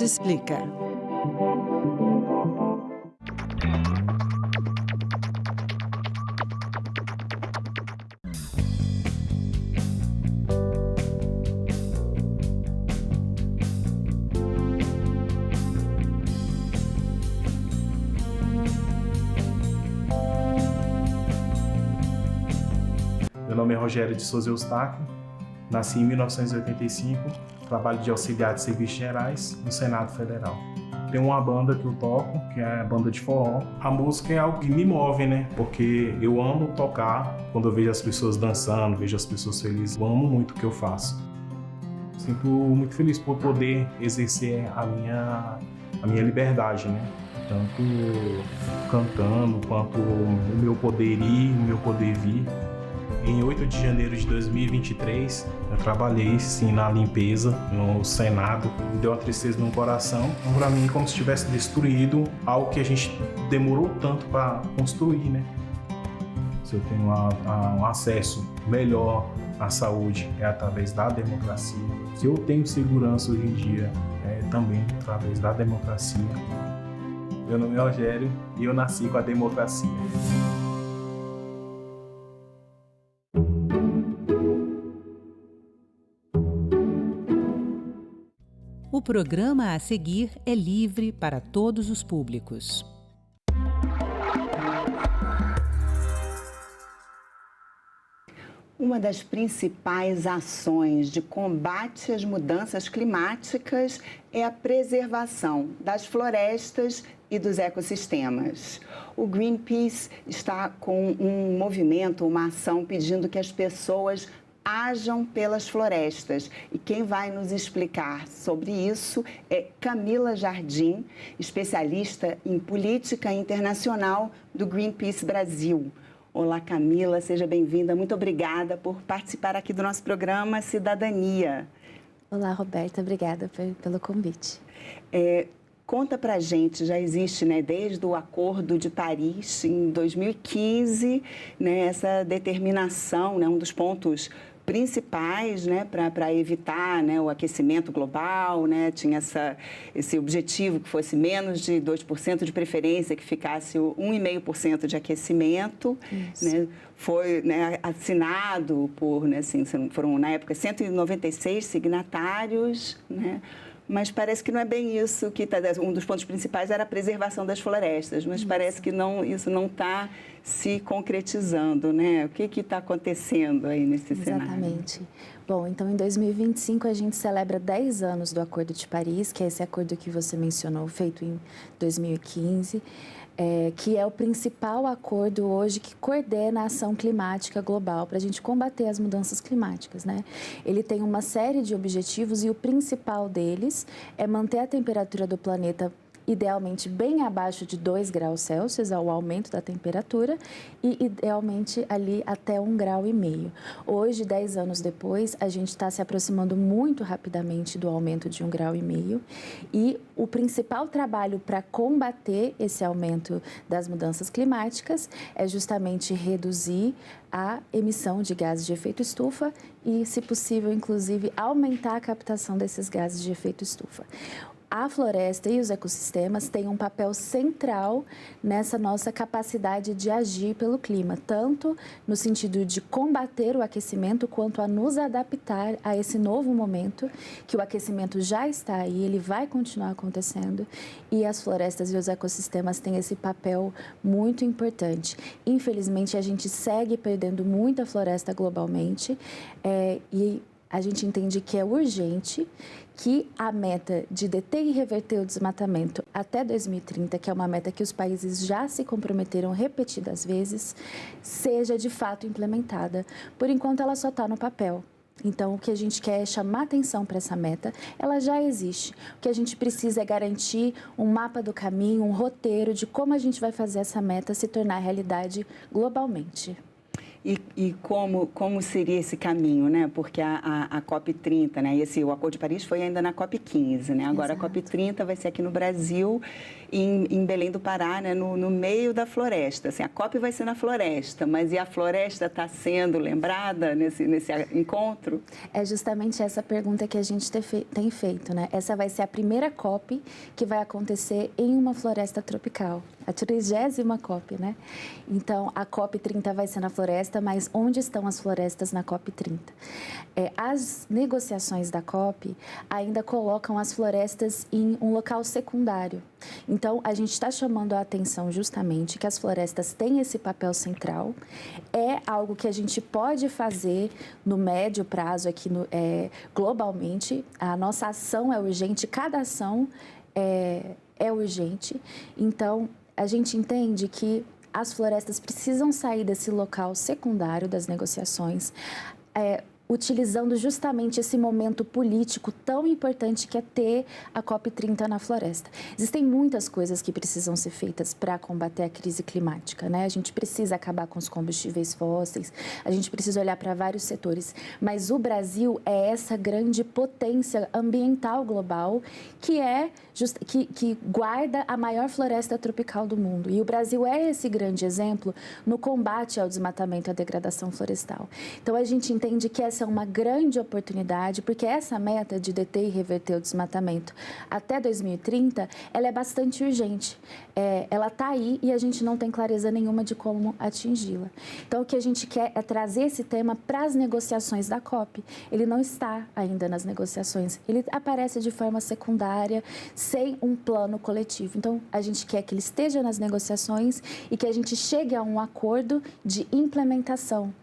Explica. Meu nome é Rogério de Souza Eustáquio, nasci em 1985, trabalho de auxiliar de serviços gerais no Senado Federal. Tenho uma banda que eu toco, que é a banda de forró. A música é algo que me move, né? Porque eu amo tocar, quando eu vejo as pessoas dançando, vejo as pessoas felizes, eu amo muito o que eu faço. Sinto muito feliz por poder exercer a minha liberdade, né? Tanto cantando, quanto o meu poder ir, o meu poder vir. Em 8 de janeiro de 2023, eu trabalhei sim na limpeza no Senado. Me deu uma tristeza no coração. Então, para mim, como se tivesse destruído algo que a gente demorou tanto para construir, né? Se eu tenho um acesso melhor à saúde, é através da democracia. Se eu tenho segurança hoje em dia, é também através da democracia. Meu nome é Rogério e eu nasci com a democracia. O programa a seguir é livre para todos os públicos. Uma das principais ações de combate às mudanças climáticas é a preservação das florestas e dos ecossistemas. O Greenpeace está com um movimento, uma ação pedindo que as pessoas hajam pelas florestas. E quem vai nos explicar sobre isso é Camila Jardim, especialista em política internacional do Greenpeace Brasil. Olá, Camila, seja bem-vinda. Muito obrigada por participar aqui do nosso programa Cidadania. Olá, Roberta, obrigada pelo convite. Conta pra gente, já existe, né, desde o Acordo de Paris, em 2015, né, essa determinação, né, um dos pontos principais, né, para evitar, né, o aquecimento global, né, tinha esse objetivo que fosse menos de 2% de preferência, que ficasse 1,5% de aquecimento, né, foi, né, assinado por, né, assim, foram na época 196 signatários, né, mas parece que não é bem isso que está. Um dos pontos principais era a preservação das florestas, mas parece que isso não está se concretizando, né? O que está acontecendo aí nesse cenário? Exatamente. Bom, então em 2025 a gente celebra 10 anos do Acordo de Paris, que é esse acordo que você mencionou, feito em 2015. Que é o principal acordo hoje que coordena a ação climática global para a gente combater as mudanças climáticas, né? Ele tem uma série de objetivos e o principal deles é manter a temperatura do planeta idealmente bem abaixo de 2 graus Celsius, ao aumento da temperatura, e idealmente ali até 1,5 grau. Hoje, 10 anos depois, a gente está se aproximando muito rapidamente do aumento de 1,5 grau, e o principal trabalho para combater esse aumento das mudanças climáticas é justamente reduzir a emissão de gases de efeito estufa e, se possível, inclusive, aumentar a captação desses gases de efeito estufa. A floresta e os ecossistemas têm um papel central nessa nossa capacidade de agir pelo clima, tanto no sentido de combater o aquecimento, quanto a nos adaptar a esse novo momento, que o aquecimento já está aí, ele vai continuar acontecendo, e as florestas e os ecossistemas têm esse papel muito importante. Infelizmente, a gente segue perdendo muita floresta globalmente, e a gente entende que é urgente que a meta de deter e reverter o desmatamento até 2030, que é uma meta que os países já se comprometeram repetidas vezes, seja de fato implementada. Por enquanto, ela só está no papel. Então, o que a gente quer é chamar atenção para essa meta. Ela já existe. O que a gente precisa é garantir um mapa do caminho, um roteiro de como a gente vai fazer essa meta se tornar realidade globalmente. E como seria esse caminho, né? Porque a COP30, né? O Acordo de Paris foi ainda na COP15, né? Agora Exato. A COP30 vai ser aqui no Brasil, em Belém do Pará, né? No meio da floresta. Assim, a COP vai ser na floresta, mas e a floresta está sendo lembrada nesse encontro? É justamente essa pergunta que a gente tem feito, né? Essa vai ser a primeira COP que vai acontecer em uma floresta tropical. A 30ª COP, né? Então, a COP30 vai ser na floresta, mas onde estão as florestas na COP30? As negociações da COP ainda colocam as florestas em um local secundário. Então, a gente está chamando a atenção justamente que as florestas têm esse papel central. É algo que a gente pode fazer no médio prazo aqui globalmente. A nossa ação é urgente, cada ação é urgente. Então, a gente entende que as florestas precisam sair desse local secundário das negociações, utilizando justamente esse momento político tão importante que é ter a COP30 na floresta. Existem muitas coisas que precisam ser feitas para combater a crise climática, né? A gente precisa acabar com os combustíveis fósseis, a gente precisa olhar para vários setores, mas o Brasil é essa grande potência ambiental global que guarda a maior floresta tropical do mundo. E o Brasil é esse grande exemplo no combate ao desmatamento e à degradação florestal. Então, a gente entende que essa é uma grande oportunidade, porque essa meta de deter e reverter o desmatamento até 2030, ela é bastante urgente. Ela está aí e a gente não tem clareza nenhuma de como atingi-la. Então, o que a gente quer é trazer esse tema para as negociações da COP. Ele não está ainda nas negociações, ele aparece de forma secundária, sem um plano coletivo. Então, a gente quer que ele esteja nas negociações e que a gente chegue a um acordo de implementação.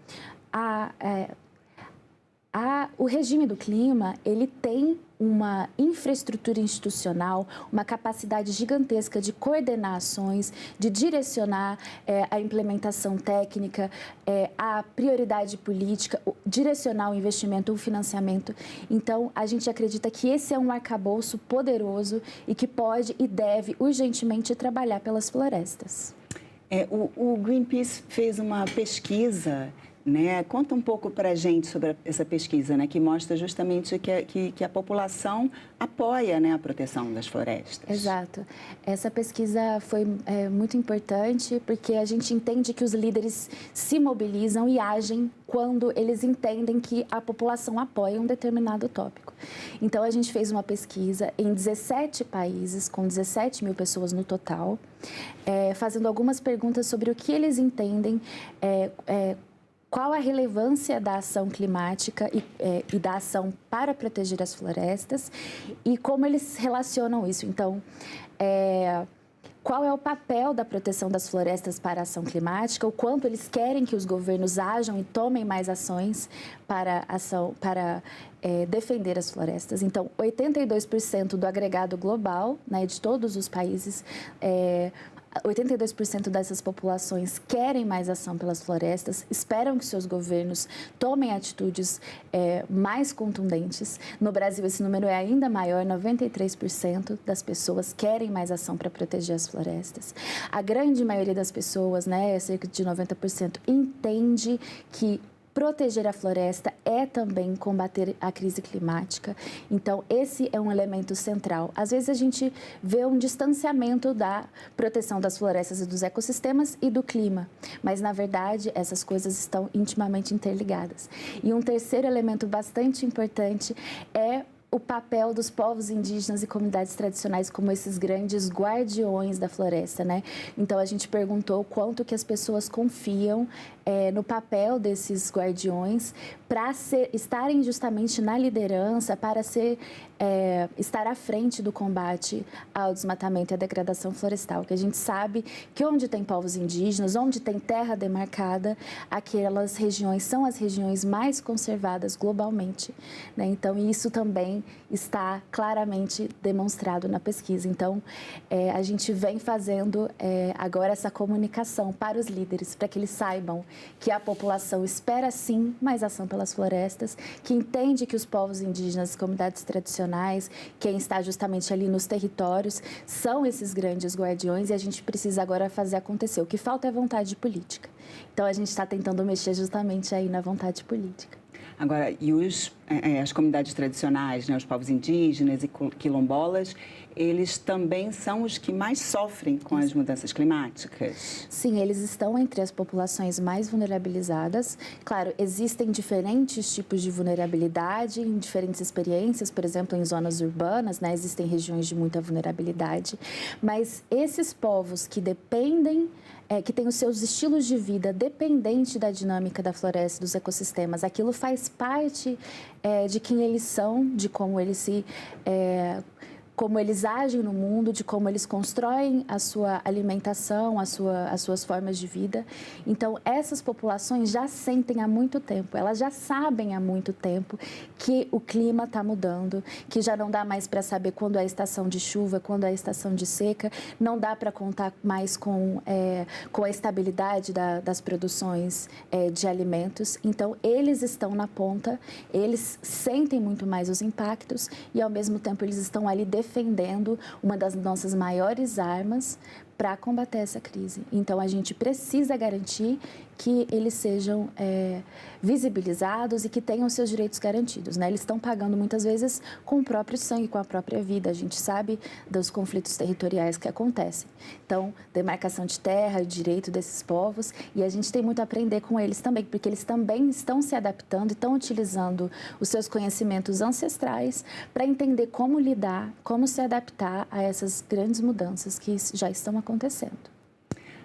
O regime do clima, ele tem uma infraestrutura institucional, uma capacidade gigantesca de coordenar ações, de direcionar a implementação técnica, a prioridade política, direcionar o investimento, o financiamento. Então, a gente acredita que esse é um arcabouço poderoso e que pode e deve urgentemente trabalhar pelas florestas. O Greenpeace fez uma pesquisa, né? Conta um pouco para a gente sobre essa pesquisa, né? Que mostra justamente que a população apoia, né, a proteção das florestas. Exato. Essa pesquisa foi muito importante porque a gente entende que os líderes se mobilizam e agem quando eles entendem que a população apoia um determinado tópico. Então, a gente fez uma pesquisa em 17 países, com 17 mil pessoas no total, fazendo algumas perguntas sobre o que eles entendem, qual a relevância da ação climática e da ação para proteger as florestas e como eles relacionam isso. Então, qual é o papel da proteção das florestas para a ação climática, o quanto eles querem que os governos ajam e tomem mais ações para defender as florestas. Então, 82% do agregado global, né, de todos os países, 82% dessas populações querem mais ação pelas florestas, esperam que seus governos tomem atitudes mais contundentes. No Brasil, esse número é ainda maior, 93% das pessoas querem mais ação para proteger as florestas. A grande maioria das pessoas, né, cerca de 90%, entende que proteger a floresta é também combater a crise climática. Então, esse é um elemento central. Às vezes, a gente vê um distanciamento da proteção das florestas e dos ecossistemas e do clima. Mas, na verdade, essas coisas estão intimamente interligadas. E um terceiro elemento bastante importante é o papel dos povos indígenas e comunidades tradicionais como esses grandes guardiões da floresta, né? Então, a gente perguntou quanto que as pessoas confiam no papel desses guardiões para estarem justamente na liderança, para estar à frente do combate ao desmatamento e à degradação florestal. Que a gente sabe que onde tem povos indígenas, onde tem terra demarcada, aquelas regiões são as regiões mais conservadas globalmente, né? Então, isso também está claramente demonstrado na pesquisa. Então, a gente vem fazendo agora essa comunicação para os líderes, para que eles saibam que a população espera sim mais ação pelas florestas, que entende que os povos indígenas, as comunidades tradicionais, quem está justamente ali nos territórios, são esses grandes guardiões e a gente precisa agora fazer acontecer. O que falta é vontade política. Então, a gente está tentando mexer justamente aí na vontade política. Agora, e as comunidades tradicionais, né, os povos indígenas e quilombolas, eles também são os que mais sofrem com as mudanças climáticas? Sim, eles estão entre as populações mais vulnerabilizadas. Claro, existem diferentes tipos de vulnerabilidade em diferentes experiências, por exemplo, em zonas urbanas, né, existem regiões de muita vulnerabilidade, mas esses povos que dependem que tem os seus estilos de vida dependente da dinâmica da floresta, dos ecossistemas. Aquilo faz parte de quem eles são, de como eles como eles agem no mundo, de como eles constroem a sua alimentação, as suas formas de vida. Então, essas populações já sentem há muito tempo, elas já sabem há muito tempo que o clima está mudando, que já não dá mais para saber quando é a estação de chuva, quando é a estação de seca, não dá para contar mais com a estabilidade das produções de alimentos. Então, eles estão na ponta, eles sentem muito mais os impactos e, ao mesmo tempo, eles estão ali defendendo uma das nossas maiores armas para combater essa crise. Então, a gente precisa garantir que eles sejam visibilizados e que tenham seus direitos garantidos, né? Eles estão pagando muitas vezes com o próprio sangue, com a própria vida. A gente sabe dos conflitos territoriais que acontecem. Então, demarcação de terra, o direito desses povos, e a gente tem muito a aprender com eles também, porque eles também estão se adaptando e estão utilizando os seus conhecimentos ancestrais para entender como lidar, como se adaptar a essas grandes mudanças que já estão acontecendo.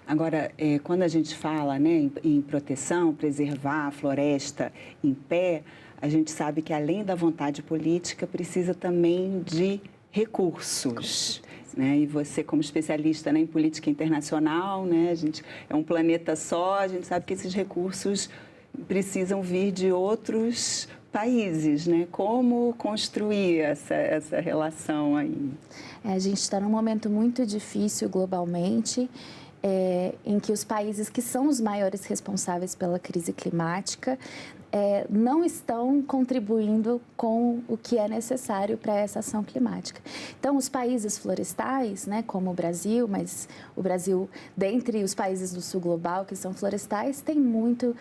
Agora, quando a gente fala, né, em proteção, preservar a floresta em pé, a gente sabe que, além da vontade política, precisa também de recursos. Né? E você, como especialista, né, em política internacional, né, a gente é um planeta só, a gente sabe que esses recursos precisam vir de outros países, né? Como construir essa relação aí? A gente está num momento muito difícil globalmente, em que os países que são os maiores responsáveis pela crise climática não estão contribuindo com o que é necessário para essa ação climática. Então, os países florestais, né, como o Brasil, mas o Brasil, dentre os países do sul global que são florestais, tem muitos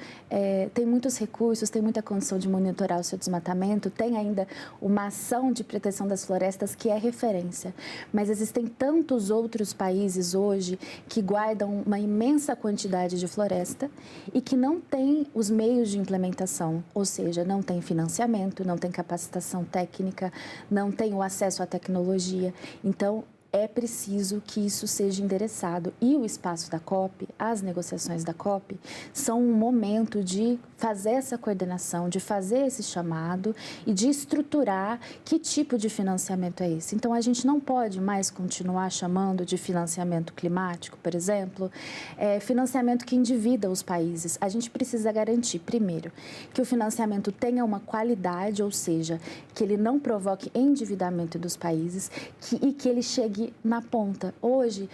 recursos, tem muita condição de monitorar o seu desmatamento, tem ainda uma ação de proteção das florestas que é referência. Mas existem tantos outros países hoje que guardam uma imensa quantidade de floresta e que não têm os meios de implementação. Ou seja, não tem financiamento, não tem capacitação técnica, não tem o acesso à tecnologia. Então, é preciso que isso seja endereçado. E o espaço da COP, as negociações da COP, são um momento de fazer essa coordenação, de fazer esse chamado e de estruturar que tipo de financiamento é esse. Então, a gente não pode mais continuar chamando de financiamento climático, por exemplo, financiamento que endivida os países. A gente precisa garantir, primeiro, que o financiamento tenha uma qualidade, ou seja, que ele não provoque endividamento dos países e que ele chegue na ponta. Hoje,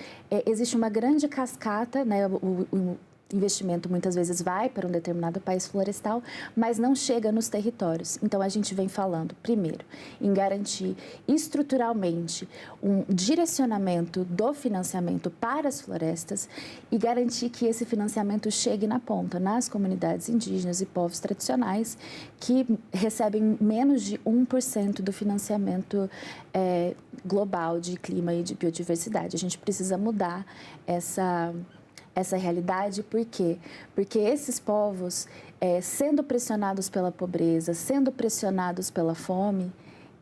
existe uma grande cascata, né? O investimento muitas vezes vai para um determinado país florestal, mas não chega nos territórios. Então, a gente vem falando, primeiro, em garantir estruturalmente um direcionamento do financiamento para as florestas e garantir que esse financiamento chegue na ponta, nas comunidades indígenas e povos tradicionais que recebem menos de 1% do financiamento global de clima e de biodiversidade. A gente precisa mudar essa realidade. Por quê? Porque esses povos, sendo pressionados pela pobreza, sendo pressionados pela fome,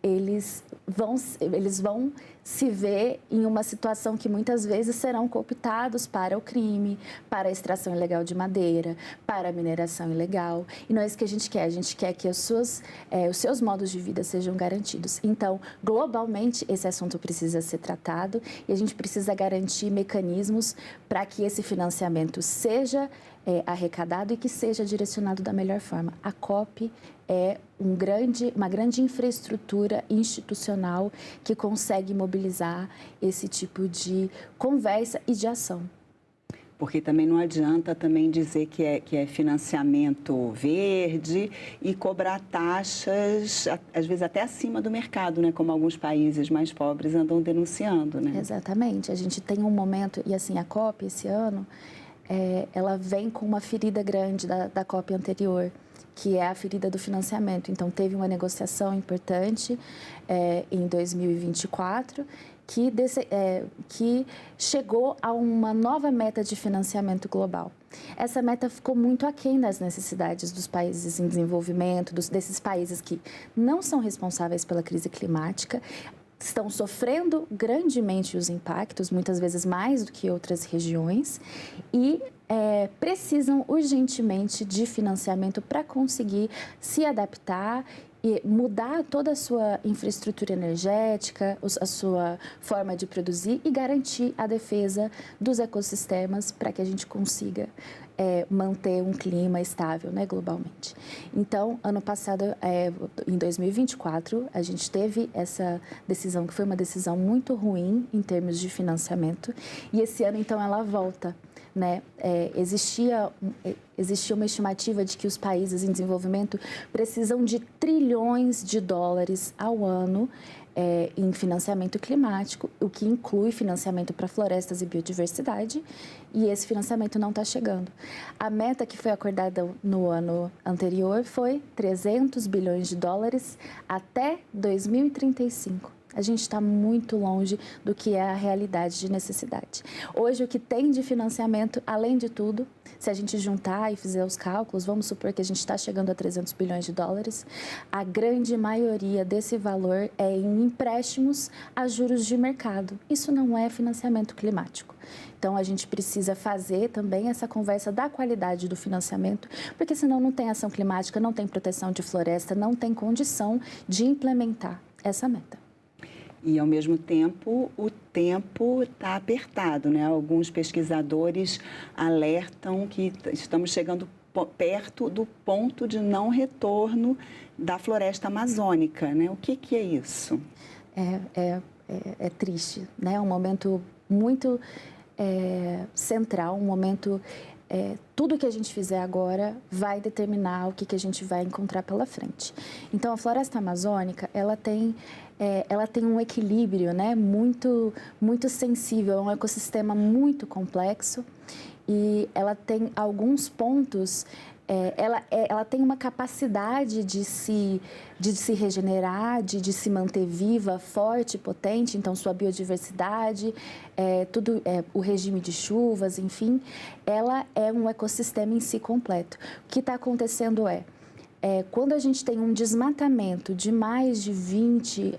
eles vão se ver em uma situação que muitas vezes serão cooptados para o crime, para a extração ilegal de madeira, para a mineração ilegal. E não é isso que a gente quer que os seus modos de vida sejam garantidos. Então, globalmente, esse assunto precisa ser tratado e a gente precisa garantir mecanismos para que esse financiamento seja arrecadado e que seja direcionado da melhor forma. A COP é uma grande infraestrutura institucional que consegue mobilizar esse tipo de conversa e de ação. Porque também não adianta também dizer que é financiamento verde e cobrar taxas, às vezes até acima do mercado, né? Como alguns países mais pobres andam denunciando, né? Exatamente. A gente tem um momento, e assim, a COP esse ano, ela vem com uma ferida grande da COP anterior, que é a ferida do financiamento. Então, teve uma negociação importante em 2024, que chegou a uma nova meta de financiamento global. Essa meta ficou muito aquém das necessidades dos países em desenvolvimento, desses países que não são responsáveis pela crise climática, estão sofrendo grandemente os impactos, muitas vezes mais do que outras regiões, e precisam urgentemente de financiamento para conseguir se adaptar e mudar toda a sua infraestrutura energética, a sua forma de produzir e garantir a defesa dos ecossistemas para que a gente consiga manter um clima estável, né, globalmente. Então, ano passado, em 2024, a gente teve essa decisão, que foi uma decisão muito ruim em termos de financiamento, e esse ano, então, ela volta. Né? Existia uma estimativa de que os países em desenvolvimento precisam de trilhões de dólares ao ano em financiamento climático, o que inclui financiamento para florestas e biodiversidade, e esse financiamento não está chegando. A meta que foi acordada no ano anterior foi 300 bilhões de dólares até 2035. A gente está muito longe do que é a realidade de necessidade. Hoje, o que tem de financiamento, além de tudo, se a gente juntar e fizer os cálculos, vamos supor que a gente está chegando a 300 bilhões de dólares, a grande maioria desse valor é em empréstimos a juros de mercado. Isso não é financiamento climático. Então, a gente precisa fazer também essa conversa da qualidade do financiamento, porque senão não tem ação climática, não tem proteção de floresta, não tem condição de implementar essa meta. E, ao mesmo tempo, o tempo está apertado, né? Alguns pesquisadores alertam que estamos chegando perto do ponto de não retorno da floresta amazônica, né? O que é isso? É triste, né? É um momento muito central, um momento... tudo que a gente fizer agora vai determinar o que a gente vai encontrar pela frente. Então, a floresta amazônica, ela tem um equilíbrio, né, muito, muito sensível, é um ecossistema muito complexo e ela tem alguns pontos, ela tem uma capacidade de se regenerar, de se manter viva, forte, potente, então sua biodiversidade, o regime de chuvas, enfim, ela é um ecossistema em si completo. O que está acontecendo quando a gente tem um desmatamento de mais de 20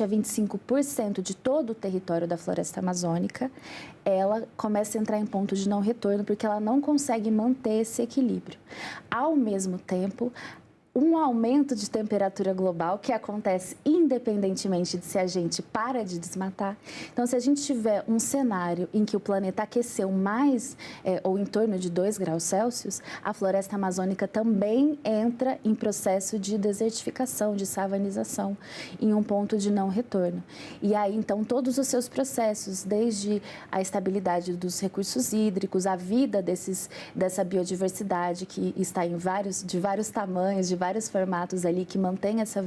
a 25% de todo o território da floresta amazônica, ela começa a entrar em ponto de não retorno, porque ela não consegue manter esse equilíbrio. Ao mesmo tempo, um aumento de temperatura global que acontece independentemente de se a gente para de desmatar. Então, se a gente tiver um cenário em que o planeta aqueceu mais ou em torno de 2 graus Celsius, a floresta amazônica também entra em processo de desertificação, de savanização, em um ponto de não retorno. E aí, então, todos os seus processos, desde a estabilidade dos recursos hídricos, a vida dessa biodiversidade que está de vários tamanhos, de vários formatos ali que mantém essa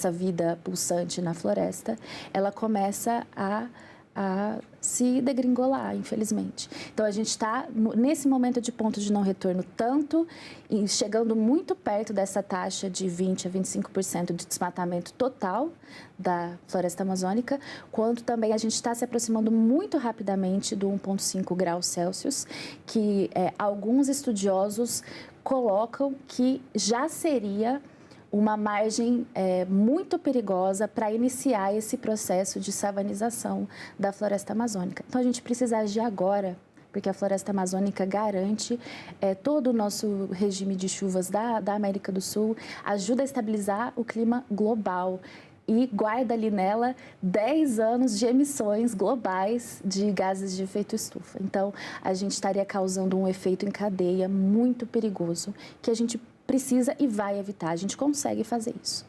vida pulsante na floresta, ela começa a se degringolar, infelizmente. Então, a gente está nesse momento de ponto de não retorno, tanto chegando muito perto dessa taxa de 20% a 25% de desmatamento total da floresta amazônica, quanto também a gente está se aproximando muito rapidamente do 1,5 graus Celsius, que alguns estudiosos colocam que já seria uma margem muito perigosa para iniciar esse processo de savanização da floresta amazônica. Então, a gente precisa agir agora, porque a floresta amazônica garante todo o nosso regime de chuvas da América do Sul, ajuda a estabilizar o clima global e guarda ali nela 10 anos de emissões globais de gases de efeito estufa. Então, a gente estaria causando um efeito em cadeia muito perigoso que a gente precisa e vai evitar. A gente consegue fazer isso.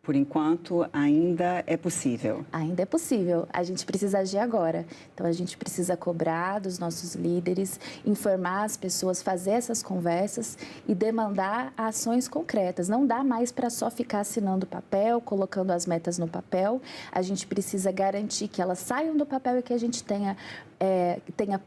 Por enquanto, ainda é possível. Ainda é possível. A gente precisa agir agora. Então, a gente precisa cobrar dos nossos líderes, informar as pessoas, fazer essas conversas e demandar ações concretas. Não dá mais para só ficar assinando papel, colocando as metas no papel. A gente precisa garantir que elas saiam do papel e que a gente tenha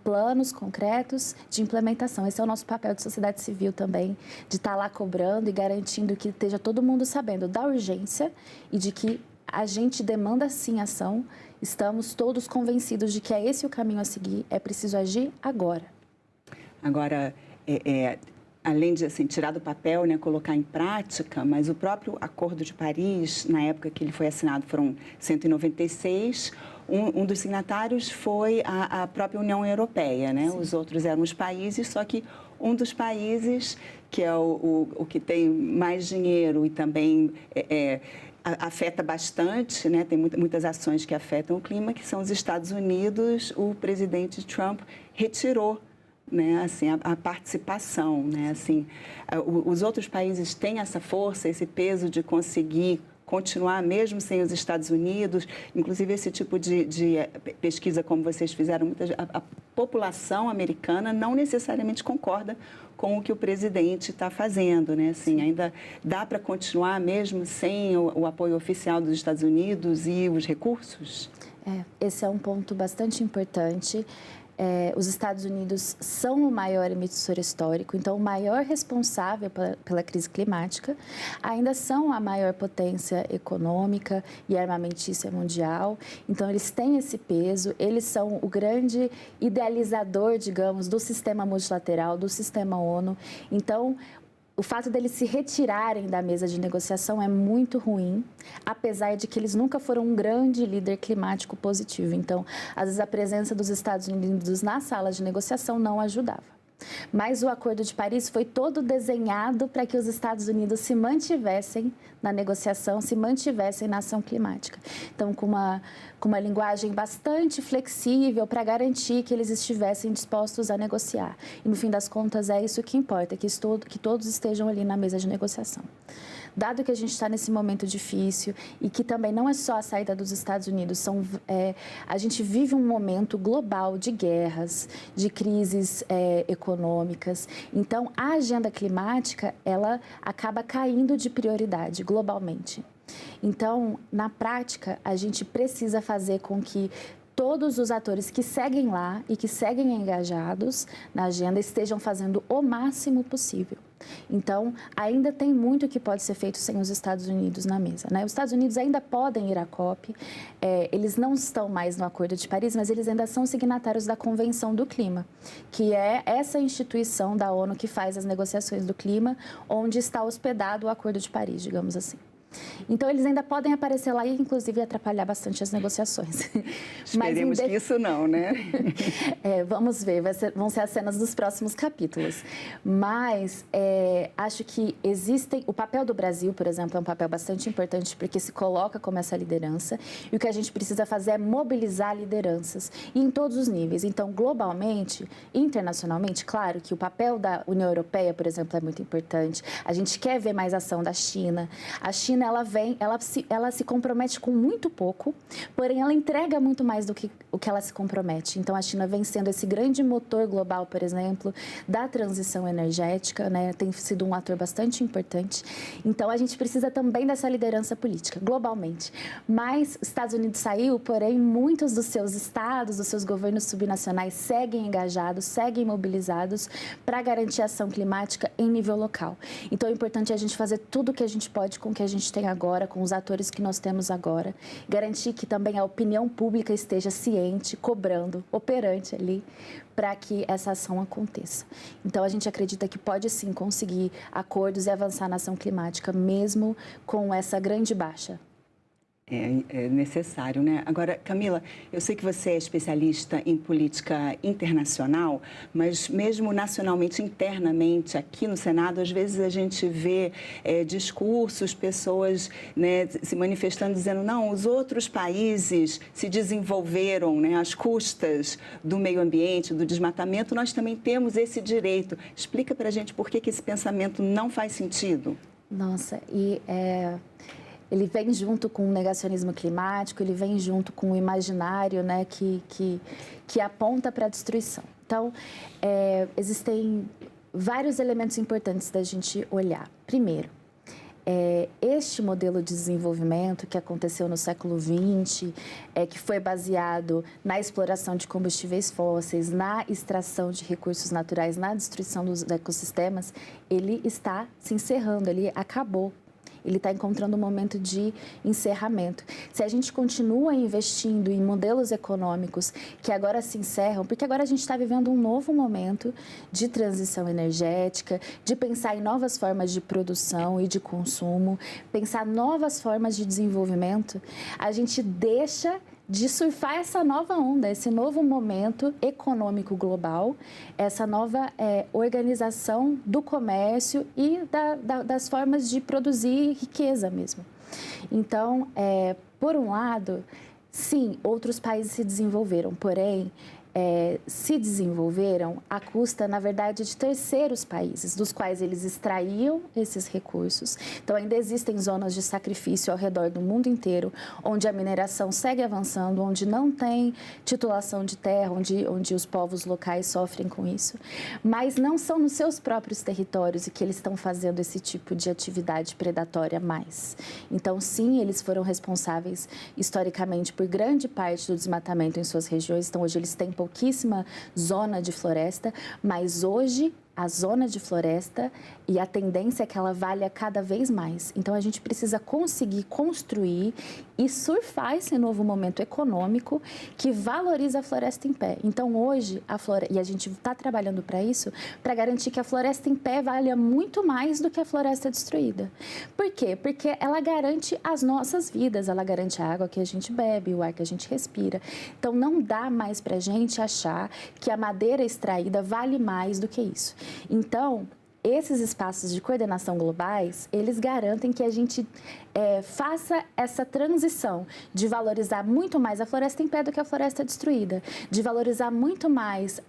planos concretos de implementação. Esse é o nosso papel de sociedade civil também, de estar lá cobrando e garantindo que esteja todo mundo sabendo da urgência e de que a gente demanda sim ação. Estamos todos convencidos de que é esse o caminho a seguir, é preciso agir agora. Agora, além de assim, tirar do papel, né, colocar em prática, mas o próprio Acordo de Paris, na época que ele foi assinado, foram 196. Um dos signatários foi a própria União Europeia, né? Os outros eram os países, só que um dos países, que é o que tem mais dinheiro e também afeta bastante, né? Tem muitas ações que afetam o clima, que são os Estados Unidos. O presidente Trump retirou, né, assim, a participação, né, assim, os outros países têm essa força, esse peso de conseguir continuar mesmo sem os Estados Unidos. Inclusive, esse tipo de pesquisa, como vocês fizeram, a população americana não necessariamente concorda com o que o presidente está fazendo, né? Assim, ainda dá para continuar mesmo sem o apoio oficial dos Estados Unidos e os recursos? Esse é um ponto bastante importante. Os Estados Unidos são o maior emissor histórico, então o maior responsável pela crise climática, ainda são a maior potência econômica e armamentícia mundial, então eles têm esse peso, eles são o grande idealizador, digamos, do sistema multilateral, do sistema ONU, então o fato deles se retirarem da mesa de negociação é muito ruim, apesar de que eles nunca foram um grande líder climático positivo. Então, às vezes, a presença dos Estados Unidos na sala de negociação não ajudava. Mas o Acordo de Paris foi todo desenhado para que os Estados Unidos se mantivessem na negociação, se mantivessem na ação climática. Então, com uma linguagem bastante flexível para garantir que eles estivessem dispostos a negociar. E, no fim das contas, é isso que importa, que todos estejam ali na mesa de negociação. Dado que a gente está nesse momento difícil e que também não é só a saída dos Estados Unidos, a gente vive um momento global de guerras, de crises econômicas. Então, a agenda climática, ela acaba caindo de prioridade globalmente. Então, na prática, a gente precisa fazer com que todos os atores que seguem lá e que seguem engajados na agenda estejam fazendo o máximo possível. Então, ainda tem muito que pode ser feito sem os Estados Unidos na mesa, né? Os Estados Unidos ainda podem ir à COP, eles não estão mais no Acordo de Paris, mas eles ainda são signatários da Convenção do Clima, que é essa instituição da ONU que faz as negociações do clima, onde está hospedado o Acordo de Paris, digamos assim. Então, eles ainda podem aparecer lá e, inclusive, atrapalhar bastante as negociações. Esperemos que isso não, né? Vamos ver, vão ser as cenas dos próximos capítulos. Mas acho que o papel do Brasil, por exemplo, é um papel bastante importante porque se coloca como essa liderança e o que a gente precisa fazer é mobilizar lideranças e em todos os níveis. Então, globalmente, internacionalmente, claro que o papel da União Europeia, por exemplo, é muito importante. A gente quer ver mais ação da China. A China, ela se compromete com muito pouco, porém ela entrega muito mais do que o que ela se compromete. Então, a China vem sendo esse grande motor global, por exemplo, da transição energética, né? Tem sido um ator bastante importante. Então, a gente precisa também dessa liderança política, globalmente. Mas, Estados Unidos saiu, porém, muitos dos seus estados, dos seus governos subnacionais seguem engajados, seguem mobilizados para garantir a ação climática em nível local. Então, é importante a gente fazer tudo o que a gente pode com o que a gente tem agora, com os atores que nós temos agora, garantir que também a opinião pública esteja ciente, cobrando, operante ali, para que essa ação aconteça. Então, a gente acredita que pode sim conseguir acordos e avançar na ação climática, mesmo com essa grande baixa. É necessário, né? Agora, Camila, eu sei que você é especialista em política internacional, mas mesmo nacionalmente, internamente, aqui no Senado, às vezes a gente vê discursos, pessoas, né, se manifestando, dizendo, não, os outros países se desenvolveram, né, às custas do meio ambiente, do desmatamento, nós também temos esse direito. Explica para a gente por que esse pensamento não faz sentido. Nossa, ele vem junto com o negacionismo climático, ele vem junto com o imaginário, né, que aponta para a destruição. Então, existem vários elementos importantes da gente olhar. Primeiro, este modelo de desenvolvimento que aconteceu no século XX, que foi baseado na exploração de combustíveis fósseis, na extração de recursos naturais, na destruição dos ecossistemas, ele está se encerrando, ele acabou. Ele está encontrando um momento de encerramento. Se a gente continua investindo em modelos econômicos que agora se encerram, porque agora a gente está vivendo um novo momento de transição energética, de pensar em novas formas de produção e de consumo, pensar novas formas de desenvolvimento, a gente deixa de surfar essa nova onda, esse novo momento econômico global, essa nova organização do comércio e das formas de produzir riqueza mesmo. Então, por um lado, sim, outros países se desenvolveram, porém, se desenvolveram à custa, na verdade, de terceiros países, dos quais eles extraíam esses recursos. Então, ainda existem zonas de sacrifício ao redor do mundo inteiro, onde a mineração segue avançando, onde não tem titulação de terra, onde os povos locais sofrem com isso, mas não são nos seus próprios territórios e que eles estão fazendo esse tipo de atividade predatória mais. Então, sim, eles foram responsáveis, historicamente, por grande parte do desmatamento em suas regiões. Então, hoje eles têm pouquíssima zona de floresta, mas hoje a zona de floresta e a tendência é que ela valha cada vez mais. Então, a gente precisa conseguir construir e surfar esse novo momento econômico que valoriza a floresta em pé. Então, hoje, e a gente está trabalhando para isso, para garantir que a floresta em pé valha muito mais do que a floresta destruída. Por quê? Porque ela garante as nossas vidas, ela garante a água que a gente bebe, o ar que a gente respira. Então, não dá mais para a gente achar que a madeira extraída vale mais do que isso. Então, esses espaços de coordenação globais, eles garantem que a gente faça essa transição de valorizar muito mais a floresta em pé do que a floresta destruída, de valorizar muito mais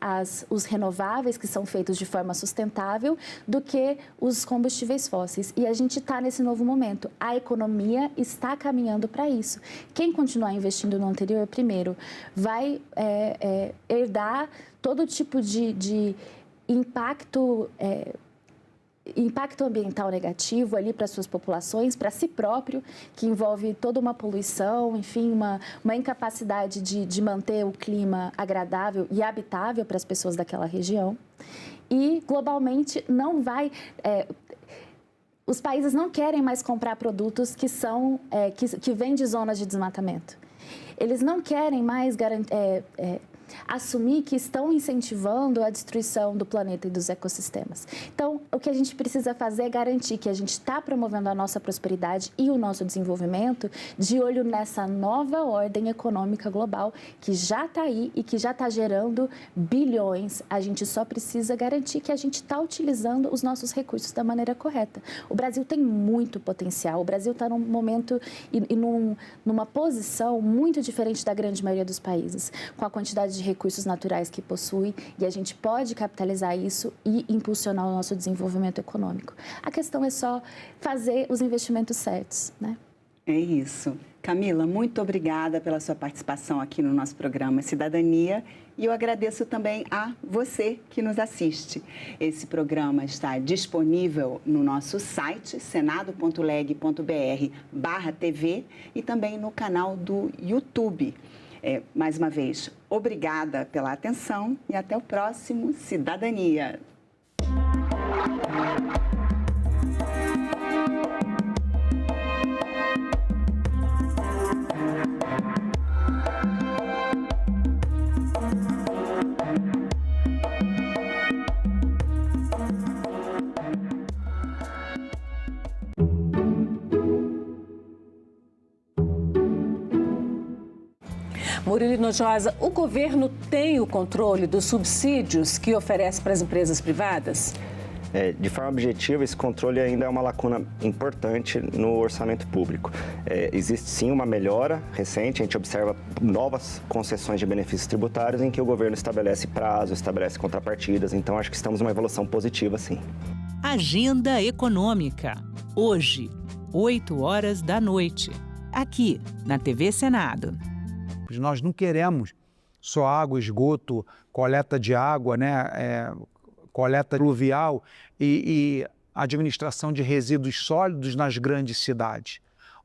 os renováveis que são feitos de forma sustentável do que os combustíveis fósseis. E a gente está nesse novo momento. A economia está caminhando para isso. Quem continuar investindo no anterior, primeiro, vai herdar todo tipo de impacto ambiental negativo ali para suas populações, para si próprio, que envolve toda uma poluição, enfim, uma incapacidade de manter o clima agradável e habitável para as pessoas daquela região. E, globalmente, não vai... os países não querem mais comprar produtos que vêm de zonas de desmatamento. Eles não querem mais assumir que estão incentivando a destruição do planeta e dos ecossistemas. Então, o que a gente precisa fazer é garantir que a gente está promovendo a nossa prosperidade e o nosso desenvolvimento de olho nessa nova ordem econômica global que já está aí e que já está gerando bilhões. A gente só precisa garantir que a gente está utilizando os nossos recursos da maneira correta. O Brasil tem muito potencial. O Brasil está num momento e numa posição muito diferente da grande maioria dos países, com a quantidade de recursos naturais que possui, e a gente pode capitalizar isso e impulsionar o nosso desenvolvimento econômico. A questão é só fazer os investimentos certos, né? É isso. Camila, muito obrigada pela sua participação aqui no nosso programa Cidadania, e eu agradeço também a você que nos assiste. Esse programa está disponível no nosso site, senado.leg.br/TV, e também no canal do YouTube. Mais uma vez, obrigada pela atenção e até o próximo Cidadania. Murilo Hinojosa, o governo tem o controle dos subsídios que oferece para as empresas privadas? De forma objetiva, esse controle ainda é uma lacuna importante no orçamento público. Existe sim uma melhora recente, a gente observa novas concessões de benefícios tributários em que o governo estabelece prazo, estabelece contrapartidas, então acho que estamos numa evolução positiva, sim. Agenda Econômica. Hoje, 8 horas da noite, aqui na TV Senado. Nós não queremos só água, esgoto, coleta de água, coleta pluvial e administração de resíduos sólidos nas grandes cidades.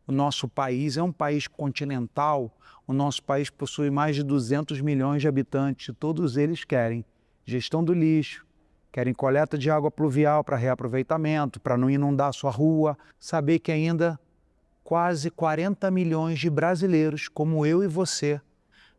O nosso país é um país continental, o nosso país possui mais de 200 milhões de habitantes e todos eles querem gestão do lixo, querem coleta de água pluvial para reaproveitamento, para não inundar a sua rua. Saber que ainda quase 40 milhões de brasileiros, como eu e você,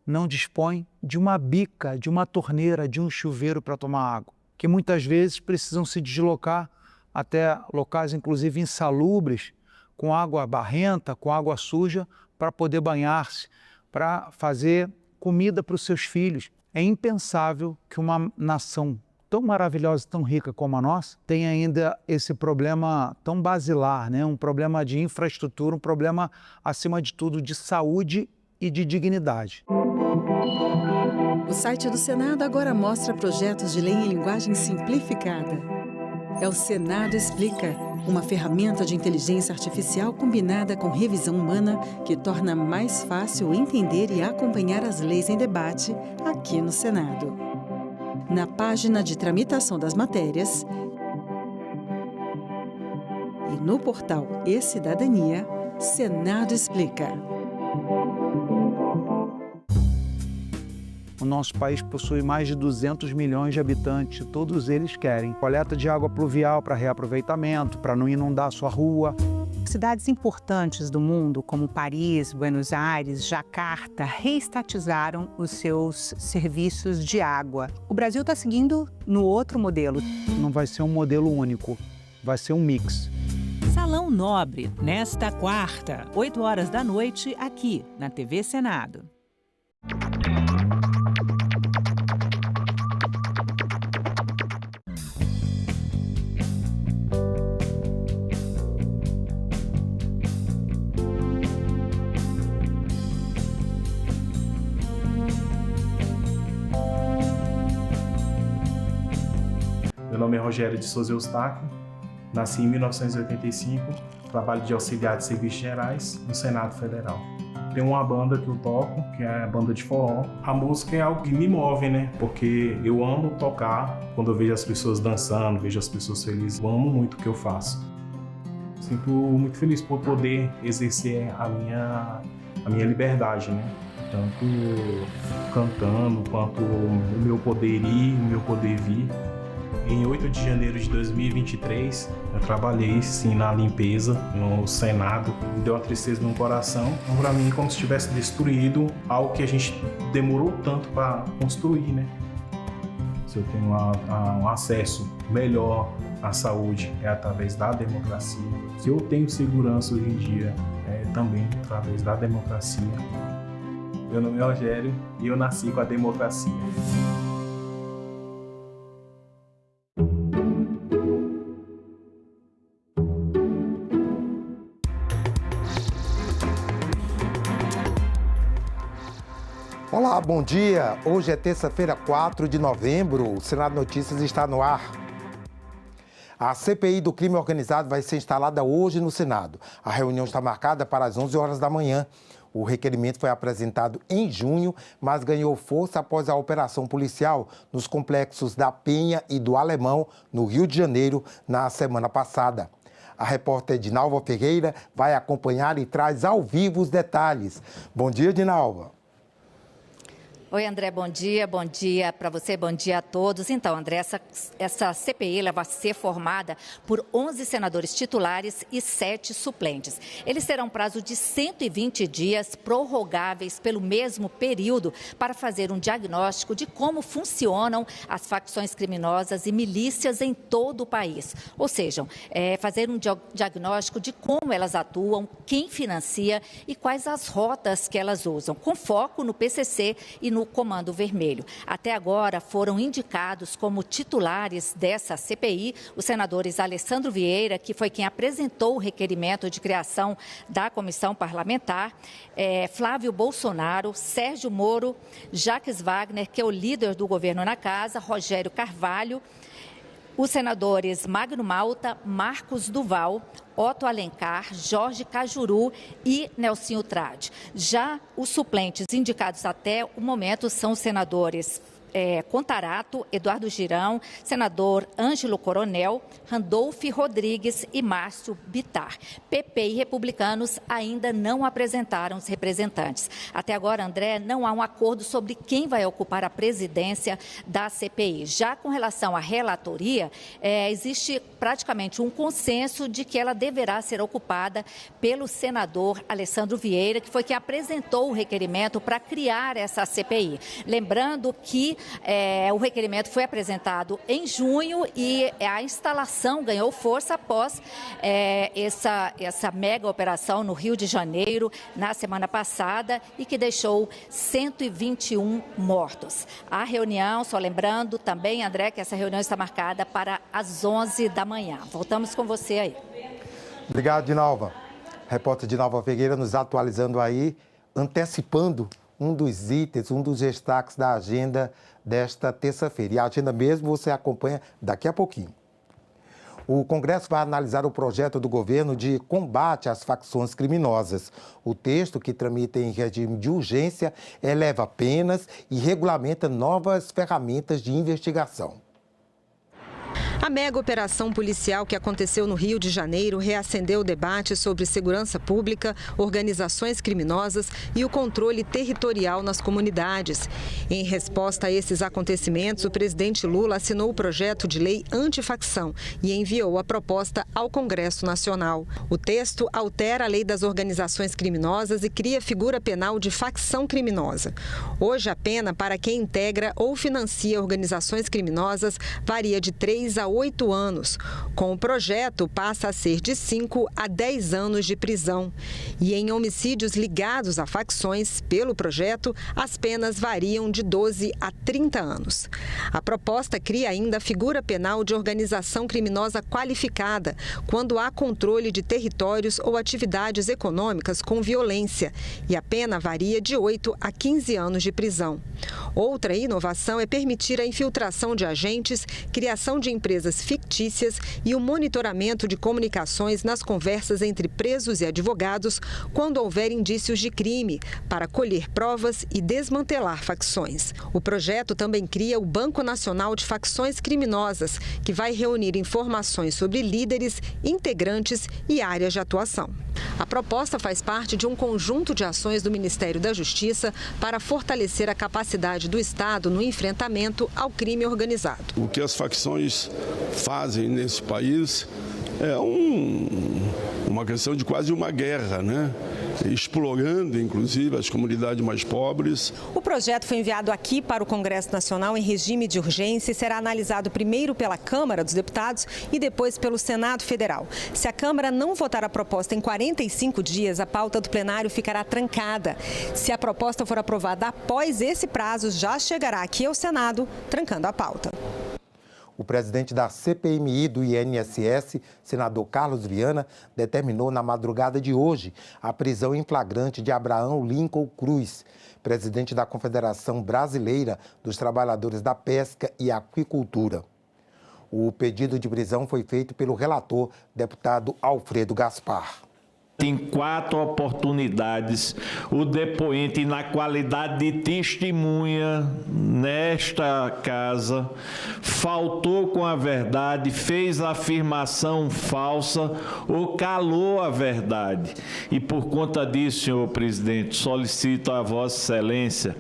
não dispõem de uma bica, de uma torneira, de um chuveiro para tomar água, que muitas vezes precisam se deslocar até locais, inclusive insalubres, com água barrenta, com água suja, para poder banhar-se, para fazer comida para os seus filhos. É impensável que uma nação tão maravilhosa, tão rica como a nossa, tenha ainda esse problema tão basilar, um problema de infraestrutura, um problema, acima de tudo, de saúde e de dignidade. O site do Senado agora mostra projetos de lei em linguagem simplificada. É o Senado Explica, uma ferramenta de inteligência artificial combinada com revisão humana que torna mais fácil entender e acompanhar as leis em debate aqui no Senado. Na página de tramitação das matérias e no portal E-Cidadania, Senado Explica. O nosso país possui mais de 200 milhões de habitantes e todos eles querem coleta de água pluvial para reaproveitamento, para não inundar a sua rua. Cidades importantes do mundo, como Paris, Buenos Aires, Jacarta, reestatizaram os seus serviços de água. O Brasil está seguindo no outro modelo. Não vai ser um modelo único, vai ser um mix. Salão Nobre, nesta quarta, 8 horas da noite, aqui na TV Senado. Meu nome é Rogério de Souza Eustáquio, nasci em 1985, trabalho de auxiliar de serviços gerais no Senado Federal. Tenho uma banda que eu toco, que é a banda de forró. A música é algo que me move, Porque eu amo tocar, quando eu vejo as pessoas dançando, vejo as pessoas felizes, eu amo muito o que eu faço. Sinto muito feliz por poder exercer a minha liberdade, Tanto cantando, quanto o meu poder ir, o meu poder vir. Em 8 de janeiro de 2023, eu trabalhei sim na limpeza no Senado. Me deu uma tristeza no coração. Então, para mim, como se tivesse destruído algo que a gente demorou tanto para construir, Se eu tenho um acesso melhor à saúde, é através da democracia. Se eu tenho segurança hoje em dia, é também através da democracia. Meu nome é Rogério e eu nasci com a democracia. Olá, bom dia. Hoje é terça-feira, 4 de novembro. O Senado Notícias está no ar. A CPI do crime organizado vai ser instalada hoje no Senado. A reunião está marcada para as 11 horas da manhã. O requerimento foi apresentado em junho, mas ganhou força após a operação policial nos complexos da Penha e do Alemão, no Rio de Janeiro, na semana passada. A repórter Dinalva Ferreira vai acompanhar e traz ao vivo os detalhes. Bom dia, Dinalva. Oi, André, bom dia para você, bom dia a todos. Então, André, essa CPI ela vai ser formada por 11 senadores titulares e 7 suplentes. Eles terão prazo de 120 dias, prorrogáveis pelo mesmo período, para fazer um diagnóstico de como funcionam as facções criminosas e milícias em todo o país. Ou seja, fazer um diagnóstico de como elas atuam, quem financia e quais as rotas que elas usam, com foco no PCC e no Comando Vermelho. Até agora foram indicados como titulares dessa CPI os senadores Alessandro Vieira, que foi quem apresentou o requerimento de criação da comissão parlamentar, Flávio Bolsonaro, Sérgio Moro, Jacques Wagner, que é o líder do governo na casa, Rogério Carvalho, Os senadores Magno Malta, Marcos Duval, Otto Alencar, Jorge Cajuru e Nelsinho Trade. Já os suplentes indicados até o momento são os senadores Contarato, Eduardo Girão, senador Ângelo Coronel, Randolfo Rodrigues e Márcio Bittar. PP e republicanos ainda não apresentaram os representantes. Até agora, André, não há um acordo sobre quem vai ocupar a presidência da CPI. Já com relação à relatoria, existe praticamente um consenso de que ela deverá ser ocupada pelo senador Alessandro Vieira, que foi quem apresentou o requerimento para criar essa CPI. Lembrando que o requerimento foi apresentado em junho e a instalação ganhou força após essa mega operação no Rio de Janeiro na semana passada e que deixou 121 mortos. A reunião, só lembrando também, André, que essa reunião está marcada para as 11 da manhã. Voltamos com você aí. Obrigado, Dinalva. Repórter Dinalva Figueira nos atualizando aí, antecipando um dos itens, um dos destaques da agenda desta terça-feira. E a agenda mesmo você acompanha daqui a pouquinho. O Congresso vai analisar o projeto do governo de combate às facções criminosas. O texto, que tramita em regime de urgência, eleva penas e regulamenta novas ferramentas de investigação. A mega operação policial que aconteceu no Rio de Janeiro reacendeu o debate sobre segurança pública, organizações criminosas e o controle territorial nas comunidades. Em resposta a esses acontecimentos, o presidente Lula assinou o projeto de lei antifacção e enviou a proposta ao Congresso Nacional. O texto altera a lei das organizações criminosas e cria figura penal de facção criminosa. Hoje, a pena para quem integra ou financia organizações criminosas varia de 3 a 8 anos. Com o projeto, passa a ser de 5 a 10 anos de prisão. E em homicídios ligados a facções, pelo projeto, as penas variam de 12 a 30 anos. A proposta cria ainda a figura penal de organização criminosa qualificada, quando há controle de territórios ou atividades econômicas com violência, e a pena varia de 8 a 15 anos de prisão. Outra inovação é permitir a infiltração de agentes, criação de empresas fictícias e o monitoramento de comunicações nas conversas entre presos e advogados quando houver indícios de crime, para colher provas e desmantelar facções. O projeto também cria o Banco Nacional de Facções Criminosas, que vai reunir informações sobre líderes, integrantes e áreas de atuação. A proposta faz parte de um conjunto de ações do Ministério da Justiça para fortalecer a capacidade do Estado no enfrentamento ao crime organizado. O que as facções fazem nesse país é uma questão de quase uma guerra, né? Explorando, inclusive, as comunidades mais pobres. O projeto foi enviado aqui para o Congresso Nacional em regime de urgência e será analisado primeiro pela Câmara dos Deputados e depois pelo Senado Federal. Se a Câmara não votar a proposta em 45 dias, a pauta do plenário ficará trancada. Se a proposta for aprovada após esse prazo, já chegará aqui ao Senado, trancando a pauta. O presidente da CPMI do INSS, senador Carlos Viana, determinou na madrugada de hoje a prisão em flagrante de Abraão Lincoln Cruz, presidente da Confederação Brasileira dos Trabalhadores da Pesca e Aquicultura. O pedido de prisão foi feito pelo relator, deputado Alfredo Gaspar. Em 4 oportunidades, o depoente, na qualidade de testemunha nesta casa, faltou com a verdade, fez afirmação falsa ou calou a verdade. E por conta disso, senhor presidente, solicito a Vossa Excelência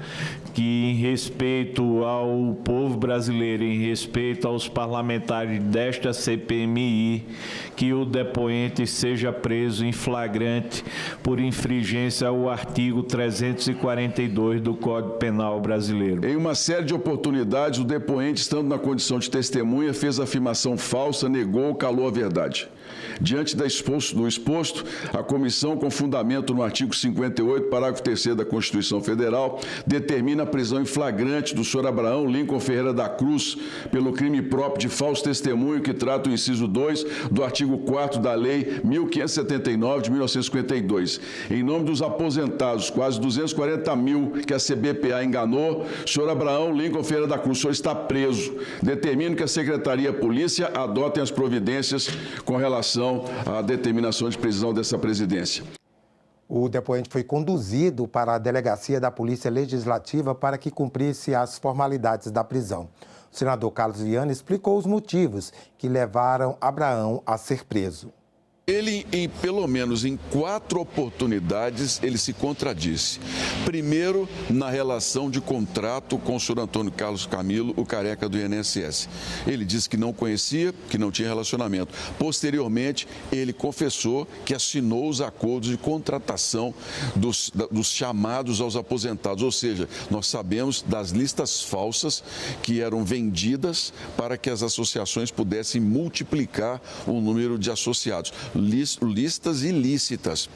que, em respeito ao povo brasileiro, em respeito aos parlamentares desta CPMI, que o depoente seja preso em flagrante por infringência ao artigo 342 do Código Penal brasileiro. Em uma série de oportunidades, o depoente, estando na condição de testemunha, fez afirmação falsa, negou ou calou a verdade. Diante do exposto, a comissão, com fundamento no artigo 58, parágrafo 3º da Constituição Federal, determina a prisão em flagrante do senhor Abraão Lincoln Ferreira da Cruz pelo crime próprio de falso testemunho, que trata o inciso 2 do artigo 4º da Lei 1579 de 1952. Em nome dos aposentados, quase 240 mil que a CBPA enganou, o senhor Abraão Lincoln Ferreira da Cruz, o senhor está preso. Determino que a Secretaria de Polícia adotem as providências com relação à determinação de prisão dessa presidência. O depoente foi conduzido para a delegacia da Polícia Legislativa para que cumprisse as formalidades da prisão. O senador Carlos Viana explicou os motivos que levaram Abraão a ser preso. Ele, pelo menos em 4 oportunidades, ele se contradisse. Primeiro, na relação de contrato com o senhor Antônio Carlos Camilo, o careca do INSS. Ele disse que não conhecia, que não tinha relacionamento. Posteriormente, ele confessou que assinou os acordos de contratação dos chamados aos aposentados. Ou seja, nós sabemos das listas falsas que eram vendidas para que as associações pudessem multiplicar o número de associados. Listas ilícitas.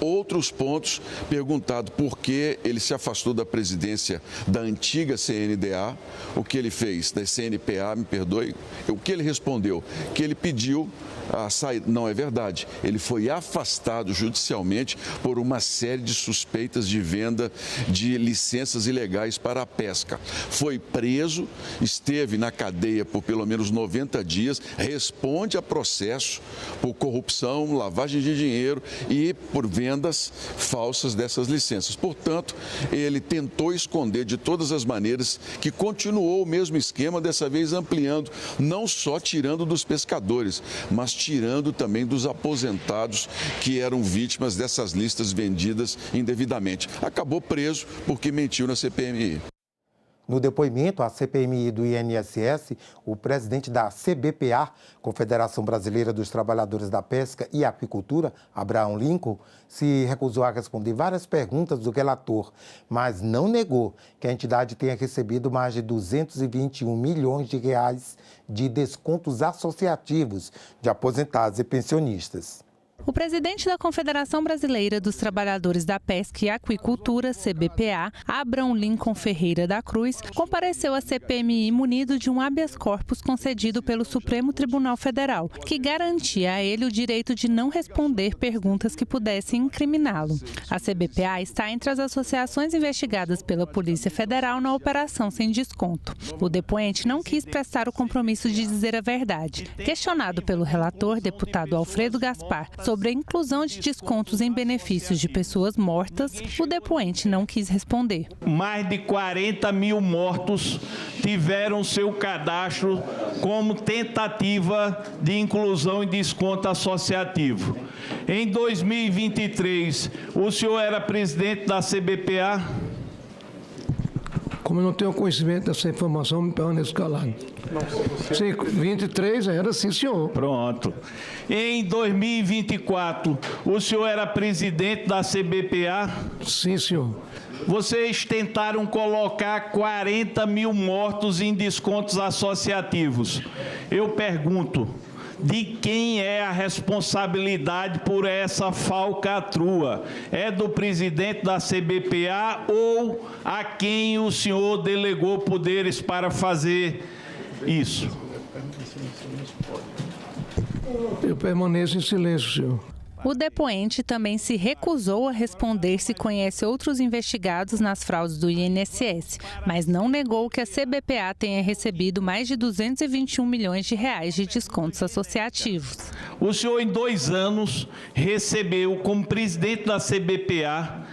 Outros pontos, perguntado por que ele se afastou da presidência da antiga CNDA, o que ele fez, da CNPA, me perdoe, o que ele respondeu? Que ele pediu a saída. Não é verdade. Ele foi afastado judicialmente por uma série de suspeitas de venda de licenças ilegais para a pesca. Foi preso, esteve na cadeia por pelo menos 90 dias, responde a processo por corrupção, lavagem de dinheiro e por vendas falsas dessas licenças. Portanto, ele tentou esconder de todas as maneiras, que continuou o mesmo esquema, dessa vez ampliando, não só tirando dos pescadores, mas tirando também dos aposentados que eram vítimas dessas listas vendidas indevidamente. Acabou preso porque mentiu na CPMI. No depoimento à CPMI do INSS, o presidente da CBPA, Confederação Brasileira dos Trabalhadores da Pesca e Aquicultura, Abraão Lincoln, se recusou a responder várias perguntas do relator, mas não negou que a entidade tenha recebido mais de 221 milhões de reais de descontos associativos de aposentados e pensionistas. O presidente da Confederação Brasileira dos Trabalhadores da Pesca e Aquicultura, CBPA, Abraão Lincoln Ferreira da Cruz, compareceu à CPMI munido de um habeas corpus concedido pelo Supremo Tribunal Federal, que garantia a ele o direito de não responder perguntas que pudessem incriminá-lo. A CBPA está entre as associações investigadas pela Polícia Federal na Operação Sem Desconto. O depoente não quis prestar o compromisso de dizer a verdade. Questionado pelo relator, deputado Alfredo Gaspar, sobre a inclusão de descontos em benefícios de pessoas mortas, o depoente não quis responder. Mais de 40 mil mortos tiveram seu cadastro como tentativa de inclusão e desconto associativo. Em 2023, o senhor era presidente da CBPA? Como eu não tenho conhecimento dessa informação, me permaneço calado. Sim, 23 era, sim, senhor. Pronto. Em 2024, o senhor era presidente da CBPA? Sim, senhor. Vocês tentaram colocar 40 mil mortos em descontos associativos. Eu pergunto, de quem é a responsabilidade por essa falcatrua? É do presidente da CBPA ou a quem o senhor delegou poderes para fazer isso? Eu permaneço em silêncio, senhor. O depoente também se recusou a responder se conhece outros investigados nas fraudes do INSS, mas não negou que a CBPA tenha recebido mais de 221 milhões de reais de descontos associativos. O senhor, em 2 anos, recebeu como presidente da CBPA,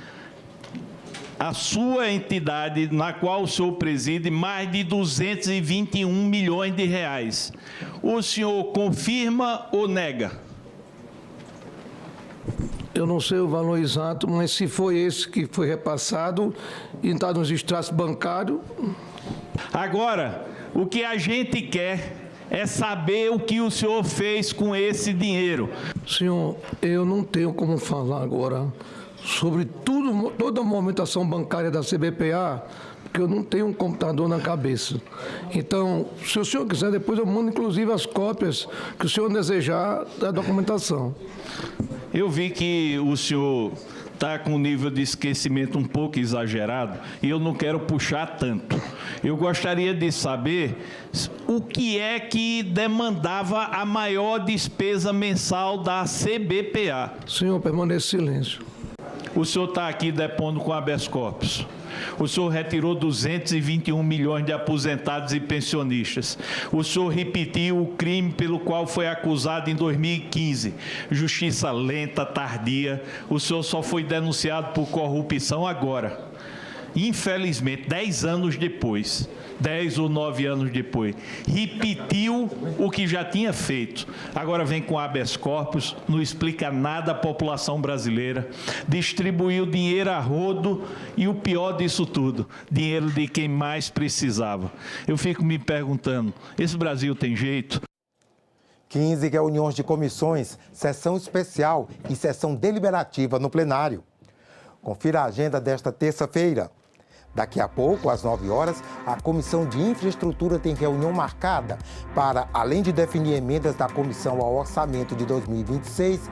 a sua entidade, na qual o senhor preside, mais de 221 milhões de reais. O senhor confirma ou nega? Eu não sei o valor exato, mas se foi esse que foi repassado e está nos extratos bancários... Agora, o que a gente quer é saber o que o senhor fez com esse dinheiro. Senhor, eu não tenho como falar agora sobre toda a movimentação bancária da CBPA, porque eu não tenho um computador na cabeça. Então, se o senhor quiser, depois eu mando inclusive as cópias que o senhor desejar da documentação. Eu vi que o senhor está com um nível de esquecimento um pouco exagerado e eu não quero puxar tanto. Eu gostaria de saber o que é que demandava a maior despesa mensal da CBPA. Senhor, permaneça em silêncio. O senhor está aqui depondo com habeas corpus. O senhor retirou 221 milhões de aposentados e pensionistas. O senhor repetiu o crime pelo qual foi acusado em 2015. Justiça lenta, tardia. O senhor só foi denunciado por corrupção agora. Infelizmente, 10 anos depois, 10 ou 9 anos depois, repetiu o que já tinha feito. Agora vem com habeas corpus, não explica nada à população brasileira, distribuiu dinheiro a rodo e o pior disso tudo, dinheiro de quem mais precisava. Eu fico me perguntando, esse Brasil tem jeito? 15 reuniões de comissões, sessão especial e sessão deliberativa no plenário. Confira a agenda desta terça-feira. Daqui a pouco, às 9 horas, a Comissão de Infraestrutura tem reunião marcada para, além de definir emendas da Comissão ao Orçamento de 2026,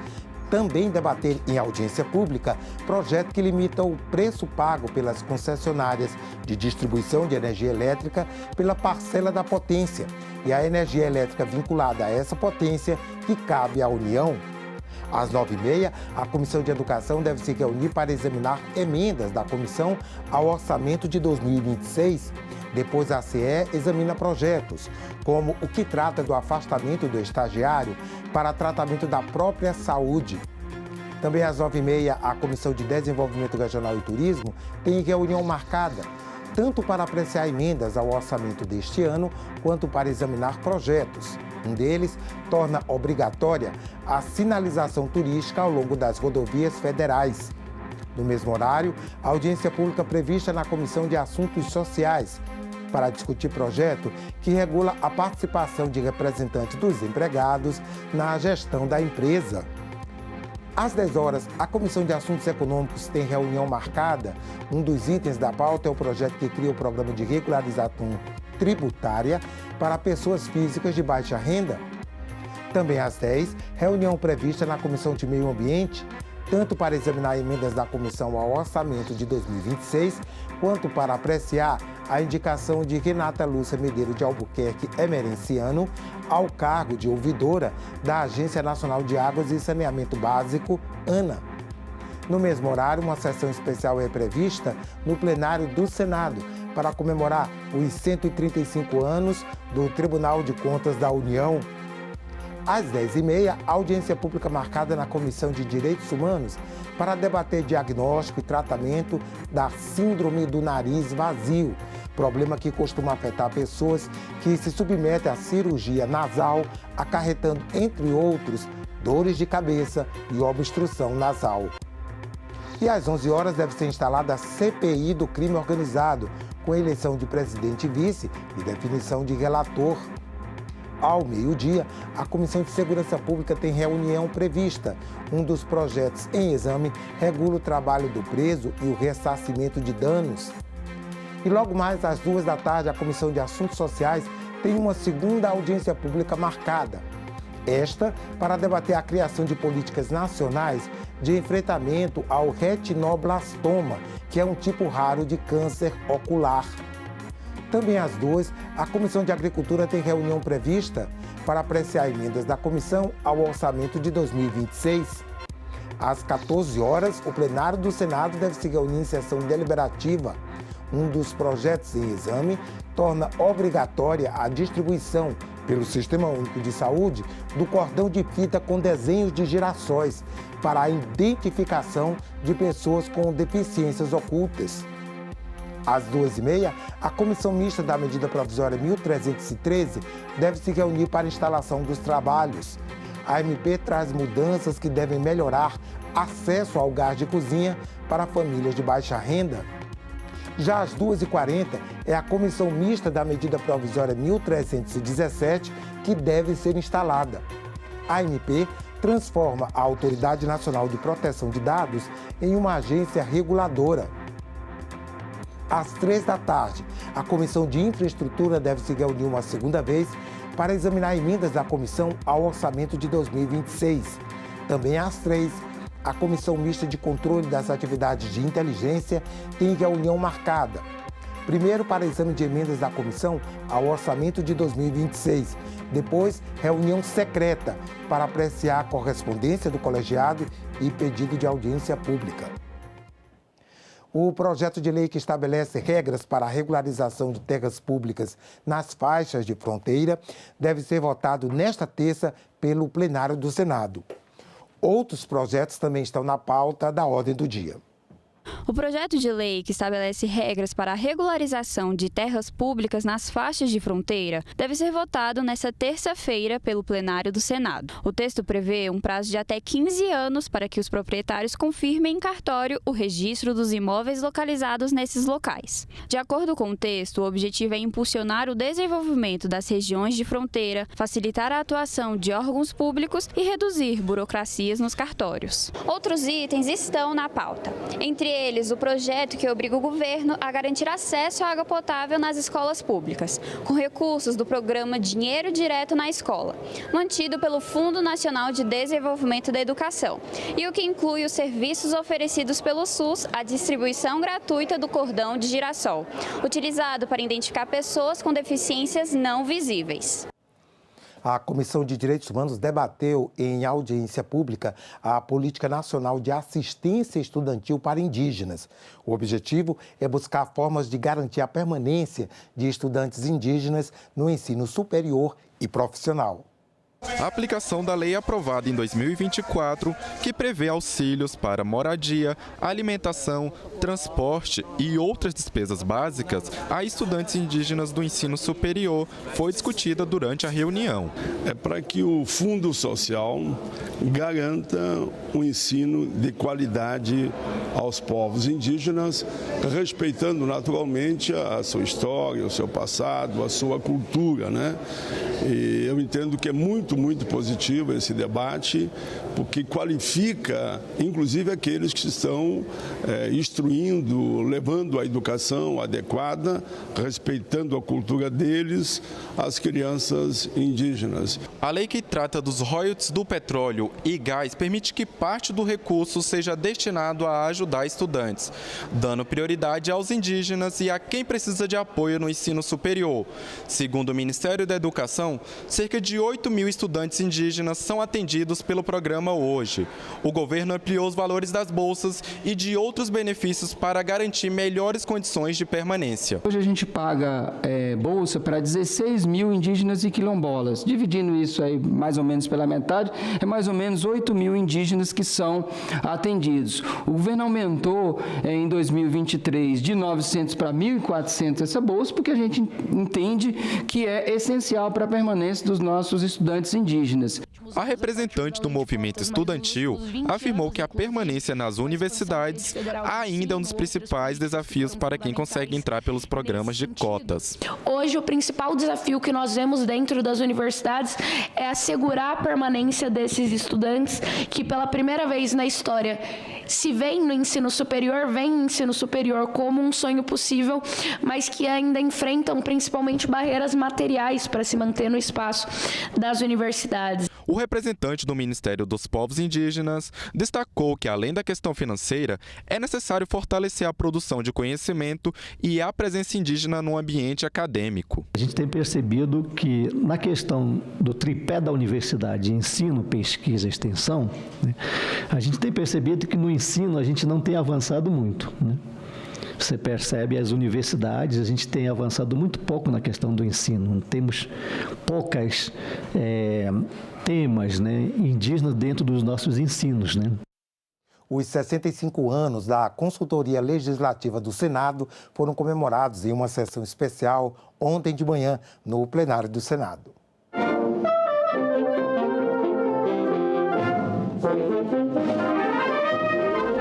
também debater em audiência pública projeto que limita o preço pago pelas concessionárias de distribuição de energia elétrica pela parcela da potência e a energia elétrica vinculada a essa potência que cabe à União. Às 9h30, a Comissão de Educação deve se reunir para examinar emendas da Comissão ao Orçamento de 2026. Depois, a CE examina projetos, como o que trata do afastamento do estagiário para tratamento da própria saúde. Também às 9h30, a Comissão de Desenvolvimento Regional e Turismo tem reunião marcada, tanto para apreciar emendas ao orçamento deste ano, quanto para examinar projetos. Um deles torna obrigatória a sinalização turística ao longo das rodovias federais. No mesmo horário, a audiência pública prevista na Comissão de Assuntos Sociais para discutir projeto que regula a participação de representantes dos empregados na gestão da empresa. Às 10 horas, a Comissão de Assuntos Econômicos tem reunião marcada. Um dos itens da pauta é o projeto que cria o programa de regularização tributária para pessoas físicas de baixa renda. Também às 10, reunião prevista na Comissão de Meio Ambiente, tanto para examinar emendas da Comissão ao Orçamento de 2026, quanto para apreciar a indicação de Renata Lúcia Medeiros de Albuquerque Emerenciano ao cargo de ouvidora da Agência Nacional de Águas e Saneamento Básico, ANA. No mesmo horário, uma sessão especial é prevista no plenário do Senado para comemorar os 135 anos do Tribunal de Contas da União. Às 10h30, audiência pública marcada na Comissão de Direitos Humanos para debater diagnóstico e tratamento da síndrome do nariz vazio, problema que costuma afetar pessoas que se submetem à cirurgia nasal, acarretando, entre outros, dores de cabeça e obstrução nasal. E às 11 horas deve ser instalada a CPI do crime organizado, com eleição de presidente e vice e definição de relator. Ao meio-dia, a Comissão de Segurança Pública tem reunião prevista. Um dos projetos em exame regula o trabalho do preso e o ressarcimento de danos. E logo mais às 2 da tarde, a Comissão de Assuntos Sociais tem uma segunda audiência pública marcada. Esta para debater a criação de políticas nacionais de enfrentamento ao retinoblastoma, que é um tipo raro de câncer ocular. Também às 2, a Comissão de Agricultura tem reunião prevista para apreciar emendas da Comissão ao Orçamento de 2026. Às 14 horas, o plenário do Senado deve se reunir em sessão deliberativa. Um dos projetos em exame torna obrigatória a distribuição pelo Sistema Único de Saúde do cordão de fita com desenhos de girassóis para a identificação de pessoas com deficiências ocultas. Às 2h30, a Comissão Mista da Medida Provisória 1313 deve se reunir para a instalação dos trabalhos. A MP traz mudanças que devem melhorar acesso ao gás de cozinha para famílias de baixa renda. Já às 2h40, é a Comissão Mista da Medida Provisória 1317 que deve ser instalada. A MP transforma a Autoridade Nacional de Proteção de Dados em uma agência reguladora. Às 3 da tarde, a Comissão de Infraestrutura deve se reunir uma segunda vez para examinar emendas da Comissão ao Orçamento de 2026. Também às 3, a Comissão Mista de Controle das Atividades de Inteligência tem reunião marcada. Primeiro, para exame de emendas da comissão ao orçamento de 2026. Depois, reunião secreta para apreciar a correspondência do colegiado e pedido de audiência pública. O projeto de lei que estabelece regras para a regularização de terras públicas nas faixas de fronteira deve ser votado nesta terça pelo plenário do Senado. Outros projetos também estão na pauta da ordem do dia. O projeto de lei que estabelece regras para a regularização de terras públicas nas faixas de fronteira deve ser votado nesta terça-feira pelo plenário do Senado. O texto prevê um prazo de até 15 anos para que os proprietários confirmem em cartório o registro dos imóveis localizados nesses locais. De acordo com o texto, o objetivo é impulsionar o desenvolvimento das regiões de fronteira, facilitar a atuação de órgãos públicos e reduzir burocracias nos cartórios. Outros itens estão na pauta. Entre eles, o projeto que obriga o governo a garantir acesso à água potável nas escolas públicas, com recursos do programa Dinheiro Direto na Escola, mantido pelo Fundo Nacional de Desenvolvimento da Educação, e o que inclui os serviços oferecidos pelo SUS, a distribuição gratuita do cordão de girassol, utilizado para identificar pessoas com deficiências não visíveis. A Comissão de Direitos Humanos debateu em audiência pública a Política Nacional de Assistência Estudantil para Indígenas. O objetivo é buscar formas de garantir a permanência de estudantes indígenas no ensino superior e profissional. A aplicação da lei aprovada em 2024, que prevê auxílios para moradia, alimentação, transporte e outras despesas básicas a estudantes indígenas do ensino superior, foi discutida durante a reunião. É para que o Fundo Social garanta um ensino de qualidade aos povos indígenas, respeitando naturalmente a sua história, o seu passado, a sua cultura, né? E eu entendo que é muito positivo esse debate, porque qualifica, inclusive, aqueles que estão instruindo, levando a educação adequada, respeitando a cultura deles, as crianças indígenas. A lei que trata dos royalties do petróleo e gás permite que parte do recurso seja destinado a ajudar estudantes, dando prioridade aos indígenas e a quem precisa de apoio no ensino superior. Segundo o Ministério da Educação, cerca de 8 mil estudantes indígenas são atendidos pelo programa hoje. O governo ampliou os valores das bolsas e de outros benefícios para garantir melhores condições de permanência. Hoje a gente paga bolsa para 16 mil indígenas e quilombolas. Dividindo isso aí mais ou menos pela metade, é mais ou menos 8 mil indígenas que são atendidos. O governo aumentou em 2023 de 900 para 1.400 essa bolsa, porque a gente entende que é essencial para a permanência dos nossos estudantes indígenas. A representante do movimento estudantil afirmou que a permanência nas universidades ainda é um dos principais desafios para quem consegue entrar pelos programas de cotas. Hoje, o principal desafio que nós vemos dentro das universidades é assegurar a permanência desses estudantes que, pela primeira vez na história, se veem no ensino superior, veem o ensino superior como um sonho possível, mas que ainda enfrentam principalmente barreiras materiais para se manter no espaço das universidades. O representante do Ministério dos Povos Indígenas destacou que, além da questão financeira, é necessário fortalecer a produção de conhecimento e a presença indígena no ambiente acadêmico. A gente tem percebido que, na questão do tripé da universidade, ensino, pesquisa e extensão, né, a gente tem percebido que no ensino a gente não tem avançado muito, né? Você percebe as universidades, a gente tem avançado muito pouco na questão do ensino. Temos poucas temas, né, indígenas dentro dos nossos ensinos, né? Os 65 anos da Consultoria Legislativa do Senado foram comemorados em uma sessão especial ontem de manhã no plenário do Senado.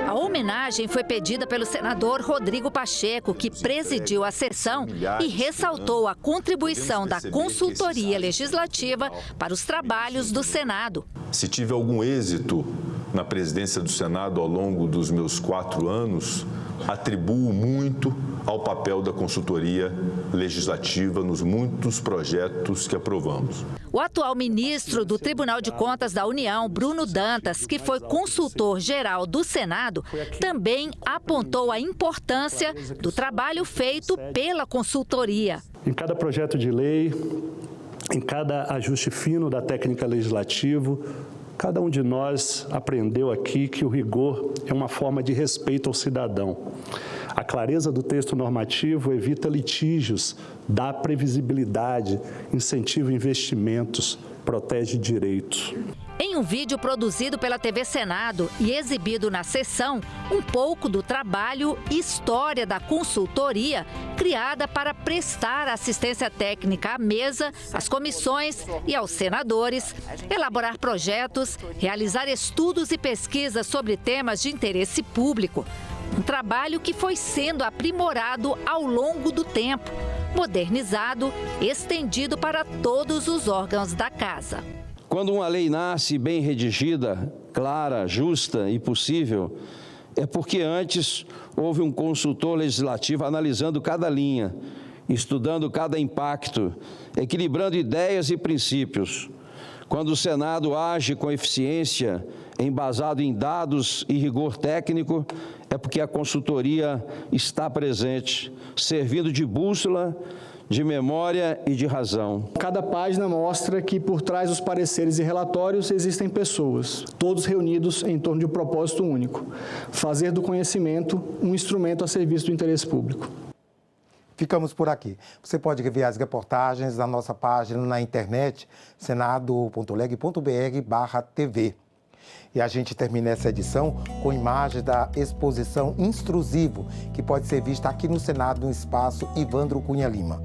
A homenagem foi pedida pelo senador Rodrigo Pacheco, que presidiu a sessão e ressaltou a contribuição da consultoria legislativa para os trabalhos do Senado. Se tive algum êxito na presidência do Senado ao longo dos meus 4 anos, atribuo muito ao papel da consultoria legislativa nos muitos projetos que aprovamos. O atual ministro do Tribunal de Contas da União, Bruno Dantas, que foi consultor-geral do Senado, também apontou a importância do trabalho feito pela consultoria. Em cada projeto de lei, em cada ajuste fino da técnica legislativa, cada um de nós aprendeu aqui que o rigor é uma forma de respeito ao cidadão. A clareza do texto normativo evita litígios, dá previsibilidade, incentiva investimentos, protege direitos. Em um vídeo produzido pela TV Senado e exibido na sessão, um pouco do trabalho e história da consultoria criada para prestar assistência técnica à mesa, às comissões e aos senadores, elaborar projetos, realizar estudos e pesquisas sobre temas de interesse público. Um trabalho que foi sendo aprimorado ao longo do tempo, modernizado, estendido para todos os órgãos da Casa. Quando uma lei nasce bem redigida, clara, justa e possível, é porque antes houve um consultor legislativo analisando cada linha, estudando cada impacto, equilibrando ideias e princípios. Quando o Senado age com eficiência, embasado em dados e rigor técnico, é porque a consultoria está presente, servindo de bússola, de memória e de razão. Cada página mostra que por trás dos pareceres e relatórios existem pessoas, todos reunidos em torno de um propósito único: fazer do conhecimento um instrumento a serviço do interesse público. Ficamos por aqui. Você pode rever as reportagens na nossa página na internet, senado.leg.br/TV. E a gente termina essa edição com imagens da exposição Instrusivo, que pode ser vista aqui no Senado, no espaço Ivandro Cunha Lima.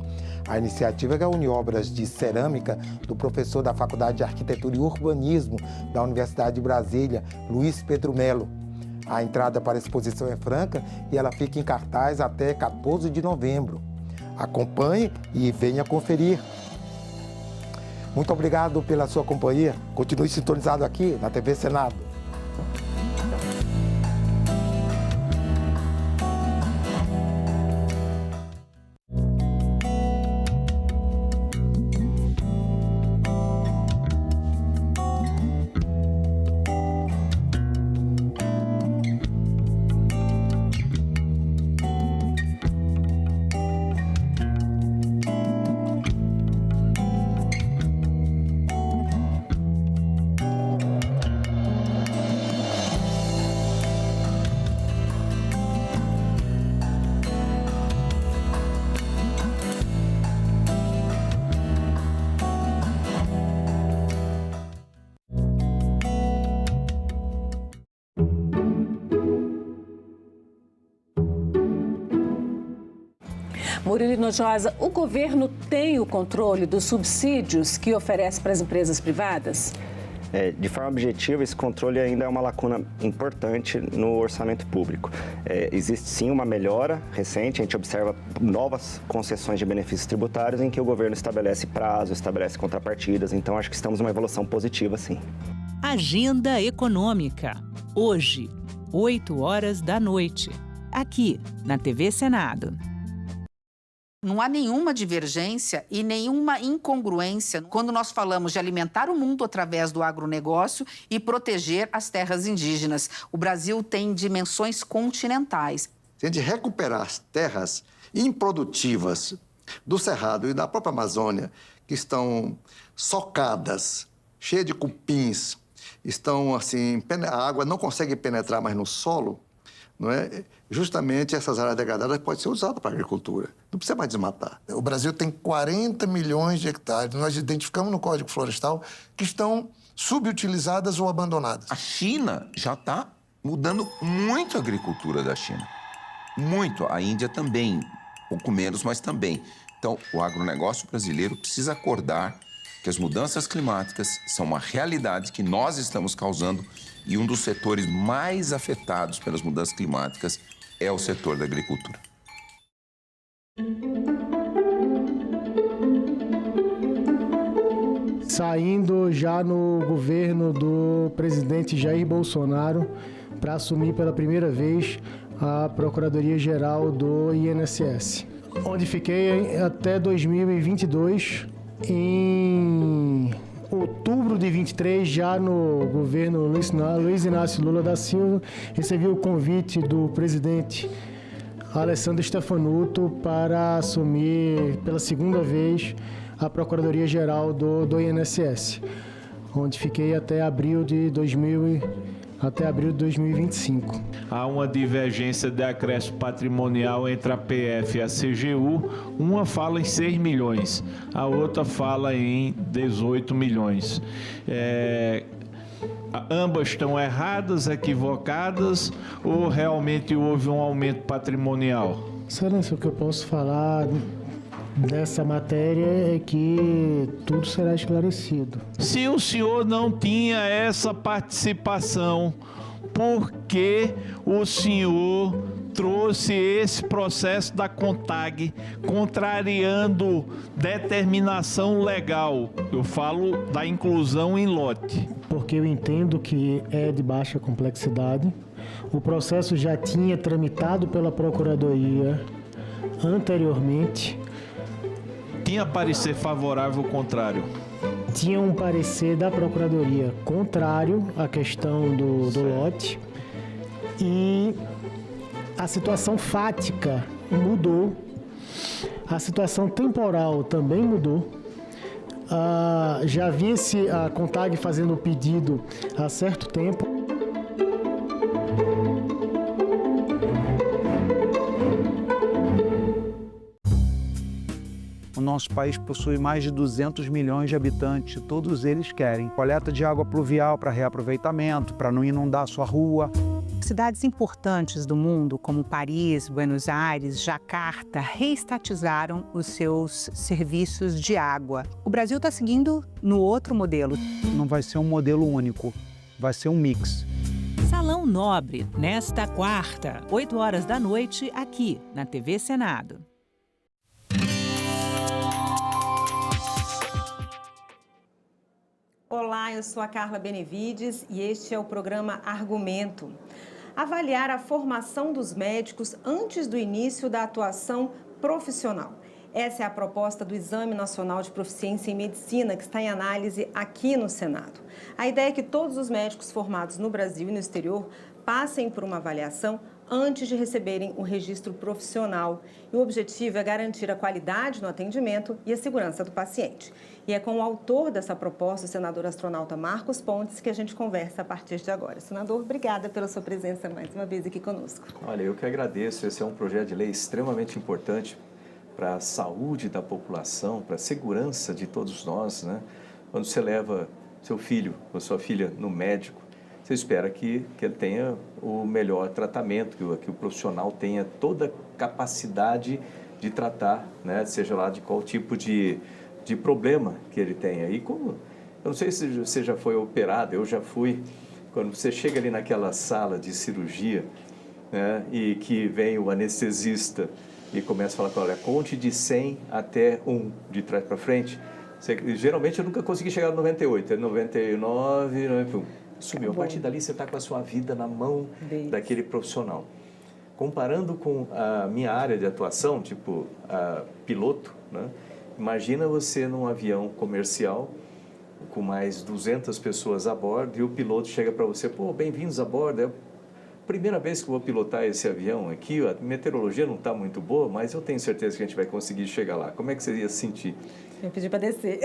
A iniciativa reúne obras de cerâmica do professor da Faculdade de Arquitetura e Urbanismo da Universidade de Brasília, Luiz Pedro Melo. A entrada para a exposição é franca e ela fica em cartaz até 14 de novembro. Acompanhe e venha conferir. Muito obrigado pela sua companhia. Continue sintonizado aqui na TV Senado. Murilo Hinojosa, o governo tem o controle dos subsídios que oferece para as empresas privadas? De forma objetiva, esse controle ainda é uma lacuna importante no orçamento público. Existe sim uma melhora recente, a gente observa novas concessões de benefícios tributários em que o governo estabelece prazo, estabelece contrapartidas, então acho que estamos numa evolução positiva, sim. Agenda Econômica, hoje, 20h, aqui na TV Senado. Não há nenhuma divergência e nenhuma incongruência quando nós falamos de alimentar o mundo através do agronegócio e proteger as terras indígenas. O Brasil tem dimensões continentais. Se a gente recuperar as terras improdutivas do Cerrado e da própria Amazônia, que estão socadas, cheias de cupins, estão assim, a água não consegue penetrar mais no solo, não é? Justamente essas áreas degradadas podem ser usadas para a agricultura. Não precisa mais desmatar. O Brasil tem 40 milhões de hectares. Nós identificamos no Código Florestal que estão subutilizadas ou abandonadas. A China já está mudando muito a agricultura da China. Muito. A Índia também. Pouco menos, mas também. Então, o agronegócio brasileiro precisa acordar que as mudanças climáticas são uma realidade que nós estamos causando e um dos setores mais afetados pelas mudanças climáticas é o setor da agricultura. Saindo já no governo do presidente Jair Bolsonaro para assumir pela primeira vez à Procuradoria-Geral do INSS, onde fiquei até 2022. Em outubro de 23, já no governo Luiz Inácio Lula da Silva, recebi o convite do presidente Alessandro Stefanuto para assumir pela segunda vez a Procuradoria-Geral do INSS, onde fiquei até abril de 2025. Há uma divergência de acréscimo patrimonial entre a PF e a CGU. Uma fala em 6 milhões, a outra fala em 18 milhões. Ambas estão erradas, equivocadas, ou realmente houve um aumento patrimonial? Excelência, o que eu posso falar dessa matéria é que tudo será esclarecido. Se o senhor não tinha essa participação, por que o senhor trouxe esse processo da CONTAG contrariando determinação legal? Eu falo da inclusão em lote. Porque eu entendo que é de baixa complexidade. O processo já tinha tramitado pela Procuradoria anteriormente. Tinha parecer favorável ou contrário? Tinha um parecer da Procuradoria contrário à questão do lote. E a situação fática mudou. A situação temporal também mudou. Já vinha a CONTAG fazendo o pedido há certo tempo. O nosso país possui mais de 200 milhões de habitantes, todos eles querem coleta de água pluvial para reaproveitamento, para não inundar a sua rua. Cidades importantes do mundo, como Paris, Buenos Aires, Jacarta, reestatizaram os seus serviços de água. O Brasil está seguindo no outro modelo. Não vai ser um modelo único, vai ser um mix. Salão Nobre, nesta quarta, 8 horas da noite, aqui na TV Senado. Olá, eu sou a Carla Benevides e este é o programa Argumento. Avaliar a formação dos médicos antes do início da atuação profissional. Essa é a proposta do Exame Nacional de Proficiência em Medicina, que está em análise aqui no Senado. A ideia é que todos os médicos formados no Brasil e no exterior passem por uma avaliação antes de receberem o registro profissional. E o objetivo é garantir a qualidade no atendimento e a segurança do paciente. E é com o autor dessa proposta, o senador astronauta Marcos Pontes, que a gente conversa a partir de agora. Senador, obrigada pela sua presença mais uma vez aqui conosco. Olha, eu que agradeço. Esse é um projeto de lei extremamente importante para a saúde da população, para a segurança de todos nós, né? Quando você leva seu filho ou sua filha no médico, você espera que ele tenha o melhor tratamento, que o profissional tenha toda a capacidade de tratar, né? Seja lá de qual tipo de problema que ele tenha. E como, eu não sei se você já foi operado, eu já fui. Quando você chega ali naquela sala de cirurgia, né? E que vem o anestesista e começa a falar, olha, conte de 100 até 1, de trás para frente. Geralmente eu nunca consegui chegar no 98, é 99, 91. Sumiu. A partir dali você está com a sua vida na mão daquele profissional. Comparando com a minha área de atuação, tipo piloto, né? Imagina você num avião comercial com mais 200 pessoas a bordo e o piloto chega para você, pô, bem-vindos a bordo, é a primeira vez que eu vou pilotar esse avião aqui, a meteorologia não está muito boa, mas eu tenho certeza que a gente vai conseguir chegar lá. Como é que você ia se sentir? Eu pedi para descer.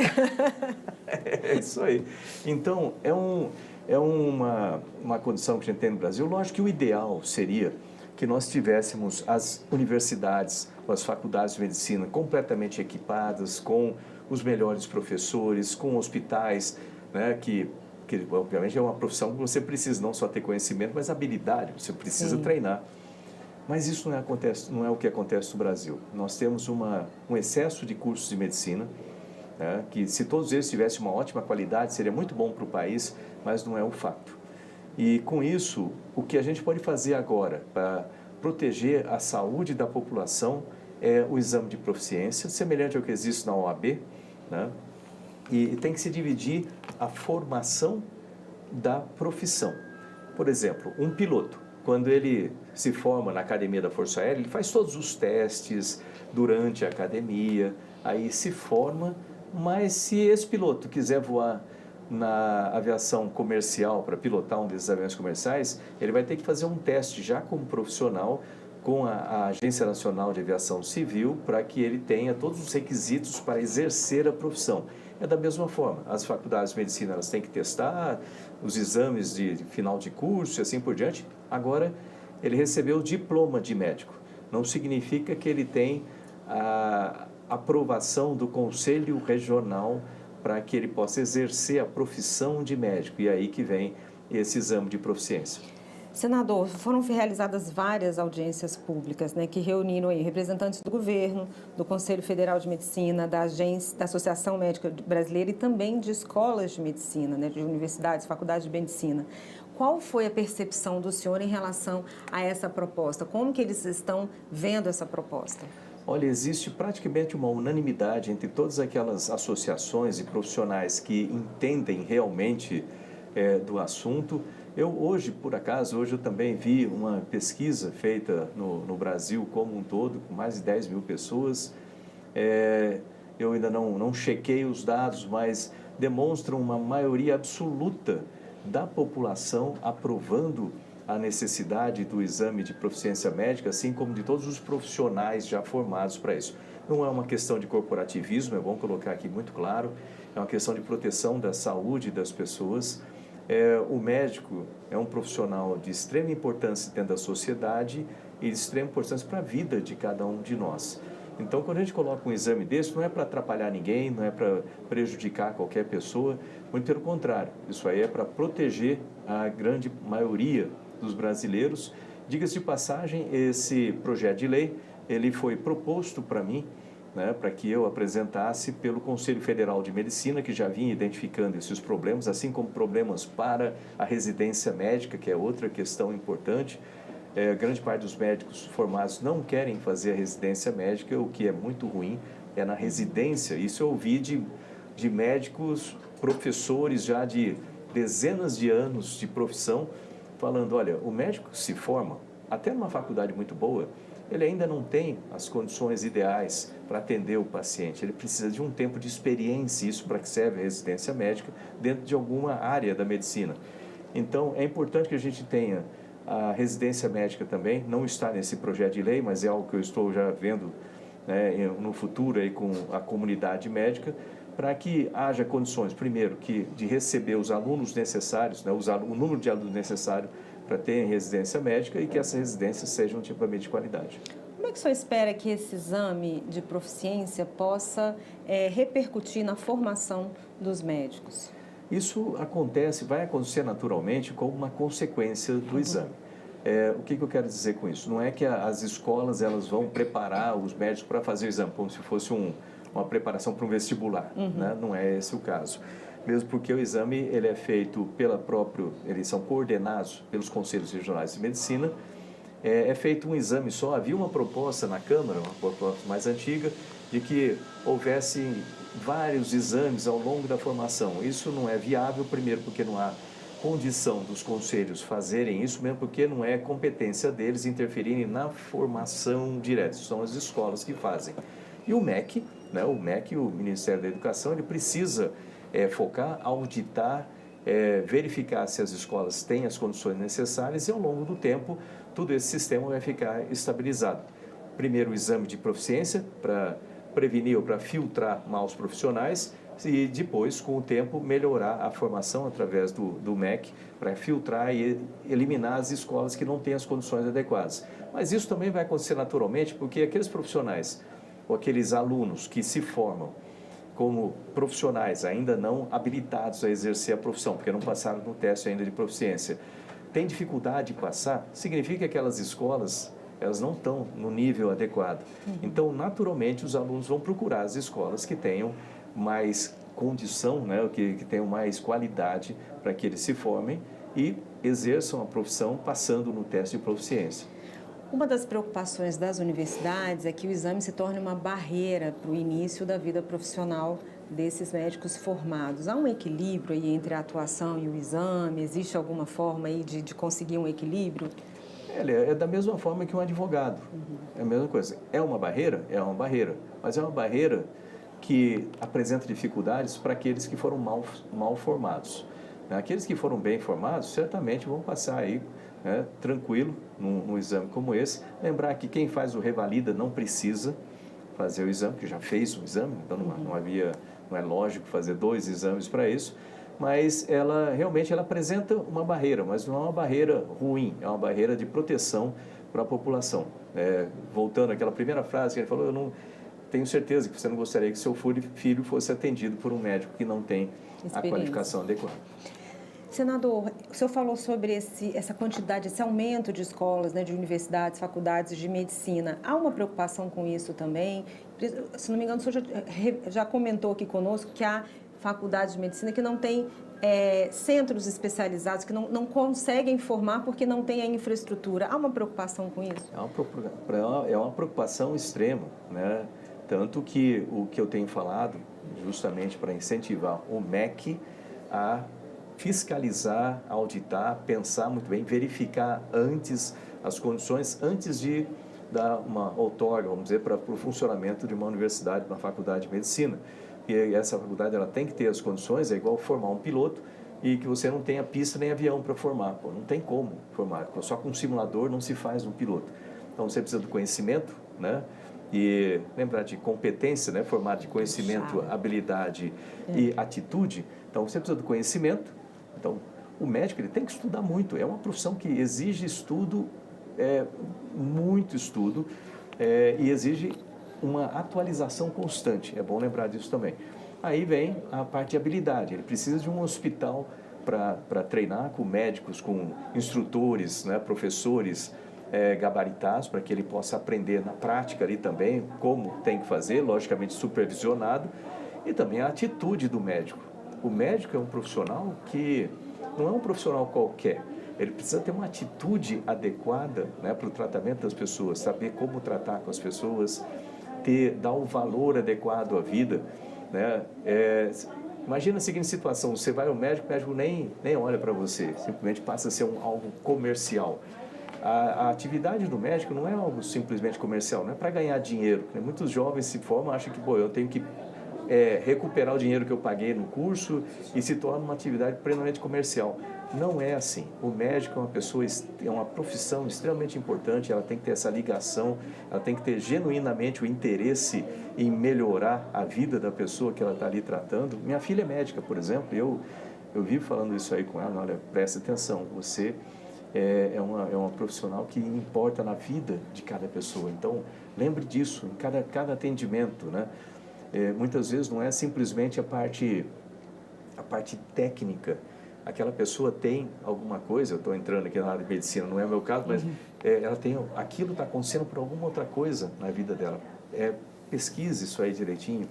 É isso aí. Então, é uma condição que a gente tem no Brasil. Lógico que o ideal seria que nós tivéssemos as universidades, as faculdades de medicina completamente equipadas, com os melhores professores, com hospitais, né, que obviamente é uma profissão que você precisa não só ter conhecimento, mas habilidade, você precisa treinar. Mas isso não é o que acontece no Brasil. Nós temos um excesso de cursos de medicina, né, que se todos eles tivessem uma ótima qualidade, seria muito bom para o país, mas não é o fato. E com isso, o que a gente pode fazer agora para proteger a saúde da população é o exame de proficiência, semelhante ao que existe na OAB, né? E tem que se dividir a formação da profissão. Por exemplo, um piloto. quando ele se forma na academia da Força Aérea, ele faz todos os testes durante a academia, aí se forma, mas se esse piloto quiser voar na aviação comercial, para pilotar um desses aviões comerciais, ele vai ter que fazer um teste já como profissional com a Agência Nacional de Aviação Civil, para que ele tenha todos os requisitos para exercer a profissão. É da mesma forma, as faculdades de medicina elas têm que testar os exames de final de curso e assim por diante. Agora, ele recebeu o diploma de médico. Não significa que ele tem a aprovação do Conselho Regional para que ele possa exercer a profissão de médico. E aí que vem esse exame de proficiência. Senador, foram realizadas várias audiências públicas, né, que reuniram aí representantes do governo, do Conselho Federal de Medicina, da Associação Médica Brasileira e também de escolas de medicina, né, de universidades, faculdades de medicina. Qual foi a percepção do senhor em relação a essa proposta? Como que eles estão vendo essa proposta? Olha, existe praticamente uma unanimidade entre todas aquelas associações e profissionais que entendem realmente do assunto. Eu hoje, por acaso, eu também vi uma pesquisa feita no Brasil como um todo, com mais de 10 mil pessoas. Eu ainda não chequei os dados, mas demonstram uma maioria absoluta da população aprovando a necessidade do exame de proficiência médica, assim como de todos os profissionais já formados para isso. Não é uma questão de corporativismo, é bom colocar aqui muito claro, é uma questão de proteção da saúde das pessoas. O médico é um profissional de extrema importância dentro da sociedade e de extrema importância para a vida de cada um de nós. Então, quando a gente coloca um exame desse, não é para atrapalhar ninguém, não é para prejudicar qualquer pessoa, muito pelo contrário, isso aí é para proteger a grande maioria dos brasileiros. Diga-se de passagem, esse projeto de lei, ele foi proposto para mim, né, para que eu apresentasse pelo Conselho Federal de Medicina, que já vinha identificando esses problemas, assim como problemas para a residência médica, que é outra questão importante. Grande parte dos médicos formados não querem fazer a residência médica, o que é muito ruim, é na residência. Isso eu ouvi de médicos, professores já de dezenas de anos de profissão, falando, olha, o médico se forma, até numa faculdade muito boa, ele ainda não tem as condições ideais para atender o paciente. Ele precisa de um tempo de experiência, isso para que serve a residência médica, dentro de alguma área da medicina. Então, é importante que a gente tenha a residência médica também, não está nesse projeto de lei, mas é algo que eu estou já vendo, né, no futuro aí com a comunidade médica, para que haja condições, primeiro, de receber os alunos necessários, né, o número de alunos necessário para ter residência médica e que essas residências sejam tipicamente de qualidade. Como é que o senhor espera que esse exame de proficiência possa repercutir na formação dos médicos? Isso vai acontecer naturalmente como uma consequência do exame. O que eu quero dizer com isso? Não é que as escolas elas vão preparar os médicos para fazer o exame, como se fosse uma preparação para um vestibular, né? Não é esse o caso. Mesmo porque o exame ele é feito eles são coordenados pelos conselhos regionais de medicina, é feito um exame só. Havia uma proposta na Câmara, uma proposta mais antiga, de que houvesse vários exames ao longo da formação. Isso não é viável, primeiro porque não há condição dos conselhos fazerem isso, mesmo porque não é competência deles interferirem na formação direta, são as escolas que fazem. E o MEC, né, o Ministério da Educação, ele precisa focar, auditar, verificar se as escolas têm as condições necessárias e ao longo do tempo todo esse sistema vai ficar estabilizado. Primeiro o exame de proficiência para prevenir ou para filtrar maus profissionais e depois, com o tempo, melhorar a formação através do MEC para filtrar e eliminar as escolas que não têm as condições adequadas. Mas isso também vai acontecer naturalmente porque aqueles profissionais ou aqueles alunos que se formam como profissionais ainda não habilitados a exercer a profissão, porque não passaram no teste ainda de proficiência, têm dificuldade de passar, significa que aquelas escolas elas não estão no nível adequado. Então, naturalmente, os alunos vão procurar as escolas que tenham mais condição, né, que tenham mais qualidade para que eles se formem e exerçam a profissão passando no teste de proficiência. Uma das preocupações das universidades é que o exame se torne uma barreira para o início da vida profissional desses médicos formados. Há um equilíbrio aí entre a atuação e o exame? Existe alguma forma aí de conseguir um equilíbrio? É da mesma forma que um advogado. É a mesma coisa. É uma barreira? É uma barreira. Mas é uma barreira que apresenta dificuldades para aqueles que foram mal formados. Aqueles que foram bem formados, certamente vão passar aí, né, tranquilo, num exame como esse. Lembrar que quem faz o revalida não precisa fazer o exame, que já fez o exame, então não é lógico fazer 2 exames para isso, mas realmente ela apresenta uma barreira, mas não é uma barreira ruim, é uma barreira de proteção para a população. Voltando àquela primeira frase que ele falou, eu não tenho certeza que você não gostaria que seu filho fosse atendido por um médico que não tem a qualificação adequada. Senador, o senhor falou sobre essa quantidade, esse aumento de escolas, né, de universidades, faculdades de medicina. Há uma preocupação com isso também? Se não me engano, o senhor já comentou aqui conosco que há faculdades de medicina que não têm centros especializados, que não conseguem formar porque não tem a infraestrutura. Há uma preocupação com isso? É uma preocupação extrema, né? Tanto que o que eu tenho falado, justamente para incentivar o MEC a fiscalizar, auditar, pensar muito bem, verificar antes as condições, antes de dar uma outorga, vamos dizer, para o funcionamento de uma universidade, uma faculdade de medicina. E essa faculdade ela tem que ter as condições, é igual formar um piloto e que você não tenha pista nem avião para formar. Pô, não tem como formar, só com um simulador não se faz um piloto. Então você precisa do conhecimento, né? E lembrar de competência, né? Formar de conhecimento, habilidade e atitude. Então você precisa do conhecimento. Então, o médico ele tem que estudar muito. É uma profissão que exige estudo, muito estudo, e exige uma atualização constante. É bom lembrar disso também. Aí vem a parte de habilidade. Ele precisa de um hospital para treinar com médicos, com instrutores, né, professores gabaritados, para que ele possa aprender na prática ali também como tem que fazer, logicamente supervisionado, e também a atitude do médico. O médico é um profissional que não é um profissional qualquer. Ele precisa ter uma atitude adequada, né, para o tratamento das pessoas, saber como tratar com as pessoas, dar o valor adequado à vida, né? Imagina a seguinte situação, você vai ao médico, o médico nem olha para você, simplesmente passa a ser algo comercial. A atividade do médico não é algo simplesmente comercial, não é para ganhar dinheiro. Muitos jovens se formam, acham que eu tenho que recuperar o dinheiro que eu paguei no curso e se torna uma atividade plenamente comercial. Não é assim. O médico é uma profissão extremamente importante, ela tem que ter essa ligação, ela tem que ter genuinamente o interesse em melhorar a vida da pessoa que ela está ali tratando. Minha filha é médica, por exemplo, eu vivo falando isso aí com ela, olha, presta atenção, você é uma profissional que importa na vida de cada pessoa. Então, lembre disso em cada atendimento, né? Muitas vezes não é simplesmente a parte técnica. Aquela pessoa tem alguma coisa, eu estou entrando aqui na área de medicina, não é o meu caso, mas ela tem, aquilo está acontecendo por alguma outra coisa na vida dela. Pesquise isso aí direitinho.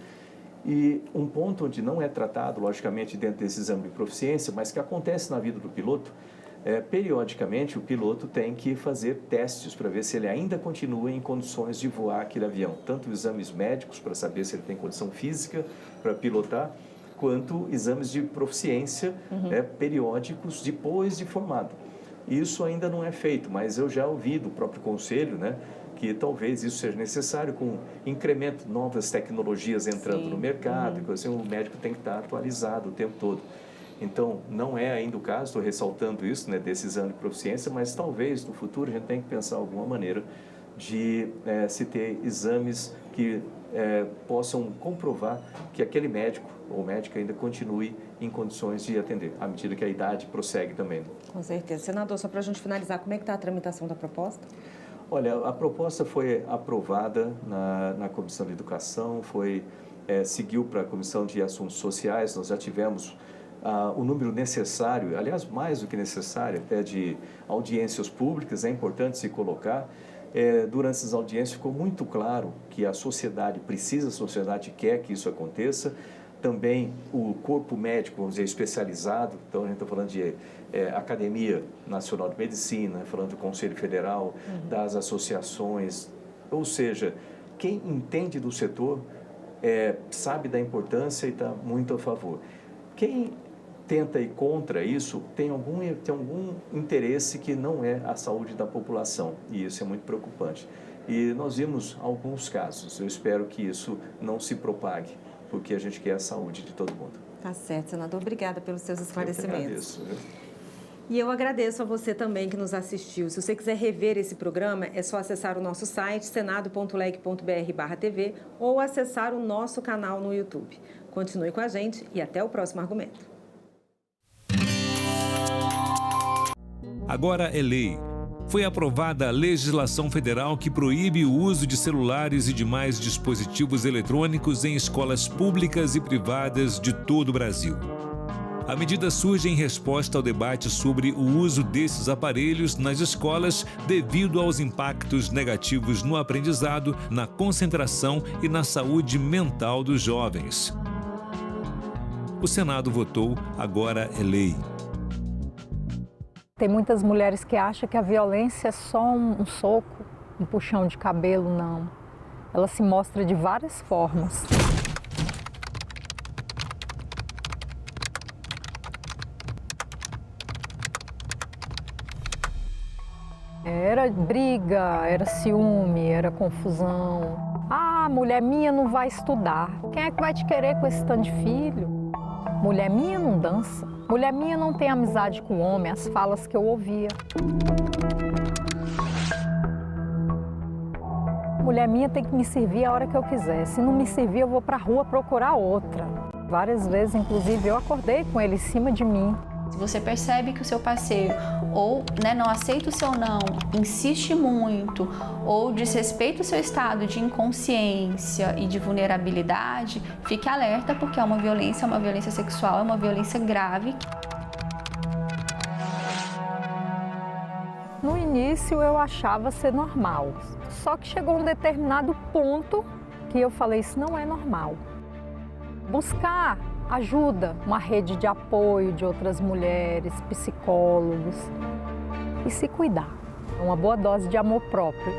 E um ponto onde não é tratado, logicamente, dentro desse exame de proficiência, mas que acontece na vida do piloto, periodicamente o piloto tem que fazer testes para ver se ele ainda continua em condições de voar aquele avião. Tanto exames médicos para saber se ele tem condição física para pilotar, quanto exames de proficiência periódicos depois de formado. Isso ainda não é feito, mas eu já ouvi do próprio conselho, né, que talvez isso seja necessário com incremento, novas tecnologias entrando no mercado, e assim, o médico tem que estar atualizado o tempo todo. Então, não é ainda o caso, estou ressaltando isso, né, desse exame de proficiência, mas talvez no futuro a gente tenha que pensar alguma maneira de se ter exames que possam comprovar que aquele médico ou médica ainda continue em condições de atender, à medida que a idade prossegue também. Com certeza. Senador, só para a gente finalizar, como é que está a tramitação da proposta? Olha, a proposta foi aprovada na Comissão de Educação, seguiu para a Comissão de Assuntos Sociais, nós já tivemos o número necessário, aliás, mais do que necessário, até de audiências públicas, é importante se colocar. Durante essas audiências ficou muito claro que a sociedade precisa, a sociedade quer que isso aconteça. Também o corpo médico, vamos dizer, especializado, então a gente está falando de Academia Nacional de Medicina, falando do Conselho Federal, das associações, ou seja, quem entende do setor sabe da importância e está muito a favor. Quem tenta ir contra isso tem algum interesse que não é a saúde da população, e isso é muito preocupante. E nós vimos alguns casos. Eu espero que isso não se propague, porque a gente quer a saúde de todo mundo. Tá certo, senador. Obrigada pelos seus esclarecimentos. Eu que agradeço. E eu agradeço a você também que nos assistiu. Se você quiser rever esse programa, é só acessar o nosso site, senado.leg.br/tv, ou acessar o nosso canal no YouTube. Continue com a gente e até o próximo argumento. Agora é lei. Foi aprovada a legislação federal que proíbe o uso de celulares e demais dispositivos eletrônicos em escolas públicas e privadas de todo o Brasil. A medida surge em resposta ao debate sobre o uso desses aparelhos nas escolas devido aos impactos negativos no aprendizado, na concentração e na saúde mental dos jovens. O Senado votou, agora é lei. Tem muitas mulheres que acham que a violência é só um soco, um puxão de cabelo, não. Ela se mostra de várias formas. Era briga, era ciúme, era confusão. Ah, mulher minha não vai estudar. Quem é que vai te querer com esse tanto de filho? Mulher minha não dança. Mulher minha não tem amizade com homem, as falas que eu ouvia. Mulher minha tem que me servir a hora que eu quiser. Se não me servir, eu vou pra rua procurar outra. Várias vezes, inclusive, eu acordei com ele em cima de mim. Se você percebe que o seu parceiro ou não aceita o seu não, insiste muito ou desrespeita o seu estado de inconsciência e de vulnerabilidade, fique alerta porque é uma violência sexual, é uma violência grave. No início eu achava ser normal, só que chegou um determinado ponto que eu falei, isso não é normal. Buscar ajuda, uma rede de apoio de outras mulheres, psicólogos e se cuidar. Uma boa dose de amor próprio.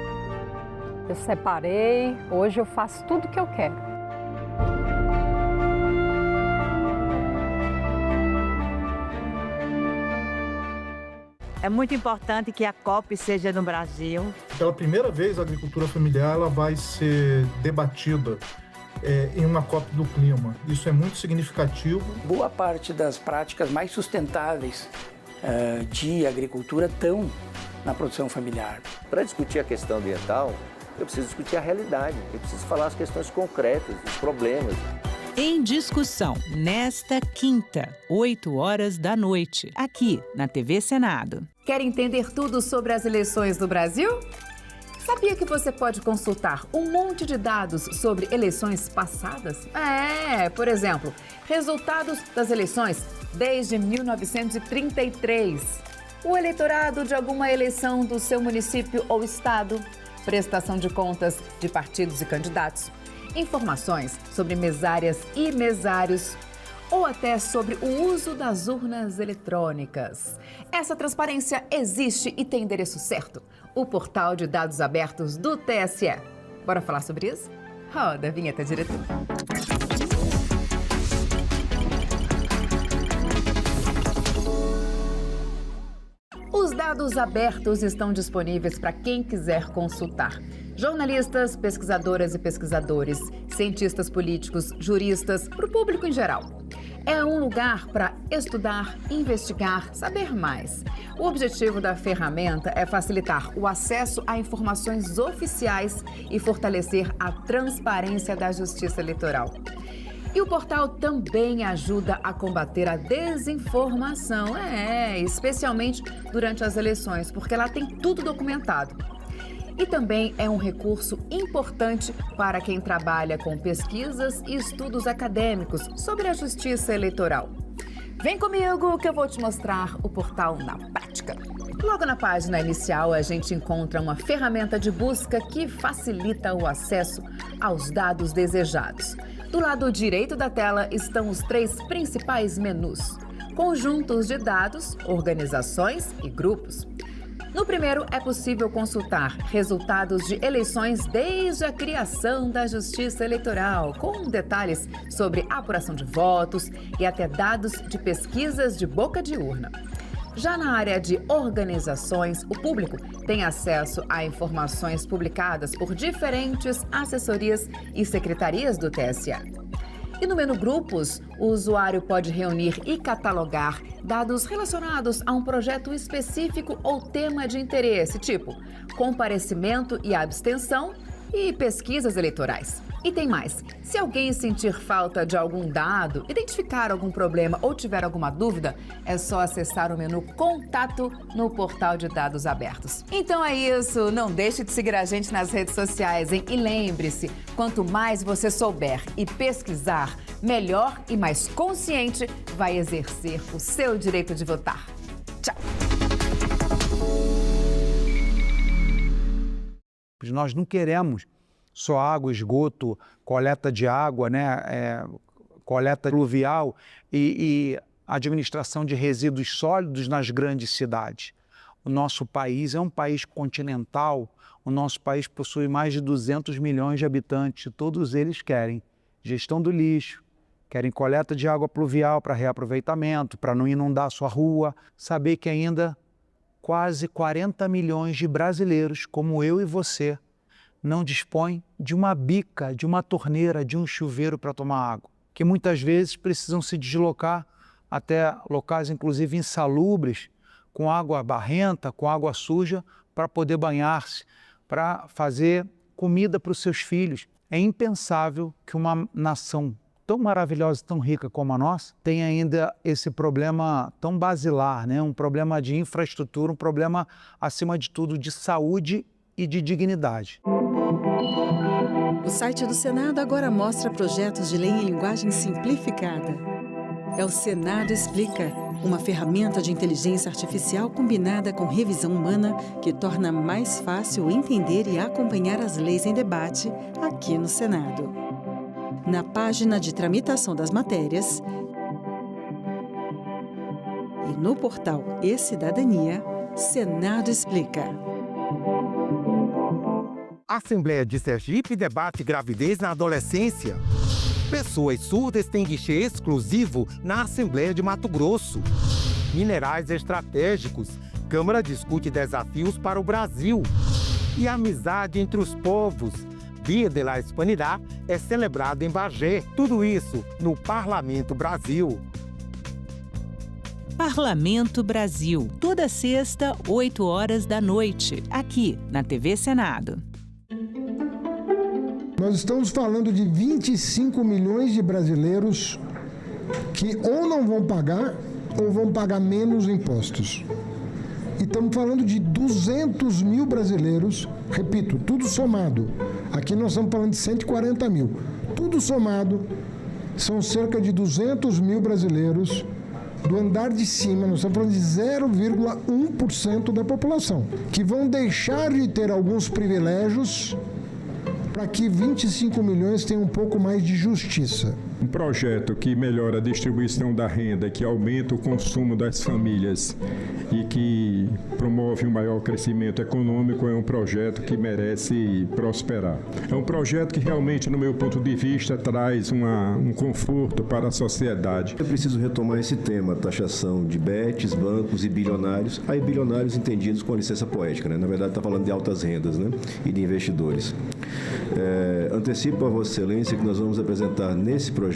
Eu separei, hoje eu faço tudo o que eu quero. É muito importante que a COP seja no Brasil. Pela primeira vez, a agricultura familiar ela vai ser debatida em uma COP do clima. Isso é muito significativo. Boa parte das práticas mais sustentáveis de agricultura estão na produção familiar. Para discutir a questão ambiental, eu preciso discutir a realidade, eu preciso falar as questões concretas, os problemas. Em discussão, nesta quinta, 20h, aqui na TV Senado. Quer entender tudo sobre as eleições do Brasil? Sabia que você pode consultar um monte de dados sobre eleições passadas? Por exemplo, resultados das eleições desde 1933, o eleitorado de alguma eleição do seu município ou estado, prestação de contas de partidos e candidatos, informações sobre mesárias e mesários, ou até sobre o uso das urnas eletrônicas. Essa transparência existe e tem endereço certo. O portal de dados abertos do TSE. Bora falar sobre isso? Roda a vinheta, diretor. Os dados abertos estão disponíveis para quem quiser consultar. Jornalistas, pesquisadoras e pesquisadores, cientistas políticos, juristas, para o público em geral. É um lugar para estudar, investigar, saber mais. O objetivo da ferramenta é facilitar o acesso a informações oficiais e fortalecer a transparência da Justiça Eleitoral. E o portal também ajuda a combater a desinformação, especialmente durante as eleições, porque lá tem tudo documentado. E também é um recurso importante para quem trabalha com pesquisas e estudos acadêmicos sobre a justiça eleitoral. Vem comigo que eu vou te mostrar o portal na prática. Logo na página inicial, a gente encontra uma ferramenta de busca que facilita o acesso aos dados desejados. Do lado direito da tela estão os 3 principais menus: conjuntos de dados, organizações e grupos. No primeiro, é possível consultar resultados de eleições desde a criação da Justiça Eleitoral, com detalhes sobre apuração de votos e até dados de pesquisas de boca de urna. Já na área de organizações, o público tem acesso a informações publicadas por diferentes assessorias e secretarias do TSE. E no menu Grupos, o usuário pode reunir e catalogar dados relacionados a um projeto específico ou tema de interesse, tipo comparecimento e abstenção e pesquisas eleitorais. E tem mais, se alguém sentir falta de algum dado, identificar algum problema ou tiver alguma dúvida, é só acessar o menu Contato no portal de dados abertos. Então é isso, não deixe de seguir a gente nas redes sociais, hein? E lembre-se, quanto mais você souber e pesquisar, melhor e mais consciente vai exercer o seu direito de votar. Tchau! Nós não queremos só água, esgoto, coleta de água, coleta pluvial e administração de resíduos sólidos nas grandes cidades. O nosso país é um país continental, o nosso país possui mais de 200 milhões de habitantes e todos eles querem gestão do lixo, querem coleta de água pluvial para reaproveitamento, para não inundar a sua rua. Saber que ainda quase 40 milhões de brasileiros, como eu e você, não dispõem de uma bica, de uma torneira, de um chuveiro para tomar água, que muitas vezes precisam se deslocar até locais, inclusive insalubres, com água barrenta, com água suja, para poder banhar-se, para fazer comida para os seus filhos. É impensável que uma nação tão maravilhosa, tão rica como a nossa, tenha ainda esse problema tão basilar, um problema de infraestrutura, um problema, acima de tudo, de saúde e de dignidade. O site do Senado agora mostra projetos de lei em linguagem simplificada. É o Senado Explica, uma ferramenta de inteligência artificial combinada com revisão humana que torna mais fácil entender e acompanhar as leis em debate aqui no Senado. Na página de tramitação das matérias e no portal E-Cidadania, Senado Explica. A Assembleia de Sergipe debate gravidez na adolescência. Pessoas surdas têm guichê exclusivo na Assembleia de Mato Grosso. Minerais estratégicos. Câmara discute desafios para o Brasil. E a amizade entre os povos. Dia de la Hispanidad é celebrado em Bagé. Tudo isso no Parlamento Brasil. Parlamento Brasil. Toda sexta, 8 horas da noite. Aqui, na TV Senado. Nós estamos falando de 25 milhões de brasileiros que ou não vão pagar ou vão pagar menos impostos. E estamos falando de 200 mil brasileiros, repito, tudo somado. Aqui nós estamos falando de 140 mil. Tudo somado, são cerca de 200 mil brasileiros do andar de cima, nós estamos falando de 0,1% da população, que vão deixar de ter alguns privilégios para que 25 milhões tenham um pouco mais de justiça. Um projeto que melhora a distribuição da renda, que aumenta o consumo das famílias e que promove um maior crescimento econômico é um projeto que merece prosperar. É um projeto que realmente, no meu ponto de vista, traz um conforto para a sociedade. É preciso retomar esse tema, taxação de bets, bancos e bilionários. Aí bilionários entendidos com a licença poética, Na verdade está falando de altas rendas, E de investidores. Antecipo a Vossa Excelência que nós vamos apresentar nesse projeto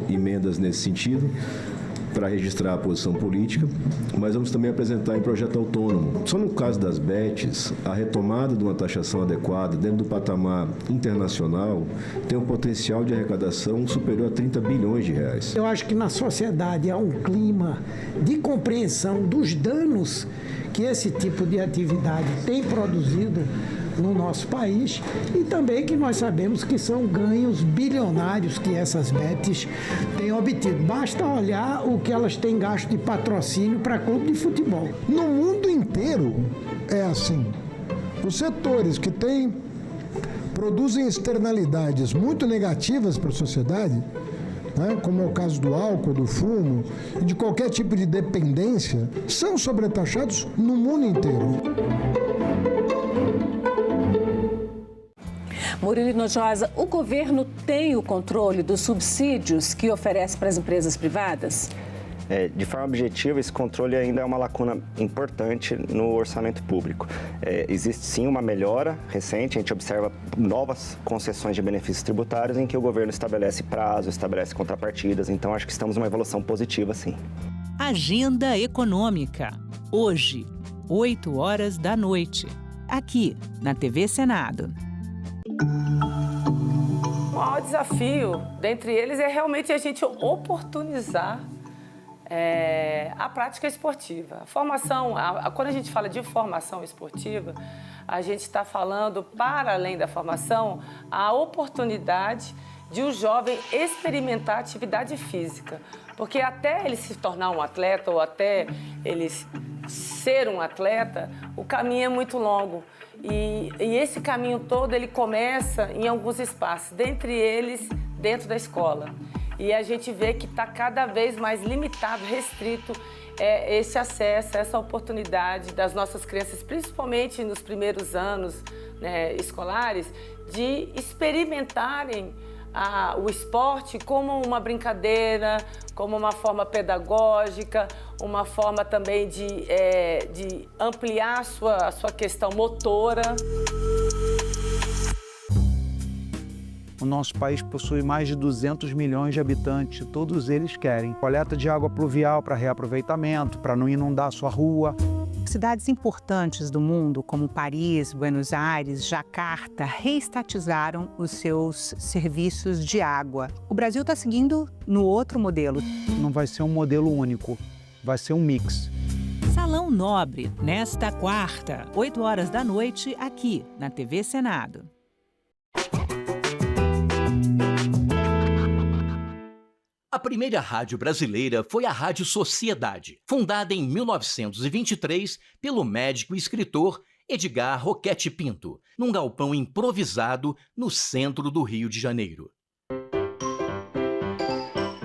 emendas nesse sentido, para registrar a posição política, mas vamos também apresentar em projeto autônomo. Só no caso das bets, a retomada de uma taxação adequada dentro do patamar internacional tem um potencial de arrecadação superior a 30 bilhões de reais. Eu acho que na sociedade há um clima de compreensão dos danos que esse tipo de atividade tem produzido no nosso país e também que nós sabemos que são ganhos bilionários que essas bets têm obtido. Basta olhar o que elas têm gasto de patrocínio para clube de futebol. No mundo inteiro é assim. Os setores que produzem externalidades muito negativas para a sociedade né, como é o caso do álcool, do fumo e de qualquer tipo de dependência, são sobretaxados no mundo inteiro. Murilo Nojosa, o governo tem o controle dos subsídios que oferece para as empresas privadas? De forma objetiva, esse controle ainda é uma lacuna importante no orçamento público. Existe sim uma melhora recente, a gente observa novas concessões de benefícios tributários em que o governo estabelece prazo, estabelece contrapartidas, então acho que estamos numa evolução positiva, sim. Agenda Econômica. Hoje, 8 horas da noite, aqui na TV Senado. O maior desafio dentre eles é realmente a gente oportunizar a prática esportiva. A formação, quando a gente fala de formação esportiva, a gente está falando, para além da formação, a oportunidade de um jovem experimentar atividade física. Porque até ele se tornar um atleta ou até ele ser um atleta, o caminho é muito longo. E esse caminho todo ele começa em alguns espaços, dentre eles dentro da escola. E a gente vê que está cada vez mais limitado, restrito esse acesso, essa oportunidade das nossas crianças, principalmente nos primeiros anos, né, escolares, de experimentarem o esporte como uma brincadeira, como uma forma pedagógica, uma forma também de ampliar a sua questão motora. O nosso país possui mais de 200 milhões de habitantes, todos eles querem coleta de água pluvial para reaproveitamento, para não inundar a sua rua. Cidades importantes do mundo, como Paris, Buenos Aires, Jacarta, reestatizaram os seus serviços de água. O Brasil está seguindo no outro modelo. Não vai ser um modelo único, vai ser um mix. Salão Nobre, nesta quarta, 8 horas da noite, aqui na TV Senado. A primeira rádio brasileira foi a Rádio Sociedade, fundada em 1923 pelo médico e escritor Edgar Roquete Pinto, num galpão improvisado no centro do Rio de Janeiro.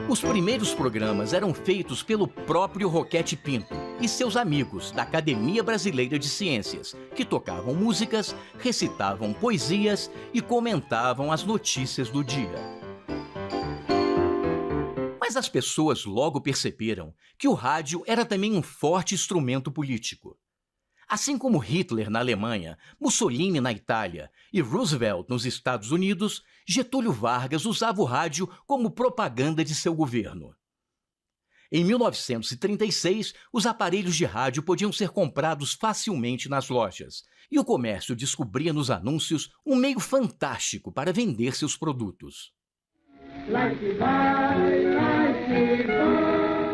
Os primeiros programas eram feitos pelo próprio Roquete Pinto e seus amigos da Academia Brasileira de Ciências, que tocavam músicas, recitavam poesias e comentavam as notícias do dia. Mas as pessoas logo perceberam que o rádio era também um forte instrumento político. Assim como Hitler na Alemanha, Mussolini na Itália e Roosevelt nos Estados Unidos, Getúlio Vargas usava o rádio como propaganda de seu governo. Em 1936, os aparelhos de rádio podiam ser comprados facilmente nas lojas, e o comércio descobria nos anúncios um meio fantástico para vender seus produtos.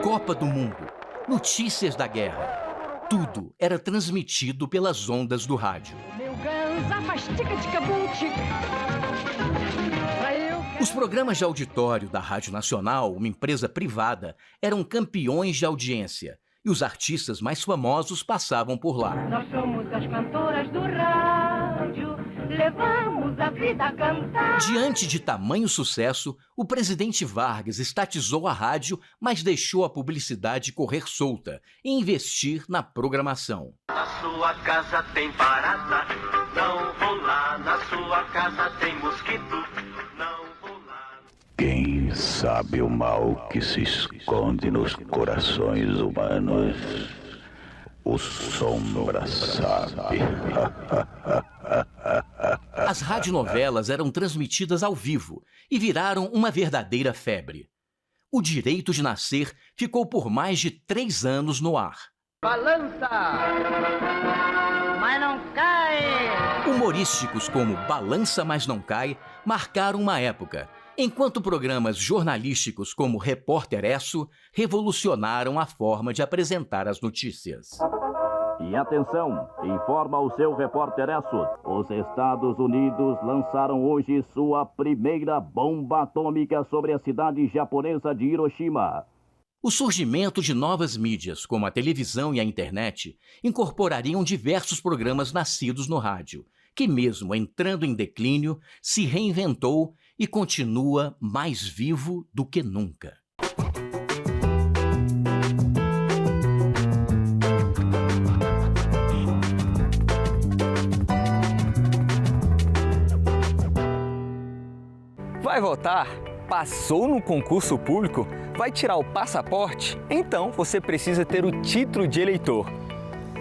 Copa do Mundo, notícias da guerra, tudo era transmitido pelas ondas do rádio. Os programas de auditório da Rádio Nacional, uma empresa privada, eram campeões de audiência e os artistas mais famosos passavam por lá. Nós somos as cantoras do rádio, levamos a vida a cantar. Diante de tamanho sucesso, o presidente Vargas estatizou a rádio, mas deixou a publicidade correr solta e investir na programação. Na sua casa tem barata, não vou lá. Na sua casa tem mosquito, não vou lá. Quem sabe o mal que se esconde nos corações humanos? O Sombra sabe. As radionovelas eram transmitidas ao vivo e viraram uma verdadeira febre. O Direito de Nascer ficou por mais de 3 anos no ar. Balança, mas não cai. Humorísticos como Balança, mas não cai marcaram uma época, enquanto programas jornalísticos como Repórter Esso revolucionaram a forma de apresentar as notícias. E atenção, informa o seu Repórter Esso. Os Estados Unidos lançaram hoje sua primeira bomba atômica sobre a cidade japonesa de Hiroshima. O surgimento de novas mídias, como a televisão e a internet, incorporariam diversos programas nascidos no rádio, que mesmo entrando em declínio, se reinventou e continua mais vivo do que nunca. Vai votar? Passou no concurso público? Vai tirar o passaporte? Então você precisa ter o título de eleitor.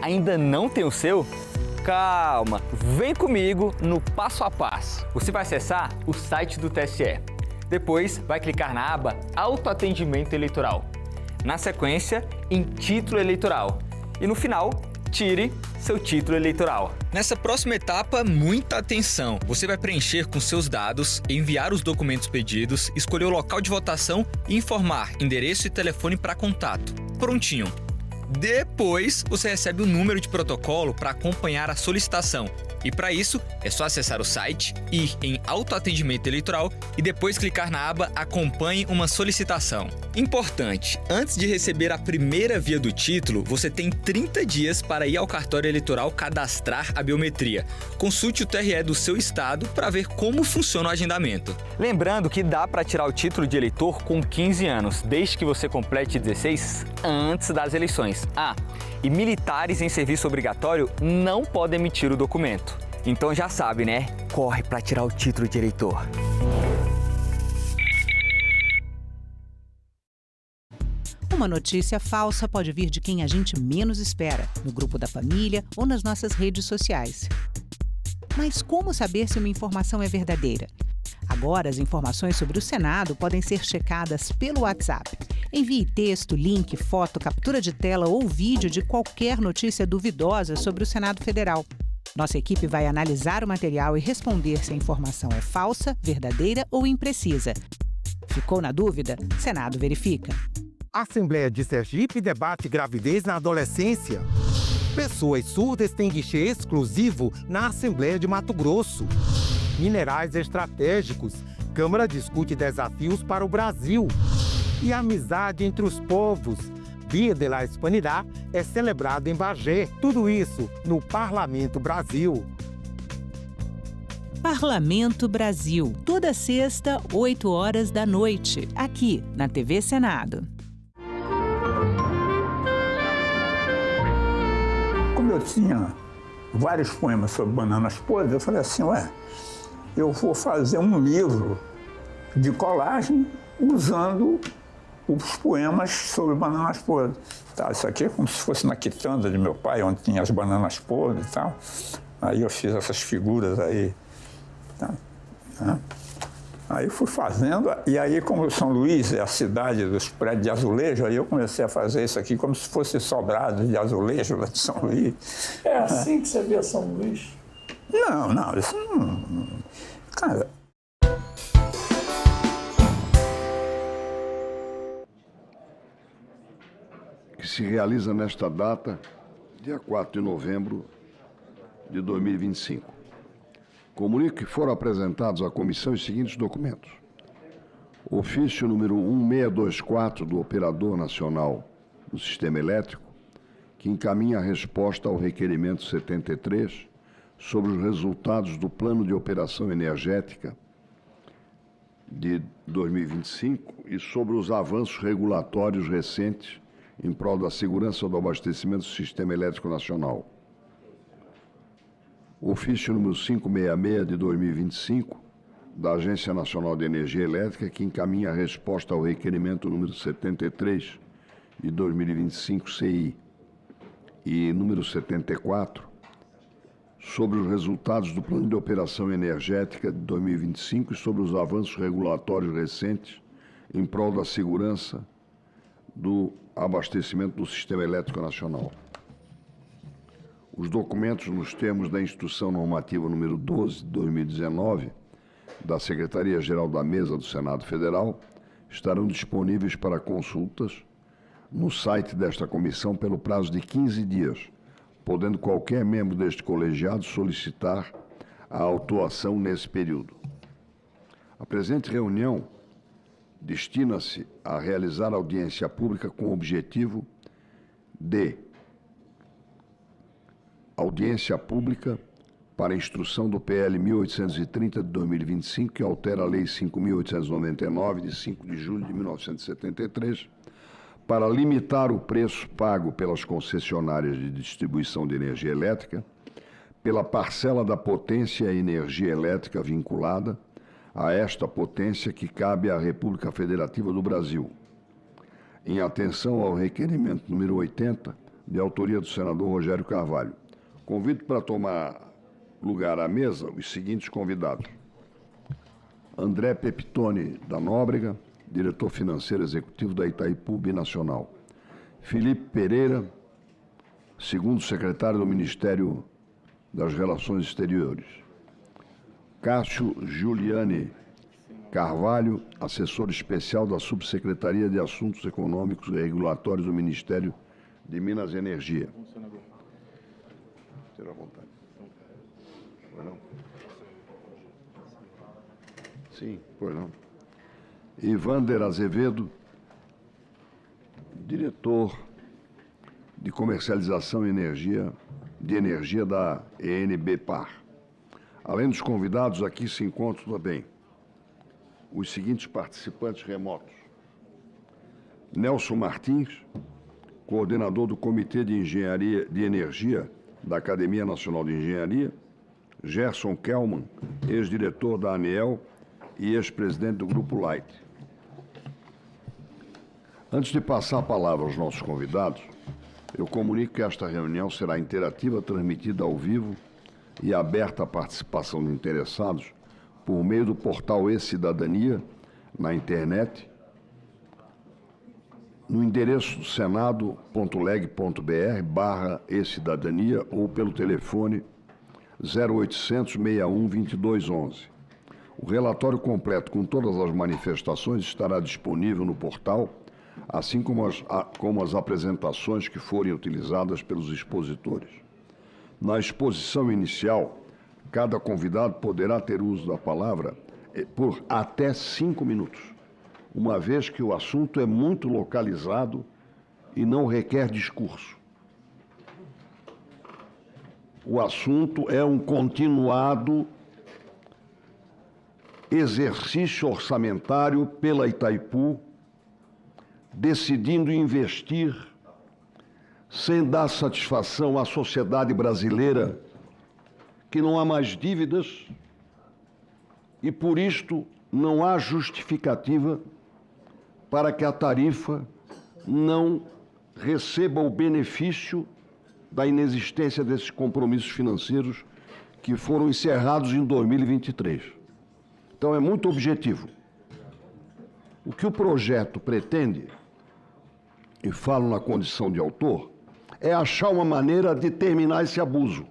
Ainda não tem o seu? Calma, vem comigo no passo a passo. Você vai acessar o site do TSE. Depois vai clicar na aba Autoatendimento Eleitoral. Na sequência, em Título Eleitoral. E no final, tire seu título eleitoral. Nessa próxima etapa, muita atenção. Você vai preencher com seus dados, enviar os documentos pedidos, escolher o local de votação e informar endereço e telefone para contato. Prontinho. Depois, você recebe o número de protocolo para acompanhar a solicitação. E para isso, é só acessar o site, ir em Autoatendimento Eleitoral e depois clicar na aba Acompanhe uma solicitação. Importante, antes de receber a primeira via do título, você tem 30 dias para ir ao cartório eleitoral cadastrar a biometria. Consulte o TRE do seu estado para ver como funciona o agendamento. Lembrando que dá para tirar o título de eleitor com 15 anos, desde que você complete 16 antes das eleições. E militares em serviço obrigatório não podem emitir o documento. Então já sabe, né? Corre para tirar o título de eleitor. Uma notícia falsa pode vir de quem a gente menos espera, no grupo da família ou nas nossas redes sociais. Mas como saber se uma informação é verdadeira? Agora, as informações sobre o Senado podem ser checadas pelo WhatsApp. Envie texto, link, foto, captura de tela ou vídeo de qualquer notícia duvidosa sobre o Senado Federal. Nossa equipe vai analisar o material e responder se a informação é falsa, verdadeira ou imprecisa. Ficou na dúvida? Senado verifica. A Assembleia de Sergipe debate gravidez na adolescência. Pessoas surdas têm guichê exclusivo na Assembleia de Mato Grosso. Minerais estratégicos. Câmara discute desafios para o Brasil. E a amizade entre os povos. Dia de la Hispanidad é celebrado em Bagé. Tudo isso no Parlamento Brasil. Parlamento Brasil. Toda sexta, 8 horas da noite. Aqui, na TV Senado. Como eu tinha vários poemas sobre bananas podres, eu falei assim, eu vou fazer um livro de colagem usando os poemas sobre bananas podres. Tá, isso aqui é como se fosse na quitanda de meu pai, onde tinha as bananas podres e tal. Aí eu fiz essas figuras aí. Tá, né? Aí fui fazendo, e aí como São Luís é a cidade dos prédios de azulejo, aí eu comecei a fazer isso aqui como se fosse sobrado de azulejo lá de São Luís. É assim que você vê São Luís? Não, isso não... Cara... Que se realiza nesta data, dia 4 de novembro de 2025. Comunico que foram apresentados à comissão os seguintes documentos. Ofício número 1624 do Operador Nacional do Sistema Elétrico, que encaminha a resposta ao requerimento 73 sobre os resultados do Plano de Operação Energética de 2025 e sobre os avanços regulatórios recentes em prol da segurança do abastecimento do Sistema Elétrico Nacional. Ofício número 566 de 2025, da Agência Nacional de Energia Elétrica, que encaminha a resposta ao requerimento número 73 de 2025 CI e número 74, sobre os resultados do Plano de Operação Energética de 2025 e sobre os avanços regulatórios recentes em prol da segurança do abastecimento do Sistema Elétrico Nacional. Os documentos nos termos da Instrução Normativa número 12 de 2019, da Secretaria-Geral da Mesa do Senado Federal, estarão disponíveis para consultas no site desta comissão pelo prazo de 15 dias, podendo qualquer membro deste colegiado solicitar a autuação nesse período. A presente reunião destina-se a realizar audiência pública com o objetivo de audiência pública para a instrução do PL 1830 de 2025, que altera a Lei 5.899, de 5 de julho de 1973, para limitar o preço pago pelas concessionárias de distribuição de energia elétrica pela parcela da potência e energia elétrica vinculada a esta potência que cabe à República Federativa do Brasil, em atenção ao requerimento número 80, de autoria do senador Rogério Carvalho. Convido para tomar lugar à mesa os seguintes convidados: André Pepitone da Nóbrega, diretor financeiro executivo da Itaipu Binacional; Felipe Pereira, segundo secretário do Ministério das Relações Exteriores; Cássio Giuliani Carvalho, assessor especial da Subsecretaria de Assuntos Econômicos e Regulatórios do Ministério de Minas e Energia. Esteja à vontade. Pois não? Sim, pois não. Ivander Azevedo, diretor de Comercialização de Energia da ENBPar. Além dos convidados, aqui se encontram também os seguintes participantes remotos: Nelson Martins, coordenador do Comitê de Engenharia de Energia da Academia Nacional de Engenharia; Gerson Kelman, ex-diretor da ANEEL e ex-presidente do Grupo Light. Antes de passar a palavra aos nossos convidados, eu comunico que esta reunião será interativa, transmitida ao vivo e aberta à participação de interessados por meio do portal e-Cidadania, na internet, no endereço senado.leg.br/e-Cidadania ou pelo telefone 0800 61 2211. O relatório completo com todas as manifestações estará disponível no portal, assim como as apresentações que forem utilizadas pelos expositores. Na exposição inicial, cada convidado poderá ter uso da palavra por até 5 minutos, uma vez que o assunto é muito localizado e não requer discurso. O assunto é um continuado exercício orçamentário pela Itaipu, decidindo investir sem dar satisfação à sociedade brasileira, que não há mais dívidas e, por isto, não há justificativa para que a tarifa não receba o benefício da inexistência desses compromissos financeiros que foram encerrados em 2023. Então, é muito objetivo. O que o projeto pretende, e falo na condição de autor, é achar uma maneira de terminar esse abuso.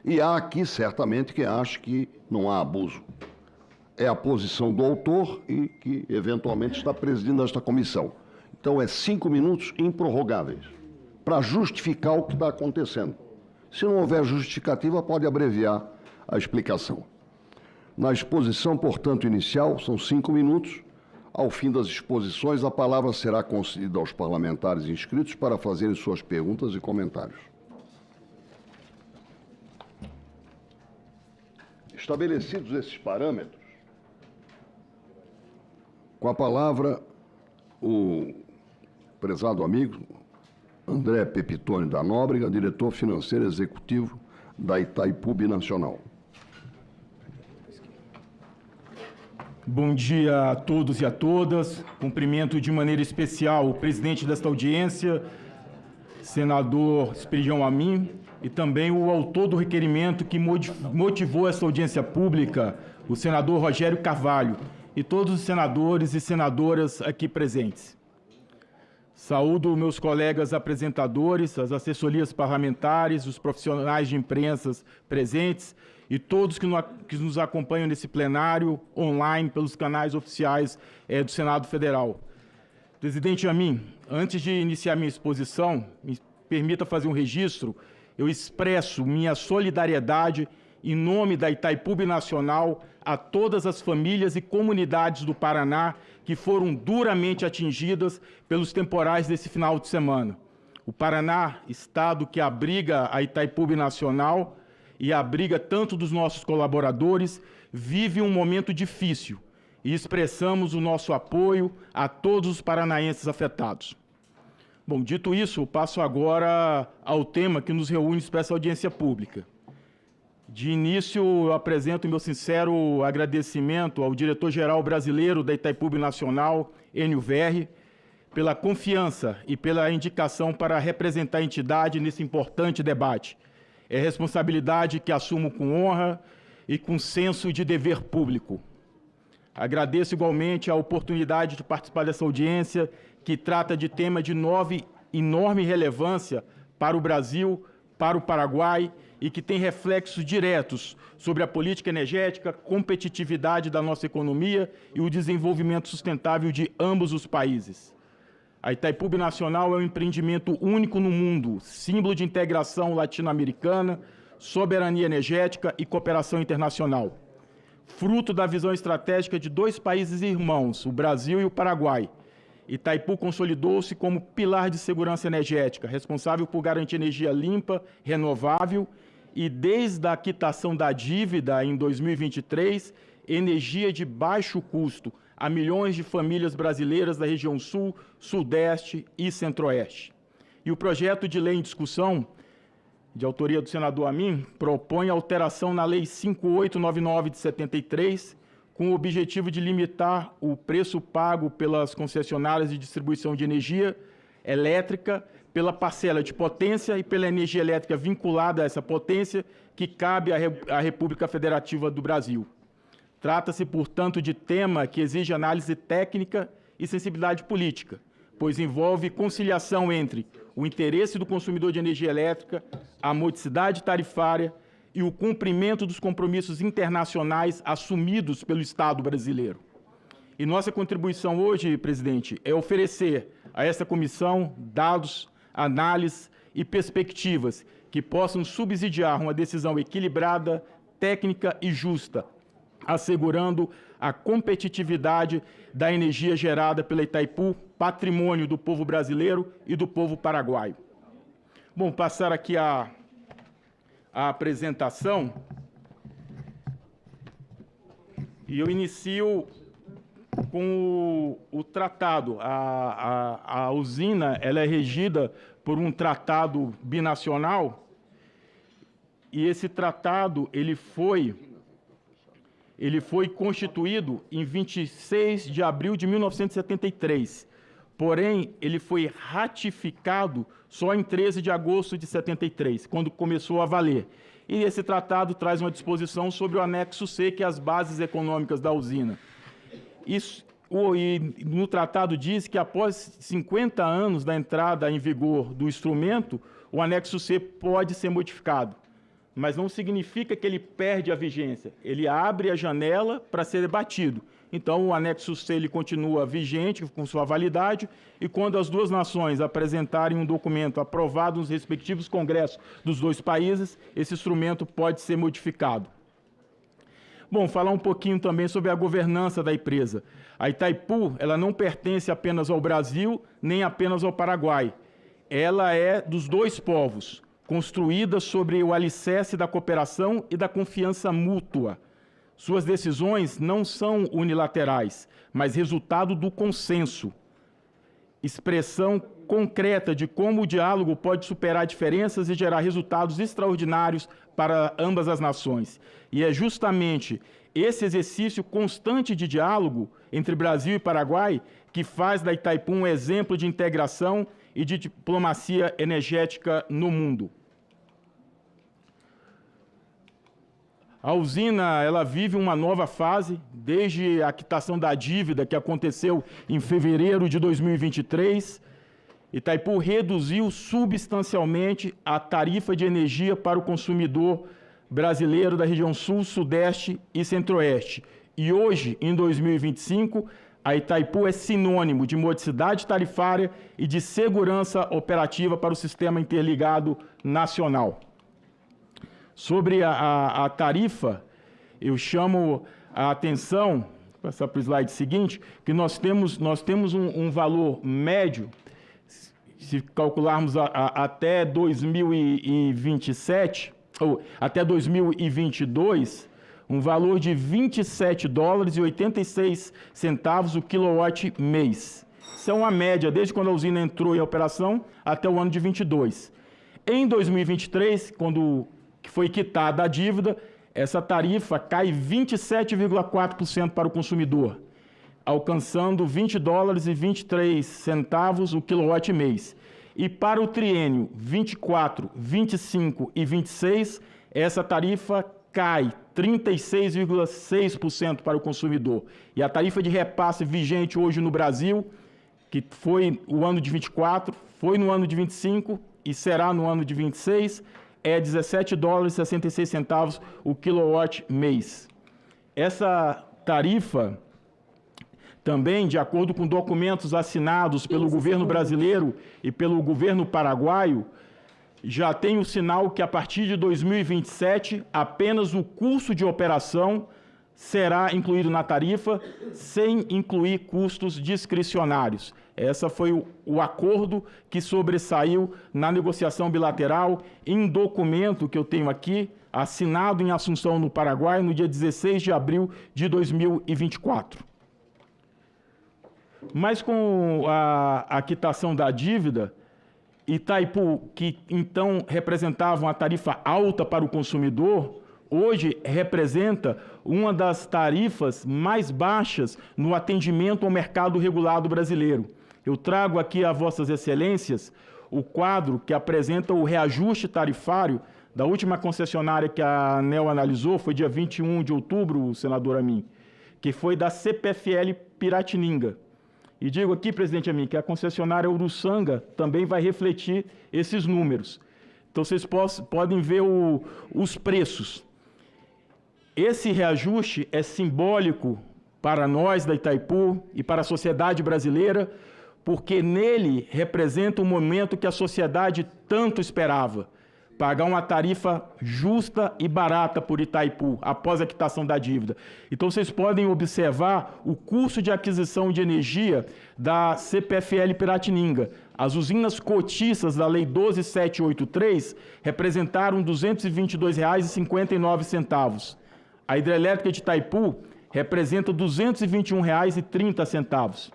E há aqui, certamente, quem acha que não há abuso. É a posição do autor e que, eventualmente, está presidindo esta comissão. Então, é 5 minutos improrrogáveis para justificar o que está acontecendo. Se não houver justificativa, pode abreviar a explicação. Na exposição, portanto, inicial, são 5 minutos. Ao fim das exposições, a palavra será concedida aos parlamentares inscritos para fazerem suas perguntas e comentários. Estabelecidos esses parâmetros, com a palavra, o prezado amigo André Pepitone da Nóbrega, diretor financeiro executivo da Itaipu Binacional. Bom dia a todos e a todas. Cumprimento de maneira especial o presidente desta audiência, senador Esperidião Amin, e também o autor do requerimento que motivou essa audiência pública, o senador Rogério Carvalho, e todos os senadores e senadoras aqui presentes. Saúdo meus colegas apresentadores, as assessorias parlamentares, os profissionais de imprensa presentes e todos que nos acompanham nesse plenário online pelos canais oficiais do Senado Federal. Presidente Amin, antes de iniciar minha exposição, me permita fazer um registro. Eu expresso minha solidariedade em nome da Itaipu Binacional a todas as famílias e comunidades do Paraná que foram duramente atingidas pelos temporais desse final de semana. O Paraná, estado que abriga a Itaipu Binacional, e abriga tanto dos nossos colaboradores, vive um momento difícil e expressamos o nosso apoio a todos os paranaenses afetados. Bom, dito isso, eu passo agora ao tema que nos reúne para essa audiência pública. De início, eu apresento meu sincero agradecimento ao diretor-geral brasileiro da Itaipu Binacional, Enio Verri, pela confiança e pela indicação para representar a entidade nesse importante debate. É responsabilidade que assumo com honra e com senso de dever público. Agradeço igualmente a oportunidade de participar dessa audiência, que trata de tema de enorme relevância para o Brasil, para o Paraguai, e que tem reflexos diretos sobre a política energética, competitividade da nossa economia e o desenvolvimento sustentável de ambos os países. A Itaipu Binacional é um empreendimento único no mundo, símbolo de integração latino-americana, soberania energética e cooperação internacional. Fruto da visão estratégica de dois países irmãos, o Brasil e o Paraguai, Itaipu consolidou-se como pilar de segurança energética, responsável por garantir energia limpa, renovável e, desde a quitação da dívida em 2023, energia de baixo custo a milhões de famílias brasileiras da região Sul, Sudeste e Centro-Oeste. E o projeto de lei em discussão, de autoria do senador Amin, propõe alteração na Lei 5899 de 73, com o objetivo de limitar o preço pago pelas concessionárias de distribuição de energia elétrica pela parcela de potência e pela energia elétrica vinculada a essa potência que cabe à República Federativa do Brasil. Trata-se, portanto, de tema que exige análise técnica e sensibilidade política, pois envolve conciliação entre o interesse do consumidor de energia elétrica, a modicidade tarifária e o cumprimento dos compromissos internacionais assumidos pelo Estado brasileiro. E nossa contribuição hoje, presidente, é oferecer a essa comissão dados, análises e perspectivas que possam subsidiar uma decisão equilibrada, técnica e justa, assegurando a competitividade da energia gerada pela Itaipu, patrimônio do povo brasileiro e do povo paraguaio. Bom, passar aqui a apresentação. E eu inicio com o tratado. A usina ela é regida por um tratado binacional, e esse tratado ele foi constituído em 26 de abril de 1973, porém, ele foi ratificado só em 13 de agosto de 73, quando começou a valer. E esse tratado traz uma disposição sobre o anexo C, que é as bases econômicas da usina. E no tratado diz que após 50 anos da entrada em vigor do instrumento, o anexo C pode ser modificado. Mas não significa que ele perde a vigência. Ele abre a janela para ser debatido. Então, o anexo C ele continua vigente, com sua validade, e quando as duas nações apresentarem um documento aprovado nos respectivos congressos dos dois países, esse instrumento pode ser modificado. Bom, falar um pouquinho também sobre a governança da empresa. A Itaipu, ela não pertence apenas ao Brasil, nem apenas ao Paraguai. Ela é dos dois povos, construída sobre o alicerce da cooperação e da confiança mútua. Suas decisões não são unilaterais, mas resultado do consenso. Expressão concreta de como o diálogo pode superar diferenças e gerar resultados extraordinários para ambas as nações. E é justamente esse exercício constante de diálogo entre Brasil e Paraguai que faz da Itaipu um exemplo de integração e de diplomacia energética no mundo. A usina ela vive uma nova fase, desde a quitação da dívida que aconteceu em fevereiro de 2023. Itaipu reduziu substancialmente a tarifa de energia para o consumidor brasileiro da região Sul, Sudeste e Centro-Oeste. E hoje, em 2025, a Itaipu é sinônimo de modicidade tarifária e de segurança operativa para o sistema interligado nacional. Sobre a tarifa, eu chamo a atenção, vou passar para o slide seguinte, que nós temos um valor médio, se calcularmos até 2027, até 2022, um valor de $27,86 o quilowatt mês. Isso é uma média desde quando a usina entrou em operação até o ano de 22. Em 2023, quando foi quitada a dívida, essa tarifa cai 27,4% para o consumidor, alcançando $20,23 o quilowatt mês. E para o triênio 24, 25 e 26, essa tarifa cai 36,6% para o consumidor. E a tarifa de repasse vigente hoje no Brasil, que foi o ano de 24, foi no ano de 25 e será no ano de 26, é $17,66 o quilowatt mês. Essa tarifa também, de acordo com documentos assinados pelo governo brasileiro e pelo governo paraguaio, já tem o sinal que a partir de 2027 apenas o custo de operação será incluído na tarifa, sem incluir custos discricionários. Esse foi o acordo que sobressaiu na negociação bilateral em documento que eu tenho aqui, assinado em Assunção, no Paraguai, no dia 16 de abril de 2024. Mas com a quitação da dívida, Itaipu, que então representava uma tarifa alta para o consumidor, hoje representa uma das tarifas mais baixas no atendimento ao mercado regulado brasileiro. Eu trago aqui a Vossas Excelências o quadro que apresenta o reajuste tarifário da última concessionária que a ANEEL analisou, foi dia 21 de outubro, senador Amin, que foi da CPFL Piratininga. E digo aqui, presidente Amin, que a concessionária Uruçanga também vai refletir esses números. Então, vocês podem ver os preços. Esse reajuste é simbólico para nós da Itaipu e para a sociedade brasileira, porque nele representa o momento que a sociedade tanto esperava, pagar uma tarifa justa e barata por Itaipu, após a quitação da dívida. Então, vocês podem observar o custo de aquisição de energia da CPFL Piratininga. As usinas cotistas da Lei 12.783 representaram R$ 222,59. A hidrelétrica de Itaipu representa R$ 221,30.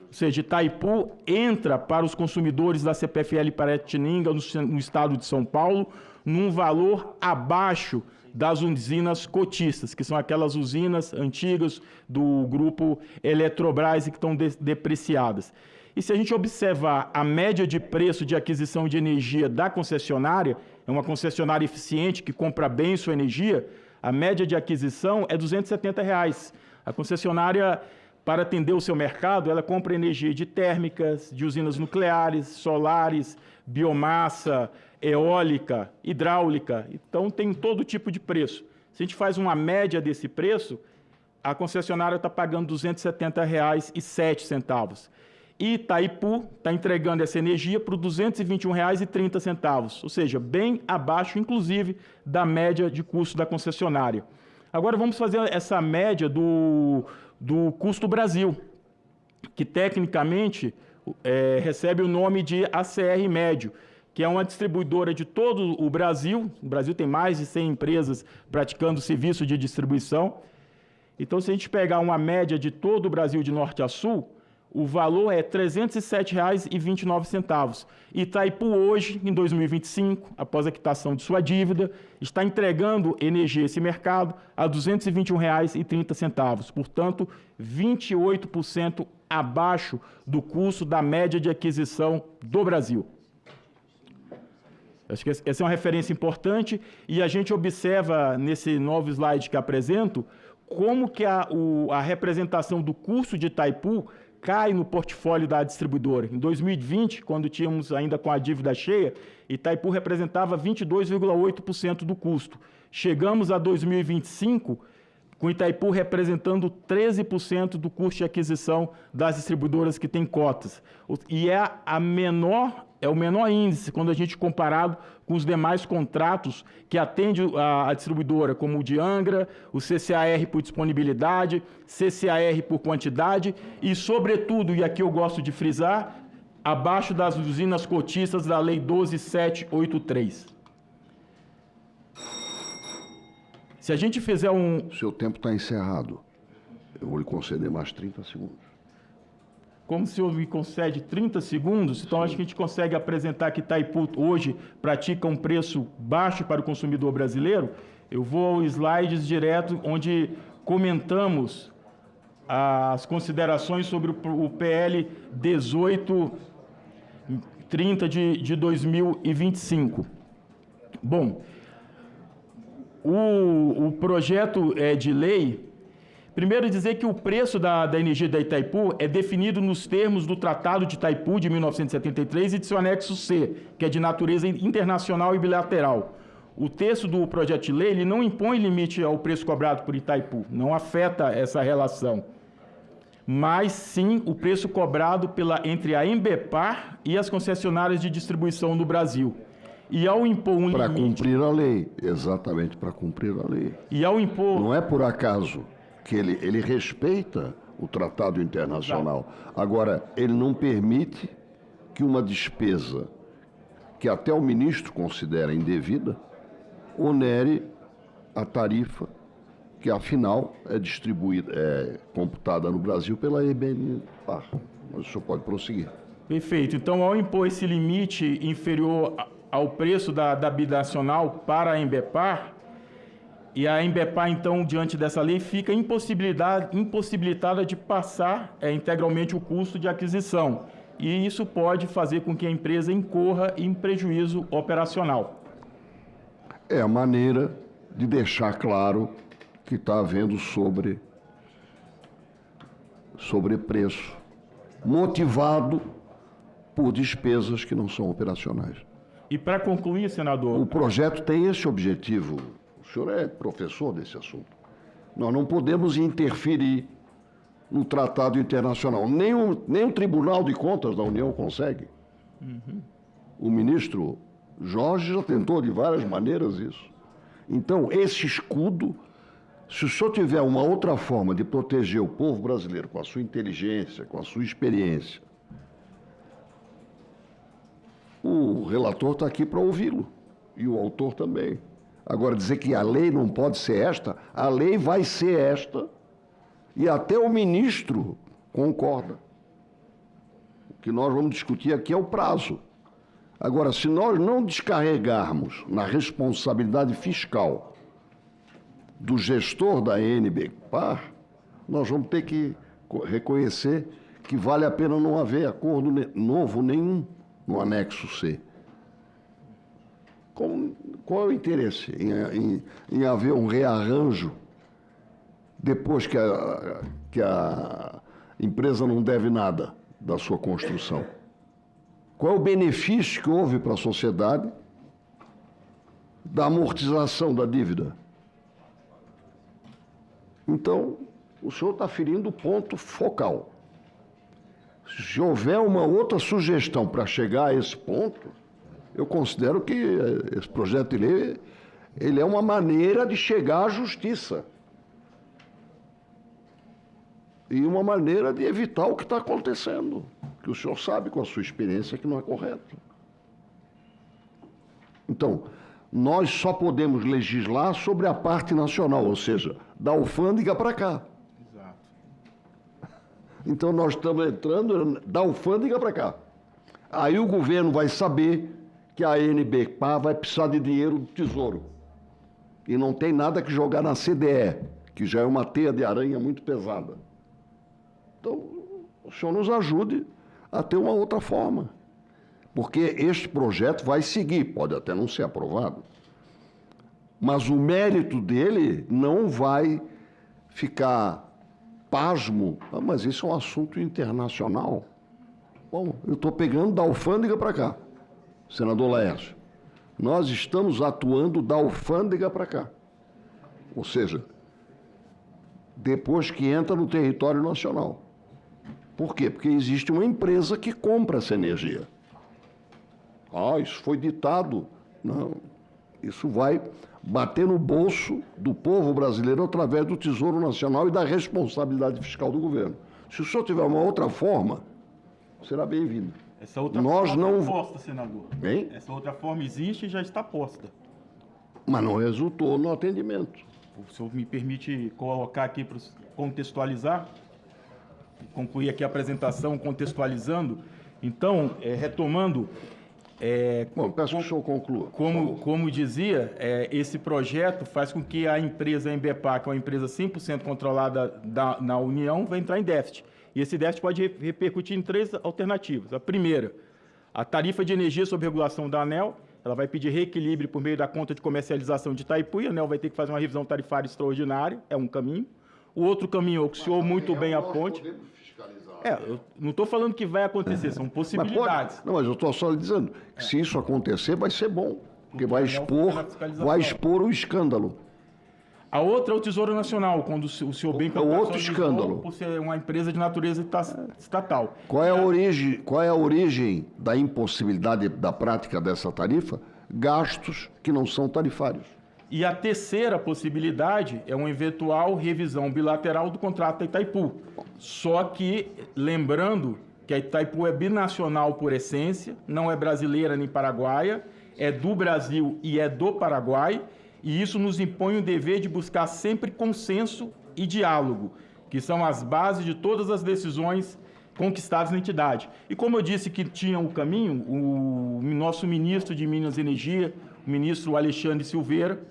Ou seja, Itaipu entra para os consumidores da CPFL Piratininga, no estado de São Paulo, num valor abaixo das usinas cotistas, que são aquelas usinas antigas do grupo Eletrobras e que estão depreciadas. E se a gente observar a média de preço de aquisição de energia da concessionária, é uma concessionária eficiente que compra bem sua energia, a média de aquisição é R$ 270. A concessionária, para atender o seu mercado, ela compra energia de térmicas, de usinas nucleares, solares, biomassa, eólica, hidráulica. Então, tem todo tipo de preço. Se a gente faz uma média desse preço, a concessionária está pagando R$ 270,07. E Itaipu está entregando essa energia por R$ 221,30, ou seja, bem abaixo, inclusive, da média de custo da concessionária. Agora, vamos fazer essa média do custo Brasil, que tecnicamente recebe o nome de ACR Médio, que é uma distribuidora de todo o Brasil. O Brasil tem mais de 100 empresas praticando serviço de distribuição. Então, se a gente pegar uma média de todo o Brasil de norte a sul, o valor é R$ 307,29. Itaipu hoje, em 2025, após a quitação de sua dívida, está entregando energia a esse mercado a R$ 221,30. Portanto, 28% abaixo do custo da média de aquisição do Brasil. Acho que essa é uma referência importante e a gente observa nesse novo slide que apresento como que a representação do custo de Itaipu cai no portfólio da distribuidora. Em 2020, quando tínhamos ainda com a dívida cheia, Itaipu representava 22,8% do custo. Chegamos a 2025 com Itaipu representando 13% do custo de aquisição das distribuidoras que têm cotas. E é o menor índice quando a gente comparado com os demais contratos que atende a distribuidora, como o de Angra, o CCAR por disponibilidade, CCAR por quantidade e, sobretudo, e aqui eu gosto de frisar, abaixo das usinas cotistas da Lei 12.783. Se a gente fizer Seu tempo está encerrado. Eu vou lhe conceder mais 30 segundos. Como o senhor me concede 30 segundos, então acho que a gente consegue apresentar que Itaipu hoje pratica um preço baixo para o consumidor brasileiro. Eu vou aos slides direto, onde comentamos as considerações sobre o PL 1830 de 2025. Bom, o projeto de lei, primeiro dizer que o preço da energia da Itaipu é definido nos termos do Tratado de Itaipu de 1973 e de seu anexo C, que é de natureza internacional e bilateral. O texto do projeto de lei ele não impõe limite ao preço cobrado por Itaipu, não afeta essa relação, mas sim o preço cobrado entre a Embepar e as concessionárias de distribuição no Brasil. E ao impor um limite... Para cumprir a lei, exatamente para cumprir a lei. E ao impor... Não é por acaso que ele respeita o tratado internacional. Agora, ele não permite que uma despesa que até o ministro considera indevida onere a tarifa que, afinal, é distribuída, é computada no Brasil pela Embepar. Mas o senhor pode prosseguir. Perfeito. Então, ao impor esse limite inferior ao preço da binacional para a Embepar, e a Embepar, então, diante dessa lei, fica impossibilitada de passar integralmente o custo de aquisição. E isso pode fazer com que a empresa incorra em prejuízo operacional. É a maneira de deixar claro que está havendo sobrepreço, motivado por despesas que não são operacionais. E para concluir, senador... O projeto tem esse objetivo. O senhor é professor desse assunto. Nós não podemos interferir no tratado internacional. Nem o Tribunal de Contas da União consegue. Uhum. O ministro Jorge já tentou de várias maneiras isso. Então, esse escudo, se o senhor tiver uma outra forma de proteger o povo brasileiro com a sua inteligência, com a sua experiência, o relator está aqui para ouvi-lo, e o autor também. Agora, dizer que a lei não pode ser esta, a lei vai ser esta, e até o ministro concorda. O que nós vamos discutir aqui é o prazo. Agora, se nós não descarregarmos na responsabilidade fiscal do gestor da Embepar, nós vamos ter que reconhecer que vale a pena não haver acordo novo nenhum no anexo C. Qual é o interesse em haver um rearranjo depois que a empresa não deve nada da sua construção? Qual é o benefício que houve para a sociedade da amortização da dívida? Então, o senhor está ferindo o ponto focal. Se houver uma outra sugestão para chegar a esse ponto, eu considero que esse projeto de lei ele é uma maneira de chegar à justiça. E uma maneira de evitar o que está acontecendo, que o senhor sabe com a sua experiência que não é correto. Então, nós só podemos legislar sobre a parte nacional, ou seja, da alfândega para cá. Exato. Então, nós estamos entrando da alfândega para cá. Aí o governo vai saber que a Embepar vai precisar de dinheiro do Tesouro. E não tem nada que jogar na CDE, que já é uma teia de aranha muito pesada. Então, o senhor nos ajude a ter uma outra forma. Porque este projeto vai seguir, pode até não ser aprovado, mas o mérito dele não vai ficar pasmo. Ah, mas isso é um assunto internacional. Bom, eu estou pegando da alfândega para cá, senador Laércio. Nós estamos atuando da alfândega para cá. Ou seja, depois que entra no território nacional. Por quê? Porque existe uma empresa que compra essa energia. Ah, isso foi ditado. Não, isso vai bater no bolso do povo brasileiro através do Tesouro Nacional e da responsabilidade fiscal do governo. Se o senhor tiver uma outra forma, será bem-vindo. Essa outra forma é posta, senador. Hein? Essa outra forma existe e já está posta. Mas não resultou no atendimento. o senhor me permite colocar aqui para contextualizar, concluir aqui a apresentação contextualizando. Então, retomando... Bom, peço que o senhor conclua. Como dizia, esse projeto faz com que a empresa Embepar, que é uma empresa 100% controlada na União, vai entrar em déficit. E esse déficit pode repercutir em 3 alternativas. A primeira, a tarifa de energia sob regulação da ANEEL, ela vai pedir reequilíbrio por meio da conta de comercialização de Itaipu, e a ANEEL vai ter que fazer uma revisão tarifária extraordinária, é um caminho. O outro caminho, o que o senhor muito bem aponte... eu não estou falando que vai acontecer, são possibilidades. Mas eu estou só lhe dizendo que se isso acontecer, vai ser bom, porque vai expor o escândalo. A outra é o Tesouro Nacional, quando o senhor bem... É outro escândalo. Por ser uma empresa de natureza estatal. Qual é a origem da impossibilidade da prática dessa tarifa? Gastos que não são tarifários. E a terceira possibilidade é uma eventual revisão bilateral do contrato da Itaipu. Só que, lembrando que a Itaipu é binacional por essência, não é brasileira nem paraguaia, é do Brasil e é do Paraguai, e isso nos impõe o dever de buscar sempre consenso e diálogo, que são as bases de todas as decisões conquistadas na entidade. E como eu disse que tinha o caminho, o nosso ministro de Minas e Energia, o ministro Alexandre Silveira,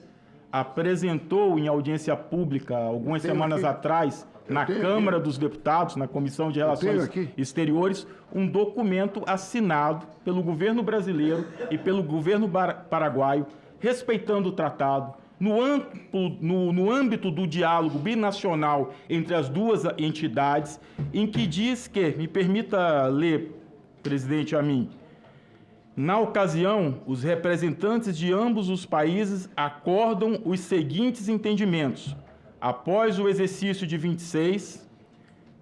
apresentou em audiência pública, algumas semanas atrás, na Câmara dos Deputados, na Comissão de Relações Exteriores, um documento assinado pelo governo brasileiro e pelo governo paraguaio, respeitando o tratado, no âmbito do diálogo binacional entre as duas entidades, em que diz que, me permita ler, presidente, a mim, na ocasião, os representantes de ambos os países acordam os seguintes entendimentos. Após o exercício de 26,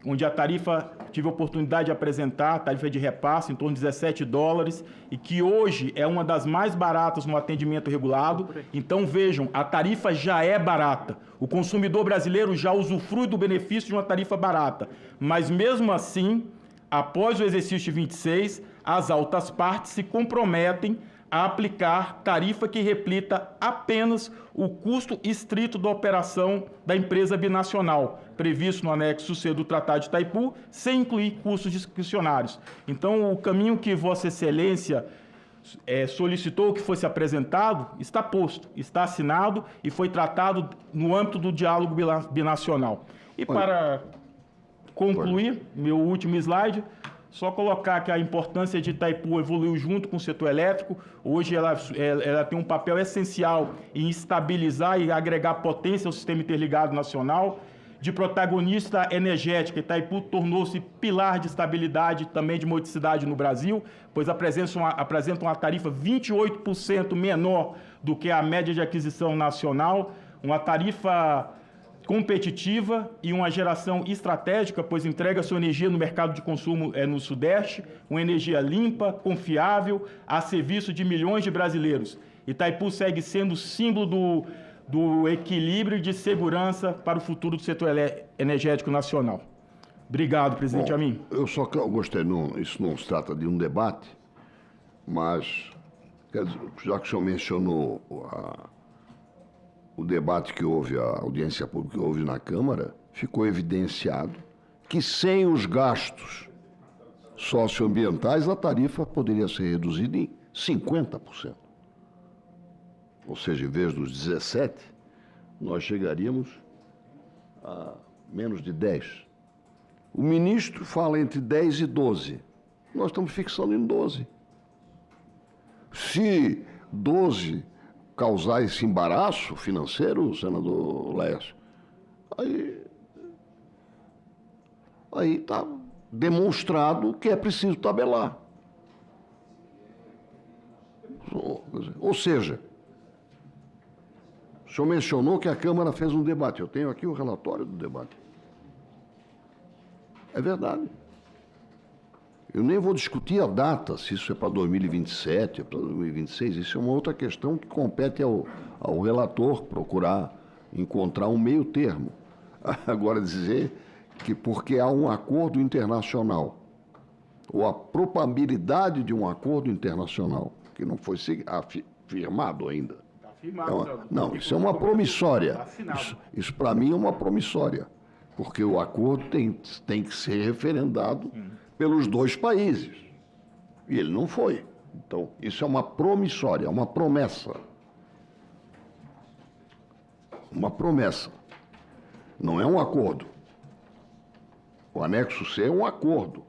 onde a tarifa, tive a oportunidade de apresentar, a tarifa de repasse em torno de $17, e que hoje é uma das mais baratas no atendimento regulado. Então, vejam, a tarifa já é barata. O consumidor brasileiro já usufrui do benefício de uma tarifa barata. Mas, mesmo assim, após o exercício de 26, as altas partes se comprometem a aplicar tarifa que reflita apenas o custo estrito da operação da empresa binacional, previsto no anexo C do Tratado de Itaipu, sem incluir custos discricionários. Então, o caminho que Vossa Excelência solicitou que fosse apresentado está posto, está assinado e foi tratado no âmbito do diálogo binacional. E para concluir, meu último slide, só colocar que a importância de Itaipu evoluiu junto com o setor elétrico. Hoje ela tem um papel essencial em estabilizar e agregar potência ao sistema interligado nacional. De protagonista energética, Itaipu tornou-se pilar de estabilidade e também de modicidade no Brasil, pois apresenta uma tarifa 28% menor do que a média de aquisição nacional, uma tarifa competitiva e uma geração estratégica, pois entrega sua energia no mercado de consumo no Sudeste, uma energia limpa, confiável, a serviço de milhões de brasileiros. Itaipu segue sendo símbolo do equilíbrio de segurança para o futuro do setor energético nacional. Obrigado, presidente Amin. Eu só gostei, isso não se trata de um debate, mas, já que o senhor mencionou o debate que houve, a audiência pública que houve na Câmara, ficou evidenciado que sem os gastos socioambientais a tarifa poderia ser reduzida em 50%. Ou seja, em vez dos 17, nós chegaríamos a menos de 10. O ministro fala entre 10 e 12. Nós estamos fixando em 12. Se 12 causar esse embaraço financeiro, senador Laércio, aí está demonstrado que é preciso tabelar. Ou seja, o senhor mencionou que a Câmara fez um debate. Eu tenho aqui o relatório do debate. É verdade. Eu nem vou discutir a data, se isso é para 2027, é para 2026. Isso é uma outra questão que compete ao relator procurar encontrar um meio termo. Agora, dizer que porque há um acordo internacional, ou a probabilidade de um acordo internacional, que não foi firmado ainda, Não, isso é uma promissória. Isso para mim é uma promissória, porque o acordo tem que ser referendado pelos dois países. E ele não foi. Então, isso é uma promissória, uma promessa. Uma promessa. Não é um acordo. O anexo C é um acordo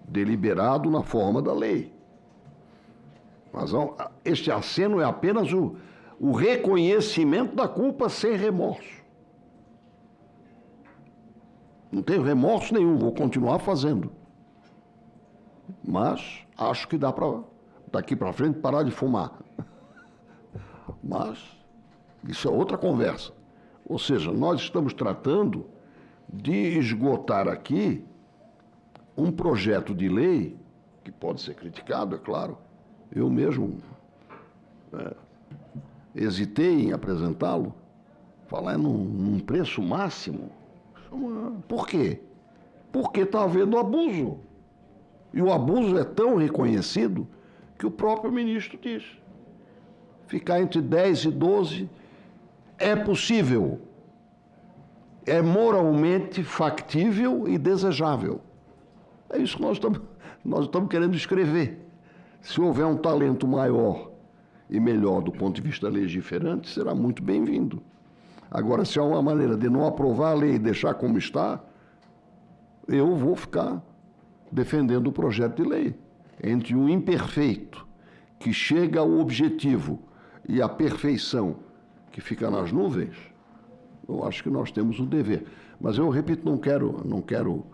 deliberado na forma da lei. Mas este aceno é apenas o reconhecimento da culpa sem remorso. Não tenho remorso nenhum, vou continuar fazendo. Mas acho que dá para, daqui para frente, parar de fumar. Mas isso é outra conversa. Ou seja, nós estamos tratando de esgotar aqui um projeto de lei, que pode ser criticado, é claro. Eu mesmo hesitei em apresentá-lo, falar num preço máximo. Por quê? Porque está havendo abuso. E o abuso é tão reconhecido que o próprio ministro diz. Ficar entre 10 e 12 é possível. É moralmente factível e desejável. É isso que nós estamos querendo escrever. Se houver um talento maior e melhor do ponto de vista legiferante, será muito bem-vindo. Agora, se há uma maneira de não aprovar a lei e deixar como está, eu vou ficar defendendo o projeto de lei. Entre o imperfeito, que chega ao objetivo, e a perfeição, que fica nas nuvens, eu acho que nós temos um dever. Mas eu repito, não quero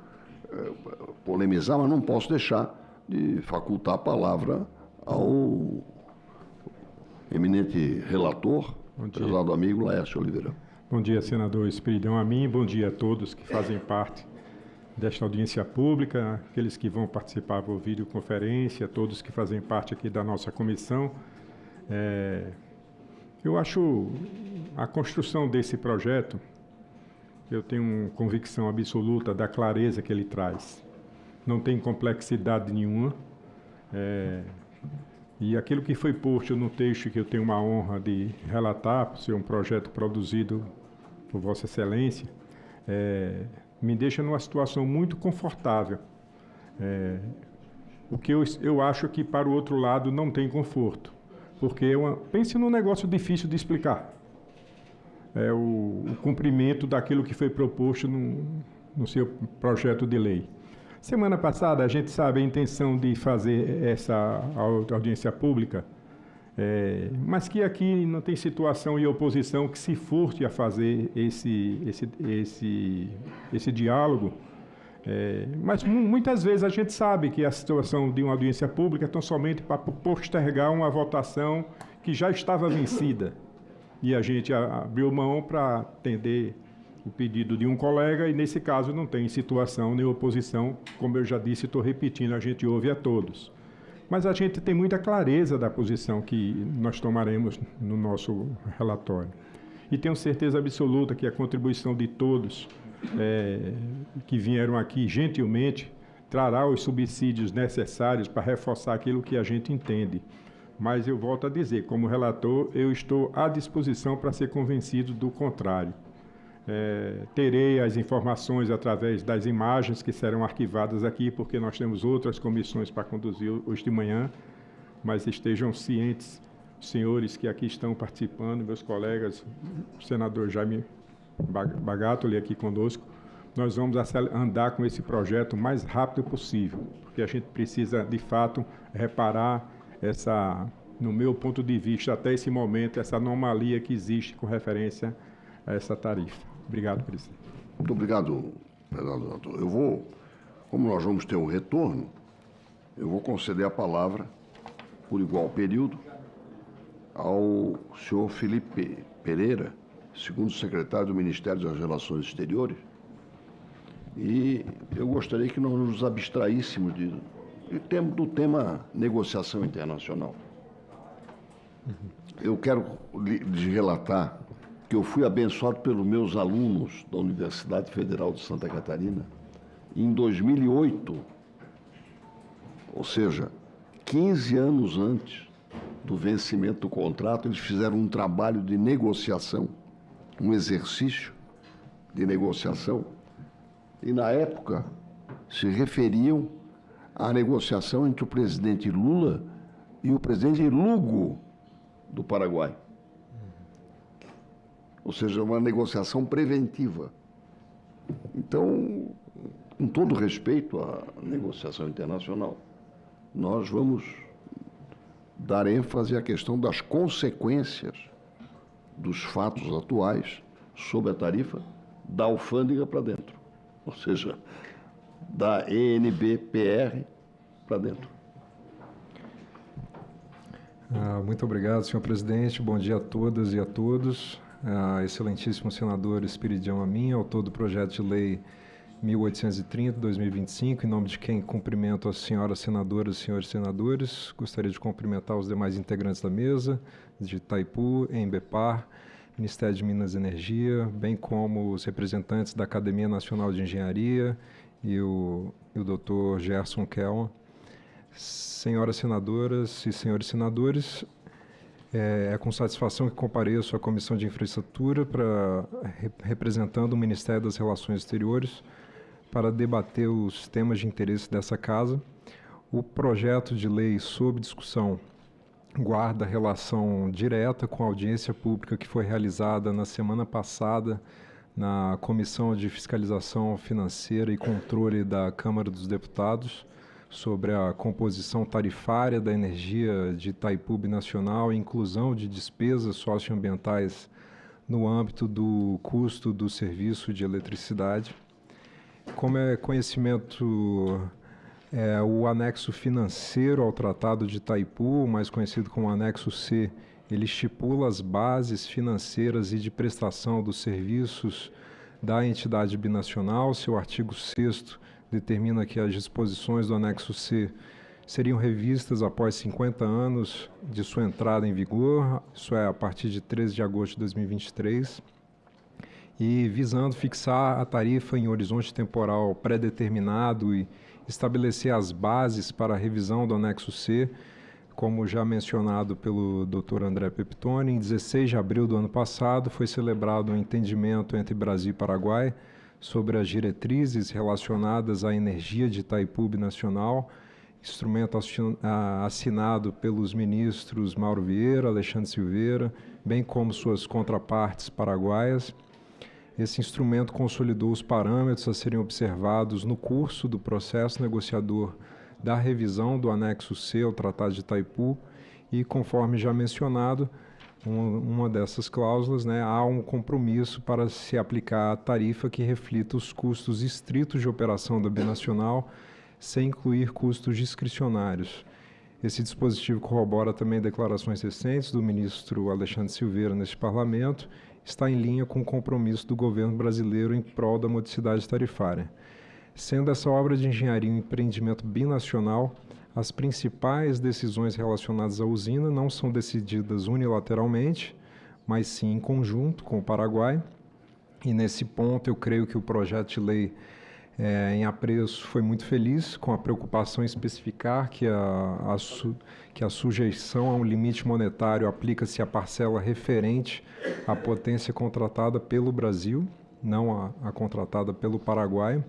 polemizar, mas não posso deixar de facultar a palavra ao eminente relator, prezado amigo Laércio Oliveira. Bom dia, senador Espiridão Amin, bom dia a todos que fazem parte desta audiência pública, aqueles que vão participar por videoconferência, todos que fazem parte aqui da nossa comissão. Eu acho a construção desse projeto, eu tenho convicção absoluta da clareza que ele traz. Não tem complexidade nenhuma. E aquilo que foi posto no texto, que eu tenho uma honra de relatar, por ser um projeto produzido por Vossa Excelência, me deixa numa situação muito confortável. O que eu acho que, para o outro lado, não tem conforto. Porque pense num negócio difícil de explicar. É o cumprimento daquilo que foi proposto no seu projeto de lei. Semana passada, a gente sabe a intenção de fazer essa audiência pública, mas que aqui não tem situação e oposição que se furte a fazer esse diálogo. Mas muitas vezes a gente sabe que a situação de uma audiência pública é tão somente para postergar uma votação que já estava vencida. E a gente abriu mão para atender o pedido de um colega, e nesse caso não tem situação nem oposição, como eu já disse, estou repetindo, a gente ouve a todos. Mas a gente tem muita clareza da posição que nós tomaremos no nosso relatório. E tenho certeza absoluta que a contribuição de todos que vieram aqui gentilmente trará os subsídios necessários para reforçar aquilo que a gente entende. Mas eu volto a dizer, como relator, eu estou à disposição para ser convencido do contrário. Terei as informações através das imagens que serão arquivadas aqui, porque nós temos outras comissões para conduzir hoje de manhã, mas estejam cientes, senhores que aqui estão participando, meus colegas, o senador Jaime Bagatoli aqui conosco, nós vamos andar com esse projeto o mais rápido possível, porque a gente precisa, de fato, reparar no meu ponto de vista, até esse momento, essa anomalia que existe com referência a essa tarifa. Obrigado, presidente. Muito obrigado, prezado. Como nós vamos ter um retorno, eu vou conceder a palavra, por igual período, ao senhor Felipe Pereira, segundo secretário do Ministério das Relações Exteriores, e eu gostaria que nós nos abstraíssemos do tema negociação internacional. Eu quero lhes relatar que eu fui abençoado pelos meus alunos da Universidade Federal de Santa Catarina em 2008, ou seja, 15 anos antes do vencimento do contrato, eles fizeram um trabalho de negociação, um exercício de negociação, e na época se referiam à negociação entre o presidente Lula e o presidente Lugo do Paraguai. Ou seja, uma negociação preventiva. Então, com todo respeito à negociação internacional, nós vamos dar ênfase à questão das consequências dos fatos atuais sobre a tarifa da alfândega para dentro, ou seja, da ENBPR para dentro. Muito obrigado, senhor presidente. Bom dia a todas e a todos. Excelentíssimo senador Espiridião Amin, autor do projeto de lei 1830/2025, em nome de quem cumprimento as senhoras senadoras e senhores senadores, gostaria de cumprimentar os demais integrantes da mesa, de Itaipu, Embepar, Ministério de Minas e Energia, bem como os representantes da Academia Nacional de Engenharia e o Dr. Gerson Kelman. Senhoras senadoras e senhores senadores, é com satisfação que compareço à Comissão de Infraestrutura representando o Ministério das Relações Exteriores para debater os temas de interesse dessa casa. O projeto de lei sob discussão guarda relação direta com a audiência pública que foi realizada na semana passada na Comissão de Fiscalização Financeira e Controle da Câmara dos Deputados, sobre a composição tarifária da energia de Itaipu Binacional e inclusão de despesas socioambientais no âmbito do custo do serviço de eletricidade. Como é conhecimento, o anexo financeiro ao Tratado de Itaipu, mais conhecido como anexo C, ele estipula as bases financeiras e de prestação dos serviços da entidade binacional. Seu artigo 6º determina que as disposições do anexo C seriam revistas após 50 anos de sua entrada em vigor, isso é, a partir de 13 de agosto de 2023, e visando fixar a tarifa em horizonte temporal pré-determinado e estabelecer as bases para a revisão do anexo C, como já mencionado pelo Dr. André Peptoni. Em 16 de abril do ano passado foi celebrado um entendimento entre Brasil e Paraguai sobre as diretrizes relacionadas à energia de Itaipu Binacional, instrumento assinado pelos ministros Mauro Vieira, Alexandre Silveira, bem como suas contrapartes paraguaias. Esse instrumento consolidou os parâmetros a serem observados no curso do processo negociador da revisão do anexo C ao Tratado de Itaipu e, conforme já mencionado, uma dessas cláusulas, há um compromisso para se aplicar a tarifa que reflita os custos estritos de operação da binacional, sem incluir custos discricionários. Esse dispositivo corrobora também declarações recentes do ministro Alexandre Silveira neste parlamento, está em linha com o compromisso do governo brasileiro em prol da modicidade tarifária. Sendo essa obra de engenharia um empreendimento binacional, as principais decisões relacionadas à usina não são decididas unilateralmente, mas sim em conjunto com o Paraguai. E nesse ponto eu creio que o projeto de lei em apreço foi muito feliz, com a preocupação em especificar que a sujeição a um limite monetário aplica-se à parcela referente à potência contratada pelo Brasil, não a contratada pelo Paraguai.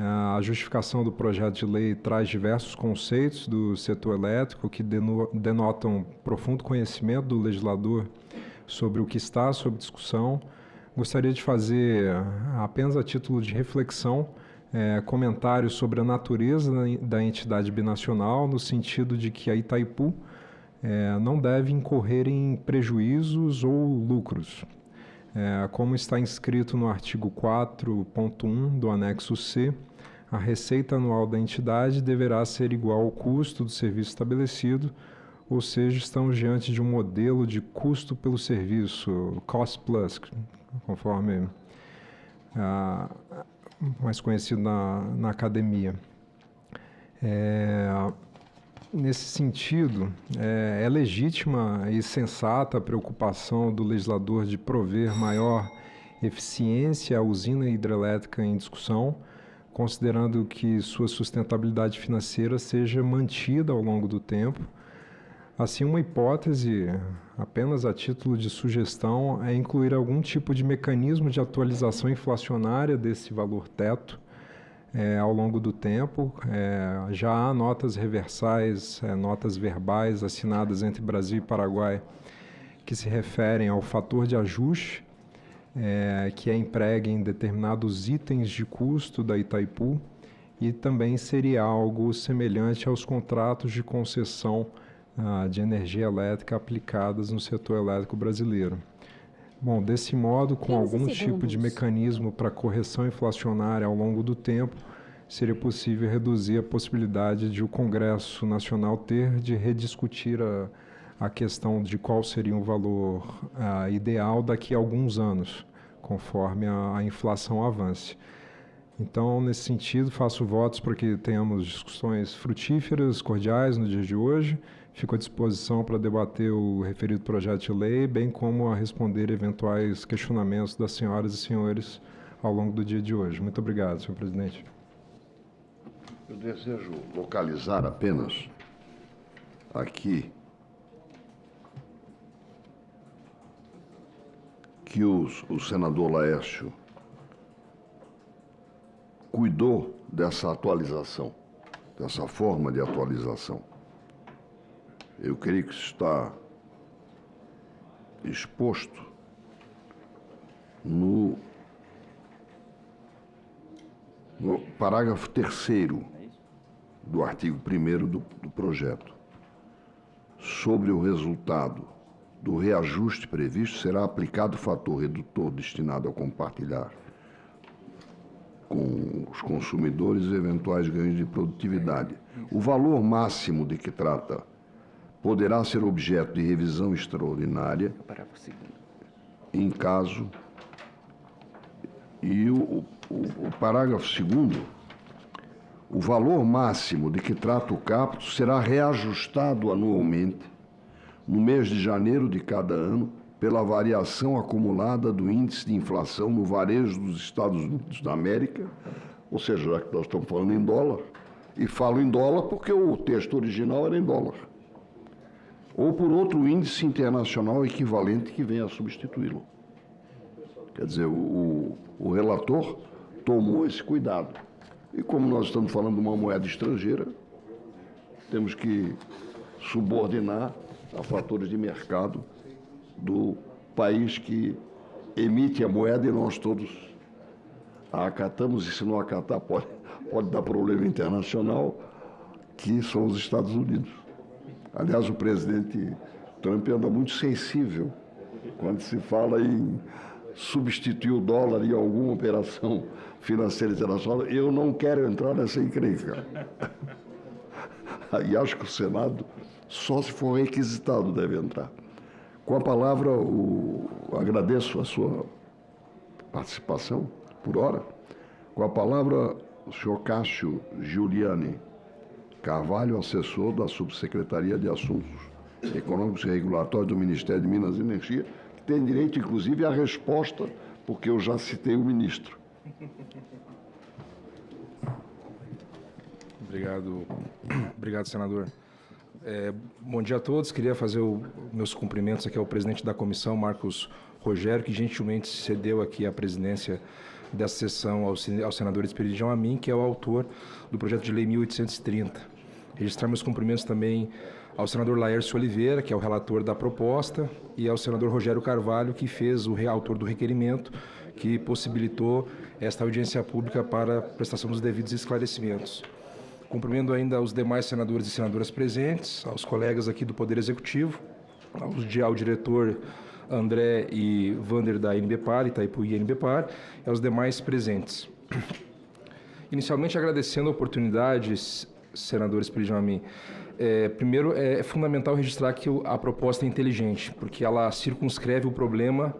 A justificação do projeto de lei traz diversos conceitos do setor elétrico que denotam profundo conhecimento do legislador sobre o que está sob discussão. Gostaria de fazer, apenas a título de reflexão, comentários sobre a natureza da entidade binacional, no sentido de que a Itaipu não deve incorrer em prejuízos ou lucros. Como está inscrito no artigo 4.1 do anexo C, a receita anual da entidade deverá ser igual ao custo do serviço estabelecido, ou seja, estamos diante de um modelo de custo pelo serviço, cost plus, conforme mais conhecido na academia. Nesse sentido, é legítima e sensata a preocupação do legislador de prover maior eficiência à usina hidrelétrica em discussão, considerando que sua sustentabilidade financeira seja mantida ao longo do tempo. Assim, uma hipótese, apenas a título de sugestão, é incluir algum tipo de mecanismo de atualização inflacionária desse valor teto ao longo do tempo. Já há notas reversais, notas verbais assinadas entre Brasil e Paraguai que se referem ao fator de ajuste que é empregue em determinados itens de custo da Itaipu, e também seria algo semelhante aos contratos de concessão de energia elétrica aplicadas no setor elétrico brasileiro. Bom, desse modo, com algum tipo de mecanismo para correção inflacionária ao longo do tempo, seria possível reduzir a possibilidade de o Congresso Nacional ter de rediscutir a questão de qual seria o valor ideal daqui a alguns anos, conforme a inflação avance. Então, nesse sentido, faço votos para que tenhamos discussões frutíferas, cordiais no dia de hoje. Fico à disposição para debater o referido projeto de lei, bem como a responder eventuais questionamentos das senhoras e senhores ao longo do dia de hoje. Muito obrigado, senhor presidente. Eu desejo localizar apenas aqui que o senador Laércio cuidou dessa atualização, dessa forma de atualização. Eu creio que está exposto no parágrafo 3º do artigo 1º do projeto. Sobre o resultado do reajuste previsto, será aplicado o fator redutor destinado a compartilhar com os consumidores eventuais ganhos de produtividade. O valor máximo de que trata poderá ser objeto de revisão extraordinária em caso... E o parágrafo 2º, o valor máximo de que trata o capto será reajustado anualmente no mês de janeiro de cada ano pela variação acumulada do índice de inflação no varejo dos Estados Unidos da América, ou seja, já que nós estamos falando em dólar, e falo em dólar porque o texto original era em dólar, ou por outro índice internacional equivalente que venha a substituí-lo. Quer dizer, o relator tomou esse cuidado. E como nós estamos falando de uma moeda estrangeira, temos que subordinar a fatores de mercado do país que emite a moeda e nós todos a acatamos, e se não acatar pode dar problema internacional, que são os Estados Unidos. Aliás, o presidente Trump anda muito sensível quando se fala em substituir o dólar em alguma operação financeira internacional. Eu não quero entrar nessa encrenca. E acho que o Senado, só se for requisitado, deve entrar. Com a palavra, agradeço a sua participação, por hora. Com a palavra, o senhor Cássio Giuliani Carvalho, assessor da Subsecretaria de Assuntos Econômicos e Regulatórios do Ministério de Minas e Energia, que tem direito, inclusive, à resposta, porque eu já citei o ministro. Obrigado, senador. Bom dia a todos. Queria fazer meus cumprimentos aqui ao presidente da comissão, Marcos Rogério, que gentilmente cedeu aqui a presidência dessa sessão ao senador Esperidião Amin, que é o autor do projeto de lei 1830. Registrar meus cumprimentos também ao senador Laércio Oliveira, que é o relator da proposta, e ao senador Rogério Carvalho, que fez o autor do requerimento, que possibilitou esta audiência pública para a prestação dos devidos esclarecimentos. Cumprimento ainda aos demais senadores e senadoras presentes, aos colegas aqui do Poder Executivo, ao diretor André e Vander da INBPar, Itaipu e INBPar, e aos demais presentes. Inicialmente, agradecendo a oportunidade, senador Esperidião Amin. Primeiro, é fundamental registrar que a proposta é inteligente, porque ela circunscreve o problema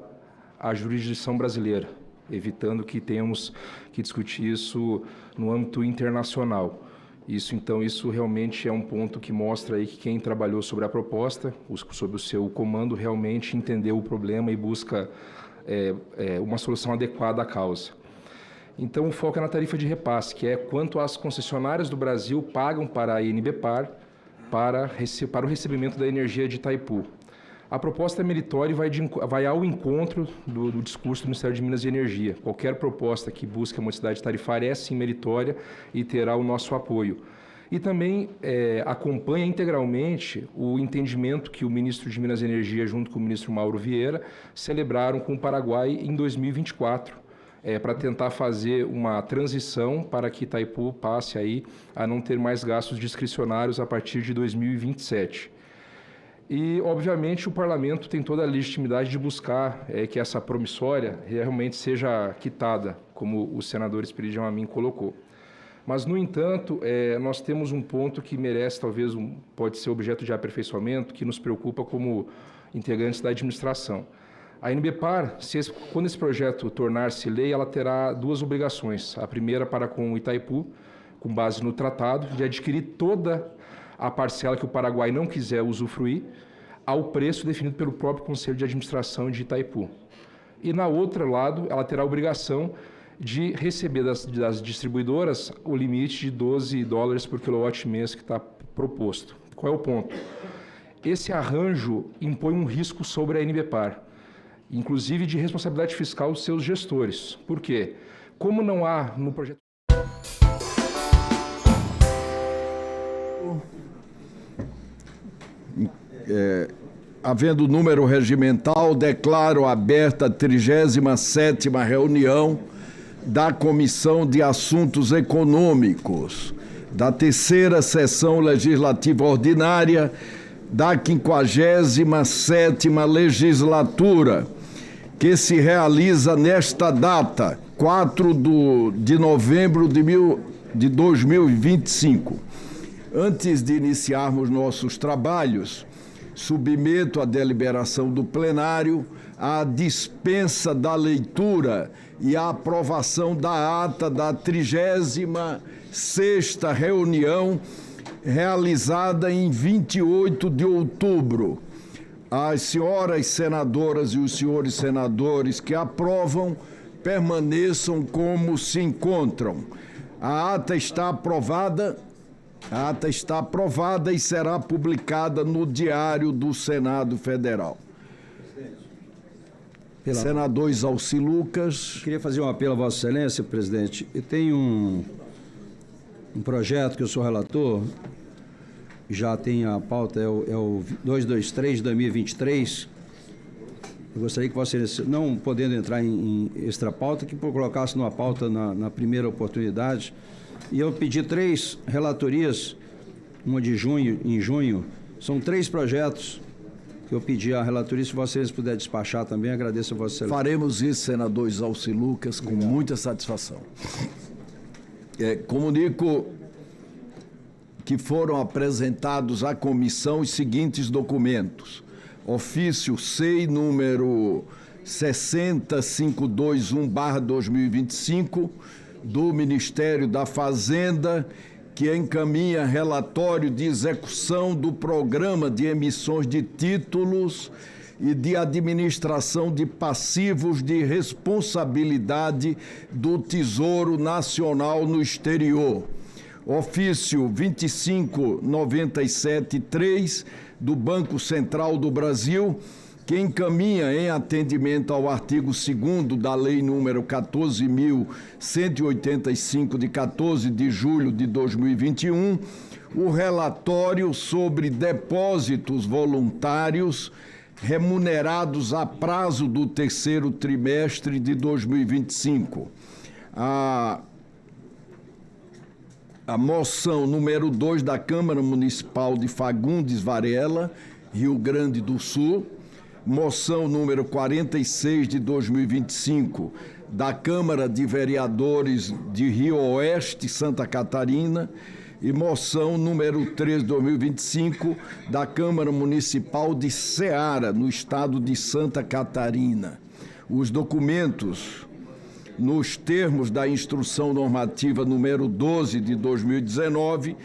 à jurisdição brasileira, evitando que tenhamos que discutir isso no âmbito internacional. Isso realmente é um ponto que mostra aí que quem trabalhou sobre a proposta, sob o seu comando, realmente entendeu o problema e busca uma solução adequada à causa. Então, o foco é na tarifa de repasse, que é quanto as concessionárias do Brasil pagam para a INBPar para o recebimento da energia de Itaipu. A proposta é meritória e vai ao encontro do discurso do Ministério de Minas e Energia. Qualquer proposta que busque a modicidade tarifária é sim meritória e terá o nosso apoio. E também acompanha integralmente o entendimento que o ministro de Minas e Energia, junto com o ministro Mauro Vieira, celebraram com o Paraguai em 2024, para tentar fazer uma transição para que Itaipu passe aí a não ter mais gastos discricionários a partir de 2027. E, obviamente, o Parlamento tem toda a legitimidade de buscar que essa promissória realmente seja quitada, como o senador Esperidião Amin colocou. Mas, no entanto, nós temos um ponto que merece, talvez, pode ser objeto de aperfeiçoamento, que nos preocupa como integrantes da administração. A NBPAR, quando esse projeto tornar-se lei, ela terá duas obrigações. A primeira para com o Itaipu, com base no tratado, de adquirir toda a parcela que o Paraguai não quiser usufruir, ao preço definido pelo próprio Conselho de Administração de Itaipu. E, na outro lado, ela terá a obrigação de receber das distribuidoras o limite de $12 por quilowatt-mês que está proposto. Qual é o ponto? Esse arranjo impõe um risco sobre a NBPAR, inclusive de responsabilidade fiscal dos seus gestores. Por quê? Como não há no projeto... Havendo número regimental, declaro aberta a 37ª reunião da Comissão de Assuntos Econômicos, da 3ª Sessão Legislativa Ordinária da 57ª Legislatura, que se realiza nesta data, 4 de novembro de 2025. Antes de iniciarmos nossos trabalhos, submeto à deliberação do plenário a dispensa da leitura e a aprovação da ata da 36ª reunião realizada em 28 de outubro. As senhoras senadoras e os senhores senadores que aprovam permaneçam como se encontram. A ata está aprovada. A ata está aprovada e será publicada no Diário do Senado Federal. Senador Isalci Lucas. Queria fazer um apelo a Vossa Excelência, presidente. E tem um projeto que eu sou relator, já tem a pauta, é o 223 de 2023. Eu gostaria que Vossa Excelência, não podendo entrar em extra pauta, que colocasse numa pauta na primeira oportunidade. E eu pedi 3 relatorias, uma de junho, em junho. São 3 projetos que eu pedi à relatoria. Se vocês puderem despachar também, agradeço a Vossa Excelência. Faremos isso, senador Isalci Lucas, com muita satisfação. Comunico que foram apresentados à comissão os seguintes documentos. Ofício SEI número 60521/2025, do Ministério da Fazenda, que encaminha relatório de execução do Programa de Emissões de Títulos e de Administração de Passivos de Responsabilidade do Tesouro Nacional no Exterior. Ofício 25973, do Banco Central do Brasil, que encaminha em atendimento ao artigo 2º da Lei número 14.185, de 14 de julho de 2021, o relatório sobre depósitos voluntários remunerados a prazo do 3º trimestre de 2025. A moção número 2 da Câmara Municipal de Fagundes Varela, Rio Grande do Sul, moção número 46 de 2025 da Câmara de Vereadores de Rio Oeste, Santa Catarina, e moção número 3 de 2025 da Câmara Municipal de Ceará, no estado de Santa Catarina. Os documentos, nos termos da Instrução Normativa número 12 de 2019,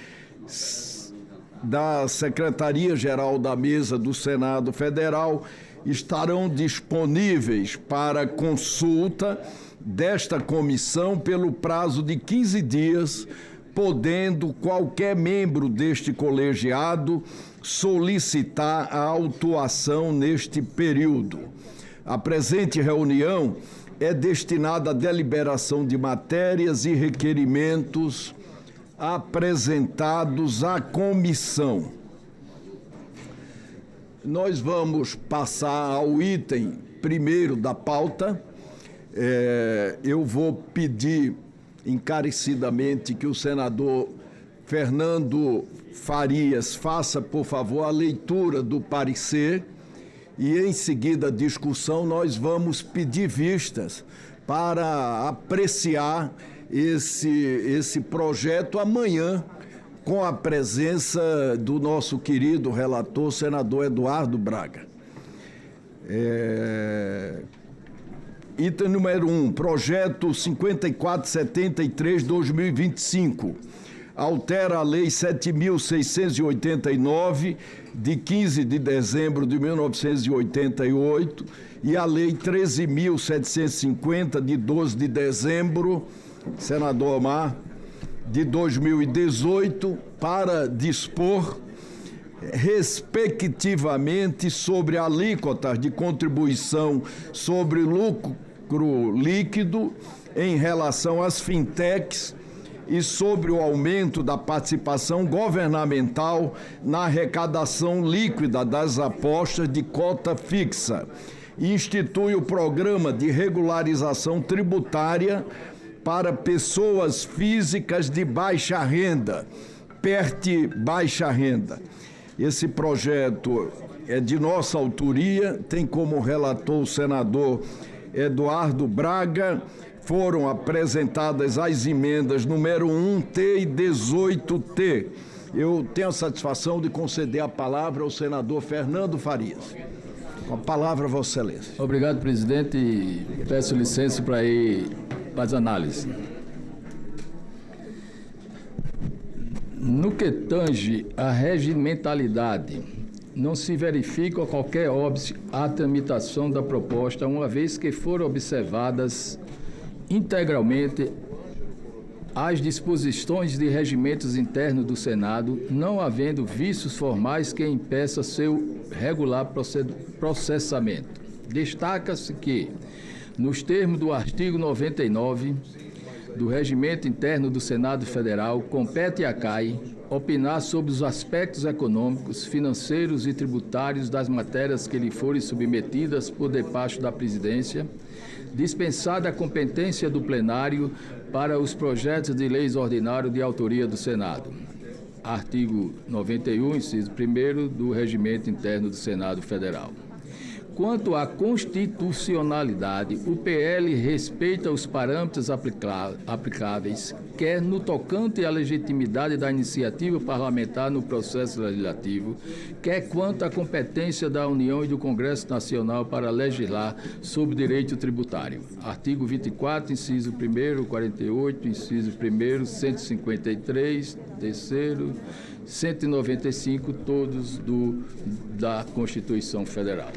da Secretaria-Geral da Mesa do Senado Federal, estarão disponíveis para consulta desta comissão pelo prazo de 15 dias, podendo qualquer membro deste colegiado solicitar a autuação neste período. A presente reunião é destinada à deliberação de matérias e requerimentos apresentados à comissão. Nós vamos passar ao item primeiro da pauta. Eu vou pedir encarecidamente que o senador Fernando Farias faça, por favor, a leitura do parecer e, em seguida, a discussão. Nós vamos pedir vistas para apreciar esse projeto amanhã, com a presença do nosso querido relator, senador Eduardo Braga. Item número 1, projeto 5473/2025, altera a Lei 7.689, de 15 de dezembro de 1988, e a Lei 13.750, de 12 de dezembro, senador Omar, de 2018, para dispor, respectivamente, sobre alíquotas de contribuição sobre lucro líquido em relação às fintechs e sobre o aumento da participação governamental na arrecadação líquida das apostas de cota fixa. Institui o programa de regularização tributária para pessoas físicas de baixa renda, PERT baixa renda. Esse projeto é de nossa autoria, tem como relator o senador Eduardo Braga. Foram apresentadas as emendas número 1T e 18T. Eu tenho a satisfação de conceder a palavra ao senador Fernando Farias. Com a palavra, Vossa Excelência. Obrigado, presidente, e peço licença para ir para as análises. No que tange à regimentalidade, não se verifica qualquer óbice à tramitação da proposta, uma vez que foram observadas integralmente as disposições de regimentos internos do Senado, não havendo vícios formais que impeçam seu regular processamento. Destaca-se que, nos termos do artigo 99 do Regimento Interno do Senado Federal, compete à CAI opinar sobre os aspectos econômicos, financeiros e tributários das matérias que lhe forem submetidas por despacho da presidência, dispensada a competência do plenário para os projetos de leis ordinários de autoria do Senado. Artigo 91, inciso 1º do Regimento Interno do Senado Federal. Quanto à constitucionalidade, o PL respeita os parâmetros aplicáveis, quer no tocante à legitimidade da iniciativa parlamentar no processo legislativo, quer quanto à competência da União e do Congresso Nacional para legislar sobre direito tributário. Artigo 24, inciso 1º, 48, inciso 1º, 153, 3º, 195, todos da Constituição Federal.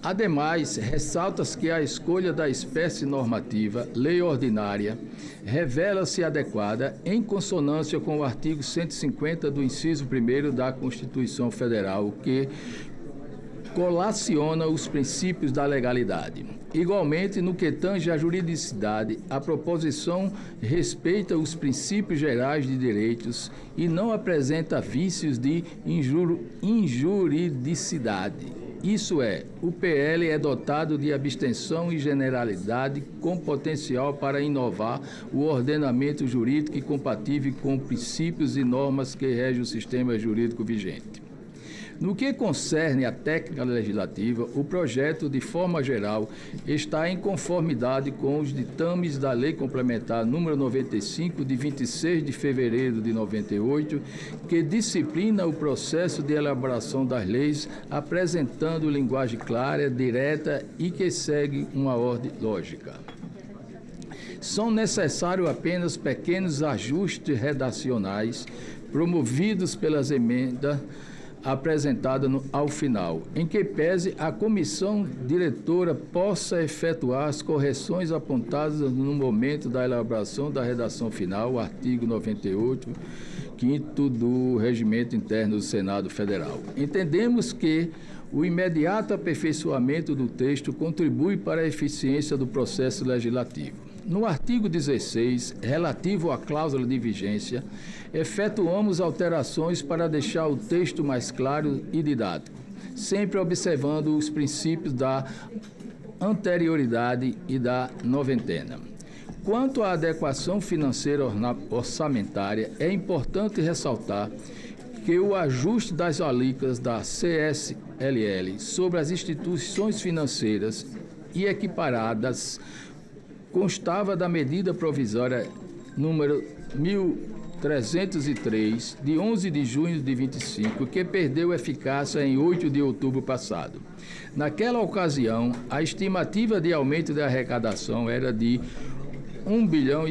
Ademais, ressalta-se que a escolha da espécie normativa, lei ordinária, revela-se adequada em consonância com o artigo 150 do inciso 1º da Constituição Federal, que colaciona os princípios da legalidade. Igualmente, no que tange à juridicidade, a proposição respeita os princípios gerais de direitos e não apresenta vícios de injuridicidade. Isso é, o PL é dotado de abstenção e generalidade com potencial para inovar o ordenamento jurídico e compatível com princípios e normas que regem o sistema jurídico vigente. No que concerne à técnica legislativa, o projeto, de forma geral, está em conformidade com os ditames da Lei Complementar número 95, de 26 de fevereiro de 98, que disciplina o processo de elaboração das leis, apresentando linguagem clara, direta e que segue uma ordem lógica. São necessários apenas pequenos ajustes redacionais promovidos pelas emendas apresentada ao final, em que pese a comissão diretora possa efetuar as correções apontadas no momento da elaboração da redação final, artigo 98, 5º do Regimento Interno do Senado Federal. Entendemos que o imediato aperfeiçoamento do texto contribui para a eficiência do processo legislativo. No artigo 16, relativo à cláusula de vigência, efetuamos alterações para deixar o texto mais claro e didático, sempre observando os princípios da anterioridade e da noventena. Quanto à adequação financeira orçamentária, é importante ressaltar que o ajuste das alíquotas da CSLL sobre as instituições financeiras e equiparadas constava da medida provisória número 1303, de 11 de junho de 25, que perdeu eficácia em 8 de outubro passado. Naquela ocasião, a estimativa de aumento da arrecadação era de R$ 1,58 bilhão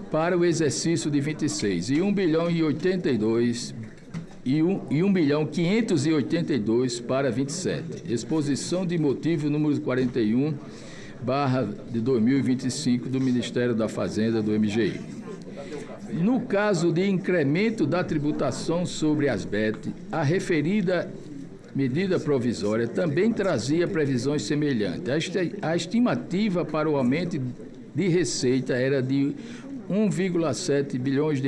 para o exercício de 26 e R$ 1,582 para 27. Exposição de motivo número 41/2025 do Ministério da Fazenda do MGI. No caso de incremento da tributação sobre as BET, a referida medida provisória também trazia previsões semelhantes. A estimativa para o aumento de receita era de R$ 1,7 bilhões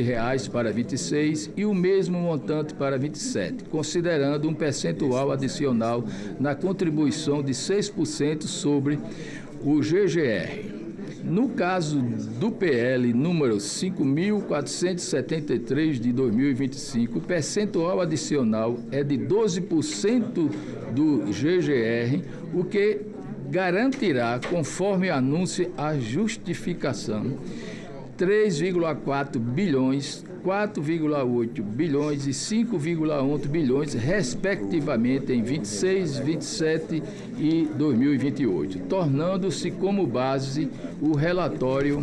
para 26 e o mesmo montante para 27, considerando um percentual adicional na contribuição de 6% sobre o GGR. No caso do PL número 5.473 de 2025, o percentual adicional é de 12% do GGR, o que garantirá, conforme anuncia a justificação, 3,4 bilhões, 4,8 bilhões e 5,1 bilhões, respectivamente, em 26, 27 e 2028, tornando-se como base o relatório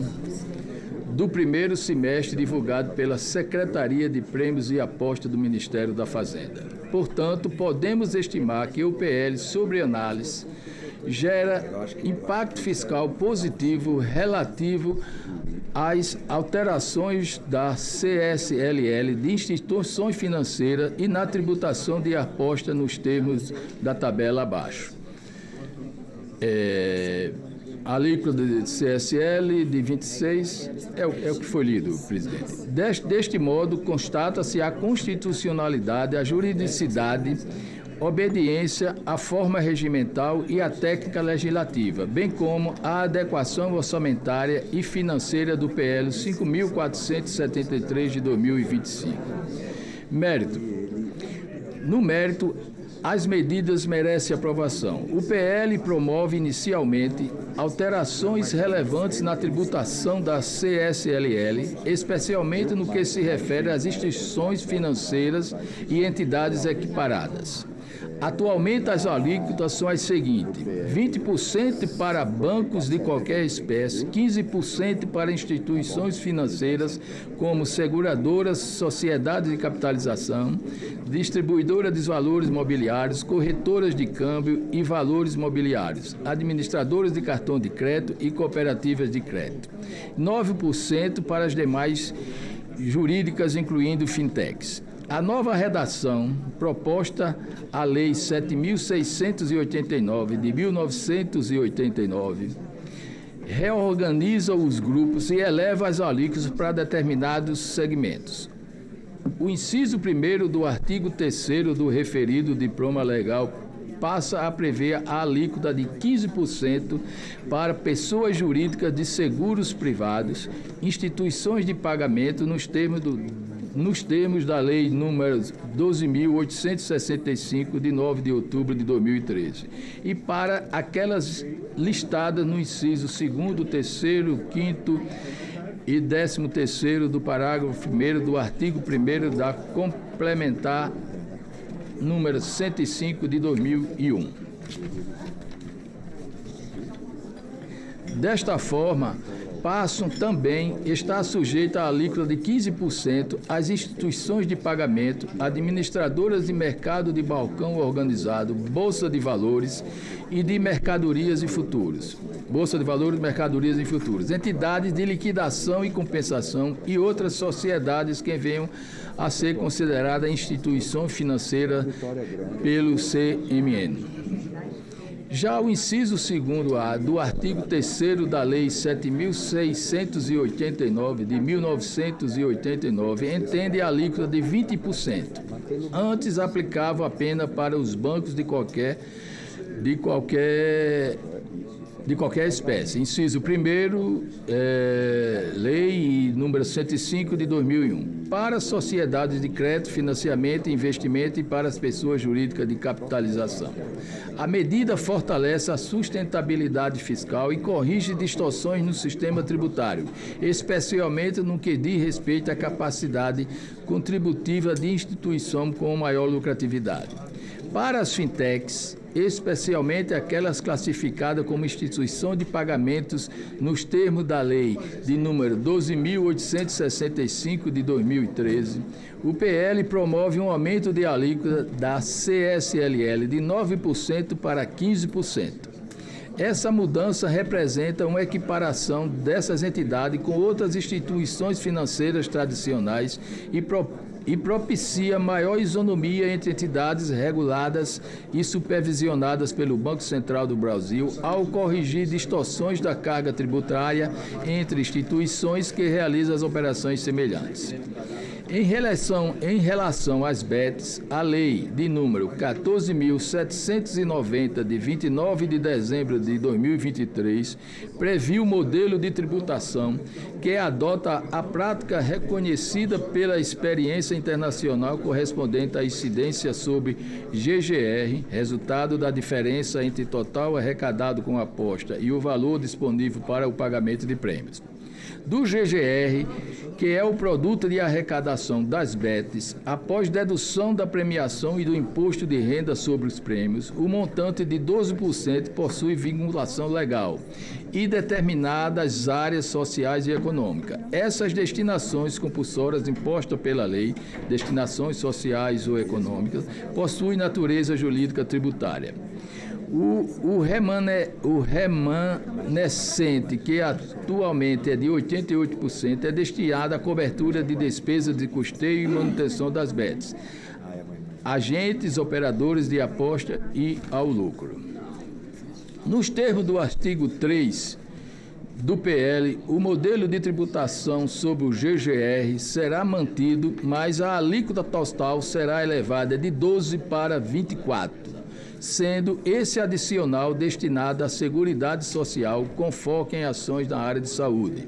do primeiro semestre divulgado pela Secretaria de Prêmios e Apostas do Ministério da Fazenda. Portanto, podemos estimar que o PL sobre análise gera impacto fiscal positivo relativo às alterações da CSLL de instituições financeiras e na tributação de aposta nos termos da tabela abaixo. A alíquota de CSL de 26 é o que foi lido, presidente. Deste modo, constata-se a constitucionalidade, a juridicidade, obediência à forma regimental e à técnica legislativa, bem como a adequação orçamentária e financeira do PL 5.473 de 2025. Mérito. No mérito, as medidas merecem aprovação. O PL promove inicialmente alterações relevantes na tributação da CSLL, especialmente no que se refere às instituições financeiras e entidades equiparadas. Atualmente, as alíquotas são as seguintes: 20% para bancos de qualquer espécie, 15% para instituições financeiras como seguradoras, sociedades de capitalização, distribuidoras de valores mobiliários, corretoras de câmbio e valores mobiliários, administradoras de cartão de crédito e cooperativas de crédito. 9% para as demais jurídicas, incluindo fintechs. A nova redação proposta à Lei 7.689 de 1989 reorganiza os grupos e eleva as alíquotas para determinados segmentos. O inciso 1º do artigo 3º do referido diploma legal passa a prever a alíquota de 15% para pessoas jurídicas de seguros privados, instituições de pagamento nos termos da Lei número 12.865, de 9 de outubro de 2013, e para aquelas listadas no inciso 2º, 3º, 5º e 13º do parágrafo 1º do artigo 1º da complementar número 105 de 2001. Desta forma, passam também estar sujeita à alíquota de 15% às instituições de pagamento, administradoras de mercado de balcão organizado, bolsa de valores e de mercadorias e futuros. Bolsa de valores, mercadorias e futuros. Entidades de liquidação e compensação e outras sociedades que venham a ser considerada instituição financeira pelo CMN. Já o inciso 2º-A do artigo 3º da Lei 7.689, de 1989, entende a alíquota de 20%. Antes aplicava a pena para os bancos de qualquer espécie. Inciso 1º, Lei número 105 de 2001. Para sociedades de crédito, financiamento e investimento e para as pessoas jurídicas de capitalização. A medida fortalece a sustentabilidade fiscal e corrige distorções no sistema tributário, especialmente no que diz respeito à capacidade contributiva de instituição com maior lucratividade. Para as fintechs, especialmente aquelas classificadas como instituição de pagamentos nos termos da Lei de número 12.865 de 2013, o PL promove um aumento de alíquota da CSLL de 9% para 15%. Essa mudança representa uma equiparação dessas entidades com outras instituições financeiras tradicionais e propicia maior isonomia entre entidades reguladas e supervisionadas pelo Banco Central do Brasil, ao corrigir distorções da carga tributária entre instituições que realizam as operações semelhantes. Em relação às BETs, a Lei de número 14.790, de 29 de dezembro de 2023, previu o modelo de tributação que adota a prática reconhecida pela experiência internacional correspondente à incidência sobre GGR, resultado da diferença entre total arrecadado com aposta e o valor disponível para o pagamento de prêmios. Do GGR, que é o produto de arrecadação das BETs, após dedução da premiação e do imposto de renda sobre os prêmios, o montante de 12% possui vinculação legal e determinadas áreas sociais e econômicas. Essas destinações compulsórias impostas pela lei, destinações sociais ou econômicas, possuem natureza jurídica tributária. O remanescente, que atualmente é de 88%, é destinado à cobertura de despesas de custeio e manutenção das BETs, agentes, operadores de aposta e ao lucro. Nos termos do artigo 3 do PL, o modelo de tributação sobre o GGR será mantido, mas a alíquota total será elevada de 12% para 24%. Sendo esse adicional destinado à Seguridade Social com foco em ações na área de saúde.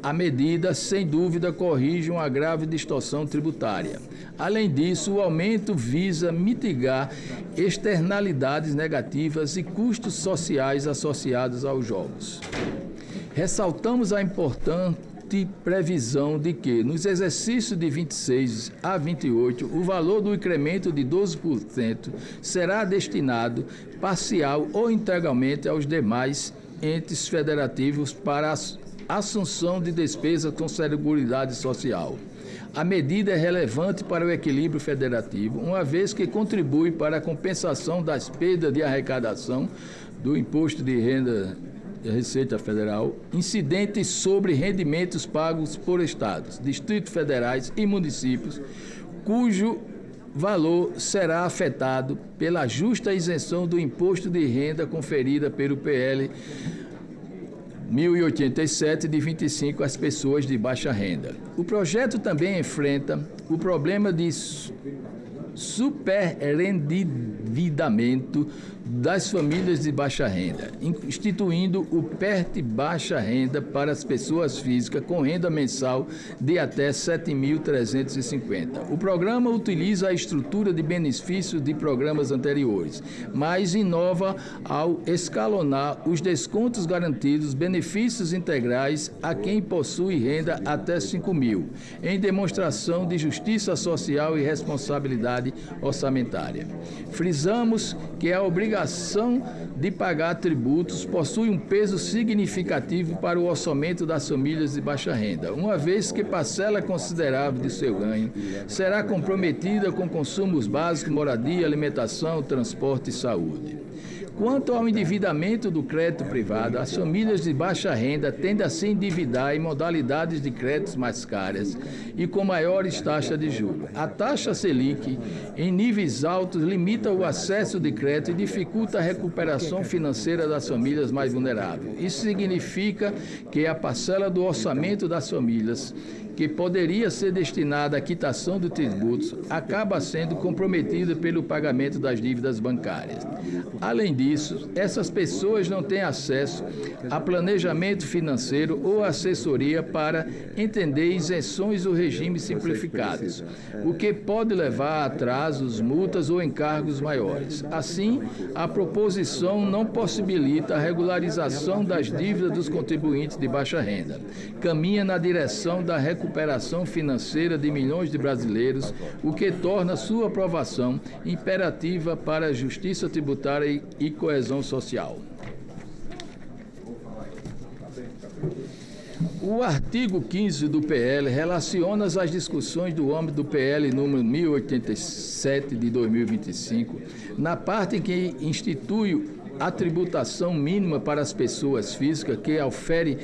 A medida, sem dúvida, corrige uma grave distorção tributária. Além disso, o aumento visa mitigar externalidades negativas e custos sociais associados aos jogos. Ressaltamos a importante previsão de que, nos exercícios de 26 a 28, o valor do incremento de 12% será destinado parcial ou integralmente aos demais entes federativos para a assunção de despesas com Seguridade Social. A medida é relevante para o equilíbrio federativo, uma vez que contribui para a compensação das perdas de arrecadação do Imposto de Renda da Receita Federal, incidentes sobre rendimentos pagos por estados, distritos federais e municípios, cujo valor será afetado pela justa isenção do imposto de renda conferida pelo PL 1087 de 25 às pessoas de baixa renda. O projeto também enfrenta o problema de superendividamento das famílias de baixa renda, instituindo o PERT baixa renda para as pessoas físicas com renda mensal de até R$ 7.350. O programa utiliza a estrutura de benefícios de programas anteriores, mas inova ao escalonar os descontos garantidos, benefícios integrais a quem possui renda até R$ 5.000, em demonstração de justiça social e responsabilidade estabilidade orçamentária. Frisamos que a obrigação de pagar tributos possui um peso significativo para o orçamento das famílias de baixa renda, uma vez que parcela considerável de seu ganho será comprometida com consumos básicos, moradia, alimentação, transporte e saúde. Quanto ao endividamento do crédito privado, as famílias de baixa renda tendem a se endividar em modalidades de créditos mais caras e com maiores taxas de juros. A taxa Selic, em níveis altos, limita o acesso de crédito e dificulta a recuperação financeira das famílias mais vulneráveis. Isso significa que a parcela do orçamento das famílias, que poderia ser destinada à quitação de tributos, acaba sendo comprometida pelo pagamento das dívidas bancárias. Além disso, essas pessoas não têm acesso a planejamento financeiro ou assessoria para entender isenções ou regimes simplificados, o que pode levar a atrasos, multas ou encargos maiores. Assim, a proposição não possibilita a regularização das dívidas dos contribuintes de baixa renda. Caminha na direção da recuperação financeira de milhões de brasileiros, o que torna sua aprovação imperativa para a justiça tributária e coesão social. O artigo 15 do PL relaciona as discussões do âmbito do PL número 1087 de 2025, na parte em que institui a tributação mínima para as pessoas físicas que oferem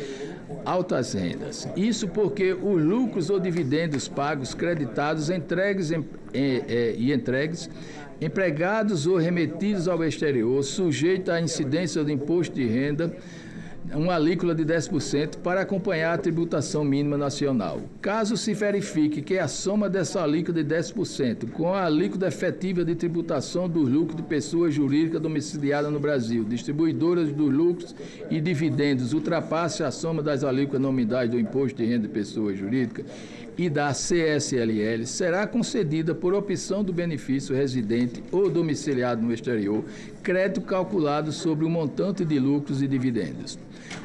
altas rendas. Isso porque os lucros ou dividendos pagos, creditados, entregues, empregados ou remetidos ao exterior, sujeito à incidência do imposto de renda, uma alíquota de 10% para acompanhar a tributação mínima nacional. Caso se verifique que a soma dessa alíquota de 10% com a alíquota efetiva de tributação dos lucros de pessoas jurídicas domiciliadas no Brasil, distribuidoras dos lucros e dividendos, ultrapasse a soma das alíquotas nominais do imposto de renda de pessoa jurídica e da CSLL, será concedida por opção do benefício residente ou domiciliado no exterior, crédito calculado sobre o montante de lucros e dividendos.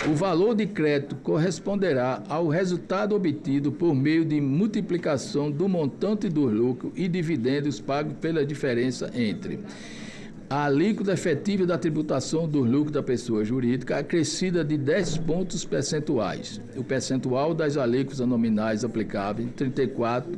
O valor de crédito corresponderá ao resultado obtido por meio de multiplicação do montante dos lucros e dividendos pagos pela diferença entre a alíquota efetiva da tributação dos lucros da pessoa jurídica, acrescida de 10 pontos percentuais. O percentual das alíquotas nominais aplicáveis, 34,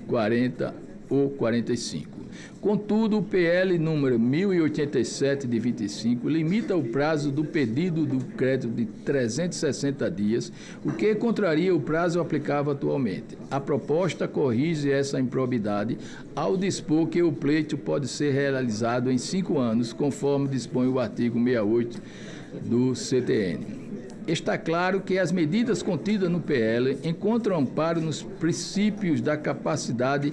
40 ou 45. Contudo, o PL número 1087 de 25 limita o prazo do pedido do crédito de 360 dias, o que contraria o prazo aplicável atualmente. A proposta corrige essa improbidade ao dispor que o pleito pode ser realizado em 5 anos, conforme dispõe o artigo 68 do CTN. Está claro que as medidas contidas no PL encontram amparo nos princípios da capacidade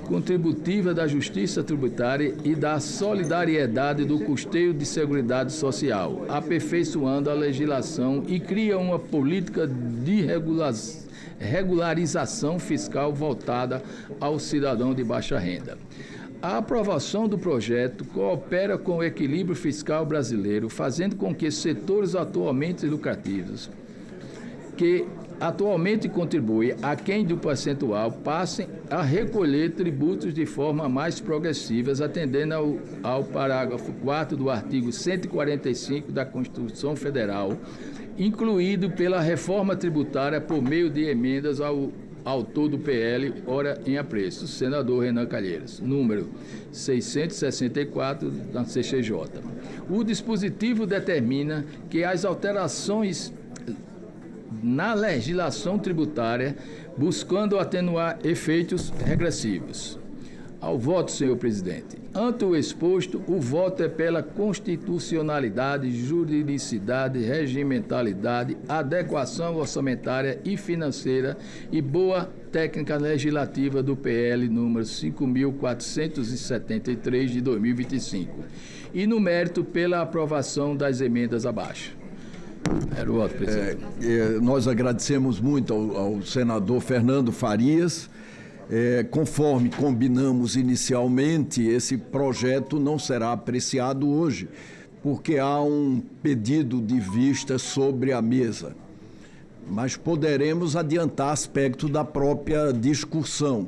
contributiva da justiça tributária e da solidariedade do custeio de seguridade social, aperfeiçoando a legislação e cria uma política de regularização fiscal voltada ao cidadão de baixa renda. A aprovação do projeto coopera com o equilíbrio fiscal brasileiro, fazendo com que setores atualmente lucrativos, que atualmente contribuem aquém do percentual, passem a recolher tributos de forma mais progressiva, atendendo ao parágrafo 4º do artigo 145 da Constituição Federal, incluído pela reforma tributária por meio de emendas ao autor do PL, ora em apreço, senador Renan Calheiros, número 664 da CCJ. O dispositivo determina que as alterações na legislação tributária, buscando atenuar efeitos regressivos. Ao voto, senhor presidente. Ante o exposto, o voto é pela constitucionalidade, juridicidade, regimentalidade, adequação orçamentária e financeira e boa técnica legislativa do PL número 5.473 de 2025. E no mérito pela aprovação das emendas abaixo. Era o voto, presidente. Nós agradecemos muito ao senador Fernando Farias. Conforme combinamos inicialmente, esse projeto não será apreciado hoje, porque há um pedido de vista sobre a mesa. Mas poderemos adiantar aspectos da própria discussão.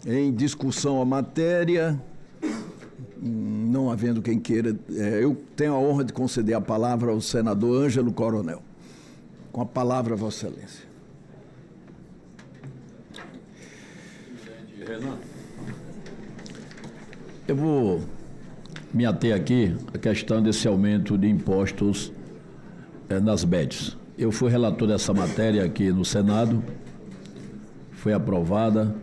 Em discussão a matéria, não havendo quem queira, eu tenho a honra de conceder a palavra ao senador Ângelo Coronel. Com a palavra, Vossa Excelência. Eu vou me ater aqui à questão desse aumento de impostos nas BEDs. Eu fui relator dessa matéria aqui no Senado, foi aprovada.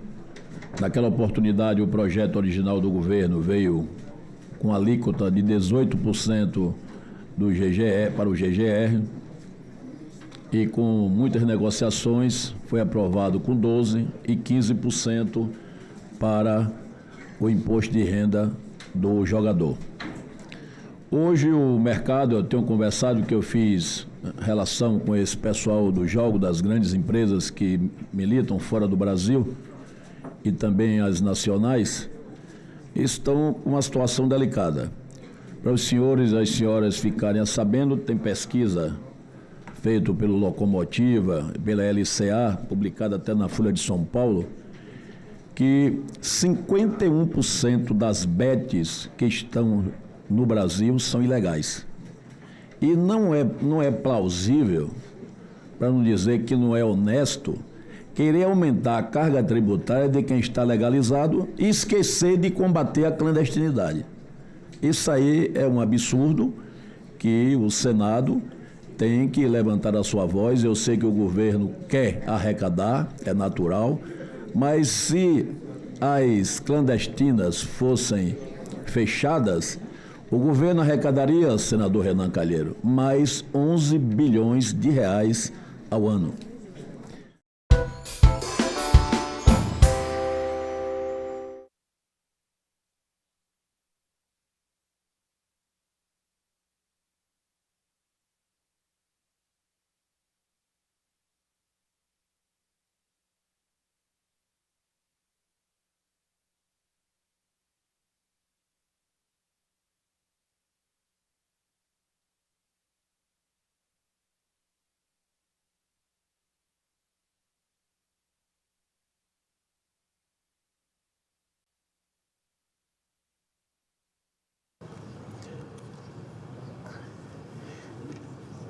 Naquela oportunidade, o projeto original do governo veio com alíquota de 18% do GGE para o GGR e com muitas negociações foi aprovado com 12% e 15% para o imposto de renda do jogador. Hoje o mercado, eu tenho conversado que eu fiz relação com esse pessoal do jogo, das grandes empresas que militam fora do Brasil e também as nacionais, estão com uma situação delicada. Para os senhores e as senhoras ficarem sabendo, tem pesquisa feita pelo Locomotiva, pela LCA, publicada até na Folha de São Paulo, que 51% das bets que estão no Brasil são ilegais. E não é plausível, para não dizer que não é honesto, querer aumentar a carga tributária de quem está legalizado e esquecer de combater a clandestinidade. Isso aí é um absurdo que o Senado tem que levantar a sua voz. Eu sei que o governo quer arrecadar, é natural, mas se as clandestinas fossem fechadas, o governo arrecadaria, senador Renan Calheiro, mais 11 bilhões de reais ao ano.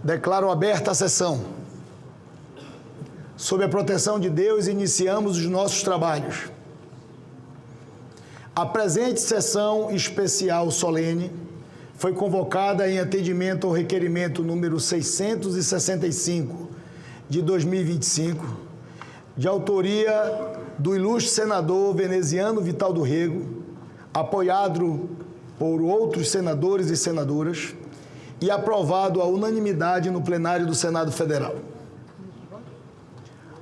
Declaro aberta a sessão. Sob a proteção de Deus, iniciamos os nossos trabalhos. A presente sessão especial solene foi convocada em atendimento ao requerimento número 665 de 2025, de autoria do ilustre senador veneziano Vital do Rego, apoiado por outros senadores e senadoras, e aprovado à unanimidade no plenário do Senado Federal.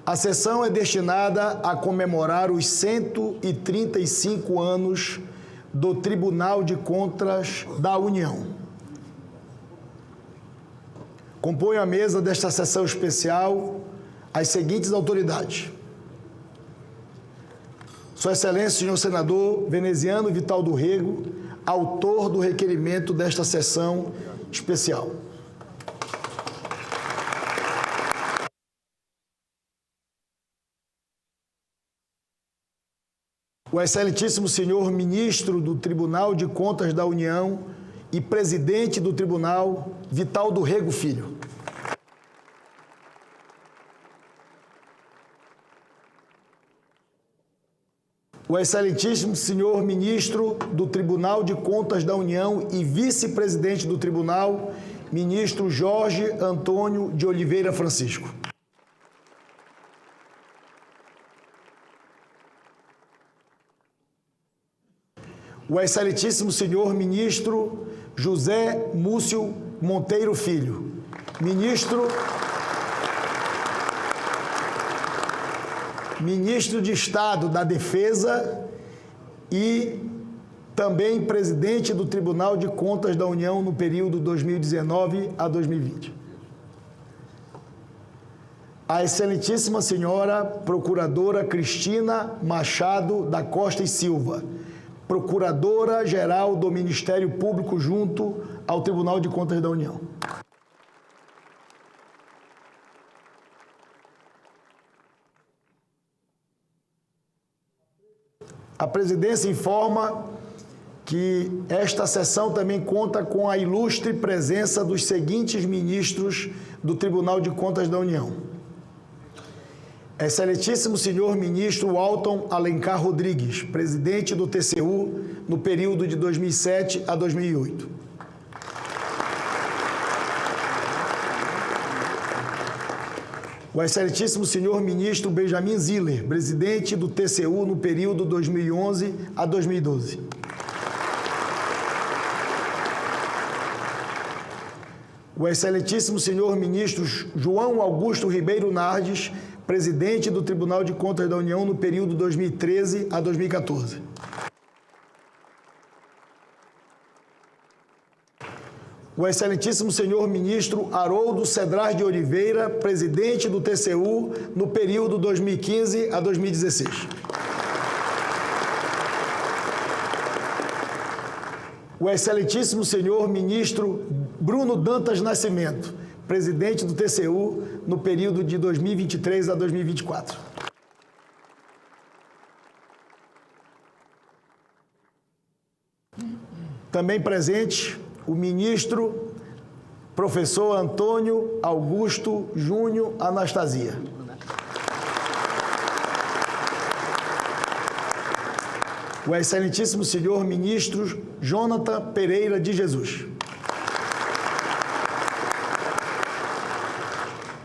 A sessão é destinada a comemorar os 135 anos do Tribunal de Contas da União. Compõem a mesa desta sessão especial as seguintes autoridades: Sua Excelência, senhor senador veneziano Vital do Rego, autor do requerimento desta sessão especial. O excelentíssimo senhor ministro do Tribunal de Contas da União e presidente do Tribunal, Vital do Rego Filho. O excelentíssimo senhor ministro do Tribunal de Contas da União e vice-presidente do Tribunal, ministro Jorge Antônio de Oliveira Francisco. O excelentíssimo senhor ministro José Múcio Monteiro Filho, ministro de Estado da Defesa e também presidente do Tribunal de Contas da União no período 2019 a 2020. A excelentíssima senhora procuradora Cristina Machado da Costa e Silva, procuradora-geral do Ministério Público junto ao Tribunal de Contas da União. A presidência informa que esta sessão também conta com a ilustre presença dos seguintes ministros do Tribunal de Contas da União. Excelentíssimo senhor ministro Walton Alencar Rodrigues, presidente do TCU no período de 2007 a 2008. O excelentíssimo senhor ministro Benjamin Ziller, presidente do TCU no período 2011 a 2012. O excelentíssimo senhor ministro João Augusto Ribeiro Nardes, presidente do Tribunal de Contas da União no período 2013 a 2014. O excelentíssimo senhor ministro Haroldo Cedrais de Oliveira, presidente do TCU no período 2015 a 2016. O excelentíssimo senhor ministro Bruno Dantas Nascimento, presidente do TCU no período de 2023 a 2024. Também presente o ministro professor Antônio Augusto Júnior Anastasia. O excelentíssimo senhor ministro Jonathan Pereira de Jesus.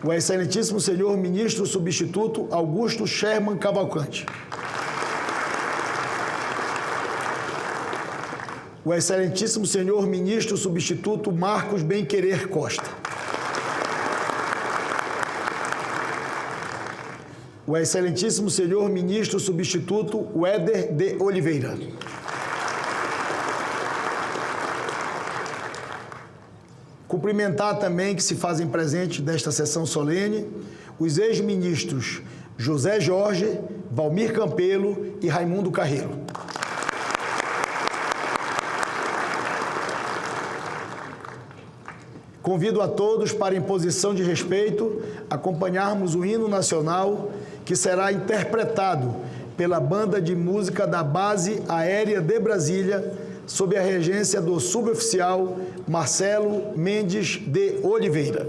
O excelentíssimo senhor ministro substituto Augusto Sherman Cavalcante. O excelentíssimo senhor ministro substituto Marcos Bem-Querer Costa. O excelentíssimo senhor ministro substituto Weder de Oliveira. Cumprimentar também que se fazem presente desta sessão solene os ex-ministros José Jorge, Valmir Campelo e Raimundo Carreiro. Convido a todos para, em posição de respeito, acompanharmos o hino nacional que será interpretado pela Banda de Música da Base Aérea de Brasília, sob a regência do suboficial Marcelo Mendes de Oliveira.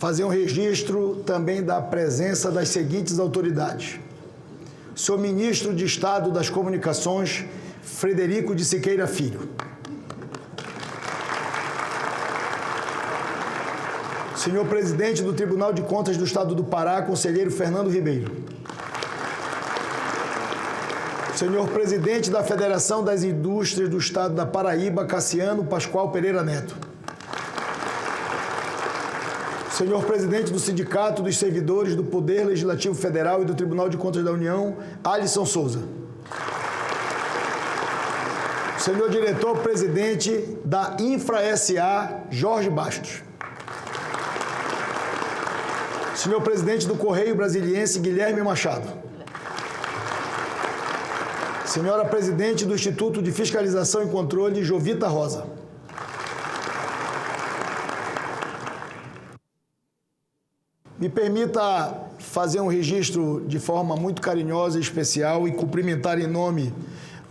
fazer um registro também da presença das seguintes autoridades. Senhor Ministro de Estado das Comunicações, Frederico de Siqueira Filho. Senhor Presidente do Tribunal de Contas do Estado do Pará, Conselheiro Fernando Ribeiro. Senhor Presidente da Federação das Indústrias do Estado da Paraíba, Cassiano Pascoal Pereira Neto. Senhor Presidente do Sindicato dos Servidores do Poder Legislativo Federal e do Tribunal de Contas da União, Alisson Souza. Senhor Diretor-Presidente da Infra S.A., Jorge Bastos. Senhor Presidente do Correio Brasiliense, Guilherme Machado. Senhora Presidente do Instituto de Fiscalização e Controle, Jovita Rosa. Me permita fazer um registro de forma muito carinhosa e especial e cumprimentar em nome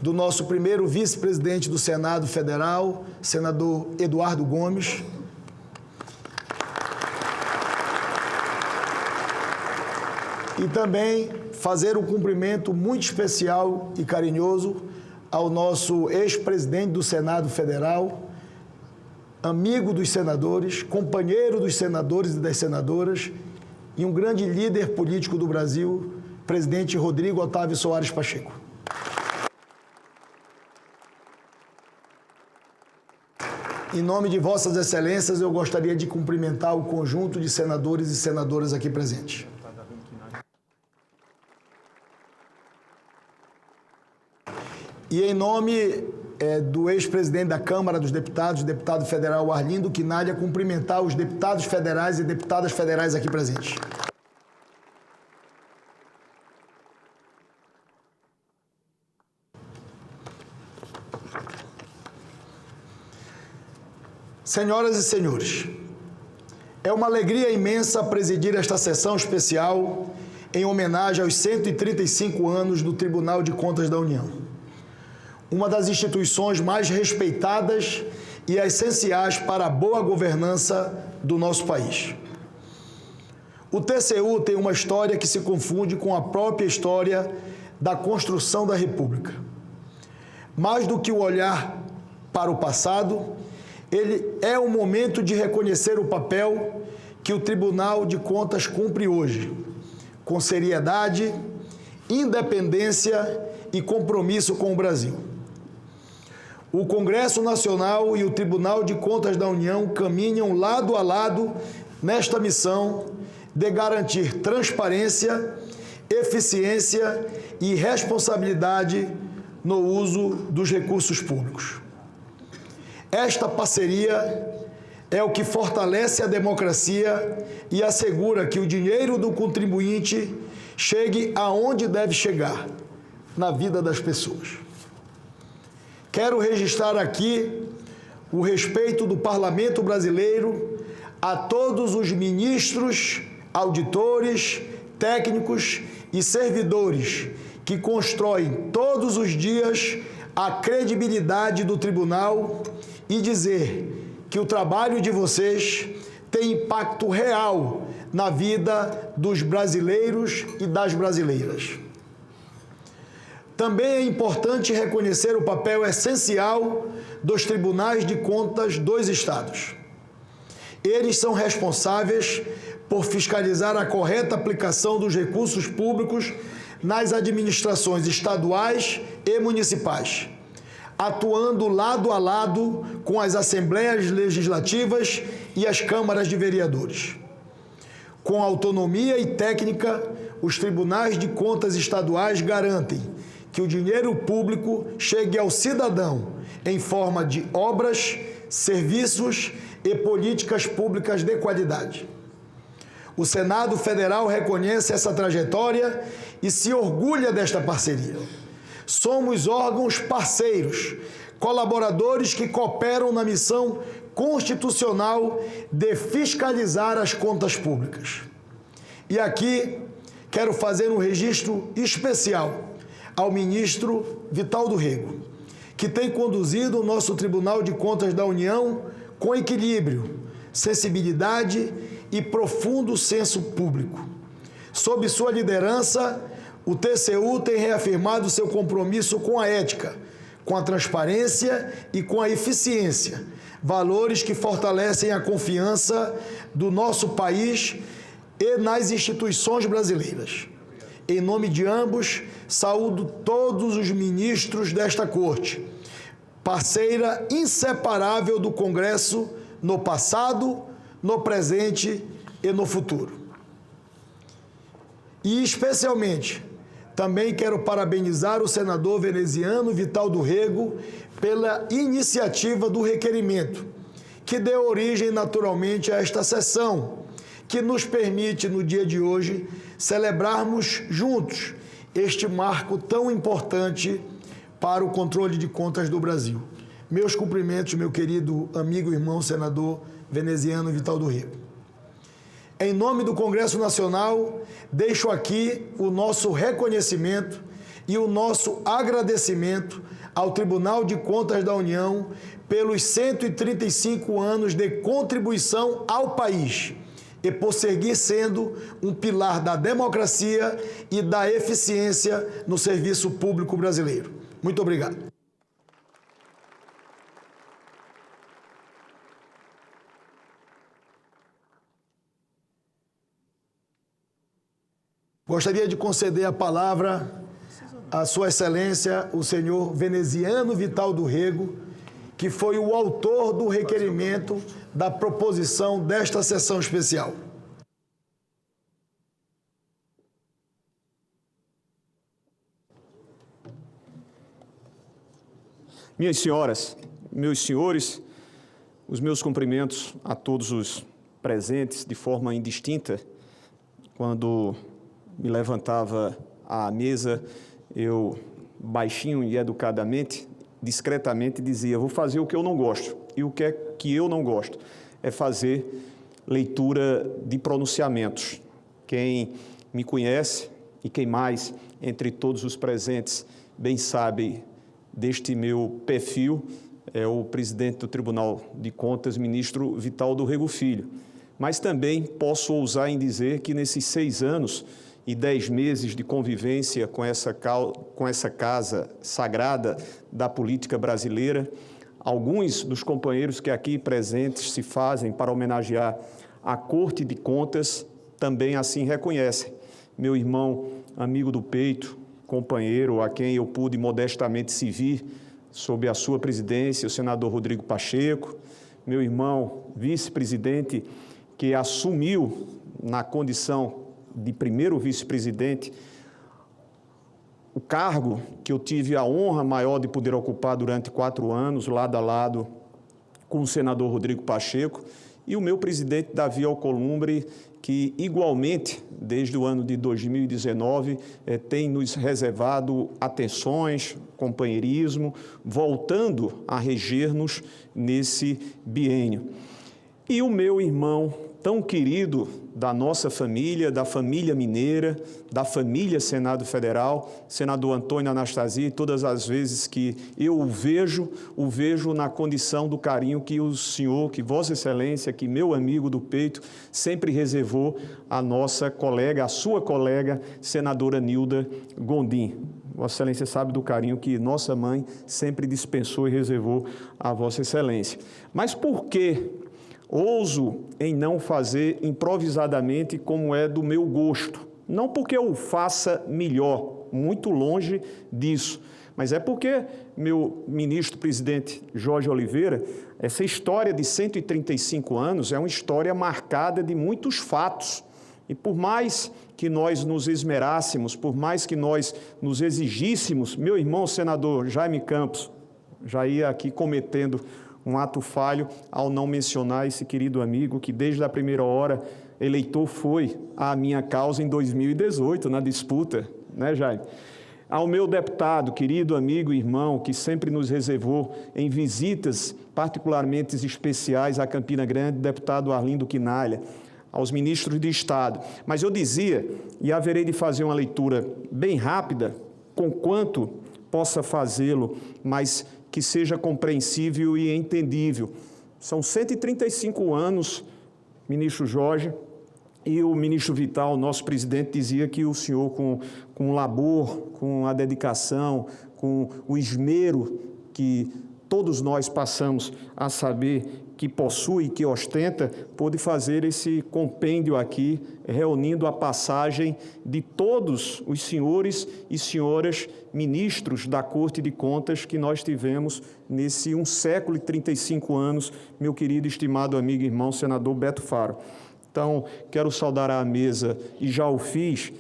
do nosso primeiro vice-presidente do Senado Federal, senador Eduardo Gomes. E também fazer um cumprimento muito especial e carinhoso ao nosso ex-presidente do Senado Federal, amigo dos senadores, companheiro dos senadores e das senadoras, e um grande líder político do Brasil, presidente Rodrigo Otávio Soares Pacheco. Em nome de Vossas Excelências, eu gostaria de cumprimentar o conjunto de senadores e senadoras aqui presentes. E em nome do ex-presidente da Câmara dos Deputados, deputado federal Arlindo Quinalha, cumprimentar os deputados federais e deputadas federais aqui presentes. Senhoras e senhores, é uma alegria imensa presidir esta sessão especial em homenagem aos 135 anos do Tribunal de Contas da União, uma das instituições mais respeitadas e essenciais para a boa governança do nosso país. O TCU tem uma história que se confunde com a própria história da construção da República. Mais do que o olhar para o passado, ele é o momento de reconhecer o papel que o Tribunal de Contas cumpre hoje, com seriedade, independência e compromisso com o Brasil. O Congresso Nacional e o Tribunal de Contas da União caminham lado a lado nesta missão de garantir transparência, eficiência e responsabilidade no uso dos recursos públicos. Esta parceria é o que fortalece a democracia e assegura que o dinheiro do contribuinte chegue aonde deve chegar, na vida das pessoas. Quero registrar aqui o respeito do Parlamento brasileiro a todos os ministros, auditores, técnicos e servidores que constroem todos os dias a credibilidade do tribunal e dizer que o trabalho de vocês tem impacto real na vida dos brasileiros e das brasileiras. Também é importante reconhecer o papel essencial dos tribunais de contas dos estados. Eles são responsáveis por fiscalizar a correta aplicação dos recursos públicos nas administrações estaduais e municipais, atuando lado a lado com as assembleias legislativas e as câmaras de vereadores. Com autonomia e técnica, os tribunais de contas estaduais garantem que o dinheiro público chegue ao cidadão em forma de obras, serviços e políticas públicas de qualidade. O Senado Federal reconhece essa trajetória e se orgulha desta parceria. Somos órgãos parceiros, colaboradores que cooperam na missão constitucional de fiscalizar as contas públicas. E aqui quero fazer um registro especial ao ministro Vitaldo Rego, que tem conduzido o nosso Tribunal de Contas da União com equilíbrio, sensibilidade e profundo senso público. Sob sua liderança, o TCU tem reafirmado seu compromisso com a ética, com a transparência e com a eficiência, valores que fortalecem a confiança do nosso país e nas instituições brasileiras. Em nome de ambos, saúdo todos os ministros desta Corte, parceira inseparável do Congresso no passado, no presente e no futuro. E, especialmente, também quero parabenizar o senador veneziano Vital do Rego pela iniciativa do requerimento, que deu origem naturalmente a esta sessão, que nos permite, no dia de hoje, celebrarmos juntos este marco tão importante para o controle de contas do Brasil. Meus cumprimentos, meu querido amigo e irmão senador veneziano Vital do Rego. Em nome do Congresso Nacional, deixo aqui o nosso reconhecimento e o nosso agradecimento ao Tribunal de Contas da União pelos 135 anos de contribuição ao país e por seguir sendo um pilar da democracia e da eficiência no serviço público brasileiro. Muito obrigado. Gostaria de conceder a palavra à Sua Excelência, o senhor veneziano Vital do Rego, que foi o autor do requerimento da proposição desta sessão especial. Minhas senhoras, meus senhores, os meus cumprimentos a todos os presentes de forma indistinta. Quando me levantava à mesa, eu, baixinho e educadamente, discretamente dizia: vou fazer o que eu não gosto. E o que é que eu não gosto? É fazer leitura de pronunciamentos. Quem me conhece e quem mais entre todos os presentes bem sabe deste meu perfil é o presidente do Tribunal de Contas, ministro Vital do Rego Filho. Mas também posso ousar em dizer que nesses 6 anos e 10 meses de convivência com essa casa sagrada da política brasileira, alguns dos companheiros que aqui presentes se fazem para homenagear a Corte de Contas também assim reconhecem. Meu irmão, amigo do peito, companheiro a quem eu pude modestamente servir sob a sua presidência, o senador Rodrigo Pacheco, meu irmão vice-presidente que assumiu na condição de primeiro vice-presidente o cargo que eu tive a honra maior de poder ocupar durante 4 anos, lado a lado com o senador Rodrigo Pacheco, e o meu presidente Davi Alcolumbre, que igualmente, desde o ano de 2019, tem nos reservado atenções, companheirismo, voltando a reger-nos nesse biênio. E o meu irmão tão querido da nossa família, da família mineira, da família Senado Federal, senador Antônio Anastasia, e todas as vezes que eu o vejo na condição do carinho que o senhor, que Vossa Excelência, que meu amigo do peito, sempre reservou à nossa colega, à sua colega, senadora Nilda Gondim. Vossa Excelência sabe do carinho que nossa mãe sempre dispensou e reservou à Vossa Excelência. Mas por que ouso em não fazer improvisadamente como é do meu gosto? Não porque eu faça melhor, muito longe disso, mas é porque meu ministro-presidente Jorge Oliveira, essa história de 135 anos é uma história marcada de muitos fatos. E por mais que nós nos esmerássemos, por mais que nós nos exigíssemos, meu irmão senador Jaime Campos já ia aqui cometendo um ato falho ao não mencionar esse querido amigo que desde a primeira hora eleitor foi a minha causa em 2018, na disputa, né, Jaime? Ao meu deputado, querido amigo e irmão, que sempre nos reservou em visitas particularmente especiais a Campina Grande, deputado Arlindo Quinalha, aos ministros de Estado. Mas eu dizia, e haverei de fazer uma leitura bem rápida, com quanto possa fazê-lo, mas que seja compreensível e entendível. São 135 anos ministro Jorge, e o ministro Vital, nosso presidente, dizia que o senhor, com o labor, com a dedicação, com o esmero que todos nós passamos a saber que possui, que ostenta, pôde fazer esse compêndio aqui, reunindo a passagem de todos os senhores e senhoras ministros da Corte de Contas que nós tivemos nesse 1 século e 35 anos, meu querido e estimado amigo e irmão, senador Beto Faro. Então, quero saudar à mesa, e já o fiz,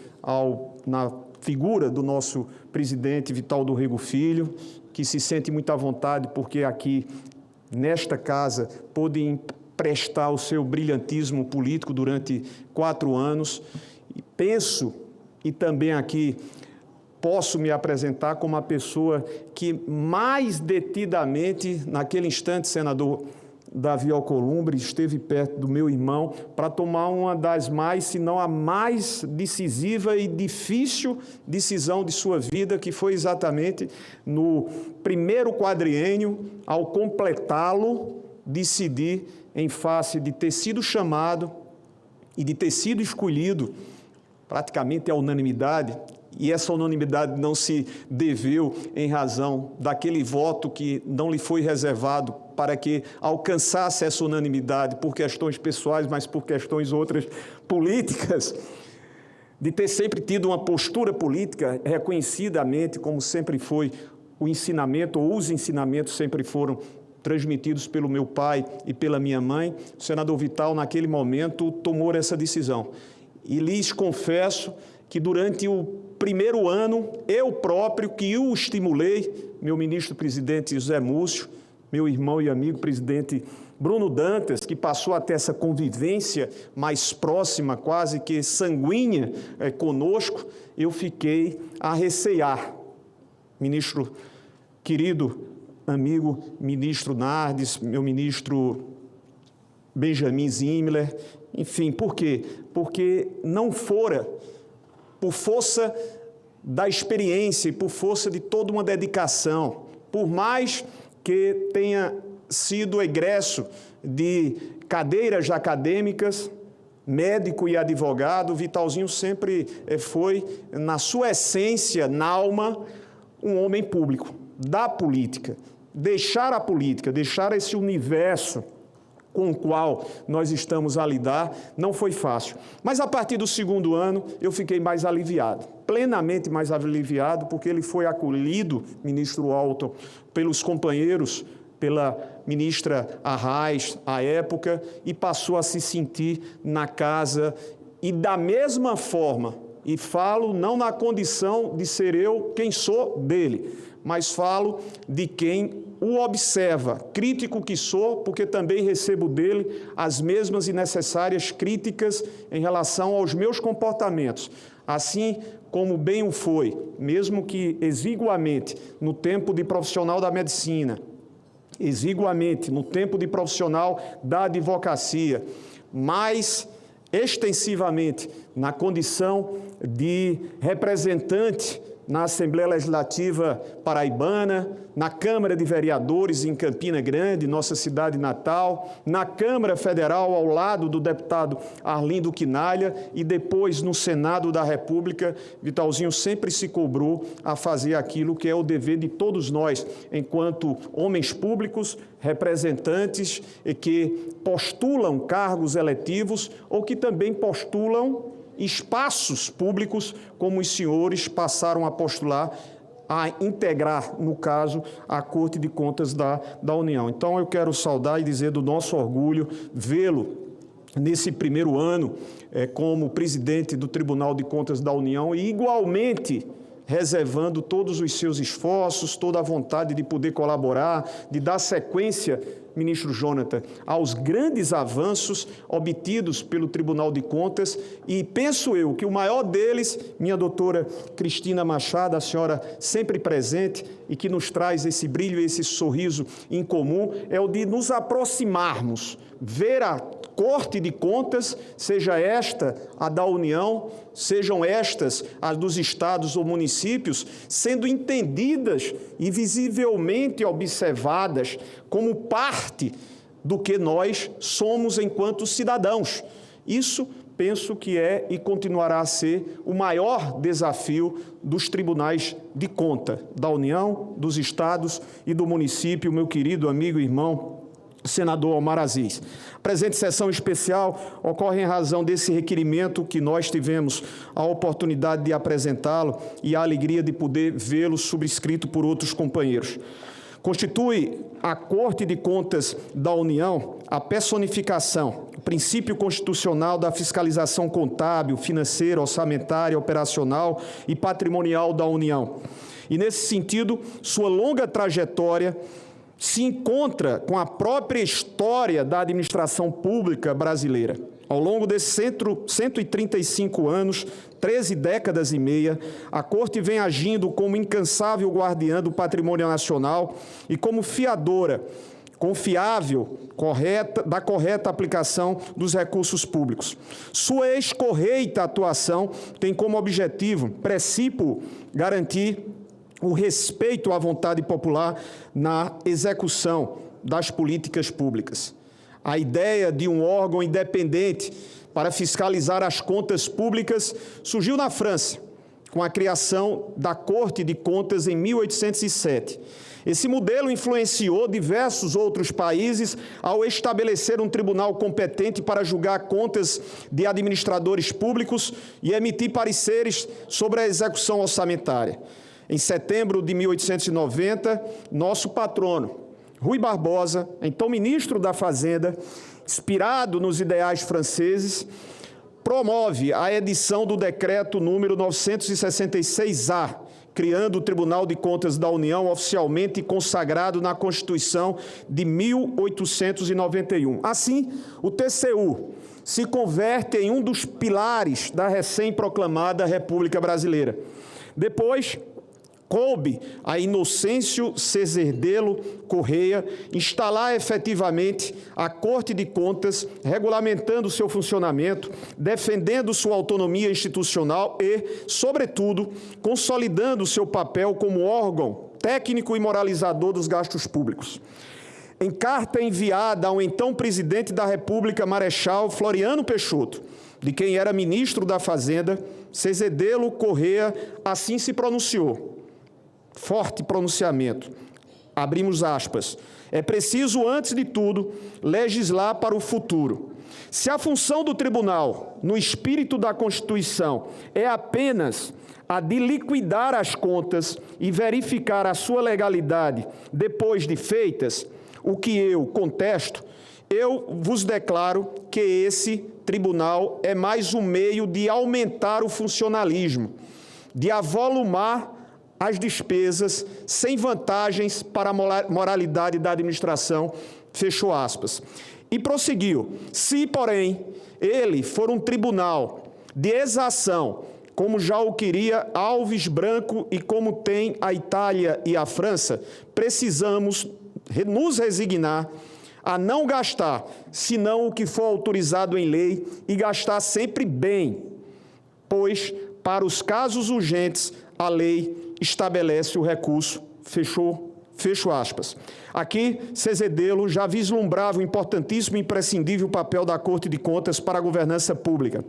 na figura do nosso presidente Vital do Rego Filho, que se sente muito à vontade porque aqui, nesta casa, pôde emprestar o seu brilhantismo político durante 4 anos. E penso, e também aqui posso me apresentar como a pessoa que mais detidamente, naquele instante, senador Davi Alcolumbre, esteve perto do meu irmão para tomar uma das mais, se não a mais decisiva e difícil decisão de sua vida, que foi exatamente no primeiro quadriênio, ao completá-lo, decidir em face de ter sido chamado e de ter sido escolhido, praticamente à unanimidade, e essa unanimidade não se deveu em razão daquele voto que não lhe foi reservado para que alcançasse essa unanimidade por questões pessoais, mas por questões outras políticas, de ter sempre tido uma postura política reconhecidamente, como sempre foi o ensinamento, ou os ensinamentos sempre foram transmitidos pelo meu pai e pela minha mãe. O senador Vital, naquele momento, tomou essa decisão. E lhes confesso que durante o primeiro ano, eu próprio, que o estimulei, meu ministro-presidente José Múcio, meu irmão e amigo presidente Bruno Dantas, que passou a ter essa convivência mais próxima, quase que sanguínea conosco, eu fiquei a recear. Ministro querido, amigo, ministro Nardes, meu ministro Benjamin Zimler, enfim, por quê? Porque não fora por força da experiência e por força de toda uma dedicação, por mais que tenha sido egresso de cadeiras acadêmicas, médico e advogado, Vitalzinho sempre foi, na sua essência, na alma, um homem público, da política. Deixar a política, deixar esse universo com o qual nós estamos a lidar, não foi fácil. Mas a partir do segundo ano, eu fiquei mais aliviado, plenamente mais aliviado, porque ele foi acolhido, ministro Alton, pelos companheiros, pela ministra Arraes, à época, e passou a se sentir na casa, e da mesma forma, e falo não na condição de ser eu quem sou dele, mas falo de quem o observa, crítico que sou, porque também recebo dele as mesmas e necessárias críticas em relação aos meus comportamentos, assim como bem o foi, mesmo que exiguamente no tempo de profissional da medicina, exiguamente no tempo de profissional da advocacia, mais extensivamente na condição de representante na Assembleia Legislativa Paraibana, na Câmara de Vereadores em Campina Grande, nossa cidade natal, na Câmara Federal ao lado do deputado Arlindo Quinalha e depois no Senado da República, Vitalzinho sempre se cobrou a fazer aquilo que é o dever de todos nós, enquanto homens públicos, representantes que postulam cargos eletivos ou que também postulam espaços públicos, como os senhores passaram a postular, a integrar, no caso, a Corte de Contas da União. Então, eu quero saudar e dizer do nosso orgulho vê-lo nesse primeiro ano como presidente do Tribunal de Contas da União e, igualmente, reservando todos os seus esforços, toda a vontade de poder colaborar, de dar sequência, ministro Jonathan, aos grandes avanços obtidos pelo Tribunal de Contas e penso eu que o maior deles, minha doutora Cristina Machado, a senhora sempre presente e que nos traz esse brilho e esse sorriso em comum, é o de nos aproximarmos, ver a Corte de Contas, seja esta a da União, sejam estas as dos estados ou municípios, sendo entendidas e visivelmente observadas como parte do que nós somos enquanto cidadãos. Isso penso que é e continuará a ser o maior desafio dos tribunais de conta da União, dos estados e do município, meu querido amigo e irmão, senador Omar Aziz. A presente sessão especial ocorre em razão desse requerimento que nós tivemos a oportunidade de apresentá-lo e a alegria de poder vê-lo subscrito por outros companheiros. Constitui a Corte de Contas da União a personificação, o princípio constitucional da fiscalização contábil, financeira, orçamentária, operacional e patrimonial da União. E, nesse sentido, sua longa trajetória se encontra com a própria história da administração pública brasileira. Ao longo desses 135 anos, 13 décadas e meia, a Corte vem agindo como incansável guardiã do patrimônio nacional e como fiadora, confiável, da correta aplicação dos recursos públicos. Sua escorreita atuação tem como objetivo precípuo garantir o respeito à vontade popular na execução das políticas públicas. A ideia de um órgão independente para fiscalizar as contas públicas surgiu na França, com a criação da Corte de Contas em 1807. Esse modelo influenciou diversos outros países ao estabelecer um tribunal competente para julgar contas de administradores públicos e emitir pareceres sobre a execução orçamentária. Em setembro de 1890, nosso patrono, Rui Barbosa, então ministro da Fazenda, inspirado nos ideais franceses, promove a edição do decreto número 966-A, criando o Tribunal de Contas da União, oficialmente consagrado na Constituição de 1891. Assim, o TCU se converte em um dos pilares da recém-proclamada República Brasileira. Depois, coube a Inocêncio Cezerdelo Correia instalar efetivamente a Corte de Contas, regulamentando seu funcionamento, defendendo sua autonomia institucional e, sobretudo, consolidando seu papel como órgão técnico e moralizador dos gastos públicos. Em carta enviada ao então presidente da República, Marechal Floriano Peixoto, de quem era ministro da Fazenda, Cezerdelo Correia assim se pronunciou. Forte pronunciamento. Abrimos aspas. É preciso, antes de tudo, legislar para o futuro. Se a função do tribunal, no espírito da Constituição, é apenas a de liquidar as contas e verificar a sua legalidade depois de feitas, o que eu contesto, eu vos declaro que esse tribunal é mais um meio de aumentar o funcionalismo, de avolumar as despesas sem vantagens para a moralidade da administração, fechou aspas. E prosseguiu, se, porém, ele for um tribunal de exação, como já o queria Alves Branco e como tem a Itália e a França, precisamos nos resignar a não gastar, senão o que for autorizado em lei, e gastar sempre bem, pois, para os casos urgentes, a lei estabelece o recurso, fecho aspas. Aqui, Cezerdelo já vislumbrava o importantíssimo e imprescindível papel da Corte de Contas para a governança pública.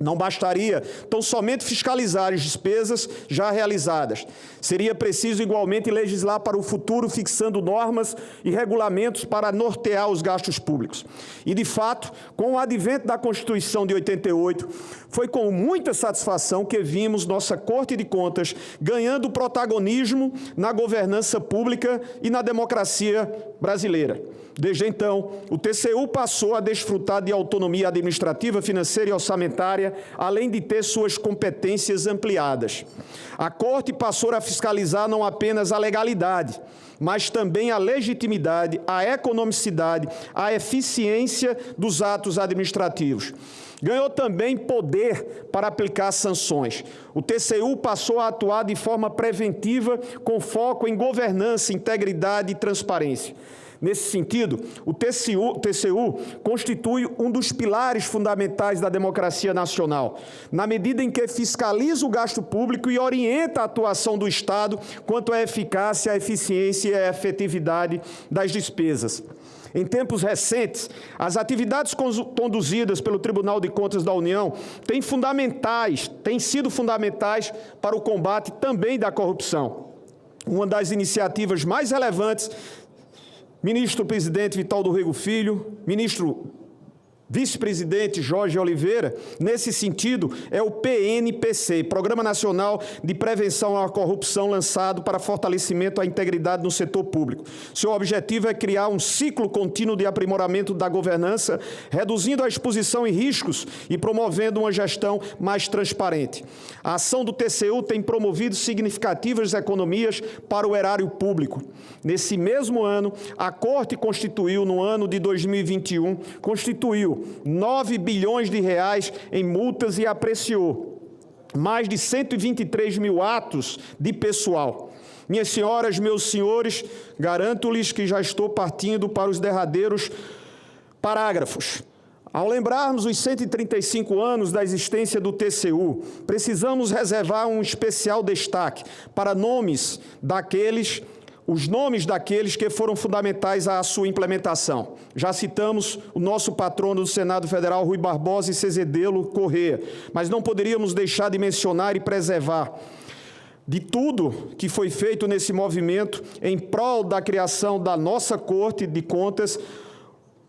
Não bastaria tão somente fiscalizar as despesas já realizadas. Seria preciso igualmente legislar para o futuro, fixando normas e regulamentos para nortear os gastos públicos. E, de fato, com o advento da Constituição de 88, foi com muita satisfação que vimos nossa Corte de Contas ganhando protagonismo na governança pública e na democracia brasileira. Desde então, o TCU passou a desfrutar de autonomia administrativa, financeira e orçamentária, além de ter suas competências ampliadas. A Corte passou a fiscalizar não apenas a legalidade, mas também a legitimidade, a economicidade, a eficiência dos atos administrativos. Ganhou também poder para aplicar sanções. O TCU passou a atuar de forma preventiva, com foco em governança, integridade e transparência. Nesse sentido, o TCU constitui um dos pilares fundamentais da democracia nacional, na medida em que fiscaliza o gasto público e orienta a atuação do Estado quanto à eficácia, à eficiência e à efetividade das despesas. Em tempos recentes, as atividades conduzidas pelo Tribunal de Contas da União têm sido fundamentais para o combate também da corrupção. Uma das iniciativas mais relevantes, ministro-presidente Vital do Rego Filho, vice-presidente Jorge Oliveira, nesse sentido, é o PNPC, Programa Nacional de Prevenção à Corrupção, lançado para fortalecimento à integridade no setor público. Seu objetivo é criar um ciclo contínuo de aprimoramento da governança, reduzindo a exposição em riscos e promovendo uma gestão mais transparente. A ação do TCU tem promovido significativas economias para o erário público. Nesse mesmo ano, a Corte constituiu, no ano de 2021, 9 bilhões de reais em multas e apreciou mais de 123 mil atos de pessoal. Minhas senhoras, meus senhores, garanto-lhes que já estou partindo para os derradeiros parágrafos. Ao lembrarmos os 135 anos da existência do TCU, precisamos reservar um especial destaque para os nomes daqueles que foram fundamentais à sua implementação. Já citamos o nosso patrono do Senado Federal, Rui Barbosa, e Cezedelo Corrêa, mas não poderíamos deixar de mencionar e preservar de tudo que foi feito nesse movimento em prol da criação da nossa Corte de Contas,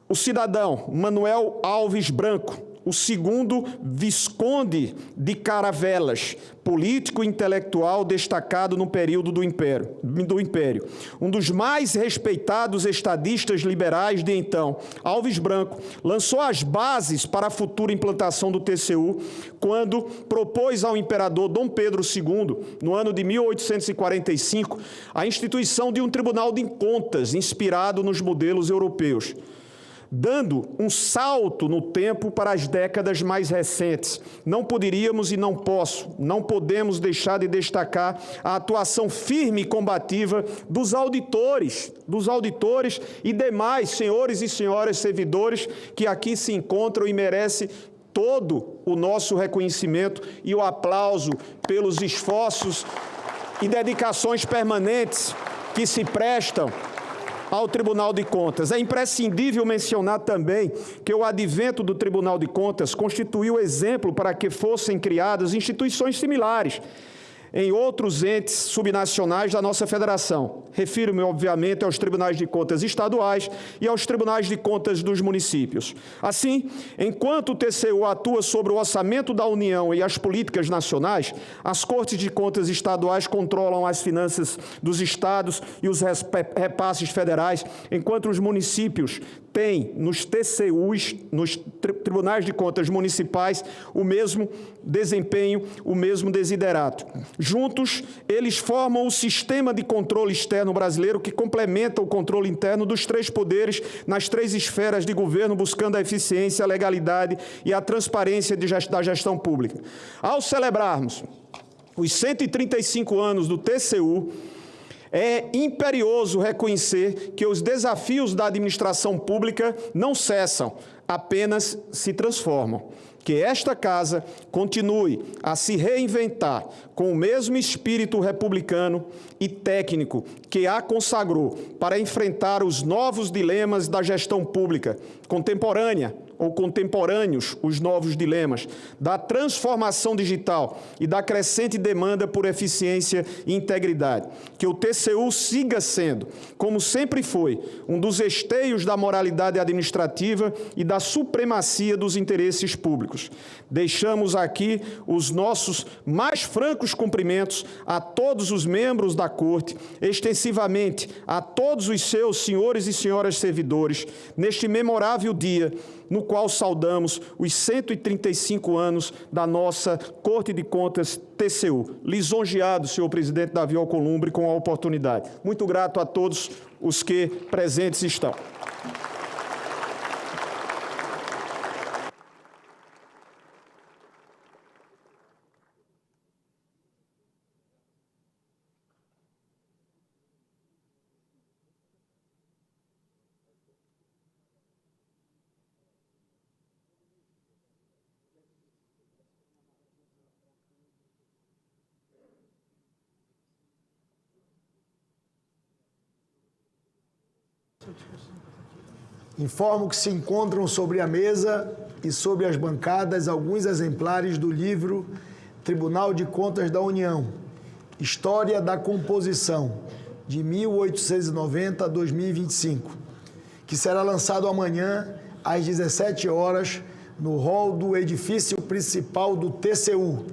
o cidadão Manuel Alves Branco, o segundo Visconde de Caravelas, político e intelectual destacado no período do Império. Um dos mais respeitados estadistas liberais de então, Alves Branco, lançou as bases para a futura implantação do TCU, quando propôs ao imperador Dom Pedro II, no ano de 1845, a instituição de um Tribunal de Contas inspirado nos modelos europeus, dando um salto no tempo para as décadas mais recentes. Não poderíamos e não podemos deixar de destacar a atuação firme e combativa dos auditores e demais senhores e senhoras servidores que aqui se encontram e merecem todo o nosso reconhecimento e o aplauso pelos esforços e dedicações permanentes que se prestam ao Tribunal de Contas. É imprescindível mencionar também que o advento do Tribunal de Contas constituiu exemplo para que fossem criadas instituições similares em outros entes subnacionais da nossa federação. Refiro-me, obviamente, aos tribunais de contas estaduais e aos tribunais de contas dos municípios. Assim, enquanto o TCU atua sobre o orçamento da União e as políticas nacionais, as cortes de contas estaduais controlam as finanças dos estados e os repasses federais, enquanto os municípios têm nos TCUs, nos tribunais de contas municipais, o mesmo desempenho, o mesmo desiderato. Juntos, eles formam o sistema de controle externo brasileiro que complementa o controle interno dos três poderes nas três esferas de governo, buscando a eficiência, a legalidade e a transparência da gestão pública. Ao celebrarmos os 135 anos do TCU, é imperioso reconhecer que os desafios da administração pública não cessam, apenas se transformam. Que esta Casa continue a se reinventar com o mesmo espírito republicano e técnico que a consagrou para enfrentar os novos dilemas da gestão pública contemporânea, ou contemporâneos, os novos dilemas, da transformação digital e da crescente demanda por eficiência e integridade. Que o TCU siga sendo, como sempre foi, um dos esteios da moralidade administrativa e da supremacia dos interesses públicos. Deixamos aqui os nossos mais francos cumprimentos a todos os membros da Corte, extensivamente a todos os seus senhores e senhoras servidores, neste memorável dia, no qual saudamos os 135 anos da nossa Corte de Contas TCU. Lisonjeado, senhor presidente Davi Alcolumbre, com a oportunidade. Muito grato a todos os que presentes estão. Informo que se encontram sobre a mesa e sobre as bancadas alguns exemplares do livro Tribunal de Contas da União, História da Composição, de 1890 a 2025, que será lançado amanhã às 17 horas no hall do edifício principal do TCU.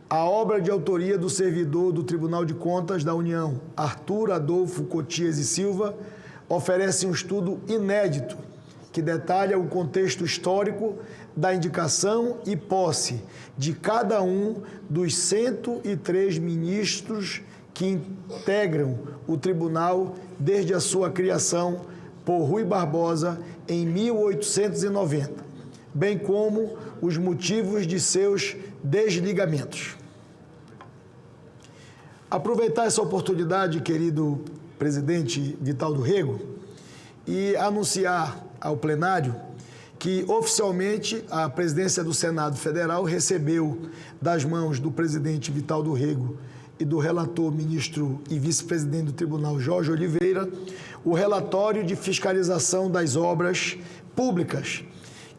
A obra de autoria do servidor do Tribunal de Contas da União, Arthur Adolfo Cotias e Silva, oferece um estudo inédito que detalha o contexto histórico da indicação e posse de cada um dos 103 ministros que integram o tribunal desde a sua criação por Rui Barbosa em 1890, bem como os motivos de seus desligamentos. Aproveitar essa oportunidade, querido presidente Vital do Rego, e anunciar ao plenário que, oficialmente, a presidência do Senado Federal recebeu das mãos do presidente Vital do Rego e do relator, ministro e vice-presidente do Tribunal, Jorge Oliveira, o relatório de fiscalização das obras públicas,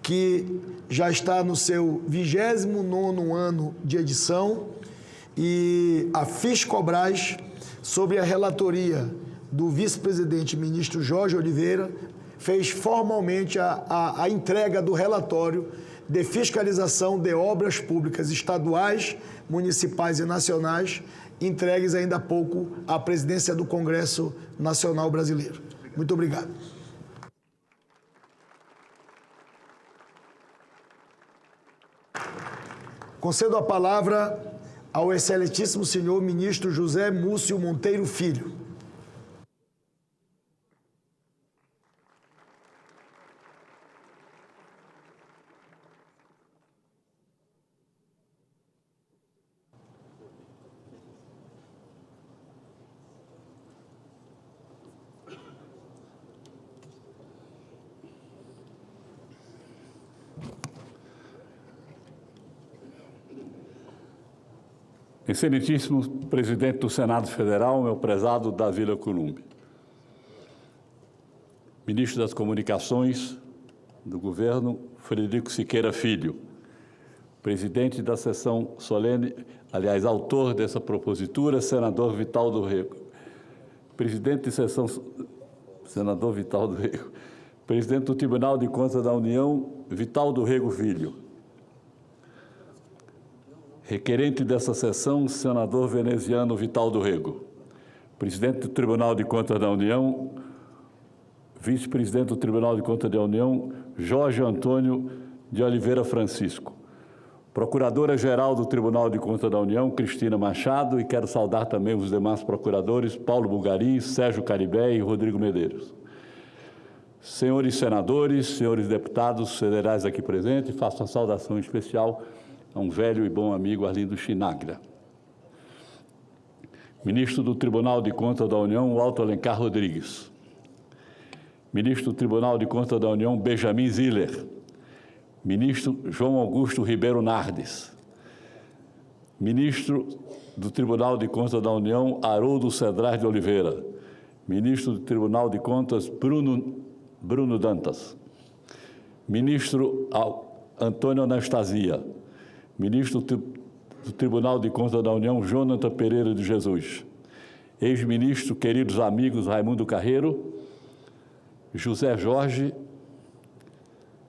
que já está no seu 29º ano de edição, e a Fiscobras, sob a relatoria do vice-presidente ministro Jorge Oliveira, fez formalmente a entrega do relatório de fiscalização de obras públicas estaduais, municipais e nacionais, entregues ainda há pouco à presidência do Congresso Nacional Brasileiro. Muito obrigado. Concedo a palavra ao excelentíssimo senhor ministro José Múcio Monteiro Filho. Excelentíssimo presidente do Senado Federal, meu prezado Davi Alcolumbre. Ministro das Comunicações do Governo, Frederico Siqueira Filho. Presidente da sessão solene, aliás, autor dessa propositura, senador Vital do Rego. Presidente de sessão, senador Vital do Rego. Presidente do Tribunal de Contas da União, Vital do Rego Filho. Requerente dessa sessão, senador veneziano Vital do Rego. Presidente do Tribunal de Contas da União, vice-presidente do Tribunal de Contas da União, Jorge Antônio de Oliveira Francisco. Procuradora-Geral do Tribunal de Contas da União, Cristina Machado, e quero saudar também os demais procuradores, Paulo Bulgarim, Sérgio Caribé e Rodrigo Medeiros. Senhores senadores, senhores deputados federais aqui presentes, faço a saudação especial a um velho e bom amigo, Arlindo Chinagra. Ministro do Tribunal de Contas da União, Alto Alencar Rodrigues. Ministro do Tribunal de Contas da União, Benjamin Ziller. Ministro João Augusto Ribeiro Nardes. Ministro do Tribunal de Contas da União, Haroldo Cedrais de Oliveira. Ministro do Tribunal de Contas, Bruno Dantas. Ministro Antônio Anastasia. Ministro do Tribunal de Contas da União, Jonathan Pereira de Jesus. Ex-ministro, queridos amigos Raimundo Carreiro, José Jorge,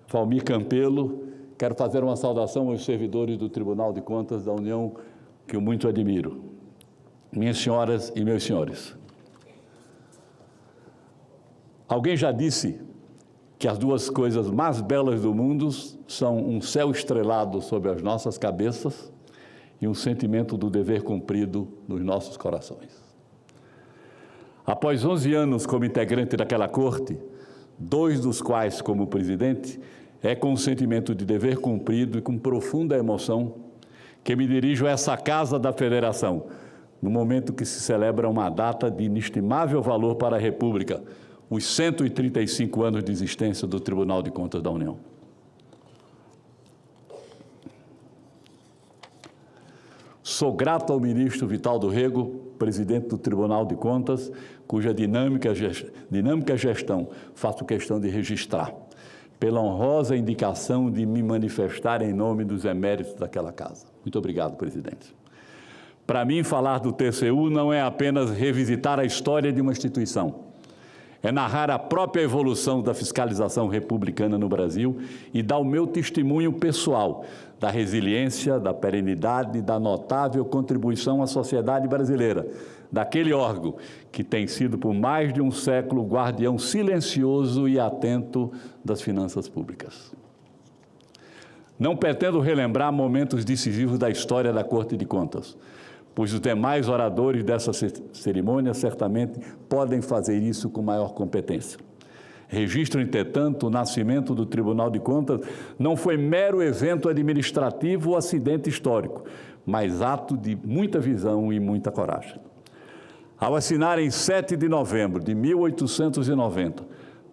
Valmir Campelo. Quero fazer uma saudação aos servidores do Tribunal de Contas da União, que eu muito admiro. Minhas senhoras e meus senhores. Alguém já disse que as duas coisas mais belas do mundo são um céu estrelado sobre as nossas cabeças e um sentimento do dever cumprido nos nossos corações. Após 11 anos como integrante daquela corte, 2 dos quais como presidente, é com um sentimento de dever cumprido e com profunda emoção que me dirijo a essa Casa da Federação, no momento que se celebra uma data de inestimável valor para a República, os 135 anos de existência do Tribunal de Contas da Sou grato ao ministro Vital do Rego, presidente do Tribunal de Contas, cuja dinâmica gestão faço questão de registrar, pela honrosa indicação de me manifestar em nome dos eméritos daquela casa. Muito obrigado, presidente. Para mim, falar do TCU não é apenas revisitar a história de uma instituição, é narrar a própria evolução da fiscalização republicana no Brasil e dar o meu testemunho pessoal da resiliência, da perenidade, da notável contribuição à sociedade brasileira, daquele órgão que tem sido por mais de um século guardião silencioso e atento das finanças públicas. Não pretendo relembrar momentos decisivos da história da Corte de Contas, pois os demais oradores dessa cerimônia certamente podem fazer isso com maior competência. Registro, entretanto, o nascimento do Tribunal de Contas não foi mero evento administrativo ou acidente histórico, mas ato de muita visão e muita coragem. Ao assinar em 7 de novembro de 1890,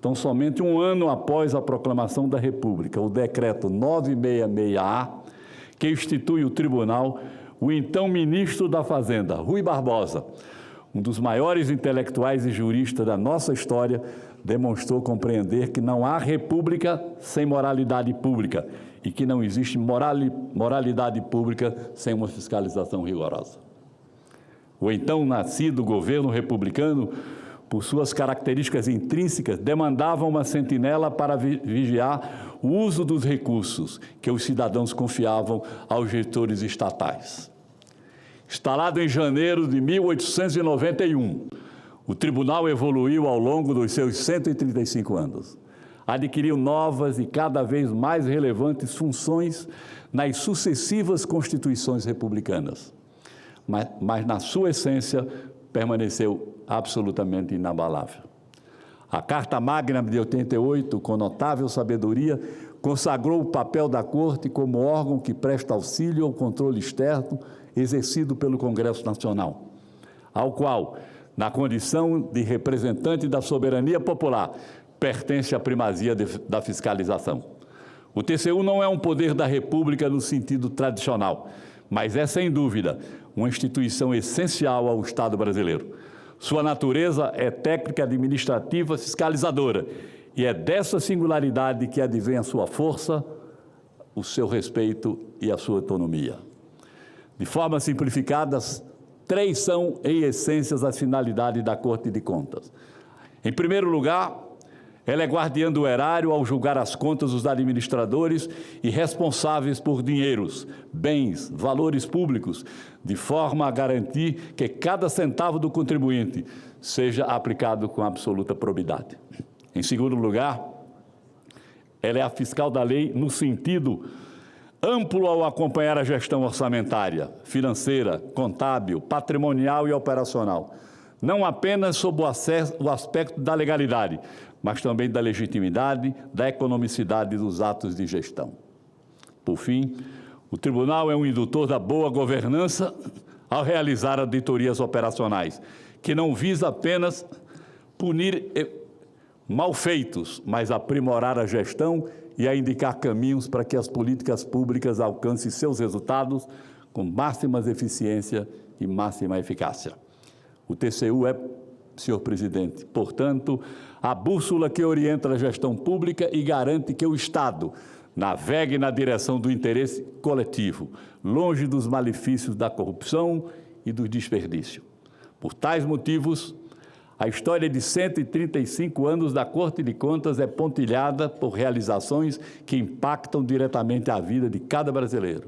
tão somente um ano após a proclamação da República, o decreto 966-A, que institui o tribunal, o então ministro da Fazenda, Rui Barbosa, um dos maiores intelectuais e juristas da nossa história, demonstrou compreender que não há república sem moralidade pública e que não existe moralidade pública sem uma fiscalização rigorosa. O então nascido governo republicano, por suas características intrínsecas, demandava uma sentinela para vigiar o uso dos recursos que os cidadãos confiavam aos gestores estatais. Instalado em janeiro de 1891, o tribunal evoluiu ao longo dos seus 135 anos. Adquiriu novas e cada vez mais relevantes funções nas sucessivas constituições republicanas, mas na sua essência permaneceu absolutamente inabalável. A Carta Magna de 88, com notável sabedoria, consagrou o papel da Corte como órgão que presta auxílio ao controle externo exercido pelo Congresso Nacional, ao qual, na condição de representante da soberania popular, pertence à primazia da fiscalização. O TCU não é um poder da República no sentido tradicional, mas é, sem dúvida, uma instituição essencial ao Estado brasileiro. Sua natureza é técnica administrativa fiscalizadora e é dessa singularidade que advém a sua força, o seu respeito e a sua autonomia. De forma simplificada, três são, em essência, as finalidades da Corte de Contas. Em primeiro lugar, ela é guardiã do erário ao julgar as contas dos administradores e responsáveis por dinheiros, bens, valores públicos, de forma a garantir que cada centavo do contribuinte seja aplicado com absoluta probidade. Em segundo lugar, ela é a fiscal da lei no sentido amplo ao acompanhar a gestão orçamentária, financeira, contábil, patrimonial e operacional, não apenas sob o aspecto da legalidade, mas também da legitimidade, da economicidade dos atos de gestão. Por fim, o Tribunal é um indutor da boa governança ao realizar auditorias operacionais, que não visa apenas punir malfeitos, mas aprimorar a gestão e a indicar caminhos para que as políticas públicas alcancem seus resultados com máxima eficiência e máxima eficácia. O TCU é, senhor presidente, portanto, a bússola que orienta a gestão pública e garante que o Estado navegue na direção do interesse coletivo, longe dos malefícios da corrupção e do desperdício. Por tais motivos, a história de 135 anos da Corte de Contas é pontilhada por realizações que impactam diretamente a vida de cada brasileiro.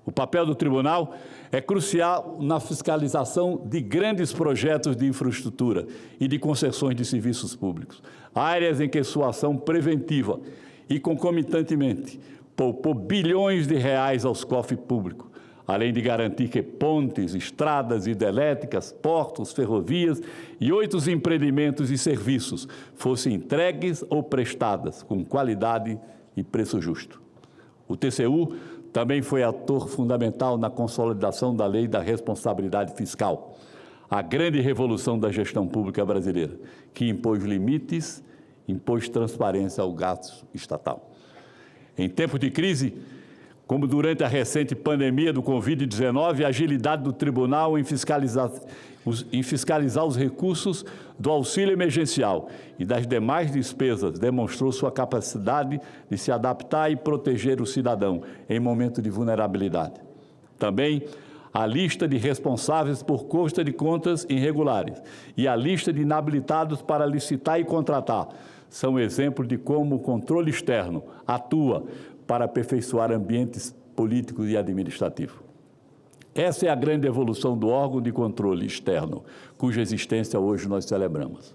O papel do tribunal é crucial na fiscalização de grandes projetos de infraestrutura e de concessões de serviços públicos, áreas em que sua ação preventiva e concomitantemente poupou bilhões de reais aos cofres públicos, além de garantir que pontes, estradas hidrelétricas, portos, ferrovias e outros empreendimentos e serviços fossem entregues ou prestadas com qualidade e preço justo. O TCU também foi ator fundamental na consolidação da Lei da Responsabilidade Fiscal, a grande revolução da gestão pública brasileira, que impôs limites, impôs transparência ao gasto estatal. Em tempos de crise, como durante a recente pandemia do Covid-19, a agilidade do tribunal em fiscalizar os recursos do auxílio emergencial e das demais despesas demonstrou sua capacidade de se adaptar e proteger o cidadão em momento de vulnerabilidade. Também a lista de responsáveis por consta de contas irregulares e a lista de inabilitados para licitar e contratar são exemplos de como o controle externo atua para aperfeiçoar ambientes políticos e administrativos. Essa é a grande evolução do órgão de controle externo, cuja existência hoje nós celebramos.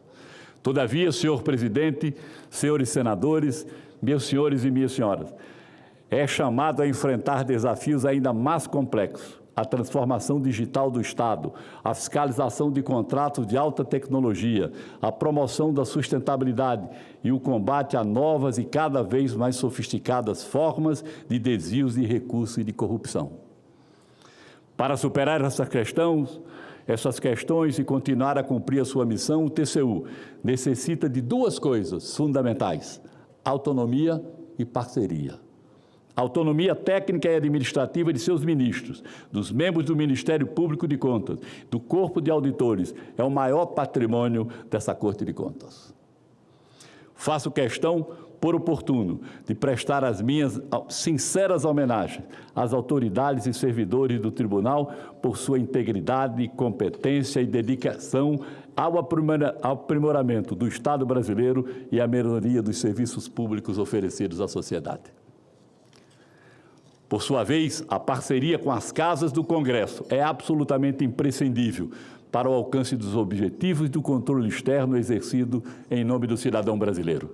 Todavia, senhor presidente, senhores senadores, meus senhores e minhas senhoras, é chamado a enfrentar desafios ainda mais complexos. A transformação digital do Estado, a fiscalização de contratos de alta tecnologia, a promoção da sustentabilidade e o combate a novas e cada vez mais sofisticadas formas de desvios de recursos e de corrupção. Para superar essas questões e continuar a cumprir a sua missão, o TCU necessita de duas coisas fundamentais: autonomia e parceria. Autonomia técnica e administrativa de seus ministros, dos membros do Ministério Público de Contas, do Corpo de Auditores, é o maior patrimônio dessa Corte de Contas. Faço questão, por oportuno, de prestar as minhas sinceras homenagens às autoridades e servidores do Tribunal por sua integridade, competência e dedicação ao aprimoramento do Estado brasileiro e à melhoria dos serviços públicos oferecidos à sociedade. Por sua vez, a parceria com as casas do Congresso é absolutamente imprescindível para o alcance dos objetivos do controle externo exercido em nome do cidadão brasileiro.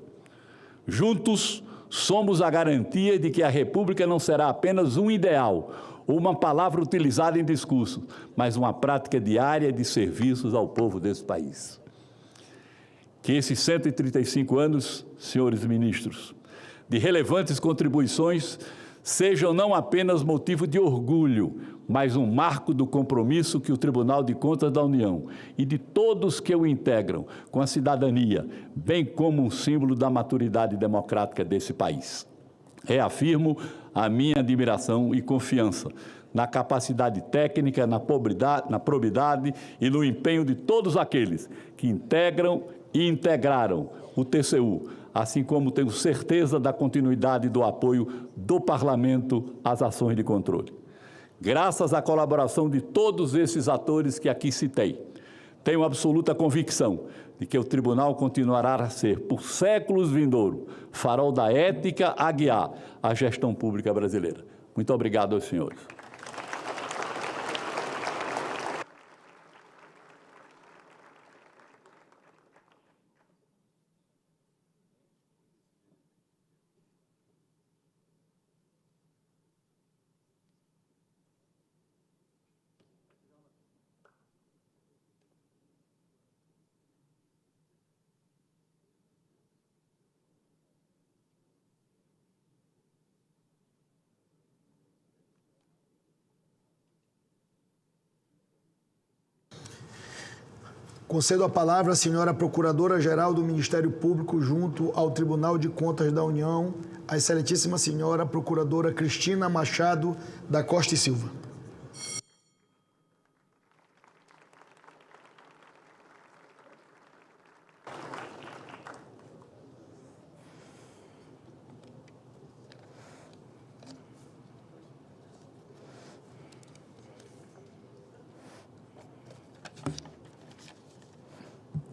Juntos, somos a garantia de que a República não será apenas um ideal ou uma palavra utilizada em discurso, mas uma prática diária de serviços ao povo desse país. Que esses 135 anos, senhores ministros, de relevantes contribuições sejam não apenas motivo de orgulho, mas um marco do compromisso que o Tribunal de Contas da União e de todos que o integram com a cidadania, bem como um símbolo da maturidade democrática desse país. Reafirmo a minha admiração e confiança na capacidade técnica, na probidade e no empenho de todos aqueles que integram e integraram o TCU, assim como tenho certeza da continuidade do apoio do Parlamento às ações de controle. Graças à colaboração de todos esses atores que aqui citei, tenho absoluta convicção de que o Tribunal continuará a ser, por séculos vindouros, farol da ética a guiar a gestão pública brasileira. Muito obrigado aos senhores. Concedo a palavra à senhora Procuradora-Geral do Ministério Público junto ao Tribunal de Contas da União, a excelentíssima senhora Procuradora Cristina Machado da Costa e Silva.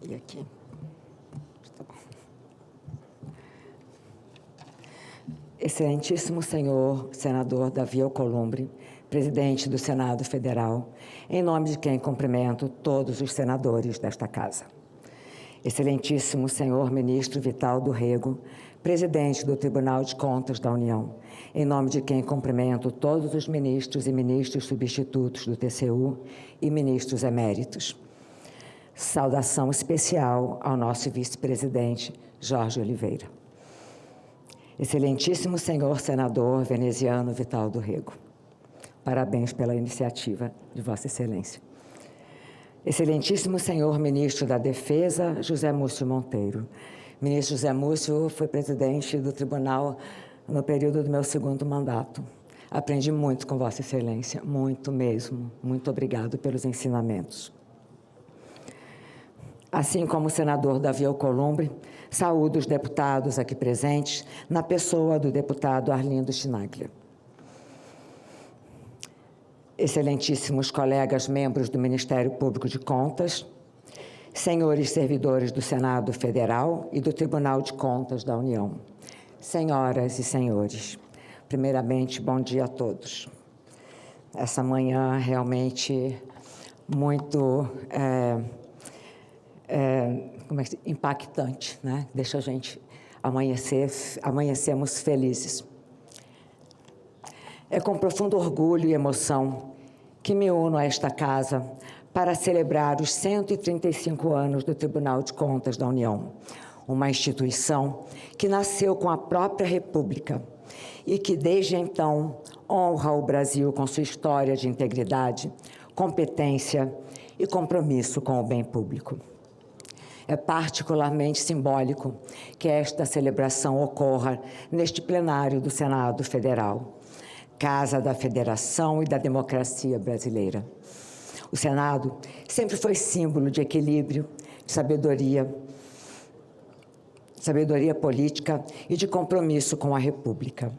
E aqui. Excelentíssimo senhor senador Davi Alcolumbre, presidente do Senado Federal, em nome de quem cumprimento todos os senadores desta casa. Excelentíssimo senhor ministro Vital do Rego, presidente do Tribunal de Contas da União, em nome de quem cumprimento todos os ministros e ministros substitutos do TCU e ministros eméritos. Saudação especial ao nosso vice-presidente, Jorge Oliveira. Excelentíssimo senhor senador veneziano Vital do Rego, parabéns pela iniciativa de Vossa Excelência. Excelentíssimo senhor ministro da Defesa, José Múcio Monteiro. Ministro José Múcio foi presidente do Tribunal no período do meu segundo mandato. Aprendi muito com Vossa Excelência, muito mesmo. Muito obrigado pelos ensinamentos. Assim como o senador Davi Alcolumbre, saúdo os deputados aqui presentes, na pessoa do deputado Arlindo Chinaglia. Excelentíssimos colegas membros do Ministério Público de Contas, senhores servidores do Senado Federal e do Tribunal de Contas da União, senhoras e senhores, primeiramente, bom dia a todos. Essa manhã realmente muito impactante, né? Deixa a gente amanhecemos felizes. É com profundo orgulho e emoção que me uno a esta casa para celebrar os 135 anos do Tribunal de Contas da União, uma instituição que nasceu com a própria República e que, desde então, honra o Brasil com sua história de integridade, competência e compromisso com o bem público. É particularmente simbólico que esta celebração ocorra neste plenário do Senado Federal, Casa da Federação e da Democracia Brasileira. O Senado sempre foi símbolo de equilíbrio, de sabedoria política e de compromisso com a República.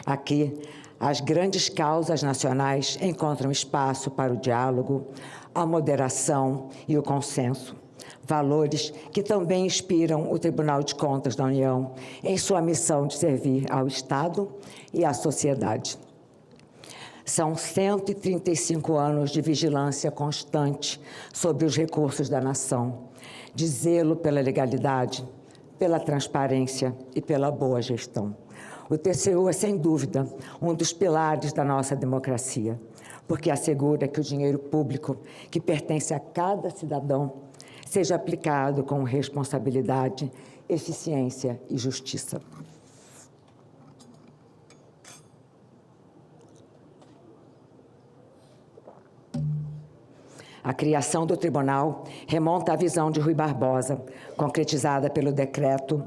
Aqui, as grandes causas nacionais encontram espaço para o diálogo, a moderação e o consenso, valores que também inspiram o Tribunal de Contas da União em sua missão de servir ao Estado e à sociedade. São 135 anos de vigilância constante sobre os recursos da nação, de zelo pela legalidade, pela transparência e pela boa gestão. O TCU é, sem dúvida, um dos pilares da nossa democracia, porque assegura que o dinheiro público, que pertence a cada cidadão, seja aplicado com responsabilidade, eficiência e justiça. A criação do tribunal remonta à visão de Rui Barbosa, concretizada pelo Decreto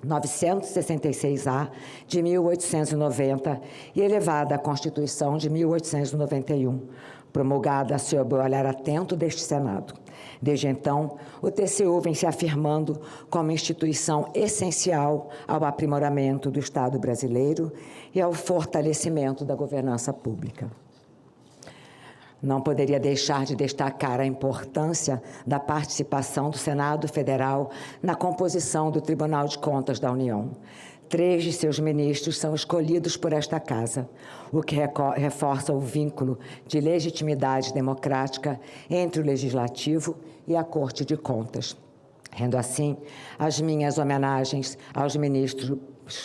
966-A de 1890 e elevada à Constituição de 1891, promulgada sob o olhar atento deste Senado. Desde então, o TCU vem se afirmando como instituição essencial ao aprimoramento do Estado brasileiro e ao fortalecimento da governança pública. Não poderia deixar de destacar a importância da participação do Senado Federal na composição do Tribunal de Contas da União. 3 de seus ministros são escolhidos por esta Casa, o que reforça o vínculo de legitimidade democrática entre o Legislativo e a Corte de Contas. Rendo assim as minhas homenagens aos ministros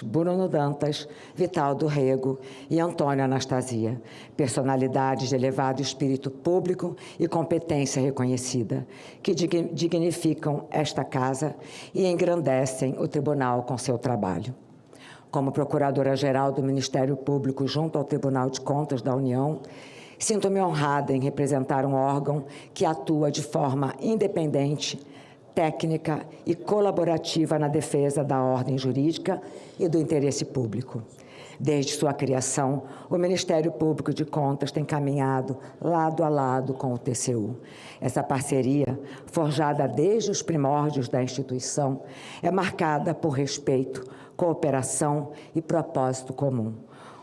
Bruno Dantas, Vitaldo Rego e Antônio Anastasia, personalidades de elevado espírito público e competência reconhecida, que dignificam esta Casa e engrandecem o Tribunal com seu trabalho. Como Procuradora-Geral do Ministério Público junto ao Tribunal de Contas da União, sinto-me honrada em representar um órgão que atua de forma independente, técnica e colaborativa na defesa da ordem jurídica e do interesse público. Desde sua criação, o Ministério Público de Contas tem caminhado lado a lado com o TCU. Essa parceria, forjada desde os primórdios da instituição, é marcada por respeito, cooperação e propósito comum,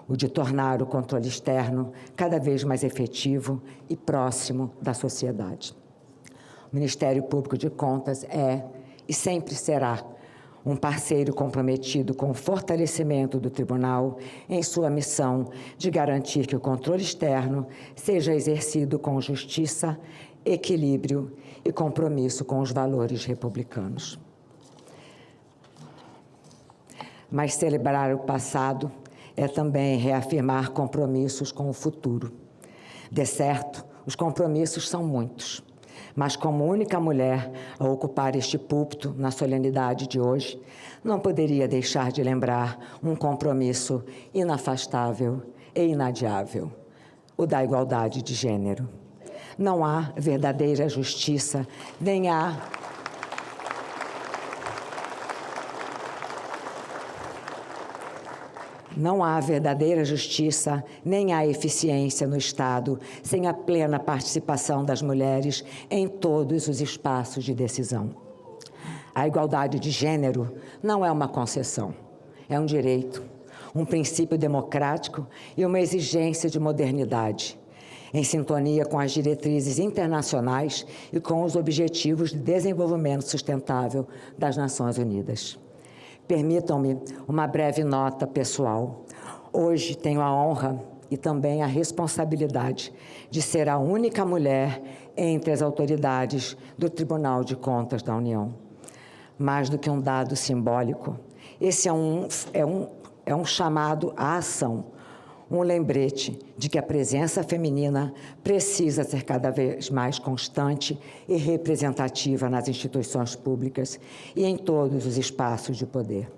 o de tornar o controle externo cada vez mais efetivo e próximo da sociedade. O Ministério Público de Contas é e sempre será um parceiro comprometido com o fortalecimento do Tribunal em sua missão de garantir que o controle externo seja exercido com justiça, equilíbrio e compromisso com os valores republicanos. Mas celebrar o passado é também reafirmar compromissos com o futuro. De certo, os compromissos são muitos. Mas como única mulher a ocupar este púlpito na solenidade de hoje, não poderia deixar de lembrar um compromisso inafastável e inadiável, o da igualdade de gênero. Não há verdadeira justiça, nem há Não há verdadeira justiça, nem há eficiência no Estado sem a plena participação das mulheres em todos os espaços de decisão. A igualdade de gênero não é uma concessão, é um direito, um princípio democrático e uma exigência de modernidade, em sintonia com as diretrizes internacionais e com os Objetivos de Desenvolvimento Sustentável das Nações Unidas. Permitam-me uma breve nota pessoal. Hoje tenho a honra e também a responsabilidade de ser a única mulher entre as autoridades do Tribunal de Contas da União. Mais do que um dado simbólico, esse é um chamado à ação, um lembrete de que a presença feminina precisa ser cada vez mais constante e representativa nas instituições públicas e em todos os espaços de poder.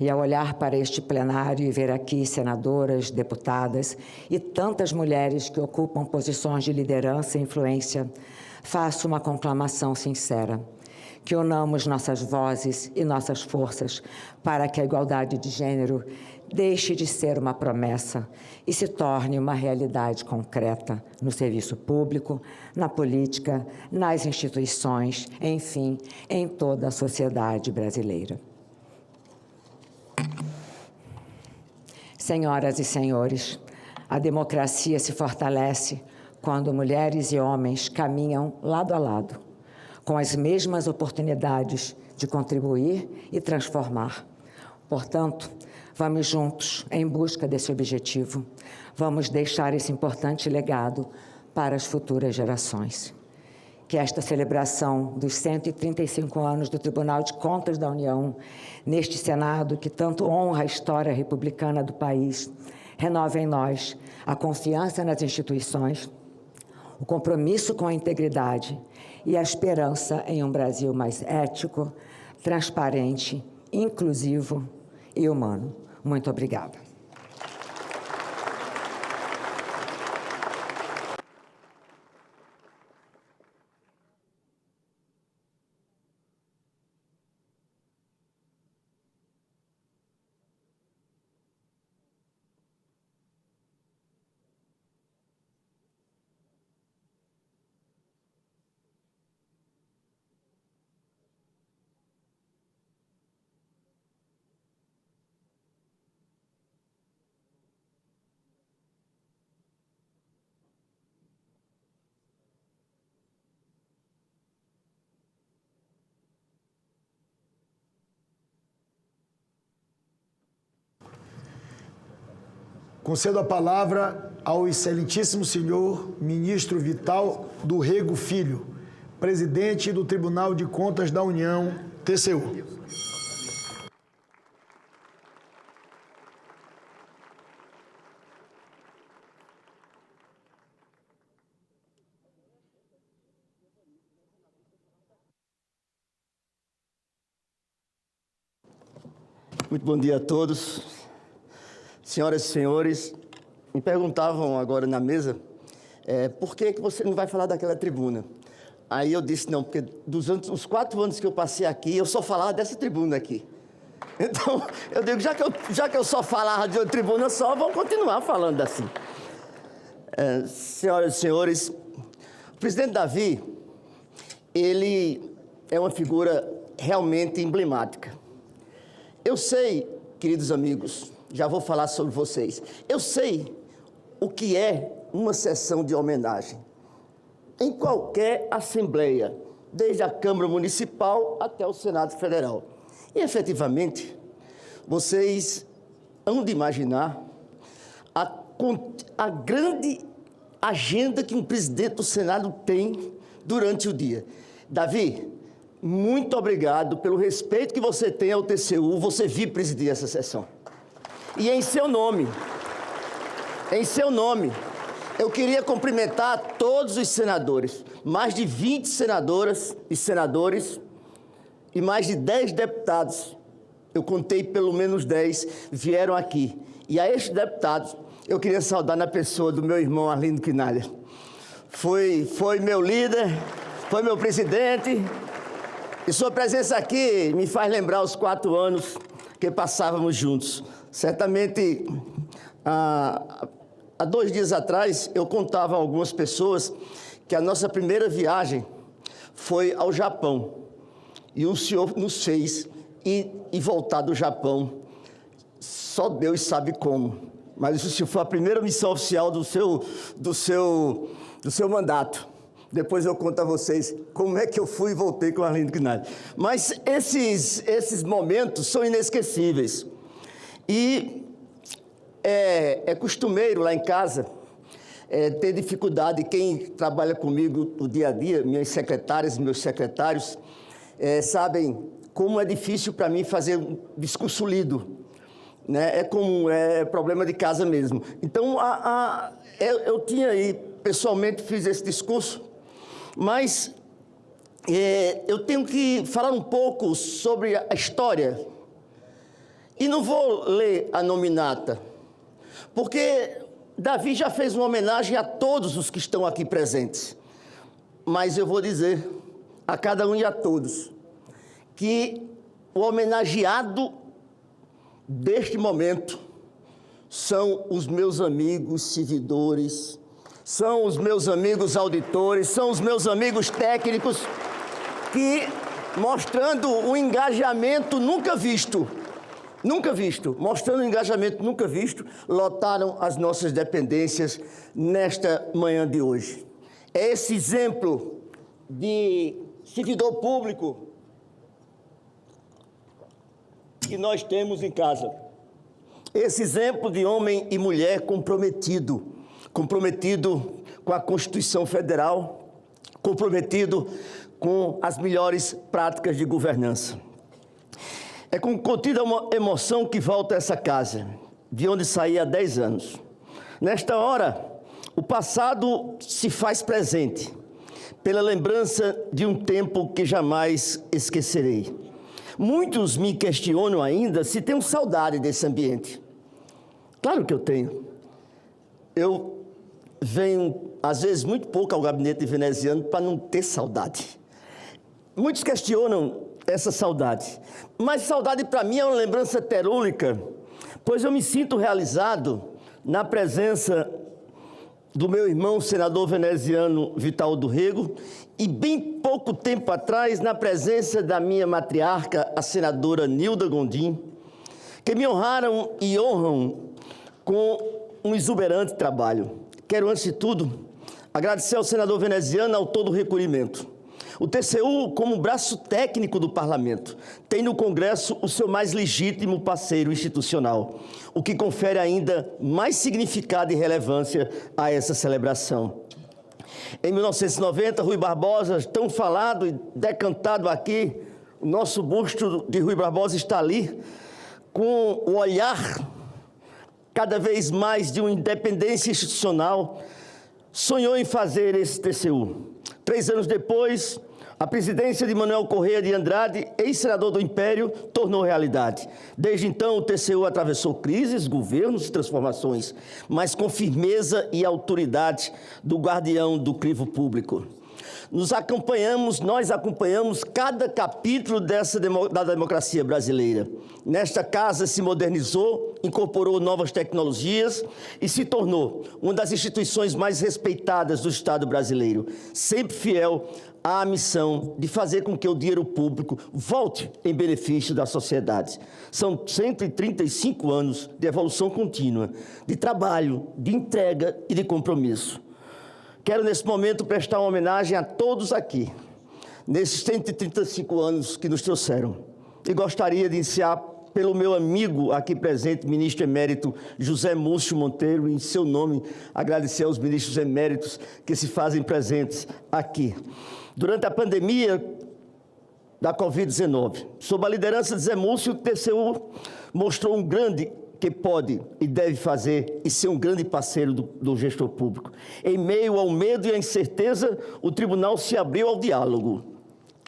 E ao olhar para este plenário e ver aqui senadoras, deputadas e tantas mulheres que ocupam posições de liderança e influência, faço uma conclamação sincera: que unamos nossas vozes e nossas forças para que a igualdade de gênero deixe de ser uma promessa e se torne uma realidade concreta no serviço público, na política, nas instituições, enfim, em toda a sociedade brasileira. Senhoras e senhores, a democracia se fortalece quando mulheres e homens caminham lado a lado, com as mesmas oportunidades de contribuir e transformar. Portanto, vamos juntos em busca desse objetivo. Vamos deixar esse importante legado para as futuras gerações. Que esta celebração dos 135 anos do Tribunal de Contas da União, neste Senado que tanto honra a história republicana do país, renove em nós a confiança nas instituições, o compromisso com a integridade e a esperança em um Brasil mais ético, transparente, inclusivo e humano. Muito obrigada. Concedo a palavra ao excelentíssimo senhor ministro Vital do Rego Filho, presidente do Tribunal de Contas da União, TCU. Muito bom dia a todos. Senhoras e senhores, me perguntavam agora na mesa por que você não vai falar daquela tribuna. Aí eu disse, não, porque os 4 anos que eu passei aqui, eu só falava dessa tribuna aqui. Então, eu digo, já que eu só falava de uma tribuna só, vou continuar falando assim. Senhoras e senhores, o presidente Davi, ele é uma figura realmente emblemática. Eu sei, queridos amigos, já vou falar sobre vocês. Eu sei o que é uma sessão de homenagem. Em qualquer assembleia, desde a Câmara Municipal até o Senado Federal. E, efetivamente, vocês hão de imaginar a grande agenda que um presidente do Senado tem durante o dia. Davi, muito obrigado pelo respeito que você tem ao TCU, você vir presidir essa sessão. E em seu nome, eu queria cumprimentar todos os senadores, mais de 20 senadoras e senadores e mais de 10 deputados, eu contei pelo menos 10, vieram aqui. E a estes deputados, eu queria saudar na pessoa do meu irmão Arlindo Quinalha. Foi meu líder, foi meu presidente, e sua presença aqui me faz lembrar os 4 anos que passávamos juntos. Certamente, há 2 dias atrás, eu contava a algumas pessoas que a nossa primeira viagem foi ao Japão. E o senhor nos fez ir e voltar do Japão. Só Deus sabe como. Mas isso foi a primeira missão oficial do seu mandato. Depois eu conto a vocês como é que eu fui e voltei com Arlindo Gnad. Mas esses momentos são inesquecíveis. E é costumeiro lá em casa ter dificuldade. Quem trabalha comigo no dia a dia, minhas secretárias, meus secretários, sabem como é difícil para mim fazer um discurso lido. Né? É comum, é problema de casa mesmo. Então, eu tinha aí, pessoalmente, fiz esse discurso, mas eu tenho que falar um pouco sobre a história. E não vou ler a nominata, porque Davi já fez uma homenagem a todos os que estão aqui presentes. Mas eu vou dizer a cada um e a todos que o homenageado deste momento são os meus amigos servidores, são os meus amigos auditores, são os meus amigos técnicos que, mostrando um engajamento nunca visto, mostrando um engajamento nunca visto, lotaram as nossas dependências nesta manhã de hoje. É esse exemplo de servidor público que nós temos em casa. Esse exemplo de homem e mulher comprometido com a Constituição Federal, comprometido com as melhores práticas de governança. É com contida emoção que volto a essa casa, de onde saí há 10 anos. Nesta hora, o passado se faz presente, pela lembrança de um tempo que jamais esquecerei. Muitos me questionam ainda se tenho saudade desse ambiente. Claro que eu tenho. Eu venho, às vezes, muito pouco ao gabinete veneziano para não ter saudade. Muitos questionam essa saudade. Mas saudade, para mim, é uma lembrança terúlica, pois eu me sinto realizado na presença do meu irmão, senador veneziano Vital do Rego, e bem pouco tempo atrás, na presença da minha matriarca, a senadora Nilda Gondim, que me honraram e honram com um exuberante trabalho. Quero, antes de tudo, agradecer ao senador veneziano autor do requerimento. O TCU, como braço técnico do Parlamento, tem no Congresso o seu mais legítimo parceiro institucional, o que confere ainda mais significado e relevância a essa celebração. Em 1990, Rui Barbosa, tão falado e decantado aqui, o nosso busto de Rui Barbosa está ali, com o olhar cada vez mais de uma independência institucional, sonhou em fazer esse TCU. 3 anos depois, a presidência de Manuel Correia de Andrade, ex-senador do Império, tornou realidade. Desde então, o TCU atravessou crises, governos e transformações, mas com firmeza e autoridade do guardião do crivo público. Nós acompanhamos cada capítulo da democracia brasileira. Nesta casa se modernizou, incorporou novas tecnologias e se tornou uma das instituições mais respeitadas do Estado brasileiro, sempre fiel à missão de fazer com que o dinheiro público volte em benefício da sociedade. São 135 anos de evolução contínua, de trabalho, de entrega e de compromisso. Quero, nesse momento, prestar uma homenagem a todos aqui, nesses 135 anos que nos trouxeram. E gostaria de iniciar pelo meu amigo aqui presente, ministro emérito José Múcio Monteiro, e em seu nome agradecer aos ministros eméritos que se fazem presentes aqui. Durante a pandemia da Covid-19, sob a liderança de Zé Múcio, o TCU mostrou um grande que pode e deve fazer e ser um grande parceiro do gestor público. Em meio ao medo e à incerteza, o tribunal se abriu ao diálogo.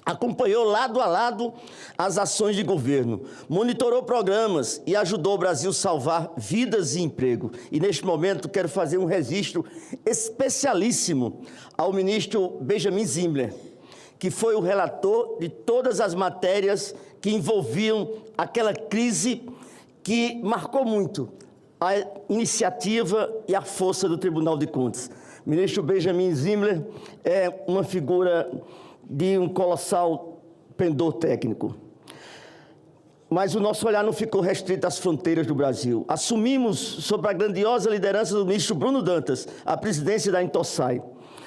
Acompanhou lado a lado as ações de governo, monitorou programas e ajudou o Brasil a salvar vidas e emprego. E, neste momento, quero fazer um registro especialíssimo ao ministro Benjamin Zimler, que foi o relator de todas as matérias que envolviam aquela crise que marcou muito a iniciativa e a força do Tribunal de Contas. O ministro Benjamin Zimler é uma figura de um colossal pendor técnico. Mas o nosso olhar não ficou restrito às fronteiras do Brasil. Assumimos, sob a grandiosa liderança do ministro Bruno Dantas, a presidência da Intosai,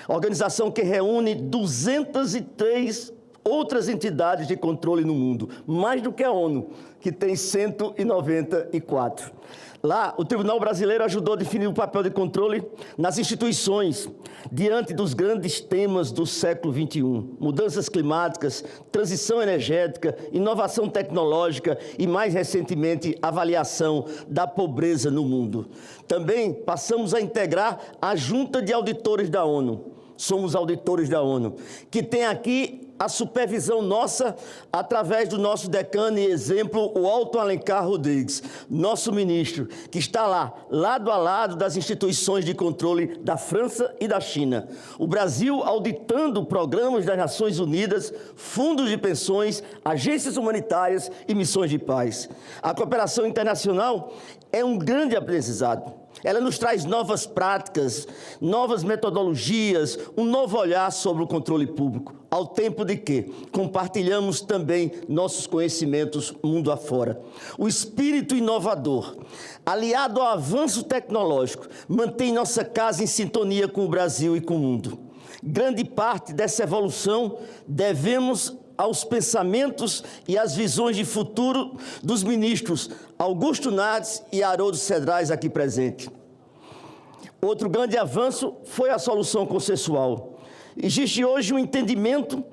organização que reúne 203 outras entidades de controle no mundo, mais do que a ONU, que tem 194. Lá, o Tribunal Brasileiro ajudou a definir o papel de controle nas instituições, diante dos grandes temas do século XXI, mudanças climáticas, transição energética, inovação tecnológica e, mais recentemente, avaliação da pobreza no mundo. Também passamos a integrar a Junta de Auditores da ONU. Somos auditores da ONU, que tem aqui a supervisão nossa através do nosso decano e exemplo, o Alto Alencar Rodrigues, nosso ministro, que está lá, lado a lado das instituições de controle da França e da China. O Brasil auditando programas das Nações Unidas, fundos de pensões, agências humanitárias e missões de paz. A cooperação internacional é um grande aprendizado. Ela nos traz novas práticas, novas metodologias, um novo olhar sobre o controle público, ao tempo de que compartilhamos também nossos conhecimentos mundo afora. O espírito inovador, aliado ao avanço tecnológico, mantém nossa casa em sintonia com o Brasil e com o mundo. Grande parte dessa evolução devemos aos pensamentos e às visões de futuro dos ministros Augusto Nardes e Haroldo Cedrais aqui presente. Outro grande avanço foi a solução consensual. Existe hoje um entendimento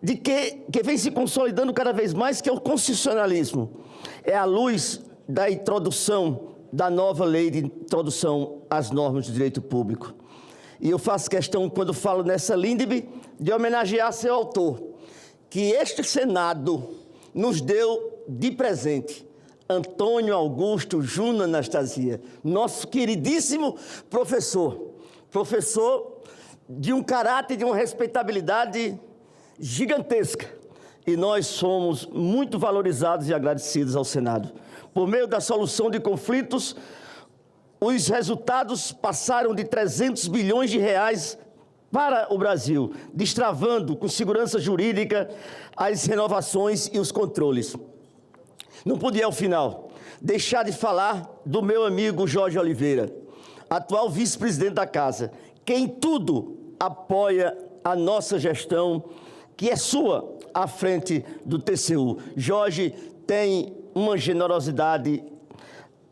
de que vem se consolidando cada vez mais, que é o constitucionalismo. É à luz da introdução da nova lei de introdução às normas de direito público. E eu faço questão, quando falo nessa LINDB, de homenagear seu autor, que este Senado nos deu de presente, Antônio Augusto Júnior Anastasia, nosso queridíssimo professor de um caráter, de uma respeitabilidade gigantesca. E nós somos muito valorizados e agradecidos ao Senado. Por meio da solução de conflitos, os resultados passaram de 300 bilhões de reais para o Brasil, destravando com segurança jurídica as renovações e os controles. Não podia, ao final, deixar de falar do meu amigo Jorge Oliveira, atual vice-presidente da Casa, que em tudo apoia a nossa gestão, que é sua, à frente do TCU. Jorge tem uma generosidade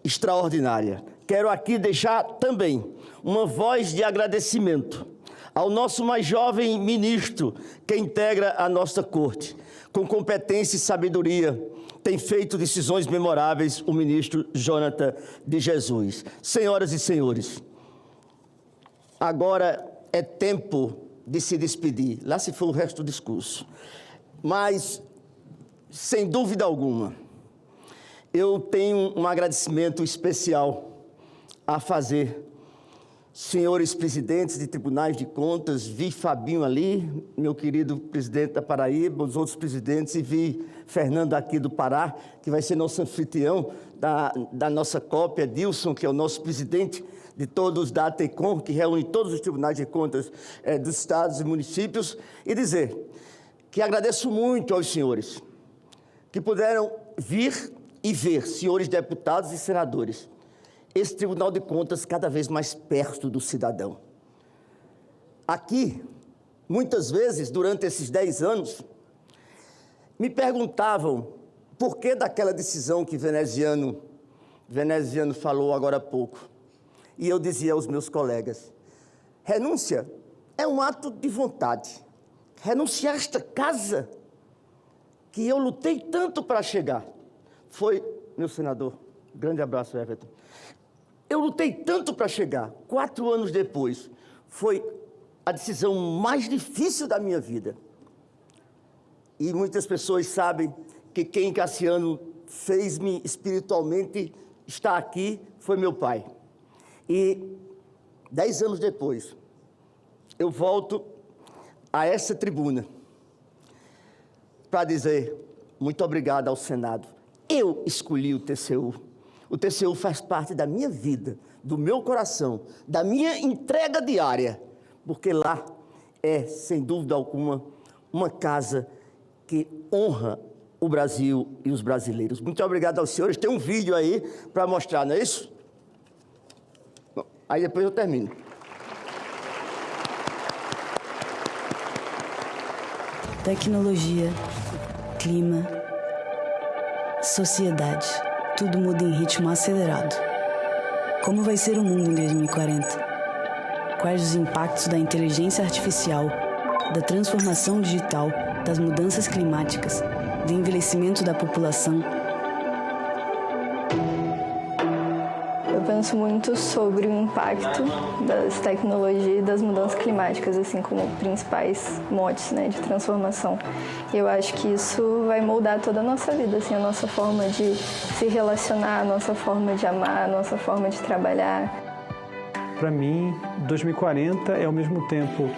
extraordinária. Quero aqui deixar também uma voz de agradecimento ao nosso mais jovem ministro, que integra a nossa corte, com competência e sabedoria, tem feito decisões memoráveis, o ministro Jonathan de Jesus. Senhoras e senhores, agora é tempo de se despedir. Lá se foi o resto do discurso. Mas, sem dúvida alguma, eu tenho um agradecimento especial a fazer. Senhores presidentes de tribunais de contas, vi Fabinho ali, meu querido presidente da Paraíba, os outros presidentes, e vi Fernando aqui do Pará, que vai ser nosso anfitrião da nossa cópia, Dilson, que é o nosso presidente de todos da ATECOM, que reúne todos os tribunais de contas dos estados e municípios, e dizer que agradeço muito aos senhores que puderam vir e ver, senhores deputados e senadores, esse Tribunal de Contas cada vez mais perto do cidadão. Aqui, muitas vezes, durante esses 10 anos, me perguntavam por que daquela decisão que Veneziano falou agora há pouco. E eu dizia aos meus colegas, renúncia é um ato de vontade. Renunciar a esta casa que eu lutei tanto para chegar. Foi, meu senador, grande abraço, Everton. Eu lutei tanto para chegar, 4 anos depois, foi a decisão mais difícil da minha vida. E muitas pessoas sabem que quem Cassiano fez-me espiritualmente estar aqui foi meu pai. E 10 anos depois, eu volto a essa tribuna para dizer muito obrigado ao Senado. Eu escolhi o TCU. O TCU faz parte da minha vida, do meu coração, da minha entrega diária, porque lá é, sem dúvida alguma, uma casa que honra o Brasil e os brasileiros. Muito obrigado aos senhores. Tem um vídeo aí para mostrar, não é isso? Bom, aí depois eu termino. Tecnologia, clima, sociedade, tudo muda em ritmo acelerado. Como vai ser o mundo em 2040? Quais os impactos da inteligência artificial, da transformação digital, das mudanças climáticas, do envelhecimento da população? Eu penso muito sobre o impacto das tecnologias e das mudanças climáticas, assim como principais motes, né, de transformação. E eu acho que isso vai moldar toda a nossa vida, assim, a nossa forma de se relacionar, a nossa forma de amar, a nossa forma de trabalhar. Para mim, 2040 é ao mesmo tempo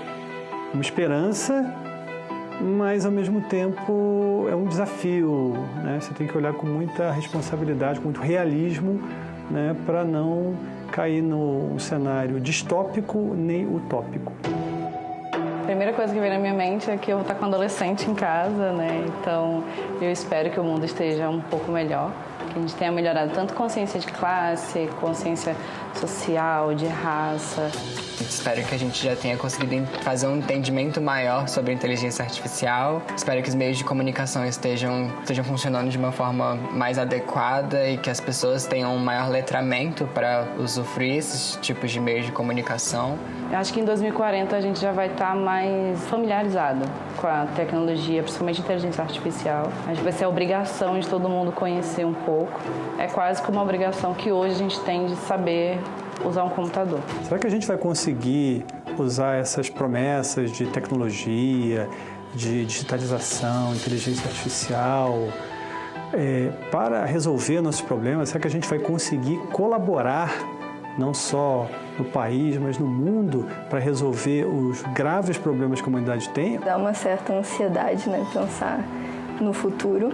uma esperança, mas ao mesmo tempo é um desafio, né? Você tem que olhar com muita responsabilidade, com muito realismo, né, para não cair num cenário distópico nem utópico. A primeira coisa que vem na minha mente é que eu vou estar com um adolescente em casa, né? Então eu espero que o mundo esteja um pouco melhor, que a gente tenha melhorado tanto consciência de classe, consciência social, de raça. Espero que a gente já tenha conseguido fazer um entendimento maior sobre a inteligência artificial. Espero que os meios de comunicação estejam funcionando de uma forma mais adequada e que as pessoas tenham um maior letramento para usufruir esses tipos de meios de comunicação. Eu acho que em 2040 a gente já vai estar mais familiarizado com a tecnologia, principalmente a inteligência artificial. Acho que vai ser a obrigação de todo mundo conhecer um pouco. É quase como uma obrigação que hoje a gente tem de saber usar um computador. Será que a gente vai conseguir usar essas promessas de tecnologia, de digitalização, inteligência artificial, para resolver nossos problemas? Será que a gente vai conseguir colaborar, não só no país, mas no mundo, para resolver os graves problemas que a humanidade tem? Dá uma certa ansiedade, né, pensar no futuro,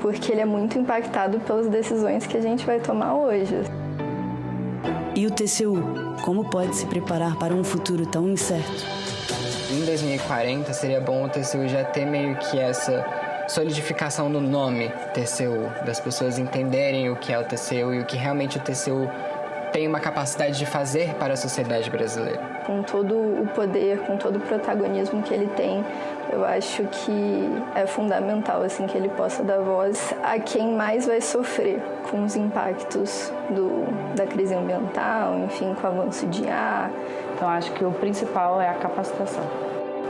porque ele é muito impactado pelas decisões que a gente vai tomar hoje. E o TCU, como pode se preparar para um futuro tão incerto? Em 2040 seria bom o TCU já ter meio que essa solidificação do nome TCU, das pessoas entenderem o que é o TCU e o que realmente o TCU tem uma capacidade de fazer para a sociedade brasileira. Com todo o poder, com todo o protagonismo que ele tem, eu acho que é fundamental assim, que ele possa dar voz a quem mais vai sofrer com os impactos da crise ambiental, enfim, com o avanço de IA. Então, acho que o principal é a capacitação,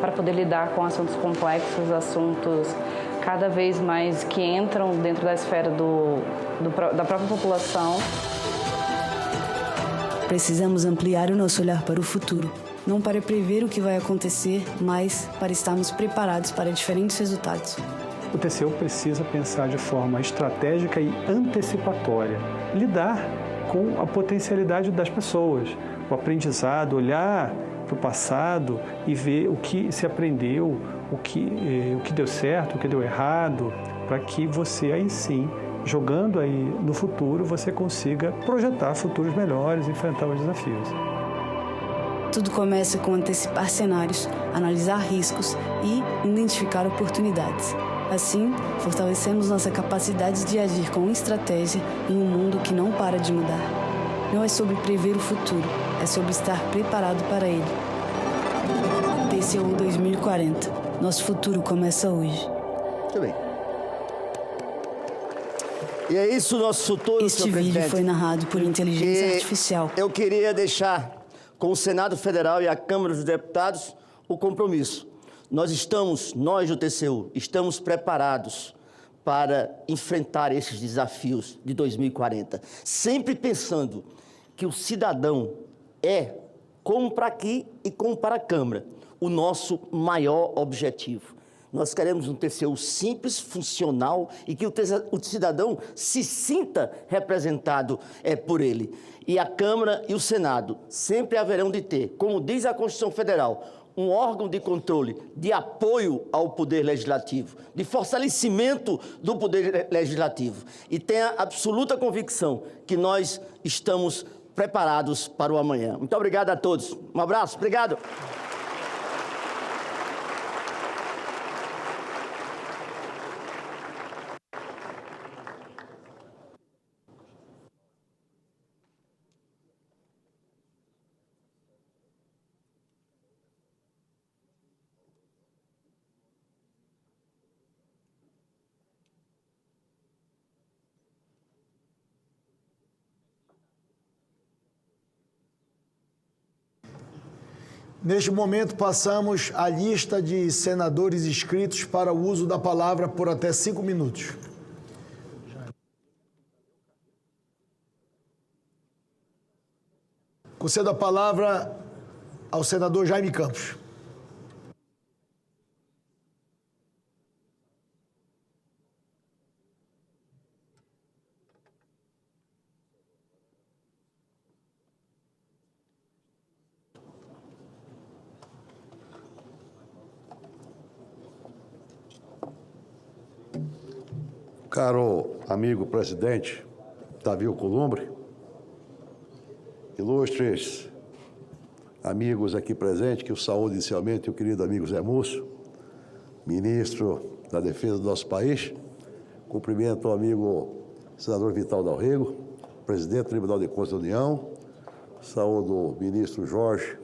para poder lidar com assuntos complexos, assuntos cada vez mais que entram dentro da esfera da própria população. Precisamos ampliar o nosso olhar para o futuro, não para prever o que vai acontecer, mas para estarmos preparados para diferentes resultados. O TCU precisa pensar de forma estratégica e antecipatória, lidar com a potencialidade das pessoas, o aprendizado, olhar para o passado e ver o que se aprendeu, o que deu certo, o que deu errado, para que você aí sim, jogando aí no futuro, você consiga projetar futuros melhores e enfrentar os desafios. Tudo começa com antecipar cenários, analisar riscos e identificar oportunidades. Assim, fortalecemos nossa capacidade de agir com estratégia em um mundo que não para de mudar. Não é sobre prever o futuro, é sobre estar preparado para ele. TCU 2040. Nosso futuro começa hoje. Muito bem. E é isso o nosso futuro, Este vídeo foi narrado por inteligência artificial. Eu queria deixar com o Senado Federal e a Câmara dos Deputados o compromisso. Nós do TCU, estamos preparados para enfrentar esses desafios de 2040, sempre pensando que o cidadão é, como para aqui e como para a Câmara, o nosso maior objetivo. Nós queremos um TCU simples, funcional e que o cidadão se sinta representado por ele. E a Câmara e o Senado sempre haverão de ter, como diz a Constituição Federal, um órgão de controle, de apoio ao Poder Legislativo, de fortalecimento do Poder Legislativo. E tenha absoluta convicção que nós estamos preparados para o amanhã. Muito obrigado a todos. Um abraço. Obrigado. Neste momento, passamos a lista de senadores inscritos para o uso da palavra por até 5 minutos. Concedo a palavra ao senador Jaime Campos. Caro amigo presidente Davi Alcolumbre, ilustres amigos aqui presentes, que eu saúdo inicialmente o querido amigo Zé Múcio, ministro da Defesa do nosso país, cumprimento o amigo senador Vital Dal Rego, presidente do Tribunal de Contas da União, saúdo o ministro Jorge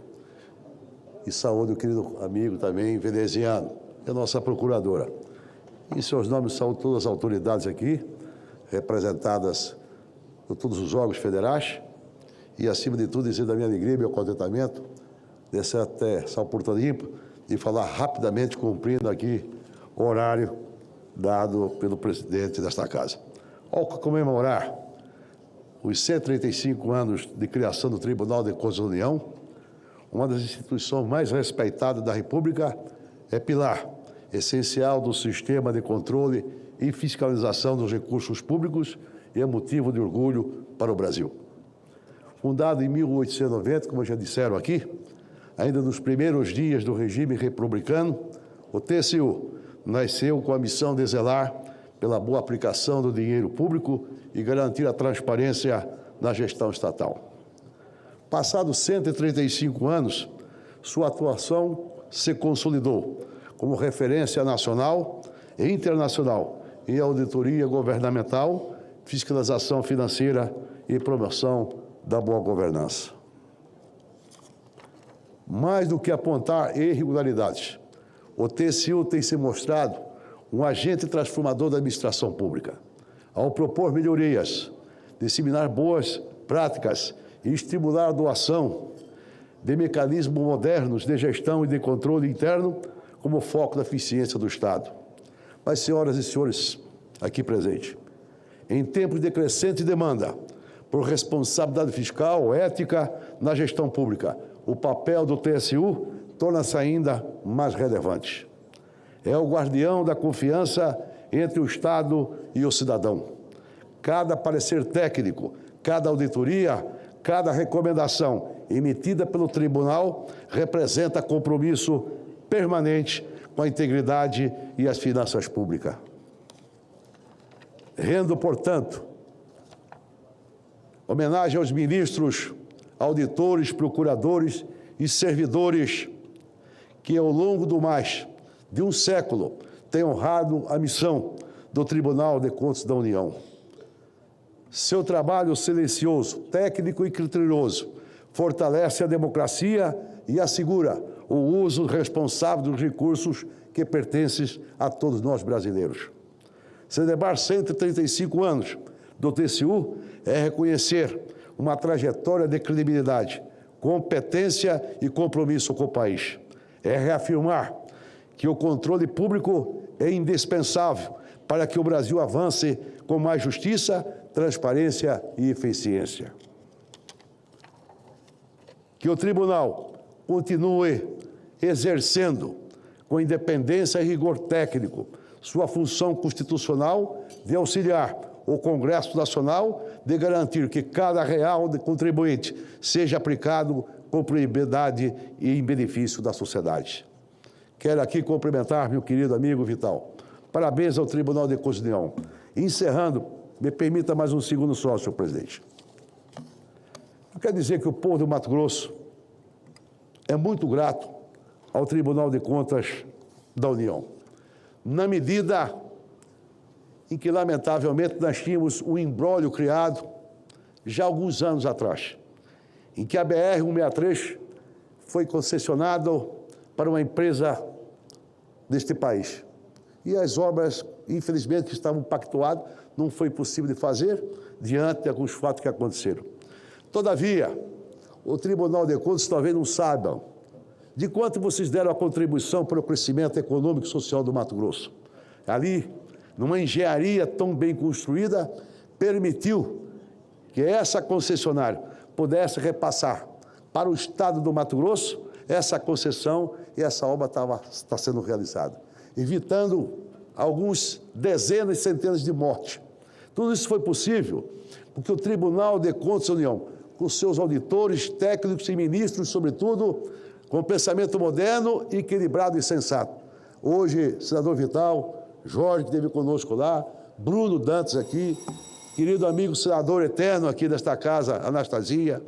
e saúdo o querido amigo também veneziano, e a nossa procuradora. Em seus nomes, saúdo todas as autoridades aqui, representadas por todos os órgãos federais, e, acima de tudo, dizer da minha alegria e meu contentamento, dessa oportunidade ímpar de falar rapidamente, cumprindo aqui o horário dado pelo presidente desta casa. Ao comemorar os 135 anos de criação do Tribunal de Contas da União, uma das instituições mais respeitadas da República, é pilar essencial do sistema de controle e fiscalização dos recursos públicos e é motivo de orgulho para o Brasil. Fundado em 1890, como já disseram aqui, ainda nos primeiros dias do regime republicano, o TCU nasceu com a missão de zelar pela boa aplicação do dinheiro público e garantir a transparência na gestão estatal. Passados 135 anos, sua atuação se consolidou como referência nacional e internacional em auditoria governamental, fiscalização financeira e promoção da boa governança. Mais do que apontar irregularidades, o TCU tem se mostrado um agente transformador da administração pública. Ao propor melhorias, disseminar boas práticas e estimular a doação de mecanismos modernos de gestão e de controle interno como foco da eficiência do Estado. Mas, senhoras e senhores aqui presentes, em tempos de crescente demanda por responsabilidade fiscal, ética na gestão pública, o papel do TCU torna-se ainda mais relevante. É o guardião da confiança entre o Estado e o cidadão. Cada parecer técnico, cada auditoria, cada recomendação emitida pelo tribunal representa compromisso permanente com a integridade e as finanças públicas. Rendo, portanto, homenagem aos ministros, auditores, procuradores e servidores que, ao longo do mais de um século, têm honrado a missão do Tribunal de Contas da União. Seu trabalho silencioso, técnico e criterioso fortalece a democracia e assegura o uso responsável dos recursos que pertencem a todos nós brasileiros. Celebrar 135 anos do TCU é reconhecer uma trajetória de credibilidade, competência e compromisso com o país. É reafirmar que o controle público é indispensável para que o Brasil avance com mais justiça, transparência e eficiência. Que o tribunal continue exercendo com independência e rigor técnico sua função constitucional de auxiliar o Congresso Nacional, de garantir que cada real de contribuinte seja aplicado com prioridade e em benefício da sociedade. Quero aqui cumprimentar meu querido amigo Vital. Parabéns ao Tribunal de Contas da União. Encerrando, me permita mais um segundo só, senhor presidente. Eu quero dizer que o povo do Mato Grosso é muito grato ao Tribunal de Contas da União, na medida em que, lamentavelmente, nós tínhamos um imbróglio criado já há alguns anos atrás, em que a BR-163 foi concessionada para uma empresa deste país. E as obras, infelizmente, que estavam pactuadas, não foi possível de fazer, diante de alguns fatos que aconteceram. Todavia, o Tribunal de Contas talvez não saiba de quanto vocês deram a contribuição para o crescimento econômico e social do Mato Grosso. Ali, numa engenharia tão bem construída, permitiu que essa concessionária pudesse repassar para o Estado do Mato Grosso essa concessão e essa obra está sendo realizada, evitando alguns dezenas e centenas de mortes. Tudo isso foi possível porque o Tribunal de Contas da União, com seus auditores, técnicos e ministros, sobretudo, com pensamento moderno, equilibrado e sensato. Hoje, senador Vital, Jorge, que esteve conosco lá, Bruno Dantas aqui, querido amigo senador eterno aqui desta casa, Anastasia,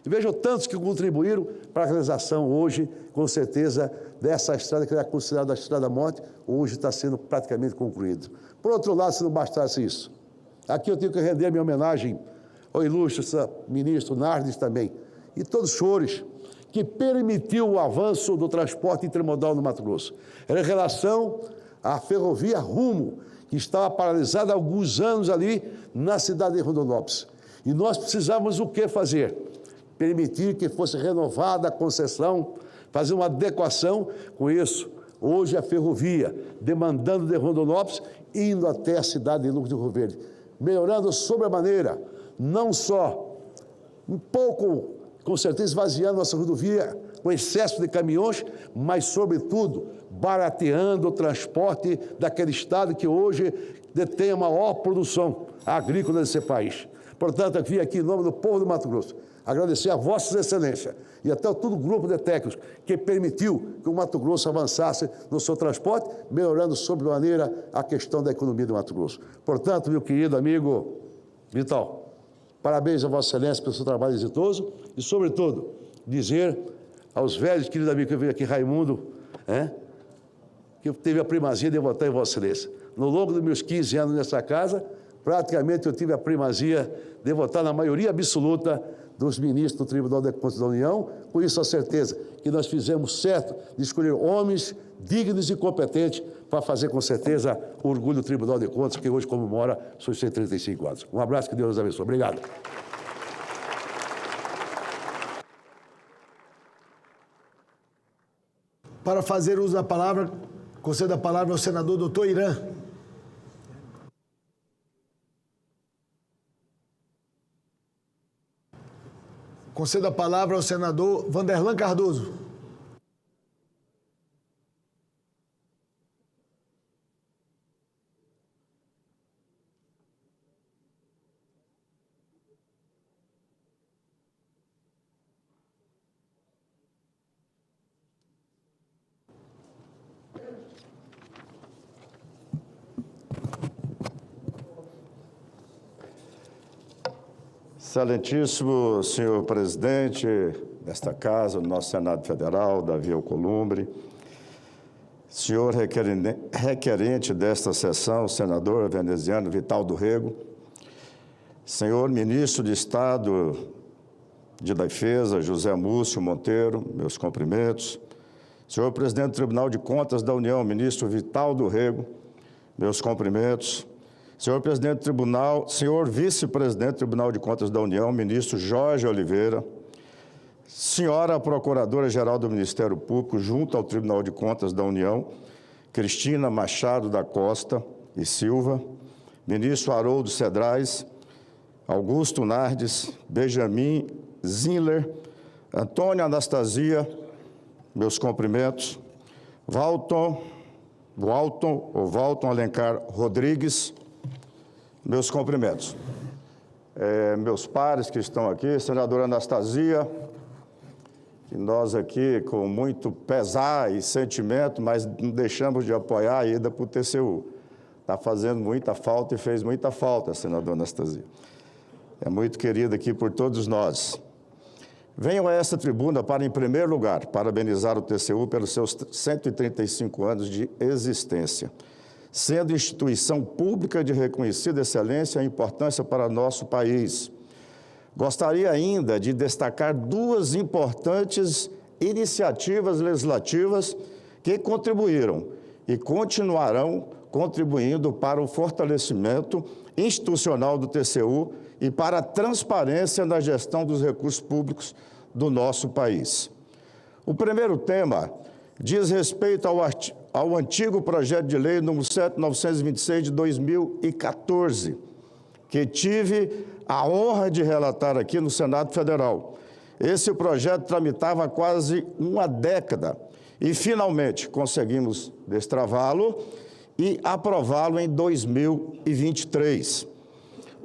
e vejam tantos que contribuíram para a realização hoje, com certeza, dessa estrada que era considerada a Estrada da Morte, hoje está sendo praticamente concluída. Por outro lado, se não bastasse isso, aqui eu tenho que render minha homenagem ao ilustre ministro Nardes também, e todos os senhores, que permitiu o avanço do transporte intermodal no Mato Grosso. Era em relação à ferrovia Rumo, que estava paralisada há alguns anos ali na cidade de Rondonópolis. E nós precisávamos o que fazer? Permitir que fosse renovada a concessão, fazer uma adequação com isso. Hoje a ferrovia, demandando de Rondonópolis, indo até a cidade de Lucas do Rio Verde, melhorando sobremaneira, não só um pouco, com certeza, esvaziando nossa rodovia com excesso de caminhões, mas, sobretudo, barateando o transporte daquele estado que hoje detém a maior produção agrícola desse país. Portanto, eu vim aqui em nome do povo do Mato Grosso agradecer a Vossa Excelência e até todo o grupo de técnicos que permitiu que o Mato Grosso avançasse no seu transporte, melhorando sobremaneira a questão da economia do Mato Grosso. Portanto, meu querido amigo Vital, parabéns a Vossa Excelência pelo seu trabalho exitoso e, sobretudo, dizer aos velhos, querido amigo que veio aqui, Raimundo, que eu tive a primazia de votar em Vossa Excelência. No longo dos meus 15 anos nessa casa, praticamente eu tive a primazia de votar na maioria absoluta dos ministros do Tribunal de Contas da União, com isso a certeza que nós fizemos certo de escolher homens dignos e competentes para fazer com certeza o orgulho do Tribunal de Contas, que hoje comemora seus 135 anos. Um abraço, que Deus nos abençoe. Obrigado. Para fazer uso da palavra, concedo a palavra ao senador doutor Irã. Concedo a palavra ao senador Vanderlan Cardoso. Excelentíssimo senhor presidente desta casa, do nosso Senado Federal, Davi Alcolumbre, senhor requerente desta sessão, senador veneziano Vital do Rego, senhor ministro de Estado de Defesa, José Múcio Monteiro, meus cumprimentos, senhor presidente do Tribunal de Contas da União, ministro Vital do Rego, meus cumprimentos, senhor presidente do Tribunal, senhor vice-presidente do Tribunal de Contas da União, ministro Jorge Oliveira, senhora Procuradora-Geral do Ministério Público, junto ao Tribunal de Contas da União, Cristina Machado da Costa e Silva, ministro Haroldo Cedrais, Augusto Nardes, Benjamin Zinler, Antônio Anastasia, meus cumprimentos, Valton Alencar Rodrigues, meus cumprimentos. Meus pares que estão aqui, senadora Anastasia, que nós aqui, com muito pesar e sentimento, mas não deixamos de apoiar a ida para o TCU. Está fazendo muita falta e fez muita falta, senadora Anastasia. É muito querida aqui por todos nós. Venho a essa tribuna para, em primeiro lugar, parabenizar o TCU pelos seus 135 anos de existência, sendo instituição pública de reconhecida excelência e importância para nosso país. Gostaria ainda de destacar duas importantes iniciativas legislativas que contribuíram e continuarão contribuindo para o fortalecimento institucional do TCU e para a transparência na gestão dos recursos públicos do nosso país. O primeiro tema diz respeito ao antigo projeto de lei número 7926 de 2014, que tive a honra de relatar aqui no Senado Federal. Esse projeto tramitava há quase uma década e, finalmente, conseguimos destravá-lo e aprová-lo em 2023.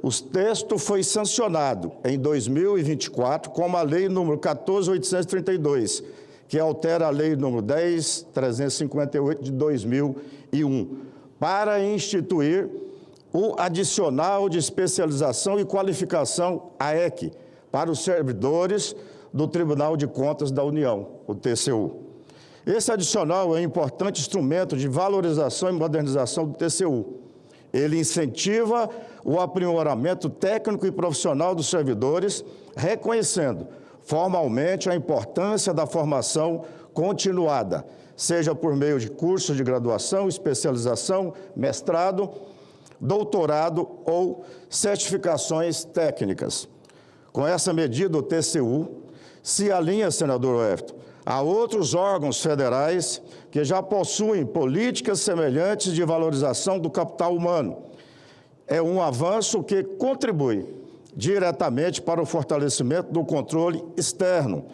O texto foi sancionado em 2024 como a Lei número 14.832, que altera a Lei número 10.358 de 2001, para instituir o adicional de especialização e qualificação AEC para os servidores do Tribunal de Contas da União, o TCU. Esse adicional é um importante instrumento de valorização e modernização do TCU. Ele incentiva o aprimoramento técnico e profissional dos servidores, reconhecendo formalmente a importância da formação continuada, seja por meio de cursos de graduação, especialização, mestrado, doutorado ou certificações técnicas. Com essa medida, o TCU se alinha, senador Everton, a outros órgãos federais que já possuem políticas semelhantes de valorização do capital humano. É um avanço que contribui diretamente para o fortalecimento do controle externo,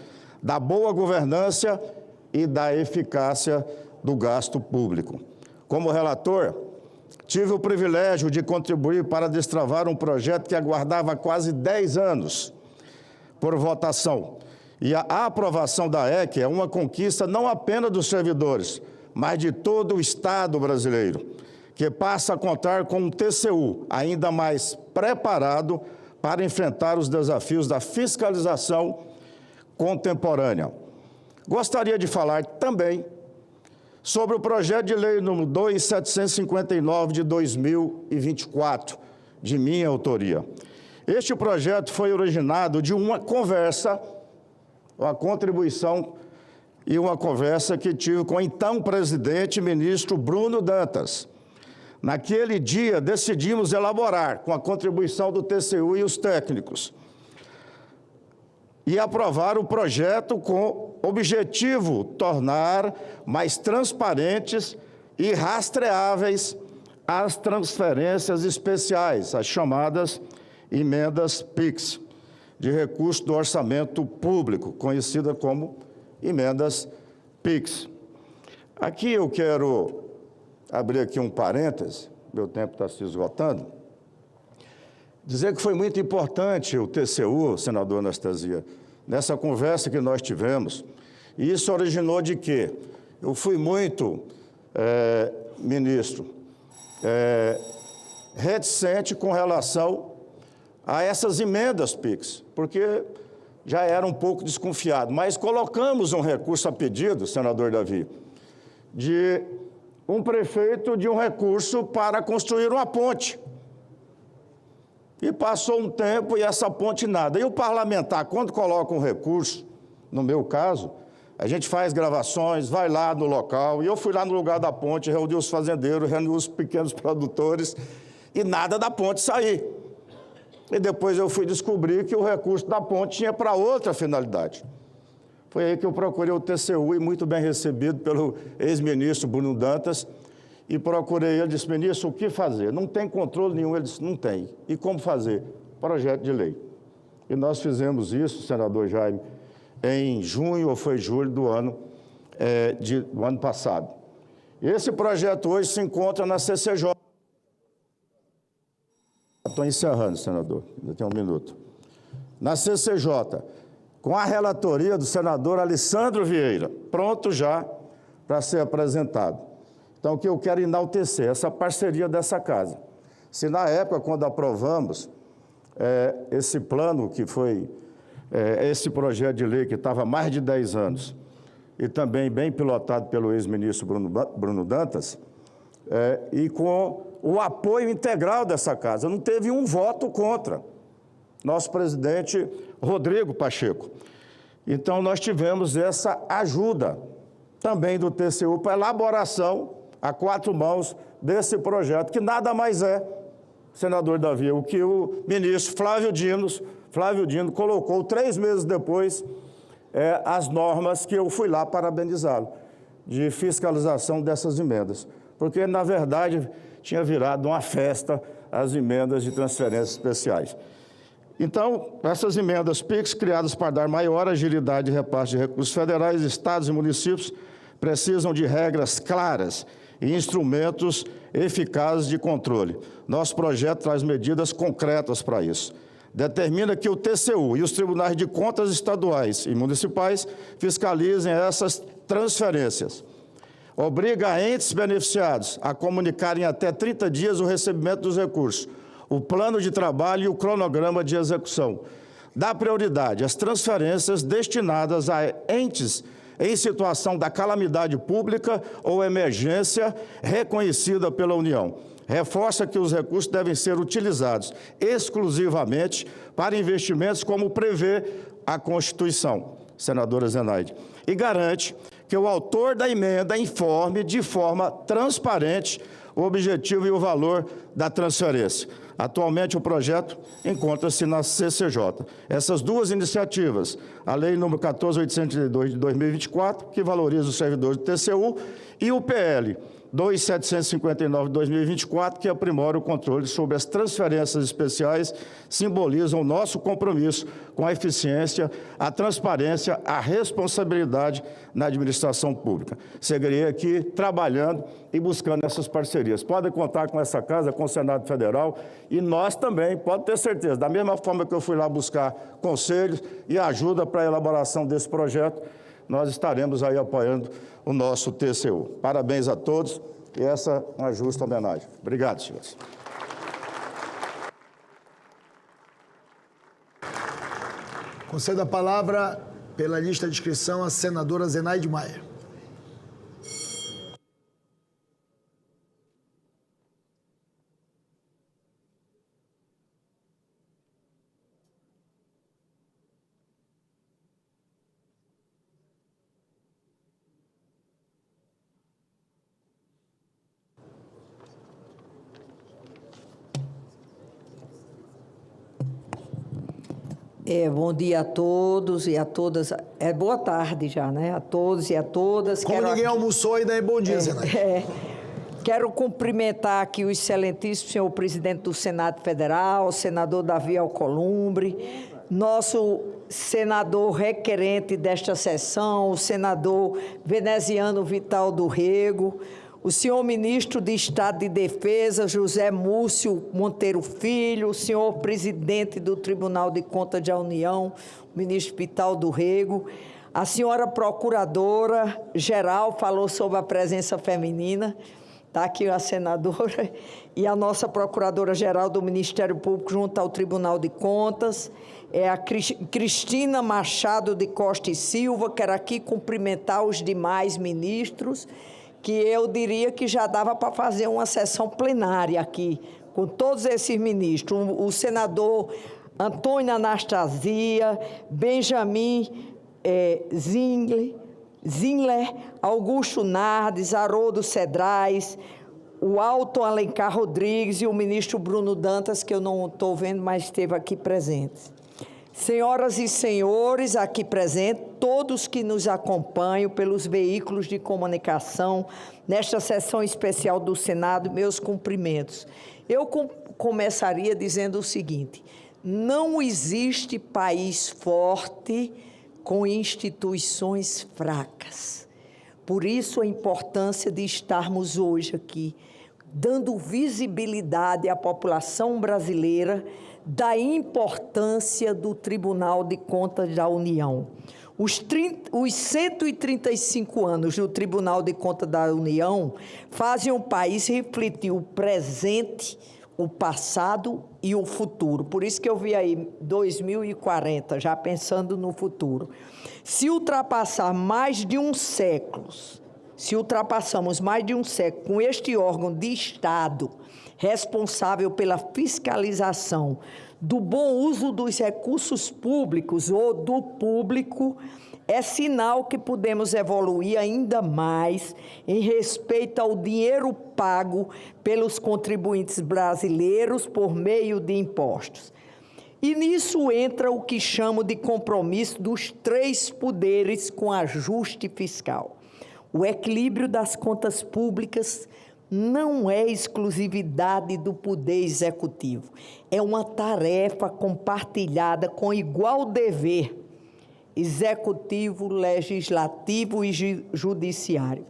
da boa governança e da eficácia do gasto público. Como relator, tive o privilégio de contribuir para destravar um projeto que aguardava quase 10 anos por votação. E a aprovação da EC é uma conquista não apenas dos servidores, mas de todo o Estado brasileiro, que passa a contar com um TCU ainda mais preparado para enfrentar os desafios da fiscalização contemporânea. Gostaria de falar também sobre o projeto de lei número 2759 de 2024, de minha autoria. Este projeto foi originado de uma conversa, uma contribuição e uma conversa que tive com o então presidente ministro Bruno Dantas. Naquele dia, decidimos elaborar, com a contribuição do TCU e os técnicos, e aprovar o projeto com objetivo tornar mais transparentes e rastreáveis as transferências especiais, as chamadas emendas PIX, de recurso do orçamento público, conhecida como emendas PIX. Aqui eu quero abrir aqui um parêntese, meu tempo está se esgotando, dizer que foi muito importante o TCU, senador Anastasia, nessa conversa que nós tivemos, e isso originou de quê? Eu fui muito, ministro, reticente com relação a essas emendas PIX, porque já era um pouco desconfiado, mas colocamos um recurso a pedido, senador Davi, de um prefeito de um recurso para construir uma ponte. E passou um tempo e essa ponte nada. E o parlamentar, quando coloca um recurso, no meu caso, a gente faz gravações, vai lá no local, e eu fui lá no lugar da ponte, reuni os fazendeiros, reuni os pequenos produtores, e nada da ponte sair. E depois eu fui descobrir que o recurso da ponte tinha para outra finalidade. Foi aí que eu procurei o TCU, e muito bem recebido pelo ex-ministro Bruno Dantas, e procurei ele, disse, ministro, o que fazer? Não tem controle nenhum, ele disse, não tem. E como fazer? Projeto de lei. E nós fizemos isso, senador Jaime, em junho ou foi julho do ano passado. Esse projeto hoje se encontra na CCJ. Estou encerrando, senador, ainda tem um minuto. Na CCJ, com a relatoria do senador Alessandro Vieira, pronto já para ser apresentado. Então, o que eu quero enaltecer, essa parceria dessa casa. Se na época, quando aprovamos esse plano, que foi esse projeto de lei que estava há mais de 10 anos, e também bem pilotado pelo ex-ministro Bruno Dantas, e com o apoio integral dessa casa, não teve um voto contra. Nosso presidente Rodrigo Pacheco. Então, nós tivemos essa ajuda também do TCU para a elaboração a 4 mãos desse projeto, que nada mais é, senador Davi, o que o ministro Flávio Dino colocou 3 meses depois as normas que eu fui lá parabenizá-lo, de fiscalização dessas emendas. Porque, na verdade, tinha virado uma festa as emendas de transferências especiais. Então, essas emendas PIX, criadas para dar maior agilidade de repasse de recursos federais, estados e municípios, precisam de regras claras e instrumentos eficazes de controle. Nosso projeto traz medidas concretas para isso. Determina que o TCU e os tribunais de contas estaduais e municipais fiscalizem essas transferências. Obriga entes beneficiados a comunicarem em até 30 dias o recebimento dos recursos, o plano de trabalho e o cronograma de execução. Dá prioridade às transferências destinadas a entes em situação da calamidade pública ou emergência reconhecida pela União. Reforça que os recursos devem ser utilizados exclusivamente para investimentos como prevê a Constituição, senadora Zenaide, e garante que o autor da emenda informe de forma transparente o objetivo e o valor da transferência. Atualmente, o projeto encontra-se na CCJ. Essas 2 iniciativas, a Lei nº 14.802 de 2024, que valoriza os servidores do TCU, e o PL 2.759 de 2024, que aprimora o controle sobre as transferências especiais, simbolizam o nosso compromisso com a eficiência, a transparência, a responsabilidade na administração pública. Seguirei aqui trabalhando e buscando essas parcerias. Podem contar com essa casa, com o Senado Federal, e nós também, pode ter certeza, da mesma forma que eu fui lá buscar conselhos e ajuda para a elaboração desse projeto, nós estaremos aí apoiando o nosso TCU. Parabéns a todos e essa é uma justa homenagem. Obrigado, senhores. Concedo a palavra pela lista de inscrição à senadora Zenaide Maia. Bom dia a todos e a todas. Boa tarde já, né? A todos e a todas. Como ninguém almoçou, ainda é bom dia, Zenaide. Quero cumprimentar aqui o excelentíssimo senhor presidente do Senado Federal, o senador Davi Alcolumbre, nosso senador requerente desta sessão, o senador veneziano Vital do Rego, o senhor ministro de Estado de Defesa, José Múcio Monteiro Filho, o senhor presidente do Tribunal de Contas da União, o ministro Vital do Rego, a senhora procuradora-geral falou sobre a presença feminina, está aqui a senadora, e a nossa procuradora-geral do Ministério Público junto ao Tribunal de Contas, a Cristina Machado de Costa e Silva. Quero aqui cumprimentar os demais ministros, que eu diria que já dava para fazer uma sessão plenária aqui, com todos esses ministros. O senador Antônio Anastasia, Benjamin Zinler, Augusto Nardes, Haroldo Cedrais, o Alton Alencar Rodrigues e o ministro Bruno Dantas, que eu não estou vendo, mas esteve aqui presente. Senhoras e senhores aqui presentes, todos que nos acompanham pelos veículos de comunicação, nesta sessão especial do Senado, meus cumprimentos. Eu começaria dizendo o seguinte: não existe país forte com instituições fracas. Por isso a importância de estarmos hoje aqui, dando visibilidade à população brasileira da importância do Tribunal de Contas da União. Os 135 anos do Tribunal de Contas da União fazem o país refletir o presente, o passado e o futuro. Por isso que eu vi aí 2040, já pensando no futuro. Se ultrapassamos mais de um século com este órgão de Estado responsável pela fiscalização do bom uso dos recursos públicos ou do público, é sinal que podemos evoluir ainda mais em respeito ao dinheiro pago pelos contribuintes brasileiros por meio de impostos. E nisso entra o que chamo de compromisso dos 3 poderes com ajuste fiscal. O equilíbrio das contas públicas não é exclusividade do Poder Executivo, é uma tarefa compartilhada com igual dever, Executivo, Legislativo e Judiciário.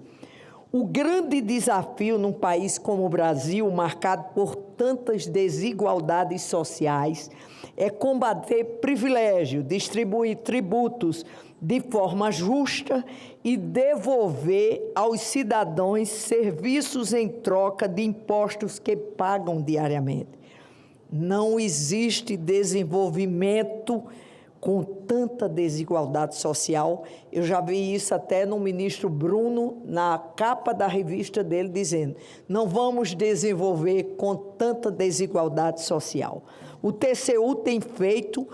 O grande desafio num país como o Brasil, marcado por tantas desigualdades sociais, é combater privilégio, distribuir tributos de forma justa e devolver aos cidadãos serviços em troca de impostos que pagam diariamente. Não existe desenvolvimento com tanta desigualdade social. Eu já vi isso até no ministro Bruno, na capa da revista dele, dizendo: não vamos desenvolver com tanta desigualdade social. O TCU tem feito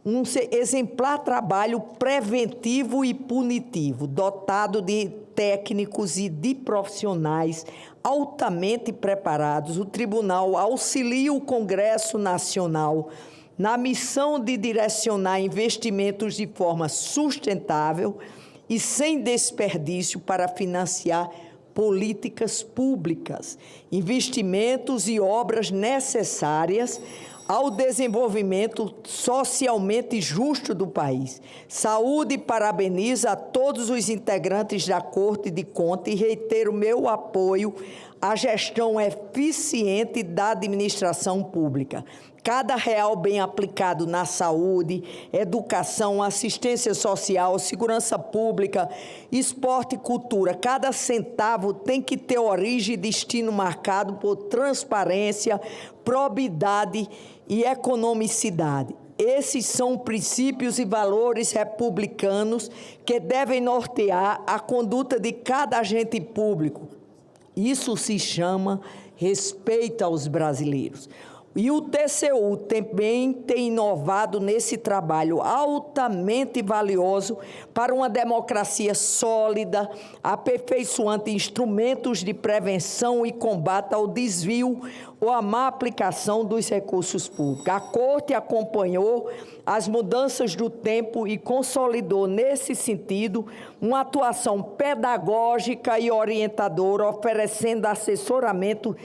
um exemplar trabalho preventivo e punitivo, dotado de técnicos e de profissionais altamente preparados. O tribunal auxilia o Congresso Nacional na missão de direcionar investimentos de forma sustentável e sem desperdício para financiar políticas públicas, investimentos e obras necessárias ao desenvolvimento socialmente justo do país. Saúde parabeniza a todos os integrantes da Corte de Contas e reitero meu apoio à gestão eficiente da administração pública. Cada real bem aplicado na saúde, educação, assistência social, segurança pública, esporte e cultura, cada centavo tem que ter origem e destino marcado por transparência, probidade e economicidade. Esses são princípios e valores republicanos que devem nortear a conduta de cada agente público. Isso se chama respeito aos brasileiros. E o TCU também tem inovado nesse trabalho altamente valioso para uma democracia sólida, aperfeiçoando instrumentos de prevenção e combate ao desvio ou à má aplicação dos recursos públicos. A Corte acompanhou as mudanças do tempo e consolidou, nesse sentido, uma atuação pedagógica e orientadora, oferecendo assessoramento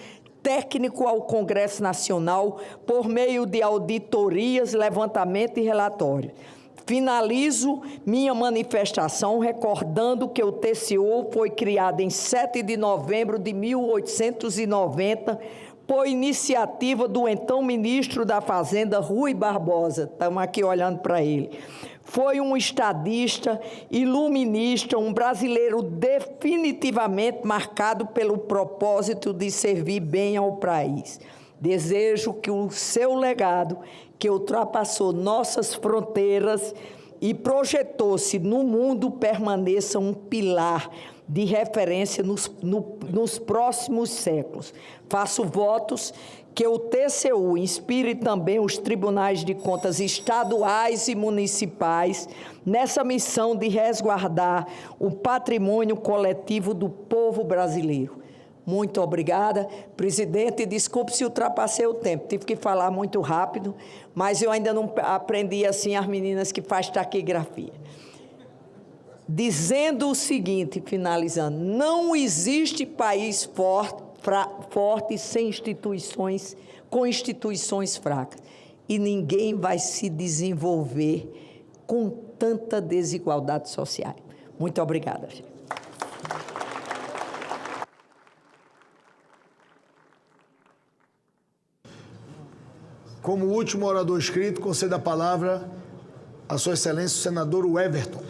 técnico ao Congresso Nacional por meio de auditorias, levantamento e relatórios. Finalizo minha manifestação recordando que o TCU foi criado em 7 de novembro de 1890 por iniciativa do então ministro da Fazenda, Rui Barbosa. Estamos aqui olhando para ele. Foi um estadista, iluminista, um brasileiro definitivamente marcado pelo propósito de servir bem ao país. Desejo que o seu legado, que ultrapassou nossas fronteiras e projetou-se no mundo, permaneça um pilar de referência nos próximos séculos. Faço votos que o TCU inspire também os tribunais de contas estaduais e municipais nessa missão de resguardar o patrimônio coletivo do povo brasileiro. Muito obrigada. Presidente, desculpe se ultrapassei o tempo, tive que falar muito rápido, mas eu ainda não aprendi assim as meninas que fazem taquigrafia. Dizendo o seguinte, finalizando: não existe país forte sem instituições, com instituições fracas. E ninguém vai se desenvolver com tanta desigualdade social. Muito obrigada, gente. Como último orador inscrito, concedo a palavra a Sua Excelência o senador Everton.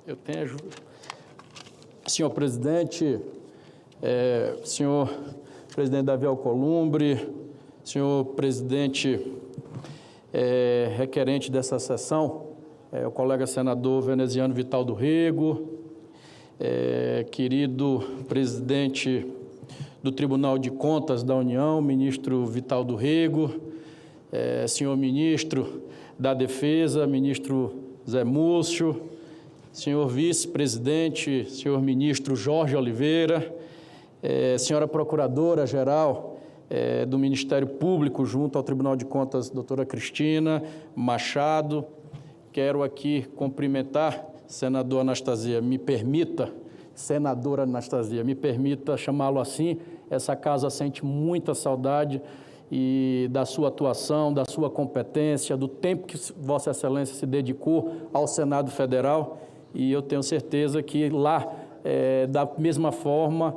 Eu tenho, senhor presidente, senhor presidente Davi Alcolumbre, senhor presidente requerente dessa sessão, o colega senador Veneziano Vital do Rego, querido presidente do Tribunal de Contas da União, ministro Vital do Rego, senhor ministro da Defesa, ministro Zé Múcio, senhor vice-presidente, senhor ministro Jorge Oliveira, senhora procuradora-geral do Ministério Público junto ao Tribunal de Contas, doutora Cristina Machado. Quero aqui cumprimentar, senadora Anastasia, senadora Anastasia, me permita chamá-lo assim. Essa casa sente muita saudade e da sua atuação, da sua competência, do tempo que Vossa Excelência se dedicou ao Senado Federal. E eu tenho certeza que lá, da mesma forma,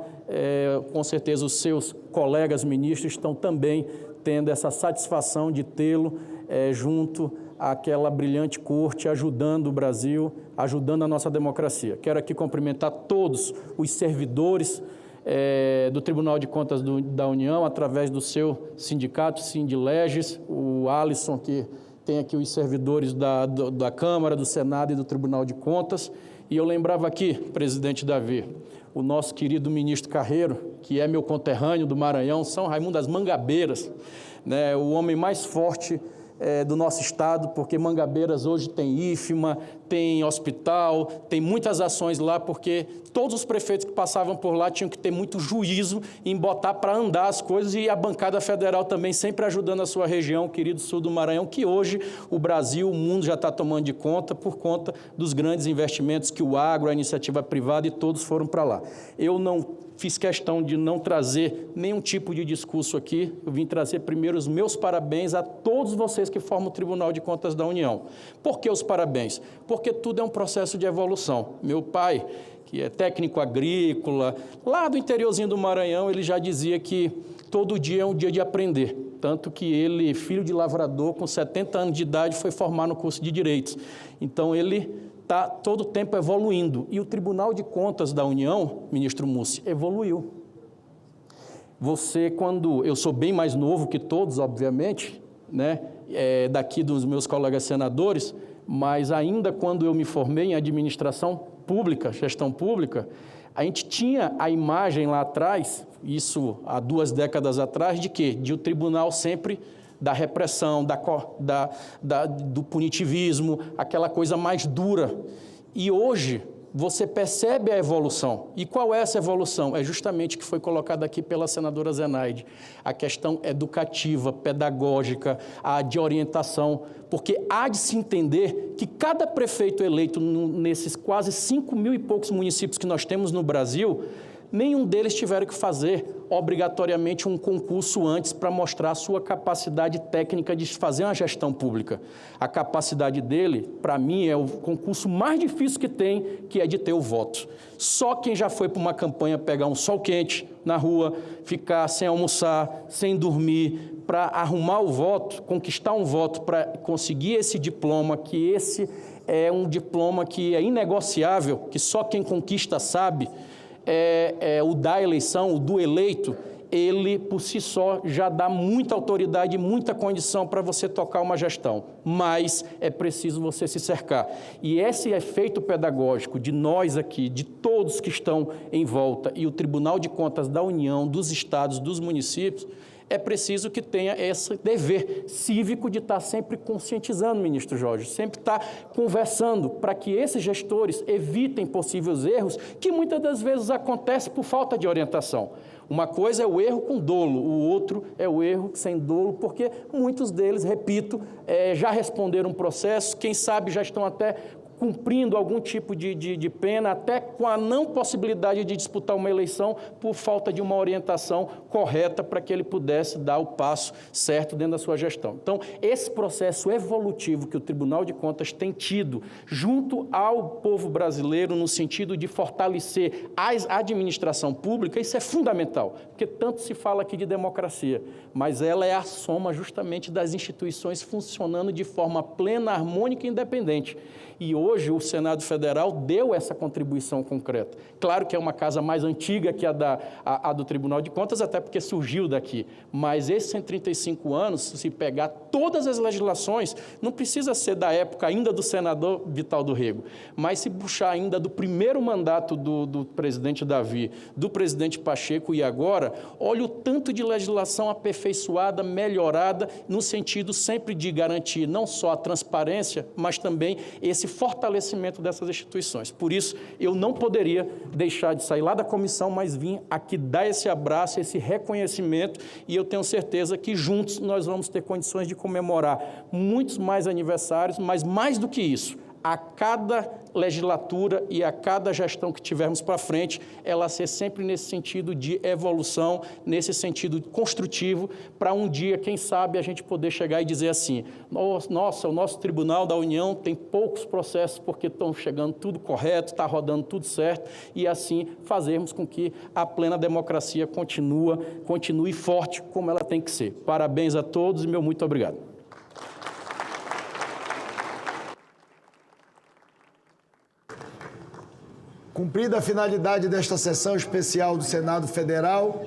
com certeza os seus colegas ministros estão também tendo essa satisfação de tê-lo junto àquela brilhante corte, ajudando o Brasil, ajudando a nossa democracia. Quero aqui cumprimentar todos os servidores do Tribunal de Contas da União, através do seu sindicato, Sindileges, o Alisson, que tem aqui os servidores da Câmara, do Senado e do Tribunal de Contas. E eu lembrava aqui, presidente Davi, o nosso querido ministro Carreiro, que é meu conterrâneo do Maranhão, São Raimundo das Mangabeiras, né, o homem mais forte do nosso estado, porque Mangabeiras hoje tem IFMA, tem hospital, tem muitas ações lá, porque todos os prefeitos que passavam por lá tinham que ter muito juízo em botar para andar as coisas, e a bancada federal também sempre ajudando a sua região, o querido sul do Maranhão, que hoje o Brasil, o mundo já está tomando de conta por conta dos grandes investimentos que o agro, a iniciativa privada e todos foram para lá. Eu não fiz questão de não trazer nenhum tipo de discurso aqui. Eu vim trazer primeiro os meus parabéns a todos vocês que formam o Tribunal de Contas da União. Por que os parabéns? Porque tudo é um processo de evolução. Meu pai, que é técnico agrícola, lá do interiorzinho do Maranhão, ele já dizia que todo dia é um dia de aprender. Tanto que ele, filho de lavrador, com 70 anos de idade, foi formar no curso de Direitos. Então, ele está todo o tempo evoluindo. E o Tribunal de Contas da União, ministro Mussi, evoluiu. Você, quando... Eu sou bem mais novo que todos, obviamente, né? Daqui dos meus colegas senadores, mas ainda quando eu me formei em administração pública, gestão pública, a gente tinha a imagem lá atrás, isso há 2 décadas atrás, de quê? De o tribunal sempre da repressão, do punitivismo, aquela coisa mais dura. E hoje você percebe a evolução. E qual é essa evolução? É justamente o que foi colocado aqui pela senadora Zenaide, a questão educativa, pedagógica, a de orientação, porque há de se entender que cada prefeito eleito nesses quase 5 mil e poucos municípios que nós temos no Brasil, nenhum deles tiveram que fazer obrigatoriamente um concurso antes para mostrar a sua capacidade técnica de fazer uma gestão pública. A capacidade dele, para mim, é o concurso mais difícil que tem, que é de ter o voto. Só quem já foi para uma campanha pegar um sol quente na rua, ficar sem almoçar, sem dormir, para arrumar o voto, conquistar um voto para conseguir esse diploma, que esse é um diploma que é inegociável, que só quem conquista sabe, o da eleição, o do eleito, ele, por si só, já dá muita autoridade e muita condição para você tocar uma gestão. Mas é preciso você se cercar. E esse efeito pedagógico de nós aqui, de todos que estão em volta, e o Tribunal de Contas da União, dos estados, dos municípios, é preciso que tenha esse dever cívico de estar sempre conscientizando, ministro Jorge, sempre estar conversando para que esses gestores evitem possíveis erros que muitas das vezes acontecem por falta de orientação. Uma coisa é o erro com dolo, o outro é o erro sem dolo, porque muitos deles, repito, já responderam um processo, quem sabe já estão até cumprindo algum tipo de pena, até com a não possibilidade de disputar uma eleição por falta de uma orientação correta para que ele pudesse dar o passo certo dentro da sua gestão. Então, esse processo evolutivo que o Tribunal de Contas tem tido junto ao povo brasileiro no sentido de fortalecer a administração pública, isso é fundamental, porque tanto se fala aqui de democracia, mas ela é a soma justamente das instituições funcionando de forma plena, harmônica e independente. E hoje o Senado Federal deu essa contribuição concreta. Claro que é uma casa mais antiga que a do Tribunal de Contas, até porque surgiu daqui. Mas esses 135 anos, se pegar todas as legislações, não precisa ser da época ainda do senador Vital do Rego, mas se puxar ainda do primeiro mandato do presidente Davi, do presidente Pacheco e agora, olha o tanto de legislação aperfeiçoada, melhorada, no sentido sempre de garantir não só a transparência, mas também esse fortalecimento dessas instituições. Por isso, eu não poderia deixar de sair lá da comissão, mas vim aqui dar esse abraço, esse reconhecimento, e eu tenho certeza que juntos nós vamos ter condições de comemorar muitos mais aniversários, mas mais do que isso, a cada legislatura e a cada gestão que tivermos para frente, ela ser sempre nesse sentido de evolução, nesse sentido construtivo, para um dia, quem sabe, a gente poder chegar e dizer assim, nossa, o nosso Tribunal da União tem poucos processos porque estão chegando tudo correto, está rodando tudo certo, e assim fazermos com que a plena democracia continue forte como ela tem que ser. Parabéns a todos e meu muito obrigado. Cumprida a finalidade desta sessão especial do Senado Federal,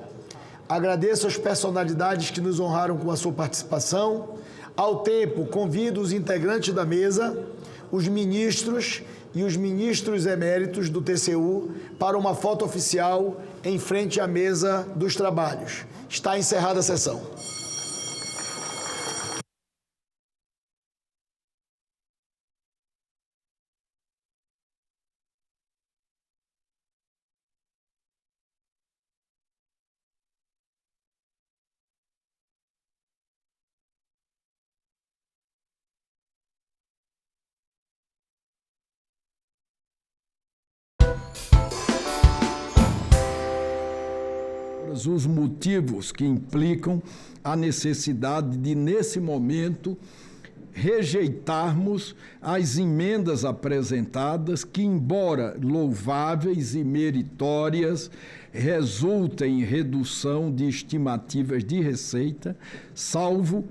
agradeço as personalidades que nos honraram com a sua participação. Ao tempo, convido os integrantes da mesa, os ministros e os ministros eméritos do TCU para uma foto oficial em frente à mesa dos trabalhos. Está encerrada a sessão. Os motivos que implicam a necessidade de, nesse momento, rejeitarmos as emendas apresentadas que, embora louváveis e meritórias, resultem em redução de estimativas de receita, salvo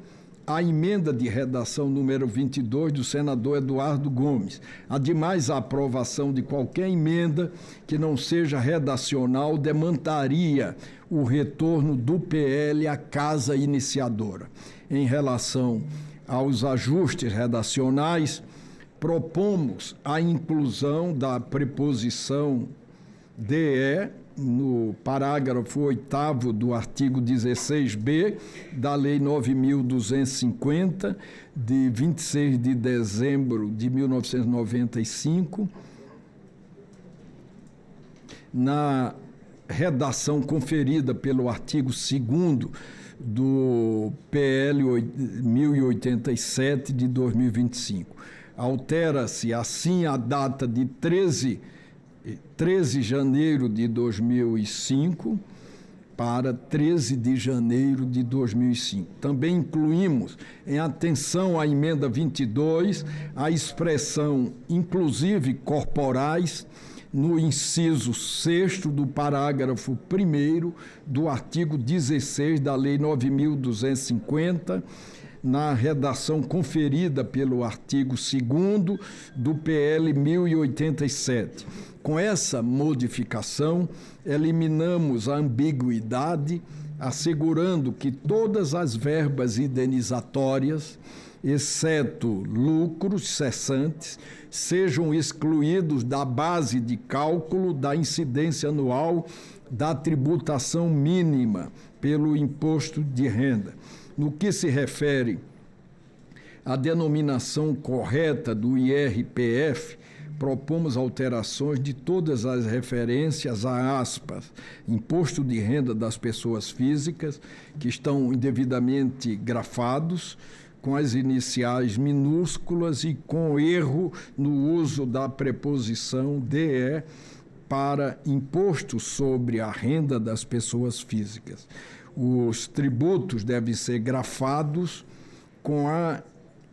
a emenda de redação número 22 do senador Eduardo Gomes. Ademais, a aprovação de qualquer emenda que não seja redacional demandaria o retorno do PL à casa iniciadora. Em relação aos ajustes redacionais, propomos a inclusão da preposição DE no parágrafo 8º do artigo 16b da Lei 9.250, de 26 de dezembro de 1995, na redação conferida pelo artigo 2º do PL 1087 de 2025. Altera-se assim a data de 13 de janeiro de 2005 para 13 de janeiro de 2005. Também incluímos, em atenção à emenda 22, a expressão inclusive corporais no inciso 6º do parágrafo 1º do artigo 16 da Lei 9.250, na redação conferida pelo artigo 2º do PL 1087. Com essa modificação, eliminamos a ambiguidade, assegurando que todas as verbas indenizatórias, exceto lucros cessantes, sejam excluídos da base de cálculo da incidência anual da tributação mínima pelo imposto de renda. No que se refere à denominação correta do IRPF, propomos alterações de todas as referências a aspas, imposto de renda das pessoas físicas, que estão indevidamente grafados, com as iniciais minúsculas e com erro no uso da preposição DE para imposto sobre a renda das pessoas físicas. Os tributos devem ser grafados com a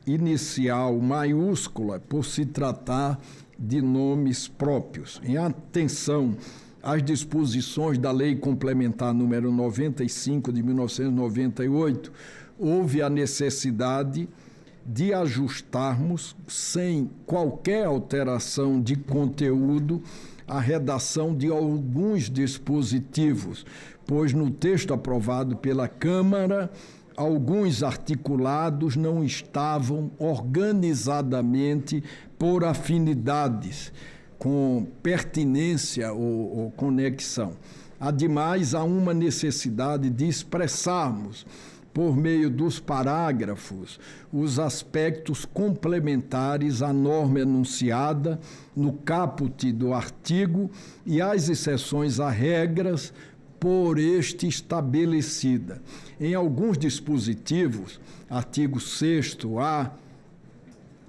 inicial maiúscula por se tratar de nomes próprios. Em atenção às disposições da Lei Complementar número 95 de 1998, houve a necessidade de ajustarmos, sem qualquer alteração de conteúdo, a redação de alguns dispositivos, pois no texto aprovado pela Câmara, alguns articulados não estavam organizadamente por afinidades, com pertinência ou conexão. Ademais, há uma necessidade de expressarmos, por meio dos parágrafos, os aspectos complementares à norma enunciada no caput do artigo e as exceções a regras por este estabelecida. Em alguns dispositivos, artigo 6º-A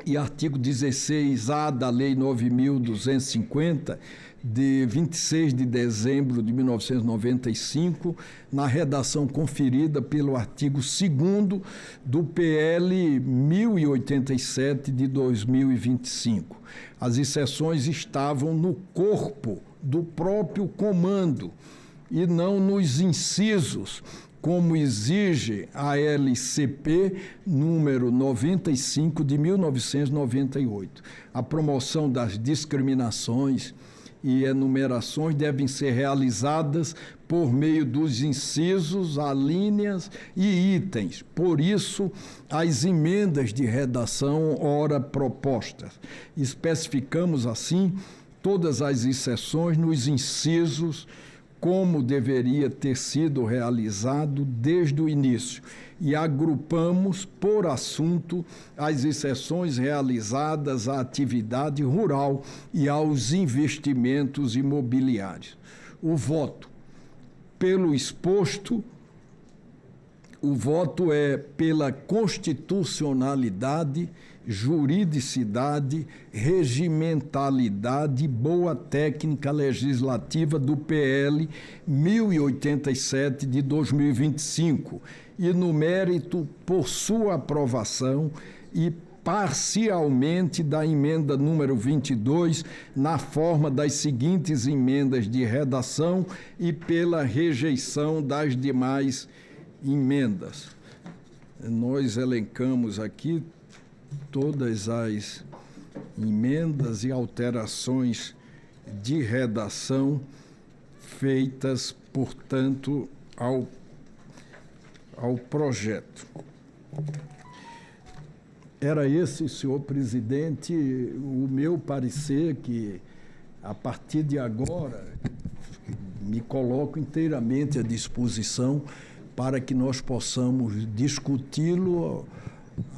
e artigo 16A da Lei 9.250, de 26 de dezembro de 1995, na redação conferida pelo artigo 2º do PL 1087 de 2025. As exceções estavam no corpo do próprio comando e não nos incisos, como exige a LCP número 95 de 1998. A promoção das discriminações e enumerações devem ser realizadas por meio dos incisos, alíneas e itens. Por isso, as emendas de redação ora propostas. Especificamos, assim, todas as exceções nos incisos, como deveria ter sido realizado desde o início, e agrupamos por assunto as exceções realizadas à atividade rural e aos investimentos imobiliários. O voto pelo exposto, o voto é pela constitucionalidade, juridicidade, regimentalidade e boa técnica legislativa do PL 1087 de 2025 e no mérito por sua aprovação e parcialmente da emenda número 22 na forma das seguintes emendas de redação e pela rejeição das demais emendas. Nós elencamos aqui todas as emendas e alterações de redação feitas, portanto, ao projeto. Era esse, senhor presidente, o meu parecer, que a partir de agora me coloco inteiramente à disposição para que nós possamos discuti-lo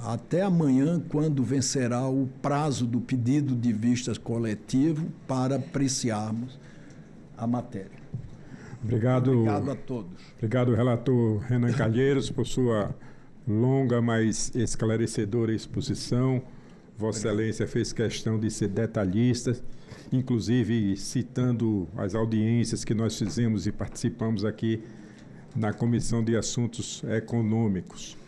até amanhã, quando vencerá o prazo do pedido de vistas coletivo para apreciarmos a matéria. Obrigado a todos. Obrigado, relator Renan Calheiros, por sua longa, mas esclarecedora exposição. Vossa Excelência fez questão de ser detalhista, inclusive citando as audiências que nós fizemos e participamos aqui na Comissão de Assuntos Econômicos.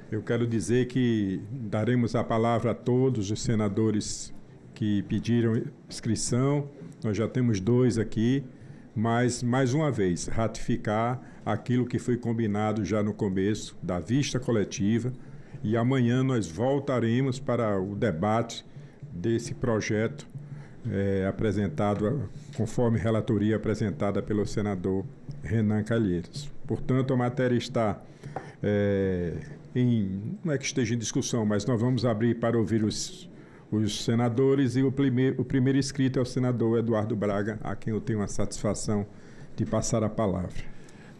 Eu quero dizer que daremos a palavra a todos os senadores que pediram inscrição. Nós já temos 2 aqui, mas, mais uma vez, ratificar aquilo que foi combinado já no começo da vista coletiva, e amanhã nós voltaremos para o debate desse projeto apresentado, conforme relatoria apresentada pelo senador Renan Calheiros. Portanto, a matéria está não é que esteja em discussão, mas nós vamos abrir para ouvir os senadores, e o primeiro inscrito é o senador Eduardo Braga, a quem eu tenho a satisfação de passar a palavra.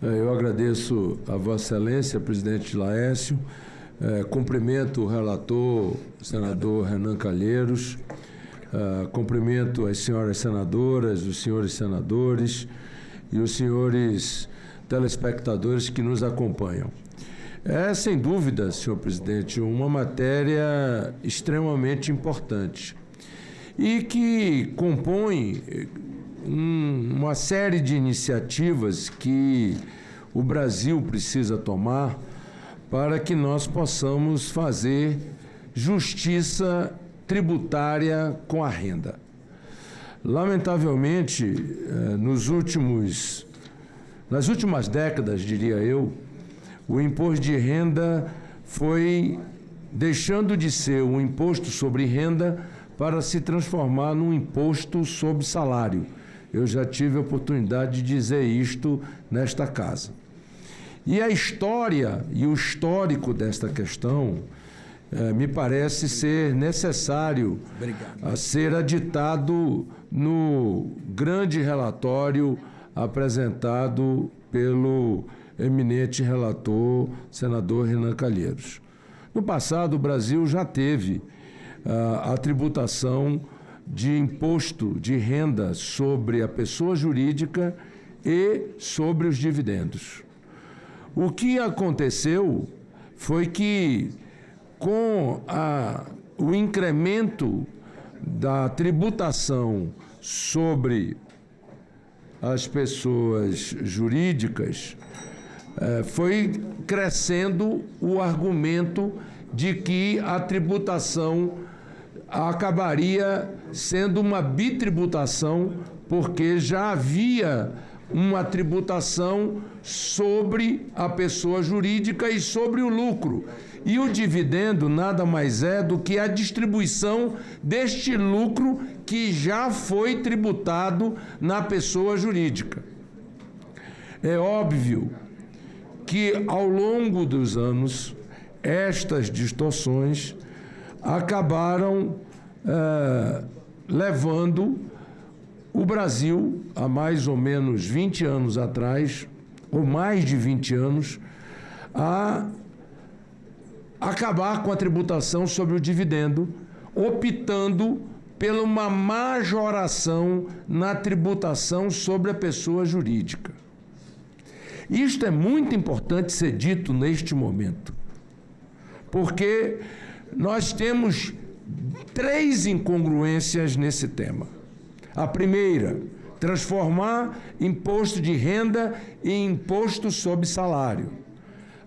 Eu agradeço a Vossa Excelência, presidente Laércio, cumprimento o relator, o senador Renan Calheiros, cumprimento as senhoras senadoras, os senhores senadores e os senhores telespectadores que nos acompanham. É, sem dúvida, senhor presidente, uma matéria extremamente importante e que compõe uma série de iniciativas que o Brasil precisa tomar para que nós possamos fazer justiça tributária com a renda. Lamentavelmente, nas últimas décadas, diria eu, o imposto de renda foi deixando de ser um imposto sobre renda para se transformar num imposto sobre salário. Eu já tive a oportunidade de dizer isto nesta casa. E a história e o histórico desta questão me parece ser necessário a ser aditado no grande relatório apresentado pelo eminente relator, senador Renan Calheiros. No passado, o Brasil já teve a tributação de imposto de renda sobre a pessoa jurídica e sobre os dividendos. O que aconteceu foi que, com o incremento da tributação sobre as pessoas jurídicas, foi crescendo o argumento de que a tributação acabaria sendo uma bitributação, porque já havia uma tributação sobre a pessoa jurídica e sobre o lucro. E o dividendo nada mais é do que a distribuição deste lucro que já foi tributado na pessoa jurídica. É óbvio que, ao longo dos anos, estas distorções acabaram levando o Brasil, há mais ou menos 20 anos atrás, ou mais de 20 anos, a acabar com a tributação sobre o dividendo, optando por uma majoração na tributação sobre a pessoa jurídica. Isto é muito importante ser dito neste momento, porque nós temos 3 incongruências nesse tema. A primeira, transformar imposto de renda em imposto sobre salário.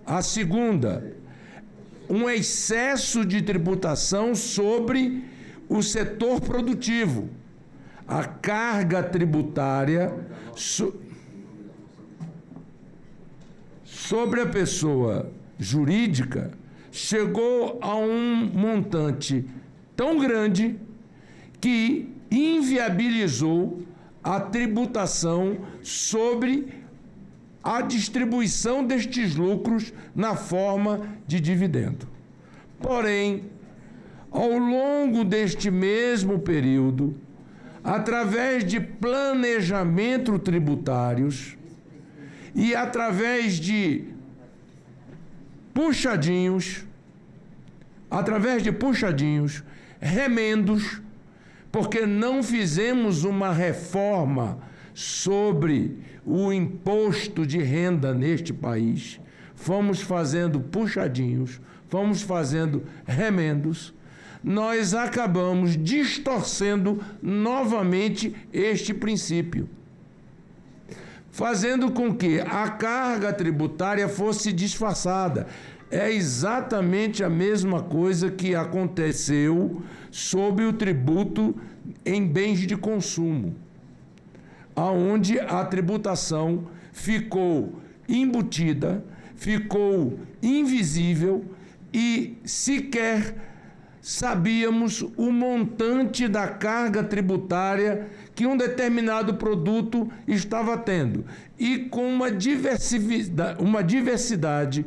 A segunda, um excesso de tributação sobre o setor produtivo. A carga tributária sobre a pessoa jurídica chegou a um montante tão grande que inviabilizou a tributação sobre a distribuição destes lucros na forma de dividendo. Porém, ao longo deste mesmo período, através de planejamento tributários e através de puxadinhos, remendos, porque não fizemos uma reforma sobre o imposto de renda neste país, fomos fazendo puxadinhos, fomos fazendo remendos, nós acabamos distorcendo novamente este princípio, fazendo com que a carga tributária fosse disfarçada. É exatamente a mesma coisa que aconteceu sob o tributo em bens de consumo, aonde a tributação ficou embutida, ficou invisível e sequer sabíamos o montante da carga tributária que um determinado produto estava tendo. E com uma diversidade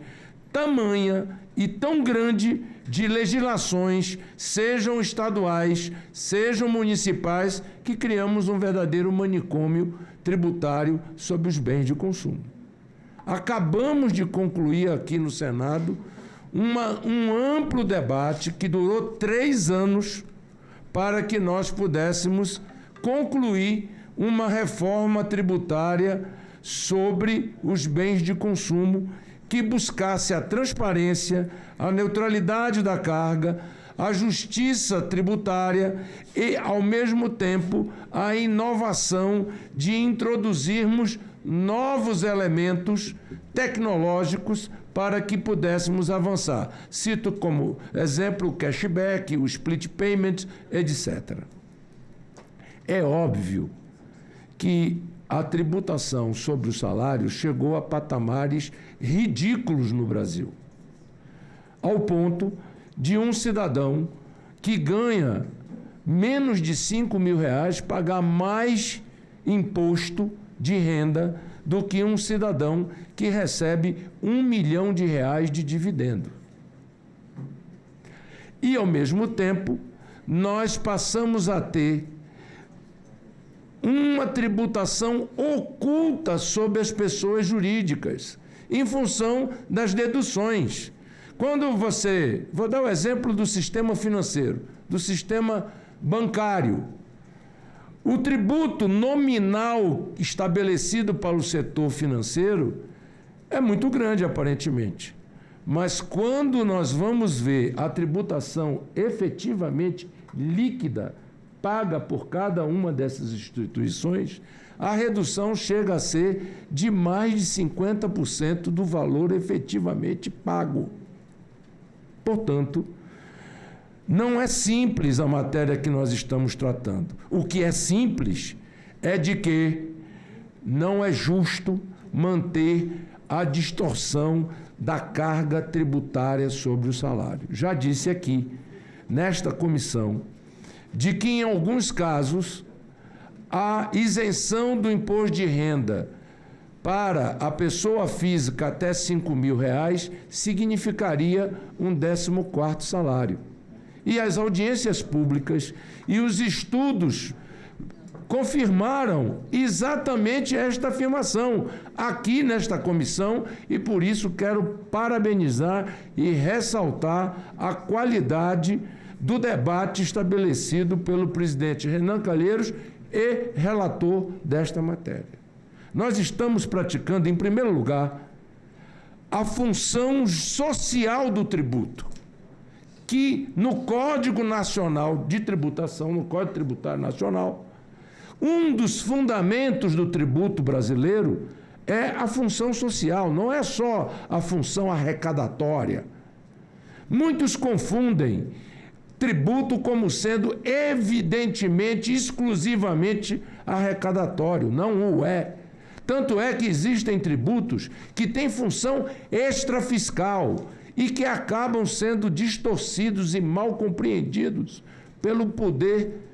tamanha e tão grande de legislações, sejam estaduais, sejam municipais, que criamos um verdadeiro manicômio tributário sobre os bens de consumo. Acabamos de concluir aqui no Senado um amplo debate que durou 3 anos para que nós pudéssemos concluir uma reforma tributária sobre os bens de consumo que buscasse a transparência, a neutralidade da carga, a justiça tributária e, ao mesmo tempo, a inovação de introduzirmos novos elementos tecnológicos para que pudéssemos avançar. Cito como exemplo o cashback, o split payment, etc. É óbvio que a tributação sobre o salário chegou a patamares ridículos no Brasil, ao ponto de um cidadão que ganha menos de R$5.000 pagar mais imposto de renda do que um cidadão que recebe R$1 milhão de dividendo. E, ao mesmo tempo, nós passamos a ter uma tributação oculta sobre as pessoas jurídicas, em função das deduções. Quando você... Vou dar o exemplo do sistema financeiro, do sistema bancário. O tributo nominal estabelecido para o setor financeiro é muito grande, aparentemente. Mas quando nós vamos ver a tributação efetivamente líquida, paga por cada uma dessas instituições, a redução chega a ser de mais de 50% do valor efetivamente pago. Portanto, não é simples a matéria que nós estamos tratando. O que é simples é de que não é justo manter a distorção da carga tributária sobre o salário. Já disse aqui, nesta comissão, de que, em alguns casos, a isenção do imposto de renda para a pessoa física até R$5.000 significaria um 14º salário. E as audiências públicas e os estudos confirmaram exatamente esta afirmação aqui nesta comissão, e por isso quero parabenizar e ressaltar a qualidade do debate estabelecido pelo presidente Renan Calheiros e relator desta matéria. Nós estamos praticando, em primeiro lugar, a função social do tributo, que no Código Nacional de Tributação, no Código Tributário Nacional, um dos fundamentos do tributo brasileiro é a função social, não é só a função arrecadatória. Muitos confundem tributo como sendo evidentemente, exclusivamente arrecadatório. Não o é. Tanto é que existem tributos que têm função extrafiscal e que acabam sendo distorcidos e mal compreendidos pelo poder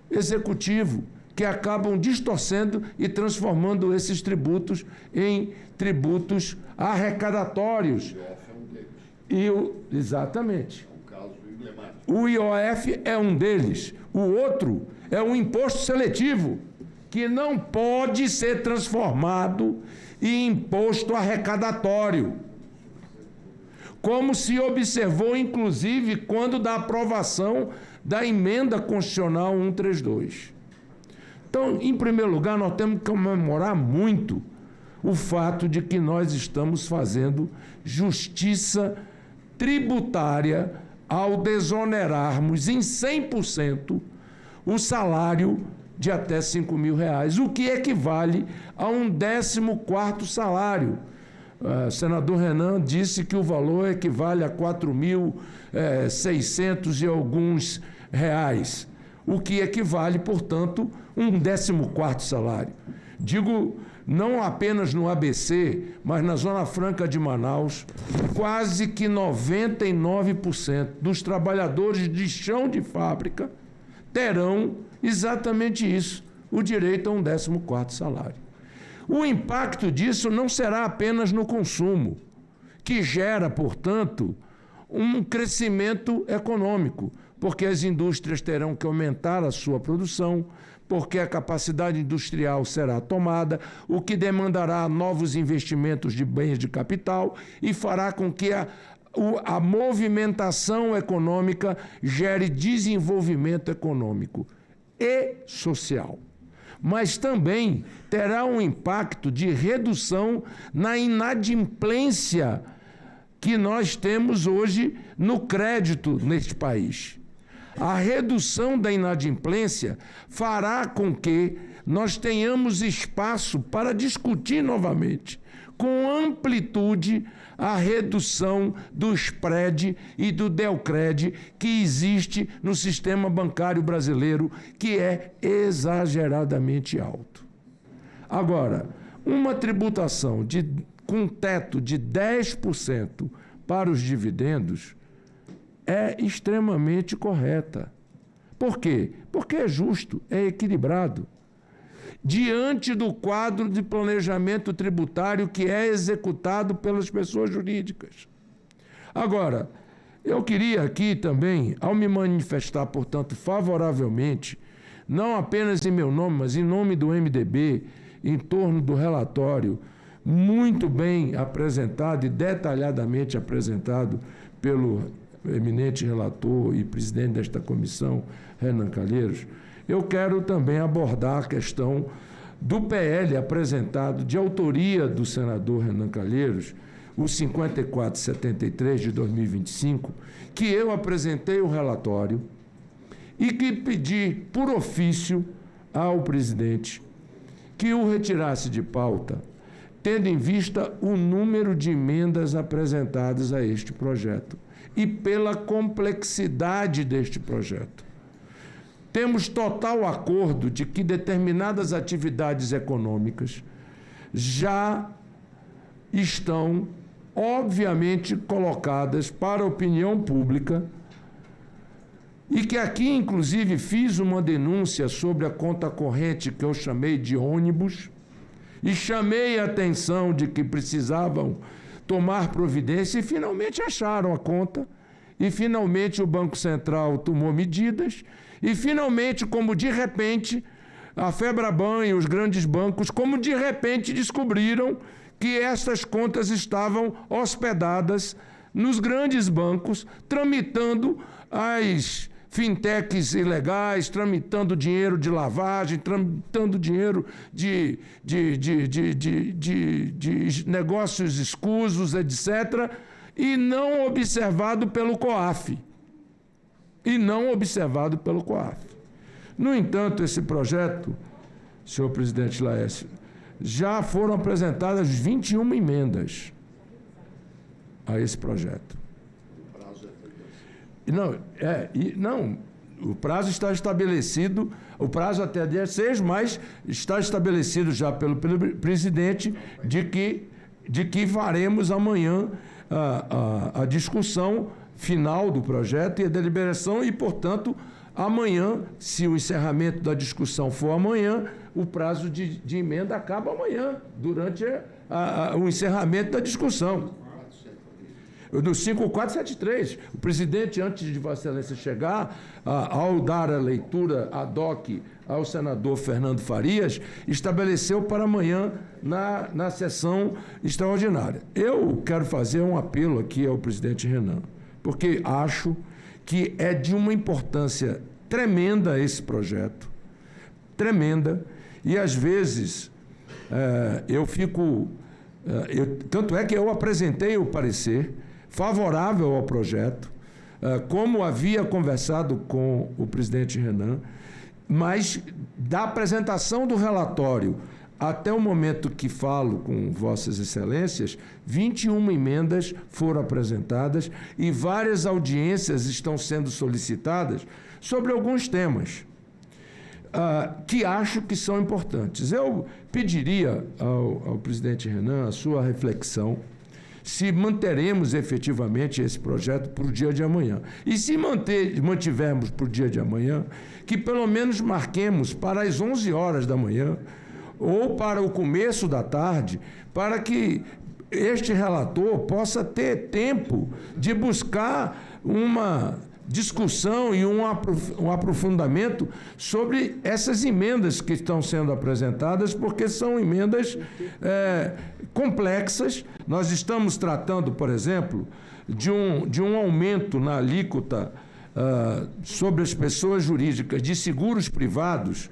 executivo, que acabam distorcendo e transformando esses tributos em tributos arrecadatórios. Exatamente. O IOF é um deles. O outro é um imposto seletivo, que não pode ser transformado em imposto arrecadatório, como se observou, inclusive, quando da aprovação da emenda constitucional 132. Então, em primeiro lugar, nós temos que comemorar muito o fato de que nós estamos fazendo justiça tributária ao desonerarmos em 100% o salário de até R$5.000, o que equivale a um 14º salário. O senador Renan disse que o valor equivale a 4.600 e alguns reais, o que equivale, portanto, um 14º salário. Digo, não apenas no ABC, mas na Zona Franca de Manaus, quase que 99% dos trabalhadores de chão de fábrica terão exatamente isso, o direito a um 14º salário. O impacto disso não será apenas no consumo, que gera, portanto, um crescimento econômico, porque as indústrias terão que aumentar a sua produção, porque a capacidade industrial será tomada, o que demandará novos investimentos de bens de capital e fará com que a movimentação econômica gere desenvolvimento econômico e social. Mas também terá um impacto de redução na inadimplência que nós temos hoje no crédito neste país. A redução da inadimplência fará com que nós tenhamos espaço para discutir novamente, com amplitude, a redução do spread e do Delcred que existe no sistema bancário brasileiro, que é exageradamente alto. Agora, uma tributação com teto de 10% para os dividendos é extremamente correta. Por quê? Porque é justo, é equilibrado. Diante do quadro de planejamento tributário que é executado pelas pessoas jurídicas. Agora, eu queria aqui também, ao me manifestar, portanto, favoravelmente, não apenas em meu nome, mas em nome do MDB, em torno do relatório, muito bem apresentado e detalhadamente apresentado pelo eminente relator e presidente desta comissão, Renan Calheiros, eu quero também abordar a questão do PL apresentado de autoria do senador Renan Calheiros, o 5473 de 2025, que eu apresentei o relatório e que pedi por ofício ao presidente que o retirasse de pauta, tendo em vista o número de emendas apresentadas a este projeto e pela complexidade deste projeto. Temos total acordo de que determinadas atividades econômicas já estão, obviamente, colocadas para a opinião pública e que aqui, inclusive, fiz uma denúncia sobre a conta corrente que eu chamei de ônibus e chamei a atenção de que precisavam tomar providência e finalmente acharam a conta e finalmente o Banco Central tomou medidas e finalmente, como de repente, a Febraban e os grandes bancos, como de repente descobriram que essas contas estavam hospedadas nos grandes bancos, tramitando as fintechs ilegais, tramitando dinheiro de lavagem, tramitando dinheiro de negócios escusos, etc., e não observado pelo COAF. No entanto, esse projeto, senhor presidente Laércio, já foram apresentadas 21 emendas a esse projeto. Não, o prazo está estabelecido, o prazo até dia 6, mas está estabelecido já pelo presidente de que faremos amanhã a discussão final do projeto e a deliberação e, portanto, amanhã, se o encerramento da discussão for amanhã, o prazo de emenda acaba amanhã, durante o encerramento da discussão. No 5473, o presidente, antes de Vossa Excelência chegar, ao dar a leitura ad hoc ao senador Fernando Farias, estabeleceu para amanhã na sessão extraordinária. Eu quero fazer um apelo aqui ao presidente Renan, porque acho que é de uma importância tremenda esse projeto, tremenda, e às vezes tanto é que eu apresentei o parecer favorável ao projeto, como havia conversado com o presidente Renan, mas da apresentação do relatório até o momento que falo com Vossas Excelências, 21 emendas foram apresentadas e várias audiências estão sendo solicitadas sobre alguns temas que acho que são importantes. Eu pediria ao presidente Renan a sua reflexão se manteremos efetivamente esse projeto para o dia de amanhã. E se mantivermos para o dia de amanhã, que pelo menos marquemos para as 11 horas da manhã ou para o começo da tarde, para que este relator possa ter tempo de buscar uma discussão e um aprofundamento sobre essas emendas que estão sendo apresentadas, porque são emendas complexas. Nós estamos tratando, por exemplo, de um aumento na alíquota sobre as pessoas jurídicas de seguros privados,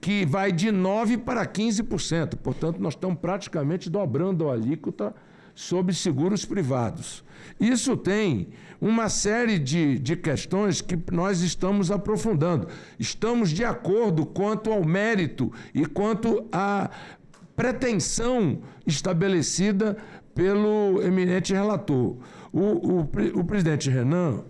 que vai de 9% para 15%. Portanto, nós estamos praticamente dobrando a alíquota sobre seguros privados. Isso tem uma série de questões que nós estamos aprofundando. Estamos de acordo quanto ao mérito e quanto à pretensão estabelecida pelo eminente relator. O presidente Renan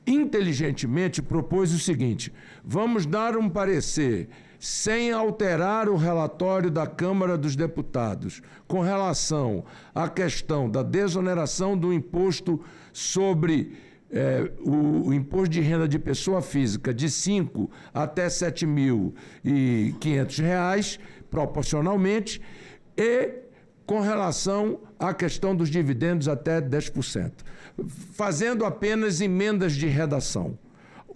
inteligentemente propôs o seguinte: vamos dar um parecer sem alterar o relatório da Câmara dos Deputados com relação à questão da desoneração do imposto sobre o imposto de renda de pessoa física de R$ 5.000 até R$ 7.500, proporcionalmente, e com relação à questão dos dividendos até 10%, fazendo apenas emendas de redação.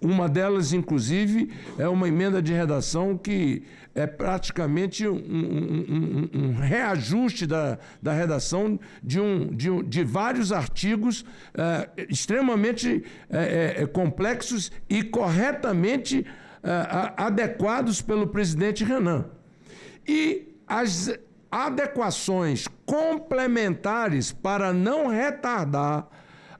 Uma delas, inclusive, é uma emenda de redação que é praticamente um reajuste da redação de vários artigos extremamente complexos e corretamente adequados pelo presidente Renan. E as adequações complementares para não retardar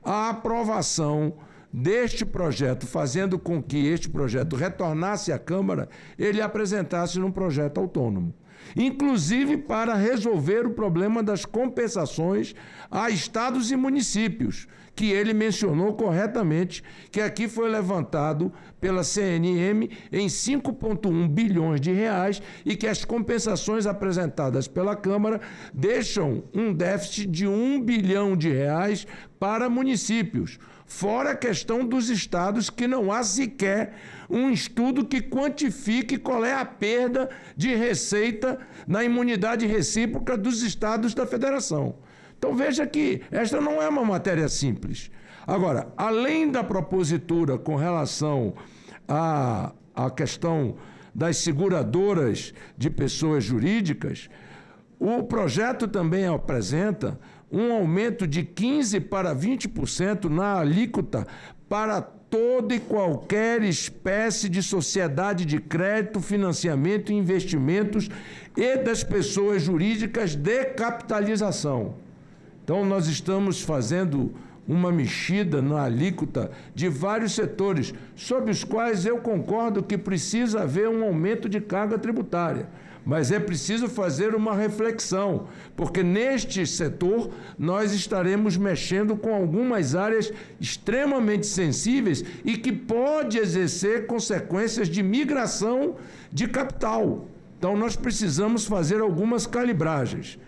a aprovação deste projeto, fazendo com que este projeto retornasse à Câmara, ele apresentasse num projeto autônomo. Inclusive para resolver o problema das compensações a estados e municípios, que ele mencionou corretamente, que aqui foi levantado pela CNM em 5,1 bilhões de reais e que as compensações apresentadas pela Câmara deixam um déficit de 1 bilhão de reais para municípios. Fora a questão dos estados, que não há sequer um estudo que quantifique qual é a perda de receita na imunidade recíproca dos estados da federação. Então veja que esta não é uma matéria simples. Agora, além da propositura com relação à questão das seguradoras de pessoas jurídicas, o projeto também apresenta um aumento de 15% para 20% na alíquota para toda e qualquer espécie de sociedade de crédito, financiamento e investimentos e das pessoas jurídicas de capitalização. Então, nós estamos fazendo uma mexida na alíquota de vários setores, sobre os quais eu concordo que precisa haver um aumento de carga tributária. Mas é preciso fazer uma reflexão, porque neste setor nós estaremos mexendo com algumas áreas extremamente sensíveis e que pode exercer consequências de migração de capital. Então nós precisamos fazer algumas calibragens.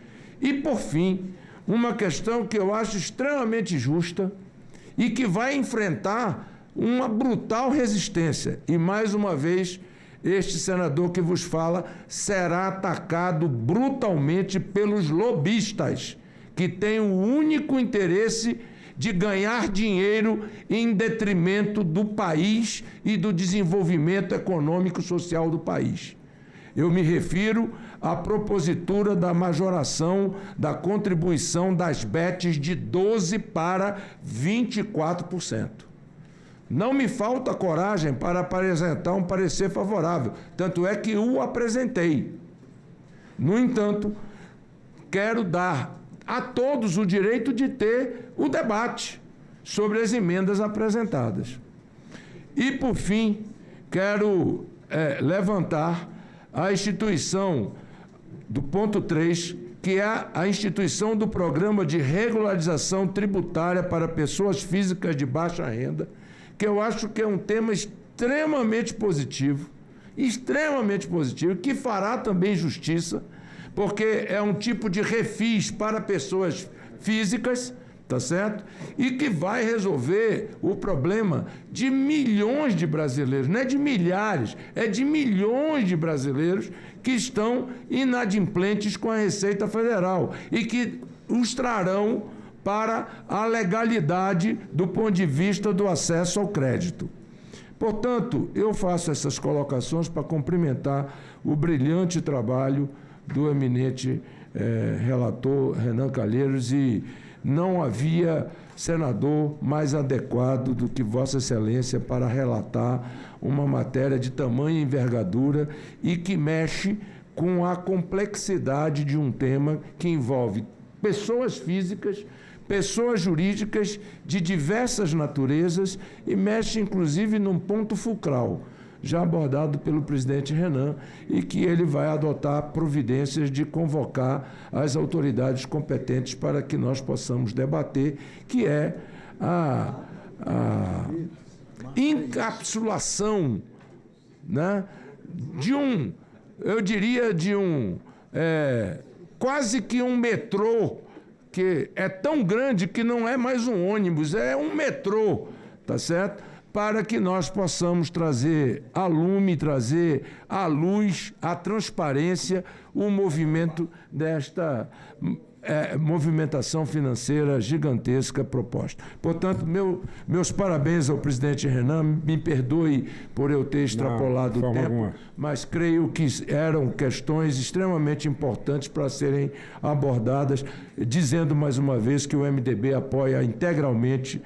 E, por fim, uma questão que eu acho extremamente justa e que vai enfrentar uma brutal resistência. E, mais uma vez, este senador que vos fala será atacado brutalmente pelos lobistas, que têm o único interesse de ganhar dinheiro em detrimento do país e do desenvolvimento econômico e social do país. Eu me refiro à propositura da majoração da contribuição das BETs de 12% para 24%. Não me falta coragem para apresentar um parecer favorável, tanto é que o apresentei. No entanto, quero dar a todos o direito de ter o debate sobre as emendas apresentadas. E, por fim, quero levantar a instituição do ponto 3, que é a instituição do Programa de Regularização Tributária para Pessoas Físicas de Baixa Renda, que eu acho que é um tema extremamente positivo, que fará também justiça, porque é um tipo de refis para pessoas físicas, tá certo? E que vai resolver o problema de milhões de brasileiros, não é de milhares, é de milhões de brasileiros que estão inadimplentes com a Receita Federal e que os trarão para a legalidade do ponto de vista do acesso ao crédito. Portanto, eu faço essas colocações para cumprimentar o brilhante trabalho do eminente relator Renan Calheiros, e não havia senador mais adequado do que Vossa Excelência para relatar uma matéria de tamanha envergadura e que mexe com a complexidade de um tema que envolve pessoas físicas, pessoas jurídicas de diversas naturezas e mexe, inclusive, num ponto fulcral, já abordado pelo presidente Renan, e que ele vai adotar providências de convocar as autoridades competentes para que nós possamos debater, que é a encapsulação, né, de eu diria, quase que um metrô, que é tão grande que não é mais um ônibus, é um metrô, tá certo? Para que nós possamos trazer a lume, trazer à luz, a transparência, o movimento desta movimentação financeira gigantesca proposta. Portanto, meus parabéns ao presidente Renan, me perdoe por eu ter extrapolado o tempo, alguma. Mas creio que eram questões extremamente importantes para serem abordadas, dizendo mais uma vez que o MDB apoia integralmente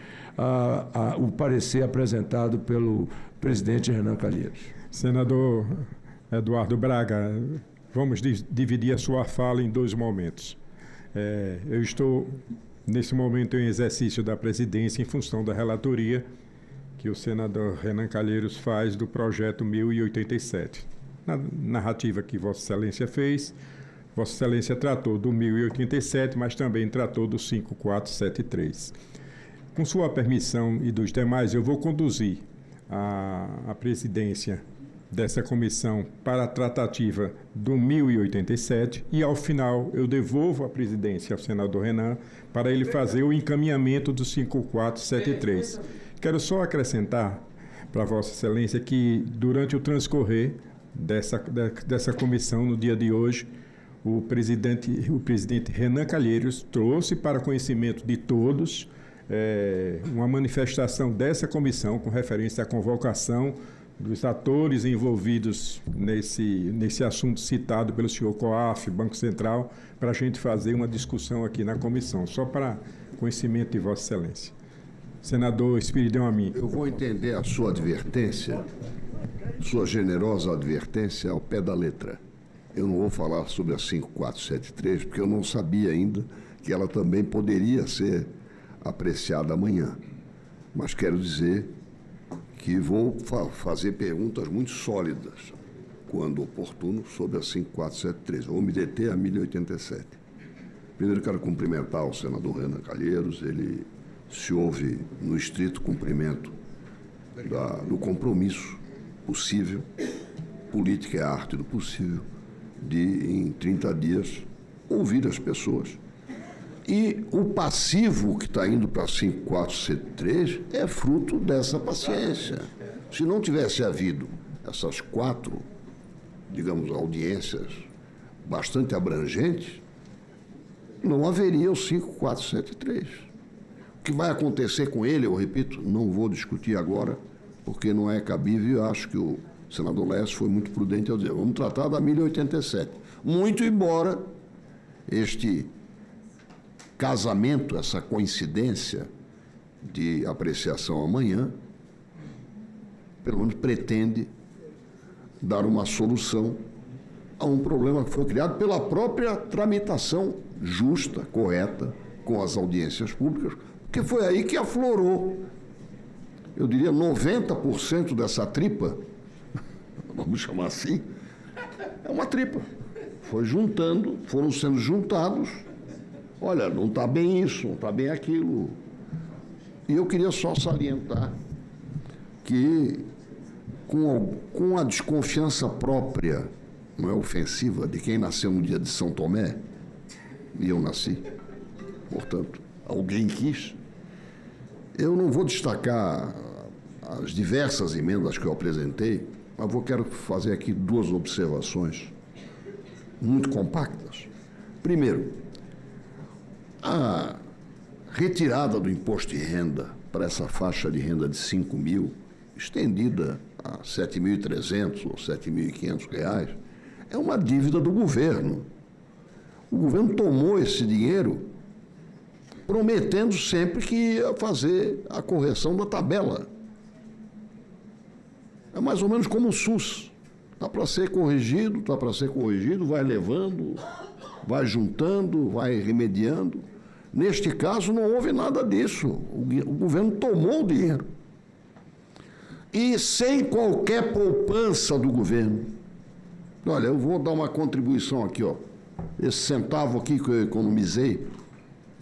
o parecer apresentado pelo presidente Renan Calheiros. Senador Eduardo Braga, vamos dividir a sua fala em dois momentos. Eu estou, nesse momento, em exercício da presidência em função da relatoria que o senador Renan Calheiros faz do projeto 1087. Na narrativa que Vossa Excelência fez, Vossa Excelência tratou do 1087, mas também tratou do 5473. Com sua permissão e dos demais, eu vou conduzir a presidência dessa comissão para a tratativa do 1087 e, ao final, eu devolvo a presidência ao senador Renan para ele fazer o encaminhamento do 5473. Quero só acrescentar para Vossa Excelência que, durante o transcorrer dessa comissão, no dia de hoje, o presidente Renan Calheiros trouxe para conhecimento de todos uma manifestação dessa comissão com referência à convocação dos atores envolvidos nesse assunto citado pelo senhor COAF, Banco Central, para a gente fazer uma discussão aqui na comissão, só para conhecimento de Vossa Excelência. Senador Espiridão Amin. Eu vou entender a sua advertência, sua generosa advertência ao pé da letra. Eu não vou falar sobre a 5473, porque eu não sabia ainda que ela também poderia ser apreciada amanhã. Mas quero dizer que vou fazer perguntas muito sólidas, quando oportuno, sobre a 5473. Vou me deter a 1087. Primeiro, quero cumprimentar o senador Renan Calheiros. Ele se ouve no estrito cumprimento do compromisso possível, política é a arte do possível, de, em 30 dias, ouvir as pessoas. E o passivo que está indo para 5473 é fruto dessa paciência. Se não tivesse havido essas 4, digamos, audiências bastante abrangentes, não haveria o 5473. O que vai acontecer com ele, eu repito, não vou discutir agora, porque não é cabível. Eu acho que o senador Laércio foi muito prudente ao dizer, vamos tratar da 1087. Muito embora este casamento, essa coincidência de apreciação amanhã, pelo menos pretende dar uma solução a um problema que foi criado pela própria tramitação justa, correta, com as audiências públicas, porque foi aí que aflorou, eu diria, 90% dessa tripa, vamos chamar assim, é uma tripa. Foram sendo juntados. Olha, não está bem isso, não está bem aquilo. E eu queria só salientar que, com a desconfiança própria, não é ofensiva, de quem nasceu no dia de São Tomé, e eu nasci, portanto, alguém quis, eu não vou destacar as diversas emendas que eu apresentei, mas quero fazer aqui 2 observações muito compactas. Primeiro, a retirada do imposto de renda para essa faixa de renda de 5 mil, estendida a R$ 7.300 ou R$ 7.500, é uma dívida do governo. O governo tomou esse dinheiro prometendo sempre que ia fazer a correção da tabela. É mais ou menos como o SUS. Está para ser corrigido, vai levando, vai juntando, vai remediando. Neste caso, não houve nada disso. O governo tomou o dinheiro. E sem qualquer poupança do governo. Olha, eu vou dar uma contribuição aqui, ó. Esse centavo aqui que eu economizei,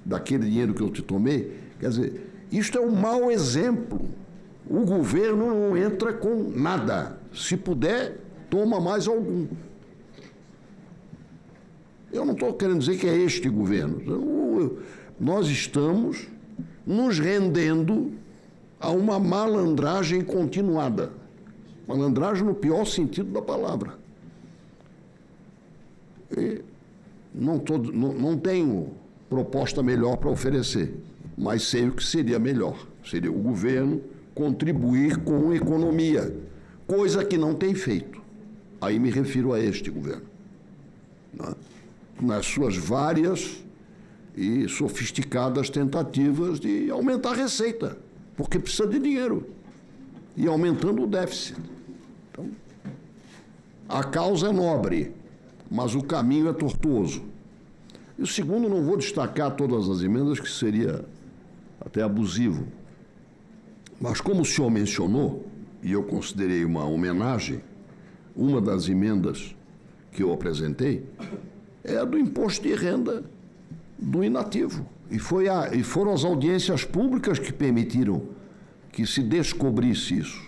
daquele dinheiro que eu te tomei, quer dizer, isto é um mau exemplo. O governo não entra com nada. Se puder, toma mais algum. Eu não estou querendo dizer que é este governo. Nós estamos nos rendendo a uma malandragem continuada. Malandragem no pior sentido da palavra. E não tenho proposta melhor para oferecer, mas sei o que seria melhor. Seria o governo contribuir com a economia, coisa que não tem feito. Aí me refiro a este governo, né? Nas suas várias e sofisticadas tentativas de aumentar a receita, porque precisa de dinheiro, e aumentando o déficit. Então, a causa é nobre, mas o caminho é tortuoso. E o segundo, não vou destacar todas as emendas, que seria até abusivo. Mas como o senhor mencionou, e eu considerei uma homenagem, uma das emendas que eu apresentei é a do imposto de renda do inativo. E foram as audiências públicas que permitiram que se descobrisse isso.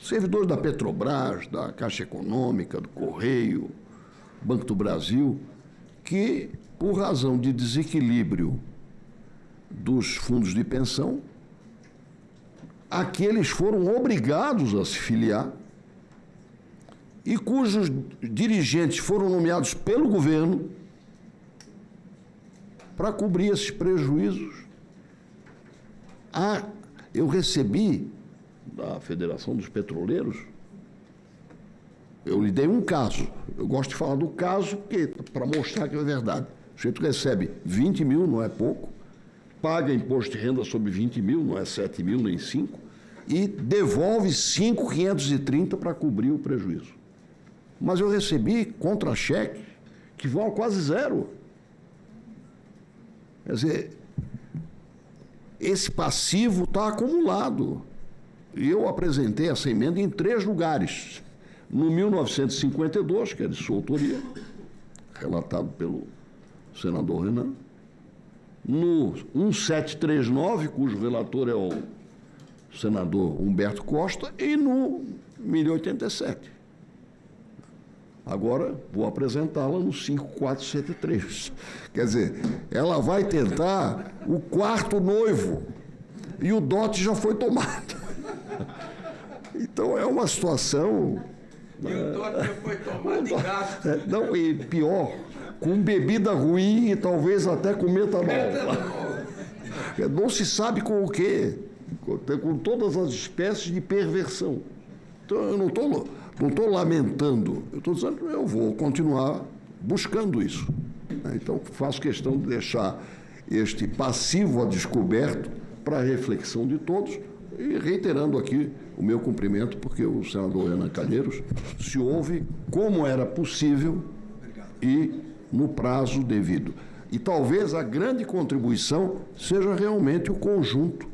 Servidores da Petrobras, da Caixa Econômica, do Correio, Banco do Brasil, que, por razão de desequilíbrio dos fundos de pensão, aqueles foram obrigados a se filiar e cujos dirigentes foram nomeados pelo governo para cobrir esses prejuízos. Eu recebi da Federação dos Petroleiros, eu lhe dei um caso. Eu gosto de falar do caso para mostrar que é verdade. O sujeito recebe 20 mil, não é pouco, paga imposto de renda sobre 20 mil, não é 7 mil nem 5, e devolve 5.530 para cobrir o prejuízo. Mas eu recebi contra-cheque que vão a quase zero. Quer dizer, esse passivo está acumulado. E eu apresentei essa emenda em 3 lugares. No 1952, que é de sua autoria, relatado pelo senador Renan. No 1739, cujo relator é o senador Humberto Costa, e no 1087. Agora vou apresentá-la no 5473. Quer dizer, ela vai tentar o 4º noivo e o dote já foi tomado. Então é uma situação... E o dote já foi tomado em gasto. Não, e pior, com bebida ruim e talvez até com metanol. Não se sabe com o quê. Com todas as espécies de perversão. Então eu não estou lamentando, eu estou dizendo que eu vou continuar buscando isso. Então faço questão de deixar este passivo a descoberto para a reflexão de todos e reiterando aqui o meu cumprimento, porque o senador Renan Calheiros se ouve como era possível e no prazo devido. E talvez a grande contribuição seja realmente o conjunto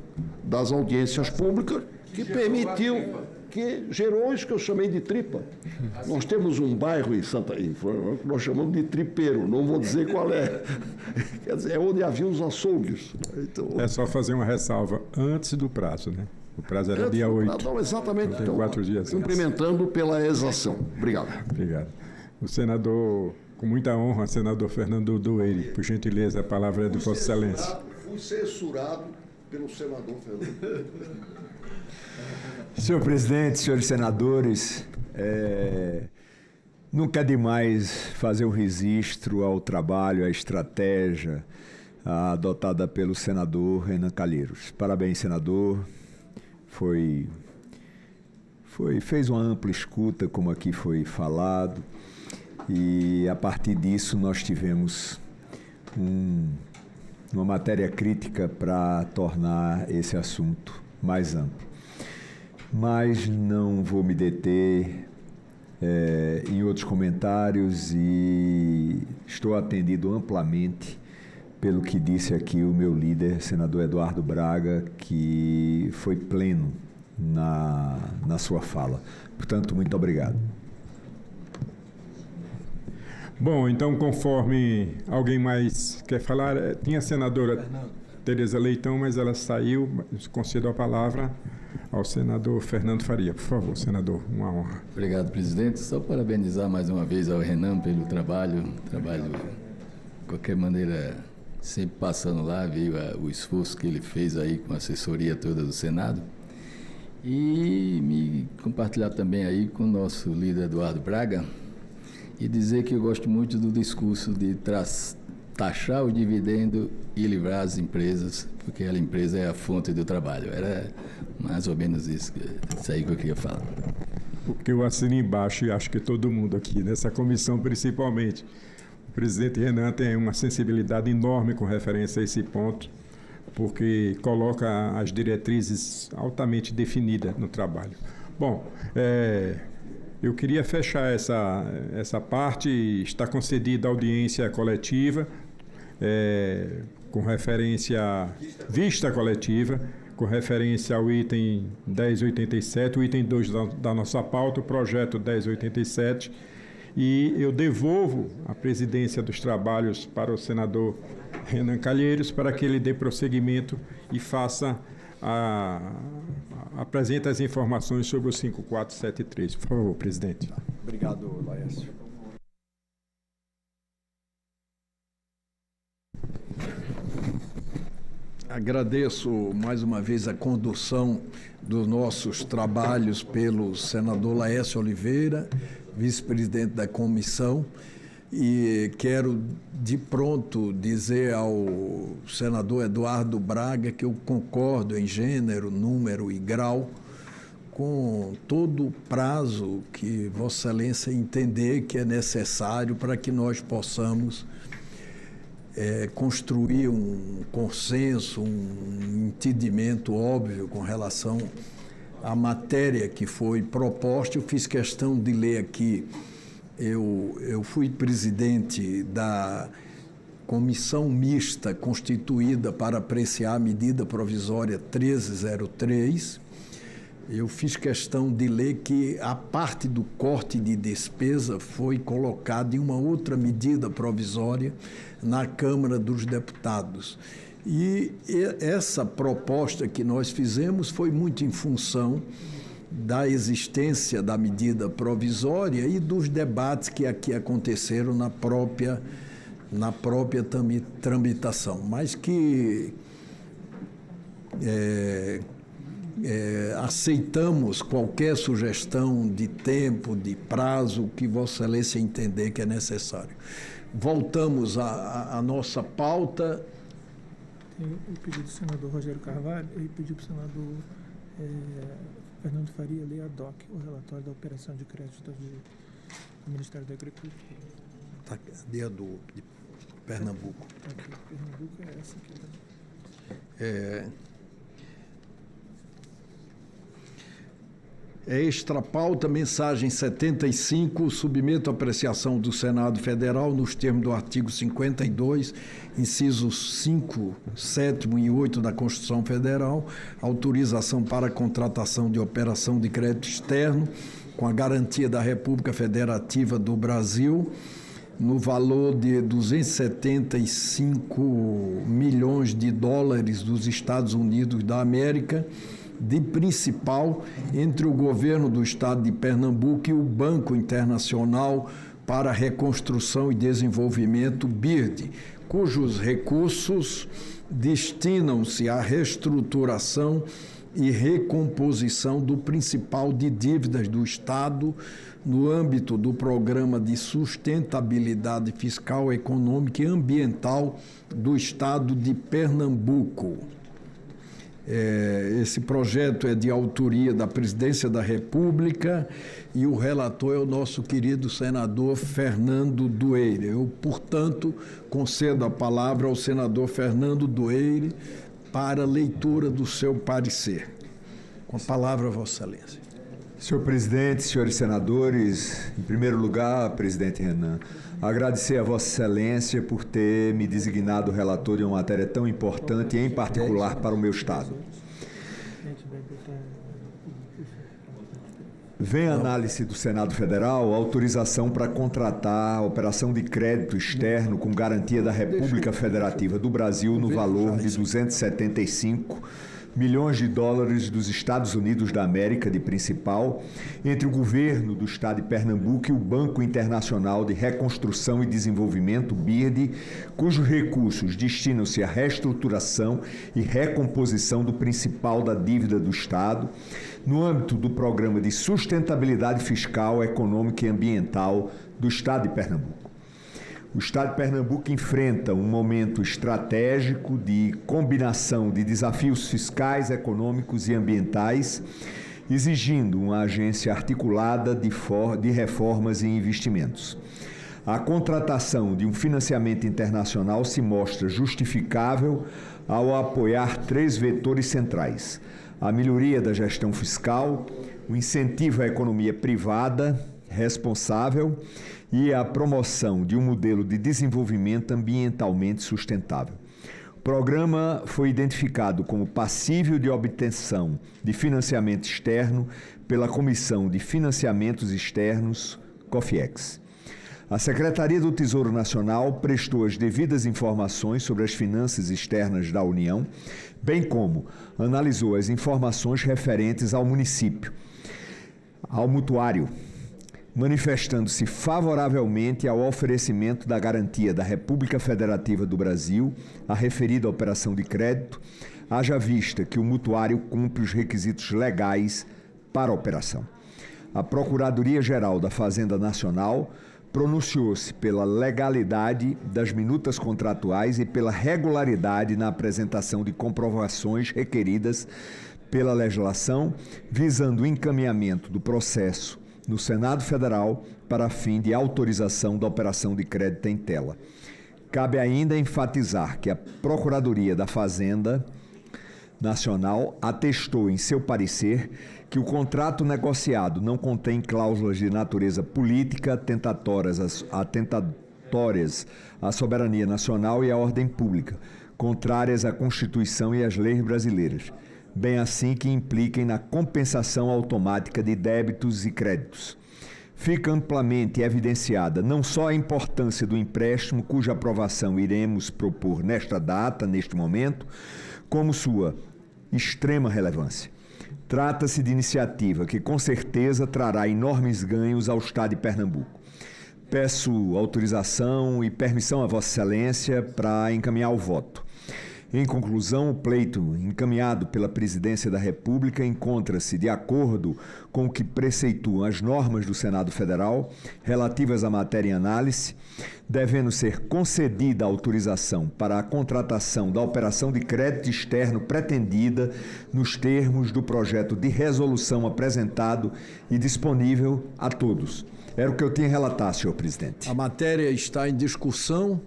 das audiências públicas que permitiu, que gerou isso que eu chamei de tripa. Nós temos um bairro em que nós chamamos de Tripeiro, não vou dizer qual é. Quer dizer, é onde havia os açougues. Então, é só fazer uma ressalva antes do prazo, né? O prazo era dia 8. Não, exatamente. Então, 4 dias. Cumprimentando pela exação. Obrigado. Obrigado. O senador, com muita honra, senador Fernando Doeire, por gentileza, a palavra é de Vossa Excelência. Fui censurado pelo senador Fernando. Senhor presidente, senhores senadores, nunca é demais fazer um registro ao trabalho, à estratégia adotada pelo senador Renan Calheiros. Parabéns, senador. Fez uma ampla escuta, como aqui foi falado, e a partir disso nós tivemos uma matéria crítica para tornar esse assunto mais amplo. Mas não vou me deter em outros comentários e estou atendido amplamente pelo que disse aqui o meu líder, senador Eduardo Braga, que foi pleno na sua fala. Portanto, muito obrigado. Bom, então, conforme alguém mais quer falar, tinha a senadora Tereza Leitão, mas ela saiu. Concedo a palavra ao senador Fernando Faria. Por favor, senador, uma honra. Obrigado, presidente. Só parabenizar mais uma vez ao Renan pelo trabalho, de qualquer maneira, sempre passando lá, viu o esforço que ele fez aí com a assessoria toda do Senado. E me compartilhar também aí com o nosso líder Eduardo Braga e dizer que eu gosto muito do discurso de taxar o dividendo e livrar as empresas, porque a empresa é a fonte do trabalho. Era mais ou menos isso aí que eu queria falar. O que eu assino embaixo, e acho que todo mundo aqui, nessa comissão principalmente. O presidente Renan tem uma sensibilidade enorme com referência a esse ponto, porque coloca as diretrizes altamente definidas no trabalho. Bom, eu queria fechar essa parte. Está concedida audiência coletiva, com referência vista coletiva, com referência ao item 1087, o item 2 da nossa pauta, o projeto 1087, e eu devolvo a presidência dos trabalhos para o senador Renan Calheiros, para que ele dê prosseguimento e apresente as informações sobre o 5473. Por favor, presidente. Obrigado, Laércio. Agradeço mais uma vez a condução dos nossos trabalhos pelo senador Laércio Oliveira, vice-presidente da comissão, e quero de pronto dizer ao senador Eduardo Braga que eu concordo em gênero, número e grau com todo o prazo que Vossa Excelência entender que é necessário para que nós possamos construir um consenso, um entendimento óbvio com relação à matéria que foi proposta. Eu fiz questão de ler aqui. Eu fui presidente da comissão mista constituída para apreciar a medida provisória 1303. Eu fiz questão de ler que a parte do corte de despesa foi colocada em uma outra medida provisória na Câmara dos Deputados. E essa proposta que nós fizemos foi muito em função da existência da medida provisória e dos debates que aqui aconteceram na própria tramitação, mas que aceitamos qualquer sugestão de tempo, de prazo que Vossa Excelência entender que é necessário. Voltamos à nossa pauta. Tem o pedido do senador Rogério Carvalho, ele pediu para o senador Fernando Faria ler a DOC, o relatório da operação de crédito do Ministério da Agricultura. Tá, de Pernambuco. Aqui, Pernambuco é essa aqui. Extra pauta, mensagem 75, submeto à apreciação do Senado Federal, nos termos do artigo 52, incisos 5, 7º e 8 da Constituição Federal, autorização para a contratação de operação de crédito externo com a garantia da República Federativa do Brasil, no valor de 275 milhões de dólares dos Estados Unidos da América, de principal entre o governo do estado de Pernambuco e o Banco Internacional para Reconstrução e Desenvolvimento, BIRD, cujos recursos destinam-se à reestruturação e recomposição do principal de dívidas do estado no âmbito do Programa de Sustentabilidade Fiscal, Econômica e Ambiental do estado de Pernambuco. Esse projeto é de autoria da Presidência da República e o relator é o nosso querido senador Fernando Dueire. Eu, portanto, concedo a palavra ao senador Fernando Dueire para leitura do seu parecer. Com a palavra, Vossa Excelência. Senhor presidente, senhores senadores, em primeiro lugar, presidente Renan, agradecer a Vossa Excelência por ter me designado relator de uma matéria tão importante, em particular para o meu Estado. Vem a análise do Senado Federal a autorização para contratar a operação de crédito externo com garantia da República Federativa do Brasil no valor de 275 milhões de dólares dos Estados Unidos da América de principal, entre o governo do Estado de Pernambuco e o Banco Internacional de Reconstrução e Desenvolvimento, BIRD, cujos recursos destinam-se à reestruturação e recomposição do principal da dívida do Estado, no âmbito do Programa de Sustentabilidade Fiscal, Econômica e Ambiental do Estado de Pernambuco. O Estado de Pernambuco enfrenta um momento estratégico de combinação de desafios fiscais, econômicos e ambientais, exigindo uma agência articulada de reformas e investimentos. A contratação de um financiamento internacional se mostra justificável ao apoiar 3 vetores centrais: a melhoria da gestão fiscal, o incentivo à economia privada responsável e a promoção de um modelo de desenvolvimento ambientalmente sustentável. O programa foi identificado como passível de obtenção de financiamento externo pela Comissão de Financiamentos Externos, COFIEX. A Secretaria do Tesouro Nacional prestou as devidas informações sobre as finanças externas da União, bem como analisou as informações referentes ao município, ao mutuário, manifestando-se favoravelmente ao oferecimento da garantia da República Federativa do Brasil à referida operação de crédito, haja vista que o mutuário cumpre os requisitos legais para a operação. A Procuradoria-Geral da Fazenda Nacional pronunciou-se pela legalidade das minutas contratuais e pela regularidade na apresentação de comprovações requeridas pela legislação, visando o encaminhamento do processo no Senado Federal para fim de autorização da operação de crédito em tela. Cabe ainda enfatizar que a Procuradoria da Fazenda Nacional atestou em seu parecer que o contrato negociado não contém cláusulas de natureza política atentatórias à soberania nacional e à ordem pública, contrárias à Constituição e às leis brasileiras, bem assim que impliquem na compensação automática de débitos e créditos. Fica amplamente evidenciada não só a importância do empréstimo, cuja aprovação iremos propor nesta data, neste momento, como sua extrema relevância. Trata-se de iniciativa que, com certeza, trará enormes ganhos ao Estado de Pernambuco. Peço autorização e permissão a Vossa Excelência para encaminhar o voto. Em conclusão, o pleito encaminhado pela Presidência da República encontra-se de acordo com o que preceituam as normas do Senado Federal relativas à matéria em análise, devendo ser concedida a autorização para a contratação da operação de crédito externo pretendida nos termos do projeto de resolução apresentado e disponível a todos. Era o que eu tinha a relatar, senhor presidente. A matéria está em discussão.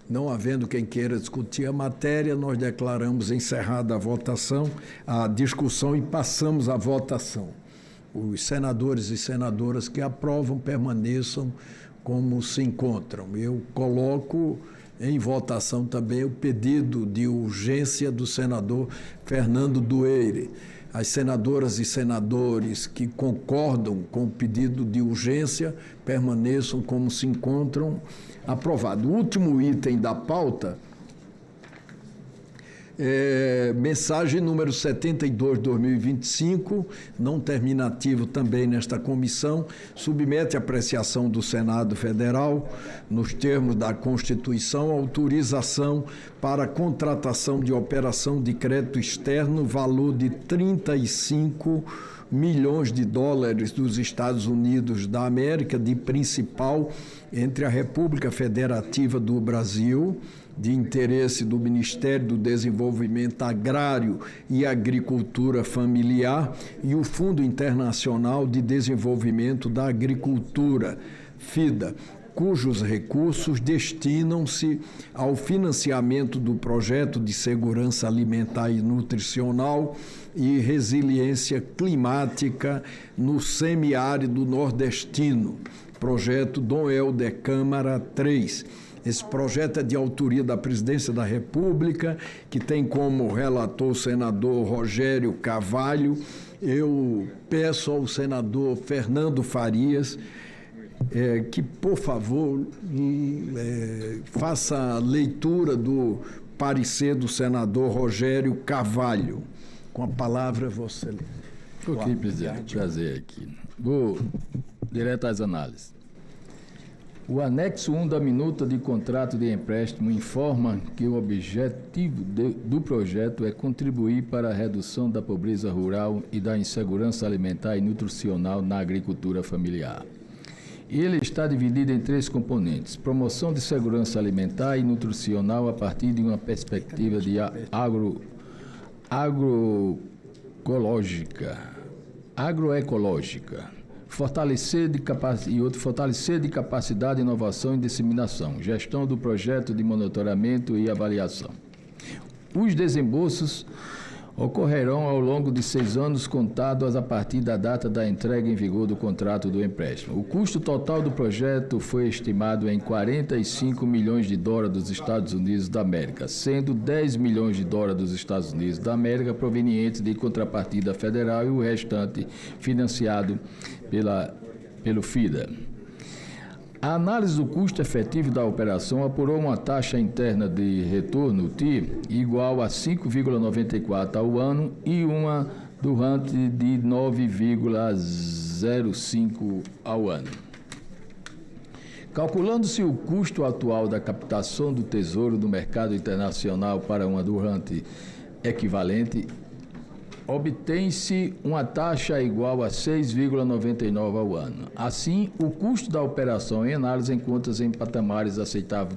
Não havendo quem queira discutir a matéria, nós declaramos encerrada a discussão e passamos à votação. Os senadores e senadoras que aprovam permaneçam como se encontram. Eu coloco em votação também o pedido de urgência do senador Fernando Dueire. As senadoras e senadores que concordam com o pedido de urgência permaneçam como se encontram. Aprovado. O último item da pauta é mensagem número 72/2025, não terminativo também nesta comissão, submete à apreciação do Senado Federal, nos termos da Constituição, autorização para a contratação de operação de crédito externo, valor de 35 milhões de dólares dos Estados Unidos da América, de principal, entre a República Federativa do Brasil, de interesse do Ministério do Desenvolvimento Agrário e Agricultura Familiar, e o Fundo Internacional de Desenvolvimento da Agricultura, FIDA, cujos recursos destinam-se ao financiamento do projeto de segurança alimentar e nutricional e resiliência climática no semiárido nordestino, projeto Dom Helder Câmara 3. Esse projeto é de autoria da Presidência da República, que tem como relator o senador Rogério Carvalho. Eu peço ao senador Fernando Farias que, por favor, faça a leitura do parecer do senador Rogério Carvalho. Com a palavra, Vossa Excelência. Ok, presidente, prazer aqui. Vou direto às análises. O anexo 1 da minuta de contrato de empréstimo informa que o objetivo do projeto é contribuir para a redução da pobreza rural e da insegurança alimentar e nutricional na agricultura familiar. Ele está dividido em 3 componentes: promoção de segurança alimentar e nutricional a partir de uma perspectiva de agroecológica, fortalecer de capacidade, inovação e disseminação, gestão do projeto de monitoramento e avaliação. Os desembolsos ocorrerão ao longo de 6 anos contados a partir da data da entrega em vigor do contrato do empréstimo. O custo total do projeto foi estimado em $45 milhões dos Estados Unidos da América, sendo $10 milhões dos Estados Unidos da América provenientes de contrapartida federal e o restante financiado pelo FIDA. A análise do custo efetivo da operação apurou uma taxa interna de retorno, TI, igual a 5,94 ao ano e uma durante de 9,05 ao ano. Calculando-se o custo atual da captação do Tesouro do mercado internacional para uma durante equivalente, obtém-se uma taxa igual a 6,99 ao ano. Assim, o custo da operação em análise encontra-se em patamares aceitáveis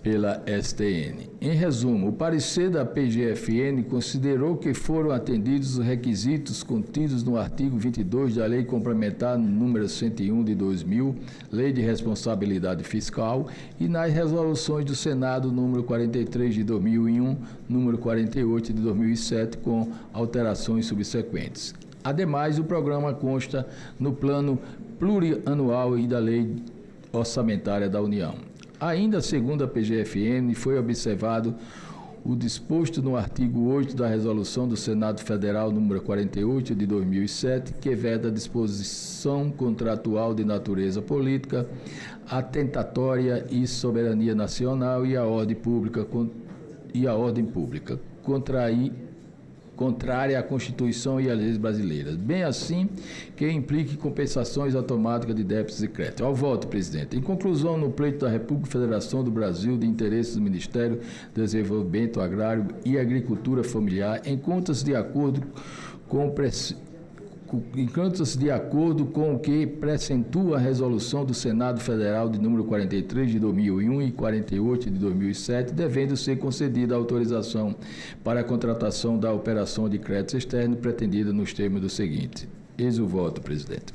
pela STN. Em resumo, o parecer da PGFN considerou que foram atendidos os requisitos contidos no artigo 22 da Lei Complementar número 101 de 2000, Lei de Responsabilidade Fiscal, e nas resoluções do Senado número 43 de 2001, número 48 de 2007, com alterações subsequentes. Ademais, o programa consta no Plano Plurianual e da Lei Orçamentária da União. Ainda segundo a PGFN, foi observado o disposto no artigo 8 da Resolução do Senado Federal número 48 de 2007, que veda a disposição contratual de natureza política, atentatória e soberania nacional e a ordem pública, contrária à Constituição e às leis brasileiras, bem assim que implique compensações automáticas de débitos e créditos. Ao voto, presidente. Em conclusão, no pleito da República e Federação do Brasil de interesses do Ministério do Desenvolvimento Agrário e Agricultura Familiar, encontra-se de acordo com o que precentua a resolução do Senado Federal de número 43 de 2001 e 48 de 2007, devendo ser concedida a autorização para a contratação da operação de crédito externo pretendida nos termos do seguinte. Eis o voto, presidente.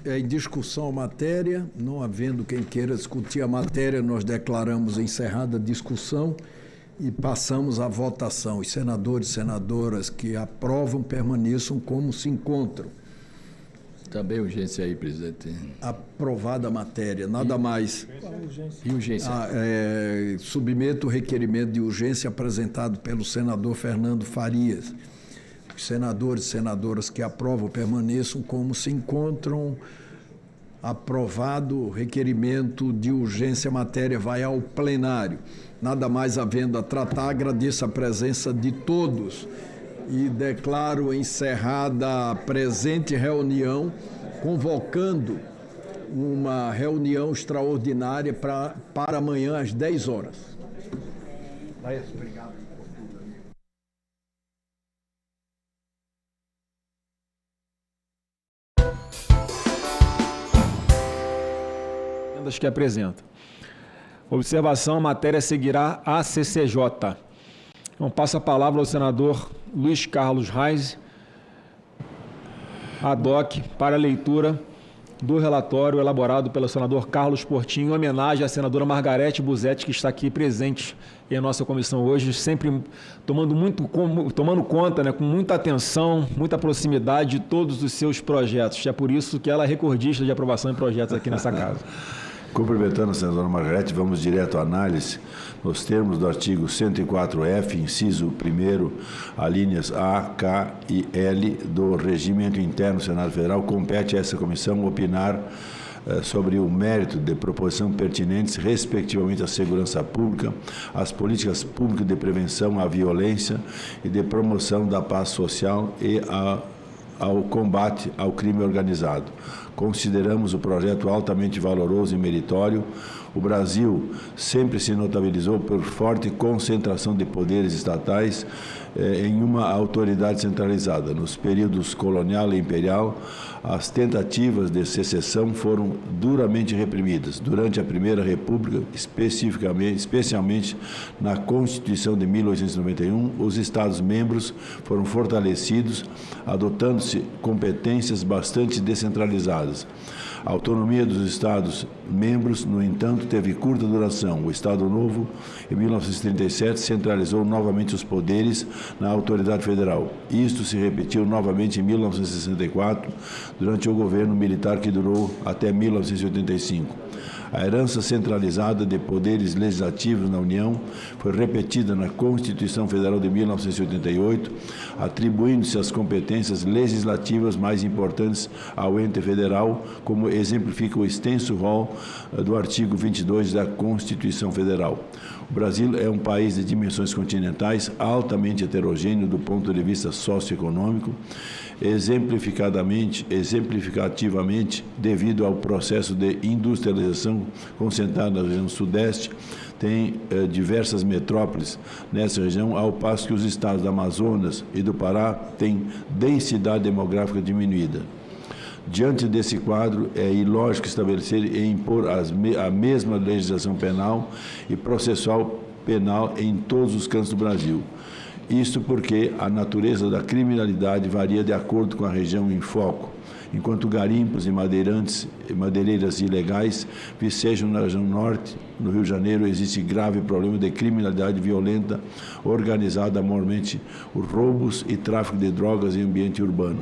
É em discussão a matéria, não havendo quem queira discutir a matéria, nós declaramos encerrada a discussão e passamos à votação. Os senadores e senadoras que aprovam permaneçam como se encontram. Também urgência aí, presidente. Aprovada a matéria, nada mais. E urgência? Submeto o requerimento de urgência apresentado pelo senador Fernando Farias. Os senadores e senadoras que aprovam permaneçam como se encontram. Aprovado o requerimento de urgência, a matéria vai ao plenário. Nada mais havendo a tratar, agradeço a presença de todos e declaro encerrada a presente reunião, convocando uma reunião extraordinária para amanhã às 10 horas. Obrigado. Que apresenta. Observação, a matéria seguirá a CCJ. Então, passo a palavra ao senador Luiz Carlos Reis, ad hoc, para a leitura do relatório elaborado pelo senador Carlos Portinho, em homenagem à senadora Margarete Busetti, que está aqui presente em nossa comissão hoje, sempre tomando conta, né, com muita atenção, muita proximidade de todos os seus projetos. É por isso que ela é recordista de aprovação em projetos aqui nessa casa. Cumprimentando a senadora Margarete, vamos direto à análise. Nos termos do artigo 104F, inciso 1º, alíneas A, K e L do Regimento Interno do Senado Federal, compete a essa comissão opinar sobre o mérito de proposição pertinentes, respectivamente à segurança pública, às políticas públicas de prevenção à violência e de promoção da paz social e ao combate ao crime organizado. Consideramos o projeto altamente valoroso e meritório. O Brasil sempre se notabilizou por forte concentração de poderes estatais em uma autoridade centralizada. Nos períodos colonial e imperial, as tentativas de secessão foram duramente reprimidas. Durante a Primeira República, especialmente na Constituição de 1891, os Estados-membros foram fortalecidos, adotando-se competências bastante descentralizadas. A autonomia dos Estados-membros, no entanto, teve curta duração. O Estado Novo, em 1937, centralizou novamente os poderes na autoridade federal. Isto se repetiu novamente em 1964, durante o governo militar que durou até 1985. A herança centralizada de poderes legislativos na União foi repetida na Constituição Federal de 1988, atribuindo-se as competências legislativas mais importantes ao ente federal, como exemplifica o extenso rol do artigo 22 da Constituição Federal. O Brasil é um país de dimensões continentais, altamente heterogêneo do ponto de vista socioeconômico, exemplificativamente devido ao processo de industrialização concentrado na região sudeste, tem diversas metrópoles nessa região, ao passo que os estados do Amazonas e do Pará têm densidade demográfica diminuída. Diante desse quadro, é ilógico estabelecer e impor a mesma legislação penal e processual penal em todos os cantos do Brasil. Isto porque a natureza da criminalidade varia de acordo com a região em foco. Enquanto garimpos e madeireiras ilegais vicejam na região norte, no Rio de Janeiro, existe grave problema de criminalidade violenta organizada, normalmente roubos e tráfico de drogas em ambiente urbano.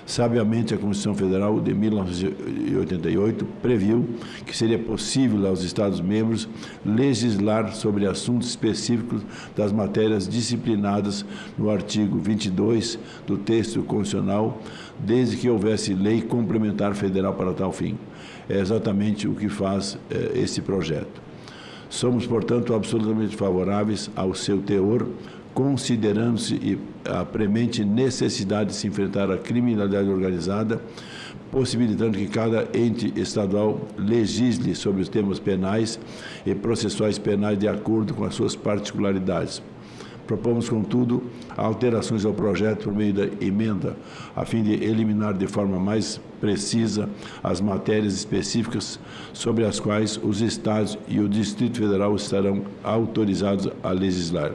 Sabiamente, a Constituição Federal de 1988 previu que seria possível aos Estados-membros legislar sobre assuntos específicos das matérias disciplinadas no artigo 22 do texto constitucional, desde que houvesse lei complementar federal para tal fim. É exatamente o que faz esse projeto. Somos, portanto, absolutamente favoráveis ao seu teor, considerando-se a premente necessidade de se enfrentar a criminalidade organizada, possibilitando que cada ente estadual legisle sobre os temas penais e processuais penais de acordo com as suas particularidades. Propomos, contudo, alterações ao projeto por meio da emenda, a fim de eliminar de forma mais precisa as matérias específicas sobre as quais os estados e o Distrito Federal estarão autorizados a legislar.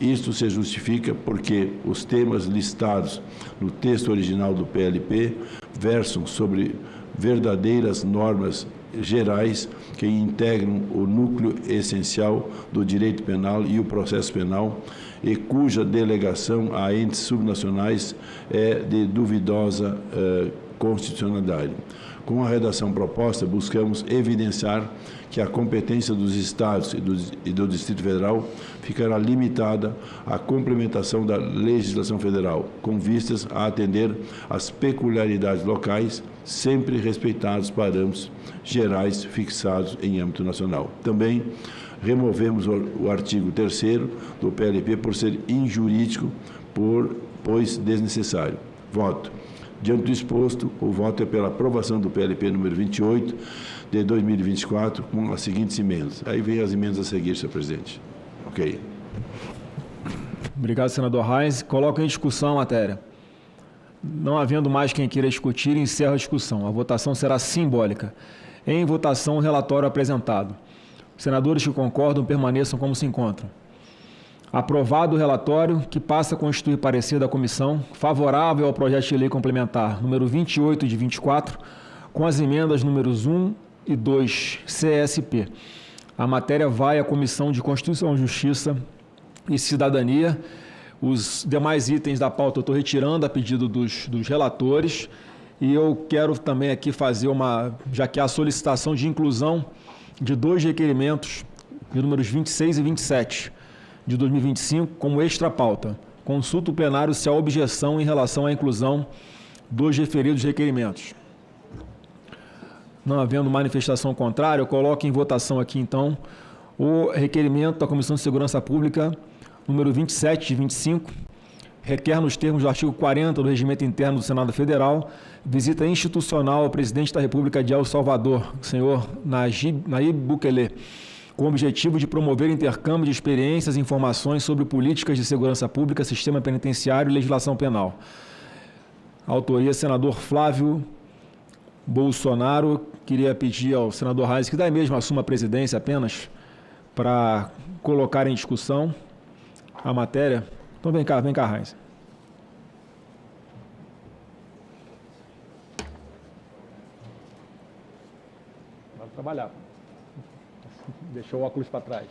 Isto se justifica porque os temas listados no texto original do PLP versam sobre verdadeiras normas gerais que integram o núcleo essencial do direito penal e o processo penal e cuja delegação a entes subnacionais é de duvidosa constitucionalidade. Com a redação proposta, buscamos evidenciar que a competência dos Estados e do Distrito Federal ficará limitada à complementação da legislação federal, com vistas a atender às peculiaridades locais, sempre respeitados parâmetros gerais fixados em âmbito nacional. Também removemos o artigo 3º do PLP por ser injurídico, pois desnecessário. Voto. Diante do exposto, o voto é pela aprovação do PLP número 28 de 2024, com as seguintes emendas. Aí vem as emendas a seguir, senhor presidente. Ok. Obrigado, senador Reis. Coloco em discussão a matéria. Não havendo mais quem queira discutir, encerro a discussão. A votação será simbólica. Em votação, o relatório apresentado. Os senadores que concordam permaneçam como se encontram. Aprovado o relatório, que passa a constituir parecer da comissão favorável ao projeto de lei complementar número 28 de 24, com as emendas números 1 e 2 CSP. A matéria vai à Comissão de Constituição, Justiça e Cidadania. Os demais itens da pauta eu estou retirando a pedido dos relatores. E eu quero também aqui fazer já que há a solicitação de inclusão de 2 requerimentos, de números 26 e 27, de 2025, como extra pauta. Consulta o plenário se há objeção em relação à inclusão dos referidos requerimentos. Não havendo manifestação contrária, eu coloco em votação aqui, então, o requerimento da Comissão de Segurança Pública, número 27 de 25, requer nos termos do artigo 40 do Regimento Interno do Senado Federal, visita institucional ao presidente da República de El Salvador, senhor Nayib Bukele, com o objetivo de promover intercâmbio de experiências e informações sobre políticas de segurança pública, sistema penitenciário e legislação penal. Autoria, senador Flávio Bolsonaro. Queria pedir ao senador Reis que daí mesmo assuma a presidência apenas para colocar em discussão a matéria. Então vem cá, Reis. Vamos trabalhar. Deixou o óculos para trás.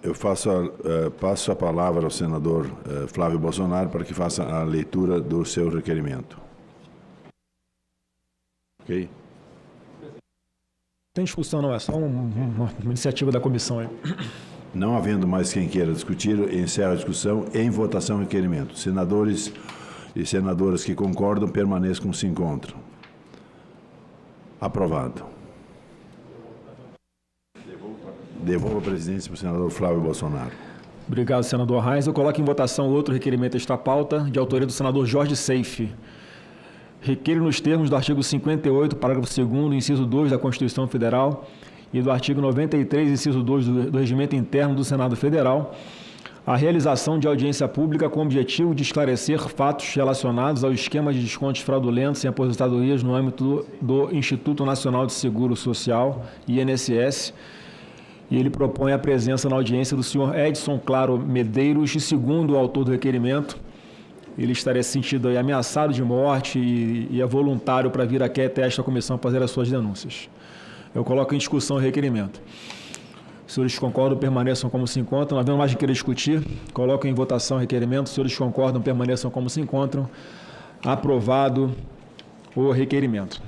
Eu passo a palavra ao senador Flávio Bolsonaro para que faça a leitura do seu requerimento. Ok? Tem discussão, não é só uma iniciativa da comissão aí. Não havendo mais quem queira discutir, encerra a discussão. Em votação, requerimento. Senadores e senadoras que concordam, permaneçam como se encontram. Aprovado. Devolvo a presidência para o senador Flávio Bolsonaro. Obrigado, senador Reis. Eu coloco em votação outro requerimento extra pauta, de autoria do senador Jorge Seife. Requer nos termos do artigo 58, parágrafo 2º, inciso 2 da Constituição Federal e do artigo 93, inciso 2 do Regimento Interno do Senado Federal, a realização de audiência pública com o objetivo de esclarecer fatos relacionados ao esquema de descontos fraudulentos em aposentadorias no âmbito do Instituto Nacional de Seguro Social, INSS, e ele propõe a presença na audiência do senhor Edson Claro Medeiros, e segundo o autor do requerimento, ele estaria se sentindo aí ameaçado de morte e é voluntário para vir aqui até esta comissão fazer as suas denúncias. Eu coloco em discussão o requerimento. Os senhores concordam, permaneçam como se encontram. Não havendo mais de querer discutir, coloco em votação o requerimento. Os senhores concordam, permaneçam como se encontram. Aprovado o requerimento.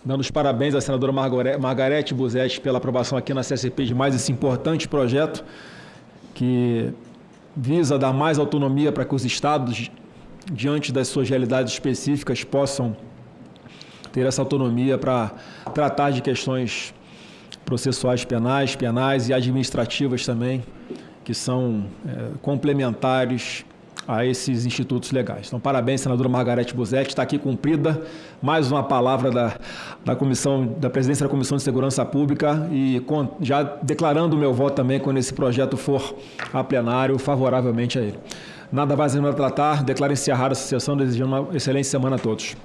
Dando os parabéns à senadora Margarete Buzzetti pela aprovação aqui na CSP de mais esse importante projeto que visa dar mais autonomia para que os estados, diante das suas realidades específicas, possam ter essa autonomia para tratar de questões processuais penais e administrativas também, que são complementares a esses institutos legais. Então, parabéns, senadora Margarete Buzzetti, está aqui cumprida mais uma palavra da presidência da Comissão de Segurança Pública e já declarando o meu voto também quando esse projeto for a plenário favoravelmente a ele. Nada mais a tratar, declaro encerrada essa sessão, desejando uma excelente semana a todos.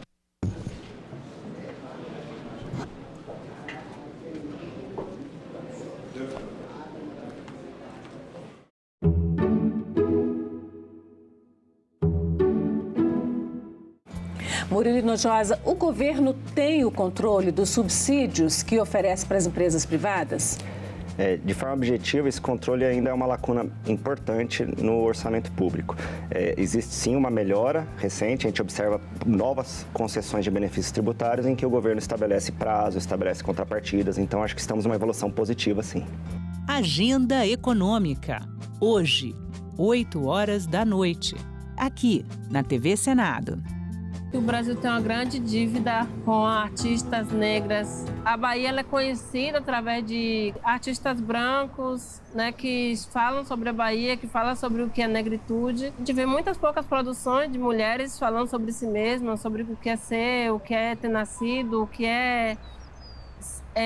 Murilo Hinojosa, o governo tem o controle dos subsídios que oferece para as empresas privadas? De forma objetiva, esse controle ainda é uma lacuna importante no orçamento público. Existe sim uma melhora recente, a gente observa novas concessões de benefícios tributários em que o governo estabelece prazo, estabelece contrapartidas, então acho que estamos numa evolução positiva, sim. Agenda Econômica, hoje, 20h, aqui na TV Senado. O Brasil tem uma grande dívida com artistas negras. A Bahia ela é conhecida através de artistas brancos, né, que falam sobre a Bahia, que falam sobre o que é negritude. A gente vê muitas poucas produções de mulheres falando sobre si mesmas, sobre o que é ser, o que é ter nascido, o que é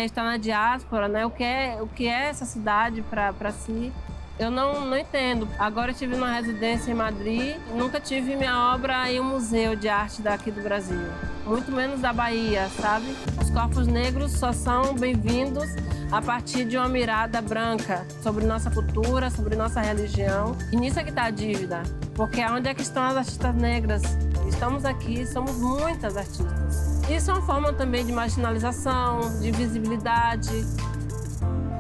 estar na diáspora, né, o que é essa cidade para si. Eu não entendo. Agora eu estive numa residência em Madrid, nunca tive minha obra em um museu de arte daqui do Brasil. Muito menos da Bahia, sabe? Os corpos negros só são bem-vindos a partir de uma mirada branca sobre nossa cultura, sobre nossa religião. E nisso é que está a dívida. Porque onde é que estão as artistas negras? Estamos aqui, somos muitas artistas. Isso é uma forma também de marginalização, de visibilidade.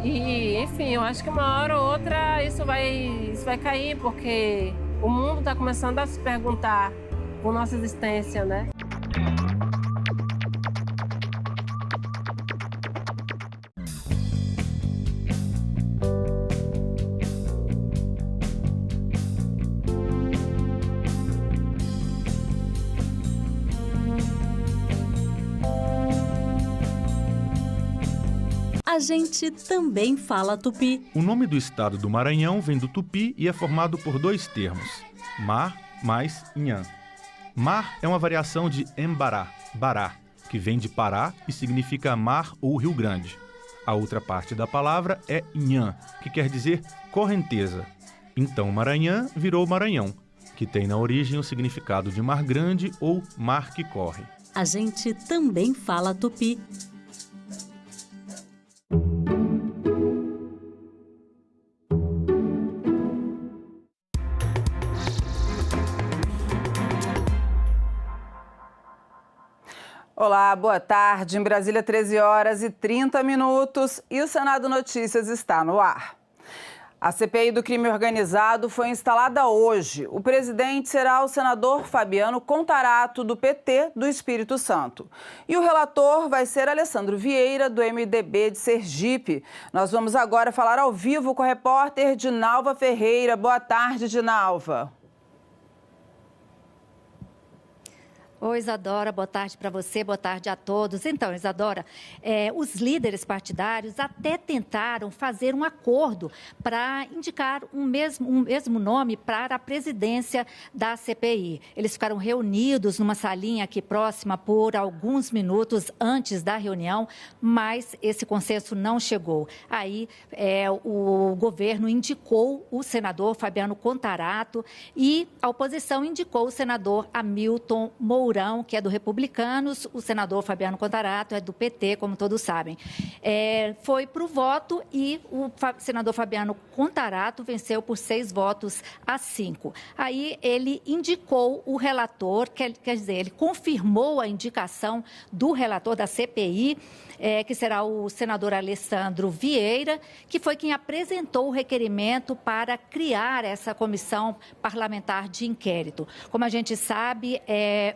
E, enfim, eu acho que uma hora ou outra isso vai cair, porque o mundo está começando a se perguntar por nossa existência, né? A gente também fala tupi. O nome do estado do Maranhão vem do tupi e é formado por dois termos, mar mais nhan. Mar é uma variação de embará, bará, que vem de Pará e significa mar ou Rio Grande. A outra parte da palavra é nhan, que quer dizer correnteza. Então Maranhão virou Maranhão, que tem na origem o significado de mar grande ou mar que corre. A gente também fala tupi. Olá, boa tarde. Em Brasília, 13h30 e o Senado Notícias está no ar. A CPI do crime organizado foi instalada hoje. O presidente será o senador Fabiano Contarato, do PT do Espírito Santo. E o relator vai ser Alessandro Vieira, do MDB de Sergipe. Nós vamos agora falar ao vivo com o repórter Dinalva Ferreira. Boa tarde, Dinalva. Oi, Isadora, boa tarde para você, boa tarde a todos. Então, Isadora, os líderes partidários até tentaram fazer um acordo para indicar um mesmo nome para a presidência da CPI. Eles ficaram reunidos numa salinha aqui próxima por alguns minutos antes da reunião, mas esse consenso não chegou. Aí, o governo indicou o senador Fabiano Contarato e a oposição indicou o senador Hamilton Mourão, que é do Republicanos, o senador Fabiano Contarato é do PT, como todos sabem. Foi para o voto e o senador Fabiano Contarato venceu por 6-5. Aí ele indicou o relator, quer dizer, ele confirmou a indicação do relator da CPI, que será o senador Alessandro Vieira, que foi quem apresentou o requerimento para criar essa comissão parlamentar de inquérito. Como a gente sabe,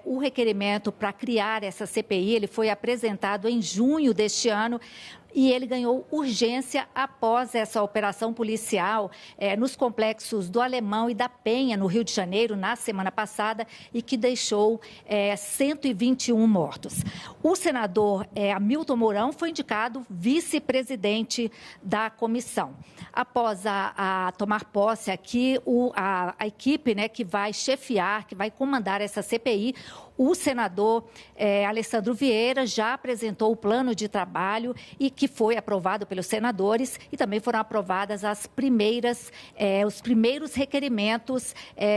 o requerimento para criar essa CPI, ele foi apresentado em junho deste ano, e ele ganhou urgência após essa operação policial nos complexos do Alemão e da Penha, no Rio de Janeiro, na semana passada, e que deixou 121 mortos. O senador Hamilton Mourão foi indicado vice-presidente da comissão. Após a tomar posse aqui, a equipe que vai chefiar, que vai comandar essa CPI, o senador Alessandro Vieira já apresentou o plano de trabalho e que foi aprovado pelos senadores, e também foram aprovadas os primeiros requerimentos,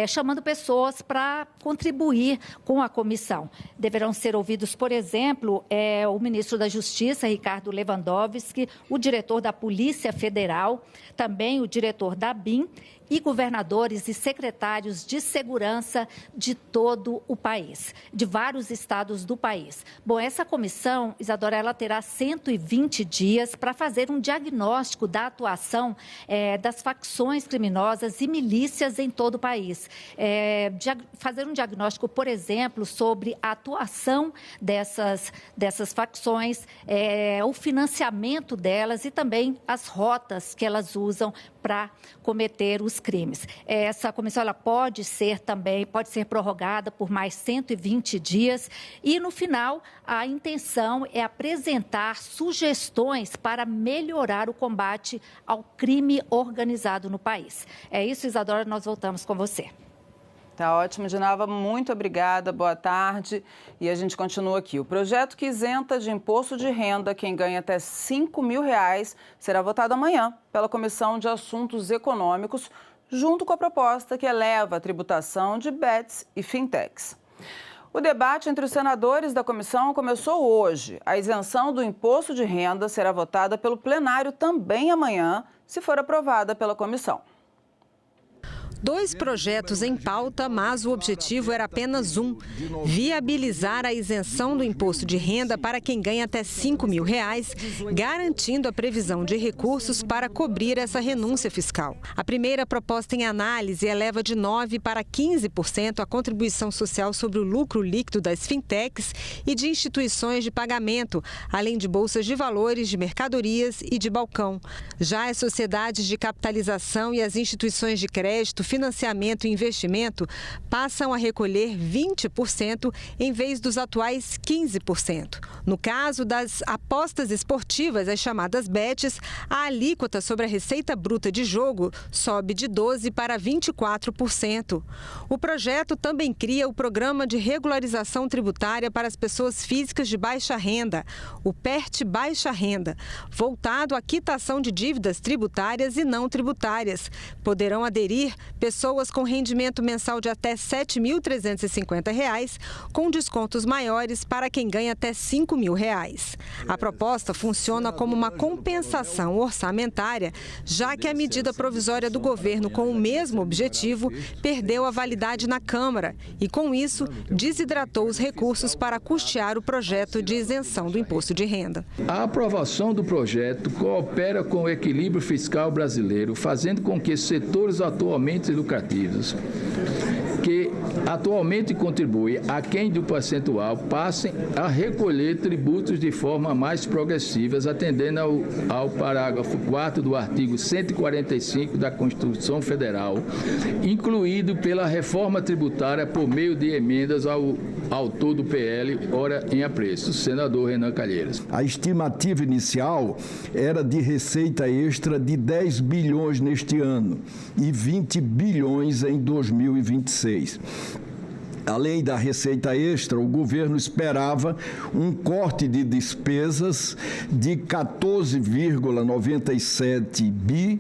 chamando pessoas para contribuir com a comissão. Deverão ser ouvidos, por exemplo, o ministro da Justiça, Ricardo Lewandowski, o diretor da Polícia Federal, também o diretor da ABIN, e governadores e secretários de segurança de todo o país, de vários estados do país. Bom, essa comissão, Isadora, ela terá 120 dias para fazer um diagnóstico da atuação das facções criminosas e milícias em todo o país. Fazer um diagnóstico, por exemplo, sobre a atuação dessas facções, o financiamento delas e também as rotas que elas usam para cometer os crimes. Essa comissão ela pode ser prorrogada por mais 120 dias e, no final, a intenção é apresentar sugestões para melhorar o combate ao crime organizado no país. É isso, Isadora, nós voltamos com você. Tá ótimo, Dinalva, muito obrigada, boa tarde. E a gente continua aqui. O projeto que isenta de imposto de renda quem ganha até R$5.000 será votado amanhã pela Comissão de Assuntos Econômicos, junto com a proposta que eleva a tributação de bets e fintechs. O debate entre os senadores da comissão começou hoje. A isenção do imposto de renda será votada pelo plenário também amanhã, se for aprovada pela comissão. 2 projetos em pauta, mas o objetivo era apenas um: viabilizar a isenção do imposto de renda para quem ganha até R$5.000, garantindo a previsão de recursos para cobrir essa renúncia fiscal. A primeira proposta em análise eleva de 9% para 15% a contribuição social sobre o lucro líquido das fintechs e de instituições de pagamento, além de bolsas de valores, de mercadorias e de balcão. Já as sociedades de capitalização e as instituições de crédito, financiamento e investimento passam a recolher 20% em vez dos atuais 15%. No caso das apostas esportivas, as chamadas bets, a alíquota sobre a receita bruta de jogo sobe de 12% para 24%. O projeto também cria o Programa de Regularização Tributária para as Pessoas Físicas de Baixa Renda, o PERT Baixa Renda, voltado à quitação de dívidas tributárias e não tributárias. Poderão aderir pessoas com rendimento mensal de até R$ 7.350, com descontos maiores para quem ganha até R$ 5.000. A proposta funciona como uma compensação orçamentária, já que a medida provisória do governo com o mesmo objetivo perdeu a validade na Câmara e, com isso, desidratou os recursos para custear o projeto de isenção do imposto de renda. A aprovação do projeto coopera com o equilíbrio fiscal brasileiro, fazendo com que setores atualmente lucrativos, que atualmente contribuem aquém do percentual, passem a recolher tributos de forma mais progressiva, atendendo ao parágrafo 4º do artigo 145 da Constituição Federal, incluído pela reforma tributária por meio de emendas ao autor do PL, ora em apreço, senador Renan Calheiros. A estimativa inicial era de receita extra de 10 bilhões neste ano e 20 bilhões em 2026. Além da receita extra, o governo esperava um corte de despesas de 14,97 bi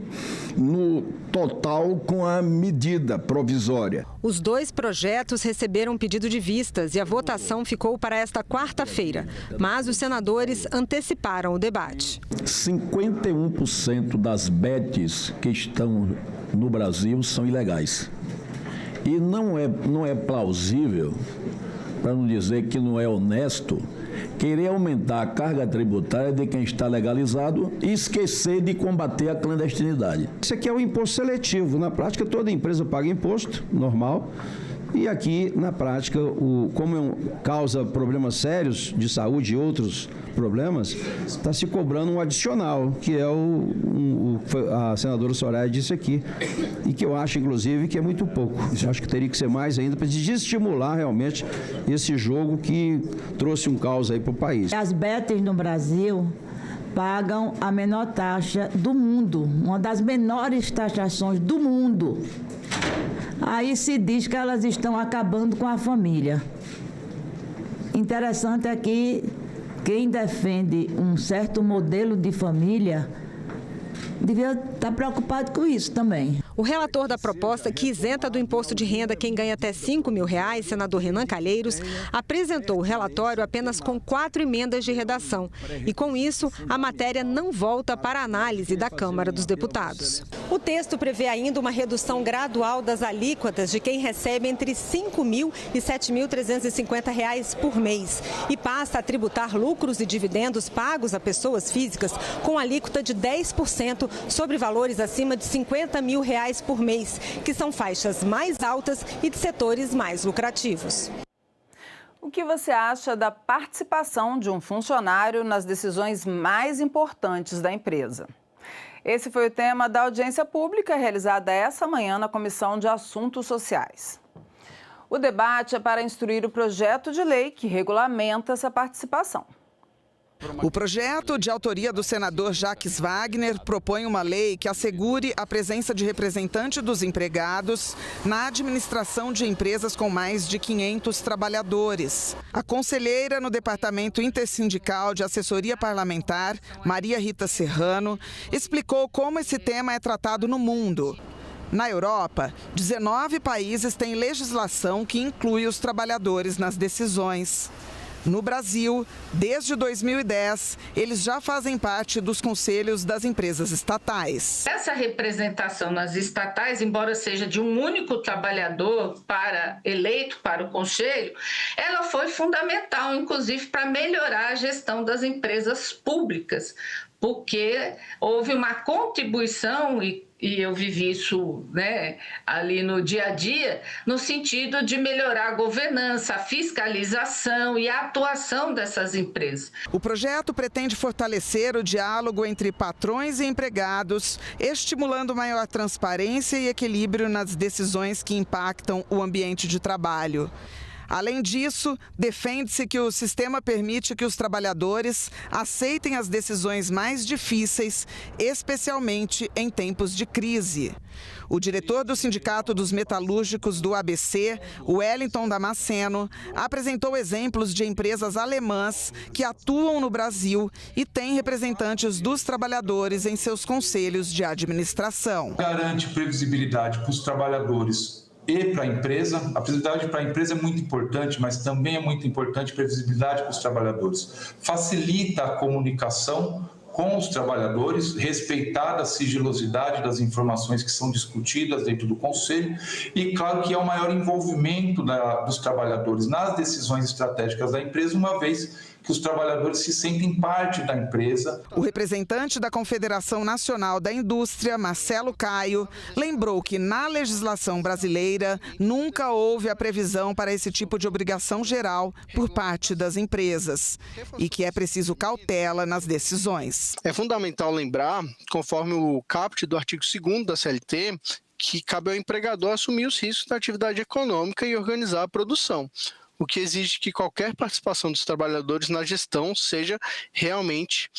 no total com a medida provisória. Os 2 projetos receberam um pedido de vistas e a votação ficou para esta quarta-feira, mas os senadores anteciparam o debate. 51% das bets que estão no Brasil são ilegais. E não é plausível, para não dizer que não é honesto, querer aumentar a carga tributária de quem está legalizado e esquecer de combater a clandestinidade. Isso aqui é um imposto seletivo. Na prática, toda empresa paga imposto, normal. E aqui, na prática, como causa problemas sérios de saúde e outros problemas, está se cobrando um adicional, que é a senadora Soraya disse aqui, e que eu acho, inclusive, que é muito pouco. Eu acho que teria que ser mais ainda para desestimular realmente esse jogo que trouxe um caos aí para o país. As bets no Brasil pagam a menor taxa do mundo, uma das menores taxações do mundo. Aí se diz que elas estão acabando com a família. Interessante é que quem defende um certo modelo de família devia estar preocupado com isso também. O relator da proposta, que isenta do imposto de renda quem ganha até R$ 5.000, senador Renan Calheiros, apresentou o relatório apenas com 4 emendas de redação. E, com isso, a matéria não volta para a análise da Câmara dos Deputados. O texto prevê ainda uma redução gradual das alíquotas de quem recebe entre R$ 5.000 e R$ 7.350 por mês e passa a tributar lucros e dividendos pagos a pessoas físicas com alíquota de 10% sobre valores acima de R$ 50.000 por mês, que são faixas mais altas e de setores mais lucrativos. O que você acha da participação de um funcionário nas decisões mais importantes da empresa? Esse foi o tema da audiência pública realizada essa manhã na Comissão de Assuntos Sociais. O debate é para instruir o projeto de lei que regulamenta essa participação. O projeto, de autoria do senador Jacques Wagner, propõe uma lei que assegure a presença de representante dos empregados na administração de empresas com mais de 500 trabalhadores. A conselheira no Departamento Intersindical de Assessoria Parlamentar, Maria Rita Serrano, explicou como esse tema é tratado no mundo. Na Europa, 19 países têm legislação que inclui os trabalhadores nas decisões. No Brasil, desde 2010, eles já fazem parte dos conselhos das empresas estatais. Essa representação nas estatais, embora seja de um único trabalhador eleito para o conselho, ela foi fundamental, inclusive, para melhorar a gestão das empresas públicas, porque houve uma contribuição e eu vivi isso, ali no dia a dia, no sentido de melhorar a governança, a fiscalização e a atuação dessas empresas. O projeto pretende fortalecer o diálogo entre patrões e empregados, estimulando maior transparência e equilíbrio nas decisões que impactam o ambiente de trabalho. Além disso, defende-se que o sistema permite que os trabalhadores aceitem as decisões mais difíceis, especialmente em tempos de crise. O diretor do Sindicato dos Metalúrgicos do ABC, Wellington Damasceno, apresentou exemplos de empresas alemãs que atuam no Brasil e têm representantes dos trabalhadores em seus conselhos de administração. Garante previsibilidade para os trabalhadores e para a empresa. A previsibilidade para a empresa é muito importante, mas também é muito importante a previsibilidade para os trabalhadores. Facilita a comunicação com os trabalhadores, respeitada a sigilosidade das informações que são discutidas dentro do Conselho e, claro, que é o maior envolvimento dos trabalhadores nas decisões estratégicas da empresa, uma vez que os trabalhadores se sentem parte da empresa. O representante da Confederação Nacional da Indústria, Marcelo Caio, lembrou que na legislação brasileira nunca houve a previsão para esse tipo de obrigação geral por parte das empresas e que é preciso cautela nas decisões. É fundamental lembrar, conforme o caput do artigo 2º da CLT, que cabe ao empregador assumir os riscos da atividade econômica e organizar a produção, o que exige que qualquer participação dos trabalhadores na gestão seja realmente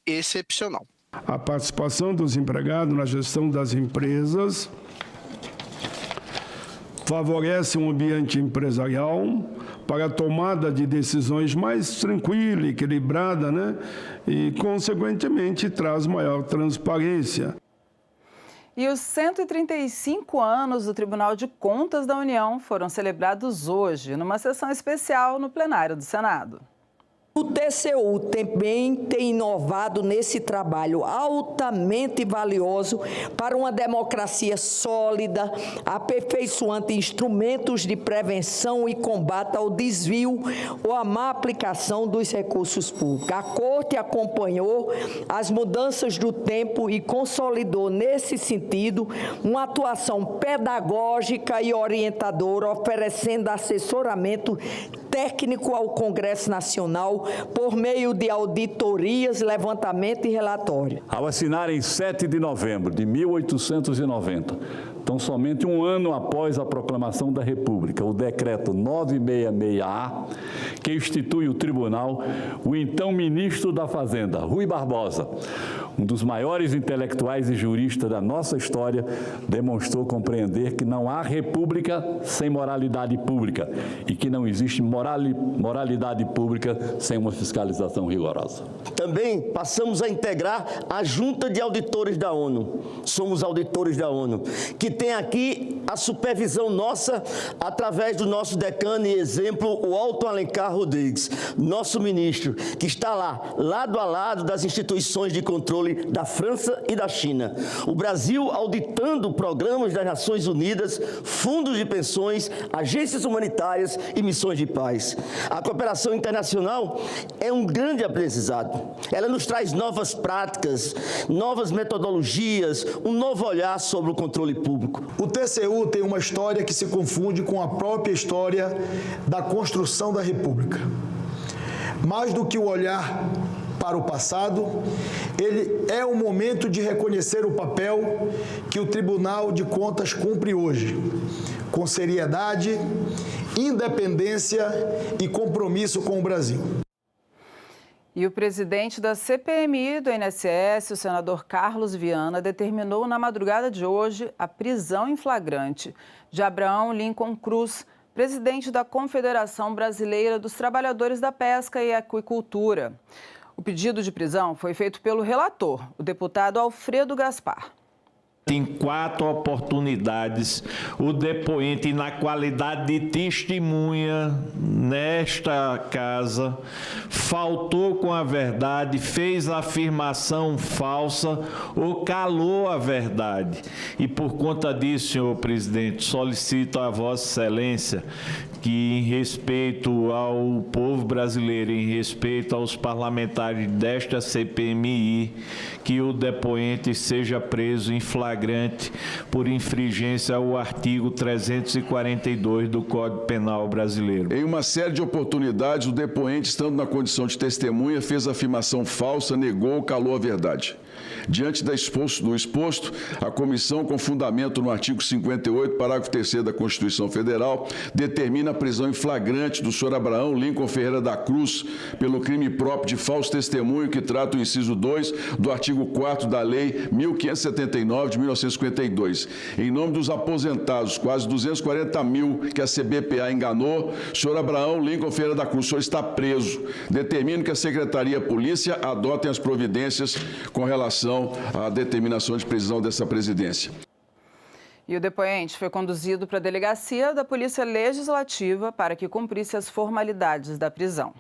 excepcional. A participação dos empregados na gestão das empresas favorece um ambiente empresarial para a tomada de decisões mais tranquila, equilibrada, e, consequentemente, traz maior transparência. E os 135 anos do Tribunal de Contas da União foram celebrados hoje, numa sessão especial no plenário do Senado. O TCU também tem inovado nesse trabalho altamente valioso para uma democracia sólida, aperfeiçoando instrumentos de prevenção e combate ao desvio ou à má aplicação dos recursos públicos. A Corte acompanhou as mudanças do tempo e consolidou, nesse sentido, uma atuação pedagógica e orientadora, oferecendo assessoramento técnico ao Congresso Nacional por meio de auditorias, levantamento e relatório. Ao assinar em 7 de novembro de 1890, então somente um ano após a proclamação da República, o decreto 966-A, que institui o tribunal, o então ministro da Fazenda, Rui Barbosa, um dos maiores intelectuais e juristas da nossa história, demonstrou compreender que não há república sem moralidade pública e que não existe moralidade pública sem uma fiscalização rigorosa. Também passamos a integrar a Junta de Auditores da ONU. Somos auditores da ONU, que tem aqui a supervisão nossa através do nosso decano e exemplo, o Alto Alencar Rodrigues, nosso ministro, que está lá, lado a lado das instituições de controle da França e da China. O Brasil auditando programas das Nações Unidas, fundos de pensões, agências humanitárias e missões de paz. A cooperação internacional é um grande aprendizado. Ela nos traz novas práticas, novas metodologias, um novo olhar sobre o controle público. O TCU tem uma história que se confunde com a própria história da construção da República. Mais do que o olhar para o passado, ele é o momento de reconhecer o papel que o Tribunal de Contas cumpre hoje, com seriedade, independência e compromisso com o Brasil. E o presidente da CPMI do INSS, o senador Carlos Viana, determinou na madrugada de hoje a prisão em flagrante de Abraão Lincoln Cruz, presidente da Confederação Brasileira dos Trabalhadores da Pesca e Aquicultura. O pedido de prisão foi feito pelo relator, o deputado Alfredo Gaspar. Em 4 oportunidades, o depoente, na qualidade de testemunha nesta casa, faltou com a verdade, fez afirmação falsa ou calou a verdade. E por conta disso, senhor presidente, solicito a Vossa Excelência que, em respeito ao povo brasileiro, em respeito aos parlamentares desta CPMI, que o depoente seja preso em flagrante por infringência ao artigo 342 do Código Penal brasileiro. Em uma série de oportunidades, o depoente, estando na condição de testemunha, fez afirmação falsa, negou ou calou a verdade. Diante do exposto, a comissão, com fundamento no artigo 58, parágrafo 3º da Constituição Federal, determina a prisão em flagrante do senhor Abraão Lincoln Ferreira da Cruz pelo crime próprio de falso testemunho, que trata o inciso 2 do artigo 4º da Lei 1579 de 1952. Em nome dos aposentados, quase 240 mil que a CBPA enganou, o senhor Abraão Lincoln Ferreira da Cruz, o senhor está preso. Determino que a Secretaria de Polícia adotem as providências com relação à determinação de prisão dessa presidência. E o depoente foi conduzido para a delegacia da Polícia Legislativa para que cumprisse as formalidades da prisão.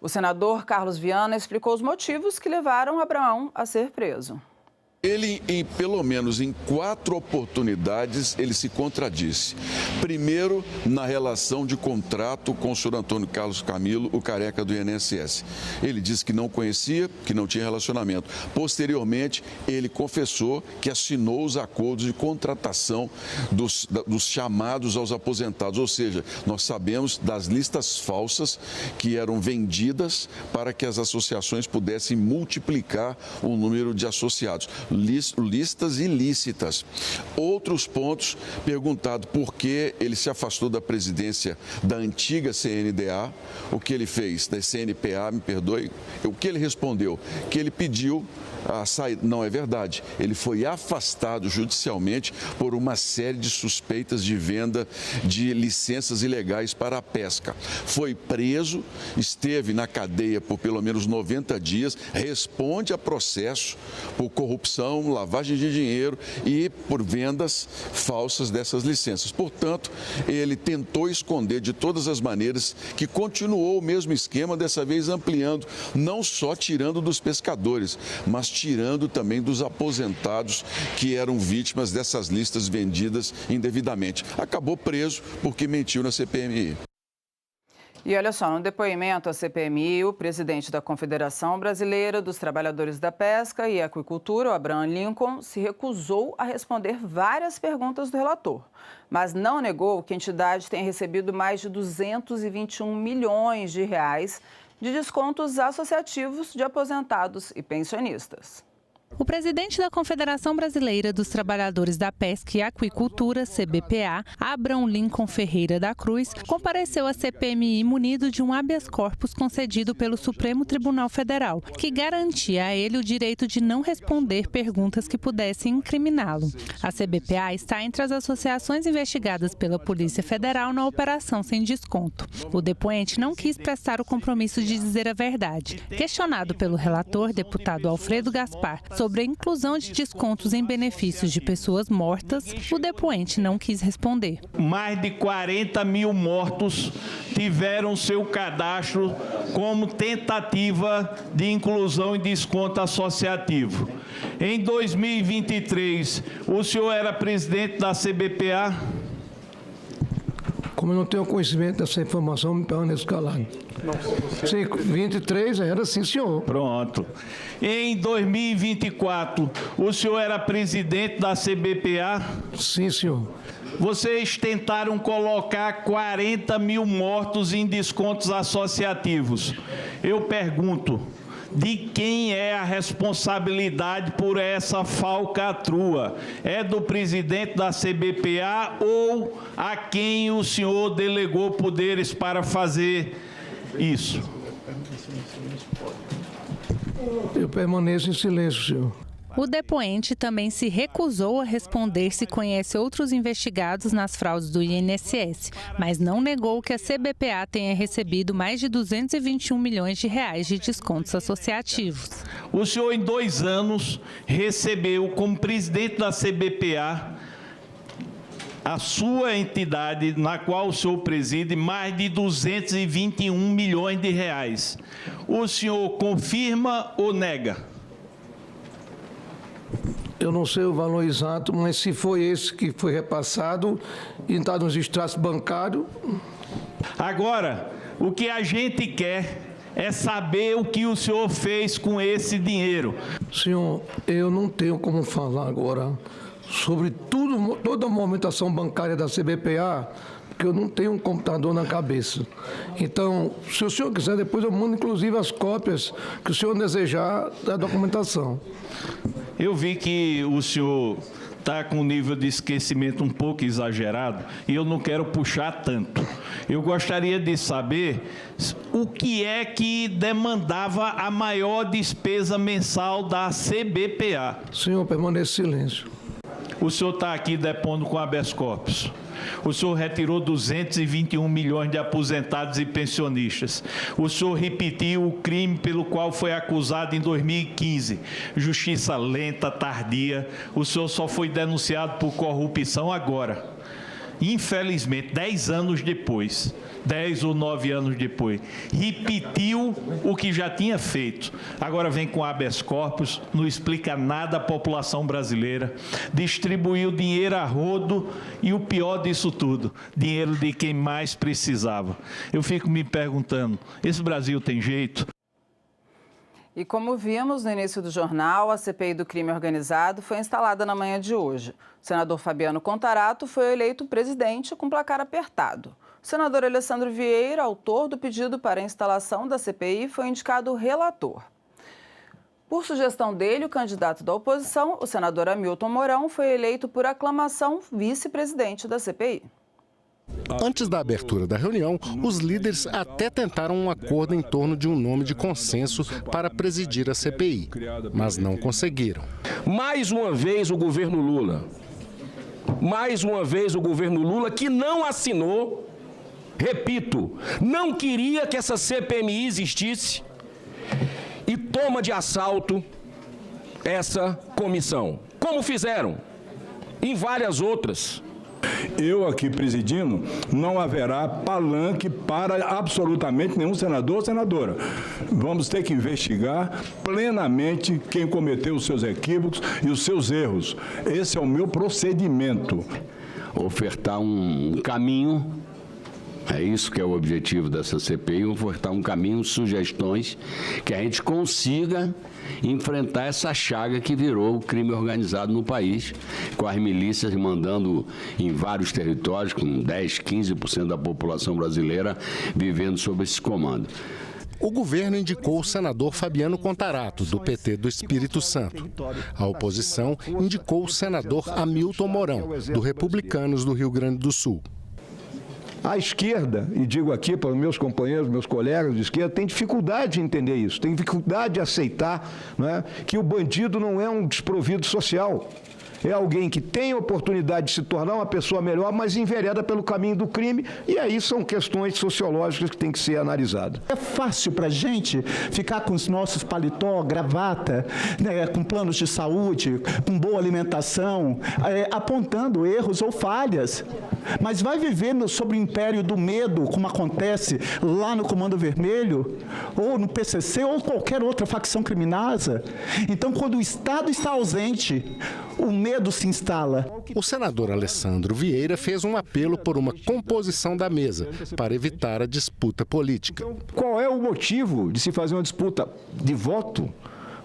O senador Carlos Viana explicou os motivos que levaram Abraão a ser preso. Ele, pelo menos em 4 oportunidades, ele se contradisse. Primeiro, na relação de contrato com o senhor Antônio Carlos Camilo, o careca do INSS. Ele disse que não conhecia, que não tinha relacionamento. Posteriormente, ele confessou que assinou os acordos de contratação dos chamados aos aposentados. Ou seja, nós sabemos das listas falsas que eram vendidas para que as associações pudessem multiplicar o número de associados. Listas ilícitas. Outros pontos, perguntado por que ele se afastou da presidência da antiga CNDA, o que ele fez, da CNPA, me perdoe, o que ele respondeu? Que ele pediu a saída. Não é verdade. Ele foi afastado judicialmente por uma série de suspeitas de venda de licenças ilegais para a pesca. Foi preso, esteve na cadeia por pelo menos 90 dias, responde a processo por corrupção, lavagem de dinheiro e por vendas falsas dessas licenças. Portanto, ele tentou esconder de todas as maneiras, que continuou o mesmo esquema, dessa vez ampliando, não só tirando dos pescadores, mas tirando também dos aposentados que eram vítimas dessas listas vendidas indevidamente. Acabou preso porque mentiu na CPMI. E olha só, no depoimento à CPMI, o presidente da Confederação Brasileira dos Trabalhadores da Pesca e Aquicultura, o Abraão Lincoln, se recusou a responder várias perguntas do relator, mas não negou que a entidade tem recebido mais de 221 milhões de reais de descontos associativos de aposentados e pensionistas. O presidente da Confederação Brasileira dos Trabalhadores da Pesca e Aquicultura, CBPA, Abraão Lincoln Ferreira da Cruz, compareceu à CPMI munido de um habeas corpus concedido pelo Supremo Tribunal Federal, que garantia a ele o direito de não responder perguntas que pudessem incriminá-lo. A CBPA está entre as associações investigadas pela Polícia Federal na Operação Sem Desconto. O depoente não quis prestar o compromisso de dizer a verdade. Questionado pelo relator, deputado Alfredo Gaspar, sobre a inclusão de descontos em benefícios de pessoas mortas, o depoente não quis responder. Mais de 40 mil mortos tiveram seu cadastro como tentativa de inclusão e desconto associativo. Em 2023, o senhor era presidente da CBPA? Como eu não tenho conhecimento dessa informação, me permaneço calado. Sim, 23 era sim, senhor. Pronto. Em 2024, o senhor era presidente da CBPA? Sim, senhor. Vocês tentaram colocar 40 mil mortos em descontos associativos. Eu pergunto, de quem é a responsabilidade por essa falcatrua? É do presidente da CBPA ou a quem o senhor delegou poderes para fazer isso? Eu permaneço em silêncio, senhor. O depoente também se recusou a responder se conhece outros investigados nas fraudes do INSS, mas não negou que a CBPA tenha recebido mais de 221 milhões de reais de descontos associativos. O senhor, em 2 anos, recebeu como presidente da CBPA a sua entidade, na qual o senhor preside, mais de 221 milhões de reais. O senhor confirma ou nega? Eu não sei o valor exato, mas se foi esse que foi repassado e está nos extratos bancários... Agora, o que a gente quer é saber o que o senhor fez com esse dinheiro. Senhor, eu não tenho como falar agora sobre toda a movimentação bancária da CBPA, porque eu não tenho um computador na cabeça. Então, se o senhor quiser, depois eu mando inclusive as cópias que o senhor desejar da documentação. Eu vi que o senhor está com um nível de esquecimento um pouco exagerado e eu não quero puxar tanto. Eu gostaria de saber o que é que demandava a maior despesa mensal da CBPA. Senhor, permaneça em silêncio. O senhor está aqui depondo com habeas corpus. O senhor retirou 221 milhões de aposentados e pensionistas. O senhor repetiu o crime pelo qual foi acusado em 2015. Justiça lenta, tardia. O senhor só foi denunciado por corrupção agora. Infelizmente, 10 anos depois, 10 ou 9 anos depois, repetiu o que já tinha feito. Agora vem com habeas corpus, não explica nada à população brasileira, distribuiu dinheiro a rodo e o pior disso tudo, dinheiro de quem mais precisava. Eu fico me perguntando, esse Brasil tem jeito? E como vimos no início do jornal, a CPI do crime organizado foi instalada na manhã de hoje. O senador Fabiano Contarato foi eleito presidente com placar apertado. O senador Alessandro Vieira, autor do pedido para a instalação da CPI, foi indicado relator. Por sugestão dele, o candidato da oposição, o senador Hamilton Mourão, foi eleito por aclamação vice-presidente da CPI. Antes da abertura da reunião, os líderes até tentaram um acordo em torno de um nome de consenso para presidir a CPI, mas não conseguiram. Mais uma vez o governo Lula. Mais uma vez o governo Lula que não assinou, repito, não queria que essa CPMI existisse e toma de assalto essa comissão, como fizeram em várias outras. Eu aqui presidindo, não haverá palanque para absolutamente nenhum senador ou senadora. Vamos ter que investigar plenamente quem cometeu os seus equívocos e os seus erros. Esse é o meu procedimento. Ofertar um caminho, é isso que é o objetivo dessa CPI, ofertar um caminho, sugestões, que a gente consiga enfrentar essa chaga que virou o crime organizado no país, com as milícias mandando em vários territórios, com 10, 15% da população brasileira vivendo sob esse comando. O governo indicou o senador Fabiano Contarato, do PT do Espírito Santo. A oposição indicou o senador Hamilton Mourão, do Republicanos do Rio Grande do Sul. A esquerda, e digo aqui para os meus companheiros, meus colegas de esquerda, tem dificuldade de entender isso, tem dificuldade de aceitar, não é, que o bandido não é um desprovido social. É alguém que tem a oportunidade de se tornar uma pessoa melhor, mas envereda pelo caminho do crime, e aí são questões sociológicas que têm que ser analisadas. É fácil para a gente ficar com os nossos paletó, gravata, né, com planos de saúde, com boa alimentação, apontando erros ou falhas. Mas vai viver sob o império do medo, como acontece lá no Comando Vermelho, ou no PCC, ou qualquer outra facção criminosa. Então, quando o Estado está ausente, o medo se instala. O senador Alessandro Vieira fez um apelo por uma composição da mesa para evitar a disputa política. Qual é o motivo de se fazer uma disputa de voto?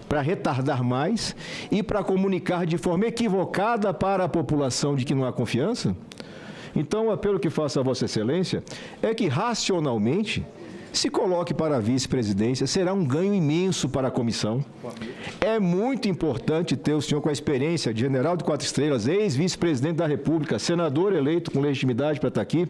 Para retardar mais e para comunicar de forma equivocada para a população de que não há confiança? Então, o apelo que faço a Vossa Excelência é que, racionalmente, se coloque para a vice-presidência, será um ganho imenso para a comissão. É muito importante ter o senhor com a experiência de general de 4 estrelas, ex-vice-presidente da República, senador eleito com legitimidade para estar aqui.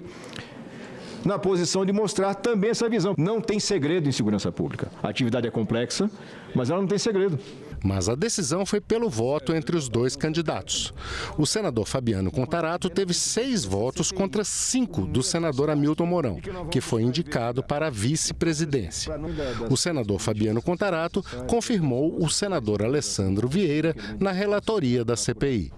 na posição de mostrar também essa visão. Não tem segredo em segurança pública. A atividade é complexa, mas ela não tem segredo. Mas a decisão foi pelo voto entre os dois candidatos. O senador Fabiano Contarato teve 6 votos contra 5 do senador Hamilton Mourão, que foi indicado para a vice-presidência. O senador Fabiano Contarato confirmou o senador Alessandro Vieira na relatoria da CPI.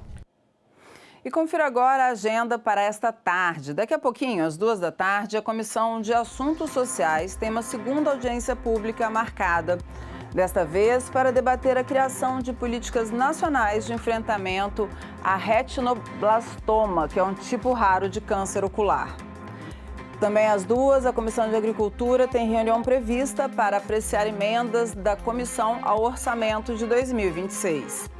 E confira agora a agenda para esta tarde. Daqui a pouquinho, às 14h, a Comissão de Assuntos Sociais tem uma segunda audiência pública marcada. Desta vez, para debater a criação de políticas nacionais de enfrentamento à retinoblastoma, que é um tipo raro de câncer ocular. Também às 2h, a Comissão de Agricultura tem reunião prevista para apreciar emendas da Comissão ao Orçamento de 2026.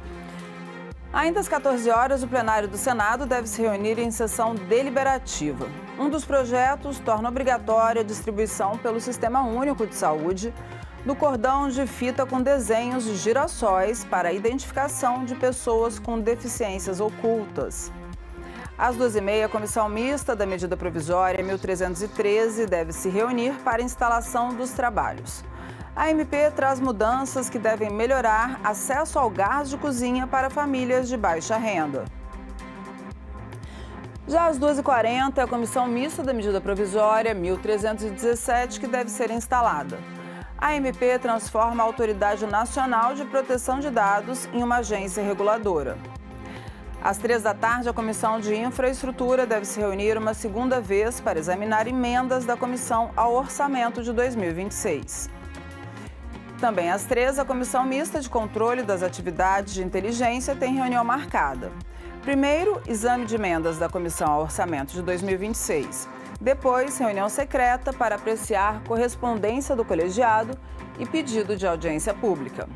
Ainda às 14h, o plenário do Senado deve se reunir em sessão deliberativa. Um dos projetos torna obrigatória a distribuição pelo Sistema Único de Saúde do cordão de fita com desenhos de girassóis para a identificação de pessoas com deficiências ocultas. Às 2h30, a Comissão Mista da Medida Provisória 1313 deve se reunir para a instalação dos trabalhos. A MP traz mudanças que devem melhorar acesso ao gás de cozinha para famílias de baixa renda. Já às 2h40, a Comissão Mista da Medida Provisória 1317 que deve ser instalada. A MP transforma a Autoridade Nacional de Proteção de Dados em uma agência reguladora. Às 15h, a Comissão de Infraestrutura deve se reunir uma segunda vez para examinar emendas da Comissão ao Orçamento de 2026. Também às 13h, a Comissão Mista de Controle das Atividades de Inteligência tem reunião marcada. Primeiro, exame de emendas da Comissão ao Orçamento de 2026. Depois, reunião secreta para apreciar correspondência do colegiado e pedido de audiência pública.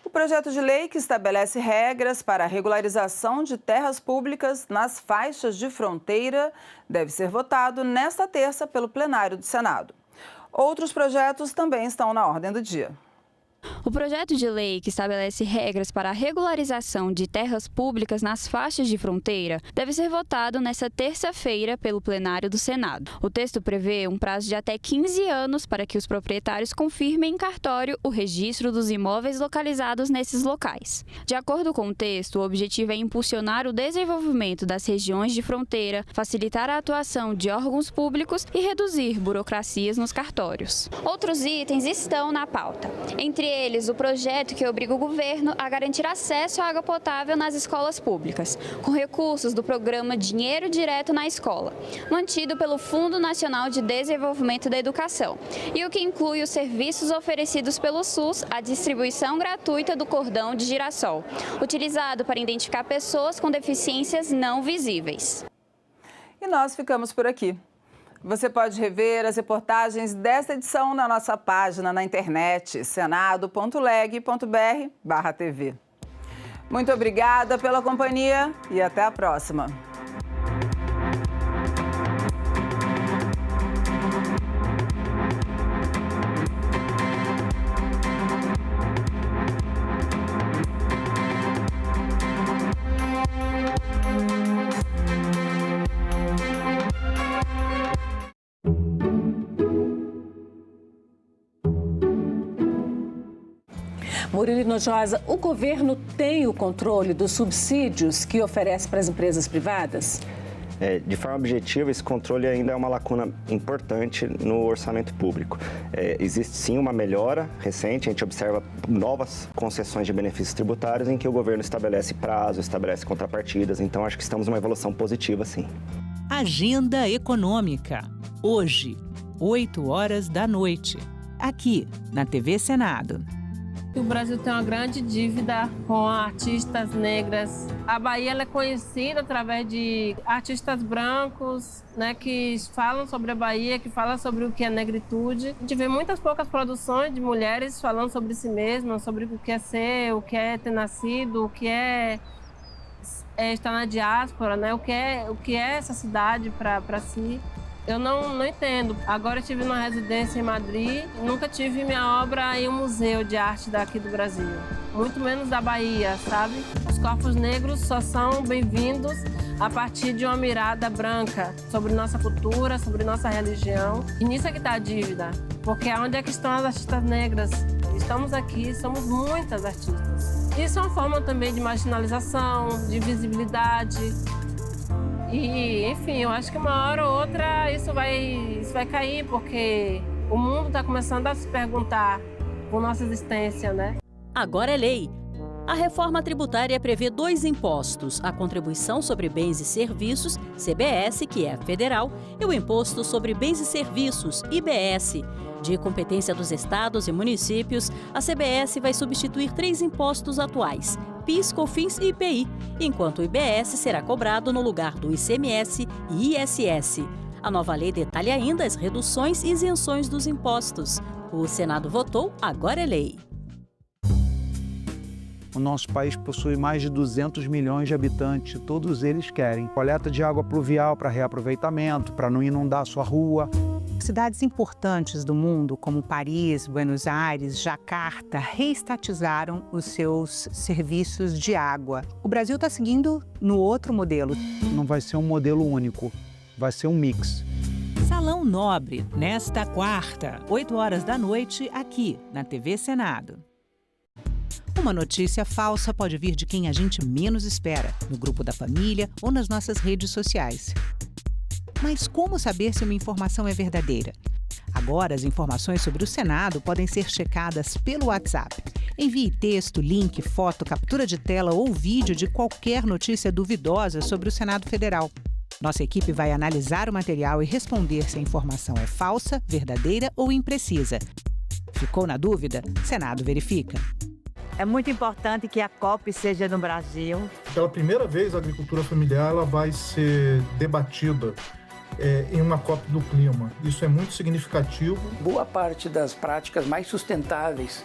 O projeto de lei que estabelece regras para a regularização de terras públicas nas faixas de fronteira deve ser votado nesta terça pelo plenário do Senado. Outros projetos também estão na ordem do dia. O projeto de lei que estabelece regras para a regularização de terras públicas nas faixas de fronteira deve ser votado nesta terça-feira pelo plenário do Senado. O texto prevê um prazo de até 15 anos para que os proprietários confirmem em cartório o registro dos imóveis localizados nesses locais. De acordo com o texto, o objetivo é impulsionar o desenvolvimento das regiões de fronteira, facilitar a atuação de órgãos públicos e reduzir burocracias nos cartórios. Outros itens estão na pauta. Entre eles, o projeto que obriga o governo a garantir acesso à água potável nas escolas públicas, com recursos do programa Dinheiro Direto na Escola, mantido pelo Fundo Nacional de Desenvolvimento da Educação, e o que inclui os serviços oferecidos pelo SUS, a distribuição gratuita do cordão de girassol, utilizado para identificar pessoas com deficiências não visíveis. E nós ficamos por aqui. Você pode rever as reportagens desta edição na nossa página na internet, senado.leg.br/tv. Muito obrigada pela companhia e até a próxima. Murilo e Nojosa, o governo tem o controle dos subsídios que oferece para as empresas privadas? De forma objetiva, esse controle ainda é uma lacuna importante no orçamento público. Existe sim uma melhora recente, a gente observa novas concessões de benefícios tributários em que o governo estabelece prazo, estabelece contrapartidas, então acho que estamos numa evolução positiva, sim. Agenda Econômica. Hoje, 20h, aqui na TV Senado. O Brasil tem uma grande dívida com artistas negras. A Bahia ela é conhecida através de artistas brancos, né, que falam sobre a Bahia, que falam sobre o que é negritude. A gente vê muitas poucas produções de mulheres falando sobre si mesmas, sobre o que é ser, o que é ter nascido, o que é estar na diáspora, né, o que é essa cidade para si. Eu não entendo. Agora eu estive numa residência em Madrid, nunca tive minha obra em um museu de arte daqui do Brasil. Muito menos da Bahia, sabe? Os corpos negros só são bem-vindos a partir de uma mirada branca sobre nossa cultura, sobre nossa religião. E nisso é que está a dívida, porque onde é que estão as artistas negras? Estamos aqui, somos muitas artistas. Isso é uma forma também de marginalização, de visibilidade. E, enfim, eu acho que uma hora ou outra isso vai cair, porque o mundo está começando a se perguntar por nossa existência, né? Agora é lei. A reforma tributária prevê 2 impostos, a Contribuição sobre Bens e Serviços, CBS, que é federal, e o Imposto sobre Bens e Serviços, IBS. De competência dos estados e municípios, a CBS vai substituir 3 impostos atuais, PIS, COFINS e IPI, enquanto o IBS será cobrado no lugar do ICMS e ISS. A nova lei detalha ainda as reduções e isenções dos impostos. O Senado votou, agora é lei. O nosso país possui mais de 200 milhões de habitantes. Todos eles querem coleta de água pluvial para reaproveitamento, para não inundar a sua rua. Cidades importantes do mundo, como Paris, Buenos Aires, Jacarta, reestatizaram os seus serviços de água. O Brasil está seguindo no outro modelo. Não vai ser um modelo único, vai ser um mix. Salão Nobre, nesta quarta, 8 horas da noite, aqui na TV Senado. Uma notícia falsa pode vir de quem a gente menos espera, no grupo da família ou nas nossas redes sociais. Mas como saber se uma informação é verdadeira? Agora, as informações sobre o Senado podem ser checadas pelo WhatsApp. Envie texto, link, foto, captura de tela ou vídeo de qualquer notícia duvidosa sobre o Senado Federal. Nossa equipe vai analisar o material e responder se a informação é falsa, verdadeira ou imprecisa. Ficou na dúvida? Senado verifica. É muito importante que a COP seja no Brasil. Pela primeira vez, a agricultura familiar ela vai ser debatida em uma COP do clima. Isso é muito significativo. Boa parte das práticas mais sustentáveis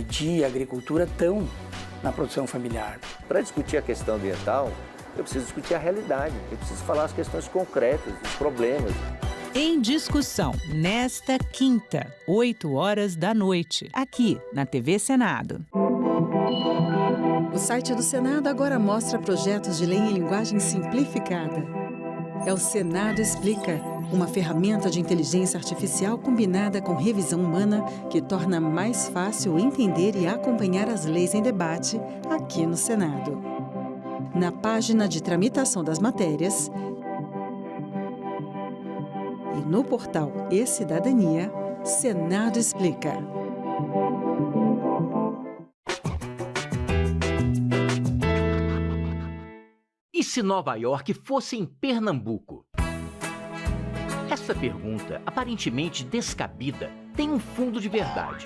de agricultura estão na produção familiar. Para discutir a questão ambiental, eu preciso discutir a realidade, eu preciso falar as questões concretas, os problemas. Em discussão, nesta quinta, 8 horas da noite, aqui na TV Senado. O site do Senado agora mostra projetos de lei em linguagem simplificada. É o Senado Explica, uma ferramenta de inteligência artificial combinada com revisão humana que torna mais fácil entender e acompanhar as leis em debate aqui no Senado. Na página de tramitação das matérias e no portal E-Cidadania, Senado Explica. E se Nova York fosse em Pernambuco? Essa pergunta, aparentemente descabida, tem um fundo de verdade.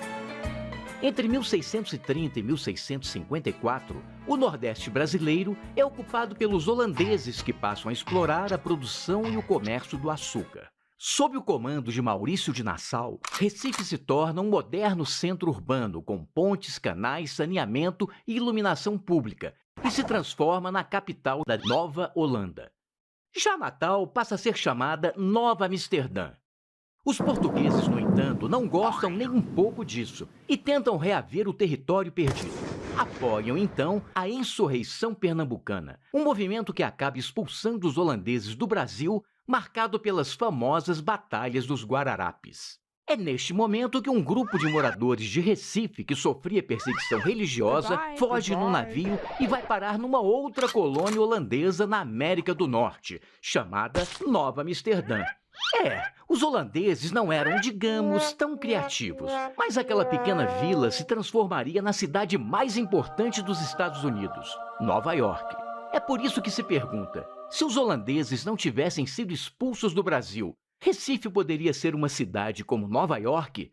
Entre 1630 e 1654, o Nordeste brasileiro é ocupado pelos holandeses que passam a explorar a produção e o comércio do açúcar. Sob o comando de Maurício de Nassau, Recife se torna um moderno centro urbano com pontes, canais, saneamento e iluminação pública e se transforma na capital da Nova Holanda. Já Natal passa a ser chamada Nova Amsterdã. Os portugueses, no entanto, não gostam nem um pouco disso e tentam reaver o território perdido. Apoiam, então, a insurreição pernambucana, um movimento que acaba expulsando os holandeses do Brasil, marcado pelas famosas Batalhas dos Guararapes. É neste momento que um grupo de moradores de Recife, que sofria perseguição religiosa, foge num navio e vai parar numa outra colônia holandesa na América do Norte, chamada Nova Amsterdã. Os holandeses não eram, digamos, tão criativos, mas aquela pequena vila se transformaria na cidade mais importante dos Estados Unidos, Nova York. É por isso que se pergunta, se os holandeses não tivessem sido expulsos do Brasil, Recife poderia ser uma cidade como Nova York?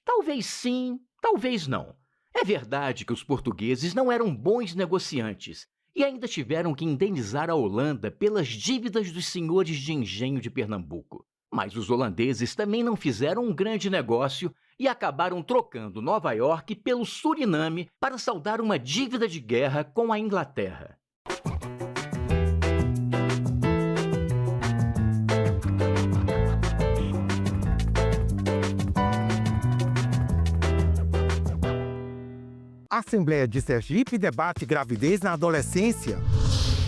Talvez sim, talvez não. É verdade que os portugueses não eram bons negociantes e ainda tiveram que indenizar a Holanda pelas dívidas dos senhores de engenho de Pernambuco. Mas os holandeses também não fizeram um grande negócio e acabaram trocando Nova York pelo Suriname para saldar uma dívida de guerra com a Inglaterra. Assembleia de Sergipe debate gravidez na adolescência.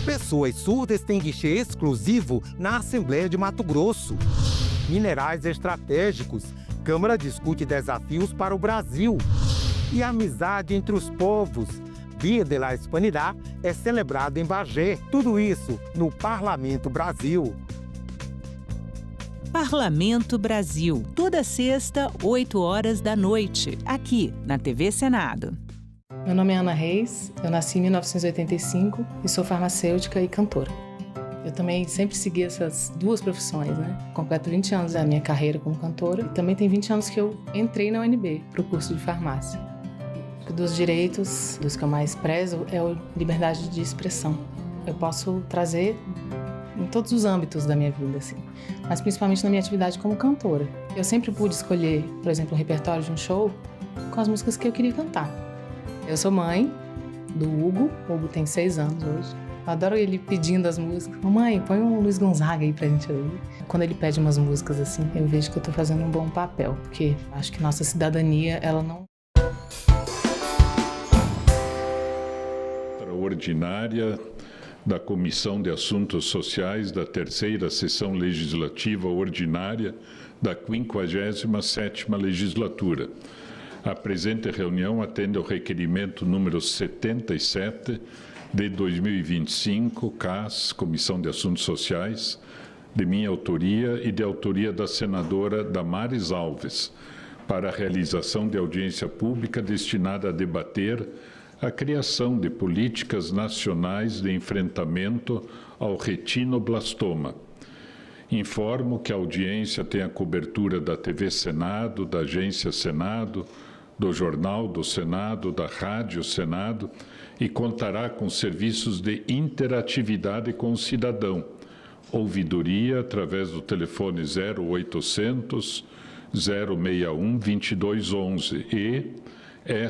Pessoas surdas têm guichê exclusivo na Assembleia de Mato Grosso. Minerais estratégicos. Câmara discute desafios para o Brasil. E a amizade entre os povos. Dia de la Hispanidad é celebrado em Bagé. Tudo isso no Parlamento Brasil. Parlamento Brasil, toda sexta, 8 horas da noite, aqui na TV Senado. Meu nome é Ana Reis, eu nasci em 1985 e sou farmacêutica e cantora. Eu também sempre segui essas duas profissões, né? Completo 20 anos da minha carreira como cantora e também tem 20 anos que eu entrei na UNB para o curso de farmácia. Dos direitos, dos que eu mais prezo, é a liberdade de expressão. Eu posso trazer em todos os âmbitos da minha vida, assim, mas principalmente na minha atividade como cantora. Eu sempre pude escolher, por exemplo, um repertório de um show com as músicas que eu queria cantar. Eu sou mãe do Hugo. O Hugo tem 6 anos hoje. Eu adoro ele pedindo as músicas. Mamãe, põe um Luiz Gonzaga aí pra gente ouvir. Quando ele pede umas músicas assim, eu vejo que eu tô fazendo um bom papel, porque acho que nossa cidadania, ela não... Ordinária da Comissão de Assuntos Sociais da 3ª Sessão Legislativa Ordinária da 57ª Legislatura. A presente reunião atende ao requerimento número 77 de 2025, CAS, Comissão de Assuntos Sociais, de minha autoria e de autoria da senadora Damares Alves, para a realização de audiência pública destinada a debater a criação de políticas nacionais de enfrentamento ao retinoblastoma. Informo que a audiência tem a cobertura da TV Senado, da Agência Senado, do Jornal do Senado, da Rádio Senado e contará com serviços de interatividade com o cidadão, ouvidoria através do telefone 0800 061 2211 e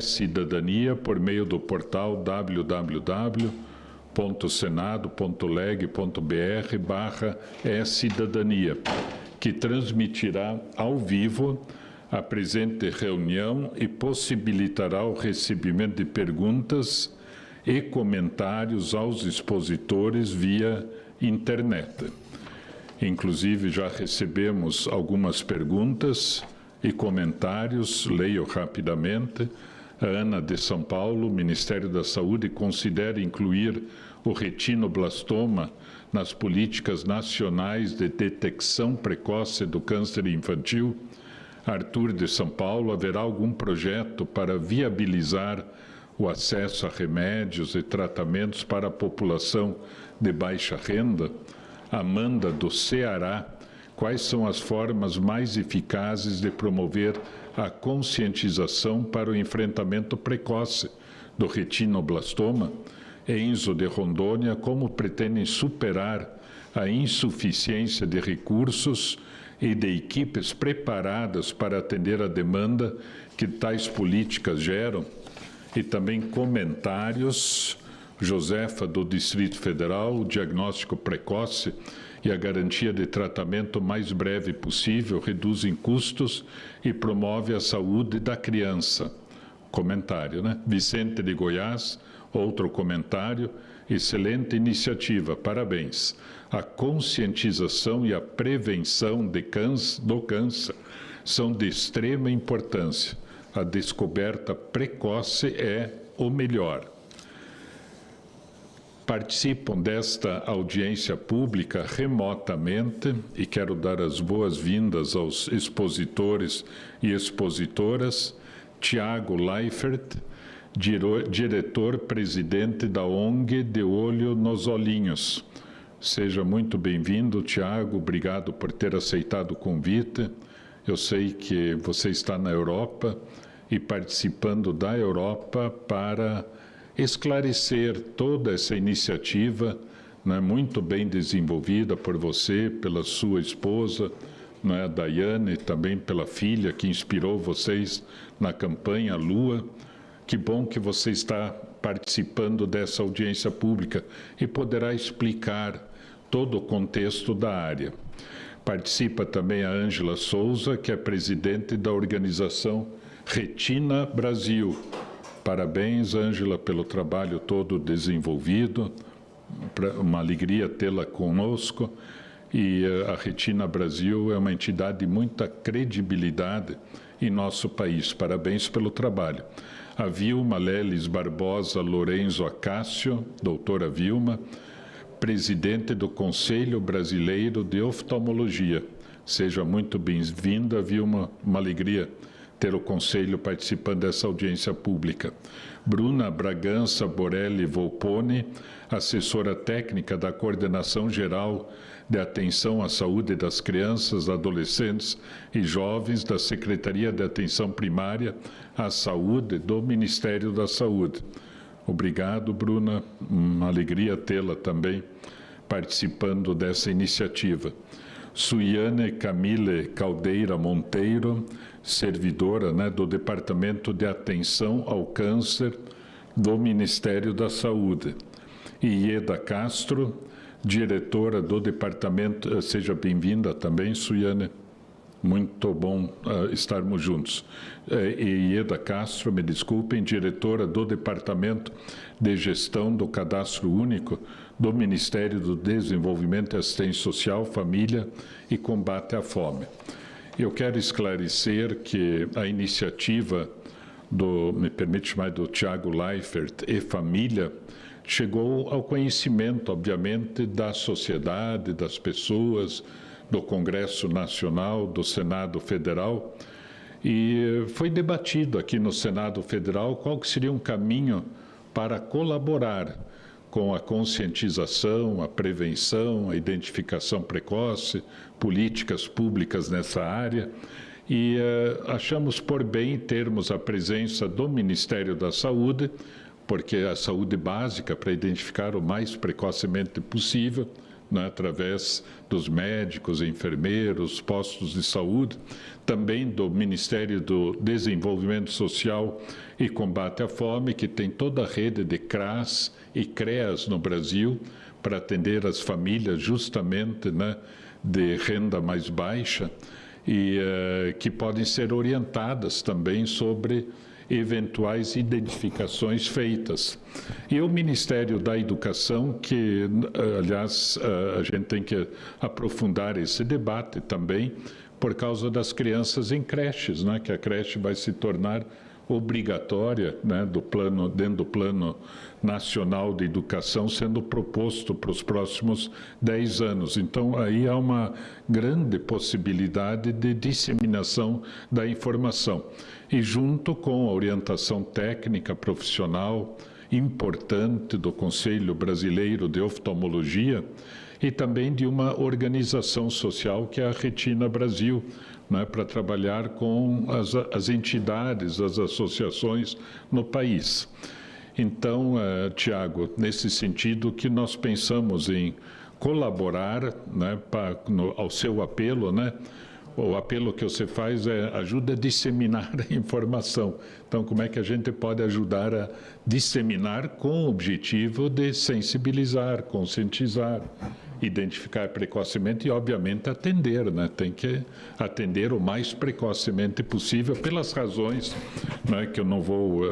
cidadania por meio do portal www.senado.leg.br/cidadania, que transmitirá ao vivo a presente reunião e possibilitará o recebimento de perguntas e comentários aos expositores via internet. Inclusive, já recebemos algumas perguntas e comentários, leio rapidamente. A Ana de São Paulo, Ministério da Saúde, considera incluir o retinoblastoma nas políticas nacionais de detecção precoce do câncer infantil. Arthur de São Paulo, haverá algum projeto para viabilizar o acesso a remédios e tratamentos para a população de baixa renda? Amanda do Ceará, quais são as formas mais eficazes de promover a conscientização para o enfrentamento precoce do retinoblastoma? Enzo de Rondônia, como pretendem superar a insuficiência de recursos e de equipes preparadas para atender a demanda que tais políticas geram? E também comentários. Josefa, do Distrito Federal, o diagnóstico precoce e a garantia de tratamento mais breve possível reduzem custos e promove a saúde da criança. Comentário, né? Vicente de Goiás, outro comentário. Excelente iniciativa, parabéns. A conscientização e a prevenção do câncer são de extrema importância. A descoberta precoce é o melhor. Participam desta audiência pública remotamente e quero dar as boas-vindas aos expositores e expositoras. Tiago Leifert, diretor-presidente da ONG De Olho nos Olhinhos. Seja muito bem-vindo, Tiago. Obrigado por ter aceitado o convite. Eu sei que você está na Europa e participando da Europa para esclarecer toda essa iniciativa, né, muito bem desenvolvida por você, pela sua esposa, né, Daiane, e também pela filha que inspirou vocês na campanha Lua. Que bom que você está participando dessa audiência pública e poderá explicar todo o contexto da área. Participa também a Ângela Souza, que é presidente da organização Retina Brasil. Parabéns, Ângela, pelo trabalho todo desenvolvido. Uma alegria tê-la conosco. E a Retina Brasil é uma entidade de muita credibilidade em nosso país. Parabéns pelo trabalho. A Vilma Leles Barbosa Lorenzo Acácio, doutora Vilma, presidente do Conselho Brasileiro de Oftalmologia. Seja muito bem-vinda, Vilma. Uma alegria ter o Conselho participando dessa audiência pública. Bruna Bragança Borelli Volpone, assessora técnica da Coordenação Geral de Atenção à Saúde das Crianças, Adolescentes e Jovens da Secretaria de Atenção Primária à Saúde do Ministério da Saúde. Obrigado, Bruna. Uma alegria tê-la também participando dessa iniciativa. Suiane Camille Caldeira Monteiro, servidora, do Departamento de Atenção ao Câncer do Ministério da Saúde. Ieda Castro, diretora do departamento, seja bem-vinda também, Suiane, muito bom estarmos juntos. Ieda Castro, me desculpem, diretora do Departamento de Gestão do Cadastro Único do Ministério do Desenvolvimento e Assistência Social, Família e Combate à Fome. Eu quero esclarecer que a iniciativa me permite chamar do Tiago Leifert e Família, chegou ao conhecimento, obviamente, da sociedade, das pessoas, do Congresso Nacional, do Senado Federal, e foi debatido aqui no Senado Federal qual que seria um caminho para colaborar com a conscientização, a prevenção, a identificação precoce, políticas públicas nessa área, e achamos por bem termos a presença do Ministério da Saúde, porque a saúde básica para identificar o mais precocemente possível, através dos médicos, enfermeiros, postos de saúde, também do Ministério do Desenvolvimento Social e Combate à Fome, que tem toda a rede de CRAS e CREAS no Brasil para atender as famílias justamente de renda mais baixa e que podem ser orientadas também sobre eventuais identificações feitas. E o Ministério da Educação, que, aliás, a gente tem que aprofundar esse debate também, por causa das crianças em creches, que a creche vai se tornar obrigatória, dentro do Plano Nacional de Educação, sendo proposto para os próximos 10 anos. Então, aí há uma grande possibilidade de disseminação da informação. E junto com a orientação técnica profissional importante do Conselho Brasileiro de Oftalmologia e também de uma organização social que é a Retina Brasil, para trabalhar com as entidades, as associações no país. Então, Tiago, nesse sentido que nós pensamos em colaborar, ao seu apelo, o apelo que você faz ajuda a disseminar a informação. Então, como é que a gente pode ajudar a disseminar com o objetivo de sensibilizar, conscientizar, identificar precocemente e, obviamente, atender, Tem que atender o mais precocemente possível, pelas razões, que eu não vou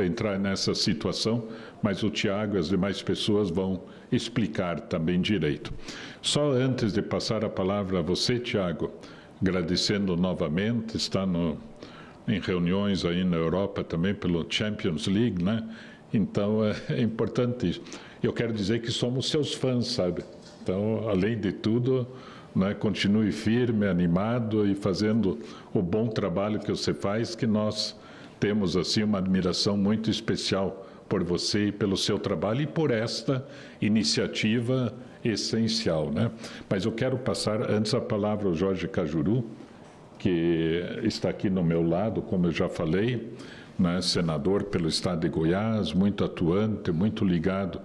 entrar nessa situação, mas o Tiago e as demais pessoas vão explicar também direito. Só antes de passar a palavra a você, Tiago, agradecendo novamente, está em reuniões aí na Europa também pelo Champions League, Então, é importante isso. Eu quero dizer que somos seus fãs, sabe? Então, além de tudo, continue firme, animado e fazendo o bom trabalho que você faz, que nós temos, assim, uma admiração muito especial por você e pelo seu trabalho e por esta iniciativa essencial, Mas eu quero passar antes a palavra ao Jorge Cajuru, que está aqui no meu lado, como eu já falei, senador pelo estado de Goiás, muito atuante, muito ligado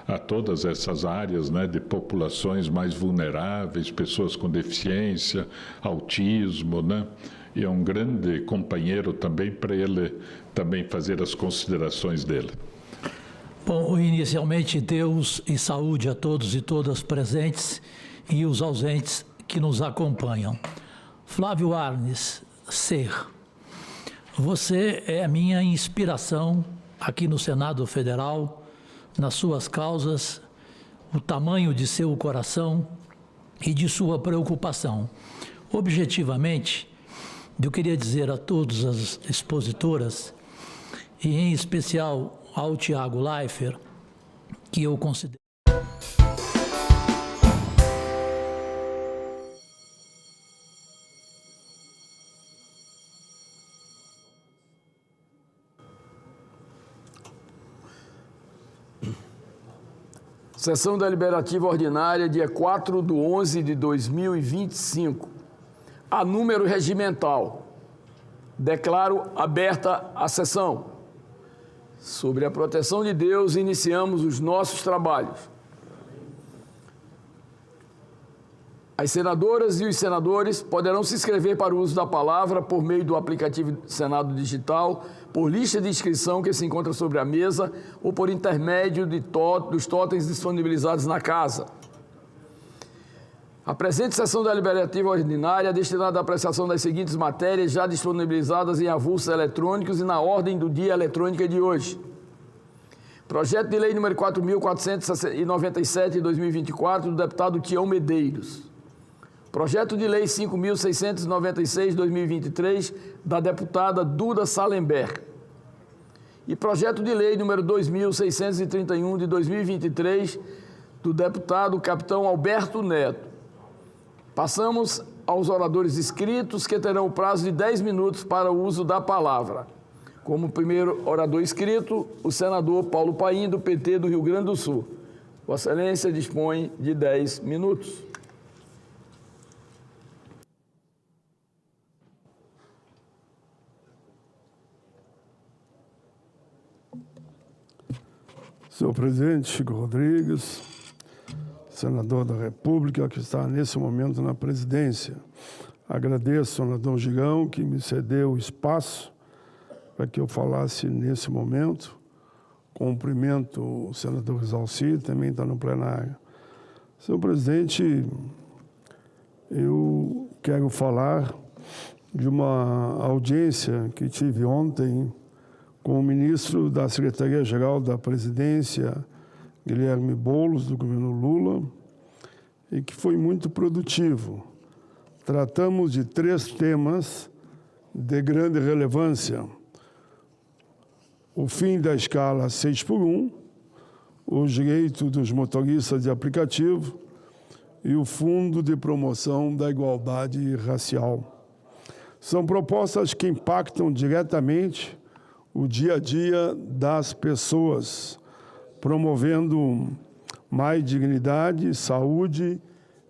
a todas essas áreas, de populações mais vulneráveis, pessoas com deficiência, autismo, E é um grande companheiro também para ele também fazer as considerações dele. Bom, inicialmente, Deus e saúde a todos e todas presentes e os ausentes que nos acompanham. Flávio Arnes, ser. Você é a minha inspiração aqui no Senado Federal, nas suas causas, o tamanho de seu coração e de sua preocupação. Objetivamente, eu queria dizer a todas as expositoras, e em especial ao Tiago Leifert, que eu considero... Sessão deliberativa ordinária, dia 4/11/2025. A número regimental. Declaro aberta a sessão. Sobre a proteção de Deus, iniciamos os nossos trabalhos. As senadoras e os senadores poderão se inscrever para o uso da palavra por meio do aplicativo Senado Digital, por lista de inscrição que se encontra sobre a mesa ou por intermédio dos totens disponibilizados na casa. A presente sessão deliberativa ordinária é destinada à apreciação das seguintes matérias já disponibilizadas em avulsos eletrônicos e na ordem do dia eletrônica de hoje. Projeto de lei número 4.497 de 2024, do deputado Tião Medeiros. Projeto de lei 5.696 de 2023, da deputada Duda Salemberg. E projeto de lei número 2.631 de 2023, do deputado Capitão Alberto Neto. Passamos aos oradores inscritos, que terão o prazo de 10 minutos para o uso da palavra. Como primeiro orador inscrito, o senador Paulo Paim, do PT do Rio Grande do Sul. Vossa Excelência dispõe de 10 minutos. Senhor presidente Chico Rodrigues, senador da República, que está nesse momento na presidência. Agradeço ao senador Gigão, que me cedeu o espaço para que eu falasse nesse momento. Cumprimento o senador Exalcir, também está no plenário. Senhor presidente, eu quero falar de uma audiência que tive ontem com o ministro da Secretaria-Geral da Presidência, Guilherme Boulos, do governo Lula, e que foi muito produtivo. Tratamos de 3 temas de grande relevância: o fim da escala 6x1, o direito dos motoristas de aplicativo e o Fundo de Promoção da Igualdade Racial. São propostas que impactam diretamente o dia a dia das pessoas, promovendo mais dignidade, saúde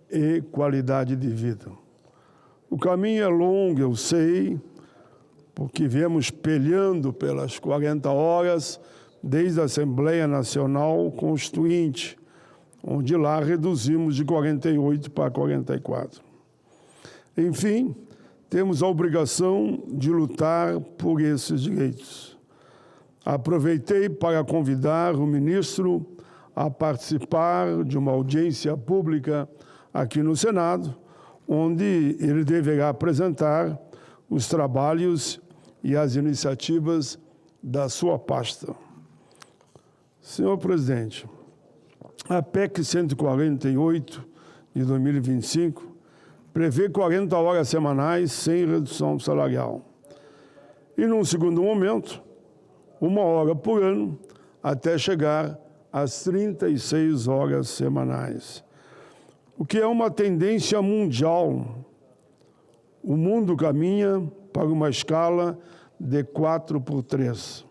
e qualidade de vida. O caminho é longo, eu sei, porque viemos peleando pelas 40 horas desde a Assembleia Nacional Constituinte, onde lá reduzimos de 48 para 44. Enfim, temos a obrigação de lutar por esses direitos. Aproveitei para convidar o ministro a participar de uma audiência pública aqui no Senado, onde ele deverá apresentar os trabalhos e as iniciativas da sua pasta. Senhor presidente, a PEC 148 de 2025 prevê 40 horas semanais sem redução salarial. E, num segundo momento, 1 hora por ano, até chegar às 36 horas semanais. O que é uma tendência mundial. O mundo caminha para uma escala de 4x3.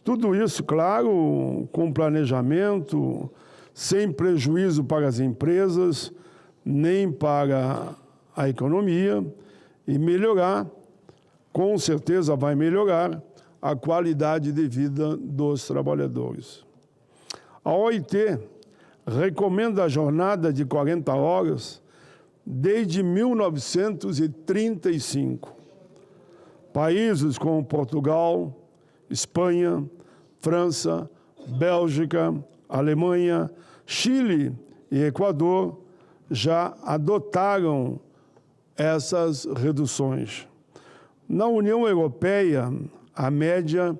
Tudo isso, claro, com planejamento, sem prejuízo para as empresas, nem para a economia, e melhorar, com certeza vai melhorar, a qualidade de vida dos trabalhadores. A OIT recomenda a jornada de 40 horas desde 1935. Países como Portugal, Espanha, França, Bélgica, Alemanha, Chile e Equador já adotaram essas reduções. Na União Europeia, a média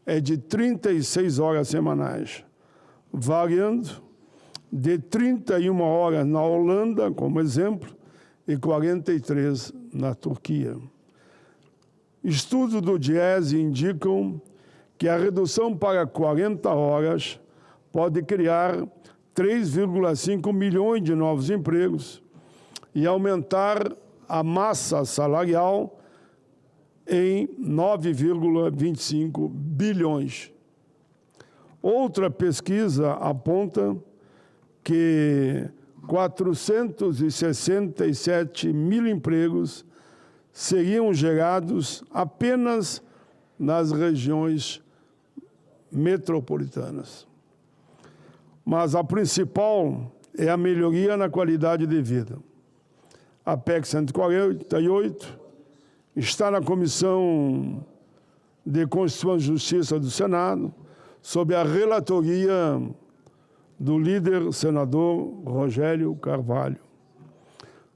é de 36 horas semanais, variando de 31 horas na Holanda, como exemplo, e 43 na Turquia. Estudos do DIEESE indicam que a redução para 40 horas pode criar 3,5 milhões de novos empregos e aumentar a massa salarial em 9,25 bilhões. Outra pesquisa aponta que 467 mil empregos seriam gerados apenas nas regiões metropolitanas. Mas a principal é a melhoria na qualidade de vida. A PEC 148 está na Comissão de Constituição e Justiça do Senado, sob a relatoria do líder senador Rogério Carvalho.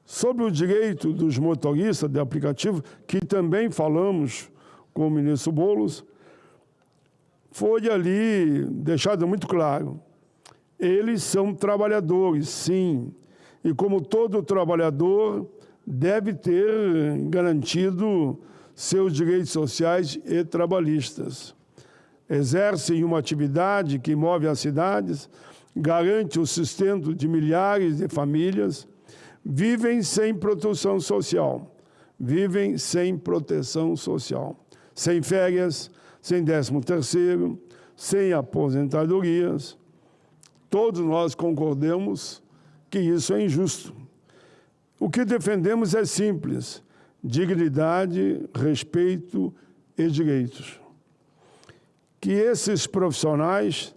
Sobre o direito dos motoristas de aplicativo, que também falamos com o ministro Boulos, foi ali deixado muito claro. Eles são trabalhadores, sim, e como todo trabalhador, deve ter garantido seus direitos sociais e trabalhistas. Exercem uma atividade que move as cidades, garante o sustento de milhares de famílias, vivem sem proteção social, sem férias, sem 13º, sem aposentadorias. Todos nós concordamos que isso é injusto. O que defendemos é simples: dignidade, respeito e direitos. Que esses profissionais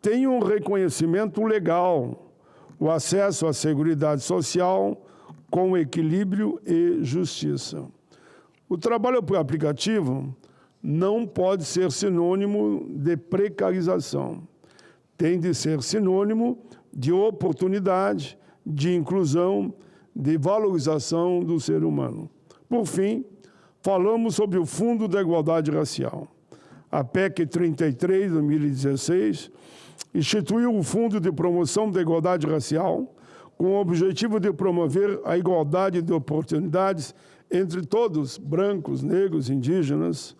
tenham um reconhecimento legal, o acesso à Seguridade Social com equilíbrio e justiça. O trabalho por aplicativo não pode ser sinônimo de precarização. Tem de ser sinônimo de oportunidade, de inclusão, de valorização do ser humano. Por fim, falamos sobre o Fundo da Igualdade Racial. A PEC 33, de 2016, instituiu o Fundo de Promoção da Igualdade Racial, com o objetivo de promover a igualdade de oportunidades entre todos, brancos, negros, indígenas.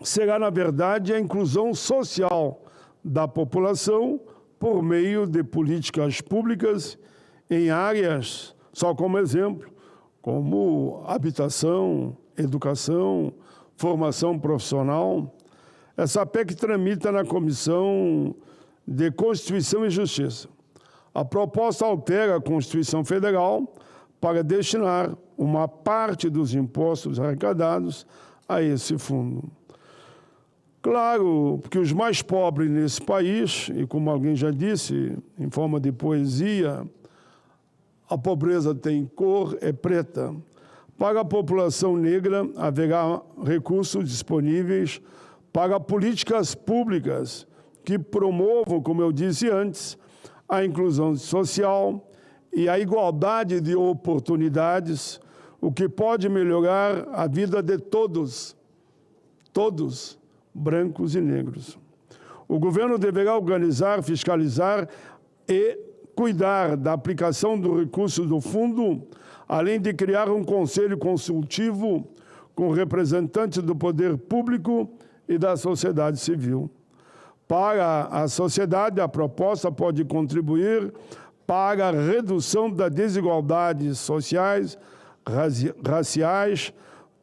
Será, na verdade, a inclusão social da população por meio de políticas públicas em áreas, só como exemplo, como habitação, educação, formação profissional. Essa PEC tramita na Comissão de Constituição e Justiça. A proposta altera a Constituição Federal para destinar uma parte dos impostos arrecadados a esse fundo. Claro que os mais pobres nesse país, e como alguém já disse, em forma de poesia, a pobreza tem cor, é preta. Para a população negra, haverá recursos disponíveis para políticas públicas que promovam, como eu disse antes, a inclusão social e a igualdade de oportunidades, o que pode melhorar a vida de todos, brancos e negros. O governo deverá organizar, fiscalizar e cuidar da aplicação do recurso do fundo, além de criar um conselho consultivo com representantes do poder público e da sociedade civil. Para a sociedade, a proposta pode contribuir para a redução das desigualdades sociais, raciais,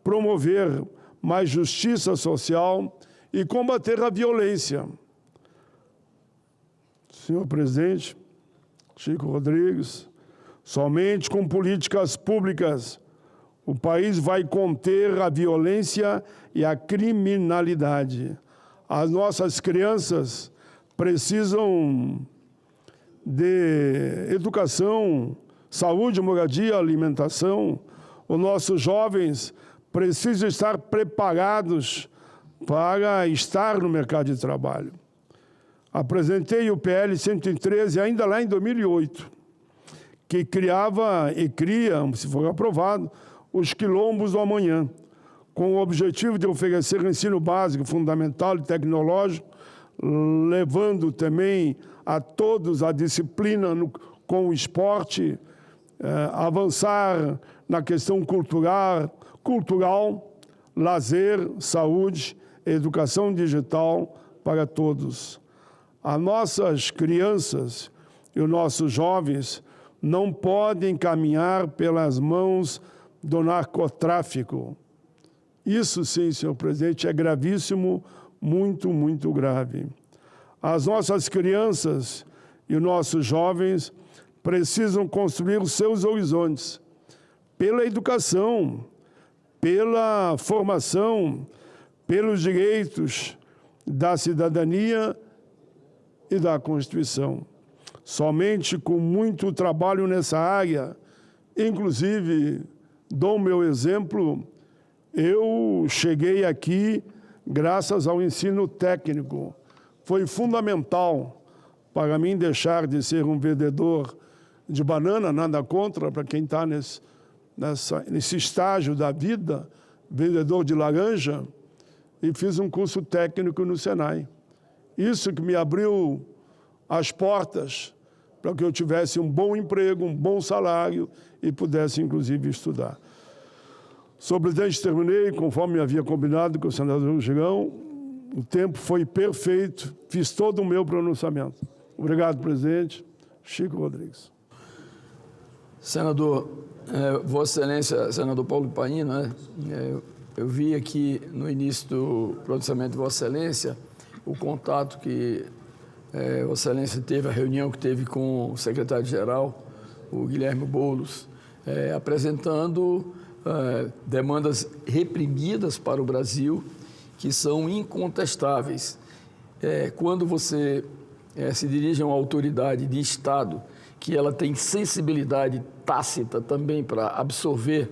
promover mais justiça social e combater a violência. Senhor presidente, Chico Rodrigues, somente com políticas públicas o país vai conter a violência e a criminalidade. As nossas crianças precisam de educação, saúde, moradia, alimentação. Os nossos jovens precisam estar preparados para estar no mercado de trabalho. Apresentei o PL 113 ainda lá em 2008, que criava e cria, se for aprovado, os quilombos do amanhã, com o objetivo de oferecer ensino básico, fundamental e tecnológico, levando também a todos a disciplina com o esporte, avançar na questão cultural, lazer, saúde, educação digital para todos. As nossas crianças e os nossos jovens não podem caminhar pelas mãos do narcotráfico. Isso sim, senhor presidente, é gravíssimo, muito, muito grave. As nossas crianças e os nossos jovens precisam construir os seus horizontes pela educação, pela formação, pelos direitos da cidadania e da Constituição. Somente com muito trabalho nessa área, inclusive, dou meu exemplo, eu cheguei aqui graças ao ensino técnico. Foi fundamental para mim deixar de ser um vendedor de banana, nada contra, para quem está nesse estágio da vida, vendedor de laranja, e fiz um curso técnico no Senai. Isso que me abriu as portas para que eu tivesse um bom emprego, um bom salário e pudesse, inclusive, estudar. Senhor presidente, terminei, conforme havia combinado com o senador Girão, o tempo foi perfeito, fiz todo o meu pronunciamento. Obrigado, presidente. Chico Rodrigues. Senador, Vossa Excelência, senador Paulo Paim, né? Eu vi aqui no início do pronunciamento de Vossa Excelência o contato que Vossa Excelência teve, a reunião que teve com o secretário-geral, o Guilherme Boulos, apresentando demandas reprimidas para o Brasil, que são incontestáveis. Quando você se dirige a uma autoridade de Estado, que ela tem sensibilidade tácita também para absorver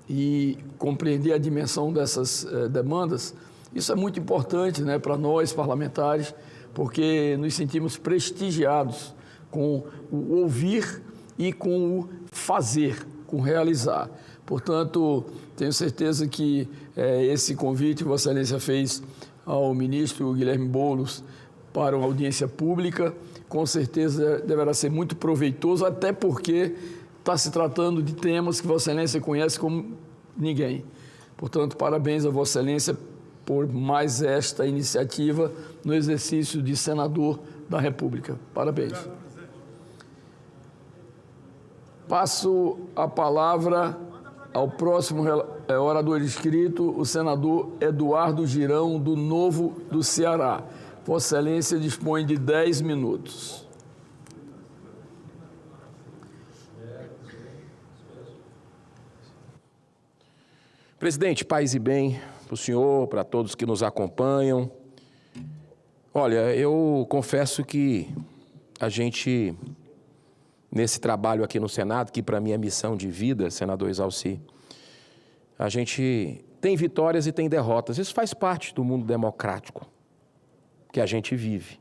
e compreender a dimensão dessas demandas, isso é muito importante, né, para nós parlamentares, porque nos sentimos prestigiados com o ouvir e com o fazer, com o realizar. Portanto, tenho certeza que esse convite que Vossa Excelência fez ao ministro Guilherme Boulos para uma audiência pública, com certeza deverá ser muito proveitoso, até porque está se tratando de temas que Vossa Excelência conhece como ninguém. Portanto, parabéns a Vossa Excelência por mais esta iniciativa no exercício de senador da República. Parabéns. Passo a palavra ao próximo orador inscrito, o senador Eduardo Girão, do Novo do Ceará. Vossa Excelência dispõe de 10 minutos. Presidente, paz e bem para o senhor, para todos que nos acompanham. Olha, eu confesso que a gente, nesse trabalho aqui no Senado, que para mim é missão de vida, senador Exalci, a gente tem vitórias e tem derrotas. Isso faz parte do mundo democrático que a gente vive.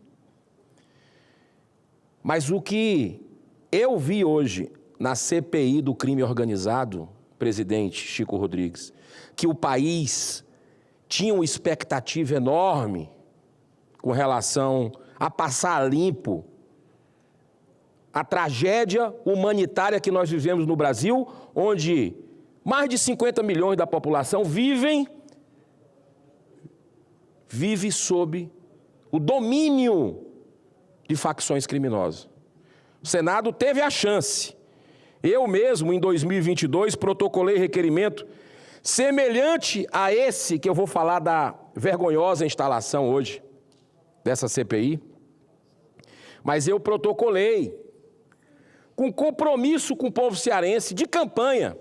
Mas o que eu vi hoje na CPI do crime organizado, presidente Chico Rodrigues, que o país tinha uma expectativa enorme com relação a passar limpo a tragédia humanitária que nós vivemos no Brasil, onde mais de 50 milhões da população vive sob o domínio de facções criminosas. O Senado teve a chance. Eu mesmo, em 2022, protocolei requerimento semelhante a esse que eu vou falar da vergonhosa instalação hoje, dessa CPI. Mas eu protocolei com compromisso com o povo cearense de campanha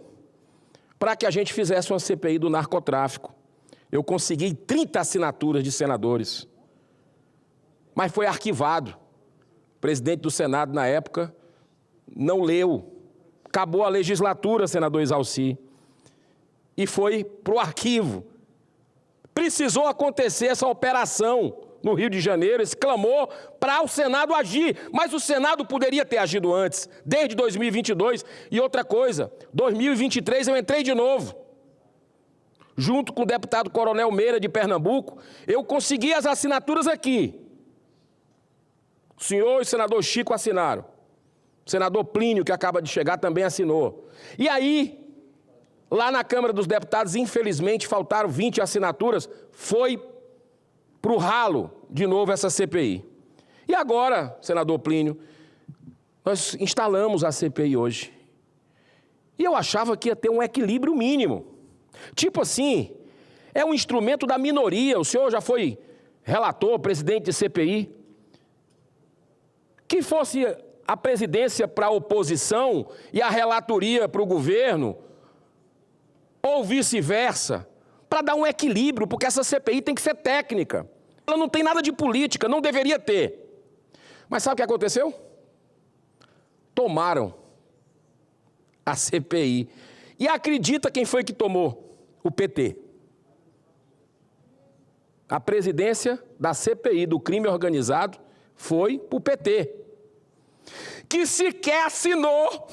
para que a gente fizesse uma CPI do narcotráfico. Eu consegui 30 assinaturas de senadores, mas foi arquivado. O presidente do Senado, na época, não leu. Acabou a legislatura, senador Exalci, e foi para o arquivo. Precisou acontecer essa operação no Rio de Janeiro, esse clamor para o Senado agir, mas o Senado poderia ter agido antes, desde 2022. E outra coisa, 2023 eu entrei de novo, junto com o deputado Coronel Meira de Pernambuco, eu consegui as assinaturas aqui. O senhor e o senador Chico assinaram. O senador Plínio, que acaba de chegar, também assinou. E aí, lá na Câmara dos Deputados, infelizmente, faltaram 20 assinaturas, foi para o ralo, de novo, essa CPI. E agora, senador Plínio, nós instalamos a CPI hoje. E eu achava que ia ter um equilíbrio mínimo. Tipo assim, é um instrumento da minoria. O senhor já foi relator, presidente de CPI. Que fosse a presidência para a oposição e a relatoria para o governo, ou vice-versa, para dar um equilíbrio, porque essa CPI tem que ser técnica. Ela não tem nada de política, não deveria ter. Mas sabe o que aconteceu? Tomaram a CPI. E acredita quem foi que tomou? O PT. A presidência da CPI do crime organizado foi para o PT, que sequer assinou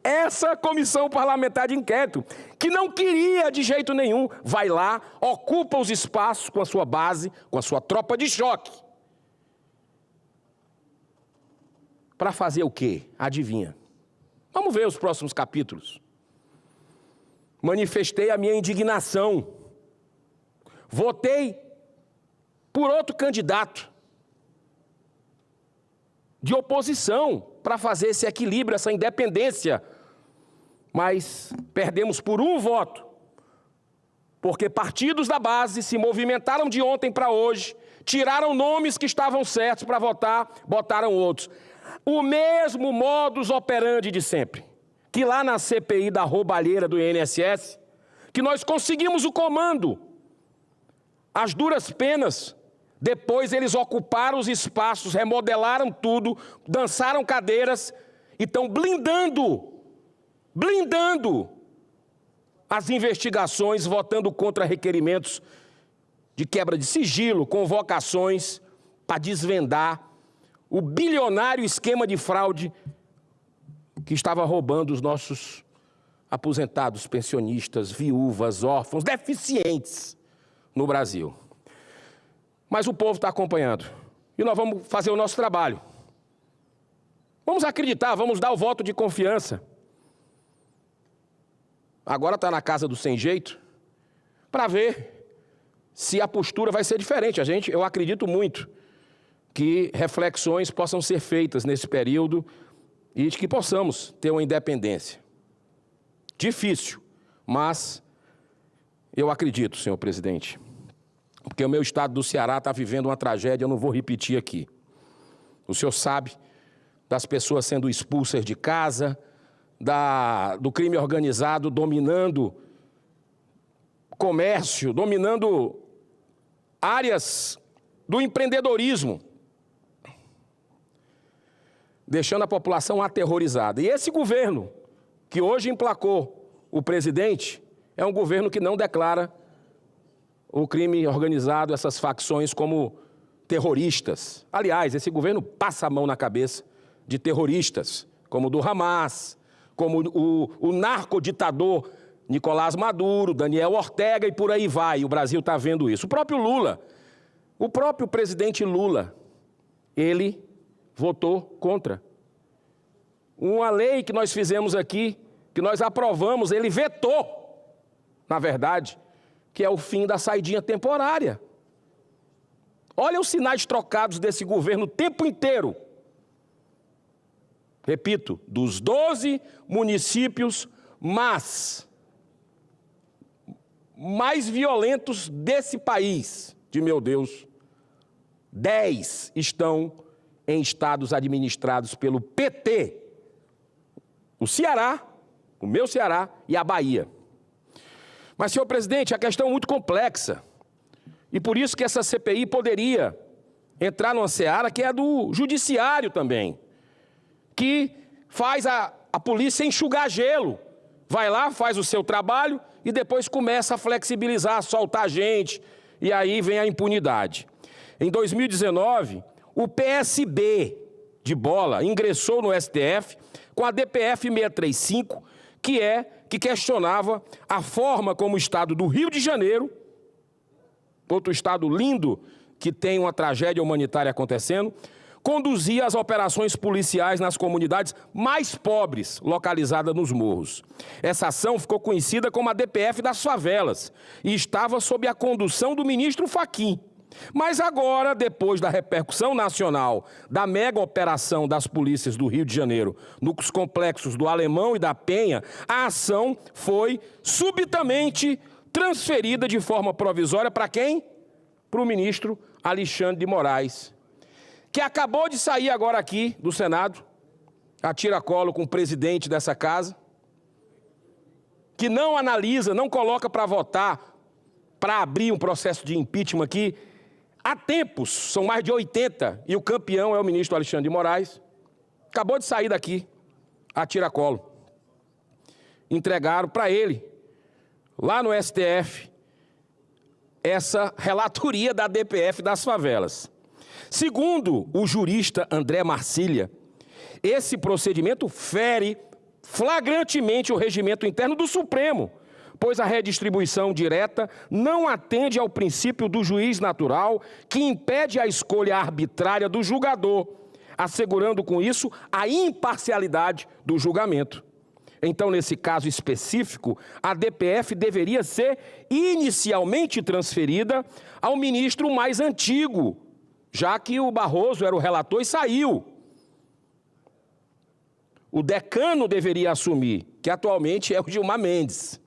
essa comissão parlamentar de inquérito, que não queria de jeito nenhum, vai lá, ocupa os espaços com a sua base, com a sua tropa de choque. Para fazer o quê? Adivinha? Vamos ver os próximos capítulos. Manifestei a minha indignação. Votei por outro candidato de oposição para fazer esse equilíbrio, essa independência. Mas perdemos por um voto, porque partidos da base se movimentaram de ontem para hoje, tiraram nomes que estavam certos para votar, botaram outros. O mesmo modus operandi de sempre, que lá na CPI da roubalheira do INSS, que nós conseguimos o comando, as duras penas, depois eles ocuparam os espaços, remodelaram tudo, dançaram cadeiras e estão blindando as investigações, votando contra requerimentos de quebra de sigilo, convocações para desvendar o bilionário esquema de fraude que estava roubando os nossos aposentados, pensionistas, viúvas, órfãos, deficientes no Brasil. Mas o povo está acompanhando. E nós vamos fazer o nosso trabalho. Vamos acreditar, vamos dar o voto de confiança. Agora está na casa do sem jeito, para ver se a postura vai ser diferente. Eu acredito muito que reflexões possam ser feitas nesse período e de que possamos ter uma independência. Difícil, mas eu acredito, senhor presidente, porque o meu estado do Ceará está vivendo uma tragédia, eu não vou repetir aqui. O senhor sabe das pessoas sendo expulsas de casa, do crime organizado dominando comércio, dominando áreas do empreendedorismo, deixando a população aterrorizada. E esse governo, que hoje emplacou o presidente, é um governo que não declara o crime organizado, essas facções, como terroristas. Aliás, esse governo passa a mão na cabeça de terroristas, como o do Hamas, como o narcoditador Nicolás Maduro, Daniel Ortega e por aí vai. O Brasil está vendo isso. O próprio presidente Lula, ele votou contra. Uma lei que nós fizemos aqui, que nós aprovamos, ele vetou, na verdade, que é o fim da saidinha temporária. Olha os sinais trocados desse governo o tempo inteiro. Repito, dos 12 municípios mais violentos desse país, de meu Deus, 10 estão em estados administrados pelo PT. O Ceará, o meu Ceará e a Bahia. Mas, senhor presidente, a questão é muito complexa. E por isso que essa CPI poderia entrar numa seara que é do judiciário também, que faz a polícia enxugar gelo. Vai lá, faz o seu trabalho e depois começa a flexibilizar, a soltar gente, e aí vem a impunidade. Em 2019, o PSB de bola ingressou no STF com a DPF 635, que é que questionava a forma como o estado do Rio de Janeiro, outro estado lindo que tem uma tragédia humanitária acontecendo, conduzia as operações policiais nas comunidades mais pobres, localizadas nos morros. Essa ação ficou conhecida como a DPF das favelas e estava sob a condução do ministro Fachin. Mas agora, depois da repercussão nacional da mega operação das polícias do Rio de Janeiro nos complexos do Alemão e da Penha, a ação foi subitamente transferida de forma provisória para quem? Para o ministro Alexandre de Moraes, que acabou de sair agora aqui do Senado, a tiracolo com o presidente dessa casa, que não analisa, não coloca para votar, para abrir um processo de impeachment aqui, há tempos, são mais de 80, e o campeão é o ministro Alexandre de Moraes, acabou de sair daqui, a tiracolo. Entregaram para ele, lá no STF, essa relatoria da DPF das favelas. Segundo o jurista André Marcília, esse procedimento fere flagrantemente o regimento interno do Supremo, pois a redistribuição direta não atende ao princípio do juiz natural, que impede a escolha arbitrária do julgador, assegurando com isso a imparcialidade do julgamento. Então, nesse caso específico, a DPF deveria ser inicialmente transferida ao ministro mais antigo, já que o Barroso era o relator e saiu. O decano deveria assumir, que atualmente é o Gilmar Mendes.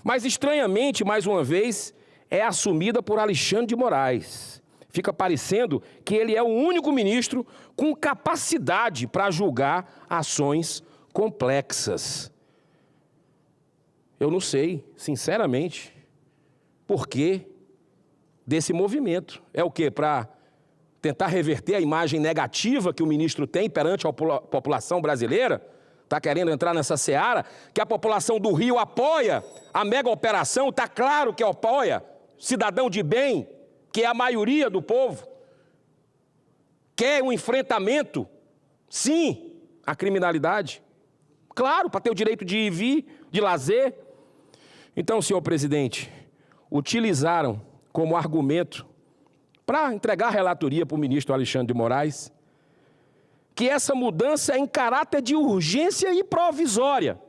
Mas, estranhamente, mais uma vez, é assumida por Alexandre de Moraes. Fica parecendo que ele é o único ministro com capacidade para julgar ações complexas. Eu não sei, sinceramente, por que desse movimento. É o quê? Para tentar reverter a imagem negativa que o ministro tem perante a população brasileira? Está querendo entrar nessa seara? Que a população do Rio apoia a mega operação, está claro que apoia, cidadão de bem, que é a maioria do povo, quer um enfrentamento, sim, à criminalidade. Claro, para ter o direito de ir e vir, de lazer. Então, senhor presidente, utilizaram como argumento para entregar a relatoria para o ministro Alexandre de Moraes que essa mudança é em caráter de urgência e provisória.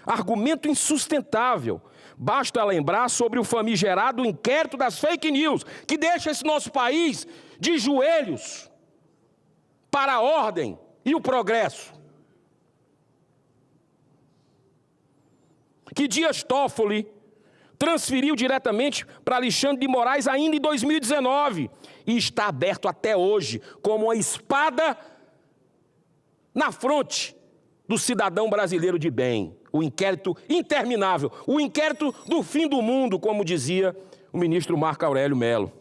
Argumento insustentável. Basta lembrar sobre o famigerado inquérito das fake news, que deixa esse nosso país de joelhos para a ordem e o progresso. Que Dias Toffoli transferiu diretamente para Alexandre de Moraes ainda em 2019 e está aberto até hoje como uma espada na fronte do cidadão brasileiro de bem. O inquérito interminável, o inquérito do fim do mundo, como dizia o ministro Marco Aurélio Mello.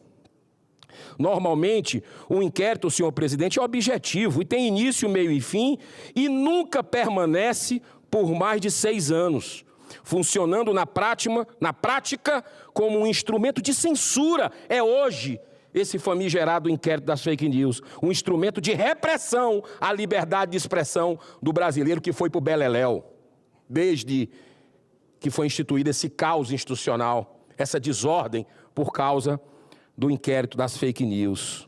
Normalmente, o inquérito, senhor presidente, é objetivo e tem início, meio e fim e nunca permanece por mais de 6 anos. Funcionando na prática como um instrumento de censura. É hoje esse famigerado inquérito das fake news, um instrumento de repressão à liberdade de expressão do brasileiro que foi para o beleléu, desde que foi instituído esse caos institucional, essa desordem por causa do inquérito das fake news.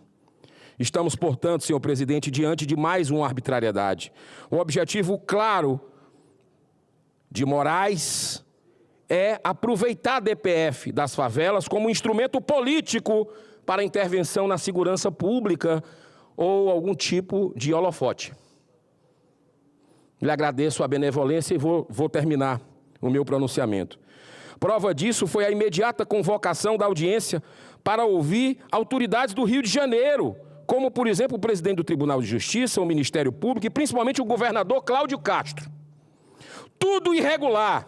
Estamos, portanto, senhor presidente, diante de mais uma arbitrariedade. Um objetivo claro de Moraes é aproveitar a DPF das favelas como instrumento político para intervenção na segurança pública ou algum tipo de holofote. Lhe agradeço a benevolência e vou terminar o meu pronunciamento. Prova disso foi a imediata convocação da audiência para ouvir autoridades do Rio de Janeiro, como, por exemplo, o presidente do Tribunal de Justiça, o Ministério Público e principalmente o governador Cláudio Castro. Tudo irregular,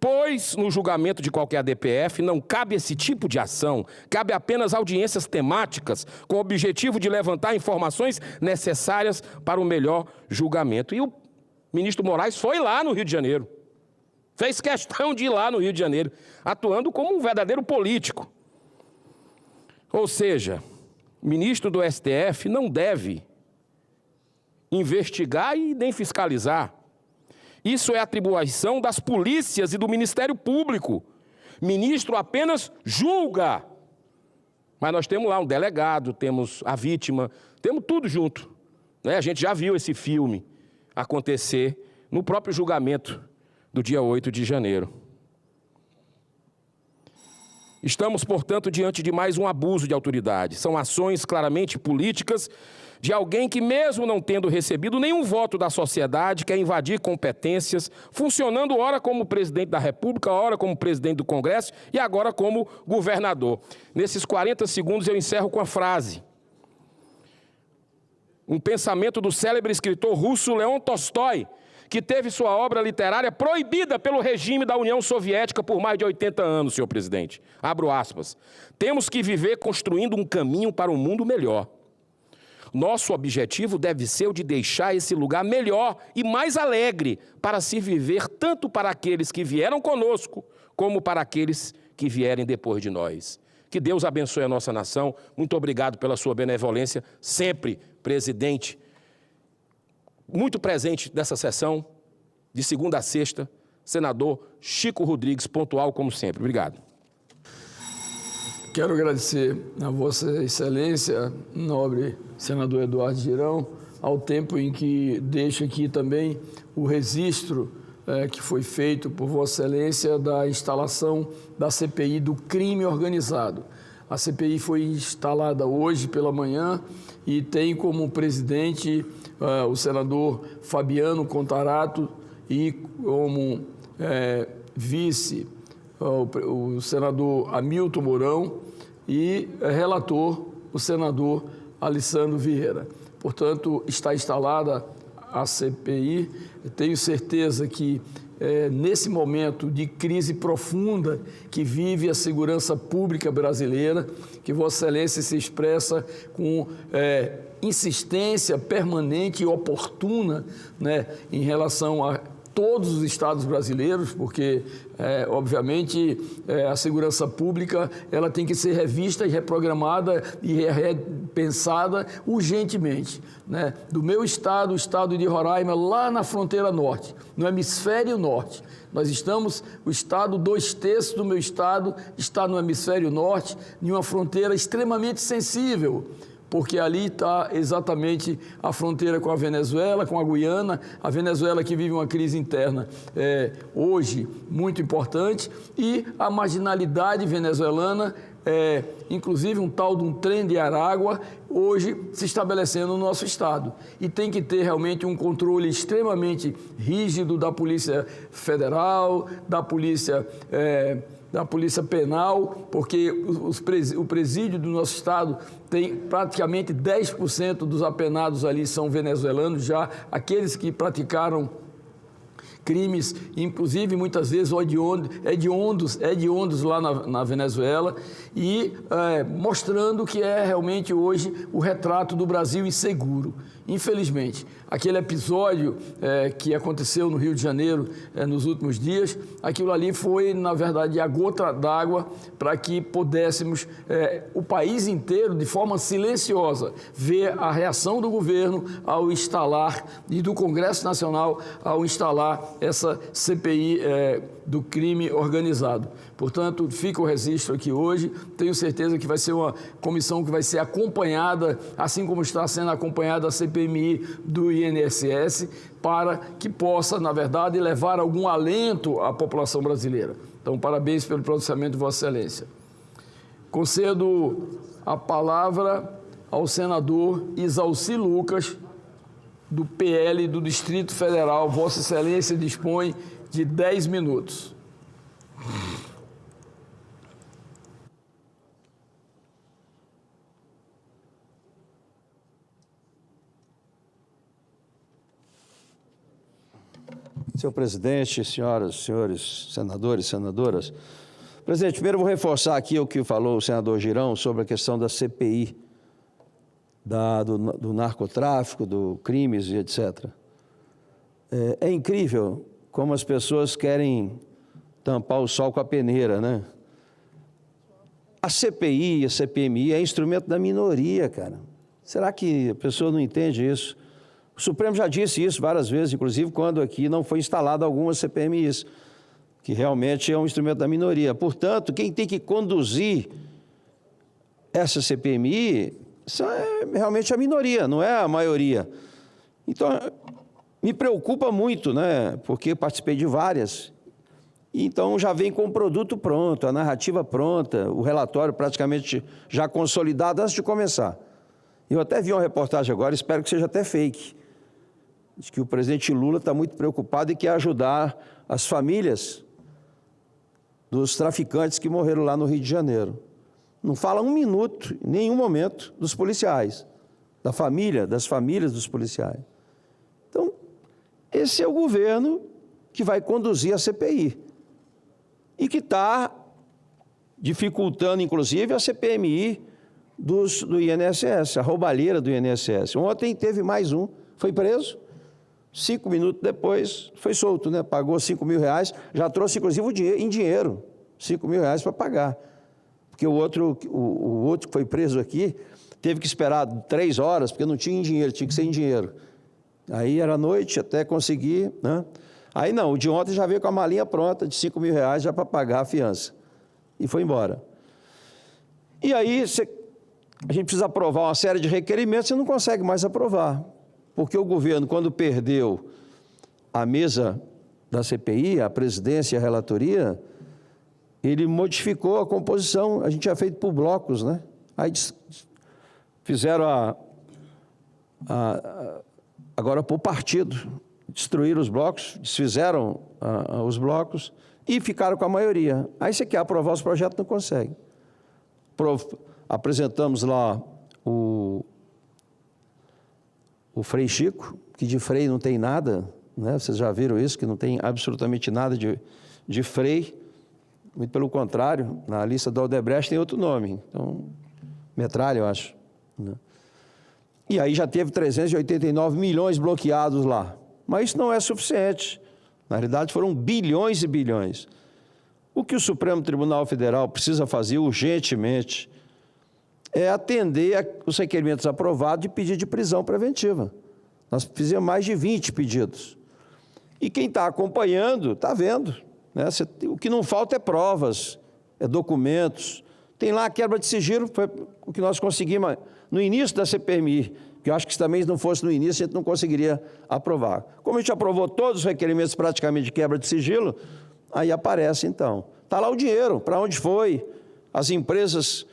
pois no julgamento de qualquer DPF não cabe esse tipo de ação, cabe apenas audiências temáticas com o objetivo de levantar informações necessárias para o melhor julgamento. E o ministro Moraes foi lá no Rio de Janeiro, fez questão de ir lá no Rio de Janeiro, atuando como um verdadeiro político. Ou seja, o ministro do STF não deve investigar e nem fiscalizar. Isso é atribuição das polícias e do Ministério Público. Ministro apenas julga. Mas nós temos lá um delegado, temos a vítima, temos tudo junto. A gente já viu esse filme acontecer no próprio julgamento do dia 8 de janeiro. Estamos, portanto, diante de mais um abuso de autoridade. São ações claramente políticas de alguém que, mesmo não tendo recebido nenhum voto da sociedade, quer invadir competências, funcionando ora como presidente da República, ora como presidente do Congresso e agora como governador. Nesses 40 segundos eu encerro com a frase. Um pensamento do célebre escritor russo Leon Tolstói, que teve sua obra literária proibida pelo regime da União Soviética por mais de 80 anos, senhor presidente. Abro aspas. Temos que viver construindo um caminho para um mundo melhor. Nosso objetivo deve ser o de deixar esse lugar melhor e mais alegre para se viver tanto para aqueles que vieram conosco, como para aqueles que vierem depois de nós. Que Deus abençoe a nossa nação. Muito obrigado pela sua benevolência, sempre, presidente, muito presente nessa sessão, de segunda a sexta, senador Chico Rodrigues, pontual como sempre. Obrigado. Quero agradecer a Vossa Excelência, nobre senador Eduardo Girão, ao tempo em que deixo aqui também o registro que foi feito por Vossa Excelência da instalação da CPI do crime organizado. A CPI foi instalada hoje pela manhã e tem como presidente o senador Fabiano Contarato e como vice o senador Hamilton Mourão e relator o senador Alessandro Vieira. Portanto, está instalada a CPI. Tenho certeza que nesse momento de crise profunda que vive a segurança pública brasileira, que Vossa Excelência se expressa com insistência permanente e oportuna, né, em relação a todos os estados brasileiros, porque, obviamente, a segurança pública ela tem que ser revista e reprogramada e repensada urgentemente. Né? Do meu estado, o estado de Roraima, lá na fronteira norte, no hemisfério norte. Nós estamos, o estado, 2/3 do meu estado está no hemisfério norte, em uma fronteira extremamente sensível, porque ali está exatamente a fronteira com a Venezuela, com a Guiana, a Venezuela que vive uma crise interna hoje muito importante, e a marginalidade venezuelana, inclusive um tal de um trem de Aragua, hoje se estabelecendo no nosso estado. E tem que ter realmente um controle extremamente rígido da Polícia Federal, da Polícia Penal, porque o presídio do nosso estado tem praticamente 10% dos apenados ali são venezuelanos, já aqueles que praticaram crimes, inclusive muitas vezes hediondos lá na Venezuela, e mostrando que é realmente hoje o retrato do Brasil inseguro. Infelizmente, aquele episódio que aconteceu no Rio de Janeiro nos últimos dias, aquilo ali foi, na verdade, a gota d'água para que pudéssemos, o país inteiro, de forma silenciosa, ver a reação do governo ao instalar, e do Congresso Nacional ao instalar essa CPI do crime organizado. Portanto, fica o registro aqui hoje. Tenho certeza que vai ser uma comissão que vai ser acompanhada, assim como está sendo acompanhada a CPMI do INSS, para que possa, na verdade, levar algum alento à população brasileira. Então, parabéns pelo pronunciamento de Vossa Excelência. Concedo a palavra ao senador Isalci Lucas, do PL do Distrito Federal. Vossa Excelência dispõe de 10 minutos. Senhor presidente, senhoras e senhores senadores e senadoras. Presidente, primeiro eu vou reforçar aqui o que falou o senador Girão sobre a questão da CPI, do narcotráfico, do crimes e etc. É incrível como as pessoas querem tampar o sol com a peneira, né? A CPI e a CPMI é instrumento da minoria, cara. Será que a pessoa não entende isso? O Supremo já disse isso várias vezes, inclusive quando aqui não foi instalado algumas CPMIs, que realmente é um instrumento da minoria. Portanto, quem tem que conduzir essa CPMI é realmente a minoria, não é a maioria. Então, me preocupa muito, né? Porque participei de várias. Então, já vem com o produto pronto, a narrativa pronta, o relatório praticamente já consolidado antes de começar. Eu até vi uma reportagem agora, espero que seja até fake, de que o presidente Lula está muito preocupado e quer ajudar as famílias dos traficantes que morreram lá no Rio de Janeiro. Não fala um minuto, em nenhum momento, dos policiais, das famílias dos policiais. Então, esse é o governo que vai conduzir a CPI e que está dificultando, inclusive, a CPMI do INSS, a roubalheira do INSS. Ontem teve mais um, foi preso, 5 minutos depois foi solto, né? Pagou R$5.000, já trouxe, inclusive, em dinheiro, R$5.000 para pagar. Porque o outro que foi preso aqui teve que esperar 3 horas, porque não tinha dinheiro, tinha que ser em dinheiro. Aí era noite até conseguir, né? Aí não, o de ontem já veio com a malinha pronta de R$5.000 já para pagar a fiança. E foi embora. E aí a gente precisa aprovar uma série de requerimentos e não consegue mais aprovar. Porque o governo, quando perdeu a mesa da CPI, a presidência e a relatoria, ele modificou a composição, a gente tinha feito por blocos, né? Aí fizeram agora por partido, destruíram os blocos, desfizeram os blocos e ficaram com a maioria. Aí você quer aprovar os projetos, não consegue. Apresentamos lá o Frei Chico, que de Frei não tem nada, né? Vocês já viram isso, que não tem absolutamente nada de Frei. Muito pelo contrário, na lista do Odebrecht tem outro nome, então, metralha, eu acho. Né? E aí já teve 389 milhões bloqueados lá. Mas isso não é suficiente. Na realidade, foram bilhões e bilhões. O que o Supremo Tribunal Federal precisa fazer urgentemente é atender os requerimentos aprovados de pedido de prisão preventiva. Nós fizemos mais de 20 pedidos. E quem está acompanhando está vendo. Né? O que não falta é provas, é documentos. Tem lá a quebra de sigilo, foi o que nós conseguimos no início da CPMI, que eu acho que se também não fosse no início, a gente não conseguiria aprovar. Como a gente aprovou todos os requerimentos praticamente de quebra de sigilo, aí aparece então. Está lá o dinheiro, para onde foi, as empresas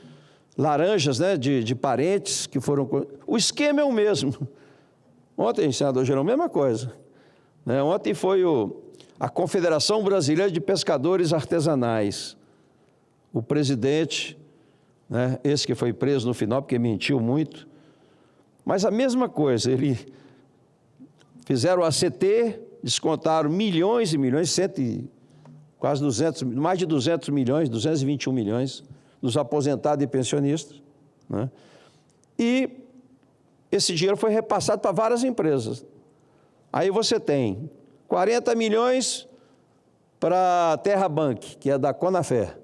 laranjas, né, de parentes que foram... O esquema é o mesmo. Ontem, senador Gerão, mesma coisa. Né? Ontem foi a Confederação Brasileira de Pescadores Artesanais. O presidente, né, esse que foi preso no final, porque mentiu muito, mas a mesma coisa, fizeram o ACT, descontaram milhões e milhões, quase 200, mais de 200 milhões, 221 milhões, dos aposentados e pensionistas, né? E esse dinheiro foi repassado para várias empresas. Aí você tem 40 milhões para a TerraBank, que é da Conafé.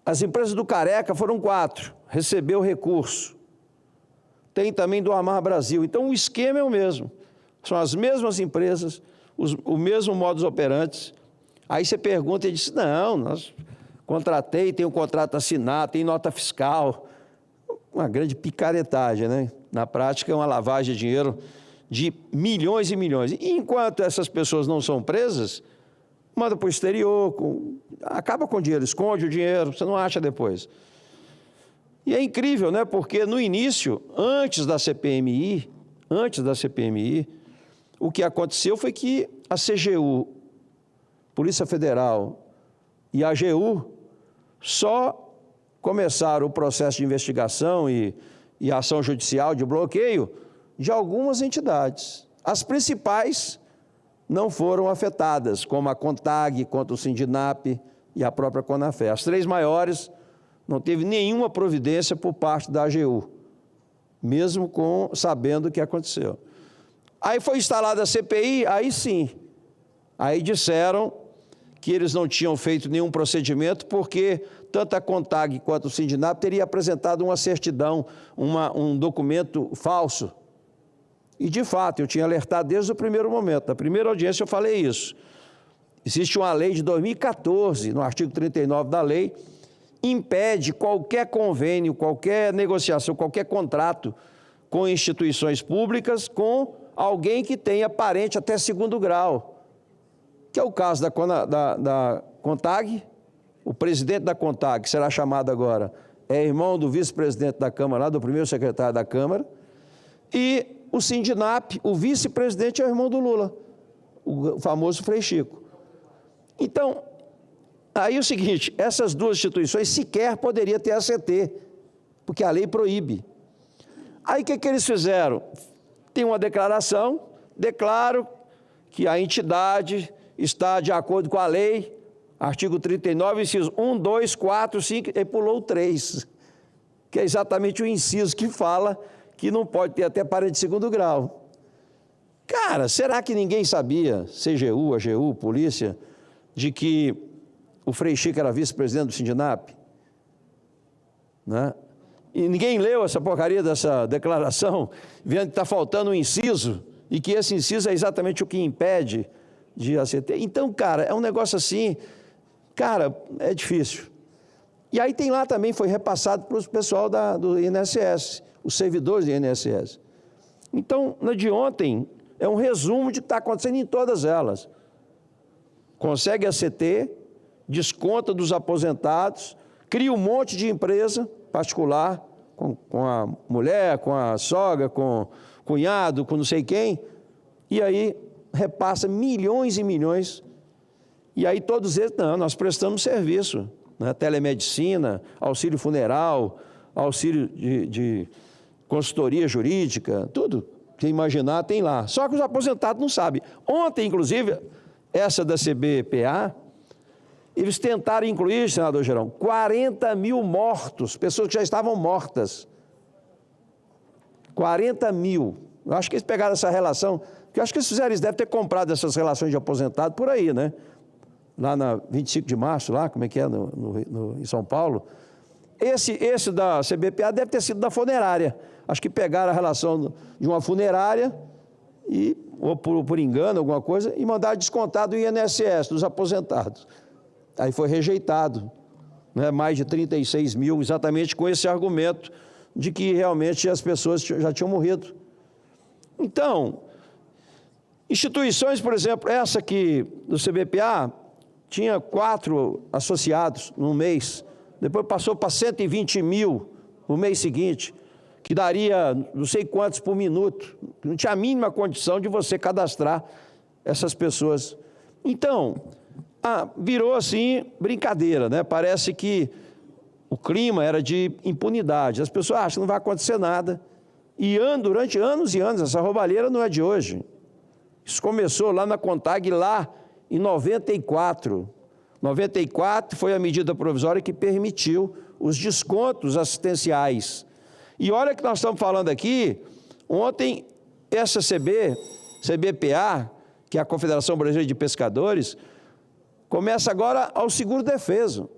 As empresas do Careca foram 4, recebeu recurso. Tem também do Amar Brasil. Então, o esquema é o mesmo. São as mesmas empresas, o mesmo modus operandi. Aí você pergunta e diz, não, nós contratei, tem um contrato assinado, tem nota fiscal. Uma grande picaretagem, né? Na prática, é uma lavagem de dinheiro de milhões e milhões. E enquanto essas pessoas não são presas, manda para o exterior, acaba com o dinheiro, esconde o dinheiro, você não acha depois. E é incrível, né? Porque no início, antes da CPMI, o que aconteceu foi que a CGU, Polícia Federal e a AGU só começaram o processo de investigação e ação judicial de bloqueio de algumas entidades. As principais não foram afetadas, como a CONTAG, contra o Sindinap e a própria Conafé. As 3 maiores não teve nenhuma providência por parte da AGU, mesmo sabendo o que aconteceu. Aí foi instalada a CPI, aí sim, aí disseram que eles não tinham feito nenhum procedimento porque tanto a CONTAG quanto o Sindinap teria apresentado uma certidão, um documento falso. E, de fato, eu tinha alertado desde o primeiro momento. Na primeira audiência eu falei isso. Existe uma lei de 2014, no artigo 39 da lei, impede qualquer convênio, qualquer negociação, qualquer contrato com instituições públicas com alguém que tenha parente até 2º grau, que é o caso da CONTAG. O presidente da CONTAG, que será chamado agora, é irmão do vice-presidente da Câmara, lá do primeiro secretário da Câmara, e o Sindinap, o vice-presidente, é o irmão do Lula, o famoso Frei Chico. Então, aí é o seguinte, essas duas instituições sequer poderiam ter ACT, porque a lei proíbe. Aí o que eles fizeram? Tem uma declaração, declaro que a entidade está de acordo com a lei, artigo 39, inciso 1, 2, 4, 5, e pulou o 3, que é exatamente o inciso que fala que não pode ter até parente de 2º grau. Cara, será que ninguém sabia, CGU, AGU, polícia, de que o Frei Chico era vice-presidente do Sindinap? Né? E ninguém leu essa porcaria dessa declaração, vendo que está faltando um inciso, e que esse inciso é exatamente o que impede de ACT. Então, cara, é um negócio assim, cara, é difícil. E aí tem lá também, foi repassado para o pessoal do INSS, os servidores do INSS. Então, na de ontem, é um resumo de o que está acontecendo em todas elas. Consegue ACT, desconta dos aposentados, cria um monte de empresa particular, com a mulher, com a sogra, com o cunhado, com não sei quem, e aí repassa milhões e milhões, e aí todos eles, não, nós prestamos serviço, né? Telemedicina, auxílio funeral, auxílio de consultoria jurídica, tudo que imaginar tem lá. Só que os aposentados não sabem. Ontem, inclusive, essa da CBPA, eles tentaram incluir, senador Gerão, 40 mil mortos, pessoas que já estavam mortas. 40 mil. Eu acho que eles pegaram essa relação, porque eu acho que eles devem ter comprado essas relações de aposentado por aí, né? Lá na 25 de março, lá, como é que é, em São Paulo. Esse da CBPA deve ter sido da funerária. Acho que pegaram a relação de uma funerária, ou por engano, alguma coisa, e mandaram descontar do INSS, dos aposentados. Aí foi rejeitado, né? Mais de 36 mil, exatamente com esse argumento de que realmente as pessoas já tinham morrido. Então, instituições, por exemplo, essa aqui do CBPA, tinha 4 associados no mês, depois passou para 120 mil no mês seguinte, que daria não sei quantos por minuto, não tinha a mínima condição de você cadastrar essas pessoas. Então, virou assim brincadeira, né? Parece que o clima era de impunidade, as pessoas acham que não vai acontecer nada, e durante anos e anos, essa roubalheira não é de hoje. Isso começou lá na CONTAG, lá em 94. 94 foi a medida provisória que permitiu os descontos assistenciais. E olha que nós estamos falando aqui, ontem essa CBPA, que é a Confederação Brasileira de Pescadores, começa agora ao seguro-defeso.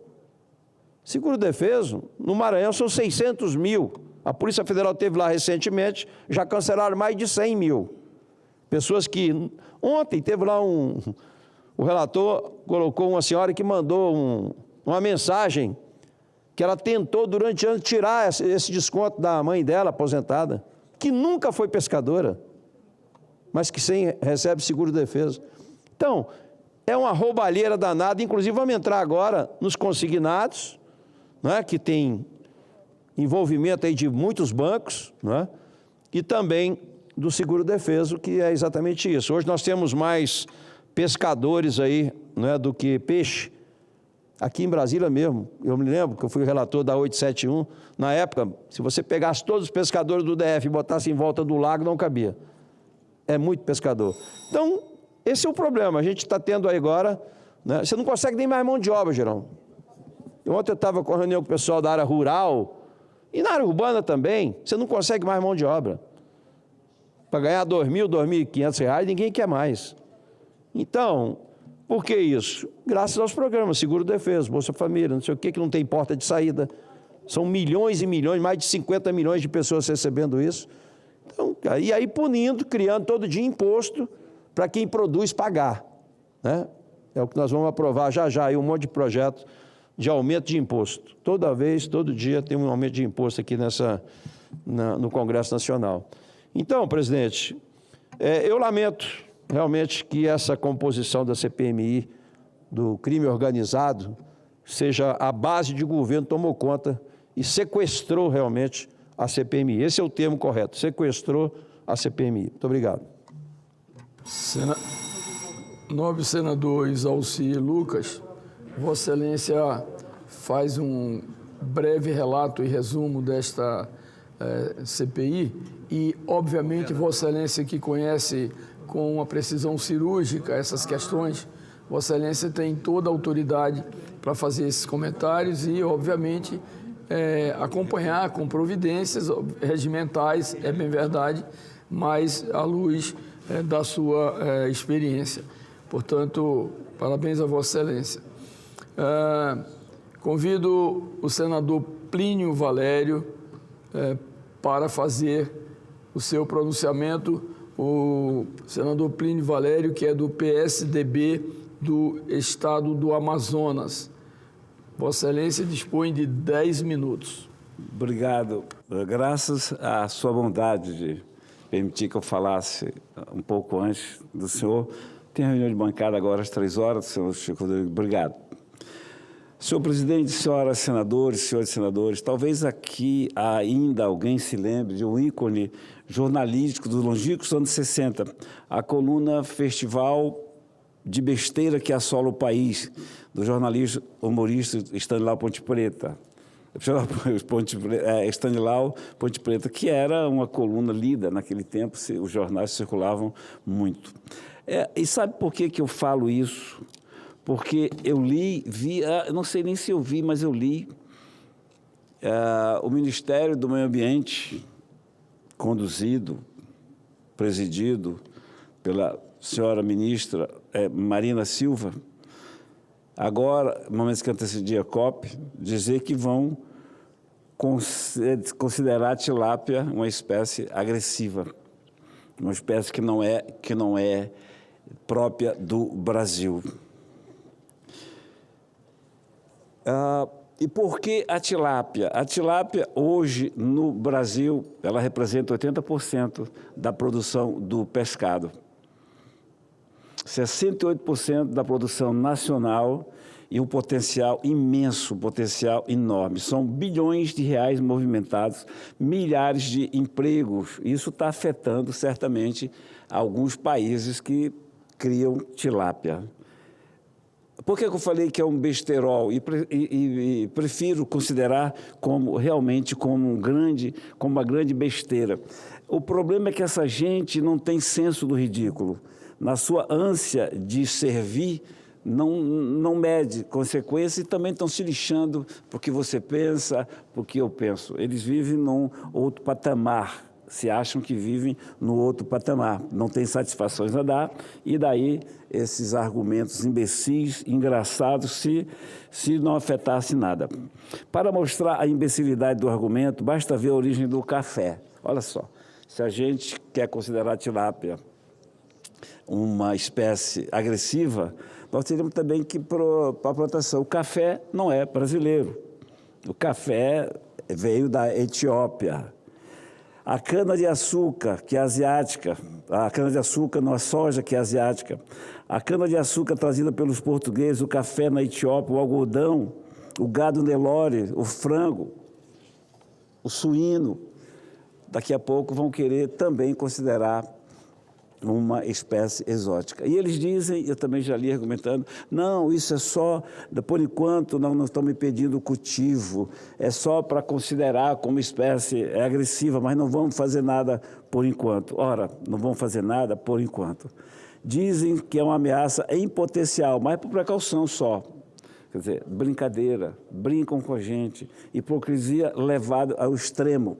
Seguro-defeso, no Maranhão, são 600 mil. A Polícia Federal esteve lá recentemente, já cancelaram mais de 100 mil. Pessoas que... Ontem teve lá o relator colocou uma senhora que mandou uma mensagem que ela tentou durante anos tirar esse desconto da mãe dela, aposentada, que nunca foi pescadora, mas que recebe seguro-defesa. Então, é uma roubalheira danada, inclusive vamos entrar agora nos consignados, né, que tem envolvimento aí de muitos bancos, né, e também do seguro-defeso, que é exatamente isso. Hoje nós temos mais pescadores aí, né, do que peixe. Aqui em Brasília mesmo, eu me lembro que eu fui relator da 871, na época, se você pegasse todos os pescadores do DF e botasse em volta do lago, não cabia. É muito pescador. Então, esse é o problema, a gente está tendo aí agora, né, você não consegue nem mais mão de obra, Gerão. Ontem eu estava com a reunião com o pessoal da área rural, e na área urbana também, você não consegue mais mão de obra. Para ganhar R$ 2.000, R$ 2.500, ninguém quer mais. Então, Por que isso? Graças aos programas, seguro-defesa, Bolsa Família, não sei o que não tem porta de saída. São milhões e milhões, mais de 50 milhões de pessoas recebendo isso. Então, e aí punindo, criando todo dia imposto para quem produz pagar, né? É o que nós vamos aprovar já já, aí um monte de projetos de aumento de imposto. Toda vez, todo dia tem um aumento de imposto aqui no Congresso Nacional. Então, presidente, eu lamento realmente que essa composição da CPMI, do crime organizado, seja a base de governo tomou conta e sequestrou realmente a CPMI. Esse é o termo correto, sequestrou a CPMI. Muito obrigado. Nobre senador Isalci Lucas, Vossa Excelência faz um breve relato e resumo desta CPI e, obviamente, Vossa Excelência que conhece com uma precisão cirúrgica essas questões, Vossa Excelência tem toda a autoridade para fazer esses comentários e, obviamente, acompanhar com providências regimentais, é bem verdade, mas à luz da sua experiência. Portanto, parabéns a Vossa Excelência. Convido o senador Plínio Valério para fazer o seu pronunciamento. O senador Plínio Valério, que é do PSDB do Estado do Amazonas. Vossa Excelência dispõe de 10 minutos. Obrigado. Graças à sua bondade de permitir que eu falasse um pouco antes do senhor. Tem reunião de bancada agora às 3 horas, senhor Chico Rodrigues. Obrigado. Senhor presidente, senhoras senadores, senhores senadores, talvez aqui ainda alguém se lembre de um ícone jornalístico dos longínquos anos 60, a coluna Festival de Besteira que Assola o País, do jornalista humorista Estanilau Ponte Preta. Estanilau Ponte Preta, que era uma coluna lida naquele tempo, os jornais circulavam muito. E sabe por que eu falo isso? Porque eu não sei nem se eu vi, mas eu li o Ministério do Meio Ambiente, presidido pela senhora ministra Marina Silva, agora, no momento que antecedia a COP, dizer que vão considerar a tilápia uma espécie agressiva, uma espécie que não é própria do Brasil. E por que a tilápia? A tilápia, hoje, no Brasil, ela representa 80% da produção do pescado. 68% da produção nacional e um potencial imenso, um potencial enorme. São bilhões de reais movimentados, milhares de empregos. Isso está afetando, certamente, alguns países que criam tilápia. Por que eu falei que é um besterol? E prefiro considerar realmente como uma grande besteira. O problema é que essa gente não tem senso do ridículo. Na sua ânsia de servir, não mede consequências e também estão se lixando porque você pensa, porque eu penso. Eles vivem num outro patamar, se acham que vivem no outro patamar, não têm satisfações a dar, e daí esses argumentos imbecis, engraçados, se não afetasse nada. Para mostrar a imbecilidade do argumento, basta ver a origem do café. Olha só, se a gente quer considerar a tilápia uma espécie agressiva, nós teríamos também que, para a plantação, o café não é brasileiro. O café veio da Etiópia. A cana-de-açúcar, que é asiática, a cana-de-açúcar não a soja, que é asiática, a cana-de-açúcar trazida pelos portugueses, o café na Etiópia, o algodão, o gado Nelore, o frango, o suíno, daqui a pouco vão querer também considerar uma espécie exótica. E eles dizem, eu também já li argumentando, não, isso é só, por enquanto, não estão me pedindo o cultivo, é só para considerar como espécie agressiva, mas não vamos fazer nada por enquanto. Ora, não vão fazer nada por enquanto. Dizem que é uma ameaça em potencial, mas por precaução só. Quer dizer, brincadeira, brincam com a gente, hipocrisia levada ao extremo.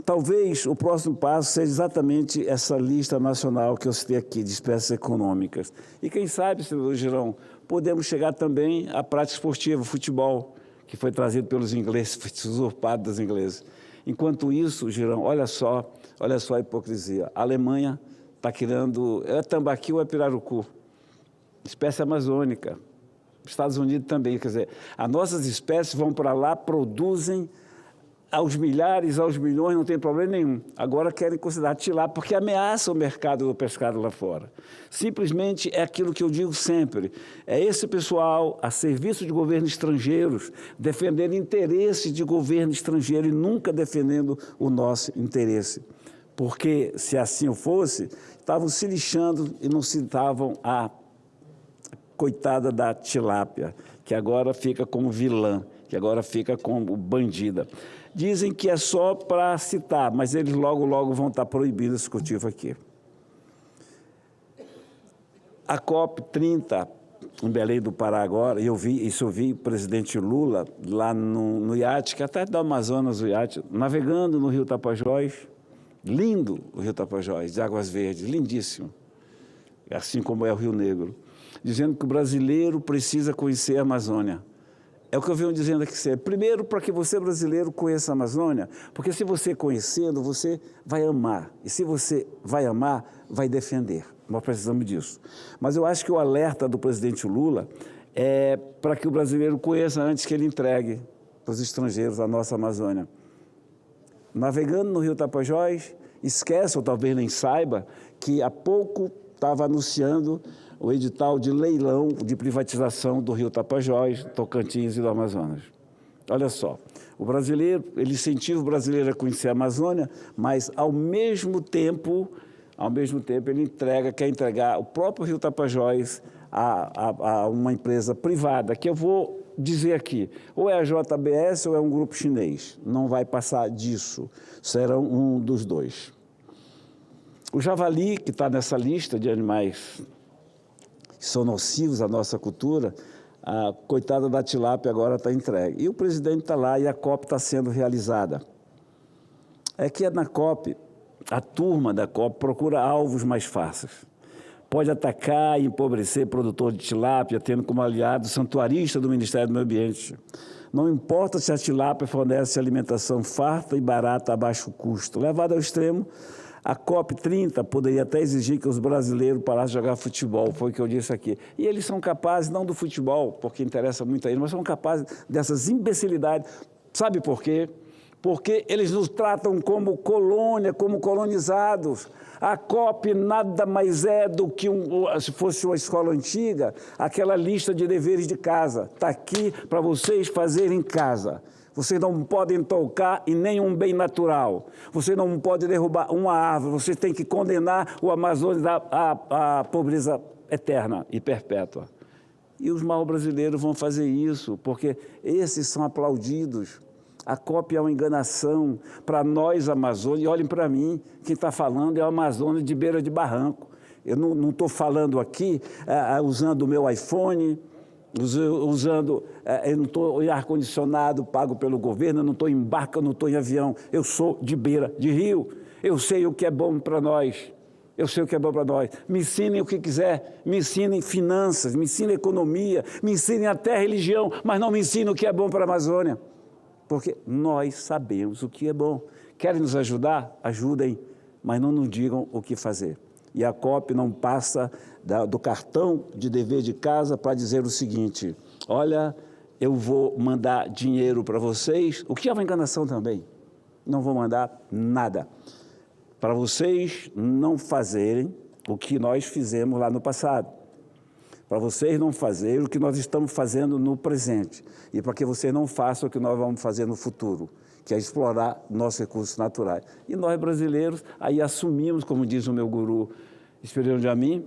talvez o próximo passo seja exatamente essa lista nacional que eu citei aqui, de espécies econômicas. E quem sabe, senador Girão, podemos chegar também à prática esportiva, futebol, que foi trazido pelos ingleses, foi usurpado dos ingleses. Enquanto isso, Girão, olha só a hipocrisia. A Alemanha está criando, é tambaqui ou é pirarucu, espécie amazônica. Estados Unidos também, quer dizer, as nossas espécies vão para lá, produzem aos milhares, aos milhões, não tem problema nenhum. Agora querem considerar tilápia, porque ameaça o mercado do pescado lá fora. Simplesmente é aquilo que eu digo sempre, é esse pessoal, a serviço de governos estrangeiros, defendendo interesses de governo estrangeiro e nunca defendendo o nosso interesse. Porque, se assim fosse, estavam se lixando e não citavam a coitada da tilápia, que agora fica como vilã, que agora fica como bandida. Dizem que é só para citar, mas eles logo vão estar proibidos esse cultivo aqui. A COP30, em Belém do Pará agora, eu vi o presidente Lula lá no iate, que até do Amazonas, o iate, navegando no Rio Tapajós, lindo o Rio Tapajós, de águas verdes, lindíssimo, assim como é o Rio Negro, dizendo que o brasileiro precisa conhecer a Amazônia. É o que eu venho dizendo aqui sempre. Primeiro, para que você, brasileiro, conheça a Amazônia, porque se você conhecendo, você vai amar. E se você vai amar, vai defender. Nós precisamos disso. Mas eu acho que o alerta do presidente Lula é para que o brasileiro conheça antes que ele entregue para os estrangeiros a nossa Amazônia. Navegando no Rio Tapajós, esquece, ou talvez nem saiba, que há pouco estava anunciando o edital de leilão de privatização do Rio Tapajós, Tocantins e do Amazonas. Olha só, o brasileiro, ele incentiva o brasileiro a conhecer a Amazônia, mas ao mesmo tempo ele quer entregar o próprio Rio Tapajós a uma empresa privada, que eu vou dizer aqui, ou é a JBS ou é um grupo chinês. Não vai passar disso, serão um dos dois. O javali, que está nessa lista de animais que são nocivos à nossa cultura, a coitada da tilápia agora está entregue. E o presidente está lá e a COP está sendo realizada. É que na COP, a turma da COP procura alvos mais fáceis. Pode atacar e empobrecer produtor de tilápia, tendo como aliado o santuarista do Ministério do Meio Ambiente. Não importa se a tilápia fornece alimentação farta e barata a baixo custo. Levado ao extremo, a COP30 poderia até exigir que os brasileiros parassem de jogar futebol, foi o que eu disse aqui. E eles são capazes, não do futebol, porque interessa muito a eles, mas são capazes dessas imbecilidades. Sabe por quê? Porque eles nos tratam como colônia, como colonizados. A COP nada mais é do que, se fosse uma escola antiga, aquela lista de deveres de casa. Está aqui para vocês fazerem em casa. Vocês não podem tocar em nenhum bem natural. Você não pode derrubar uma árvore. Você tem que condenar o Amazonas à pobreza eterna e perpétua. E os maus brasileiros vão fazer isso, porque esses são aplaudidos. A COP é uma enganação para nós, Amazônia. E olhem para mim, quem está falando é o Amazonas de beira de barranco. Eu não estou falando aqui usando o meu iPhone, eu não estou em ar-condicionado pago pelo governo, eu não estou em barca, eu não estou em avião, eu sou de beira de rio, eu sei o que é bom para nós, me ensinem o que quiser, me ensinem finanças, me ensinem economia, me ensinem até religião, mas não me ensinem o que é bom para a Amazônia, porque nós sabemos o que é bom. Querem nos ajudar? Ajudem, mas não nos digam o que fazer. E a COP não passa do cartão de dever de casa para dizer o seguinte: olha, eu vou mandar dinheiro para vocês, o que é uma enganação também, não vou mandar nada, para vocês não fazerem o que nós fizemos lá no passado, para vocês não fazerem o que nós estamos fazendo no presente, e para que vocês não façam o que nós vamos fazer no futuro, que é explorar nossos recursos naturais. E nós, brasileiros, aí assumimos, como diz o meu guru Espiridião de Amin,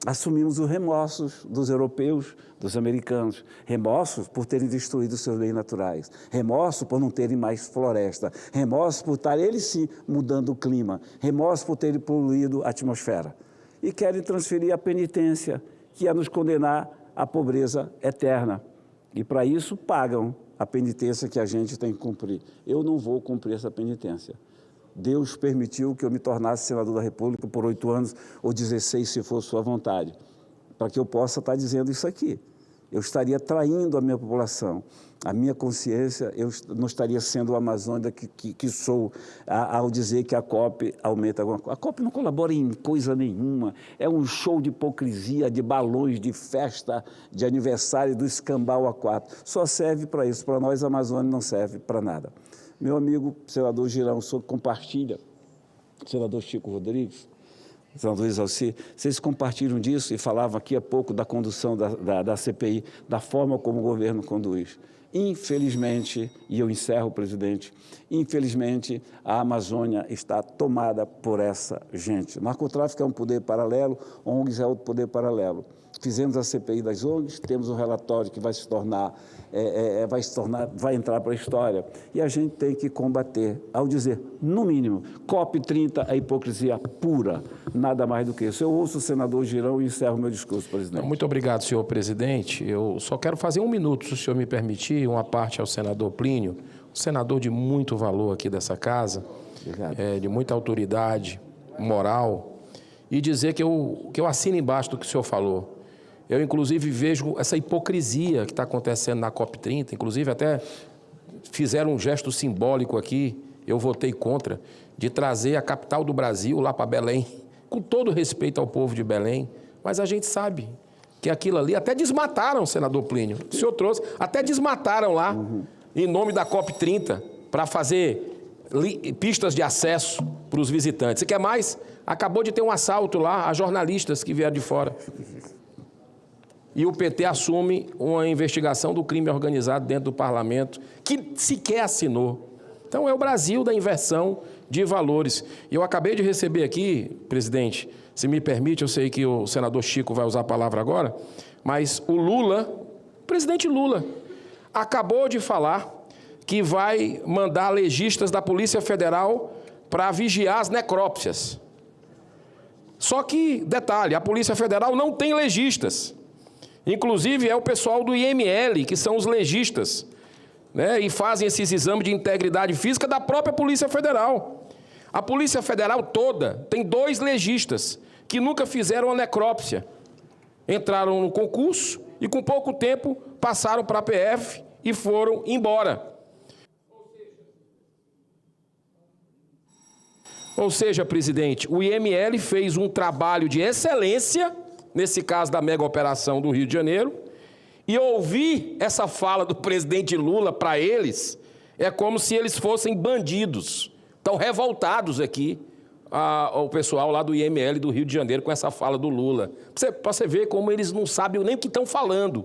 assumimos os remorsos dos europeus, dos americanos, remorsos por terem destruído seus bens naturais, remorsos por não terem mais floresta, remorsos por estarem, eles sim, mudando o clima, remorsos por terem poluído a atmosfera. E querem transferir a penitência, que é nos condenar à pobreza eterna. E para isso pagam a penitência que a gente tem que cumprir. Eu não vou cumprir essa penitência. Deus permitiu que eu me tornasse senador da República por 8 anos, ou 16, se for sua vontade, para que eu possa estar dizendo isso aqui. Eu estaria traindo a minha população, a minha consciência, eu não estaria sendo o amazônica que sou ao dizer que a COP aumenta alguma coisa. A COP não colabora em coisa nenhuma, é um show de hipocrisia, de balões, de festa, de aniversário do escambau A4. Só serve para isso, para nós a Amazônia não serve para nada. Meu amigo, senador Girão, o senhor compartilha, senador Chico Rodrigues, senador Exalci, vocês compartilham disso e falavam aqui há pouco da condução da CPI, da forma como o governo conduz. Infelizmente, e eu encerro, presidente, infelizmente a Amazônia está tomada por essa gente. O narcotráfico é um poder paralelo, ONGs é outro poder paralelo. Fizemos a CPI das ONGs, temos um relatório que vai se tornar, vai entrar para a história. E a gente tem que combater, ao dizer, no mínimo, COP30, a hipocrisia pura, nada mais do que isso. Eu ouço o senador Girão e encerro meu discurso, presidente. Muito obrigado, senhor presidente. Eu só quero fazer 1 minuto, se o senhor me permitir, uma parte ao senador Plínio, um senador de muito valor aqui dessa casa, de muita autoridade moral, e dizer que eu assino embaixo do que o senhor falou. Eu, inclusive, vejo essa hipocrisia que está acontecendo na COP30, inclusive até fizeram um gesto simbólico aqui, eu votei contra, de trazer a capital do Brasil lá para Belém, com todo respeito ao povo de Belém, mas a gente sabe que aquilo ali, até desmataram, senador Plínio, o senhor trouxe, até desmataram lá, em nome da COP30, para fazer pistas de acesso para os visitantes. Você quer mais? Acabou de ter um assalto lá a jornalistas que vieram de fora. E o PT assume uma investigação do crime organizado dentro do parlamento, que sequer assinou. Então, é o Brasil da inversão de valores. E eu acabei de receber aqui, presidente, se me permite, eu sei que o senador Chico vai usar a palavra agora, mas o Lula, o presidente Lula, acabou de falar que vai mandar legistas da Polícia Federal para vigiar as necrópsias. Só que, detalhe, a Polícia Federal não tem legistas. Inclusive, é o pessoal do IML, que são os legistas, né, e fazem esses exames de integridade física da própria Polícia Federal. A Polícia Federal toda tem 2 legistas que nunca fizeram a necrópsia. Entraram no concurso e, com pouco tempo, passaram para a PF e foram embora. Ou seja, presidente, o IML fez um trabalho de excelência, nesse caso da mega operação do Rio de Janeiro, e ouvir essa fala do presidente Lula para eles é como se eles fossem bandidos. Estão revoltados aqui o pessoal lá do IML do Rio de Janeiro com essa fala do Lula. Para você ver como eles não sabem nem o que estão falando,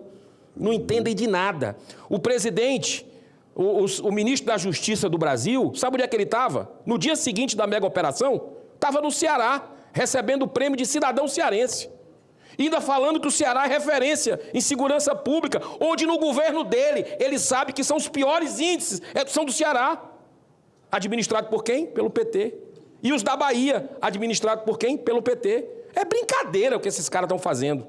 não entendem de nada. O presidente, o ministro da Justiça do Brasil, sabe onde é que ele estava? No dia seguinte da mega operação, estava no Ceará, recebendo o prêmio de cidadão cearense. Ainda falando que o Ceará é referência em segurança pública, onde no governo dele, ele sabe que são os piores índices, são do Ceará. Administrado por quem? Pelo PT. E os da Bahia, administrado por quem? Pelo PT. É brincadeira o que esses caras estão fazendo.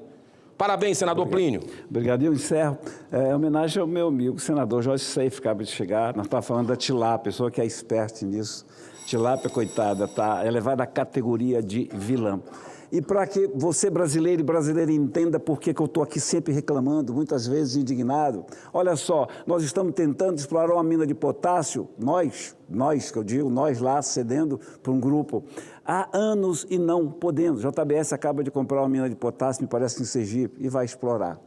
Parabéns, senador Plínio. Obrigado. Eu encerro. Em homenagem ao meu amigo, senador Jorge Seif, acaba de chegar. Nós estávamos falando da tilápia, pessoa que é expert nisso. Tilápia, coitada, está elevada à categoria de vilã. E para que você, brasileiro e brasileira, entenda por que eu estou aqui sempre reclamando, muitas vezes indignado. Olha só, nós estamos tentando explorar uma mina de potássio, nós que eu digo, nós lá cedendo para um grupo, há anos e não podemos. A JBS acaba de comprar uma mina de potássio, me parece em Sergipe, e vai explorar.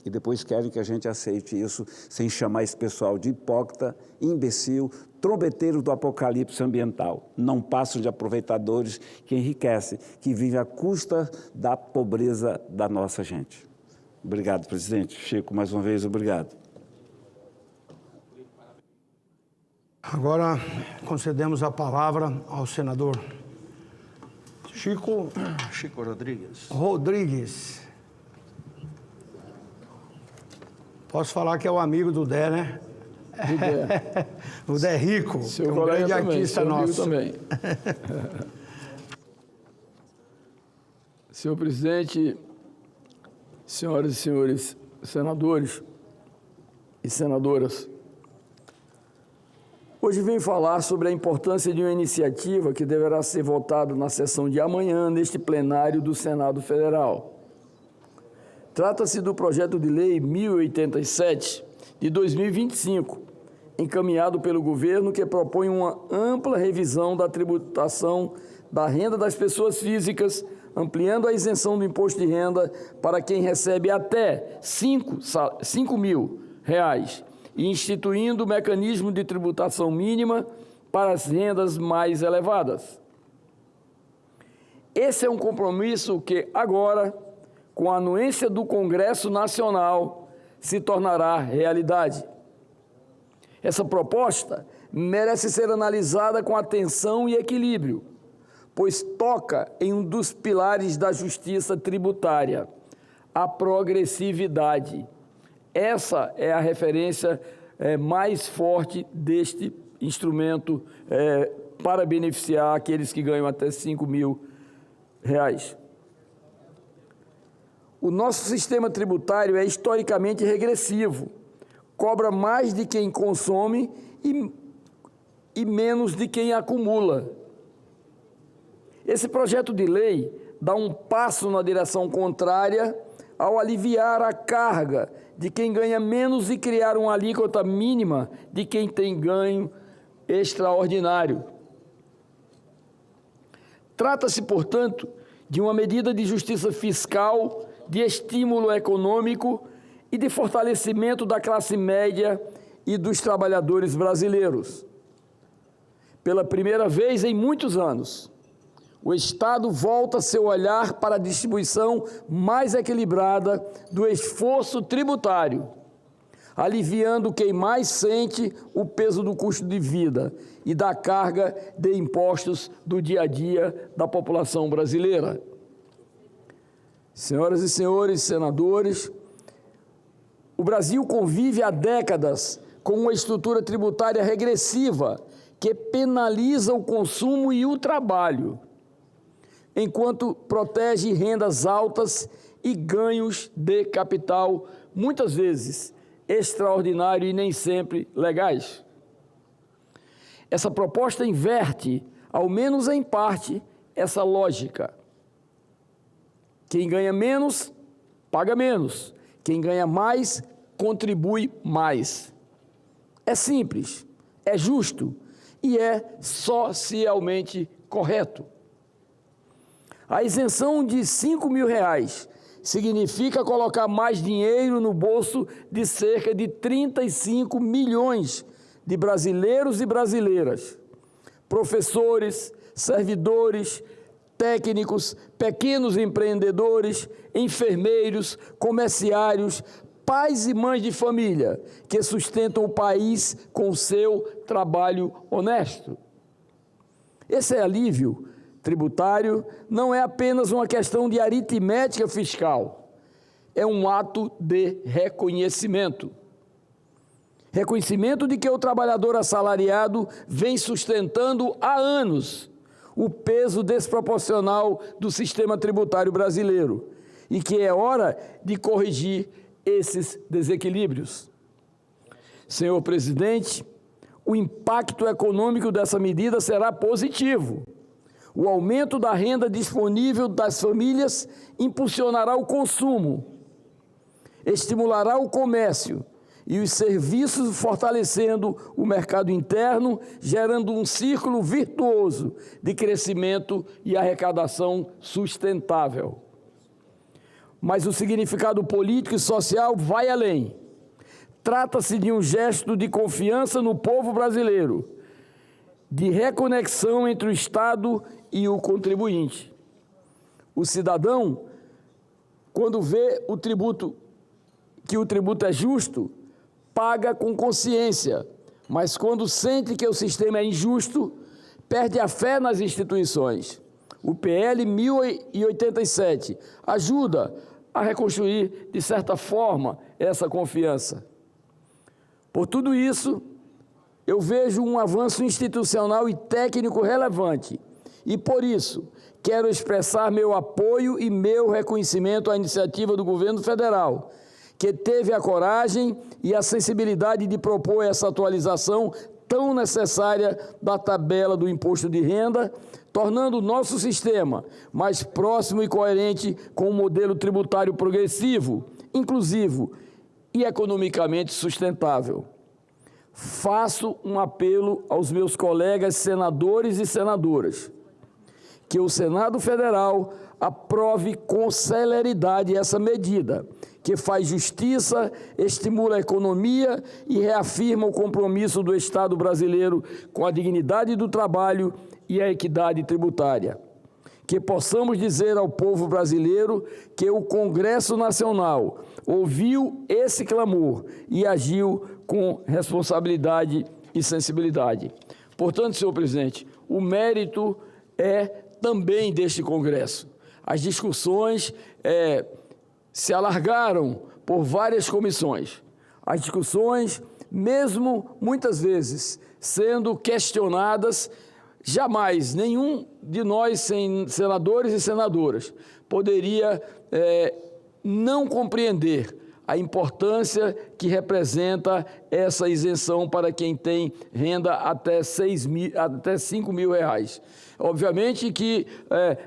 E depois querem que a gente aceite isso sem chamar esse pessoal de hipócrita, imbecil, trombeteiro do apocalipse ambiental. Não passam de aproveitadores que enriquecem, que vivem à custa da pobreza da nossa gente. Obrigado, presidente. Chico, mais uma vez, obrigado. Agora, concedemos a palavra ao senador Chico Rodrigues. Posso falar que é o amigo do Dé, né? O Dé Rico, seu um grande artista nosso. Também. Senhor presidente, senhoras e senhores senadores e senadoras, Hoje venho falar sobre a importância de uma iniciativa que deverá ser votada na sessão de amanhã, neste plenário do Senado Federal. Trata-se do projeto de lei 1087 de 2025, encaminhado pelo governo, que propõe uma ampla revisão da tributação da renda das pessoas físicas, ampliando a isenção do imposto de renda para quem recebe até R$ 5 mil e instituindo o mecanismo de tributação mínima para as rendas mais elevadas. Esse é um compromisso que agora, com a anuência do Congresso Nacional, se tornará realidade. Essa proposta merece ser analisada com atenção e equilíbrio, pois toca em um dos pilares da justiça tributária, a progressividade. Essa é a referência mais forte deste instrumento para beneficiar aqueles que ganham até R$ 5 mil. O nosso sistema tributário é historicamente regressivo, cobra mais de quem consome e menos de quem acumula. Esse projeto de lei dá um passo na direção contrária ao aliviar a carga de quem ganha menos e criar uma alíquota mínima de quem tem ganho extraordinário. Trata-se, portanto, de uma medida de justiça fiscal, de estímulo econômico e de fortalecimento da classe média e dos trabalhadores brasileiros. Pela primeira vez em muitos anos, o Estado volta seu olhar para a distribuição mais equilibrada do esforço tributário, aliviando quem mais sente o peso do custo de vida e da carga de impostos do dia a dia da população brasileira. Senhoras e senhores senadores, o Brasil convive há décadas com uma estrutura tributária regressiva que penaliza o consumo e o trabalho, enquanto protege rendas altas e ganhos de capital, muitas vezes extraordinário e nem sempre legais. Essa proposta inverte, ao menos em parte, essa lógica. Quem ganha menos, paga menos. Quem ganha mais, contribui mais. É simples, é justo e é socialmente correto. A isenção de R$ 5 mil significa colocar mais dinheiro no bolso de cerca de 35 milhões de brasileiros e brasileiras, professores, servidores, técnicos, pequenos empreendedores, enfermeiros, comerciários, pais e mães de família que sustentam o país com o seu trabalho honesto. Esse alívio tributário não é apenas uma questão de aritmética fiscal, é um ato de reconhecimento. Reconhecimento de que o trabalhador assalariado vem sustentando há anos o peso desproporcional do sistema tributário brasileiro e que é hora de corrigir esses desequilíbrios. Senhor presidente, o impacto econômico dessa medida será positivo. O aumento da renda disponível das famílias impulsionará o consumo, estimulará o comércio e os serviços, fortalecendo o mercado interno, gerando um círculo virtuoso de crescimento e arrecadação sustentável. Mas o significado político e social vai além. Trata-se de um gesto de confiança no povo brasileiro, de reconexão entre o Estado e o contribuinte. O cidadão, quando vê que o tributo é justo, paga com consciência, mas quando sente que o sistema é injusto, perde a fé nas instituições. O PL 1087 ajuda a reconstruir, de certa forma, essa confiança. Por tudo isso, eu vejo um avanço institucional e técnico relevante e, por isso, quero expressar meu apoio e meu reconhecimento à iniciativa do governo federal, que teve a coragem e a sensibilidade de propor essa atualização tão necessária da tabela do imposto de renda, tornando o nosso sistema mais próximo e coerente com o modelo tributário progressivo, inclusivo e economicamente sustentável. Faço um apelo aos meus colegas senadores e senadoras, que o Senado Federal aprove com celeridade essa medida, que faz justiça, estimula a economia e reafirma o compromisso do Estado brasileiro com a dignidade do trabalho e a equidade tributária. Que possamos dizer ao povo brasileiro que o Congresso Nacional ouviu esse clamor e agiu com responsabilidade e sensibilidade. Portanto, senhor presidente, o mérito é também deste Congresso. As discussões se alargaram por várias comissões. As discussões, mesmo muitas vezes sendo questionadas, jamais nenhum de nós, senadores e senadoras, poderia não compreender a importância que representa essa isenção para quem tem renda até 5 mil reais. Obviamente que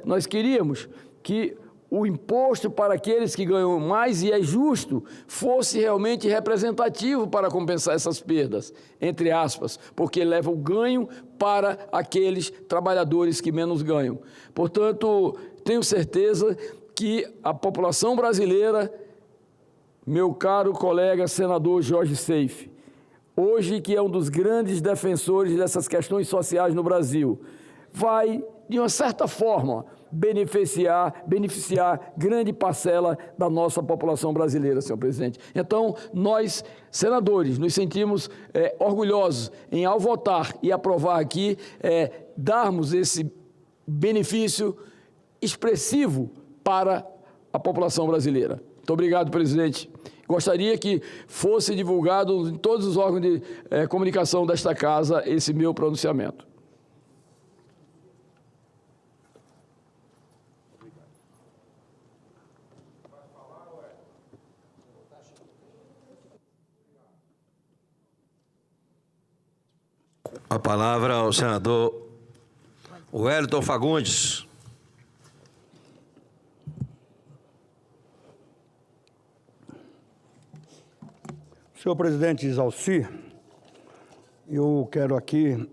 nós queríamos que o imposto para aqueles que ganham mais, e é justo, fosse realmente representativo para compensar essas perdas, entre aspas, porque leva o ganho para aqueles trabalhadores que menos ganham. Portanto, tenho certeza que a população brasileira, meu caro colega senador Jorge Seife, hoje que é um dos grandes defensores dessas questões sociais no Brasil, vai, de uma certa forma, beneficiar grande parcela da nossa população brasileira, senhor presidente. Então, nós, senadores, nos sentimos orgulhosos em, ao votar e aprovar aqui, darmos esse benefício expressivo para a população brasileira. Muito obrigado, presidente. Gostaria que fosse divulgado em todos os órgãos de comunicação desta casa esse meu pronunciamento. A palavra ao senador Wellington Fagundes. Senhor presidente Isalci, eu quero aqui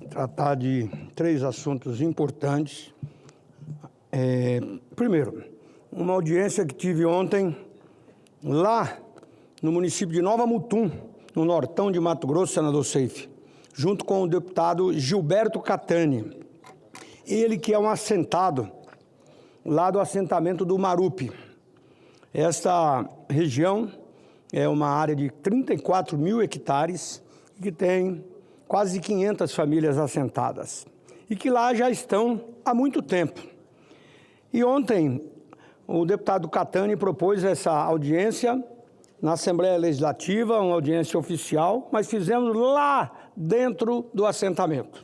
tratar de 3 assuntos importantes. Primeiro, uma audiência que tive ontem lá no município de Nova Mutum, no nortão de Mato Grosso, senador Seife, junto com o deputado Gilberto Catani, ele que é um assentado lá do assentamento do Marupi. Esta região é uma área de 34 mil hectares, que tem quase 500 famílias assentadas, e que lá já estão há muito tempo. E ontem o deputado Catani propôs essa audiência na Assembleia Legislativa, uma audiência oficial, mas fizemos lá dentro do assentamento.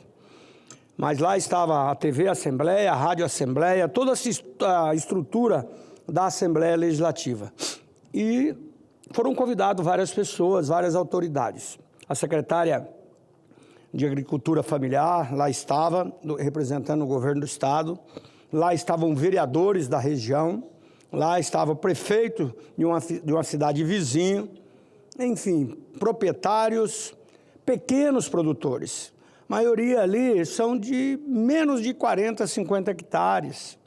Mas lá estava a TV Assembleia, a Rádio Assembleia, toda a estrutura da Assembleia Legislativa. E foram convidados várias pessoas, várias autoridades. A secretária de Agricultura Familiar lá estava, representando o governo do Estado. Lá estavam vereadores da região. Lá estava o prefeito de uma cidade vizinha, enfim, proprietários, pequenos produtores. A maioria ali são de menos de 40, 50 hectares.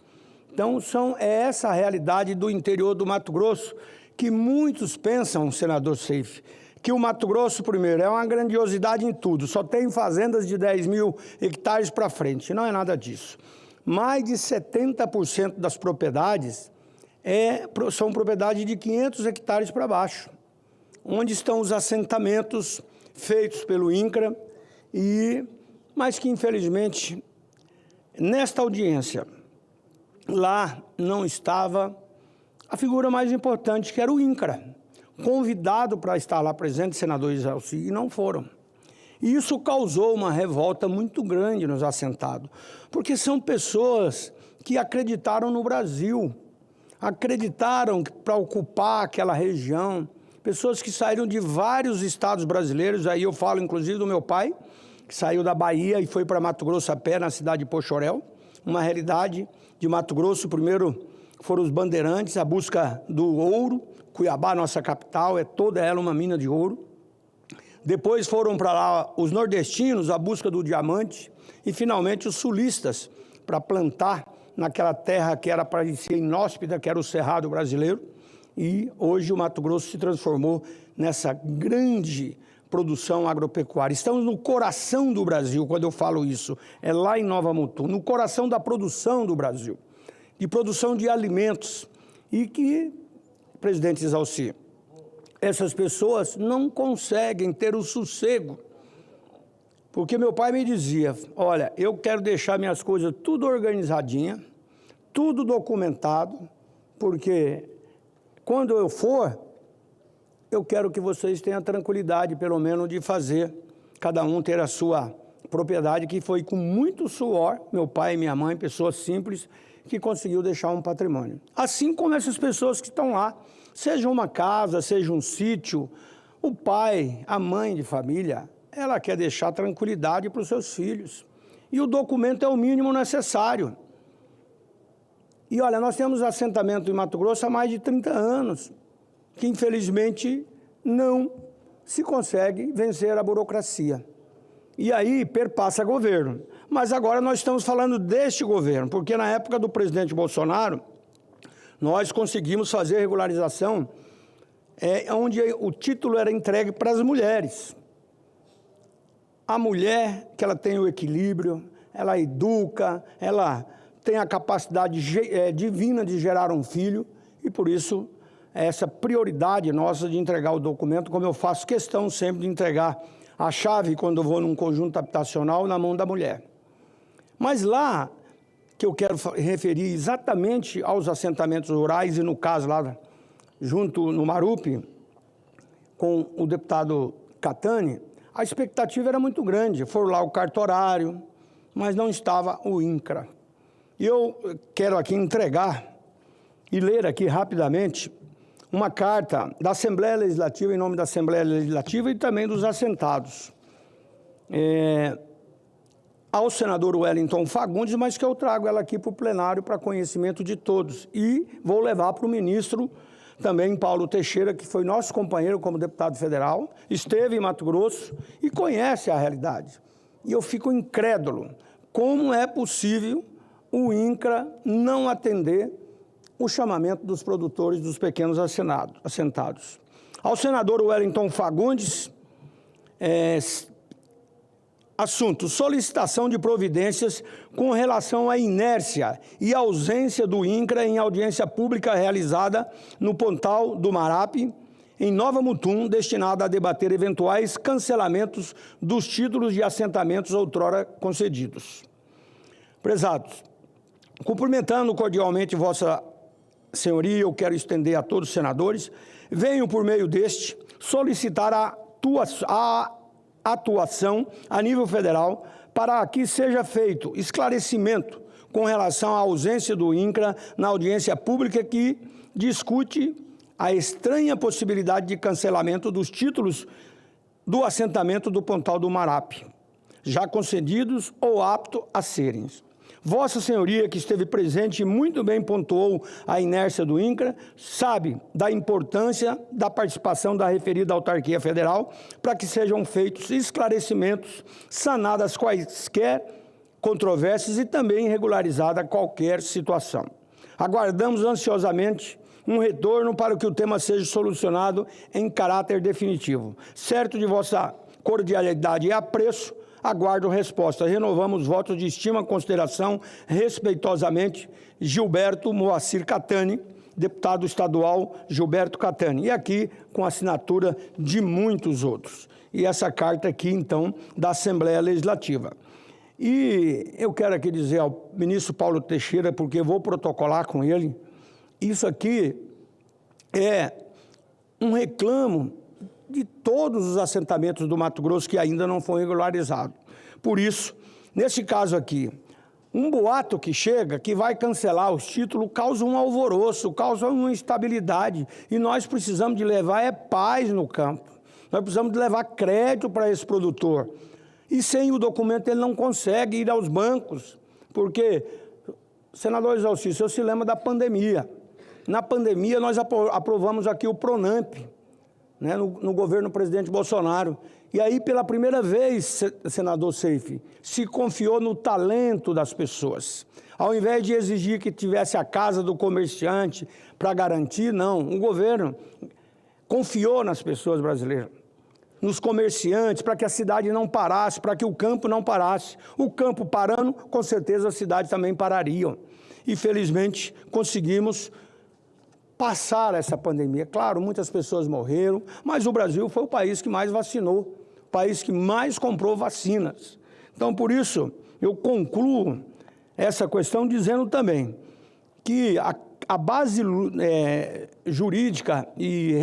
Então, é essa a realidade do interior do Mato Grosso, que muitos pensam, senador Seife, que o Mato Grosso, primeiro, é uma grandiosidade em tudo, só tem fazendas de 10 mil hectares para frente. Não é nada disso. Mais de 70% das propriedades são propriedades de 500 hectares para baixo, onde estão os assentamentos feitos pelo INCRA, mas que, infelizmente, nesta audiência, lá não estava a figura mais importante, que era o INCRA, convidado para estar lá presente, senador Isalci, e não foram. E isso causou uma revolta muito grande nos assentados, porque são pessoas que acreditaram no Brasil, acreditaram para ocupar aquela região, pessoas que saíram de vários estados brasileiros, aí eu falo inclusive do meu pai, que saiu da Bahia e foi para Mato Grosso a pé, na cidade de Poxoréu. Uma realidade de Mato Grosso, primeiro foram os bandeirantes, a busca do ouro. Cuiabá, nossa capital, é toda ela uma mina de ouro. Depois foram para lá os nordestinos, a busca do diamante. E, finalmente, os sulistas, para plantar naquela terra que era parecia inóspita, que era o Cerrado brasileiro. E hoje o Mato Grosso se transformou nessa grande produção agropecuária. Estamos no coração do Brasil, quando eu falo isso. É lá em Nova Mutum, no coração da produção do Brasil. De produção de alimentos. E que, presidente Exalci, essas pessoas não conseguem ter o sossego. Porque meu pai me dizia, olha, eu quero deixar minhas coisas tudo organizadinha, tudo documentado, porque quando eu for, eu quero que vocês tenham tranquilidade, pelo menos, de fazer, cada um ter a sua propriedade, que foi com muito suor, meu pai e minha mãe, pessoas simples, que conseguiu deixar um patrimônio. Assim como essas pessoas que estão lá, seja uma casa, seja um sítio, o pai, a mãe de família, ela quer deixar tranquilidade para os seus filhos. E o documento é o mínimo necessário. E olha, nós temos assentamento em Mato Grosso há mais de 30 anos, que infelizmente não se consegue vencer a burocracia. E aí perpassa governo. Mas agora nós estamos falando deste governo, porque na época do presidente Bolsonaro, nós conseguimos fazer regularização onde o título era entregue para as mulheres. A mulher, que ela tem o equilíbrio, ela educa, ela tem a capacidade divina de gerar um filho, e por isso essa prioridade nossa de entregar o documento, como eu faço questão sempre de entregar a chave quando eu vou num conjunto habitacional na mão da mulher. Mas lá, que eu quero referir exatamente aos assentamentos rurais, e no caso lá, junto no Marupi, com o deputado Catani, a expectativa era muito grande. Foram lá o cartorário, mas não estava o INCRA. E eu quero aqui entregar e ler aqui rapidamente uma carta da Assembleia Legislativa, em nome da Assembleia Legislativa e também dos assentados, ao senador Wellington Fagundes, mas que eu trago ela aqui para o plenário para conhecimento de todos. E vou levar para o ministro também, Paulo Teixeira, que foi nosso companheiro como deputado federal, esteve em Mato Grosso e conhece a realidade. E eu fico incrédulo. Como é possível o INCRA não atender o chamamento dos produtores dos pequenos assentados? Ao senador Wellington Fagundes, assunto: solicitação de providências com relação à inércia e ausência do INCRA em audiência pública realizada no Pontal do Marape, em Nova Mutum, destinada a debater eventuais cancelamentos dos títulos de assentamentos outrora concedidos. Prezados, cumprimentando cordialmente Vossa Senhoria, eu quero estender a todos os senadores, venho por meio deste solicitar a atuação a nível federal para que seja feito esclarecimento com relação à ausência do INCRA na audiência pública que discute a estranha possibilidade de cancelamento dos títulos do assentamento do Pontal do Marape, já concedidos ou aptos a serem. Vossa Senhoria, que esteve presente e muito bem pontuou a inércia do INCRA, sabe da importância da participação da referida autarquia federal para que sejam feitos esclarecimentos, sanadas quaisquer controvérsias e também regularizada qualquer situação. Aguardamos ansiosamente um retorno para que o tema seja solucionado em caráter definitivo. Certo de vossa cordialidade e apreço, aguardo resposta. Renovamos votos de estima e consideração, respeitosamente, Gilberto Moacir Catani, deputado estadual Gilberto Catani. E aqui com assinatura de muitos outros. E essa carta aqui, então, da Assembleia Legislativa. E eu quero aqui dizer ao ministro Paulo Teixeira, porque vou protocolar com ele, isso aqui é um reclamo de todos os assentamentos do Mato Grosso que ainda não foram regularizados. Por isso, nesse caso aqui, um boato que chega, que vai cancelar os títulos, causa um alvoroço, causa uma instabilidade. E nós precisamos de levar paz no campo. Nós precisamos de levar crédito para esse produtor. E sem o documento ele não consegue ir aos bancos, porque, senador Exalci, o senhor se lembra da pandemia. Na pandemia nós aprovamos aqui o Pronamp, né, no governo do presidente Bolsonaro. E aí, pela primeira vez, senador Seife, se confiou no talento das pessoas. Ao invés de exigir que tivesse a casa do comerciante para garantir, não. O governo confiou nas pessoas brasileiras, nos comerciantes, para que a cidade não parasse, para que o campo não parasse. O campo parando, com certeza a cidade também pararia. E, felizmente, conseguimos passar essa pandemia. Claro, muitas pessoas morreram, mas o Brasil foi o país que mais vacinou, o país que mais comprou vacinas. Então, por isso, eu concluo essa questão dizendo também que a base jurídica e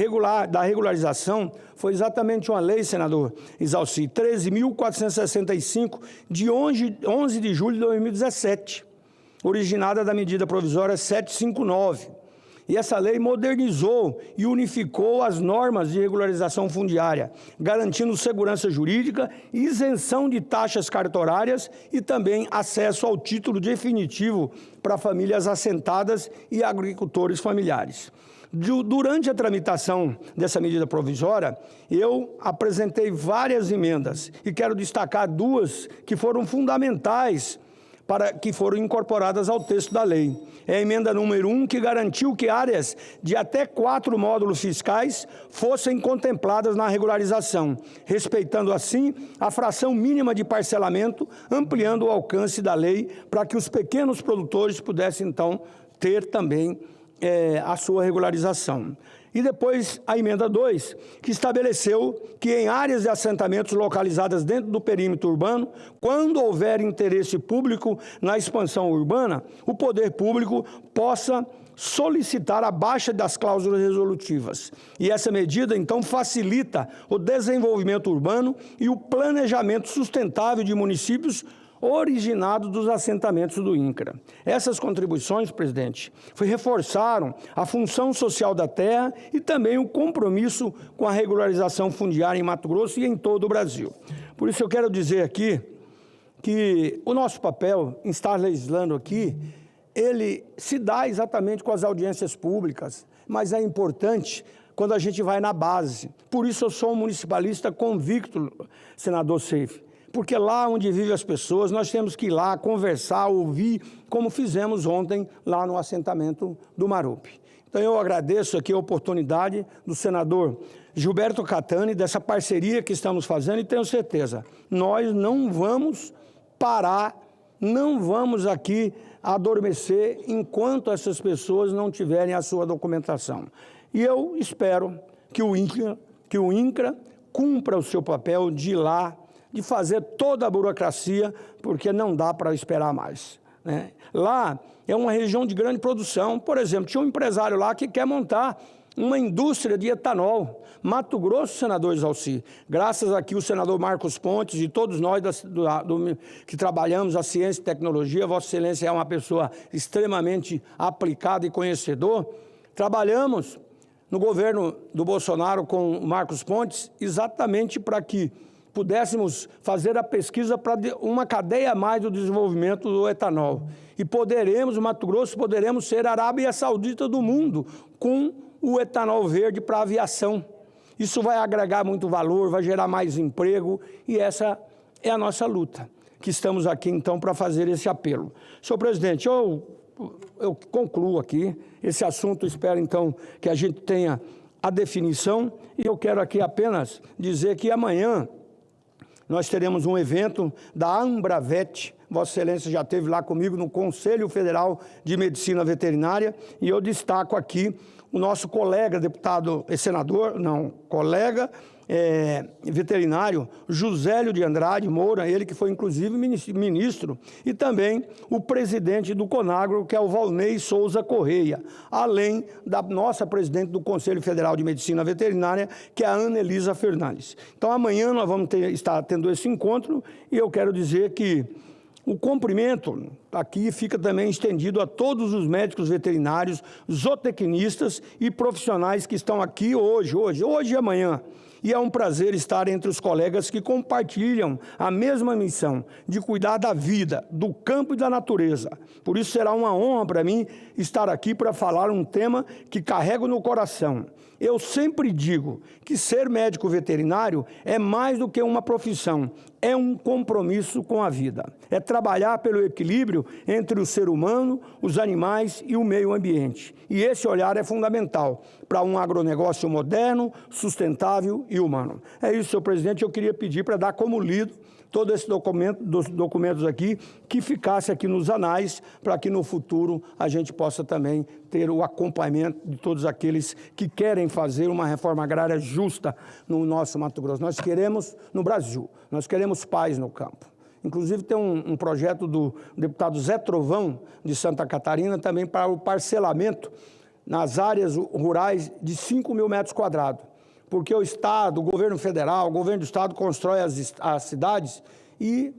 da regularização foi exatamente uma lei, senador Exalci, 13.465, de 11 de julho de 2017, originada da medida provisória 759. E essa lei modernizou e unificou as normas de regularização fundiária, garantindo segurança jurídica, isenção de taxas cartorárias e também acesso ao título definitivo para famílias assentadas e agricultores familiares. Durante a tramitação dessa medida provisória, eu apresentei várias emendas e quero destacar duas que foram fundamentais que foram incorporadas ao texto da lei. É a emenda número 1, que garantiu que áreas de até 4 módulos fiscais fossem contempladas na regularização, respeitando assim a fração mínima de parcelamento, ampliando o alcance da lei para que os pequenos produtores pudessem, então, ter também a sua regularização. E depois a emenda 2, que estabeleceu que em áreas de assentamentos localizadas dentro do perímetro urbano, quando houver interesse público na expansão urbana, o poder público possa solicitar a baixa das cláusulas resolutivas. E essa medida, então, facilita o desenvolvimento urbano e o planejamento sustentável de municípios originados dos assentamentos do INCRA. Essas contribuições, presidente, reforçaram a função social da terra e também o compromisso com a regularização fundiária em Mato Grosso e em todo o Brasil. Por isso eu quero dizer aqui que o nosso papel em estar legislando aqui, ele se dá exatamente com as audiências públicas, mas é importante quando a gente vai na base. Por isso eu sou um municipalista convicto, senador Seife, porque lá onde vivem as pessoas, nós temos que ir lá conversar, ouvir, como fizemos ontem lá no assentamento do Marupe. Então eu agradeço aqui a oportunidade do senador Gilberto Catani, dessa parceria que estamos fazendo, e tenho certeza, nós não vamos parar, não vamos aqui adormecer enquanto essas pessoas não tiverem a sua documentação. E eu espero que o INCRA cumpra o seu papel de ir lá, de fazer toda a burocracia, porque não dá para esperar mais, né? Lá é uma região de grande produção. Por exemplo, tinha um empresário lá que quer montar uma indústria de etanol. Mato Grosso, senador Exalci, graças aqui o senador Marcos Pontes e todos nós que trabalhamos a ciência e tecnologia, Vossa Excelência é uma pessoa extremamente aplicada e conhecedor, trabalhamos no governo do Bolsonaro com o Marcos Pontes exatamente para que pudéssemos fazer a pesquisa para uma cadeia a mais do desenvolvimento do etanol. E poderemos, o Mato Grosso, poderemos ser a Arábia Saudita do mundo com o etanol verde para a aviação. Isso vai agregar muito valor, vai gerar mais emprego e essa é a nossa luta, que estamos aqui então para fazer esse apelo. Senhor presidente, eu concluo aqui esse assunto, espero então que a gente tenha a definição e eu quero aqui apenas dizer que amanhã nós teremos um evento da Ambravet, Vossa Excelência já esteve lá comigo no Conselho Federal de Medicina Veterinária, e eu destaco aqui o nosso colega deputado, senador, colega veterinário, Jusélio de Andrade Moura, ele que foi inclusive ministro, e também o presidente do CONAGRO, que é o Valnei Souza Correia, além da nossa presidente do Conselho Federal de Medicina Veterinária, que é a Ana Elisa Fernandes. Então amanhã nós vamos estar tendo esse encontro, e eu quero dizer que o cumprimento Aqui fica também estendido a todos os médicos veterinários, zootecnistas e profissionais que estão aqui hoje e amanhã. E é um prazer estar entre os colegas que compartilham a mesma missão de cuidar da vida, do campo e da natureza. Por isso será uma honra para mim estar aqui para falar um tema que carrego no coração. Eu sempre digo que ser médico veterinário é mais do que uma profissão, é um compromisso com a vida. É trabalhar pelo equilíbrio entre o ser humano, os animais e o meio ambiente. E esse olhar é fundamental para um agronegócio moderno, sustentável e humano. É isso, senhor presidente, eu queria pedir para dar como lido todo esse documento, dos documentos aqui, que ficasse aqui nos anais, para que no futuro a gente possa também ter o acompanhamento de todos aqueles que querem fazer uma reforma agrária justa no nosso Mato Grosso. Nós queremos, no Brasil, nós queremos paz no campo. Inclusive tem um projeto do deputado Zé Trovão, de Santa Catarina, também para o parcelamento nas áreas rurais de 5 mil metros quadrados. Porque o Estado, o governo federal, o governo do Estado constrói as cidades e,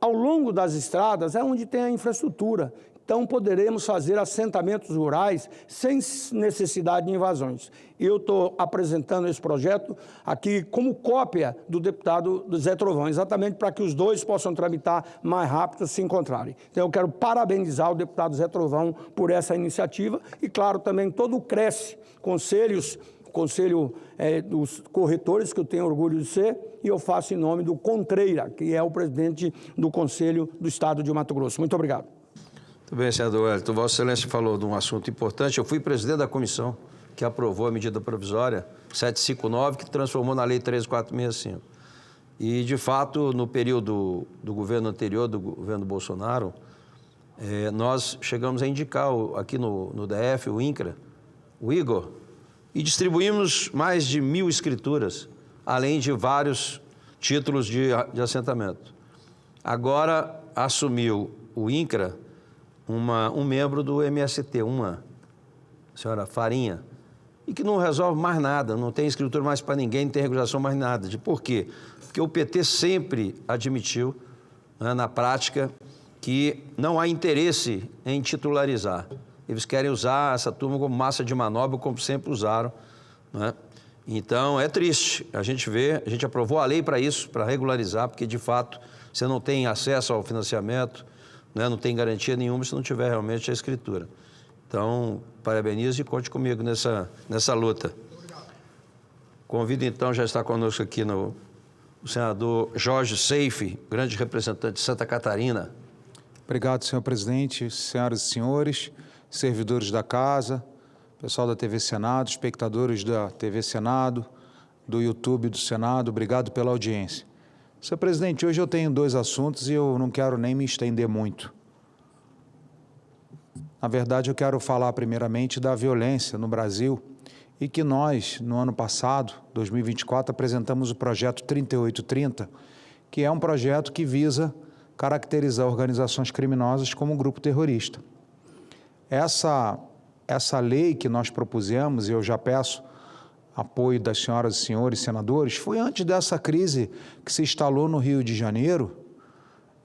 ao longo das estradas, é onde tem a infraestrutura. Então, poderemos fazer assentamentos rurais sem necessidade de invasões. Eu estou apresentando esse projeto aqui como cópia do deputado Zé Trovão, exatamente para que os dois possam tramitar mais rápido se encontrarem. Então, eu quero parabenizar o deputado Zé Trovão por essa iniciativa e, claro, também todo o CRECE, Conselho dos Corretores, que eu tenho orgulho de ser, e eu faço em nome do Contreira, que é o presidente do Conselho do Estado de Mato Grosso. Muito obrigado. Muito bem, senador Wellington. Vossa Excelência falou de um assunto importante. Eu fui presidente da comissão que aprovou a medida provisória 759, que transformou na Lei 13465. E, de fato, no período do governo anterior, do governo Bolsonaro, nós chegamos a indicar aqui no DF, o INCRA, o Igor, e distribuímos mais de 1.000 escrituras, além de vários títulos de assentamento. Agora assumiu o INCRA um membro do MST, a senhora Farinha, e que não resolve mais nada, não tem escritura mais para ninguém, não tem regularização mais nada. Por quê? Porque o PT sempre admitiu, né, na prática, que não há interesse em titularizar. Eles querem usar essa turma como massa de manobra, como sempre usaram, né? Então, é triste. A gente aprovou a lei para isso, para regularizar, porque, de fato, você não tem acesso ao financiamento, né? Não tem garantia nenhuma se não tiver realmente a escritura. Então, parabenizo e conte comigo nessa luta. Convido, então, já está conosco aqui o senador Jorge Seife, grande representante de Santa Catarina. Obrigado, senhor presidente, senhoras e senhores, servidores da casa, pessoal da TV Senado, espectadores da TV Senado, do YouTube do Senado, obrigado pela audiência. Senhor presidente, hoje eu tenho 2 assuntos e eu não quero nem me estender muito. Na verdade, eu quero falar primeiramente da violência no Brasil e que nós, no ano passado, 2024, apresentamos o projeto 3830, que é um projeto que visa caracterizar organizações criminosas como um grupo terrorista. Essa lei que nós propusemos, e eu já peço apoio das senhoras e senhores senadores, foi antes dessa crise que se instalou no Rio de Janeiro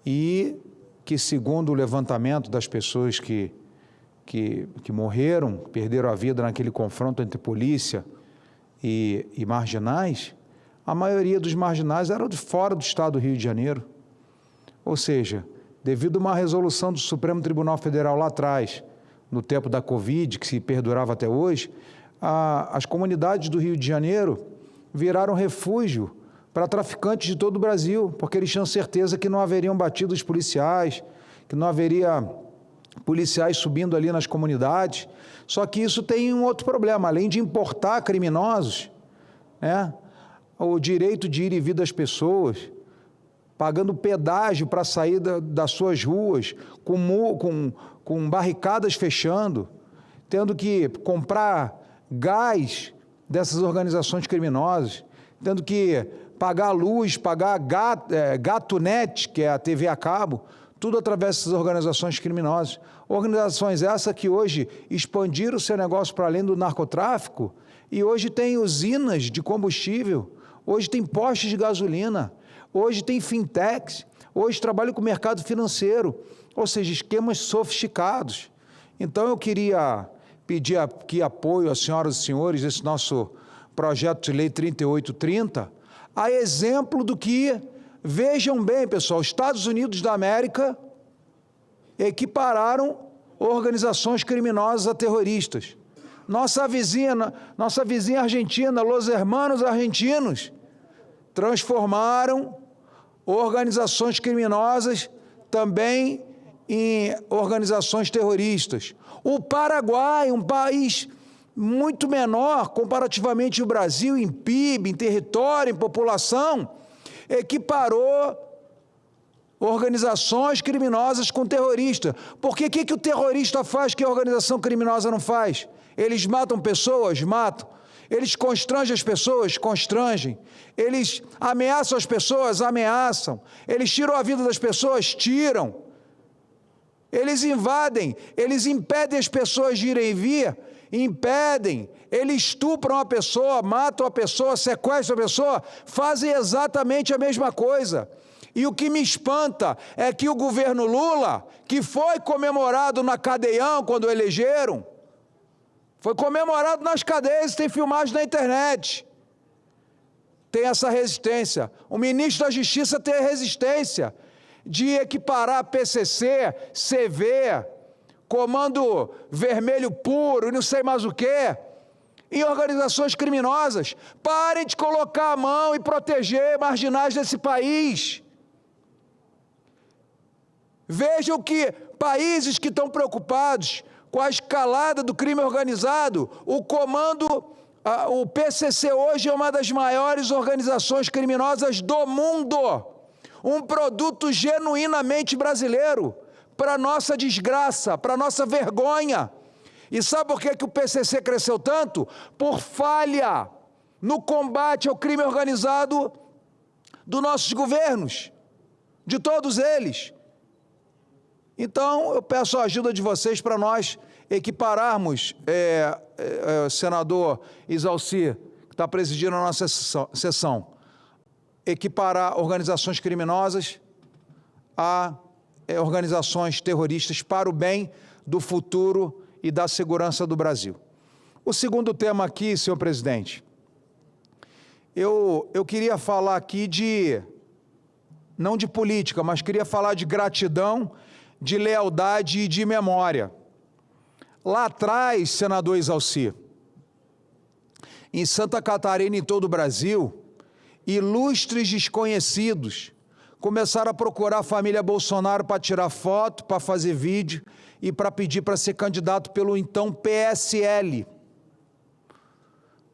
e que, segundo o levantamento das pessoas que morreram, perderam a vida naquele confronto entre polícia e marginais, a maioria dos marginais eram de fora do estado do Rio de Janeiro. Ou seja, devido a uma resolução do Supremo Tribunal Federal lá atrás, no tempo da Covid, que se perdurava até hoje, as comunidades do Rio de Janeiro viraram refúgio para traficantes de todo o Brasil, porque eles tinham certeza que não haveriam batidos policiais, que não haveria policiais subindo ali nas comunidades. Só que isso tem um outro problema, além de importar criminosos, né, o direito de ir e vir das pessoas, pagando pedágio para sair das suas ruas, com barricadas fechando, tendo que comprar gás dessas organizações criminosas, tendo que pagar luz, pagar Gato.net, que é a TV a cabo, tudo através dessas organizações criminosas. Organizações essas que hoje expandiram o seu negócio para além do narcotráfico e hoje tem usinas de combustível, hoje tem postos de gasolina, hoje tem fintechs, hoje trabalham com o mercado financeiro, ou seja, esquemas sofisticados. Então, eu queria pedir aqui apoio às senhoras e senhores desse nosso projeto de lei 3830, a exemplo do que, vejam bem, pessoal, os Estados Unidos da América equipararam organizações criminosas a terroristas. Nossa vizinha Argentina, Los Hermanos Argentinos, transformaram organizações criminosas também em organizações terroristas. O Paraguai, um país muito menor comparativamente ao Brasil, em PIB, em território, em população, equiparou organizações criminosas com terroristas. Porque o que o terrorista faz que a organização criminosa não faz? Eles matam pessoas? Matam. Eles constrangem as pessoas? Constrangem. Eles ameaçam as pessoas? Ameaçam. Eles tiram a vida das pessoas? Tiram. Eles invadem, eles impedem as pessoas de irem e vir? Impedem. Eles estupram a pessoa, matam a pessoa, sequestram a pessoa, fazem exatamente a mesma coisa. E o que me espanta é que o governo Lula, que foi comemorado na Cadeião quando o elegeram, foi comemorado nas cadeias, tem filmagem na internet, tem essa resistência. O ministro da Justiça tem a resistência de equiparar PCC, CV, Comando Vermelho Puro, não sei mais o quê, em organizações criminosas. Parem de colocar a mão e proteger marginais desse país. Vejam que países que estão preocupados com a escalada do crime organizado, o PCC hoje é uma das maiores organizações criminosas do mundo. Um produto genuinamente brasileiro, para nossa desgraça, para nossa vergonha. E sabe por que o PCC cresceu tanto? Por falha no combate ao crime organizado dos nossos governos, de todos eles. Então, eu peço a ajuda de vocês para nós equipararmos, senador Isalci, que está presidindo a nossa sessão, equiparar organizações criminosas a organizações terroristas para o bem do futuro e da segurança do Brasil. O segundo tema aqui, senhor presidente, eu queria falar aqui não de política, mas queria falar de gratidão, de lealdade e de memória. Lá atrás, senador Isalci, em Santa Catarina e em todo o Brasil, ilustres desconhecidos começaram a procurar a família Bolsonaro para tirar foto, para fazer vídeo e para pedir para ser candidato pelo então PSL.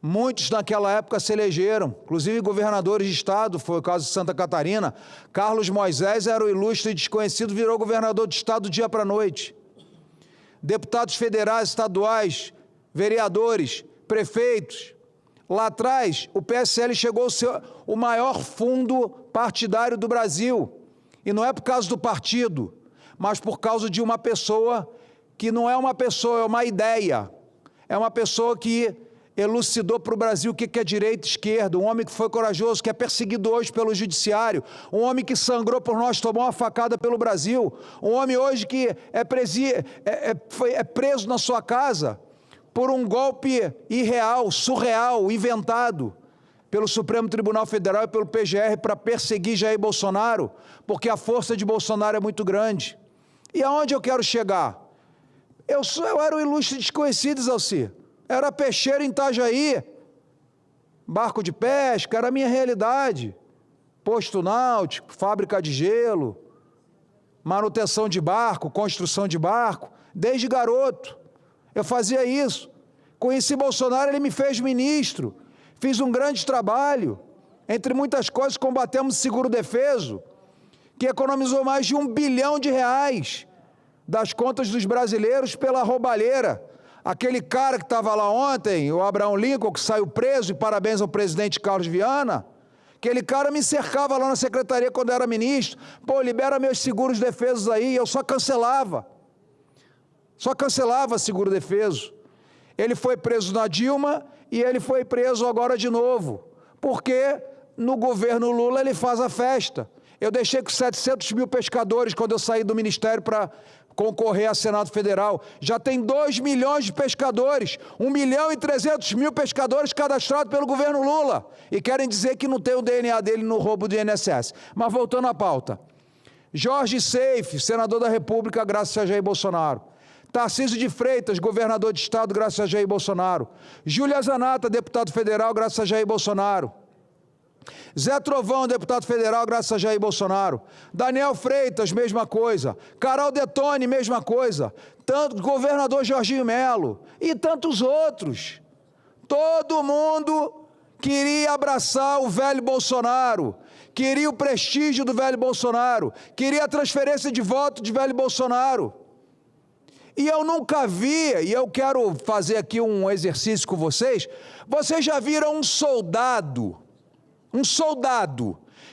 Muitos naquela época se elegeram, inclusive governadores de estado, foi o caso de Santa Catarina. Carlos Moisés era o ilustre desconhecido, virou governador de estado do dia para a noite. Deputados federais, estaduais, vereadores, prefeitos. Lá atrás, o PSL chegou a ser o maior fundo partidário do Brasil. E não é por causa do partido, mas por causa de uma pessoa que não é uma pessoa, é uma ideia. É uma pessoa que elucidou para o Brasil o que é direita e esquerda, um homem que foi corajoso, que é perseguido hoje pelo judiciário, um homem que sangrou por nós, tomou uma facada pelo Brasil, um homem hoje que é preso na sua casa por um golpe irreal, surreal, inventado pelo Supremo Tribunal Federal e pelo PGR para perseguir Jair Bolsonaro, porque a força de Bolsonaro é muito grande. E aonde eu quero chegar? Eu era um ilustre desconhecido, Isalci. Era peixeiro em Itajaí, barco de pesca, era a minha realidade. Posto náutico, fábrica de gelo, manutenção de barco, construção de barco, desde garoto. Eu fazia isso. Conheci Bolsonaro, ele me fez ministro. Fiz um grande trabalho. Entre muitas coisas, combatemos o seguro-defeso, que economizou mais de R$1 bilhão das contas dos brasileiros pela roubalheira. Aquele cara que estava lá ontem, o Abraham Lincoln, que saiu preso, e parabéns ao presidente Carlos Viana, aquele cara me cercava lá na secretaria quando eu era ministro. Pô, libera meus seguros-defesos aí, eu só cancelava. Só cancelava seguro-defeso. Ele foi preso na Dilma e ele foi preso agora de novo, porque no governo Lula ele faz a festa. Eu deixei com 700 mil pescadores quando eu saí do Ministério para concorrer a Senado Federal. Já tem 2 milhões de pescadores, 1.300.000 pescadores cadastrados pelo governo Lula. E querem dizer que não tem o DNA dele no roubo do INSS. Mas voltando à pauta. Jorge Seife, senador da República, graças a Jair Bolsonaro. Tarcísio de Freitas, governador de estado, graças a Jair Bolsonaro. Júlia Zanata, deputado federal, graças a Jair Bolsonaro. Zé Trovão, deputado federal, graças a Jair Bolsonaro. Daniel Freitas, mesma coisa. Carol Detone, mesma coisa. Governador Jorginho Melo e tantos outros. Todo mundo queria abraçar o velho Bolsonaro, queria o prestígio do velho Bolsonaro, queria a transferência de voto de velho Bolsonaro. E eu nunca vi, e eu quero fazer aqui um exercício com vocês, vocês já viram um soldado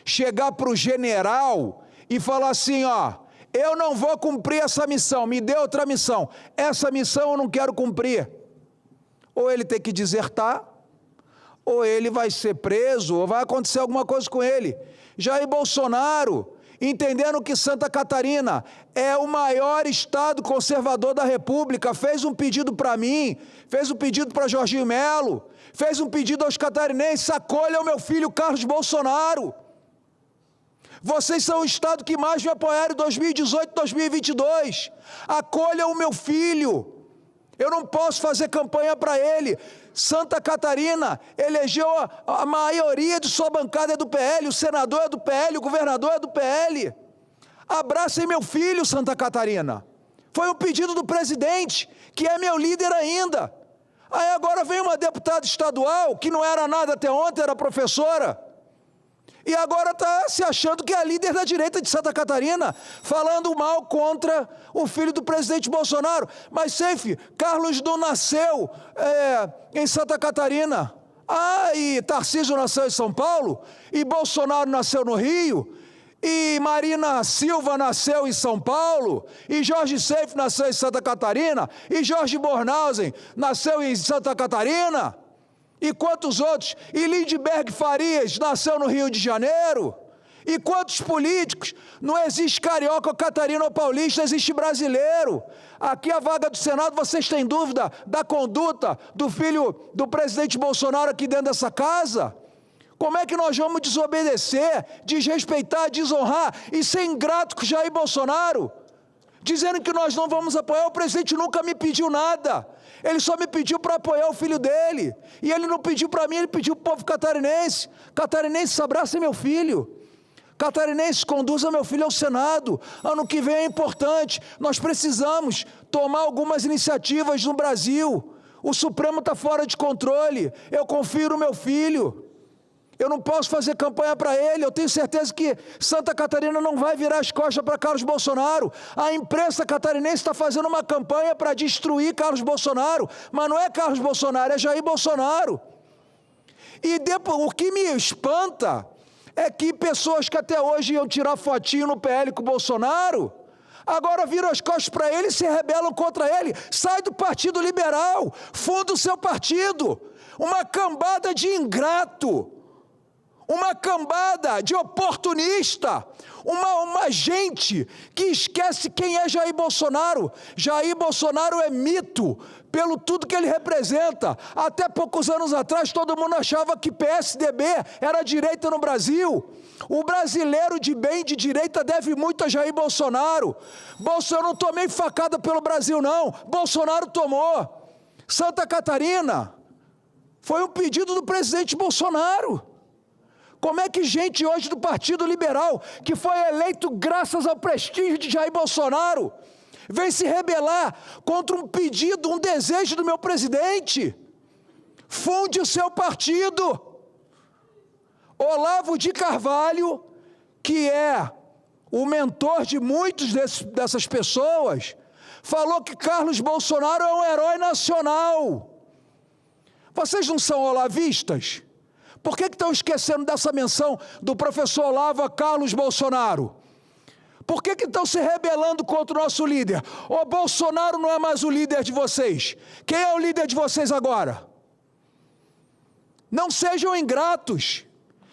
chegar para o general e falar assim, ó, eu não vou cumprir essa missão, me dê outra missão, essa missão eu não quero cumprir. Ou ele tem que desertar, ou ele vai ser preso, ou vai acontecer alguma coisa com ele. Jair Bolsonaro, entendendo que Santa Catarina é o maior estado conservador da República, fez um pedido para mim, fez um pedido para Jorginho Melo, fez um pedido aos catarinenses, acolham meu filho Carlos Bolsonaro. Vocês são o estado que mais me apoiaram em 2018, 2022. Acolham o meu filho. Eu não posso fazer campanha para ele. Santa Catarina elegeu a maioria de sua bancada é do PL, o senador é do PL, o governador é do PL. Abracem meu filho, Santa Catarina. Foi um pedido do presidente, que é meu líder ainda. Aí agora vem uma deputada estadual, que não era nada até ontem, era professora, e agora está se achando que é a líder da direita de Santa Catarina, falando mal contra o filho do presidente Bolsonaro. Mas, Seife, Carlos não nasceu em Santa Catarina. E Tarcísio nasceu em São Paulo, e Bolsonaro nasceu no Rio, e Marina Silva nasceu em São Paulo, e Jorge Seife nasceu em Santa Catarina, e Jorge Bornhausen nasceu em Santa Catarina. E quantos outros? E Lindbergh Farias nasceu no Rio de Janeiro? E quantos políticos? Não existe carioca, catarina ou paulista, existe brasileiro. Aqui a vaga do Senado, vocês têm dúvida da conduta do filho do presidente Bolsonaro aqui dentro dessa casa? Como é que nós vamos desobedecer, desrespeitar, desonrar e ser ingrato com Jair Bolsonaro? Dizendo que nós não vamos apoiar, o presidente nunca me pediu nada. Ele só me pediu para apoiar o filho dele. E ele não pediu para mim, ele pediu para o povo catarinense. Catarinenses, abracem meu filho. Catarinenses, conduzam meu filho ao Senado. Ano que vem é importante. Nós precisamos tomar algumas iniciativas no Brasil. O Supremo está fora de controle. Eu confio no meu filho. Eu não posso fazer campanha para ele, eu tenho certeza que Santa Catarina não vai virar as costas para Carlos Bolsonaro. A imprensa catarinense está fazendo uma campanha para destruir Carlos Bolsonaro, mas não é Carlos Bolsonaro, é Jair Bolsonaro. E depois, o que me espanta é que pessoas que até hoje iam tirar fotinho no PL com o Bolsonaro, agora viram as costas para ele e se rebelam contra ele. Sai do Partido Liberal, funda o seu partido. Uma cambada de ingrato. Uma cambada de oportunista, uma gente que esquece quem é Jair Bolsonaro. Jair Bolsonaro é mito pelo tudo que ele representa. Até poucos anos atrás todo mundo achava que PSDB era direita no Brasil. O brasileiro de bem, de direita, deve muito a Jair Bolsonaro. Eu não tomei facada pelo Brasil não, Bolsonaro tomou. Santa Catarina foi um pedido do presidente Bolsonaro. Como é que gente hoje do Partido Liberal, que foi eleito graças ao prestígio de Jair Bolsonaro, vem se rebelar contra um pedido, um desejo do meu presidente? Funde o seu partido. Olavo de Carvalho, que é o mentor de muitos dessas pessoas, falou que Carlos Bolsonaro é um herói nacional. Vocês não são olavistas? Por que estão esquecendo dessa menção do professor Olavo a Carlos Bolsonaro? Por que estão se rebelando contra o nosso líder? O Bolsonaro não é mais o líder de vocês. Quem é o líder de vocês agora? Não sejam ingratos.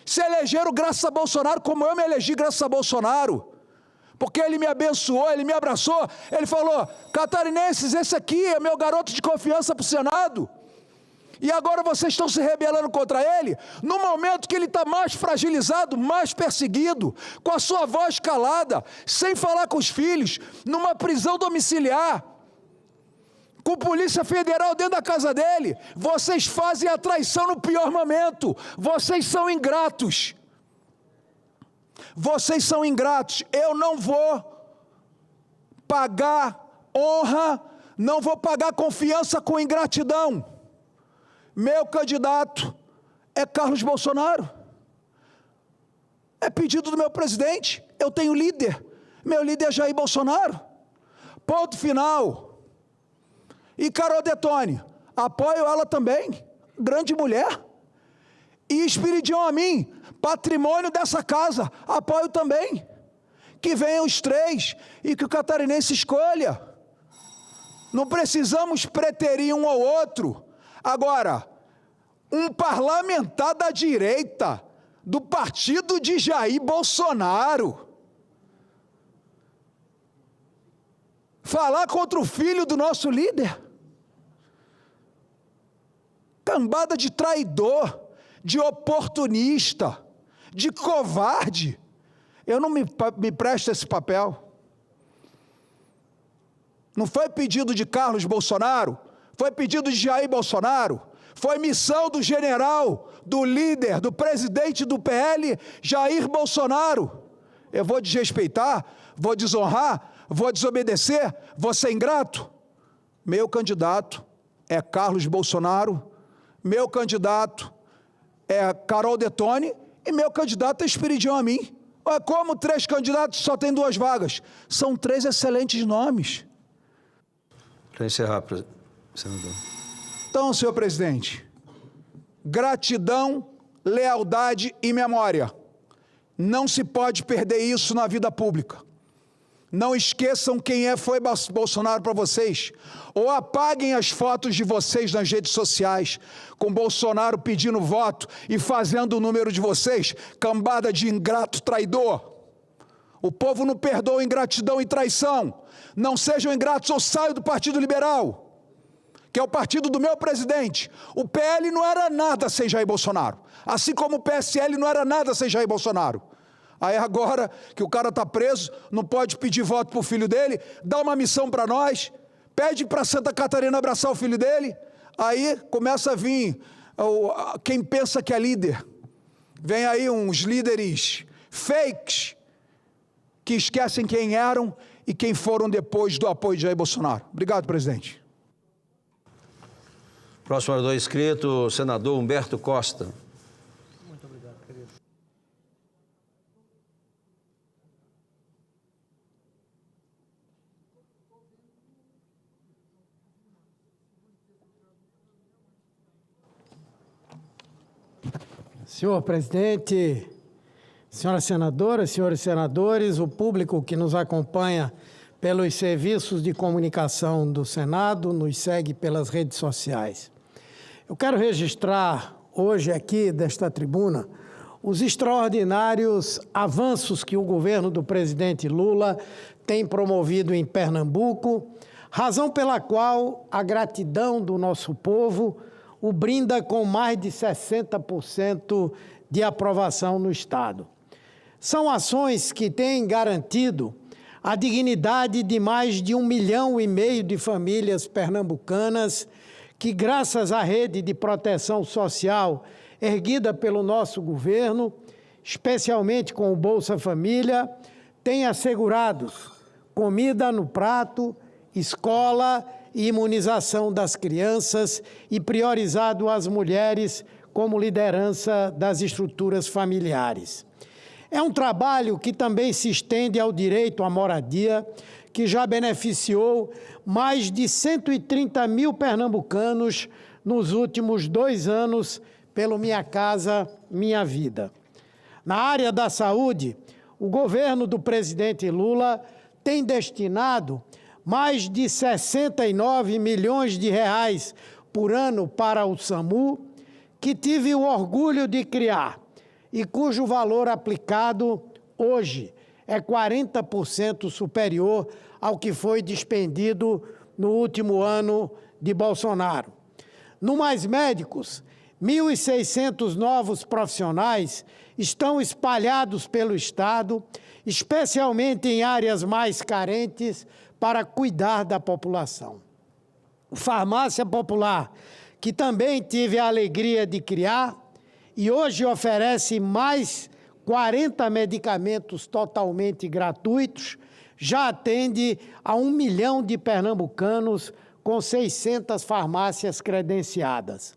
se elegeram graças a Bolsonaro, como eu me elegi graças a Bolsonaro. Porque ele me abençoou, ele me abraçou, ele falou, catarinenses, esse aqui é meu garoto de confiança para o Senado. E agora vocês estão se rebelando contra ele, no momento que ele está mais fragilizado, mais perseguido, com a sua voz calada, sem falar com os filhos, numa prisão domiciliar, com polícia federal dentro da casa dele. Vocês fazem a traição no pior momento, vocês são ingratos. Vocês são ingratos. Eu não vou pagar honra, não vou pagar confiança com ingratidão. Meu candidato é Carlos Bolsonaro. É pedido do meu presidente. Eu tenho líder. Meu líder é Jair Bolsonaro. Ponto final. E Carol Detone, apoio ela também. Grande mulher. E Espiridion Amin, patrimônio dessa casa, apoio também. Que venham os três e que o catarinense escolha. Não precisamos preterir um ao outro. Agora, um parlamentar da direita, do partido de Jair Bolsonaro, falar contra o filho do nosso líder? Cambada de traidor, de oportunista, de covarde. Eu não me presto esse papel. Não foi pedido de Carlos Bolsonaro, foi pedido de Jair Bolsonaro, foi missão do general, do líder, do presidente do PL, Jair Bolsonaro. Eu vou desrespeitar, vou desonrar, vou desobedecer, vou ser ingrato? Meu candidato é Carlos Bolsonaro, meu candidato é Carol Detone e meu candidato é Espiridion Amin. Olha como 3 candidatos só tem 2 vagas. São 3 excelentes nomes. Para encerrar, senador. Então, senhor presidente, gratidão, lealdade e memória. Não se pode perder isso na vida pública. Não esqueçam quem foi Bolsonaro para vocês, ou apaguem as fotos de vocês nas redes sociais, com Bolsonaro pedindo voto e fazendo o número de vocês, cambada de ingrato traidor. O povo não perdoa ingratidão e traição. Não sejam ingratos ou saiam do Partido Liberal, que é o partido do meu presidente. O PL não era nada sem Jair Bolsonaro, assim como o PSL não era nada sem Jair Bolsonaro. Aí agora que o cara está preso, não pode pedir voto para o filho dele, dá uma missão para nós, pede para Santa Catarina abraçar o filho dele, aí começa a vir quem pensa que é líder. Vem aí uns líderes fakes, que esquecem quem eram e quem foram depois do apoio de Jair Bolsonaro. Obrigado, presidente. Próximo orador inscrito, senador Humberto Costa. Muito obrigado, querido. Senhor presidente, senhoras senadoras, senhores senadores, o público que nos acompanha pelos serviços de comunicação do Senado, nos segue pelas redes sociais. Eu quero registrar hoje aqui, desta tribuna, os extraordinários avanços que o governo do presidente Lula tem promovido em Pernambuco, razão pela qual a gratidão do nosso povo o brinda com mais de 60% de aprovação no Estado. São ações que têm garantido a dignidade de mais de 1,5 milhão de famílias pernambucanas que, graças à rede de proteção social erguida pelo nosso governo, especialmente com o Bolsa Família, têm assegurado comida no prato, escola e imunização das crianças e priorizado as mulheres como liderança das estruturas familiares. É um trabalho que também se estende ao direito à moradia, que já beneficiou mais de 130 mil pernambucanos nos últimos 2 anos pelo Minha Casa Minha Vida. Na área da saúde, o governo do presidente Lula tem destinado mais de 69 milhões de reais por ano para o SAMU, que tive o orgulho de criar e cujo valor aplicado hoje é 40% superior ao que foi despendido no último ano de Bolsonaro. No Mais Médicos, 1.600 novos profissionais estão espalhados pelo Estado, especialmente em áreas mais carentes, para cuidar da população. O Farmácia Popular, que também tive a alegria de criar, e hoje oferece mais 40 medicamentos totalmente gratuitos, já atende a 1 milhão de pernambucanos com 600 farmácias credenciadas.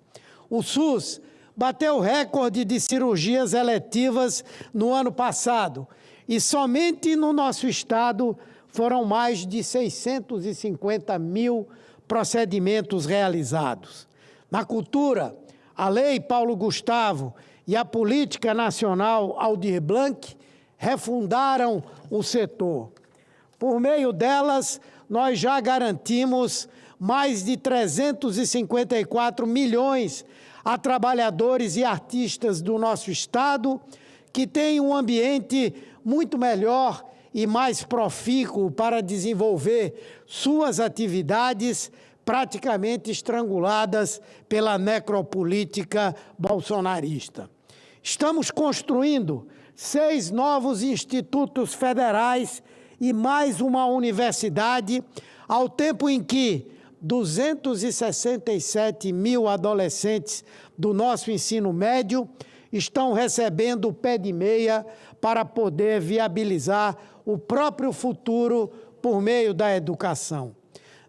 O SUS bateu recorde de cirurgias eletivas no ano passado e somente no nosso estado foram mais de 650 mil procedimentos realizados. Na cultura, a Lei Paulo Gustavo e a Política Nacional Aldir Blanc refundaram o setor. Por meio delas, nós já garantimos mais de 354 milhões a trabalhadores e artistas do nosso estado, que têm um ambiente muito melhor e mais profícuo para desenvolver suas atividades, praticamente estranguladas pela necropolítica bolsonarista. Estamos construindo 6 novos institutos federais e mais uma universidade, ao tempo em que 267 mil adolescentes do nosso ensino médio estão recebendo o pé de meia para poder viabilizar o próprio futuro por meio da educação.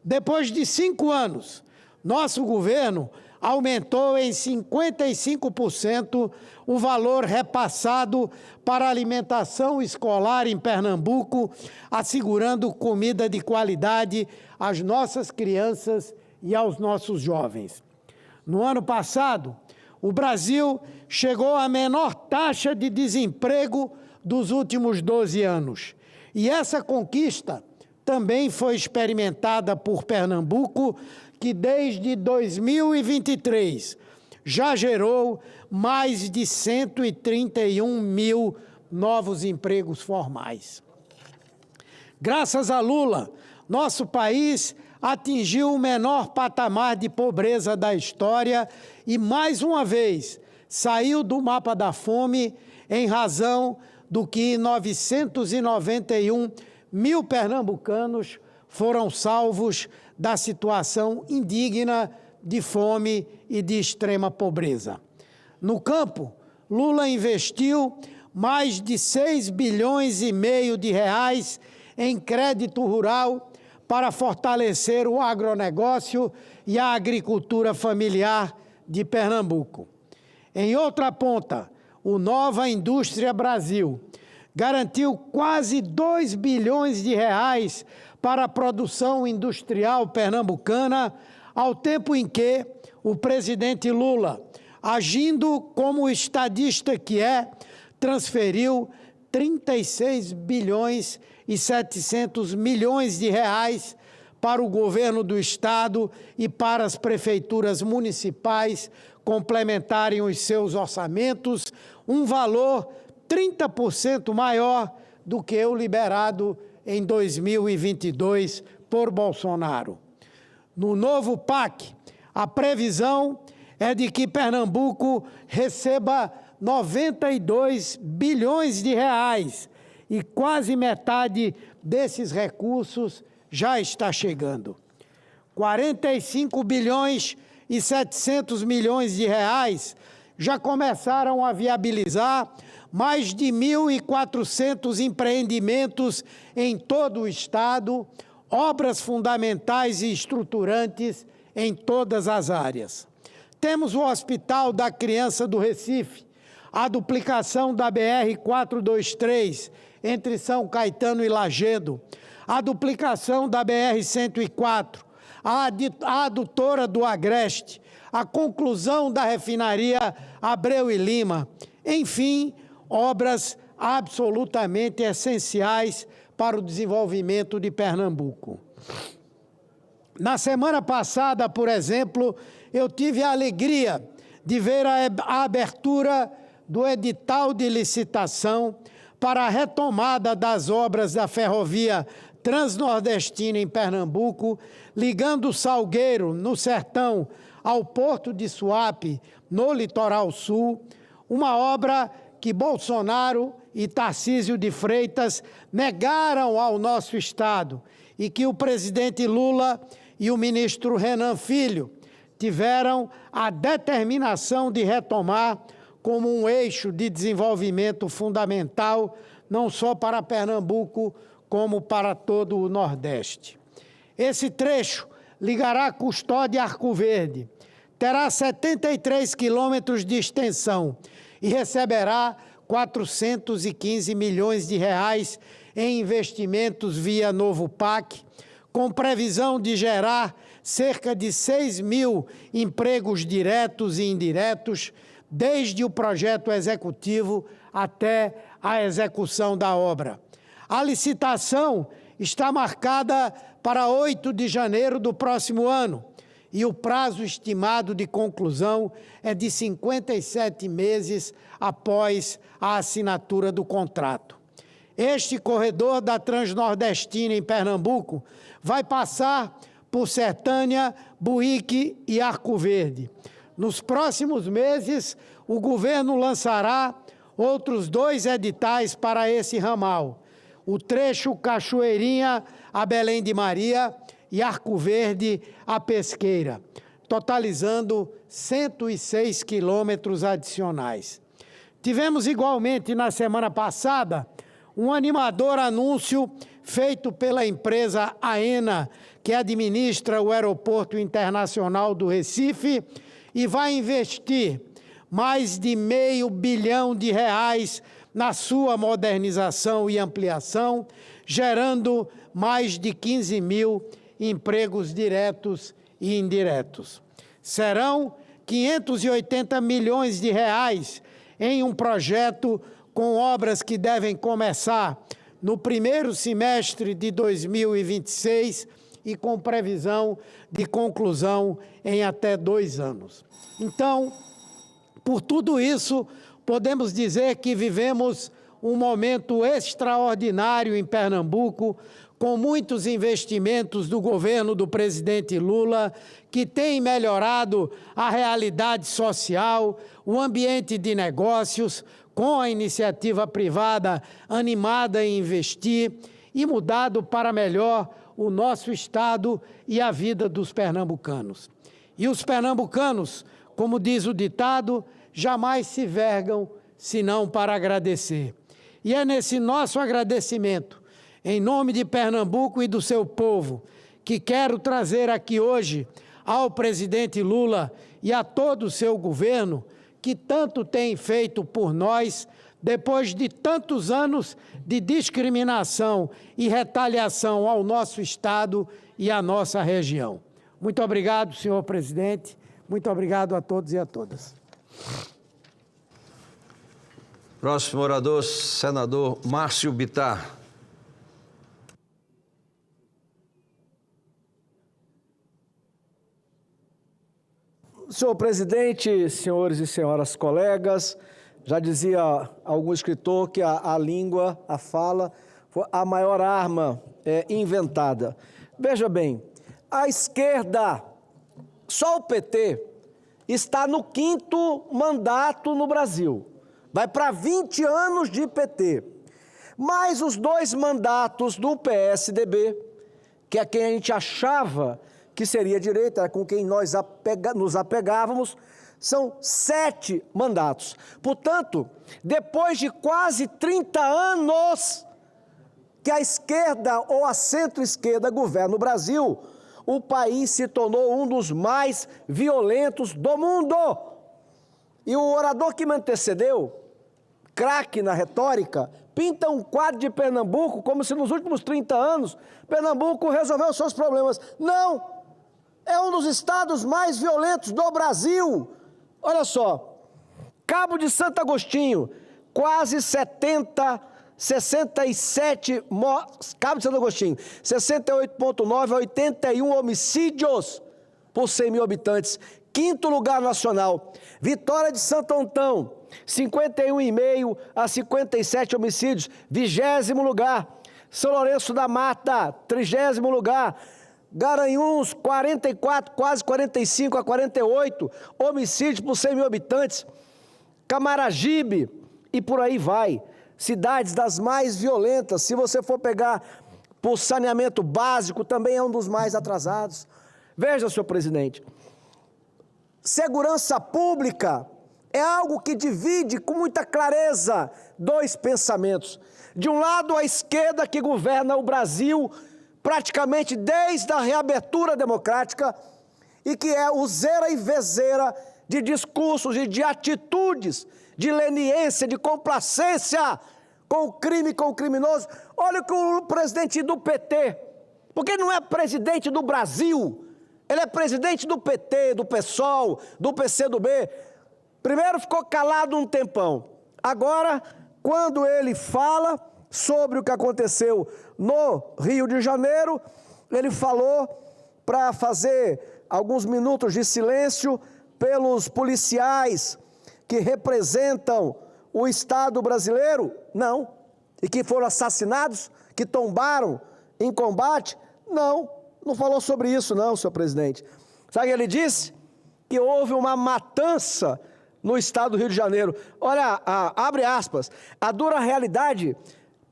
Depois de 5 anos, nosso governo aumentou em 55% o valor repassado para a alimentação escolar em Pernambuco, assegurando comida de qualidade às nossas crianças e aos nossos jovens. No ano passado, o Brasil chegou à menor taxa de desemprego dos últimos 12 anos. E essa conquista também foi experimentada por Pernambuco, que desde 2023 já gerou mais de 131 mil novos empregos formais. Graças a Lula, nosso país atingiu o menor patamar de pobreza da história e, mais uma vez, saiu do mapa da fome em razão do que 991 mil pernambucanos foram salvos da situação indigna de fome e de extrema pobreza. No campo, Lula investiu mais de 6 bilhões e meio de reais em crédito rural para fortalecer o agronegócio e a agricultura familiar de Pernambuco. Em outra ponta, o Nova Indústria Brasil garantiu quase 2 bilhões de reais para a produção industrial pernambucana, ao tempo em que o presidente Lula, agindo como estadista que é, transferiu 36 bilhões e 700 milhões de reais para o governo do estado e para as prefeituras municipais complementarem os seus orçamentos, um valor 30% maior do que o liberado em 2022 por Bolsonaro. No novo PAC, a previsão é de que Pernambuco receba 92 bilhões de reais e quase metade desses recursos já está chegando. 45 bilhões e 700 milhões de reais já começaram a viabilizar mais de 1.400 empreendimentos em todo o estado, obras fundamentais e estruturantes em todas as áreas. Temos o Hospital da Criança do Recife, a duplicação da BR-423 entre São Caetano e Lagedo, a duplicação da BR-104, a adutora do Agreste, a conclusão da refinaria Abreu e Lima, enfim, obras absolutamente essenciais para o desenvolvimento de Pernambuco. Na semana passada, por exemplo, eu tive a alegria de ver a abertura do edital de licitação para a retomada das obras da ferrovia transnordestina em Pernambuco, ligando Salgueiro, no Sertão, ao Porto de Suape, no Litoral Sul, uma obra que Bolsonaro e Tarcísio de Freitas negaram ao nosso Estado e que o presidente Lula e o ministro Renan Filho tiveram a determinação de retomar como um eixo de desenvolvimento fundamental, não só para Pernambuco, como para todo o Nordeste. Esse trecho ligará Custódia a Arco Verde, terá 73 quilômetros de extensão e receberá 415 milhões de reais em investimentos via Novo PAC, com previsão de gerar cerca de 6 mil empregos diretos e indiretos, desde o projeto executivo até a execução da obra. A licitação está marcada para 8 de janeiro do próximo ano e o prazo estimado de conclusão é de 57 meses após a assinatura do contrato. Este corredor da Transnordestina em Pernambuco vai passar por Sertânia, Buíque e Arco Verde. Nos próximos meses, o governo lançará outros 2 editais para esse ramal, o trecho Cachoeirinha a Belém de Maria e Arco Verde a Pesqueira, totalizando 106 quilômetros adicionais. Tivemos igualmente na semana passada um animador anúncio feito pela empresa AENA, que administra o Aeroporto Internacional do Recife e vai investir mais de R$500 bilhão na sua modernização e ampliação, gerando mais de 15 mil empregos diretos e indiretos. Serão 580 milhões de reais em um projeto com obras que devem começar no primeiro semestre de 2026 e com previsão de conclusão em até 2 anos. Então, por tudo isso, podemos dizer que vivemos um momento extraordinário em Pernambuco, com muitos investimentos do governo do presidente Lula, que tem melhorado a realidade social, o ambiente de negócios, com a iniciativa privada animada em investir e mudado para melhor o nosso Estado e a vida dos pernambucanos. E os pernambucanos, como diz o ditado, jamais se vergam senão para agradecer. E é nesse nosso agradecimento, em nome de Pernambuco e do seu povo, que quero trazer aqui hoje ao presidente Lula e a todo o seu governo, que tanto tem feito por nós, depois de tantos anos de discriminação e retaliação ao nosso Estado e à nossa região. Muito obrigado, senhor presidente. Muito obrigado a todos e a todas. Próximo orador, senador Márcio Bittar. Senhor presidente, senhores e senhoras colegas, já dizia algum escritor que a língua, a fala, foi a maior arma inventada. Veja bem, a esquerda, só o PT, está no 5º mandato no Brasil. Vai para 20 anos de PT. Mais os 2 mandatos do PSDB, que é quem a gente achava que seria direita, era com quem nós nos apegávamos, são 7 mandatos. Portanto, depois de quase 30 anos que a esquerda ou a centro-esquerda governa o Brasil, o país se tornou um dos mais violentos do mundo. E o orador que me antecedeu, craque na retórica, pinta um quadro de Pernambuco como se nos últimos 30 anos Pernambuco resolveu os seus problemas. Não! É um dos estados mais violentos do Brasil. Olha só, Cabo de Santo Agostinho, quase 67 mortes. Cabo de Santo Agostinho, 68,9 a 81 homicídios por 100 mil habitantes. 5º lugar nacional. Vitória de Santo Antão, 51,5 a 57 homicídios, 20º lugar. São Lourenço da Mata, 30º lugar. Garanhuns, 44, quase 45 a 48 homicídios por 100 mil habitantes. Camaragibe, e por aí vai. Cidades das mais violentas. Se você for pegar por saneamento básico, também é um dos mais atrasados. Veja, senhor presidente, segurança pública é algo que divide com muita clareza dois pensamentos. De um lado, a esquerda que governa o Brasil praticamente desde a reabertura democrática e que é useira e vezeira de discursos e de atitudes, de leniência, de complacência com o crime, com o criminoso. Olha que o presidente do PT, porque não é presidente do Brasil, ele é presidente do PT, do PSOL, do PCdoB. Primeiro ficou calado um tempão. Agora, quando ele fala sobre o que aconteceu no Rio de Janeiro, ele falou para fazer alguns minutos de silêncio pelos policiais que representam o Estado brasileiro? Não. E que foram assassinados, que tombaram em combate? Não. Não falou sobre isso não, senhor presidente. Sabe o que ele disse? Que houve uma matança no estado do Rio de Janeiro. Olha, abre aspas, a dura realidade,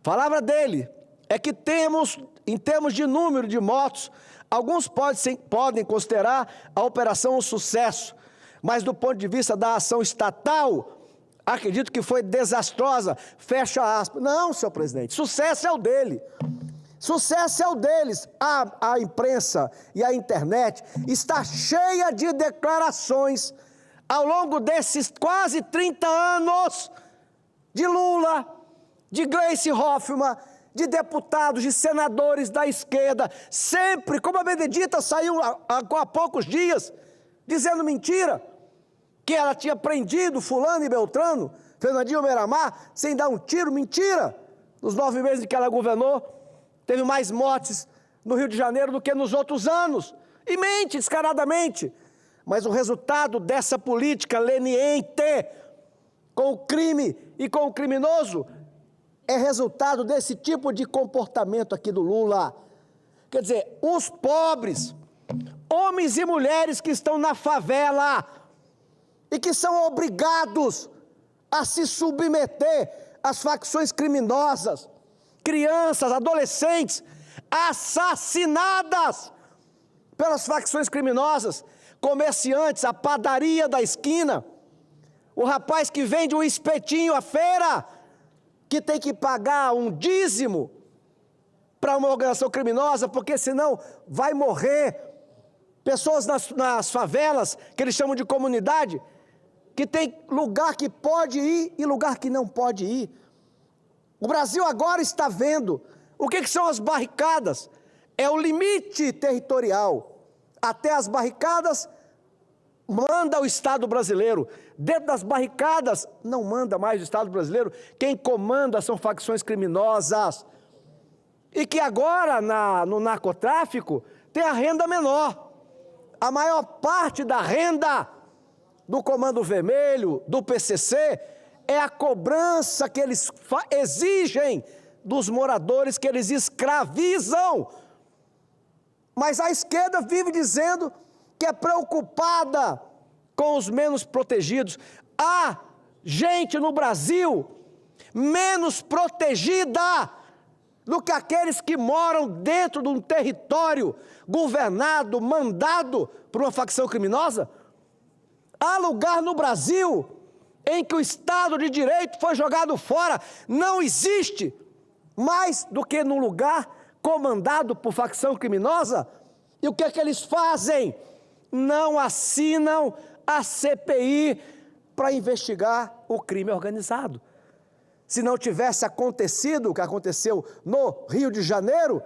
palavra dele, é que temos, em termos de número de mortos, alguns podem considerar a operação um sucesso, mas do ponto de vista da ação estatal, acredito que foi desastrosa, fecha aspas. Não, senhor presidente, sucesso é o dele. Sucesso é o deles. A imprensa e a internet está cheia de declarações ao longo desses quase 30 anos de Lula, de Gleisi Hoffmann, de deputados, de senadores da esquerda, sempre, como a Benedita saiu há poucos dias, dizendo mentira, que ela tinha prendido fulano e Beltrano, Fernandinho Beiramar, sem dar um tiro, mentira. Nos 9 meses em que ela governou, teve mais mortes no Rio de Janeiro do que nos outros anos. E mente descaradamente. Mas o resultado dessa política leniente com o crime e com o criminoso é resultado desse tipo de comportamento aqui do Lula. Quer dizer, os pobres, homens e mulheres que estão na favela e que são obrigados a se submeter às facções criminosas, crianças, adolescentes, assassinadas pelas facções criminosas, comerciantes, a padaria da esquina, o rapaz que vende um espetinho à feira, que tem que pagar um dízimo para uma organização criminosa, porque senão vai morrer. Pessoas nas favelas, que eles chamam de comunidade, que tem lugar que pode ir e lugar que não pode ir. O Brasil agora está vendo o que são as barricadas. É o limite territorial. Até as barricadas manda o Estado brasileiro. Dentro das barricadas não manda mais o Estado brasileiro. Quem comanda são facções criminosas. E que agora no narcotráfico tem a renda menor. A maior parte da renda do Comando Vermelho, do PCC, é a cobrança que eles exigem dos moradores, que eles escravizam. Mas a esquerda vive dizendo que é preocupada com os menos protegidos. Há gente no Brasil menos protegida do que aqueles que moram dentro de um território governado, mandado por uma facção criminosa. Há lugar no Brasil em que o Estado de Direito foi jogado fora. Não existe mais do que num lugar comandado por facção criminosa. E o que é que eles fazem? Não assinam a CPI para investigar o crime organizado. Se não tivesse acontecido o que aconteceu no Rio de Janeiro,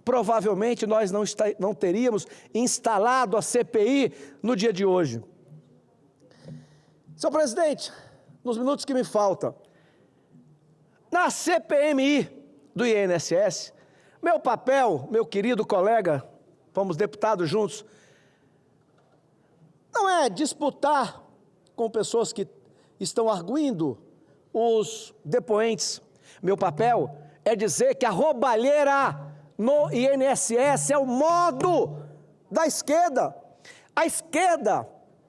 provavelmente nós não teríamos instalado a CPI no dia de hoje. Senhor presidente, nos minutos que me faltam, na CPMI do INSS, meu papel, meu querido colega, fomos deputados juntos, não é disputar com pessoas que estão arguindo os depoentes. Meu papel é dizer que a roubalheira no INSS é o modo da esquerda. A esquerda,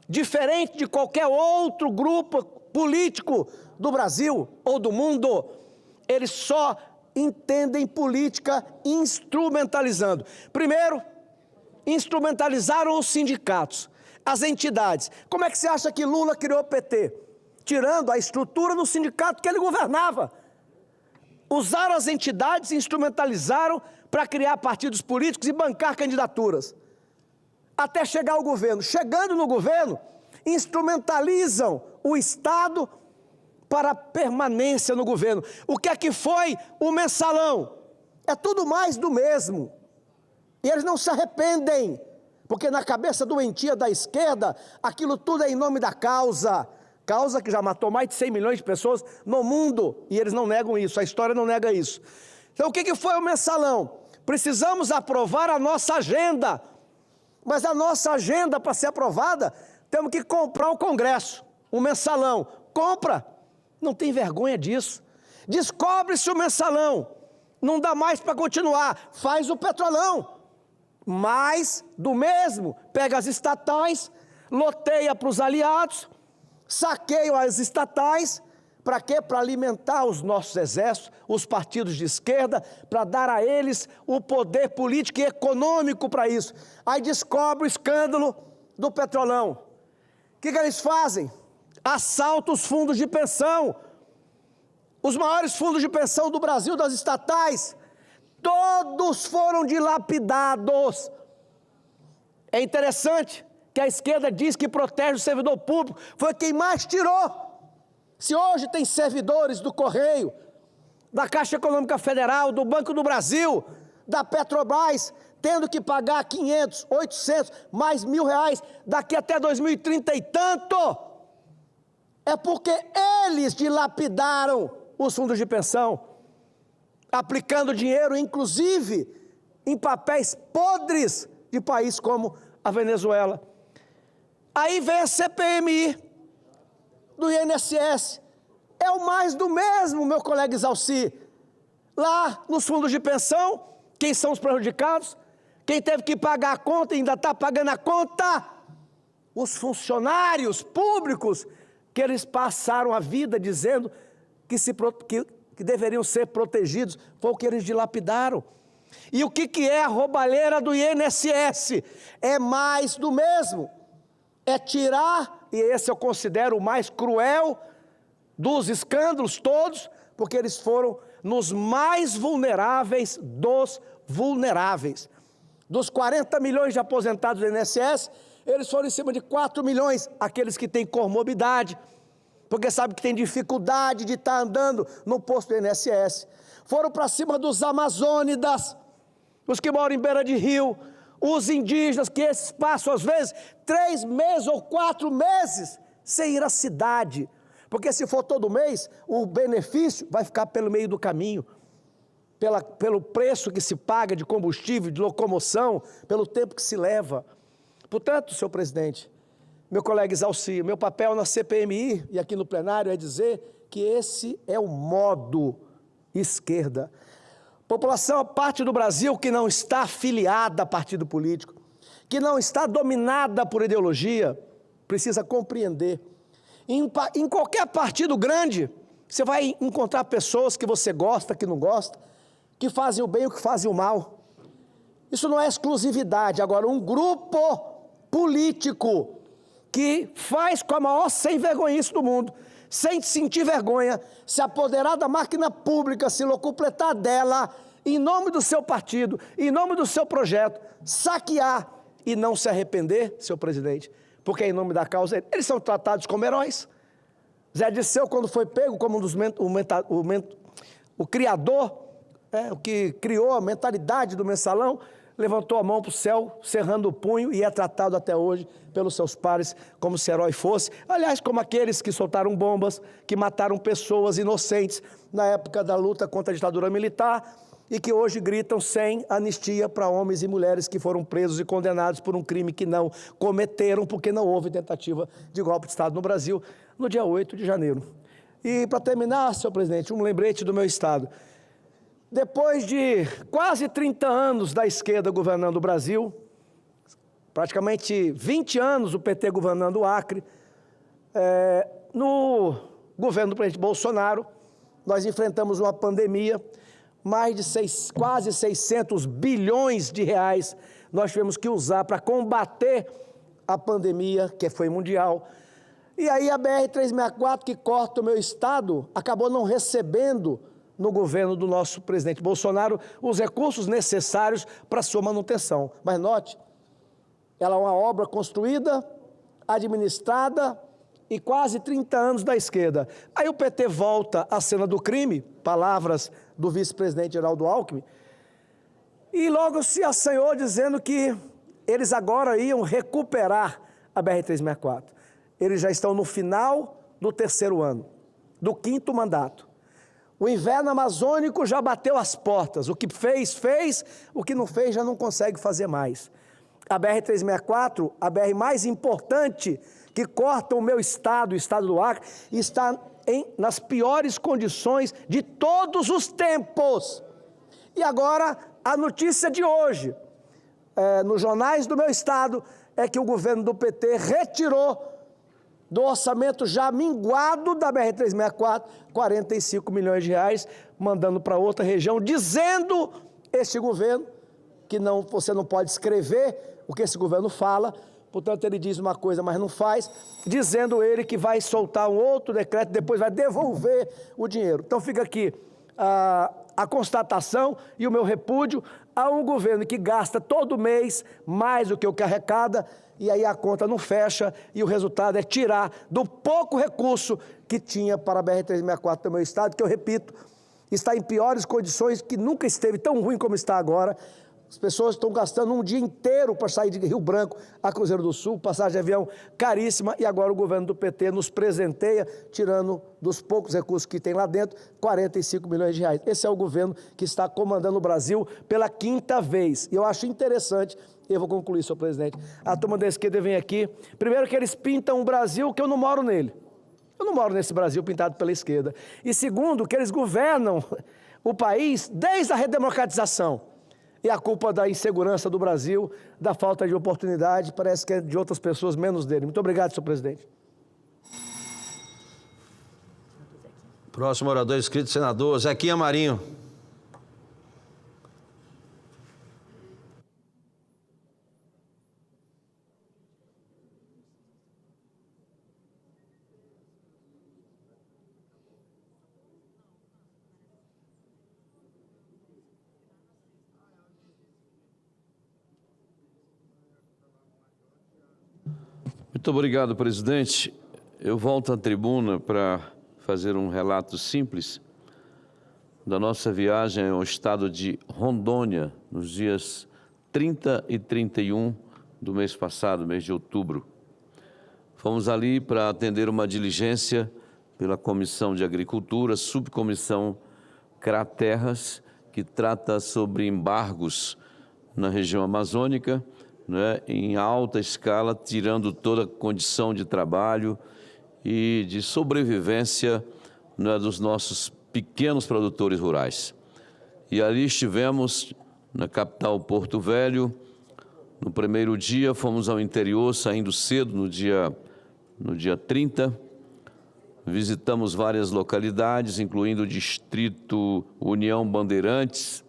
diferente de qualquer outro grupo político do Brasil ou do mundo, eles só entendem política instrumentalizando. Primeiro, instrumentalizaram os sindicatos, as entidades. Como é que você acha que Lula criou o PT? Tirando a estrutura do sindicato que ele governava. Usaram as entidades e instrumentalizaram para criar partidos políticos e bancar candidaturas. Até chegar ao governo. Chegando no governo, instrumentalizam o Estado para a permanência no governo. O que é que foi o mensalão? É tudo mais do mesmo. E eles não se arrependem, porque na cabeça doentia da esquerda, aquilo tudo é em nome da causa. Causa que já matou mais de 100 milhões de pessoas no mundo, e eles não negam isso, a história não nega isso. Então o que foi o mensalão? Precisamos aprovar a nossa agenda, mas a nossa agenda, para ser aprovada, temos que comprar o Congresso, o mensalão. Compra, não tem vergonha disso. Descobre-se o mensalão, não dá mais para continuar, faz o Petrolão. Mais do mesmo, pega as estatais, loteia para os aliados, saqueiam as estatais, para quê? Para alimentar os nossos exércitos, os partidos de esquerda, para dar a eles o poder político e econômico para isso. Aí descobre o escândalo do Petrolão. O que eles fazem? Assaltam os fundos de pensão, os maiores fundos de pensão do Brasil, das estatais, todos foram dilapidados. É interessante que a esquerda diz que protege o servidor público, foi quem mais tirou. Se hoje tem servidores do Correio, da Caixa Econômica Federal, do Banco do Brasil, da Petrobras, tendo que pagar 500, 800, mais R$1.000 daqui até 2030 e tanto, é porque eles dilapidaram os fundos de pensão, aplicando dinheiro, inclusive, em papéis podres de países como a Venezuela. Aí vem a CPMI do INSS. É o mais do mesmo, meu colega Exalci. Lá nos fundos de pensão, quem são os prejudicados? Quem teve que pagar a conta e ainda está pagando a conta? Os funcionários públicos, que eles passaram a vida dizendo que deveriam ser protegidos, foi o que eles dilapidaram. E o que é a roubalheira do INSS? É mais do mesmo. É tirar, e esse eu considero o mais cruel dos escândalos todos, porque eles foram nos mais vulneráveis dos vulneráveis. Dos 40 milhões de aposentados do INSS, eles foram em cima de 4 milhões, aqueles que têm comorbidade, porque sabe que tem dificuldade de estar andando no posto do INSS. Foram para cima dos amazônidas, os que moram em beira de rio, os indígenas, que esses passam às vezes 3 meses ou 4 meses sem ir à cidade, porque se for todo mês, o benefício vai ficar pelo meio do caminho, pelo preço que se paga de combustível, de locomoção, pelo tempo que se leva. Portanto, senhor presidente, meu colega Exalci, meu papel na CPMI e aqui no plenário é dizer que esse é o modo esquerda. População, a parte do Brasil que não está afiliada a partido político, que não está dominada por ideologia, precisa compreender. Em qualquer partido grande, você vai encontrar pessoas que você gosta, que não gosta, que fazem o bem ou que fazem o mal. Isso não é exclusividade. Agora, um grupo político que faz com a maior sem-vergonhice do mundo, sem sentir vergonha, se apoderar da máquina pública, se locupletar dela, em nome do seu partido, em nome do seu projeto, saquear e não se arrepender, senhor presidente, porque é em nome da causa, eles são tratados como heróis. Zé Dirceu, quando foi pego como um dos o criador, o que criou a mentalidade do mensalão, levantou a mão para o céu, cerrando o punho, e é tratado até hoje pelos seus pares como se herói fosse. Aliás, como aqueles que soltaram bombas, que mataram pessoas inocentes na época da luta contra a ditadura militar, e que hoje gritam sem anistia para homens e mulheres que foram presos e condenados por um crime que não cometeram, porque não houve tentativa de golpe de Estado no Brasil. no dia 8 de janeiro. E, para terminar, senhor presidente, um lembrete do meu estado. Depois de quase 30 anos da esquerda governando o Brasil, praticamente 20 anos o PT governando o Acre, no governo do presidente Bolsonaro, nós enfrentamos uma pandemia, mais de quase 600 bilhões de reais nós tivemos que usar para combater a pandemia, que foi mundial. E aí a BR-364, que corta o meu estado, acabou não recebendo no governo do nosso presidente Bolsonaro os recursos necessários para sua manutenção. Mas note, ela é uma obra construída, administrada e quase 30 anos da esquerda. Aí o PT volta à cena do crime, palavras do vice-presidente Geraldo Alckmin, e logo se assanhou dizendo que eles agora iam recuperar a BR-364. Eles já estão no final do 3º ano, do 5º mandato. O inverno amazônico já bateu as portas. O que fez, fez. O que não fez, já não consegue fazer mais. A BR-364, a BR mais importante que corta o meu estado, o estado do Acre, está nas piores condições de todos os tempos. E agora, a notícia de hoje, nos jornais do meu estado, é que o governo do PT retirou do orçamento já minguado da BR-364, 45 milhões de reais, mandando para outra região, dizendo este governo que você não pode escrever o que esse governo fala, portanto ele diz uma coisa, mas não faz, dizendo ele que vai soltar um outro decreto, depois vai devolver o dinheiro. Então fica aqui a constatação e o meu repúdio a um governo que gasta todo mês mais do que o que arrecada, e aí a conta não fecha, e o resultado é tirar do pouco recurso que tinha para a BR-364 do meu estado, que eu repito, está em piores condições, que nunca esteve tão ruim como está agora. As pessoas estão gastando um dia inteiro para sair de Rio Branco a Cruzeiro do Sul, passagem de avião caríssima, e agora o governo do PT nos presenteia, tirando dos poucos recursos que tem lá dentro, 45 milhões de reais. Esse é o governo que está comandando o Brasil pela 5ª vez. E eu acho interessante, eu vou concluir, senhor presidente, a turma da esquerda vem aqui, primeiro que eles pintam um Brasil que eu não moro nele. Eu não moro nesse Brasil pintado pela esquerda. E segundo, que eles governam o país desde a redemocratização. E a culpa da insegurança do Brasil, da falta de oportunidade, parece que é de outras pessoas, menos dele. Muito obrigado, senhor presidente. Próximo orador inscrito, senador Zequinha Marinho. Muito obrigado, presidente. Eu volto à tribuna para fazer um relato simples da nossa viagem ao estado de Rondônia, nos dias 30 e 31 do mês passado, mês de outubro. Fomos ali para atender uma diligência pela Comissão de Agricultura, Subcomissão CRA-Terras, que trata sobre embargos na região amazônica, né, em alta escala, tirando toda a condição de trabalho e de sobrevivência, né, dos nossos pequenos produtores rurais. E ali estivemos na capital Porto Velho. No primeiro dia fomos ao interior, saindo cedo no dia 30. Visitamos várias localidades, incluindo o distrito União Bandeirantes,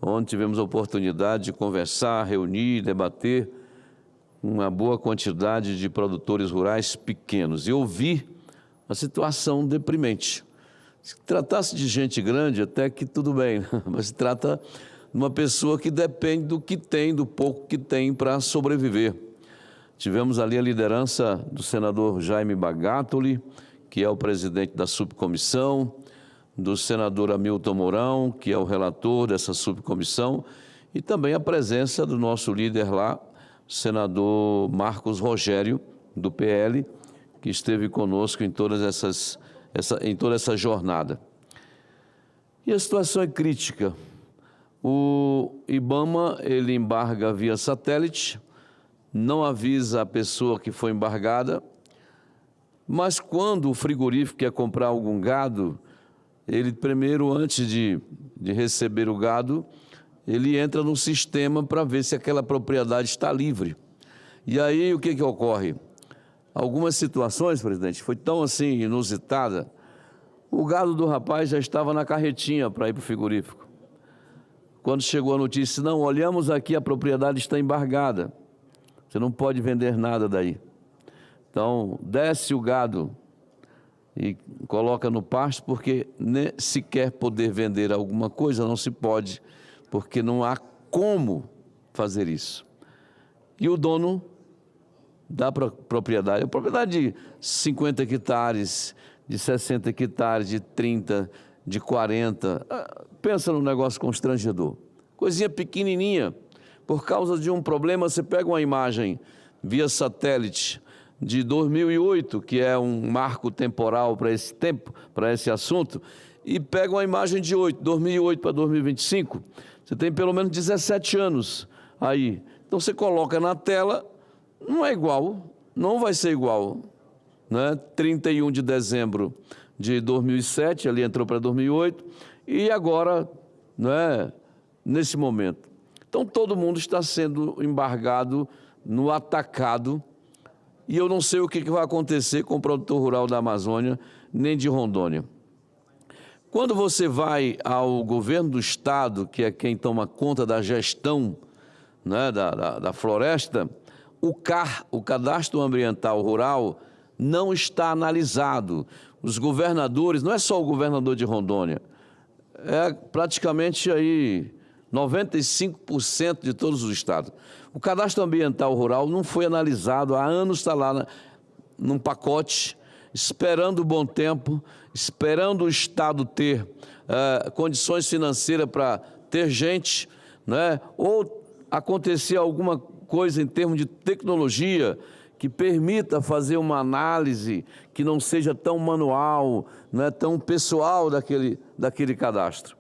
onde tivemos a oportunidade de conversar, reunir, debater uma boa quantidade de produtores rurais pequenos. E ouvir a situação deprimente. Se tratasse de gente grande, até que tudo bem, mas se trata de uma pessoa que depende do que tem, do pouco que tem para sobreviver. Tivemos ali a liderança do senador Jaime Bagatoli, que é o presidente da subcomissão, do senador Hamilton Mourão, que é o relator dessa subcomissão, e também a presença do nosso líder lá, senador Marcos Rogério, do PL, que esteve conosco em toda essa jornada. E a situação é crítica. O IBAMA, ele embarga via satélite, não avisa a pessoa que foi embargada, Mas quando o frigorífico quer comprar algum gado, ele primeiro, antes de receber o gado, ele entra no sistema para ver se aquela propriedade está livre. E aí o que ocorre? Algumas situações, presidente, foi tão assim inusitada, o gado do rapaz já estava na carretinha para ir para o frigorífico. Quando chegou a notícia, não, olhamos aqui, a propriedade está embargada, você não pode vender nada daí. Então, desce o gado e coloca no pasto, porque se quer poder vender alguma coisa, não se pode, porque não há como fazer isso. E o dono da propriedade, a propriedade de 50 hectares, de 60 hectares, de 30, de 40, pensa num negócio constrangedor. Coisinha pequenininha, por causa de um problema, você pega uma imagem via satélite de 2008, que é um marco temporal para esse tempo, para esse assunto, e pega uma imagem de 2008 para 2025, você tem pelo menos 17 anos aí. Então você coloca na tela, não é igual, não vai ser igual, né? 31 de dezembro de 2007, ali entrou para 2008, e agora, né, nesse momento. Então todo mundo está sendo embargado no atacado, e eu não sei o que vai acontecer com o produtor rural da Amazônia, nem de Rondônia. Quando você vai ao governo do estado, que é quem toma conta da gestão, né, da floresta, o CAR, o Cadastro Ambiental Rural, não está analisado. Os governadores, não é só o governador de Rondônia, é praticamente aí 95% de todos os estados. O Cadastro Ambiental Rural não foi analisado, há anos está lá num pacote, esperando o bom tempo, esperando o estado ter condições financeiras para ter gente, né, ou acontecer alguma coisa em termos de tecnologia que permita fazer uma análise que não seja tão manual, não é tão pessoal daquele cadastro.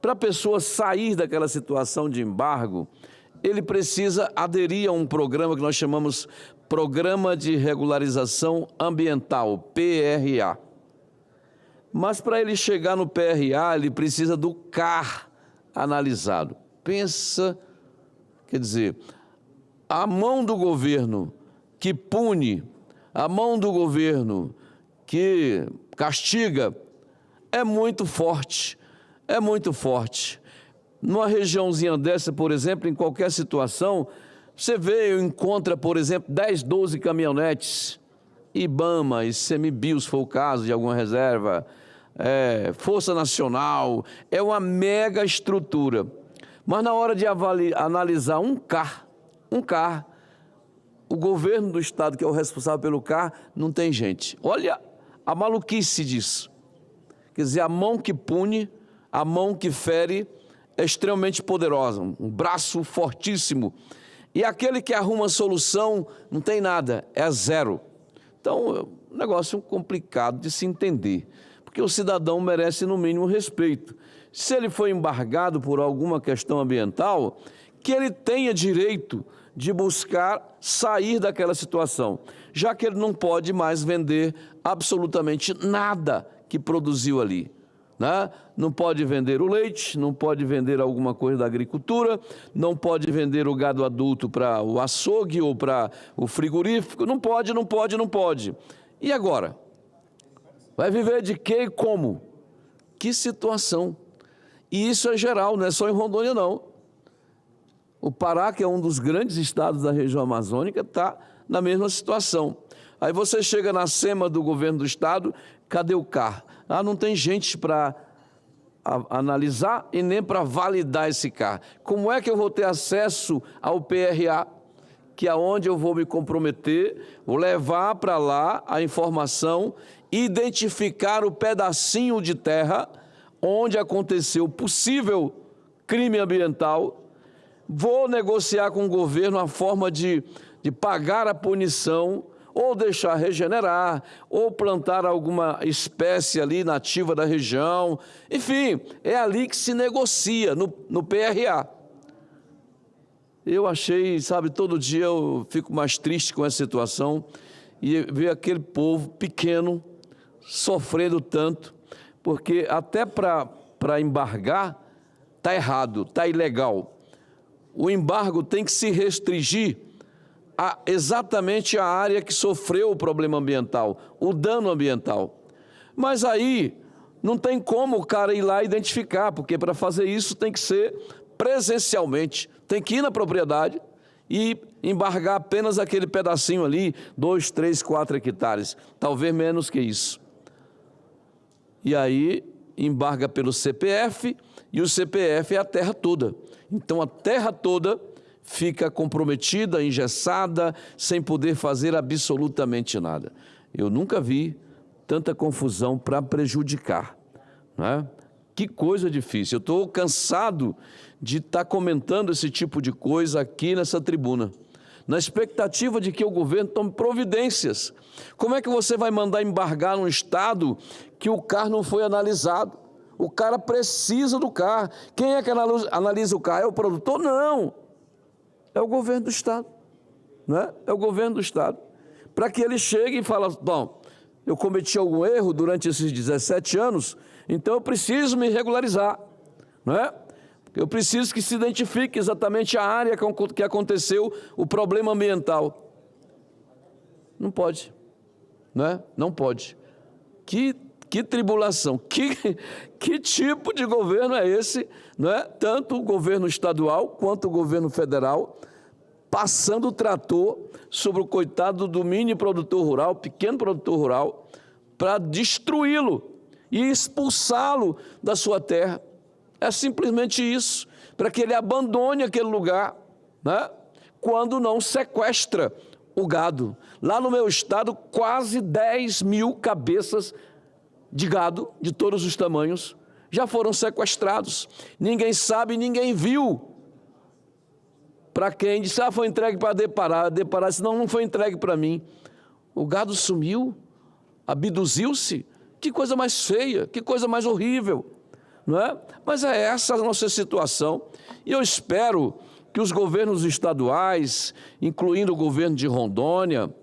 Para a pessoa sair daquela situação de embargo, ele precisa aderir a um programa que nós chamamos Programa de Regularização Ambiental, PRA. Mas para ele chegar no PRA, ele precisa do CAR analisado. Pensa, quer dizer, a mão do governo que pune, a mão do governo que castiga, é muito forte, é muito forte. Numa regiãozinha dessa, por exemplo, em qualquer situação, você vê, encontra, por exemplo, 10, 12 caminhonetes, IBAMA, ICMBio, se for o caso, de alguma reserva, Força Nacional, é uma mega estrutura. Mas na hora de analisar um CAR, o governo do estado, que é o responsável pelo CAR, não tem gente. Olha a maluquice disso. Quer dizer, a mão que pune, a mão que fere, é extremamente poderosa, um braço fortíssimo. E aquele que arruma a solução não tem nada, é zero. Então, é um negócio complicado de se entender, porque o cidadão merece, no mínimo, respeito. Se ele foi embargado por alguma questão ambiental, que ele tenha direito de buscar sair daquela situação, já que ele não pode mais vender absolutamente nada que produziu ali, né? Não pode vender o leite, não pode vender alguma coisa da agricultura, não pode vender o gado adulto para o açougue ou para o frigorífico, não pode. E agora? Vai viver de quê e como? Que situação? E isso é geral, não é só em Rondônia, não. O Pará, que é um dos grandes estados da região amazônica, está na mesma situação. Aí você chega na SEMA do governo do estado, cadê o CAR? Ah, não tem gente para analisar e nem para validar esse CAR. Como é que eu vou ter acesso ao PRA, que é onde eu vou me comprometer, vou levar para lá a informação, identificar o pedacinho de terra onde aconteceu possível crime ambiental, vou negociar com o governo a forma de pagar a punição, ou deixar regenerar, ou plantar alguma espécie ali nativa da região. Enfim, é ali que se negocia, no PRA. Eu achei, sabe, todo dia eu fico mais triste com essa situação, e ver aquele povo pequeno sofrendo tanto, porque até para embargar está errado, está ilegal. O embargo tem que se restringir exatamente a área que sofreu o problema ambiental, o dano ambiental. Mas aí não tem como o cara ir lá identificar, porque para fazer isso tem que ser presencialmente, tem que ir na propriedade e embargar apenas aquele pedacinho ali, 2, 3, 4 hectares, talvez menos que isso. E aí embarga pelo CPF, e o CPF é a terra toda. Então a terra toda fica comprometida, engessada, sem poder fazer absolutamente nada. Eu nunca vi tanta confusão para prejudicar, né? Que coisa difícil. Eu estou cansado de estar comentando esse tipo de coisa aqui nessa tribuna, na expectativa de que o governo tome providências. Como é que você vai mandar embargar num estado que o CAR não foi analisado? O cara precisa do CAR. Quem é que analisa o CAR? É o produtor? Não. É o governo do estado, né? É o governo do estado. Para que ele chegue e fale, bom, eu cometi algum erro durante esses 17 anos, então eu preciso me regularizar, né? Eu preciso que se identifique exatamente a área que aconteceu o problema ambiental. Não pode, né? Não pode. Que tribulação, que tipo de governo é esse, né? Tanto o governo estadual quanto o governo federal, passando o trator sobre o coitado do mini produtor rural, pequeno produtor rural, para destruí-lo e expulsá-lo da sua terra. É simplesmente isso, para que ele abandone aquele lugar, né? Quando não sequestra o gado. Lá no meu estado, quase 10 mil cabeças de gado, de todos os tamanhos, já foram sequestrados. Ninguém sabe, ninguém viu. Para quem disse, foi entregue para deparar, senão não foi entregue para mim. O gado sumiu, abduziu-se. Que coisa mais feia, que coisa mais horrível, não é? Mas é essa a nossa situação. E eu espero que os governos estaduais, incluindo o governo de Rondônia,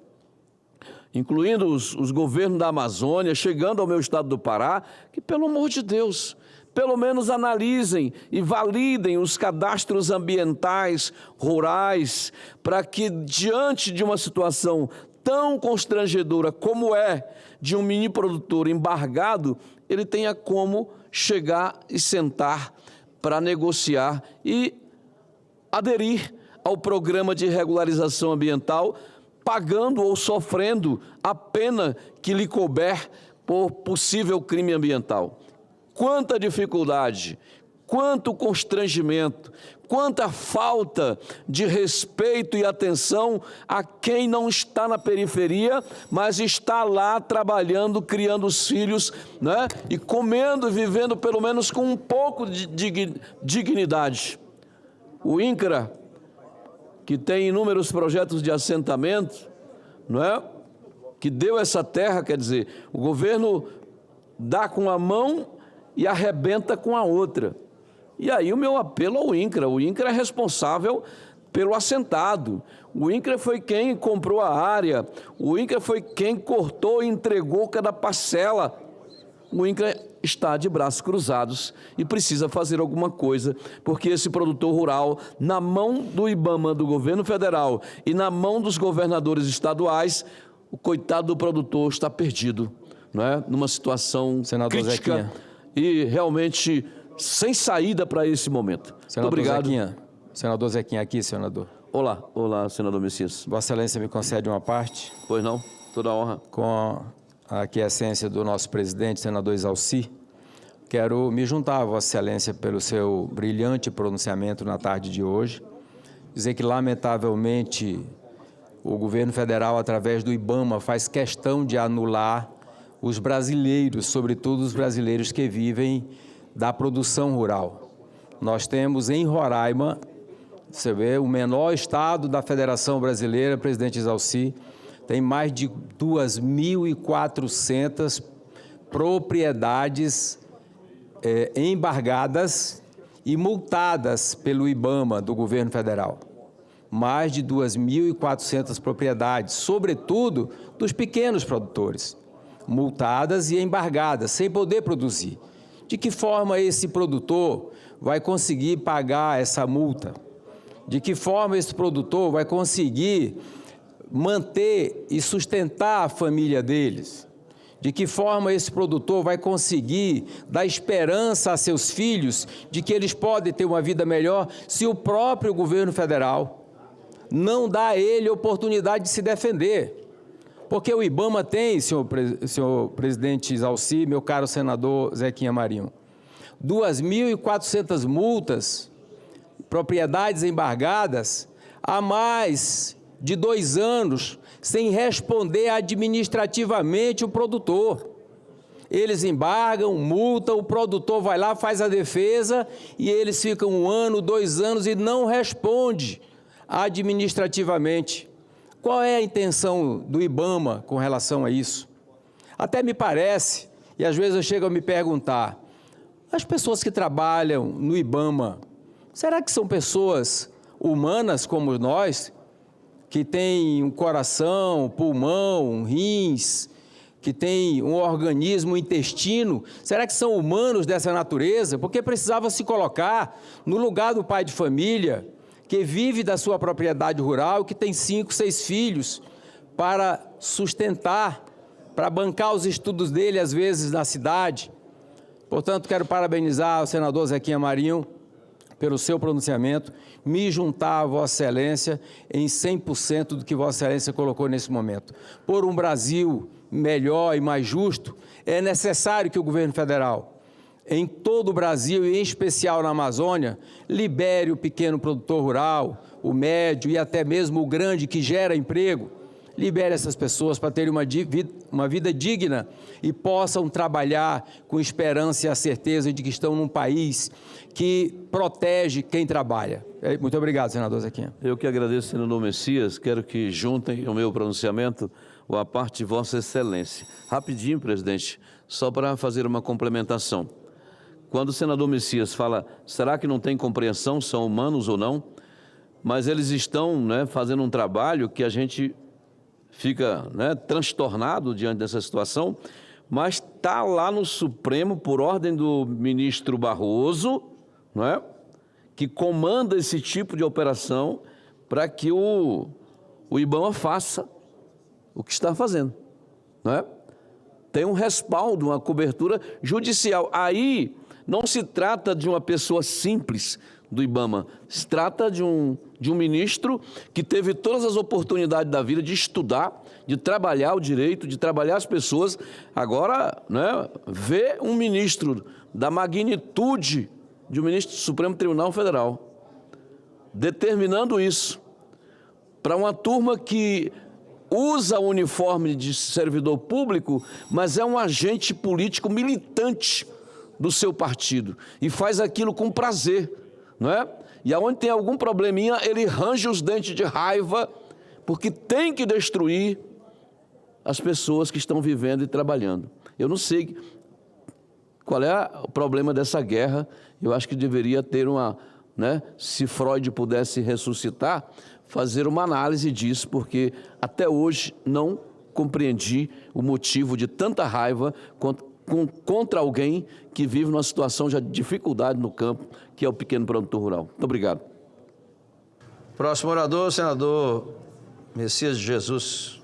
incluindo os governos da Amazônia, chegando ao meu estado do Pará, que, pelo amor de Deus, pelo menos analisem e validem os cadastros ambientais rurais, para que, diante de uma situação tão constrangedora como é de um mini produtor embargado, ele tenha como chegar e sentar para negociar e aderir ao programa de regularização ambiental, pagando ou sofrendo a pena que lhe couber por possível crime ambiental. Quanta dificuldade, quanto constrangimento, quanta falta de respeito e atenção a quem não está na periferia, mas está lá trabalhando, criando os filhos, né? E comendo e vivendo pelo menos com um pouco de dignidade. O INCRA, que tem inúmeros projetos de assentamento, não é? Que deu essa terra, quer dizer, o governo dá com a mão e arrebenta com a outra. E aí o meu apelo ao INCRA. O INCRA é responsável pelo assentado. O INCRA foi quem comprou a área. O INCRA foi quem cortou e entregou cada parcela. O INCRA está de braços cruzados e precisa fazer alguma coisa, porque esse produtor rural, na mão do IBAMA, do governo federal, e na mão dos governadores estaduais, o coitado do produtor está perdido, não é? Numa situação crítica Zequinha. E realmente sem saída para esse momento. Senador Muito obrigado. Zequinha. Senador Zequinha aqui, senador. Olá, senador Messias. Vossa Excelência me concede uma parte? Pois não, toda a honra. Com a aquiescência do nosso presidente, senador Exalci, quero me juntar a Vossa Excelência pelo seu brilhante pronunciamento na tarde de hoje, dizer que, lamentavelmente, o governo federal, através do IBAMA, faz questão de anular os brasileiros, sobretudo os brasileiros que vivem da produção rural. Nós temos em Roraima, você vê, o menor estado da Federação Brasileira, presidente Exalci, tem mais de 2.400 propriedades embargadas e multadas pelo IBAMA do governo federal. mais de 2.400 propriedades, sobretudo dos pequenos produtores, multadas e embargadas, sem poder produzir. De que forma esse produtor vai conseguir pagar essa multa? De que forma esse produtor vai conseguir manter e sustentar a família deles? De que forma esse produtor vai conseguir dar esperança a seus filhos de que eles podem ter uma vida melhor se o próprio governo federal não dá a ele oportunidade de se defender? Porque o IBAMA tem, senhor presidente Isalci, meu caro senador Zequinha Marinho, 2.400 multas, propriedades embargadas há mais de 2 anos, sem responder administrativamente o produtor. Eles embargam, multam, o produtor vai lá, faz a defesa e eles ficam 1 ano, 2 anos e não responde administrativamente. Qual é a intenção do IBAMA com relação a isso? Até me parece, e às vezes eu chego a me perguntar, as pessoas que trabalham no IBAMA, será que são pessoas humanas como nós, que têm um coração, pulmão, rins, que têm um organismo, um intestino? Será que são humanos dessa natureza? Porque precisava se colocar no lugar do pai de família, que vive da sua propriedade rural, que tem 5, 6 filhos, para sustentar, para bancar os estudos dele, às vezes, na cidade. Portanto, quero parabenizar o senador Zequinha Marinho pelo seu pronunciamento, me juntar a Vossa Excelência em 100% do que Vossa Excelência colocou nesse momento. Por um Brasil melhor e mais justo, é necessário que o governo federal, em todo o Brasil e em especial na Amazônia, libere o pequeno produtor rural, o médio e até mesmo o grande que gera emprego. Libere essas pessoas para terem uma vida digna e possam trabalhar com esperança e a certeza de que estão num país que protege quem trabalha. Muito obrigado, senador Zequinha. Eu que agradeço, senador Messias. Quero que juntem o meu pronunciamento à parte de Vossa Excelência. Rapidinho, presidente, só para fazer uma complementação. Quando o senador Messias fala, será que não tem compreensão, são humanos ou não? Mas eles estão fazendo um trabalho que a gente fica transtornado diante dessa situação, mas está lá no Supremo, por ordem do ministro Barroso, que comanda esse tipo de operação para que o IBAMA faça o que está fazendo. Tem um respaldo, uma cobertura judicial. Aí não se trata de uma pessoa simples do IBAMA, se trata de um ministro que teve todas as oportunidades da vida de estudar, de trabalhar o direito, de trabalhar as pessoas. Agora, ver um ministro da magnitude de um ministro do Supremo Tribunal Federal determinando isso para uma turma que usa o uniforme de servidor público, mas é um agente político militante do seu partido e faz aquilo com prazer, E aonde tem algum probleminha, ele range os dentes de raiva, porque tem que destruir as pessoas que estão vivendo e trabalhando. Eu não sei qual é o problema dessa guerra. Eu acho que deveria ter se Freud pudesse ressuscitar, fazer uma análise disso, porque até hoje não compreendi o motivo de tanta raiva contra alguém que vive numa situação de dificuldade no campo, que é o pequeno produtor rural. Muito obrigado. Próximo orador, senador Messias de Jesus.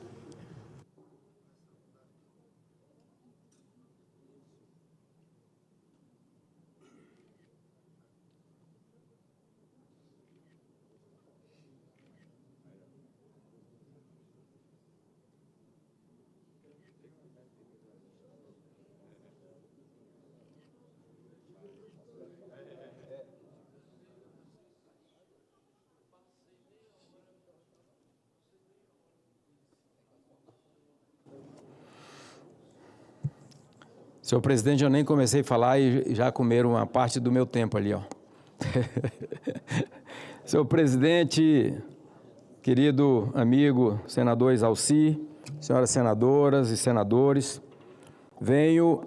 Senhor presidente, eu nem comecei a falar e já comeram uma parte do meu tempo ali, ó. Senhor presidente, querido amigo senador Isalci, senhoras senadoras e senadores, venho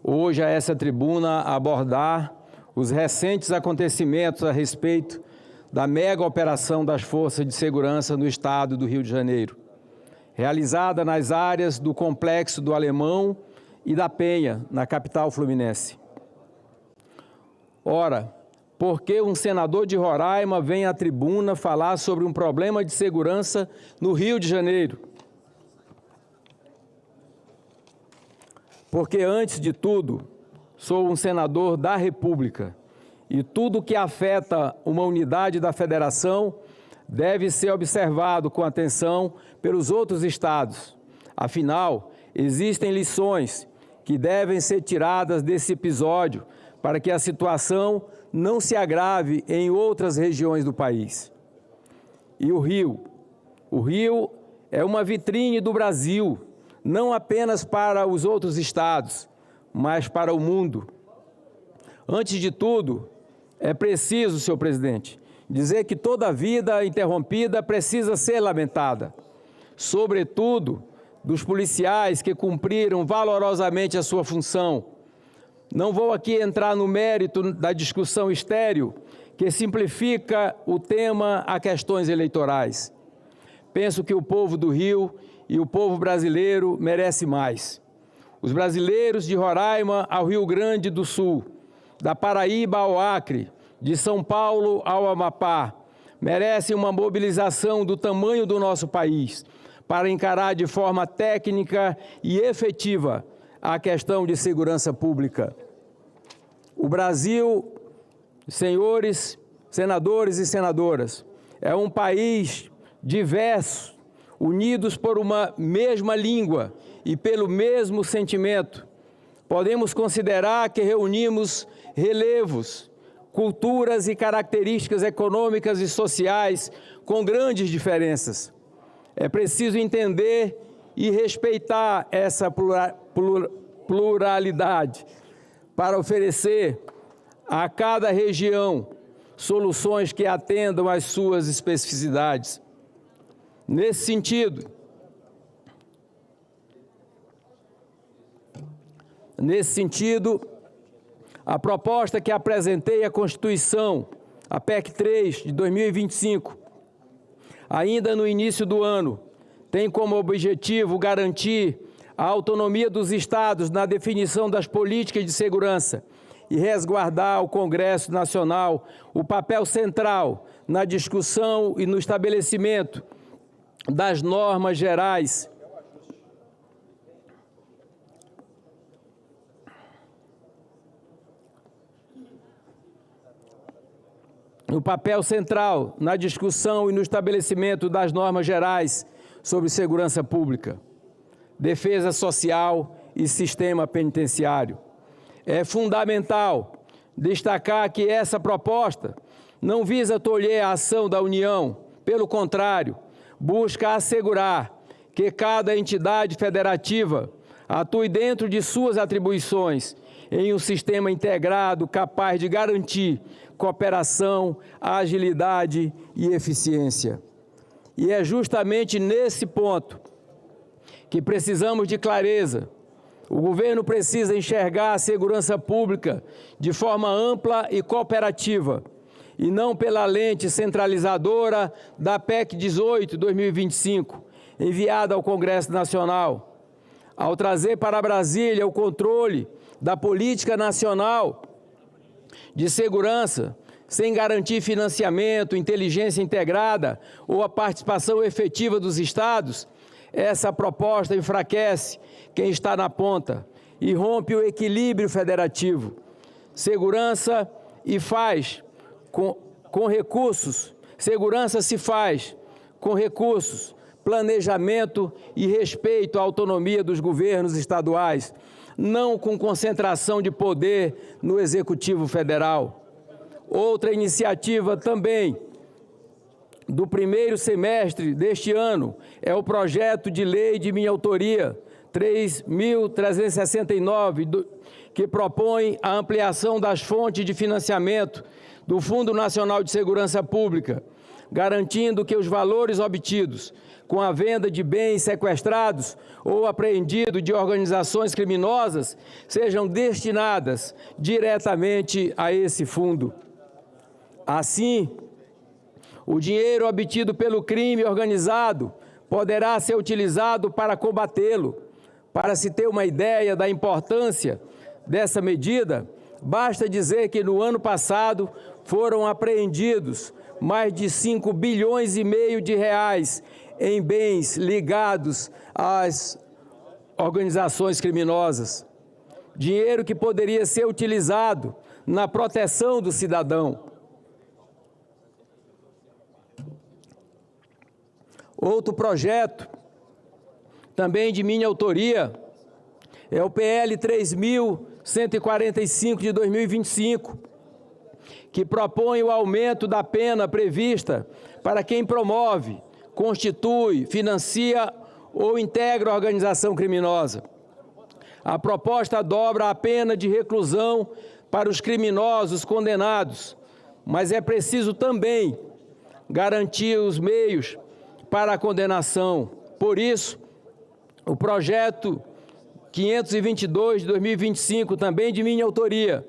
hoje a essa tribuna abordar os recentes acontecimentos a respeito da mega operação das Forças de Segurança no estado do Rio de Janeiro, realizada nas áreas do Complexo do Alemão e da Penha, na capital fluminense. Ora, por que um senador de Roraima vem à tribuna falar sobre um problema de segurança no Rio de Janeiro? Porque, antes de tudo, sou um senador da República e tudo que afeta uma unidade da Federação deve ser observado com atenção pelos outros estados. Afinal, existem lições que devem ser tiradas desse episódio para que a situação não se agrave em outras regiões do país. E o Rio? O Rio é uma vitrine do Brasil, não apenas para os outros estados, mas para o mundo. Antes de tudo, é preciso, senhor presidente, dizer que toda vida interrompida precisa ser lamentada, sobretudo dos policiais que cumpriram valorosamente a sua função. Não vou aqui entrar no mérito da discussão estéril que simplifica o tema a questões eleitorais. Penso que o povo do Rio e o povo brasileiro merece mais. Os brasileiros de Roraima ao Rio Grande do Sul, da Paraíba ao Acre, de São Paulo ao Amapá, merecem uma mobilização do tamanho do nosso país para encarar de forma técnica e efetiva a questão de segurança pública. O Brasil, senhores senadores e senadoras, é um país diverso, unidos por uma mesma língua e pelo mesmo sentimento. Podemos considerar que reunimos relevos, culturas e características econômicas e sociais com grandes diferenças. É preciso entender e respeitar essa pluralidade para oferecer a cada região soluções que atendam às suas especificidades. Nesse sentido, a proposta que apresentei à Constituição, a PEC 3 de 2025, ainda no início do ano, tem como objetivo garantir a autonomia dos estados na definição das políticas de segurança e resguardar ao Congresso Nacional o papel central na discussão e no estabelecimento das normas gerais sobre segurança pública, defesa social e sistema penitenciário. É fundamental destacar que essa proposta não visa tolher a ação da União, pelo contrário, busca assegurar que cada entidade federativa atue dentro de suas atribuições em um sistema integrado capaz de garantir cooperação, agilidade e eficiência. E é justamente nesse ponto que precisamos de clareza. O governo precisa enxergar a segurança pública de forma ampla e cooperativa, e não pela lente centralizadora da PEC 18, 2025, enviada ao Congresso Nacional. Ao trazer para Brasília o controle da política nacional de segurança, sem garantir financiamento, inteligência integrada ou a participação efetiva dos estados, essa proposta enfraquece quem está na ponta e rompe o equilíbrio federativo. Segurança se faz com recursos, planejamento e respeito à autonomia dos governos estaduais, não com concentração de poder no Executivo Federal. Outra iniciativa também do primeiro semestre deste ano é o projeto de lei de minha autoria, 3.369, que propõe a ampliação das fontes de financiamento do Fundo Nacional de Segurança Pública, garantindo que os valores obtidos com a venda de bens sequestrados ou apreendidos de organizações criminosas sejam destinadas diretamente a esse fundo. Assim, O dinheiro obtido pelo crime organizado poderá ser utilizado para combatê-lo. Para se ter uma ideia da importância dessa medida, basta dizer que no ano passado foram apreendidos mais de 5,5 bilhões de reais em bens ligados às organizações criminosas. Dinheiro que poderia ser utilizado na proteção do cidadão. Outro projeto, também de minha autoria, é o PL 3.145 de 2025, que propõe o aumento da pena prevista para quem promove, constitui, financia ou integra a organização criminosa. A proposta dobra a pena de reclusão para os criminosos condenados, mas é preciso também garantir os meios para a condenação. Por isso, o projeto 522 de 2025, também de minha autoria,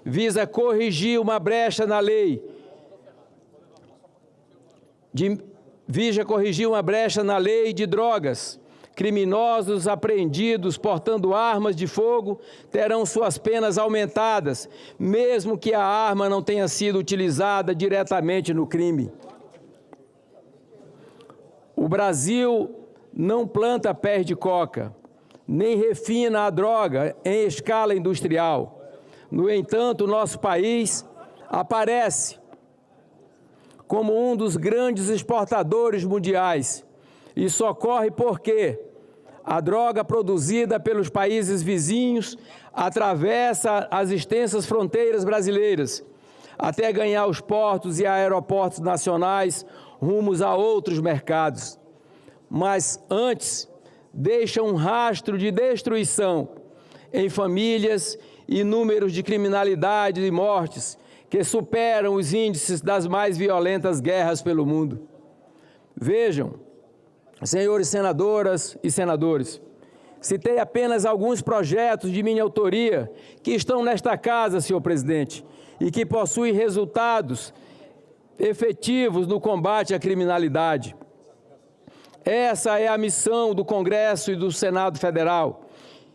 visa corrigir uma brecha na lei, de drogas. Criminosos apreendidos portando armas de fogo terão suas penas aumentadas, mesmo que a arma não tenha sido utilizada diretamente no crime. O Brasil não planta pés de coca, nem refina a droga em escala industrial. No entanto, o nosso país aparece como um dos grandes exportadores mundiais. Isso ocorre porque a droga produzida pelos países vizinhos atravessa as extensas fronteiras brasileiras, até ganhar os portos e aeroportos nacionais rumos a outros mercados. Mas antes, deixa um rastro de destruição em famílias e números de criminalidade e mortes que superam os índices das mais violentas guerras pelo mundo. Vejam, senhores senadoras e senadores, citei apenas alguns projetos de minha autoria que estão nesta casa, senhor presidente, e que possuem resultados efetivos no combate à criminalidade. Essa é a missão do Congresso e do Senado Federal.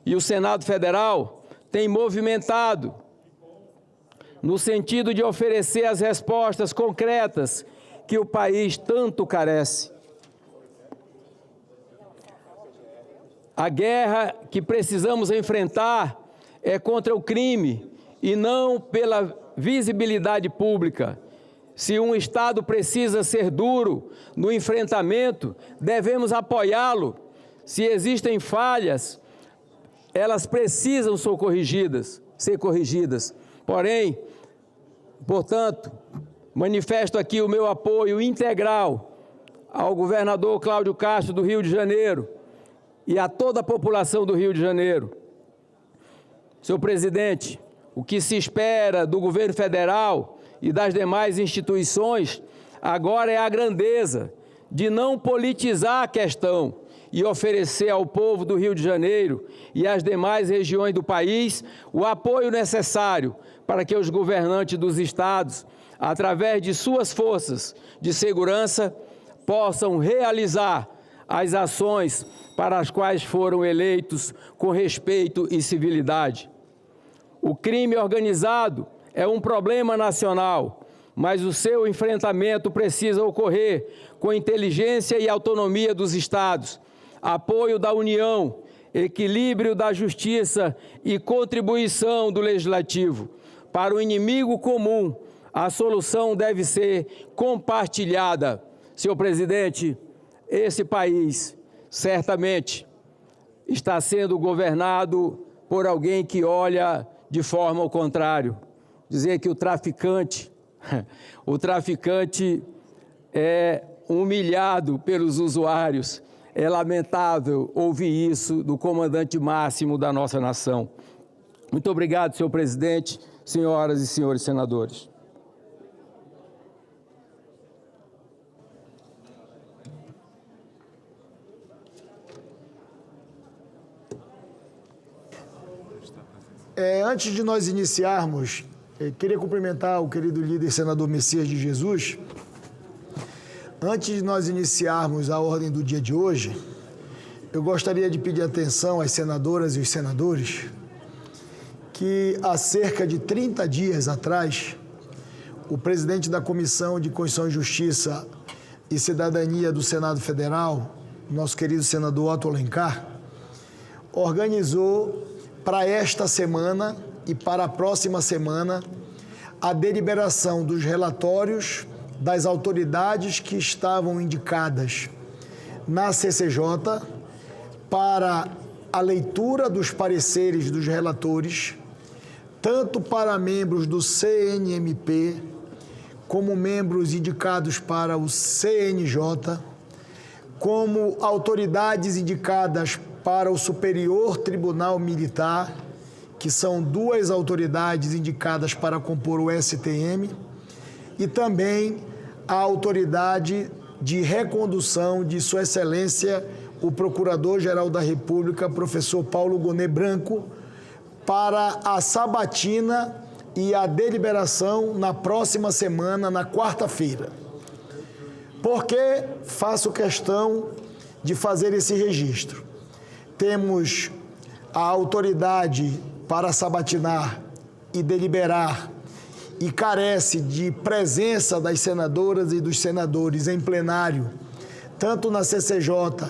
E o Senado Federal tem movimentado no sentido de oferecer as respostas concretas que o país tanto carece. A guerra que precisamos enfrentar é contra o crime e não pela visibilidade pública. Se um Estado precisa ser duro no enfrentamento, devemos apoiá-lo. Se existem falhas, elas precisam ser corrigidas. Porém, portanto, manifesto aqui o meu apoio integral ao governador Cláudio Castro do Rio de Janeiro e a toda a população do Rio de Janeiro. Senhor presidente, o que se espera do governo federal e das demais instituições agora é a grandeza de não politizar a questão e oferecer ao povo do Rio de Janeiro e às demais regiões do país o apoio necessário para que os governantes dos estados, através de suas forças de segurança, possam realizar as ações para as quais foram eleitos com respeito e civilidade. O crime organizado é um problema nacional, mas o seu enfrentamento precisa ocorrer com inteligência e autonomia dos estados, apoio da União, equilíbrio da justiça e contribuição do Legislativo. Para o inimigo comum, a solução deve ser compartilhada. Senhor presidente, esse país certamente está sendo governado por alguém que olha de forma ao contrário. Dizer que o traficante é humilhado pelos usuários. É lamentável ouvir isso do comandante máximo da nossa nação. Muito obrigado, senhor presidente, senhoras e senhores senadores. Antes de nós iniciarmos, queria cumprimentar o querido líder senador Messias de Jesus Antes de nós iniciarmos a ordem do dia de hoje, eu gostaria de pedir atenção às senadoras e os senadores que há cerca de 30 dias atrás, o presidente da Comissão de Constituição e Justiça e Cidadania do Senado Federal, nosso querido senador Otto Alencar, organizou para esta semana e para a próxima semana a deliberação dos relatórios das autoridades que estavam indicadas na CCJ para a leitura dos pareceres dos relatores, tanto para membros do CNMP, como membros indicados para o CNJ, como autoridades indicadas para o Superior Tribunal Militar, que são 2 autoridades indicadas para compor o STM, e também a autoridade de recondução de Sua Excelência, o Procurador-Geral da República, professor Paulo Gonet Branco, para a sabatina e a deliberação na próxima semana, na quarta-feira. Por que faço questão de fazer esse registro? Temos a autoridade para sabatinar e deliberar e carece de presença das senadoras e dos senadores em plenário, tanto na CCJ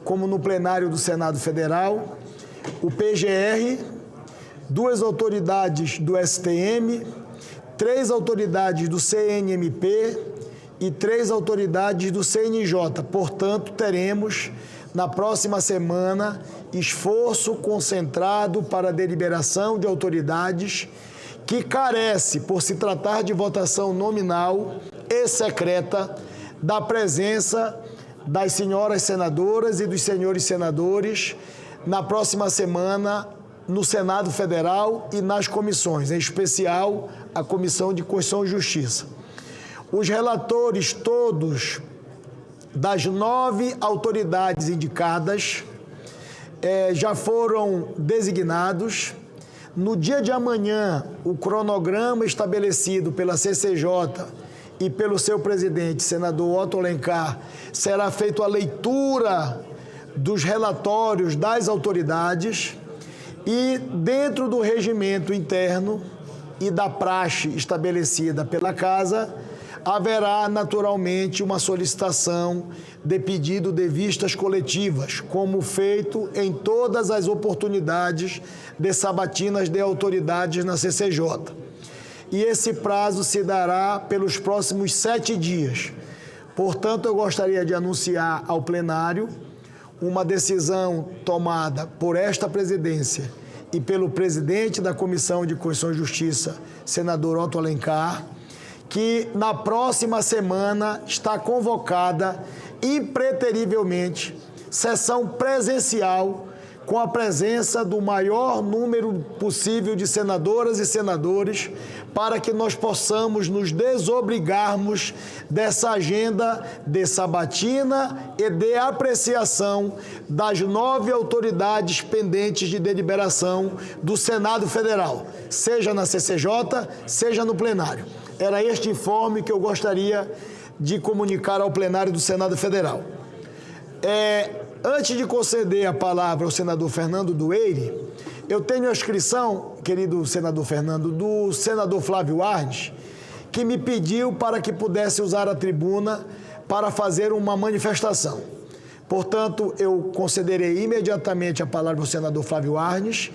como no plenário do Senado Federal, o PGR, 2 autoridades do STM, 3 autoridades do CNMP e 3 autoridades do CNJ. Portanto, teremos na próxima semana esforço concentrado para a deliberação de autoridades que carece, por se tratar de votação nominal e secreta, da presença das senhoras senadoras e dos senhores senadores na próxima semana no Senado Federal e nas comissões, em especial a Comissão de Constituição e Justiça. Os relatores todos das 9 autoridades indicadas já foram designados. No dia de amanhã, o cronograma estabelecido pela CCJ e pelo seu presidente, senador Otto Alencar, será feita a leitura dos relatórios das autoridades e, dentro do regimento interno e da praxe estabelecida pela Casa, haverá naturalmente uma solicitação de pedido de vistas coletivas, como feito em todas as oportunidades de sabatinas de autoridades na CCJ. E esse prazo se dará pelos próximos 7 dias. Portanto, eu gostaria de anunciar ao plenário uma decisão tomada por esta presidência e pelo presidente da Comissão de Constituição e Justiça, senador Otto Alencar, que na próxima semana está convocada impreterivelmente sessão presencial com a presença do maior número possível de senadoras e senadores para que nós possamos nos desobrigarmos dessa agenda de sabatina e de apreciação das 9 autoridades pendentes de deliberação do Senado Federal, seja na CCJ, seja no plenário. Era este informe que eu gostaria de comunicar ao plenário do Senado Federal. Antes de conceder a palavra ao senador Fernando Dueire, eu tenho a inscrição, querido senador Fernando, do senador Flávio Arnes, que me pediu para que pudesse usar a tribuna para fazer uma manifestação. Portanto, eu concederei imediatamente a palavra ao senador Flávio Arnes,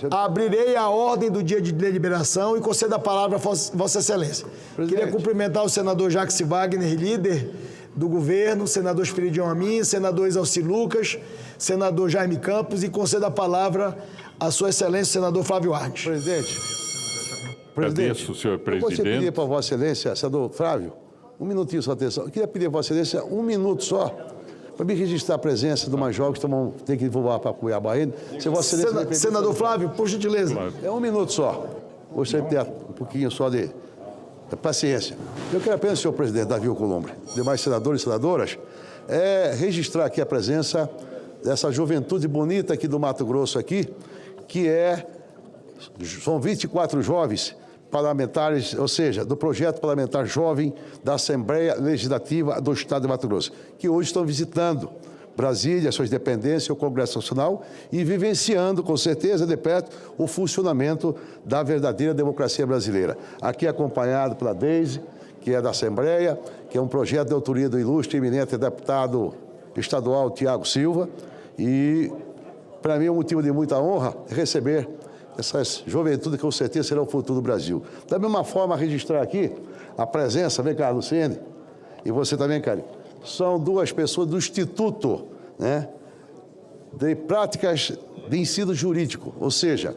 abrirei a ordem do dia de deliberação e concedo a palavra a Vossa Excelência. Presidente. Queria cumprimentar o senador Jacques Wagner, líder do governo, senador Espiridião Amin, senador Exalci Lucas, senador Jaime Campos, e concedo a palavra a Sua Excelência, senador Flávio Arnes. Presidente, senhor presidente. Eu gostaria de pedir para Vossa Excelência, senador Flávio, um minutinho só, atenção. Eu queria pedir a Vossa Excelência 1 minuto só, para me registrar a presença do Major, que tem que voar para Cuiabá ainda. Se Vossa Excelência senador Flávio, por gentileza. É 1 minuto só. Gostaria de ter um pouquinho só de paciência. Eu quero apenas, senhor presidente Davi Alcolumbre, demais senadores e senadoras, registrar aqui a presença dessa juventude bonita aqui do Mato Grosso aqui, que são 24 jovens parlamentares, ou seja, do projeto parlamentar jovem da Assembleia Legislativa do Estado de Mato Grosso, que hoje estão visitando Brasília, suas dependências, o Congresso Nacional e vivenciando, com certeza, de perto, o funcionamento da verdadeira democracia brasileira. Aqui acompanhado pela Deise, que é da Assembleia, que é um projeto de autoria do ilustre e eminente deputado estadual Tiago Silva. E, para mim, é um motivo de muita honra receber essas juventudes que, com certeza, serão o futuro do Brasil. Da mesma forma, registrar aqui a presença, vem cá, Luciene, e você também, Karen. São duas pessoas do Instituto, né, de Práticas de Ensino Jurídico, ou seja,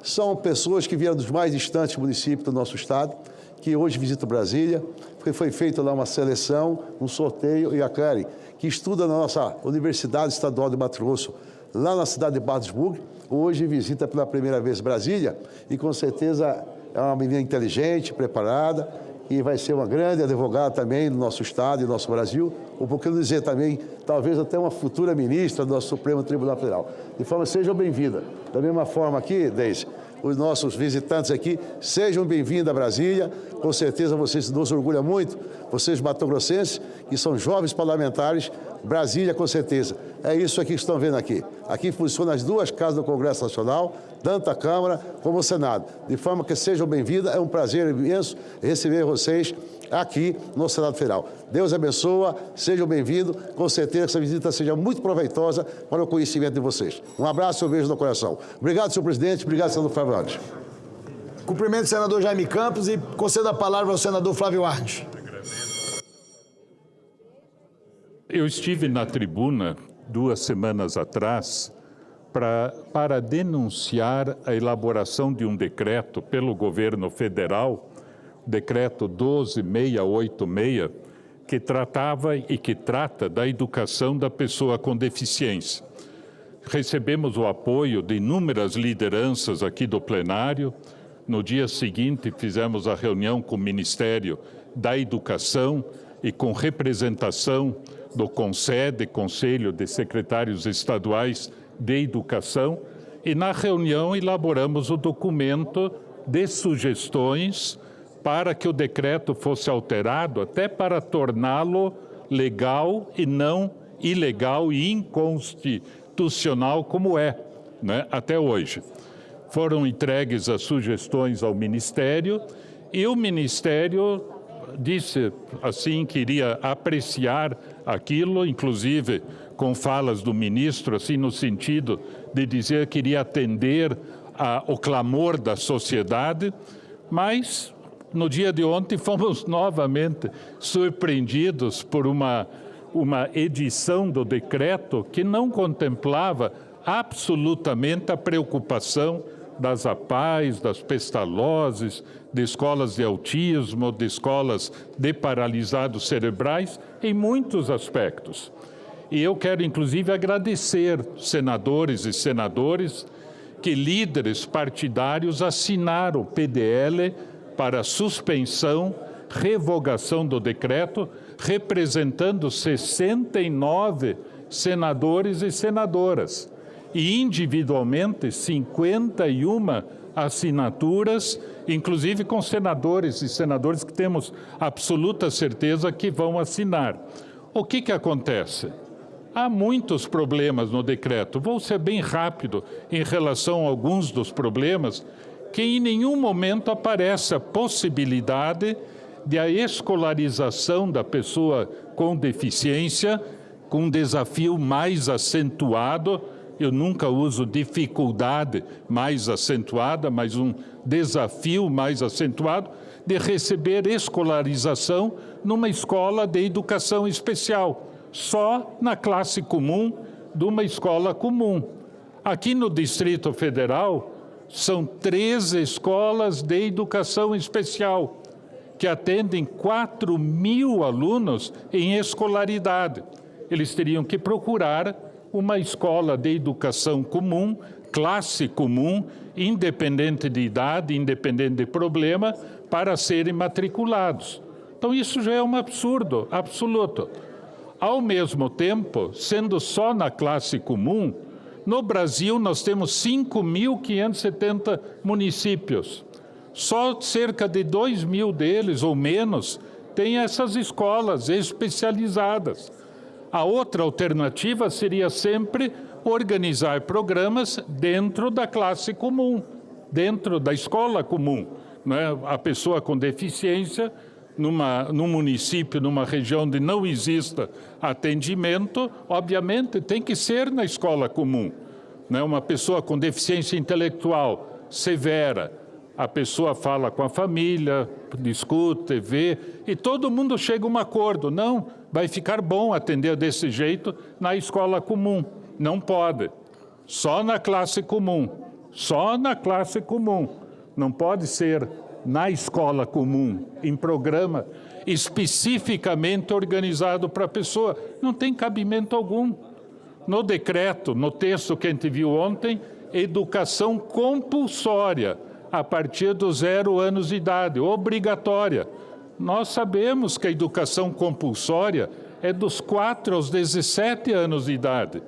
são pessoas que vieram dos mais distantes municípios do nosso estado, que hoje visitam Brasília, porque foi feita lá uma seleção, um sorteio, e a Karen, que estuda na nossa Universidade Estadual de Mato Grosso, lá na cidade de Barros Bugre, hoje visita pela primeira vez Brasília, e com certeza é uma menina inteligente, preparada, e vai ser uma grande advogada também do nosso Estado e do nosso Brasil, ou por que não dizer também, talvez até uma futura ministra do nosso Supremo Tribunal Federal. De forma, sejam bem-vindas. Da mesma forma aqui, Deise, os nossos visitantes aqui, sejam bem-vindos a Brasília, com certeza vocês nos orgulham muito, vocês matogrossenses, que são jovens parlamentares, Brasília com certeza. É isso aqui que estão vendo aqui. Aqui funcionam as duas casas do Congresso Nacional, tanto a Câmara como o Senado. De forma que sejam bem-vindas, é um prazer imenso receber vocês aqui no Senado Federal. Deus abençoe, sejam bem-vindos, com certeza que essa visita seja muito proveitosa para o conhecimento de vocês. Um abraço e um beijo no coração. Obrigado, senhor presidente, obrigado, senador Flávio Arnes. Cumprimento o senador Jaime Campos e concedo a palavra ao senador Flávio Arnes. Eu estive na tribuna 2 semanas atrás para denunciar a elaboração de um decreto pelo governo federal, decreto 12686, que tratava e que trata da educação da pessoa com deficiência. Recebemos o apoio de inúmeras lideranças aqui do plenário. No dia seguinte, fizemos a reunião com o Ministério da Educação e com representação do CONSED, Conselho de Secretários Estaduais de Educação, e na reunião elaboramos o documento de sugestões para que o decreto fosse alterado, até para torná-lo legal e não ilegal e inconstitucional como é, né, até hoje. Foram entregues as sugestões ao Ministério e o Ministério disse assim que iria apreciar aquilo, inclusive com falas do ministro, assim no sentido de dizer que iria atender o clamor da sociedade, mas no dia de ontem fomos novamente surpreendidos por uma edição do decreto que não contemplava absolutamente a preocupação das APAES, das pestalozes, de escolas de autismo, de escolas de paralisados cerebrais, em muitos aspectos. E eu quero, inclusive, agradecer senadores e senadoras que líderes partidários assinaram o PDL para suspensão, revogação do decreto, representando 69 senadores e senadoras. E individualmente 51 assinaturas, inclusive com senadores e senadoras que temos absoluta certeza que vão assinar. O que acontece? Há muitos problemas no decreto. Vou ser bem rápido em relação a alguns dos problemas, que em nenhum momento aparece a possibilidade de a escolarização da pessoa com deficiência, com um desafio mais acentuado. Eu nunca uso dificuldade mais acentuada, mas um desafio mais acentuado de receber escolarização numa escola de educação especial, só na classe comum de uma escola comum. Aqui no Distrito Federal, são 13 escolas de educação especial, que atendem 4.000 alunos em escolaridade. Eles teriam que procurar uma escola de educação comum, classe comum, independente de idade, independente de problema, para serem matriculados. Então isso já é um absurdo absoluto. Ao mesmo tempo, sendo só na classe comum, no Brasil nós temos 5.570 municípios. Só cerca de 2.000 deles, ou menos, têm essas escolas especializadas. A outra alternativa seria sempre organizar programas dentro da classe comum, dentro da escola comum, né? A pessoa com deficiência, num município, numa região onde não exista atendimento, obviamente tem que ser na escola comum, né? Uma pessoa com deficiência intelectual severa, a pessoa fala com a família, discute, vê, e todo mundo chega a um acordo. Não, vai ficar bom atender desse jeito na escola comum. Não pode. Só na classe comum. Só na classe comum. Não pode ser na escola comum, em programa especificamente organizado para a pessoa. Não tem cabimento algum. No decreto, no texto que a gente viu ontem, educação compulsória, a partir dos 0 anos de idade, obrigatória. Nós sabemos que a educação compulsória é dos 4 aos 17 anos de idade.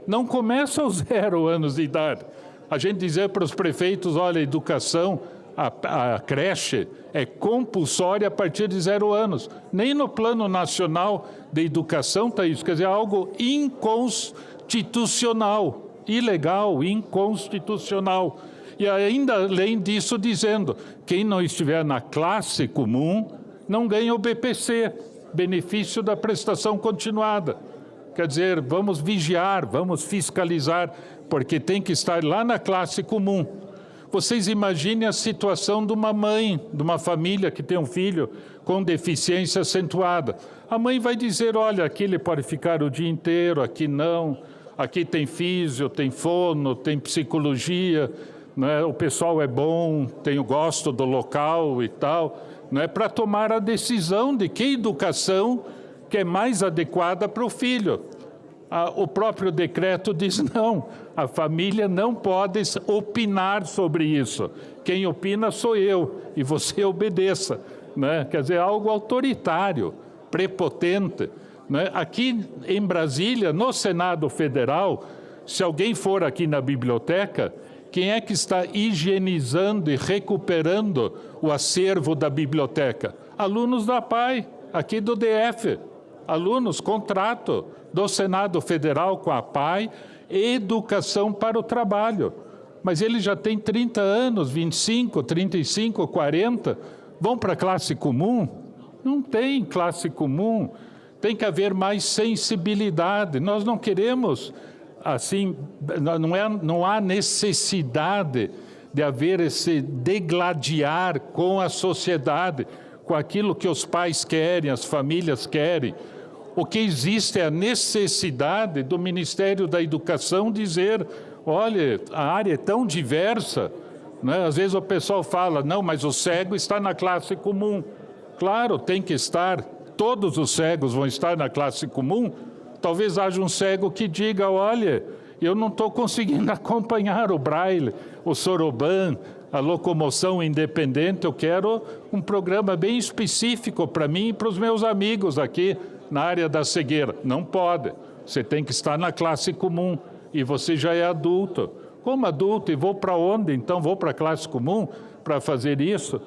Não começa aos 0 anos de idade. A gente dizer para os prefeitos, olha, a educação, a creche é compulsória a partir de 0 anos. Nem no Plano Nacional de Educação está isso. Quer dizer, algo inconstitucional, ilegal, inconstitucional. E ainda, além disso, dizendo, quem não estiver na classe comum não ganha o BPC, benefício da prestação continuada. Quer dizer, vamos vigiar, vamos fiscalizar, porque tem que estar lá na classe comum. Vocês imaginem a situação de uma mãe, de uma família que tem um filho com deficiência acentuada. A mãe vai dizer, olha, aqui ele pode ficar o dia inteiro, aqui não, aqui tem físio, tem fono, tem psicologia, né? O pessoal é bom, eu gosto do local e tal, né? Para tomar a decisão de que educação que é mais adequada para o filho. O próprio decreto diz não, a família não pode opinar sobre isso. Quem opina sou eu e você obedeça, né? Quer dizer, algo autoritário, prepotente, né? Aqui em Brasília, no Senado Federal, se alguém for aqui na biblioteca, quem é que está higienizando e recuperando o acervo da biblioteca? Alunos da PAI, aqui do DF. Alunos, contrato do Senado Federal com a PAI, Educação para o Trabalho. Mas eles já têm 30 anos, 25, 35, 40, vão para a classe comum? Não tem classe comum. Tem que haver mais sensibilidade. Nós não queremos... Assim, não há necessidade de haver esse degladiar com a sociedade, com aquilo que os pais querem, as famílias querem. O que existe é a necessidade do Ministério da Educação dizer, olha, a área é tão diversa, né? Às vezes o pessoal fala, não, mas o cego está na classe comum. Claro, tem que estar, todos os cegos vão estar na classe comum. Talvez haja um cego que diga, olha, eu não estou conseguindo acompanhar o braille, o soroban, a locomoção independente, eu quero um programa bem específico para mim e para os meus amigos aqui na área da cegueira. Não pode, você tem que estar na classe comum e você já é adulto. Como adulto, e vou para onde? Então vou para a classe comum para fazer isso?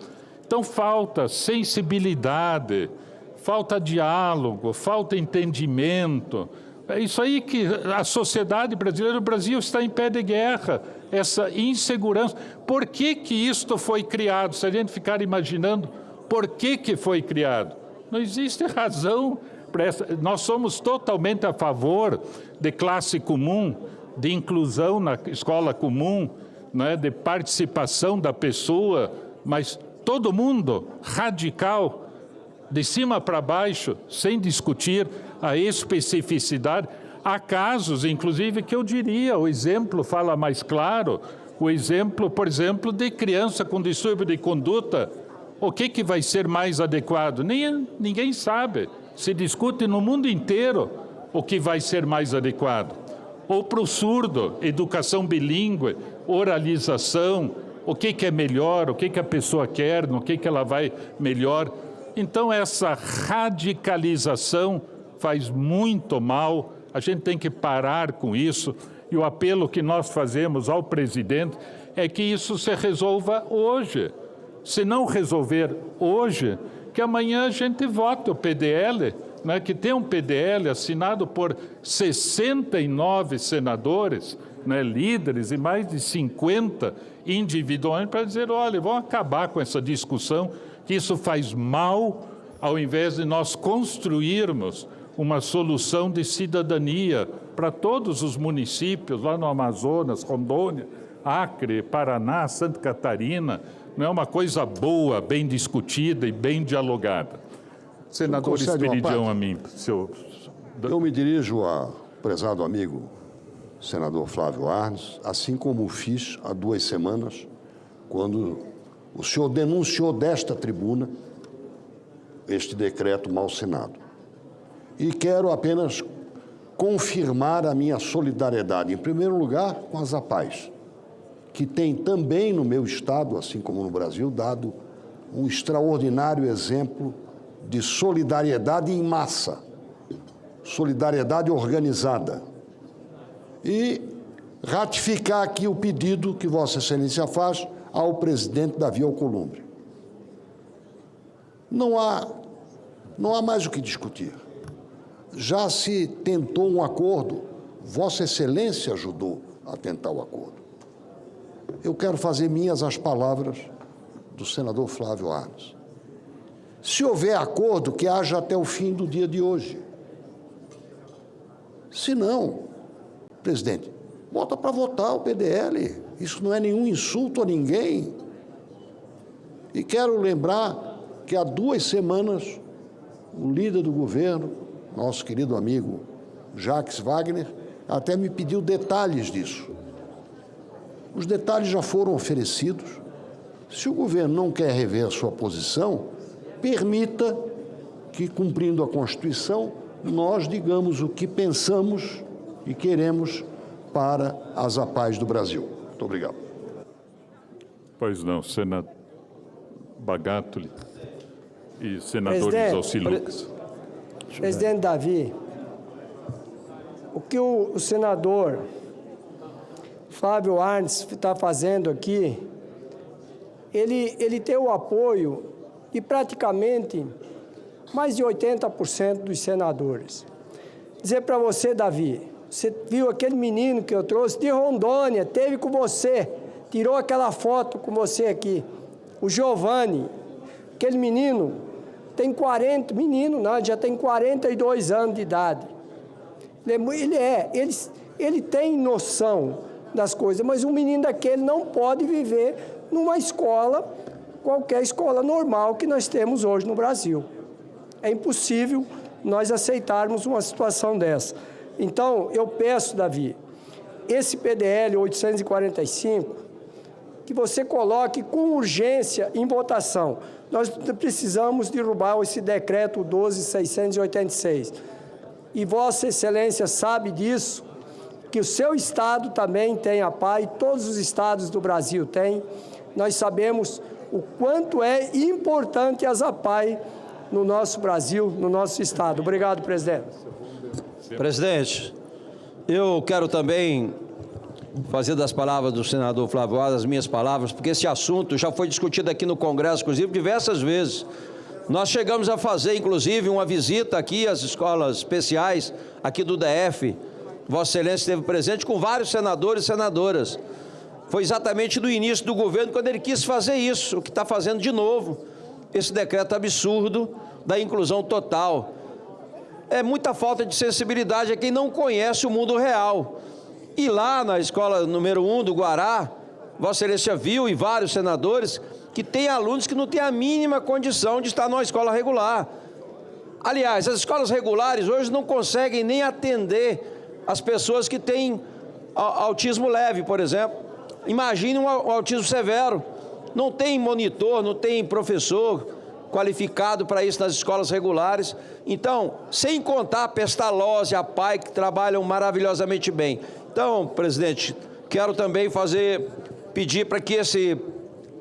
Então falta sensibilidade, falta diálogo, falta entendimento. É isso aí que a sociedade brasileira, o Brasil está em pé de guerra, essa insegurança. Por que que isto foi criado? Se a gente ficar imaginando, por que foi criado? Não existe razão para essa. Nós somos totalmente a favor de classe comum, de inclusão na escola comum, né, de participação da pessoa, mas todo mundo radical, de cima para baixo, sem discutir a especificidade. Há casos, inclusive, que eu diria, o exemplo fala mais claro, o exemplo, por exemplo, de criança com distúrbio de conduta. O que vai ser mais adequado? Ninguém sabe. Se discute no mundo inteiro o que vai ser mais adequado. Ou para o surdo, educação bilíngue, oralização, o que é melhor, o que a pessoa quer, no que ela vai melhor. Então, essa radicalização faz muito mal, a gente tem que parar com isso, e o apelo que nós fazemos ao presidente é que isso se resolva hoje. se não resolver hoje, que amanhã a gente vote o PDL, né, que tem um PDL assinado por 69 senadores, né, líderes e mais de 50 individualmente, para dizer, olha, vamos acabar com essa discussão, que isso faz mal, ao invés de nós construirmos uma solução de cidadania para todos os municípios, lá no Amazonas, Rondônia, Acre, Paraná, Santa Catarina. Não é uma coisa boa, bem discutida e bem dialogada. Senador Esperidião Amin, senhor. Eu me dirijo ao prezado amigo senador Flávio Arnes, assim como o fiz há 2 semanas, quando o senhor denunciou desta tribuna este decreto mal assinado. E quero apenas confirmar a minha solidariedade, em primeiro lugar, com as APAES, que tem também no meu estado, assim como no Brasil, dado um extraordinário exemplo de solidariedade em massa, solidariedade organizada. E ratificar aqui o pedido que Vossa Excelência faz ao presidente Davi Alcolumbre. Não há mais o que discutir. Já se tentou um acordo, Vossa Excelência ajudou a tentar o acordo. Eu quero fazer minhas as palavras do senador Flávio Arnes. Se houver acordo, que haja até o fim do dia de hoje. Se não, presidente, bota para votar o PDL. Isso não é nenhum insulto a ninguém. E quero lembrar que há 2 semanas o líder do governo, nosso querido amigo Jacques Wagner, até me pediu detalhes disso. Os detalhes já foram oferecidos. Se o governo não quer rever a sua posição, permita que, cumprindo a Constituição, nós digamos o que pensamos e queremos para as APAES do Brasil. Muito obrigado. Pois não, senador Bagatoli e senadores Alcilucas. Presidente Davi, o que o senador Flávio Arnes está fazendo aqui, ele tem o apoio de praticamente mais de 80% dos senadores. Dizer para você, Davi, você viu aquele menino que eu trouxe de Rondônia, teve com você, tirou aquela foto com você aqui, o Giovanni, aquele menino tem 40, menino não, já tem 42 anos de idade. Ele tem noção das coisas, mas um menino daquele não pode viver numa escola, qualquer escola normal que nós temos hoje no Brasil. É impossível nós aceitarmos uma situação dessa. Então, eu peço, Davi, esse PDL 845, que você coloque com urgência em votação. Nós precisamos derrubar esse decreto 12.686. E Vossa Excelência sabe disso, que o seu estado também tem a APAE, todos os estados do Brasil têm. Nós sabemos o quanto é importante as APAE no nosso Brasil, no nosso estado. Obrigado, presidente. Presidente, eu quero também fazer das palavras do senador Flávio Arnes as minhas palavras, porque esse assunto já foi discutido aqui no Congresso, inclusive, diversas vezes. Nós chegamos a fazer, inclusive, uma visita aqui às escolas especiais aqui do DF. Vossa Excelência esteve presente com vários senadores e senadoras. Foi exatamente no início do governo, quando ele quis fazer isso, o que está fazendo de novo, esse decreto absurdo da inclusão total. É muita falta de sensibilidade a quem não conhece o mundo real. E lá na escola número 1 do Guará, Vossa Excelência viu, e vários senadores, que tem alunos que não têm a mínima condição de estar numa escola regular. Aliás, as escolas regulares hoje não conseguem nem atender as pessoas que têm autismo leve, por exemplo. Imagine um autismo severo. Não tem monitor, não tem professor qualificado para isso nas escolas regulares. Então, sem contar a Pestalozzi, a APAE, que trabalham maravilhosamente bem. Então, presidente, quero também pedir para que esse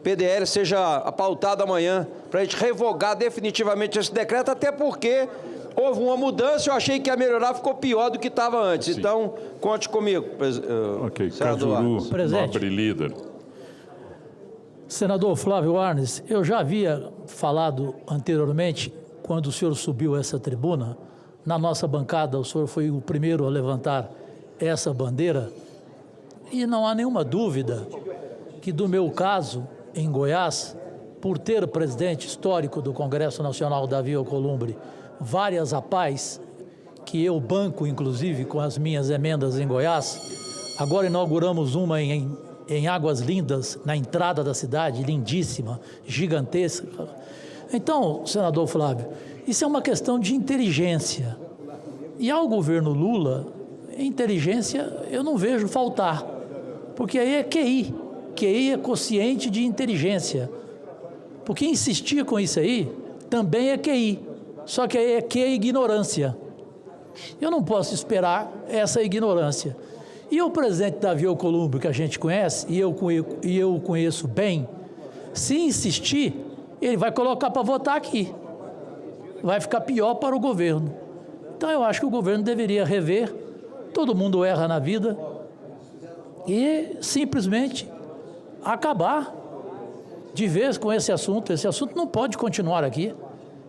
PDL seja pautado amanhã, para a gente revogar definitivamente esse decreto, até porque houve uma mudança, eu achei que ia melhorar, ficou pior do que estava antes. Sim. Então, conte comigo, ok, Cajuru, nobre líder. Senador Flávio Arnes, eu já havia falado anteriormente, quando o senhor subiu essa tribuna, na nossa bancada, o senhor foi o primeiro a levantar essa bandeira, e não há nenhuma dúvida que do meu caso, em Goiás, por ter presidente histórico do Congresso Nacional, Davi Alcolumbre, várias APAES, que eu banco, inclusive, com as minhas emendas em Goiás, agora inauguramos uma em Águas Lindas, na entrada da cidade, lindíssima, gigantesca. Então, senador Flávio, isso é uma questão de inteligência. E ao governo Lula, inteligência eu não vejo faltar, porque aí é QI. QI é quociente de inteligência. Porque insistir com isso aí também é QI, só que aí é Q é ignorância. Eu não posso esperar essa ignorância. E o presidente Davi Alcolumbre, que a gente conhece, e eu o conheço bem, se insistir, ele vai colocar para votar aqui. Vai ficar pior para o governo. Então eu acho que o governo deveria rever, todo mundo erra na vida, e simplesmente acabar de vez com esse assunto. Esse assunto não pode continuar aqui.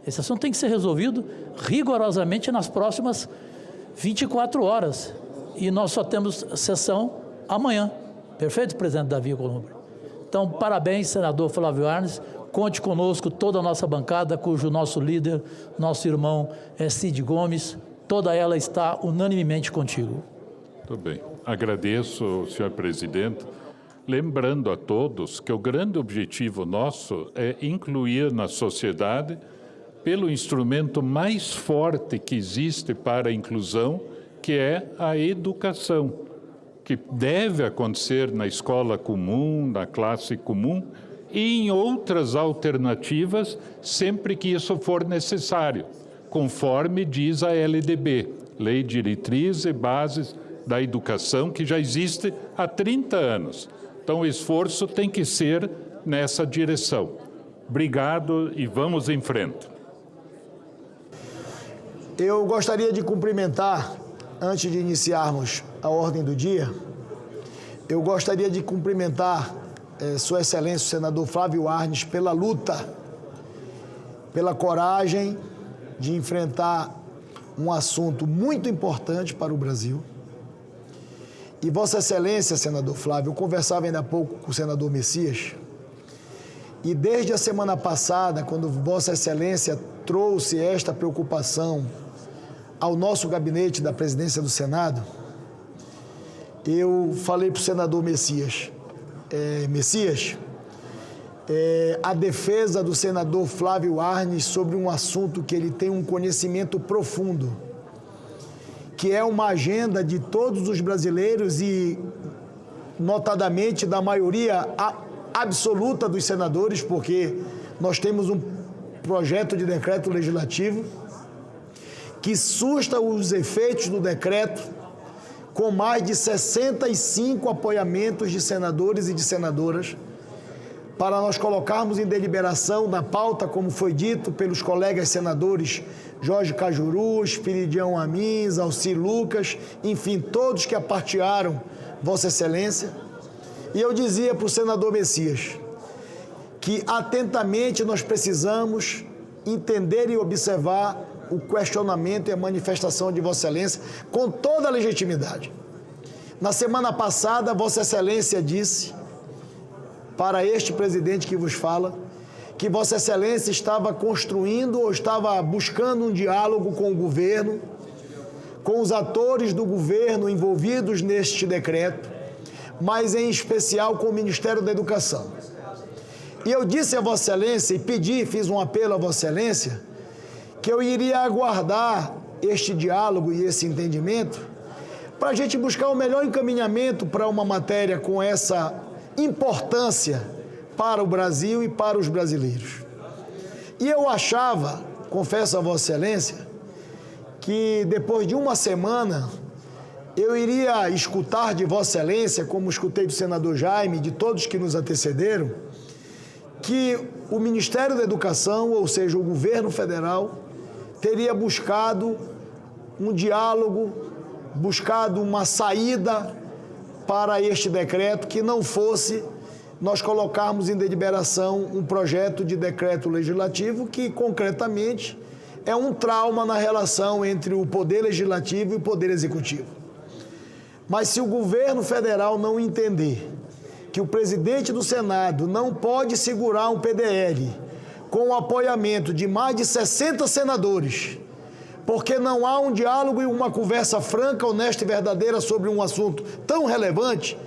Esse assunto tem que ser resolvido rigorosamente nas próximas 24 horas. E nós só temos sessão amanhã. Perfeito, presidente Davi Alcolumbre? Então, parabéns, senador Flávio Arnes. Conte conosco, toda a nossa bancada, cujo nosso líder, nosso irmão é Cid Gomes. Toda ela está unanimemente contigo. Muito bem. Agradeço, senhor presidente. Lembrando a todos que o grande objetivo nosso é incluir na sociedade, pelo instrumento mais forte que existe para a inclusão, que é a educação, que deve acontecer na escola comum, na classe comum, e em outras alternativas, sempre que isso for necessário, conforme diz a LDB, Lei de Diretrizes e Bases da Educação, que já existe há 30 anos. Então, o esforço tem que ser nessa direção. Obrigado e vamos em frente. Eu gostaria de cumprimentar, antes de iniciarmos a ordem do dia, eu gostaria de cumprimentar Sua Excelência, o senador Flávio Arnes, pela luta, pela coragem de enfrentar um assunto muito importante para o Brasil. E Vossa Excelência, senador Flávio, eu conversava ainda há pouco com o senador Messias, e desde a semana passada, quando Vossa Excelência trouxe esta preocupação ao nosso gabinete da presidência do Senado, eu falei para o senador Messias, a defesa do senador Flávio Arnes sobre um assunto que ele tem um conhecimento profundo, que é uma agenda de todos os brasileiros e, notadamente, da maioria absoluta dos senadores, porque nós temos um projeto de decreto legislativo que susta os efeitos do decreto com mais de 65 apoiamentos de senadores e de senadoras para nós colocarmos em deliberação na pauta, como foi dito pelos colegas senadores Jorge Cajuru, Espiridião Amins, Alci Lucas, enfim, todos que apartearam Vossa Excelência. E eu dizia para o senador Messias que atentamente nós precisamos entender e observar o questionamento e a manifestação de Vossa Excelência com toda a legitimidade. Na semana passada, Vossa Excelência disse para este presidente que vos fala que Vossa Excelência estava construindo ou estava buscando um diálogo com o governo, com os atores do governo envolvidos neste decreto, mas em especial com o Ministério da Educação. E eu disse a Vossa Excelência e pedi, fiz um apelo a Vossa Excelência, que eu iria aguardar este diálogo e esse entendimento para a gente buscar o melhor encaminhamento para uma matéria com essa importância para o Brasil e para os brasileiros. E eu achava, confesso a Vossa Excelência, que depois de uma semana eu iria escutar de Vossa Excelência, como escutei do senador Jaime, de todos que nos antecederam, que o Ministério da Educação, ou seja, o governo federal, teria buscado um diálogo, buscado uma saída para este decreto que não fosse nós colocarmos em deliberação um projeto de decreto legislativo que, concretamente, é um trauma na relação entre o Poder Legislativo e o Poder Executivo. Mas se o governo federal não entender que o presidente do Senado não pode segurar um PDL com o apoiamento de mais de 60 senadores, porque não há um diálogo e uma conversa franca, honesta e verdadeira sobre um assunto tão relevante,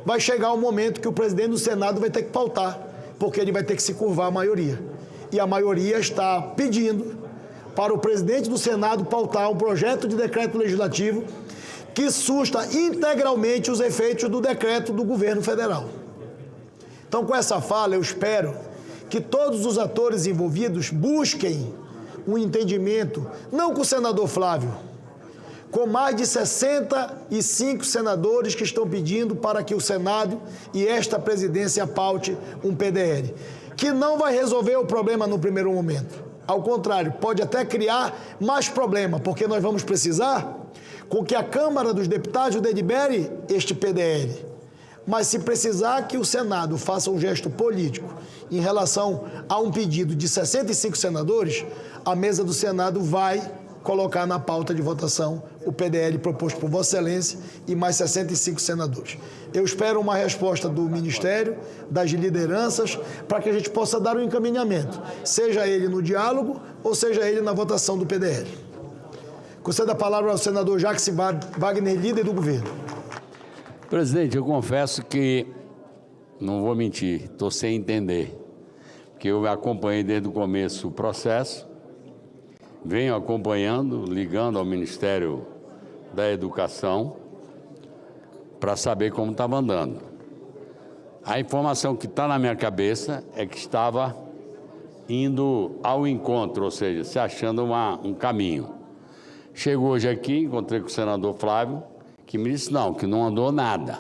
vai chegar um momento que o presidente do Senado vai ter que pautar, porque ele vai ter que se curvar à maioria. E a maioria está pedindo para o presidente do Senado pautar um projeto de decreto legislativo que susta integralmente os efeitos do decreto do governo federal. Então, com essa fala, eu espero que todos os atores envolvidos busquem um entendimento, não com o senador Flávio, com mais de 65 senadores que estão pedindo para que o Senado e esta presidência paute um PDL, que não vai resolver o problema no primeiro momento. Ao contrário, pode até criar mais problema, porque nós vamos precisar com que a Câmara dos Deputados delibere este PDL. Mas se precisar que o Senado faça um gesto político em relação a um pedido de 65 senadores, a mesa do Senado vai colocar na pauta de votação o PDL proposto por Vossa Excelência e mais 65 senadores. Eu espero uma resposta do Ministério, das lideranças, para que a gente possa dar um encaminhamento, seja ele no diálogo ou seja ele na votação do PDL. Concedo a palavra ao senador Jacques Wagner, líder do governo. Presidente, eu confesso que, não vou mentir, estou sem entender, porque eu acompanhei desde o começo o processo, venho acompanhando, ligando ao Ministério da Educação para saber como estava andando. A informação que está na minha cabeça é que estava indo ao encontro, ou seja, se achando um caminho. Chego hoje aqui, encontrei com o senador Flávio, que me disse não, que não andou nada.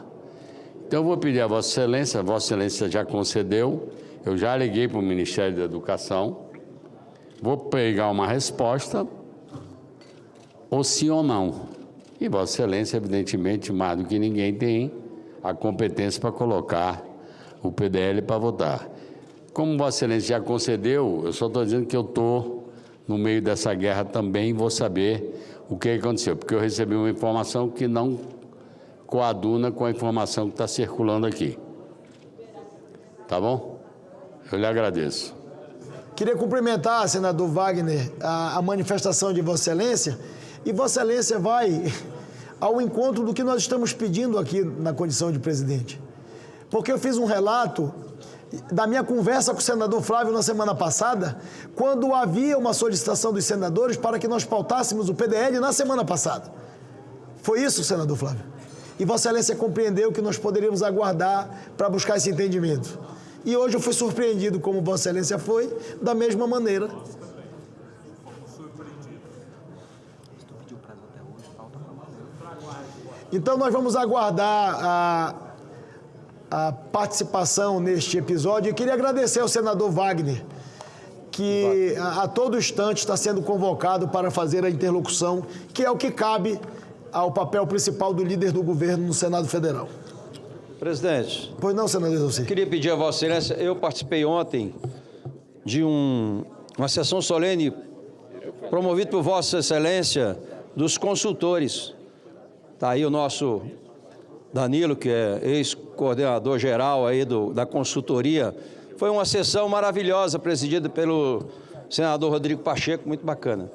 Então eu vou pedir a Vossa Excelência já concedeu, eu já liguei para o Ministério da Educação, vou pegar uma resposta, ou sim ou não. E Vossa Excelência, evidentemente, mais do que ninguém, tem a competência para colocar o PDL para votar. Como Vossa Excelência já concedeu, eu só estou dizendo que eu estou no meio dessa guerra também e vou saber o que aconteceu, porque eu recebi uma informação que não coaduna com a informação que está circulando aqui. Tá bom? Eu lhe agradeço. Queria cumprimentar, senador Wagner, a manifestação de Vossa Excelência, e Vossa Excelência vai ao encontro do que nós estamos pedindo aqui na condição de presidente. Porque eu fiz um relato da minha conversa com o senador Flávio na semana passada, quando havia uma solicitação dos senadores para que nós pautássemos o PDL na semana passada. Foi isso, senador Flávio? E Vossa Excelência compreendeu que nós poderíamos aguardar para buscar esse entendimento. E hoje eu fui surpreendido, como Vossa Excelência foi, da mesma maneira. Então nós vamos aguardar a participação neste episódio. Eu queria agradecer ao senador Wagner, que a todo instante está sendo convocado para fazer a interlocução, que é o que cabe ao papel principal do líder do governo no Senado Federal. Presidente. Pois não, senador José. Queria pedir a Vossa Excelência, eu participei ontem de uma sessão solene promovida por Vossa Excelência dos consultores. Está aí o nosso Danilo, que é ex-coordenador geral aí da consultoria. Foi uma sessão maravilhosa, presidida pelo senador Rodrigo Pacheco, muito bacana.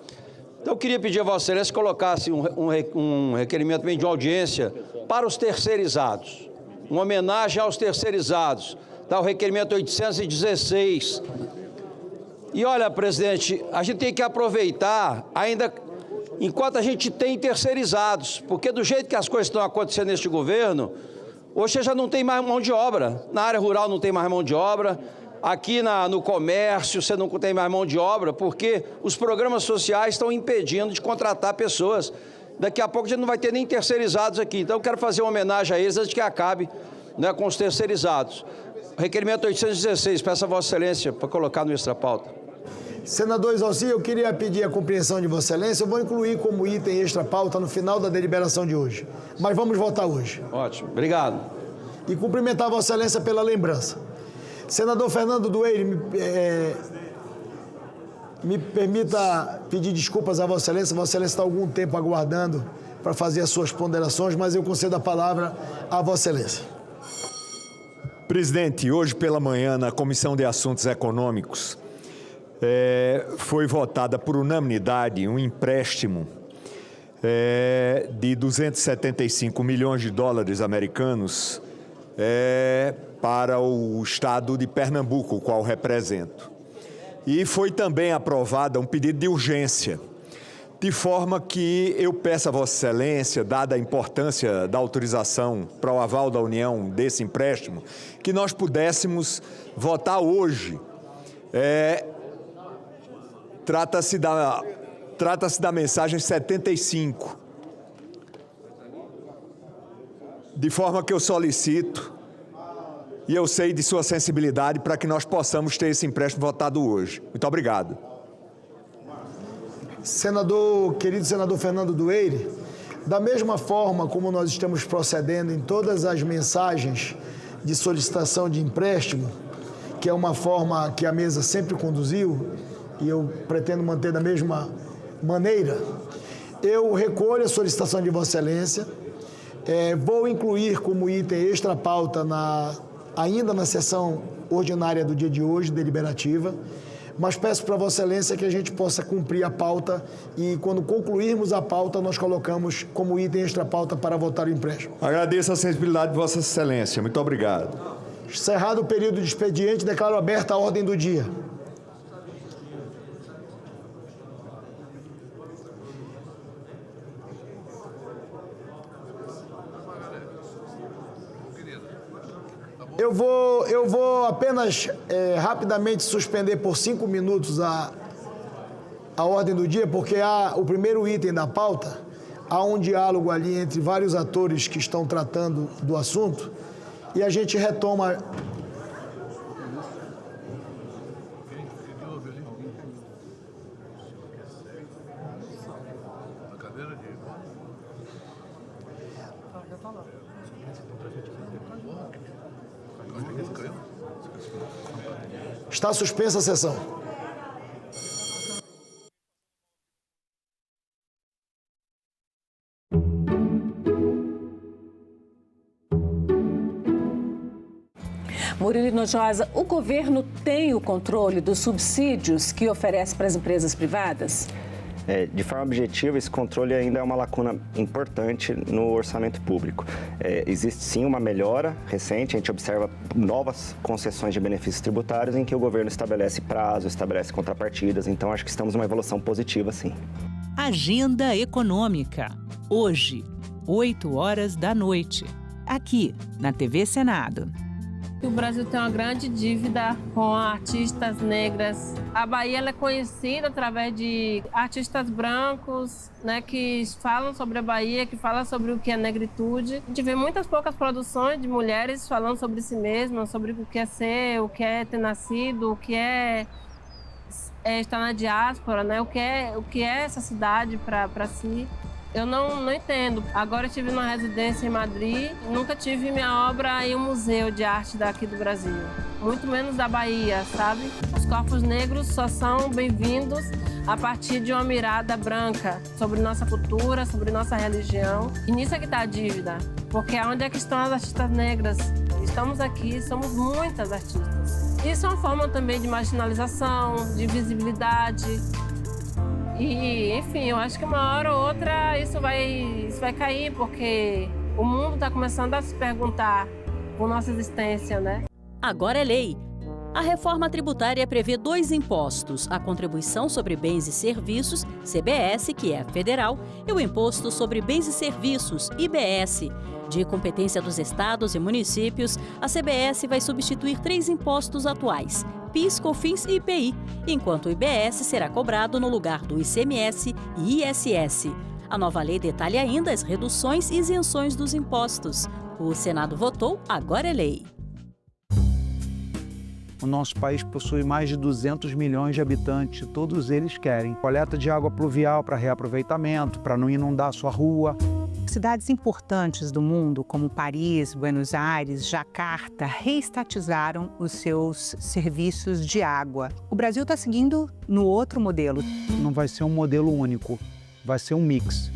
Então, eu queria pedir a Vossa Excelência que colocasse um requerimento também de audiência para os terceirizados, uma homenagem aos terceirizados. Está o requerimento 816. E olha, presidente, a gente tem que aproveitar ainda enquanto a gente tem terceirizados, porque do jeito que as coisas estão acontecendo neste governo, hoje você já não tem mais mão de obra. Na área rural não tem mais mão de obra, aqui no comércio você não tem mais mão de obra, porque os programas sociais estão impedindo de contratar pessoas. Daqui a pouco a gente não vai ter nem terceirizados aqui. Então eu quero fazer uma homenagem a eles antes que acabe, né, com os terceirizados. Requerimento 816, peço a Vossa Excelência para colocar no extra-pauta. Senador Exalci, eu queria pedir a compreensão de Vossa Excelência. Eu vou incluir como item extra-pauta no final da deliberação de hoje. Mas vamos votar hoje. Ótimo, obrigado. e cumprimentar Vossa Excelência pela lembrança. Senador Fernando Dueire, me permita pedir desculpas a Vossa Excelência. Vossa Excelência está há algum tempo aguardando para fazer as suas ponderações, mas eu concedo a palavra a Vossa Excelência. Presidente, hoje pela manhã, na Comissão de Assuntos Econômicos, foi votada por unanimidade um empréstimo de 275 milhões de dólares americanos para o estado de Pernambuco, o qual represento. E foi também aprovado um pedido de urgência, de forma que eu peço a Vossa Excelência, dada a importância da autorização para o aval da União desse empréstimo, que nós pudéssemos votar hoje. Trata-se da mensagem 75, de forma que eu solicito, e eu sei de sua sensibilidade, para que nós possamos ter esse empréstimo votado hoje. Muito obrigado. Querido senador Fernando Dueire, da mesma forma como nós estamos procedendo em todas as mensagens de solicitação de empréstimo, que é uma forma que a mesa sempre conduziu, e eu pretendo manter da mesma maneira, eu recolho a solicitação de Vossa Excelência, vou incluir como item extra pauta ainda na sessão ordinária do dia de hoje, deliberativa, mas peço para Vossa Excelência que a gente possa cumprir a pauta e, quando concluirmos a pauta, nós colocamos como item extra pauta para votar o empréstimo. Agradeço a sensibilidade de Vossa Excelência. Muito obrigado. Encerrado o período de expediente, declaro aberta a ordem do dia. Eu vou apenas rapidamente suspender por 5 minutos a ordem do dia, porque o primeiro item da pauta, há um diálogo ali entre vários atores que estão tratando do assunto, e a gente retoma. Está suspensa a sessão. Murilo Hinojosa, o governo tem o controle dos subsídios que oferece para as empresas privadas? De forma objetiva, esse controle ainda é uma lacuna importante no orçamento público. Existe sim uma melhora recente, a gente observa novas concessões de benefícios tributários em que o governo estabelece prazo, estabelece contrapartidas, então acho que estamos numa evolução positiva, sim. Agenda Econômica, hoje, 20h, aqui na TV Senado. O Brasil tem uma grande dívida com artistas negras. A Bahia ela é conhecida através de artistas brancos, né, que falam sobre a Bahia, que falam sobre o que é negritude. A gente vê muitas poucas produções de mulheres falando sobre si mesmas, sobre o que é ser, o que é ter nascido, o que é estar na diáspora, né, o que é essa cidade para si. Eu não entendo. Agora eu estive numa residência em Madrid, nunca tive minha obra em um museu de arte daqui do Brasil. Muito menos da Bahia, sabe? Os corpos negros só são bem-vindos a partir de uma mirada branca sobre nossa cultura, sobre nossa religião. E nisso é que está a dívida. Porque onde é que estão as artistas negras? Estamos aqui, somos muitas artistas. Isso é uma forma também de marginalização, de visibilidade. E, enfim, eu acho que uma hora ou outra isso vai cair, porque o mundo está começando a se perguntar por nossa existência, né? Agora é lei. A reforma tributária prevê 2 impostos, a Contribuição sobre Bens e Serviços, CBS, que é federal, e o Imposto sobre Bens e Serviços, IBS. De competência dos estados e municípios, a CBS vai substituir 3 impostos atuais, PIS, COFINS e IPI, enquanto o IBS será cobrado no lugar do ICMS e ISS. A nova lei detalha ainda as reduções e isenções dos impostos. O Senado votou, agora é lei. O nosso país possui mais de 200 milhões de habitantes, todos eles querem coleta de água pluvial para reaproveitamento, para não inundar a sua rua. Cidades importantes do mundo, como Paris, Buenos Aires, Jacarta, reestatizaram os seus serviços de água. O Brasil está seguindo no outro modelo. Não vai ser um modelo único, vai ser um mix.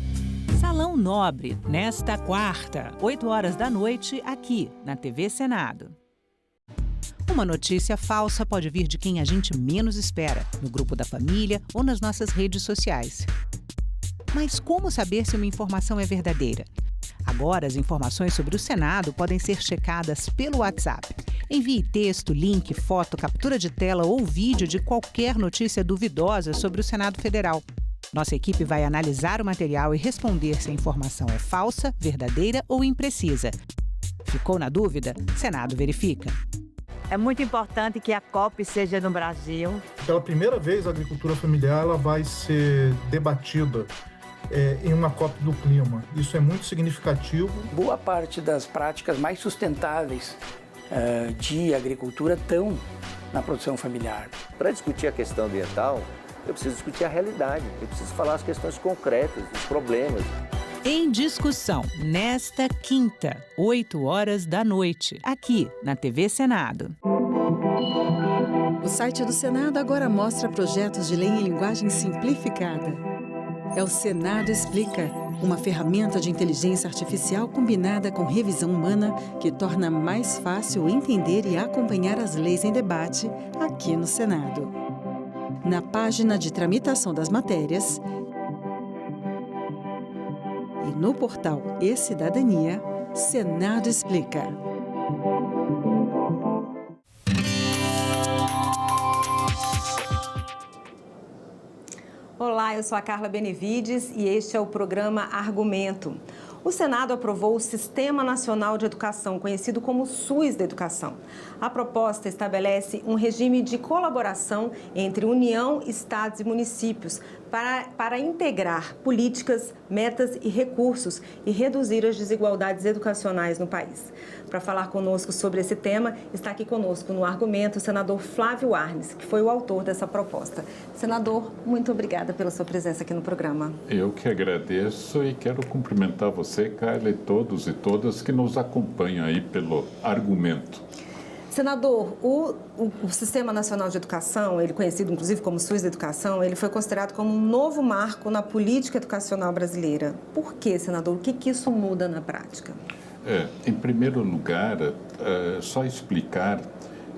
Salão Nobre, nesta quarta, 20h, aqui na TV Senado. Uma notícia falsa pode vir de quem a gente menos espera, no grupo da família ou nas nossas redes sociais. Mas como saber se uma informação é verdadeira? Agora, as informações sobre o Senado podem ser checadas pelo WhatsApp. Envie texto, link, foto, captura de tela ou vídeo de qualquer notícia duvidosa sobre o Senado Federal. Nossa equipe vai analisar o material e responder se a informação é falsa, verdadeira ou imprecisa. Ficou na dúvida? Senado verifica. É muito importante que a COP seja no Brasil. Pela primeira vez, a agricultura familiar ela vai ser debatida em uma COP do clima. Isso é muito significativo. Boa parte das práticas mais sustentáveis de agricultura estão na produção familiar. Para discutir a questão ambiental, eu preciso discutir a realidade, eu preciso falar as questões concretas, os problemas. Em discussão, nesta quinta, 20h, aqui na TV Senado. O site do Senado agora mostra projetos de lei em linguagem simplificada. É o Senado Explica, uma ferramenta de inteligência artificial combinada com revisão humana que torna mais fácil entender e acompanhar as leis em debate aqui no Senado. Na página de tramitação das matérias e no portal E-Cidadania, Senado Explica. Olá, eu sou a Carla Benevides e este é o programa Argumento. O Senado aprovou o Sistema Nacional de Educação, conhecido como SUS da Educação. A proposta estabelece um regime de colaboração entre União, Estados e municípios para integrar políticas, metas e recursos e reduzir as desigualdades educacionais no país. Para falar conosco sobre esse tema, está aqui conosco no Argumento o senador Flávio Arnes, que foi o autor dessa proposta. Senador, muito obrigada pela sua presença aqui no programa. Eu que agradeço e quero cumprimentar você, Carla, e todos e todas que nos acompanham aí pelo Argumento. Senador, o Sistema Nacional de Educação, ele conhecido inclusive como SUS da Educação, ele foi considerado como um novo marco na política educacional brasileira. Por quê, senador? O que isso muda na prática? Em primeiro lugar, só explicar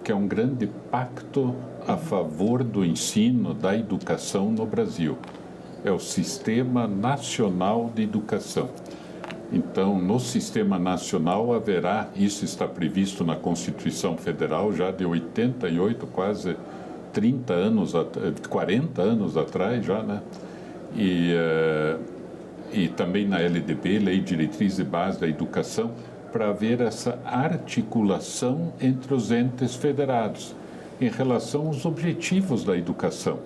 que é um grande pacto a favor do ensino, da educação no Brasil. É o Sistema Nacional de Educação. Então, no Sistema Nacional haverá, isso está previsto na Constituição Federal já de 88, quase 30 anos, 40 anos atrás já, né? E também na LDB, Lei de Diretriz e Base da Educação, para haver essa articulação entre os entes federados em relação aos objetivos da educação.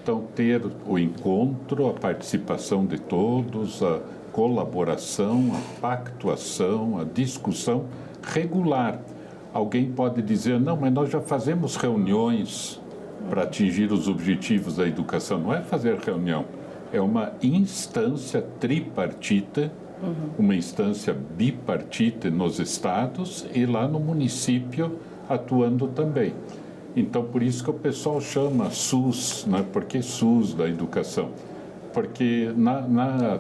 Então, ter o encontro, a participação de todos, a colaboração, a pactuação, a discussão regular. Alguém pode dizer, não, mas nós já fazemos reuniões para atingir os objetivos da educação. Não é fazer reunião, é uma instância tripartita, uma instância bipartita nos estados e lá no município atuando também. Então, por isso que o pessoal chama SUS, né? Por que SUS da educação? Porque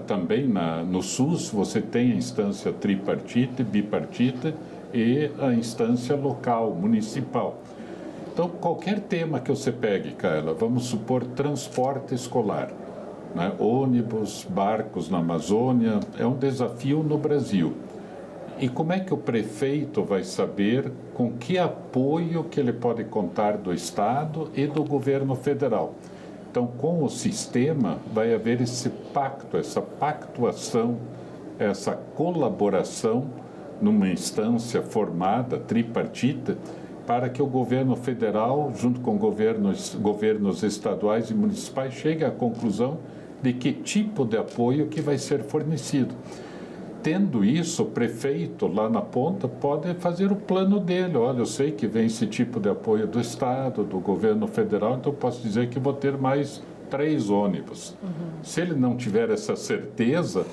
também no SUS você tem a instância tripartita, bipartita e a instância local, municipal. Então, qualquer tema que você pegue, Carla, vamos supor transporte escolar, né? Ônibus, barcos na Amazônia, é um desafio no Brasil. E como é que o prefeito vai saber com que apoio que ele pode contar do Estado e do governo federal? Então, com o sistema, vai haver esse pacto, essa pactuação, essa colaboração numa instância formada, tripartita, para que o governo federal, junto com governos estaduais e municipais, chegue à conclusão de que tipo de apoio que vai ser fornecido. Tendo isso, o prefeito lá na ponta pode fazer o plano dele. Olha, eu sei que vem esse tipo de apoio do Estado, do governo federal, então eu posso dizer que vou ter mais 3 ônibus. Se ele não tiver essa certeza,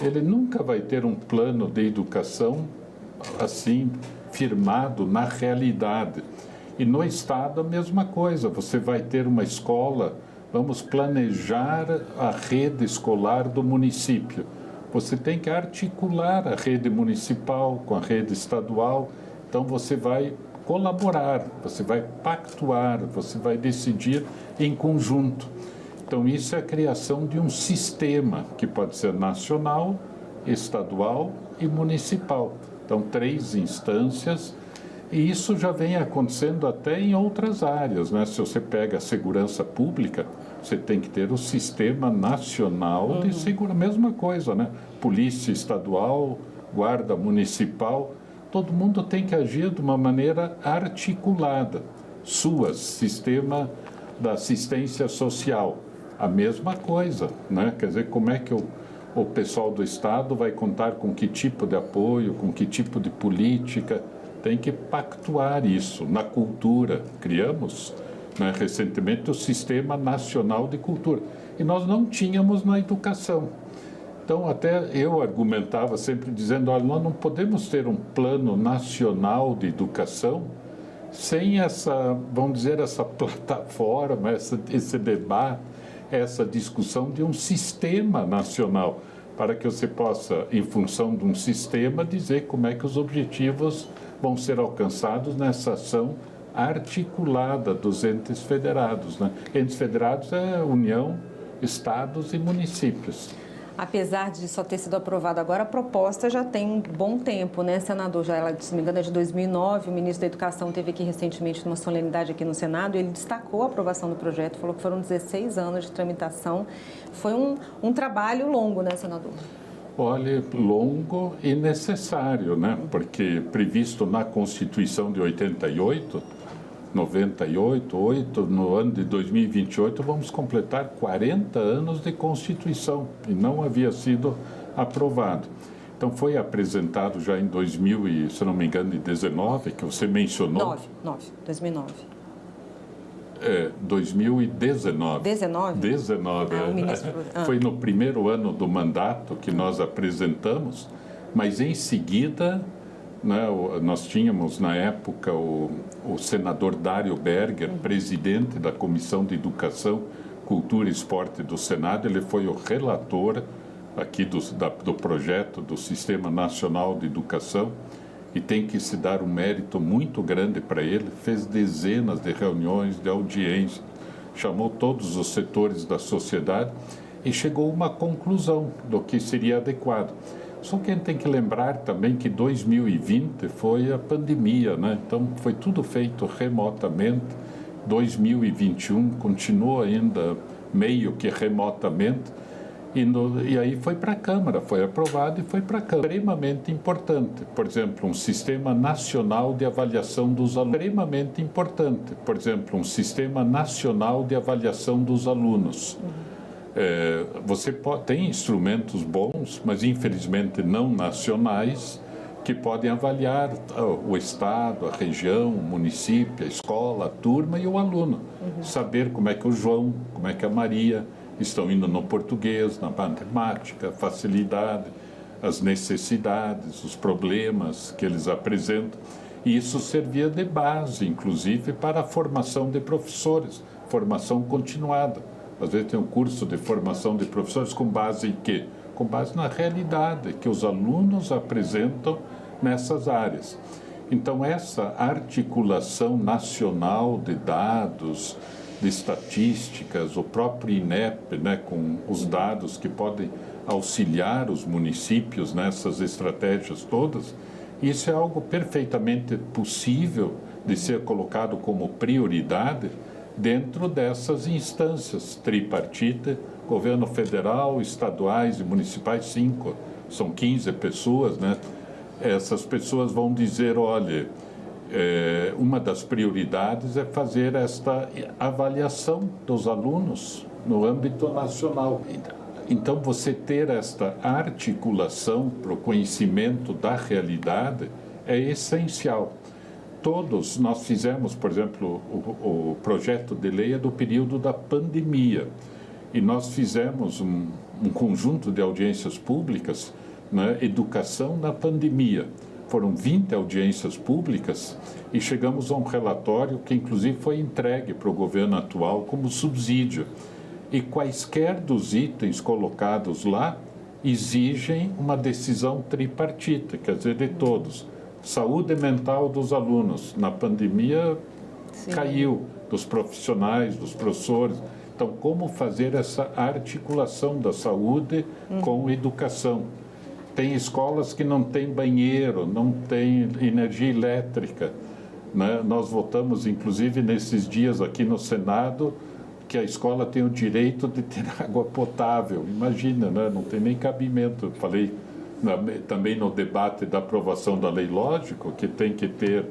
ele nunca vai ter um plano de educação assim firmado na realidade. E no Estado a mesma coisa, você vai ter uma escola, vamos planejar a rede escolar do município. Você tem que articular a rede municipal com a rede estadual, então você vai colaborar, você vai pactuar, você vai decidir em conjunto. Então isso é a criação de um sistema que pode ser nacional, estadual e municipal. Então 3 instâncias. E isso já vem acontecendo até em outras áreas, né? Se você pega a segurança pública, você tem que ter o Sistema Nacional de Segurança, mesma coisa, né? Polícia estadual, Guarda Municipal, todo mundo tem que agir de uma maneira articulada. SUAS, Sistema da Assistência Social, a mesma coisa, né? Quer dizer, como é que o pessoal do Estado vai contar com que tipo de apoio, com que tipo de política? Tem que pactuar isso. Na cultura, criamos, né, recentemente o Sistema Nacional de Cultura. E nós não tínhamos na educação. Então, até eu argumentava sempre dizendo, olha, nós não podemos ter um plano nacional de educação sem essa, vamos dizer, essa plataforma, esse debate, essa discussão de um sistema nacional, para que você possa, em função de um sistema, dizer como é que os objetivos vão ser alcançados nessa ação articulada dos entes federados, né? Entes federados é União, Estados e municípios. Apesar de só ter sido aprovado agora, a proposta já tem um bom tempo, né, senador? Já, ela, se não me engano, é de 2009. O ministro da Educação esteve aqui recentemente numa solenidade aqui no Senado e ele destacou a aprovação do projeto, falou que foram 16 anos de tramitação. Foi um trabalho longo, né, senador? Olha, longo e necessário, né? Porque previsto na Constituição de 88, 98, no ano de 2028, vamos completar 40 anos de Constituição e não havia sido aprovado. Então, foi apresentado já em 2000 e, se não me engano, em 19, que você mencionou. 2009. 2019. 19? Foi no primeiro ano do mandato que nós apresentamos, mas em seguida, né, nós tínhamos na época o senador Dário Berger, presidente da Comissão de Educação, Cultura e Esporte do Senado. Ele foi o relator aqui do projeto do Sistema Nacional de Educação e tem que se dar um mérito muito grande para ele. Fez dezenas de reuniões, de audiências, chamou todos os setores da sociedade e chegou a uma conclusão do que seria adequado. Só que a gente tem que lembrar também que 2020 foi a pandemia, né? Então foi tudo feito remotamente. 2021 continua ainda meio que remotamente. E aí foi para a Câmara, foi aprovado e foi para a Câmara. Extremamente importante, por exemplo, um sistema nacional de avaliação dos alunos. Extremamente importante, por exemplo, um sistema nacional de avaliação dos alunos. Você tem instrumentos bons, mas infelizmente não nacionais, que podem avaliar o Estado, a região, o município, a escola, a turma e o aluno. Saber como é que o João, como é que a Maria estão indo no português, na matemática, facilidade, as necessidades, os problemas que eles apresentam. E isso servia de base, inclusive, para a formação de professores, formação continuada. Às vezes tem um curso de formação de professores com base em quê? Com base na realidade que os alunos apresentam nessas áreas. Então, essa articulação nacional de dados, de estatísticas, o próprio INEP, né, com os dados que podem auxiliar os municípios nessas estratégias todas, isso é algo perfeitamente possível de ser colocado como prioridade dentro dessas instâncias tripartite, governo federal, estaduais e municipais, 5, são 15 pessoas, né? Essas pessoas vão dizer, olha, uma das prioridades é fazer esta avaliação dos alunos no âmbito nacional. Então, você ter esta articulação para o conhecimento da realidade é essencial. Todos nós fizemos, por exemplo, o projeto de lei é do período da pandemia. E nós fizemos um conjunto de audiências públicas, né, educação na pandemia. Foram 20 audiências públicas e chegamos a um relatório que, inclusive, foi entregue para o governo atual como subsídio. E quaisquer dos itens colocados lá exigem uma decisão tripartita, quer dizer, de todos. Saúde mental dos alunos, na pandemia, caiu, dos profissionais, dos professores. Então, como fazer essa articulação da saúde com educação? Tem escolas que não têm banheiro, não têm energia elétrica, né? Nós votamos, inclusive, nesses dias aqui no Senado, que a escola tem o direito de ter água potável. Imagina, né? Não tem nem cabimento. Eu falei também no debate da aprovação da lei, lógico, que tem que ter,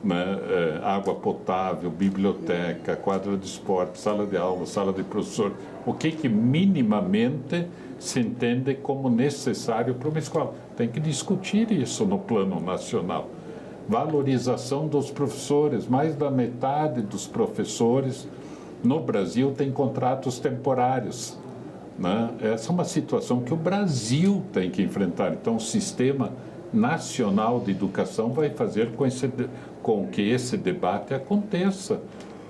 né, água potável, biblioteca, quadra de esporte, sala de aula, sala de professor. O que minimamente se entende como necessário para uma escola? Tem que discutir isso no plano nacional. Valorização dos professores. Mais da metade dos professores no Brasil tem contratos temporários, né? Essa é uma situação que o Brasil tem que enfrentar. Então, o Sistema Nacional de Educação vai fazer com que esse debate aconteça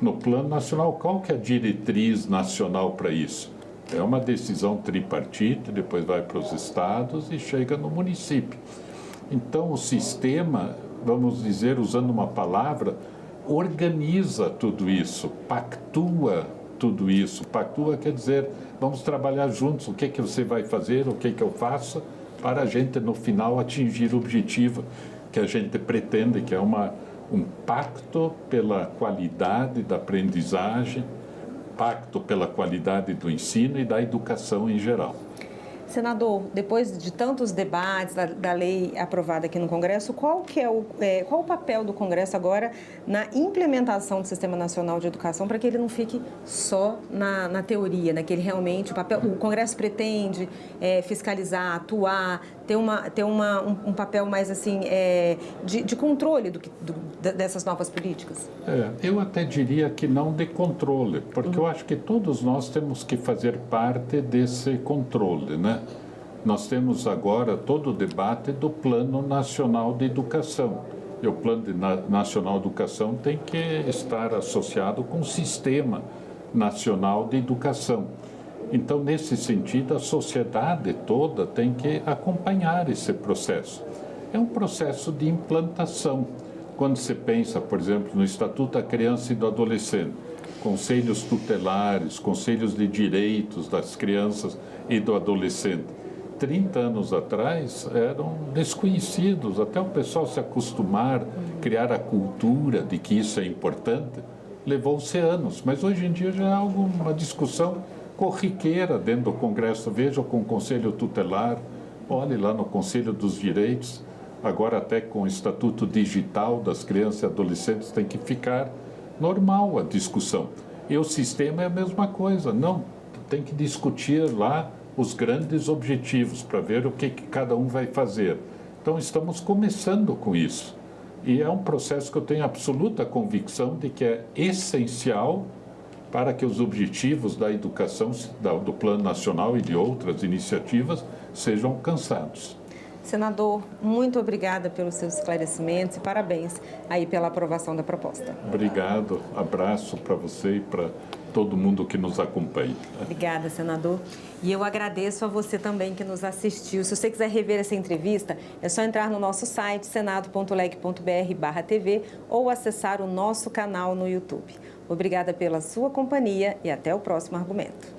no plano nacional. Qual que é a diretriz nacional para isso? É uma decisão tripartite, depois vai para os estados e chega no município. Então, o sistema, vamos dizer, usando uma palavra, organiza tudo isso, pactua tudo isso. Pactua quer dizer, vamos trabalhar juntos, o que você vai fazer, o que eu faço, para a gente, no final, atingir o objetivo que a gente pretende, que é um pacto pela qualidade da aprendizagem, pacto pela qualidade do ensino e da educação em geral. Senador, depois de tantos debates da lei aprovada aqui no Congresso, qual o papel do Congresso agora na implementação do Sistema Nacional de Educação, para que ele não fique só na teoria, né? Que ele realmente, o Congresso pretende fiscalizar, atuar, ter um papel mais assim de controle dessas novas políticas? Eu até diria que não de controle, porque eu acho que todos nós temos que fazer parte desse controle, né? Nós temos agora todo o debate do Plano Nacional de Educação. E o Plano Nacional de Educação tem que estar associado com o Sistema Nacional de Educação. Então, nesse sentido, a sociedade toda tem que acompanhar esse processo. É um processo de implantação. Quando se pensa, por exemplo, no Estatuto da Criança e do Adolescente, conselhos tutelares, conselhos de direitos das crianças e do adolescente, 30 anos atrás eram desconhecidos, até o pessoal se acostumar, criar a cultura de que isso é importante, levou-se anos. Mas hoje em dia já é uma discussão corriqueira dentro do Congresso. Veja com o Conselho Tutelar, olhe lá no Conselho dos Direitos, agora até com o Estatuto Digital das Crianças e Adolescentes tem que ficar normal a discussão. E o sistema é a mesma coisa, não, tem que discutir lá os grandes objetivos para ver o que cada um vai fazer. Então, estamos começando com isso. E é um processo que eu tenho absoluta convicção de que é essencial para que os objetivos da educação, do Plano Nacional e de outras iniciativas sejam alcançados. Senador, muito obrigada pelos seus esclarecimentos e parabéns aí pela aprovação da proposta. Obrigado, abraço para você e para todo mundo que nos acompanha. Obrigada, senador. E eu agradeço a você também que nos assistiu. Se você quiser rever essa entrevista, é só entrar no nosso site, senado.leg.br/TV ou acessar o nosso canal no YouTube. Obrigada pela sua companhia e até o próximo argumento.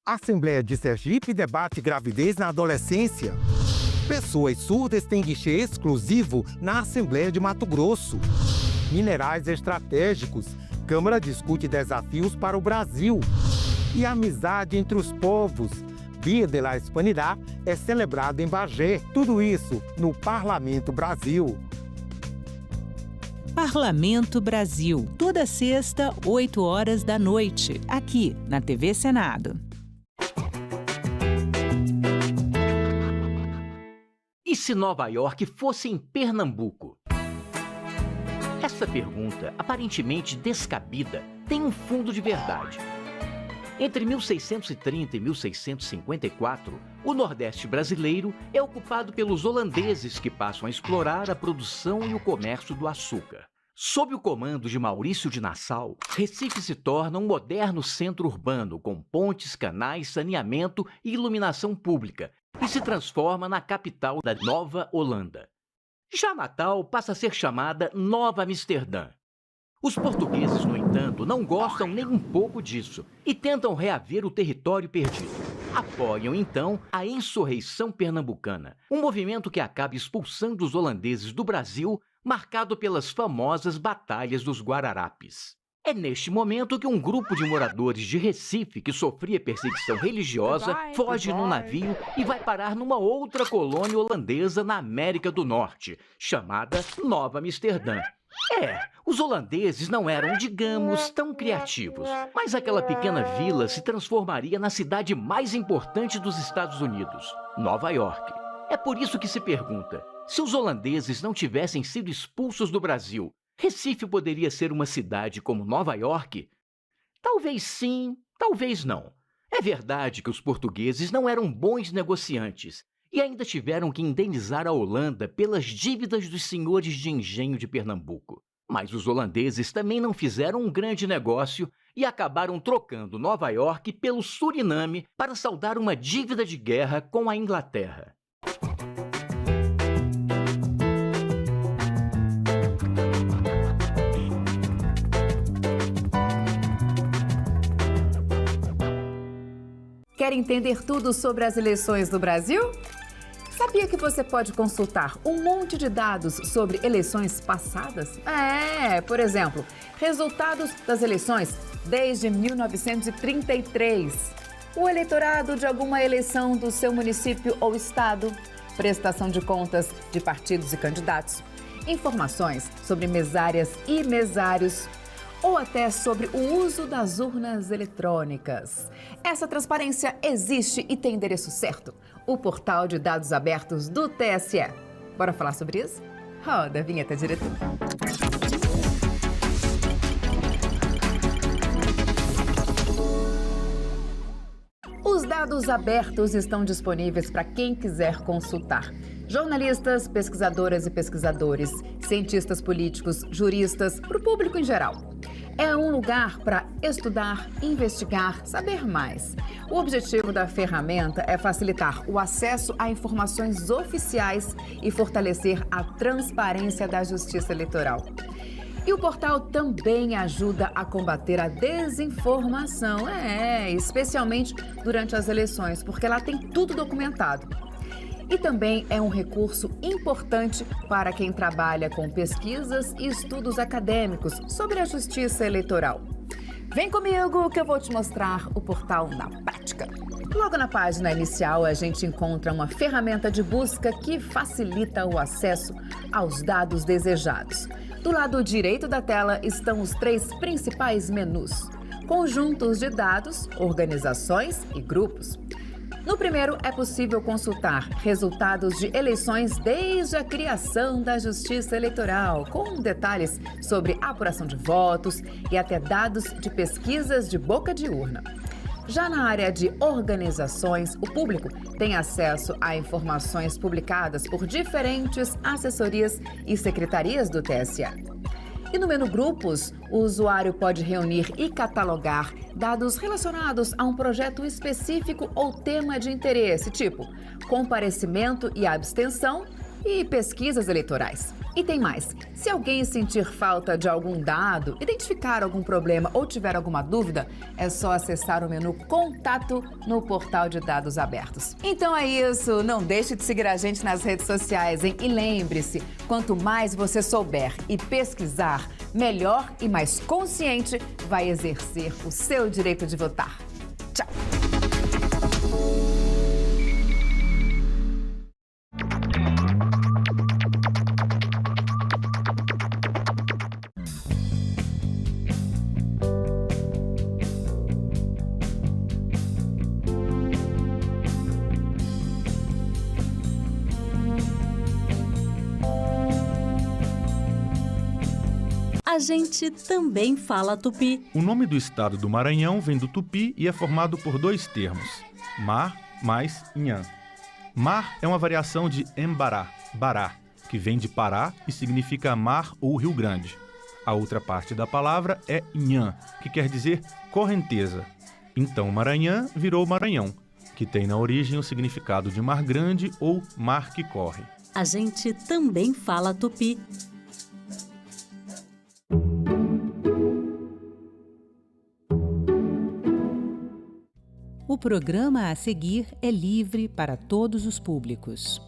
Assembleia de Sergipe debate gravidez na adolescência. Pessoas surdas têm guichê exclusivo na Assembleia de Mato Grosso. Minerais estratégicos. Câmara discute desafios para o Brasil. E a amizade entre os povos. Dia de la Hispanidad é celebrado em Bagé. Tudo isso no Parlamento Brasil. Parlamento Brasil. Toda sexta, 8 horas da noite. Aqui, na TV Senado. E se Nova York fosse em Pernambuco? Essa pergunta, aparentemente descabida, tem um fundo de verdade. Entre 1630 e 1654, o Nordeste brasileiro é ocupado pelos holandeses que passam a explorar a produção e o comércio do açúcar. Sob o comando de Maurício de Nassau, Recife se torna um moderno centro urbano com pontes, canais, saneamento e iluminação pública e se transforma na capital da Nova Holanda. Já Natal passa a ser chamada Nova Amsterdã. Os portugueses, no entanto, não gostam nem um pouco disso e tentam reaver o território perdido. Apoiam, então, a Insurreição Pernambucana, um movimento que acaba expulsando os holandeses do Brasil, marcado pelas famosas Batalhas dos Guararapes. É neste momento que um grupo de moradores de Recife, que sofria perseguição religiosa, foge num navio e vai parar numa outra colônia holandesa na América do Norte, chamada Nova Amsterdã. Os holandeses não eram, digamos, tão criativos, mas aquela pequena vila se transformaria na cidade mais importante dos Estados Unidos, Nova York. É por isso que se pergunta, se os holandeses não tivessem sido expulsos do Brasil, Recife poderia ser uma cidade como Nova York? Talvez sim, talvez não. É verdade que os portugueses não eram bons negociantes e ainda tiveram que indenizar a Holanda pelas dívidas dos senhores de engenho de Pernambuco. Mas os holandeses também não fizeram um grande negócio e acabaram trocando Nova York pelo Suriname para saldar uma dívida de guerra com a Inglaterra. Quer entender tudo sobre as eleições do Brasil? Sabia que você pode consultar um monte de dados sobre eleições passadas? Por exemplo, resultados das eleições desde 1933, o eleitorado de alguma eleição do seu município ou estado, prestação de contas de partidos e candidatos, informações sobre mesárias e mesários, ou até sobre o uso das urnas eletrônicas. Essa transparência existe e tem endereço certo: o portal de dados abertos do TSE. Bora falar sobre isso? Roda a vinheta, diretor. Os dados abertos estão disponíveis para quem quiser consultar. Jornalistas, pesquisadoras e pesquisadores, cientistas políticos, juristas, para o público em geral. É um lugar para estudar, investigar, saber mais. O objetivo da ferramenta é facilitar o acesso a informações oficiais e fortalecer a transparência da justiça eleitoral. E o portal também ajuda a combater a desinformação, especialmente durante as eleições, porque lá tem tudo documentado. E também é um recurso importante para quem trabalha com pesquisas e estudos acadêmicos sobre a justiça eleitoral. Vem comigo que eu vou te mostrar o portal na prática. Logo na página inicial, a gente encontra uma ferramenta de busca que facilita o acesso aos dados desejados. Do lado direito da tela estão os 3 principais menus: conjuntos de dados, organizações e grupos. No primeiro, é possível consultar resultados de eleições desde a criação da Justiça Eleitoral, com detalhes sobre a apuração de votos e até dados de pesquisas de boca de urna. Já na área de organizações, o público tem acesso a informações publicadas por diferentes assessorias e secretarias do TSE. E no menu Grupos, o usuário pode reunir e catalogar dados relacionados a um projeto específico ou tema de interesse, tipo comparecimento e abstenção e pesquisas eleitorais. E tem mais: se alguém sentir falta de algum dado, identificar algum problema ou tiver alguma dúvida, é só acessar o menu Contato no portal de dados abertos. Então é isso, não deixe de seguir a gente nas redes sociais, hein? E lembre-se, quanto mais você souber e pesquisar, melhor e mais consciente vai exercer o seu direito de votar. Tchau! A gente também fala tupi. O nome do estado do Maranhão vem do tupi e é formado por dois termos, mar mais inhã. Mar é uma variação de embará, bará, que vem de Pará e significa mar ou Rio Grande. A outra parte da palavra é inhã, que quer dizer correnteza. Então Maranhão virou Maranhão, que tem na origem o significado de mar grande ou mar que corre. A gente também fala tupi. O programa a seguir é livre para todos os públicos.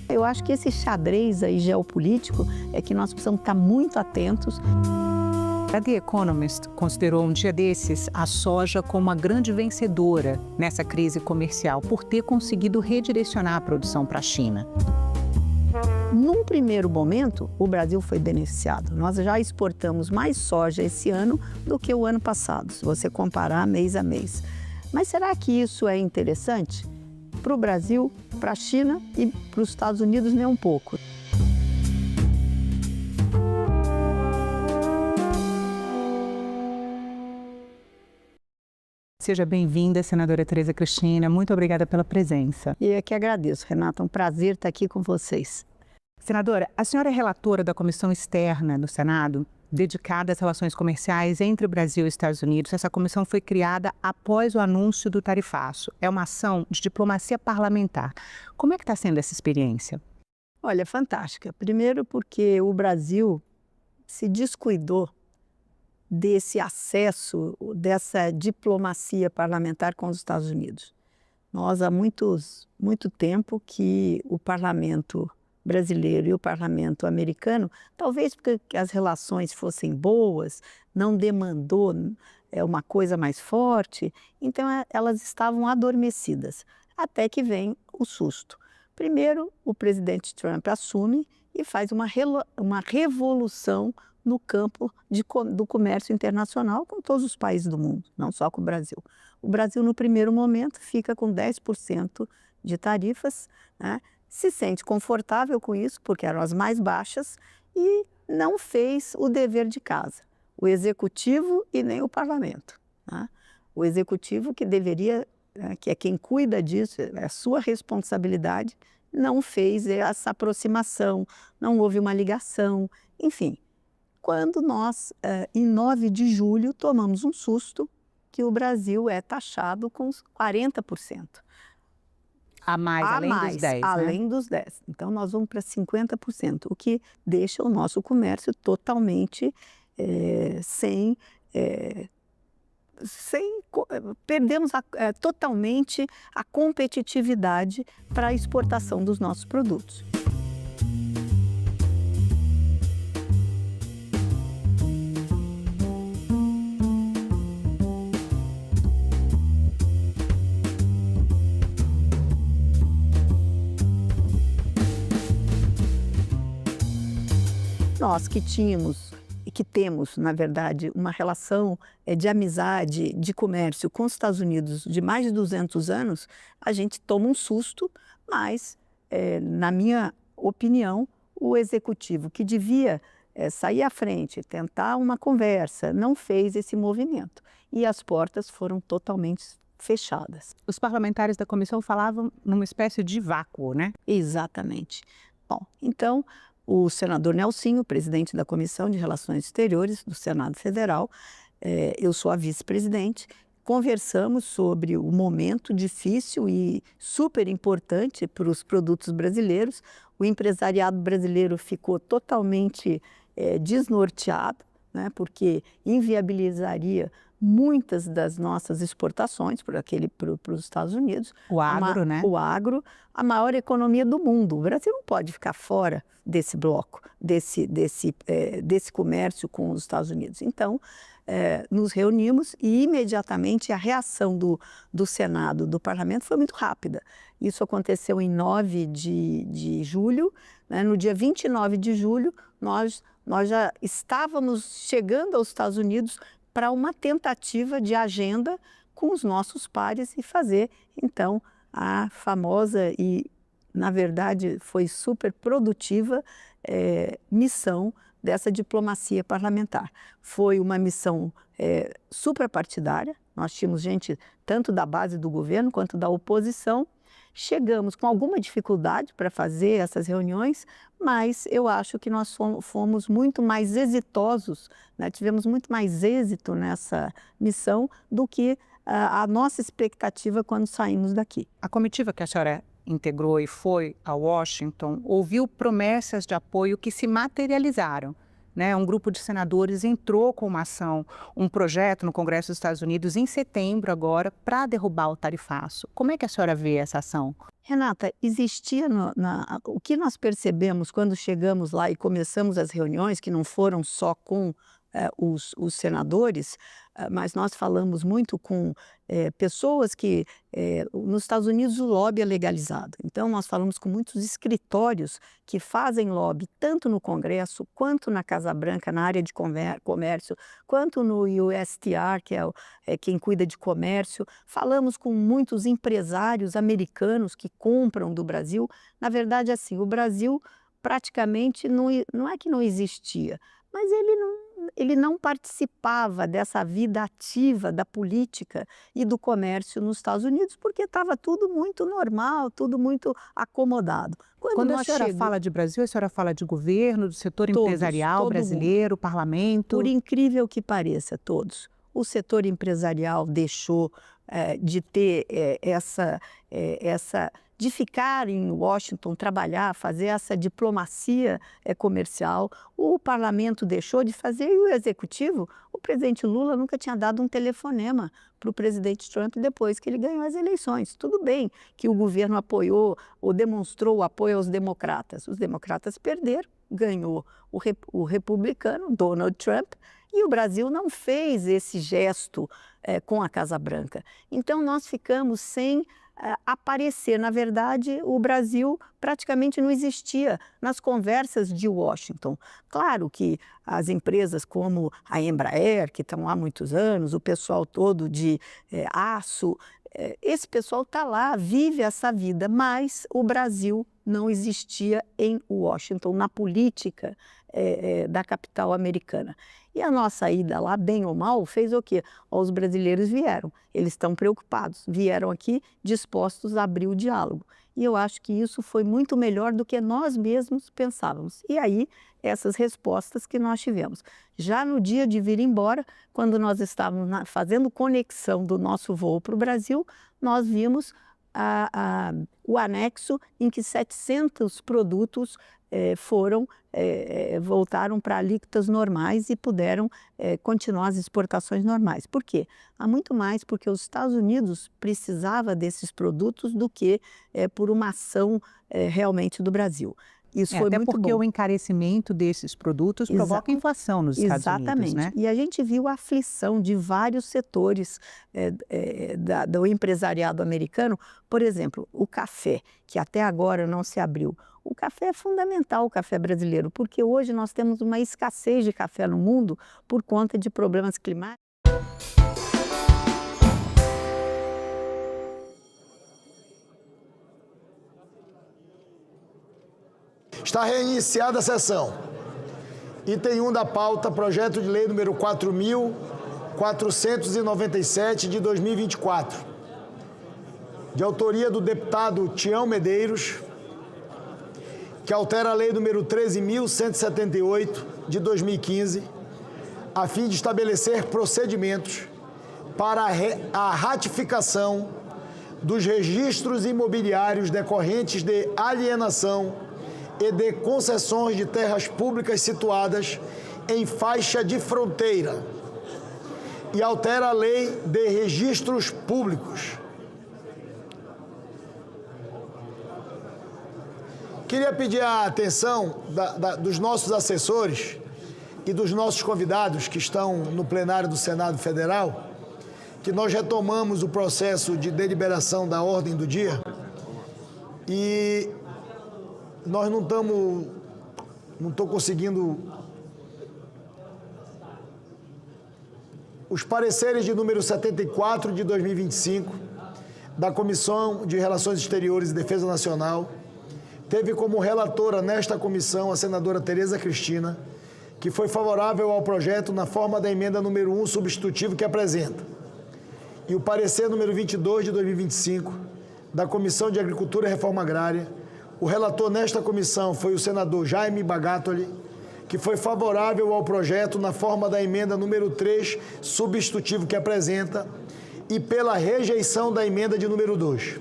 Eu acho que esse xadrez aí geopolítico é que nós precisamos estar muito atentos. A The Economist considerou um dia desses a soja como a grande vencedora nessa crise comercial por ter conseguido redirecionar a produção para a China. Num primeiro momento, o Brasil foi beneficiado. Nós já exportamos mais soja esse ano do que o ano passado, se você comparar mês a mês. Mas será que isso é interessante? Para o Brasil, para a China e para os Estados Unidos, nem um pouco. Seja bem-vinda, senadora Tereza Cristina. Muito obrigada pela presença. E eu que agradeço, Renata. É um prazer estar aqui com vocês. Senadora, a senhora é relatora da Comissão Externa do Senado, dedicada às relações comerciais entre o Brasil e os Estados Unidos. Essa comissão foi criada após o anúncio do tarifaço. É uma ação de diplomacia parlamentar. Como é que está sendo essa experiência? Olha, fantástica. Primeiro porque o Brasil se descuidou desse acesso, dessa diplomacia parlamentar com os Estados Unidos. Nós, há muito tempo que o parlamento brasileiro e o parlamento americano, talvez porque as relações fossem boas, não demandou uma coisa mais forte, então elas estavam adormecidas, até que vem o susto. Primeiro, o presidente Trump assume e faz uma revolução no campo do comércio internacional com todos os países do mundo, não só com o Brasil. O Brasil, no primeiro momento, fica com 10% de tarifas, né? Se sente confortável com isso, porque eram as mais baixas, e não fez o dever de casa, o executivo e nem o parlamento, né? O executivo, que deveria, que é quem cuida disso, é a sua responsabilidade, não fez essa aproximação, não houve uma ligação, enfim. Quando nós, em 9 de julho, tomamos um susto que o Brasil é taxado com 40%. Além dos 10, além dos 10. Então, nós vamos para 50%, o que deixa o nosso comércio totalmente perdemos totalmente a competitividade para a exportação dos nossos produtos. Nós que tínhamos e que temos, na verdade, uma relação de amizade, de comércio com os Estados Unidos de mais de 200 anos, a gente toma um susto, mas, na minha opinião, o executivo que devia sair à frente, tentar uma conversa, não fez esse movimento. E as portas foram totalmente fechadas. Os parlamentares da comissão falavam numa espécie de vácuo, né? Exatamente. Bom, então, o senador Nelsinho, presidente da Comissão de Relações Exteriores do Senado Federal, eu sou a vice-presidente, conversamos sobre o momento difícil e super importante para os produtos brasileiros. O empresariado brasileiro ficou totalmente desnorteado, né, porque inviabilizaria muitas das nossas exportações para os Estados Unidos. O agro, né? O agro, a maior economia do mundo. O Brasil não pode ficar fora desse bloco, desse comércio com os Estados Unidos. Então, nos reunimos e imediatamente a reação do Senado, do Parlamento, foi muito rápida. Isso aconteceu em 9 de julho, né? No dia 29 de julho, nós já estávamos chegando aos Estados Unidos para uma tentativa de agenda com os nossos pares e fazer, então, a famosa e, na verdade, foi super produtiva missão dessa diplomacia parlamentar. Foi uma missão suprapartidária, nós tínhamos gente tanto da base do governo quanto da oposição. Chegamos com alguma dificuldade para fazer essas reuniões, mas eu acho que nós fomos muito mais exitosos, né? Tivemos muito mais êxito nessa missão do que a nossa expectativa quando saímos daqui. A comitiva que a senhora integrou e foi a Washington ouviu promessas de apoio que se materializaram. Né? Um grupo de senadores entrou com uma ação, um projeto no Congresso dos Estados Unidos em setembro agora para derrubar o tarifaço. Como é que a senhora vê essa ação? Renata, existia o que nós percebemos quando chegamos lá e começamos as reuniões, que não foram só com os senadores, mas nós falamos muito com pessoas que, nos Estados Unidos, o lobby é legalizado. Então, nós falamos com muitos escritórios que fazem lobby tanto no Congresso, quanto na Casa Branca, na área de comércio, quanto no USTR, que é quem cuida de comércio. Falamos com muitos empresários americanos que compram do Brasil. Na verdade, assim, o Brasil praticamente não é que não existia, mas ele não participava dessa vida ativa da política e do comércio nos Estados Unidos, porque estava tudo muito normal, tudo muito acomodado. Quando a senhora fala de Brasil, a senhora fala de governo, do setor empresarial brasileiro, parlamento? Por incrível que pareça, todos. O setor empresarial deixou de ter de ficar em Washington, trabalhar, fazer essa diplomacia comercial. O parlamento deixou de fazer e o executivo, o presidente Lula nunca tinha dado um telefonema para o presidente Trump depois que ele ganhou as eleições. Tudo bem que o governo apoiou ou demonstrou o apoio aos democratas. Os democratas perderam, ganhou o republicano Donald Trump, e o Brasil não fez esse gesto com a Casa Branca. Então, nós ficamos sem aparecer. Na verdade, o Brasil praticamente não existia nas conversas de Washington. Claro que as empresas como a Embraer, que estão há muitos anos, o pessoal todo de aço, esse pessoal está lá, vive essa vida, mas o Brasil não existia em Washington, na política da capital americana. E a nossa ida lá, bem ou mal, fez o quê? Os brasileiros vieram, eles estão preocupados, vieram aqui dispostos a abrir o diálogo. E eu acho que isso foi muito melhor do que nós mesmos pensávamos. E aí, essas respostas que nós tivemos. Já no dia de vir embora, quando nós estávamos fazendo conexão do nosso voo para o Brasil, nós vimos o anexo em que 700 produtos voltaram para alíquotas normais e puderam continuar as exportações normais. Por quê? Há muito mais porque os Estados Unidos precisava desses produtos do que por uma ação realmente do Brasil. Isso foi até muito porque bom. O encarecimento desses produtos provoca inflação nos Estados Unidos, Exatamente. Né? E a gente viu a aflição de vários setores do empresariado americano. Por exemplo, o café, que até agora não se abriu. O café é fundamental, o café brasileiro, porque hoje nós temos uma escassez de café no mundo por conta de problemas climáticos. Está reiniciada a sessão. Item 1 da pauta, projeto de lei número 4.497 de 2024. De autoria do deputado Tião Medeiros, que altera a lei número 13.178 de 2015, a fim de estabelecer procedimentos para a ratificação dos registros imobiliários decorrentes de alienação e de concessões de terras públicas situadas em faixa de fronteira e altera a lei de registros públicos. Queria pedir a atenção dos nossos assessores e dos nossos convidados que estão no plenário do Senado Federal, que nós retomamos o processo de deliberação da ordem do dia e nós não estou conseguindo. Os pareceres de número 74 de 2025 da Comissão de Relações Exteriores e Defesa Nacional teve como relatora nesta comissão a senadora Tereza Cristina, que foi favorável ao projeto na forma da emenda número 1 substitutivo que apresenta. E o parecer número 22 de 2025 da Comissão de Agricultura e Reforma Agrária, o relator nesta comissão foi o senador Jaime Bagatoli, que foi favorável ao projeto na forma da emenda número 3 substitutivo que apresenta e pela rejeição da emenda de número 2.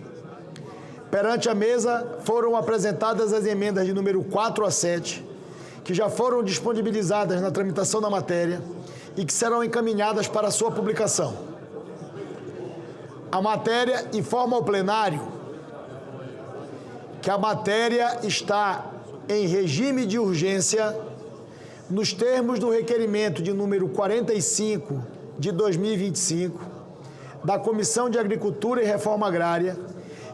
Perante a mesa foram apresentadas as emendas de número 4 a 7, que já foram disponibilizadas na tramitação da matéria e que serão encaminhadas para a sua publicação. A matéria informa ao plenário que a matéria está em regime de urgência nos termos do requerimento de número 45 de 2025 da Comissão de Agricultura e Reforma Agrária,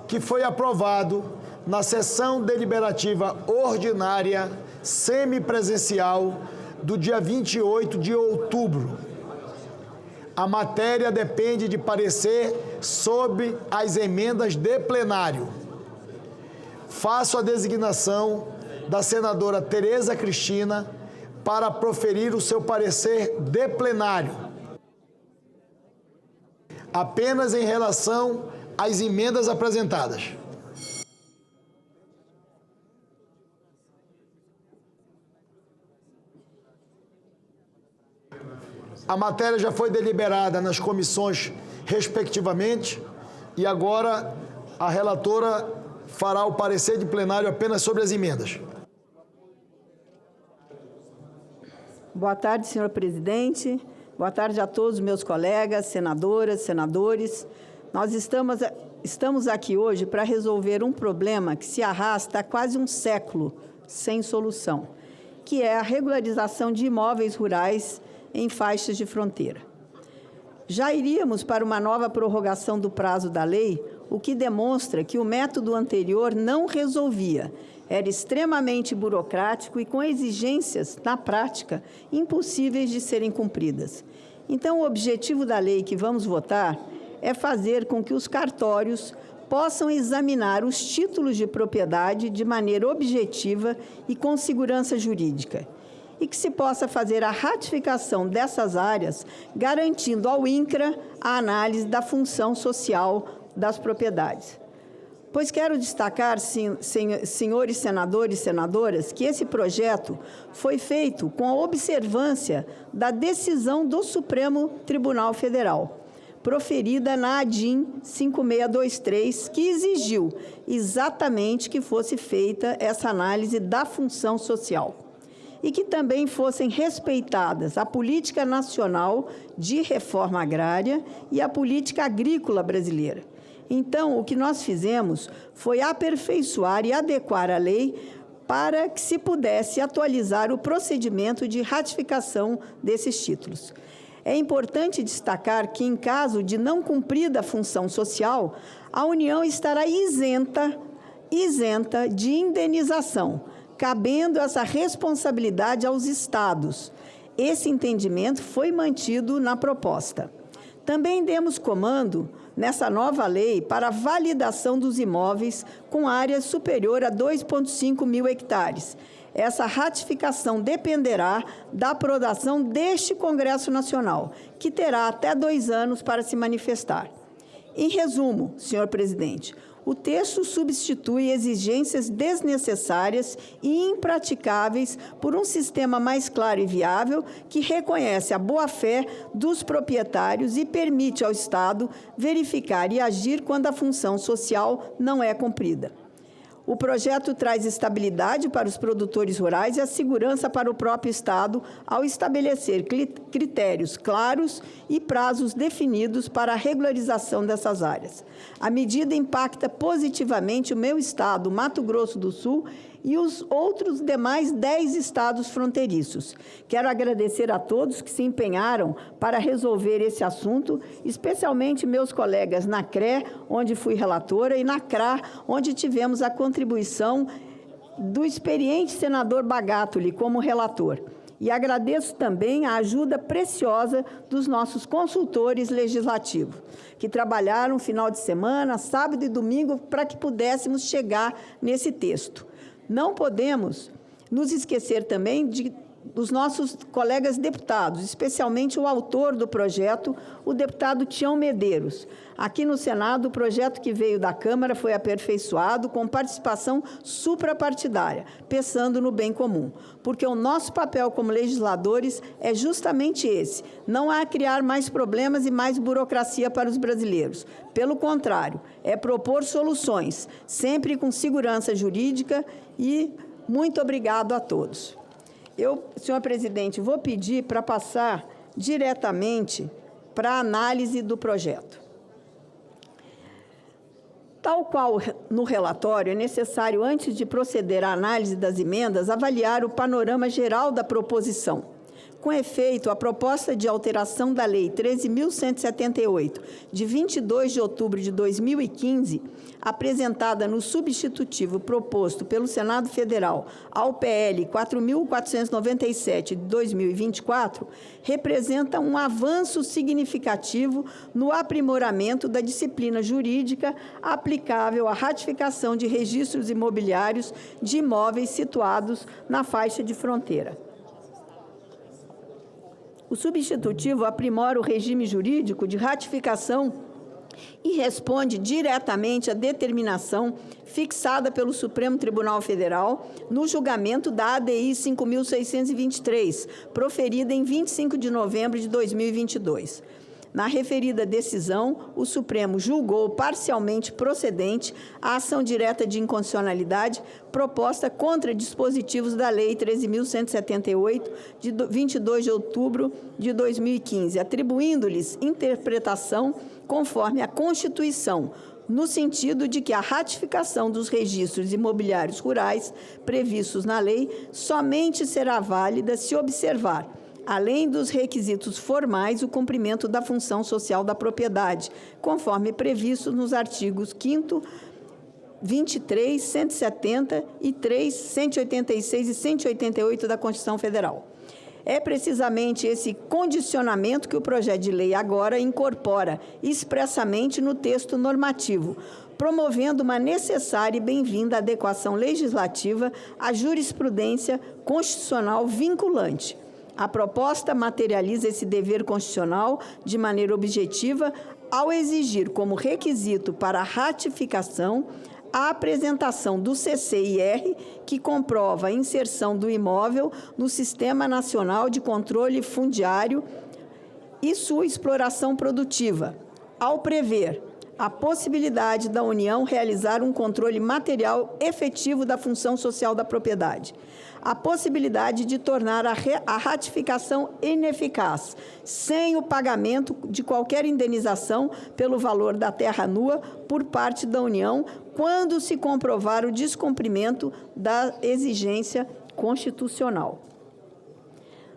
que foi aprovado na sessão deliberativa ordinária semipresencial do dia 28 de outubro. A matéria depende de parecer sobre as emendas de plenário. Faço a designação da senadora Tereza Cristina para proferir o seu parecer de plenário, apenas em relação às emendas apresentadas. A matéria já foi deliberada nas comissões respectivamente e agora a relatora fará o parecer de plenário apenas sobre as emendas. Boa tarde, senhor presidente. Boa tarde a todos os meus colegas, senadoras, senadores. Nós estamos aqui hoje para resolver um problema que se arrasta há quase um século sem solução, que é a regularização de imóveis rurais em faixas de fronteira. Já iríamos para uma nova prorrogação do prazo da lei, o que demonstra que o método anterior não resolvia. Era extremamente burocrático e com exigências, na prática, impossíveis de serem cumpridas. Então, o objetivo da lei que vamos votar é fazer com que os cartórios possam examinar os títulos de propriedade de maneira objetiva e com segurança jurídica, e que se possa fazer a ratificação dessas áreas, garantindo ao INCRA a análise da função social das propriedades. Pois quero destacar, senhores senadores e senadoras, que esse projeto foi feito com a observância da decisão do Supremo Tribunal Federal, proferida na ADIM 5623, que exigiu exatamente que fosse feita essa análise da função social e que também fossem respeitadas a política nacional de reforma agrária e a política agrícola brasileira. Então, o que nós fizemos foi aperfeiçoar e adequar a lei para que se pudesse atualizar o procedimento de ratificação desses títulos. É importante destacar que, em caso de não cumprida a função social, a União estará isenta de indenização, cabendo essa responsabilidade aos Estados. Esse entendimento foi mantido na proposta. Também demos comando, nessa nova lei, para a validação dos imóveis com área superior a 2,5 mil hectares. Essa ratificação dependerá da aprovação deste Congresso Nacional, que terá até 2 anos para se manifestar. Em resumo, senhor presidente, o texto substitui exigências desnecessárias e impraticáveis por um sistema mais claro e viável que reconhece a boa-fé dos proprietários e permite ao Estado verificar e agir quando a função social não é cumprida. O projeto traz estabilidade para os produtores rurais e a segurança para o próprio Estado ao estabelecer critérios claros e prazos definidos para a regularização dessas áreas. A medida impacta positivamente o meu Estado, Mato Grosso do Sul, e os outros demais 10 estados fronteiriços. Quero agradecer a todos que se empenharam para resolver esse assunto, especialmente meus colegas na CRE, onde fui relatora, e na CRA, onde tivemos a contribuição do experiente senador Bagatoli como relator. E agradeço também a ajuda preciosa dos nossos consultores legislativos, que trabalharam final de semana, sábado e domingo, para que pudéssemos chegar nesse texto. Não podemos nos esquecer também dos nossos colegas deputados, especialmente o autor do projeto, o deputado Tião Medeiros. Aqui no Senado, o projeto que veio da Câmara foi aperfeiçoado com participação suprapartidária, pensando no bem comum. Porque o nosso papel como legisladores é justamente esse, não há criar mais problemas e mais burocracia para os brasileiros. Pelo contrário, é propor soluções, sempre com segurança jurídica e muito obrigado a todos. Senhor presidente, vou pedir para passar diretamente para a análise do projeto. Tal qual no relatório, é necessário, antes de proceder à análise das emendas, avaliar o panorama geral da proposição. Com efeito, a proposta de alteração da Lei 13.178, de 22 de outubro de 2015, apresentada no substitutivo proposto pelo Senado Federal ao PL 4.497 de 2024, representa um avanço significativo no aprimoramento da disciplina jurídica aplicável à ratificação de registros imobiliários de imóveis situados na faixa de fronteira. O substitutivo aprimora o regime jurídico de ratificação e responde diretamente à determinação fixada pelo Supremo Tribunal Federal no julgamento da ADI 5.623, proferida em 25 de novembro de 2022. Na referida decisão, o Supremo julgou parcialmente procedente a ação direta de inconstitucionalidade proposta contra dispositivos da Lei 13.178, de 22 de outubro de 2015, atribuindo-lhes interpretação conforme a Constituição, no sentido de que a ratificação dos registros imobiliários rurais previstos na lei somente será válida se observar, além dos requisitos formais, o cumprimento da função social da propriedade, conforme previsto nos artigos 5º, 23, 173, 186 e 188 da Constituição Federal. É precisamente esse condicionamento que o projeto de lei agora incorpora expressamente no texto normativo, promovendo uma necessária e bem-vinda adequação legislativa à jurisprudência constitucional vinculante. A proposta materializa esse dever constitucional de maneira objetiva ao exigir como requisito para a ratificação a apresentação do CCIR, que comprova a inserção do imóvel no Sistema Nacional de Controle Fundiário e sua exploração produtiva, ao prever a possibilidade da União realizar um controle material efetivo da função social da propriedade, a possibilidade de tornar a ratificação ineficaz, sem o pagamento de qualquer indenização pelo valor da terra nua por parte da União, quando se comprovar o descumprimento da exigência constitucional.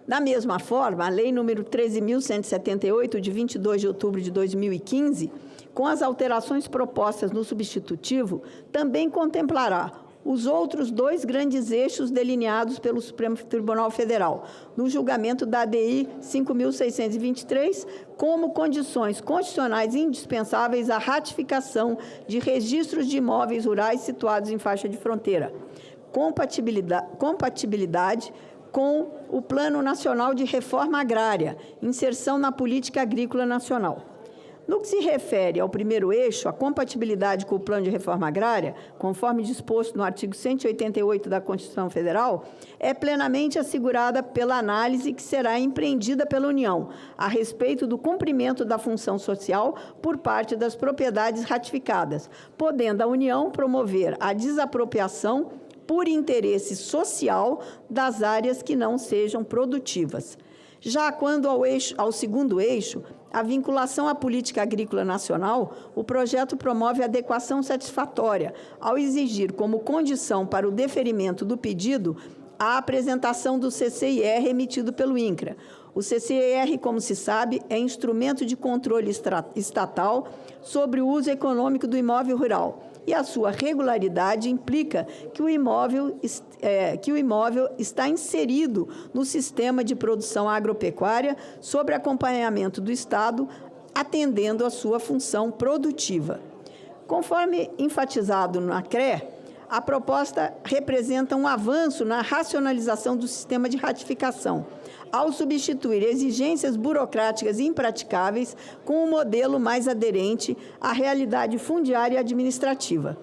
Da mesma forma, a Lei nº 13.178, de 22 de outubro de 2015, com as alterações propostas no substitutivo, também contemplará os outros dois grandes eixos delineados pelo Supremo Tribunal Federal, no julgamento da ADI 5.623, como condições constitucionais indispensáveis à ratificação de registros de imóveis rurais situados em faixa de fronteira, compatibilidade com o Plano Nacional de Reforma Agrária, inserção na Política Agrícola Nacional. No que se refere ao primeiro eixo, a compatibilidade com o Plano de Reforma Agrária, conforme disposto no artigo 188 da Constituição Federal, é plenamente assegurada pela análise que será empreendida pela União a respeito do cumprimento da função social por parte das propriedades ratificadas, podendo a União promover a desapropriação por interesse social das áreas que não sejam produtivas. Já quando ao segundo eixo, a vinculação à política agrícola nacional, o projeto promove adequação satisfatória ao exigir como condição para o deferimento do pedido a apresentação do CCIR emitido pelo INCRA. O CCIR, como se sabe, é instrumento de controle estatal sobre o uso econômico do imóvel rural, e a sua regularidade implica que o imóvel está inserido no sistema de produção agropecuária sob acompanhamento do Estado, atendendo à sua função produtiva. Conforme enfatizado na CRE, A proposta representa um avanço na racionalização do sistema de ratificação, ao substituir exigências burocráticas impraticáveis com um modelo mais aderente à realidade fundiária e administrativa.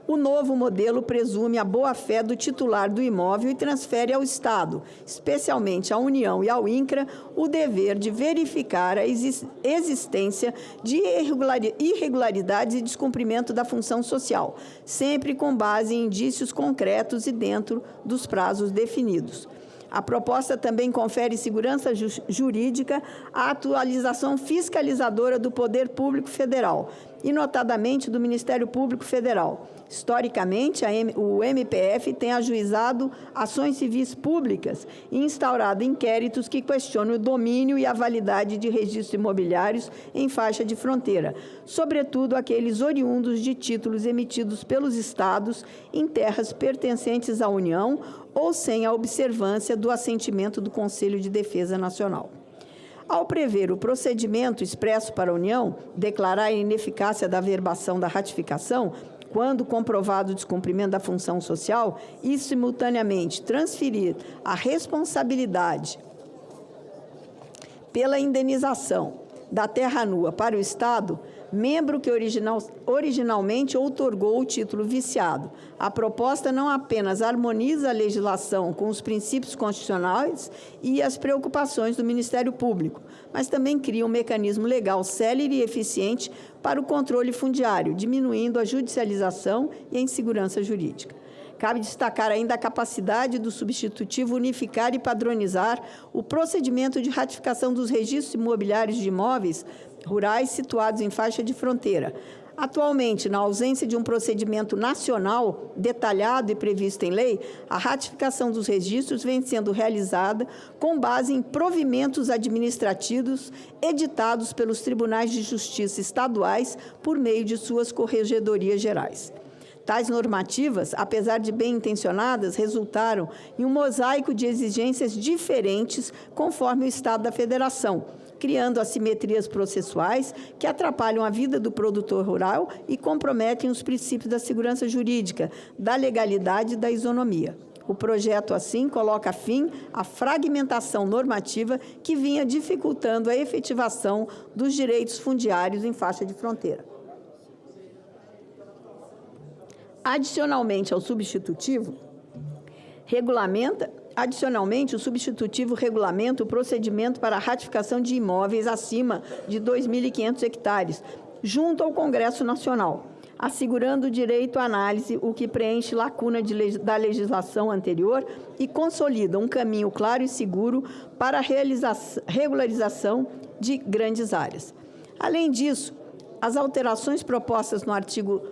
O novo modelo presume a boa-fé do titular do imóvel e transfere ao Estado, especialmente à União e ao INCRA, o dever de verificar a existência de irregularidades e descumprimento da função social, sempre com base em indícios concretos e dentro dos prazos definidos. A proposta também confere segurança jurídica à atualização fiscalizadora do Poder Público Federal, e notadamente do Ministério Público Federal. Historicamente, o MPF tem ajuizado ações civis públicas e instaurado inquéritos que questionam o domínio e a validade de registros imobiliários em faixa de fronteira, sobretudo aqueles oriundos de títulos emitidos pelos estados em terras pertencentes à União ou sem a observância do assentimento do Conselho de Defesa Nacional. Ao prever o procedimento expresso para a União, declarar a ineficácia da averbação da ratificação, quando comprovado o descumprimento da função social, e, simultaneamente, transferir a responsabilidade pela indenização da terra nua para o Estado, membro que originalmente outorgou o título viciado. A proposta não apenas harmoniza a legislação com os princípios constitucionais e as preocupações do Ministério Público, mas também cria um mecanismo legal célere e eficiente para o controle fundiário, diminuindo a judicialização e a insegurança jurídica. Cabe destacar ainda a capacidade do substitutivo unificar e padronizar o procedimento de ratificação dos registros imobiliários de imóveis rurais situados em faixa de fronteira. Atualmente, na ausência de um procedimento nacional detalhado e previsto em lei, a ratificação dos registros vem sendo realizada com base em provimentos administrativos editados pelos tribunais de justiça estaduais por meio de suas corregedorias gerais. Tais normativas, apesar de bem intencionadas, resultaram em um mosaico de exigências diferentes conforme o Estado da Federação, criando assimetrias processuais que atrapalham a vida do produtor rural e comprometem os princípios da segurança jurídica, da legalidade e da isonomia. O projeto, assim, coloca fim à fragmentação normativa que vinha dificultando a efetivação dos direitos fundiários em faixa de fronteira. Adicionalmente, o substitutivo regulamenta o procedimento para a ratificação de imóveis acima de 2.500 hectares, junto ao Congresso Nacional, assegurando o direito à análise, o que preenche lacuna da legislação anterior e consolida um caminho claro e seguro para a regularização de grandes áreas. Além disso, as alterações propostas no artigo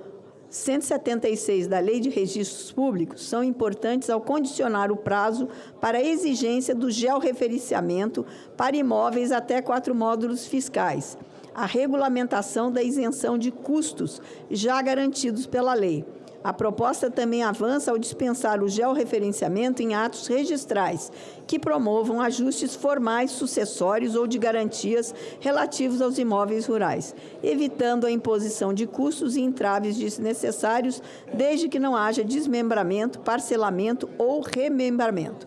176 da Lei de Registros Públicos são importantes ao condicionar o prazo para a exigência do georreferenciamento para imóveis até 4 módulos fiscais, a regulamentação da isenção de custos já garantidos pela lei. A proposta também avança ao dispensar o georreferenciamento em atos registrais, que promovam ajustes formais, sucessórios ou de garantias relativos aos imóveis rurais, evitando a imposição de custos e entraves desnecessários, desde que não haja desmembramento, parcelamento ou remembramento.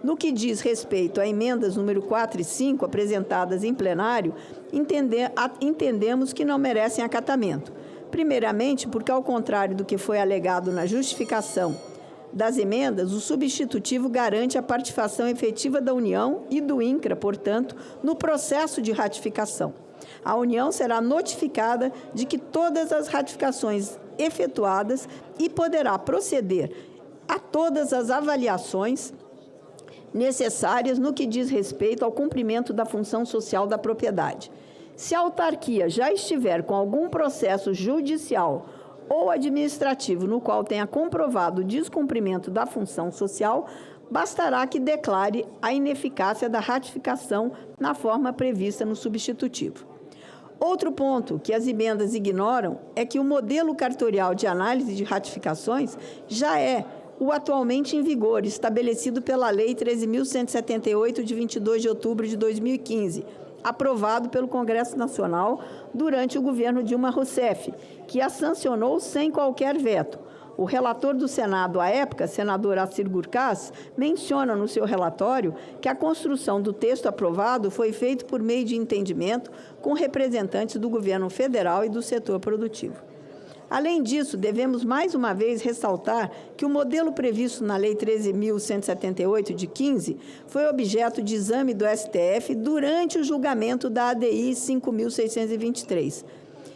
No que diz respeito a emendas número 4 e 5, apresentadas em plenário, entendemos que não merecem acatamento. Primeiramente, porque, ao contrário do que foi alegado na justificação das emendas, o substitutivo garante a participação efetiva da União e do INCRA, portanto, no processo de ratificação. A União será notificada de que todas as ratificações efetuadas e poderá proceder a todas as avaliações necessárias no que diz respeito ao cumprimento da função social da propriedade. Se a autarquia já estiver com algum processo judicial ou administrativo no qual tenha comprovado o descumprimento da função social, bastará que declare a ineficácia da ratificação na forma prevista no substitutivo. Outro ponto que as emendas ignoram é que o modelo cartorial de análise de ratificações já é o atualmente em vigor, estabelecido pela Lei 13.178, de 22 de outubro de 2015, aprovado pelo Congresso Nacional durante o governo Dilma Rousseff, que a sancionou sem qualquer veto. O relator do Senado à época, senador Assir Gurkaz, menciona no seu relatório que a construção do texto aprovado foi feita por meio de entendimento com representantes do governo federal e do setor produtivo. Além disso, devemos mais uma vez ressaltar que o modelo previsto na Lei 13.178, de 15, foi objeto de exame do STF durante o julgamento da ADI 5.623.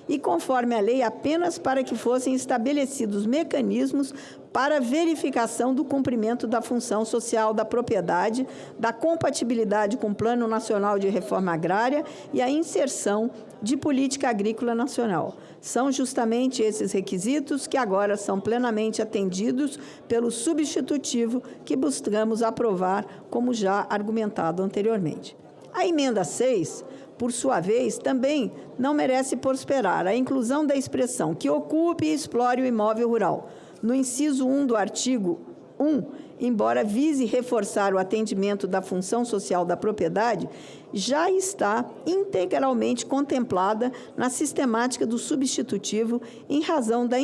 E conforme a lei, apenas para que fossem estabelecidos mecanismos para verificação do cumprimento da função social da propriedade, da compatibilidade com o Plano Nacional de Reforma Agrária e a inserção de política agrícola nacional. São justamente esses requisitos que agora são plenamente atendidos pelo substitutivo que buscamos aprovar, como já argumentado anteriormente. A emenda 6, por sua vez, também não merece prosperar a inclusão da expressão que ocupe e explore o imóvel rural. No inciso 1 do artigo 1, embora vise reforçar o atendimento da função social da propriedade, já está integralmente contemplada na sistemática do substitutivo em razão da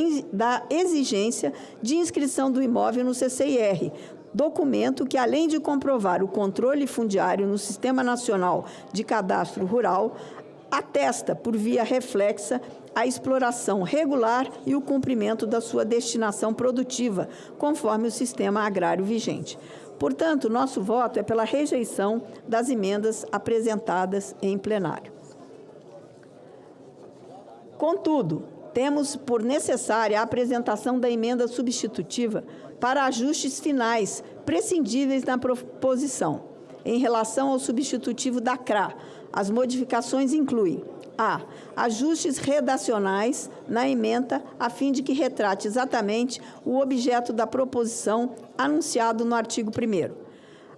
exigência de inscrição do imóvel no CCIR, documento que, além de comprovar o controle fundiário no Sistema Nacional de Cadastro Rural, atesta, por via reflexa, a exploração regular e o cumprimento da sua destinação produtiva, conforme o sistema agrário vigente. Portanto, nosso voto é pela rejeição das emendas apresentadas em plenário. Contudo, temos por necessária a apresentação da emenda substitutiva para ajustes finais prescindíveis na proposição. Em relação ao substitutivo da CRA, as modificações incluem: a. Ajustes redacionais na ementa, a fim de que retrate exatamente o objeto da proposição anunciado no artigo 1º.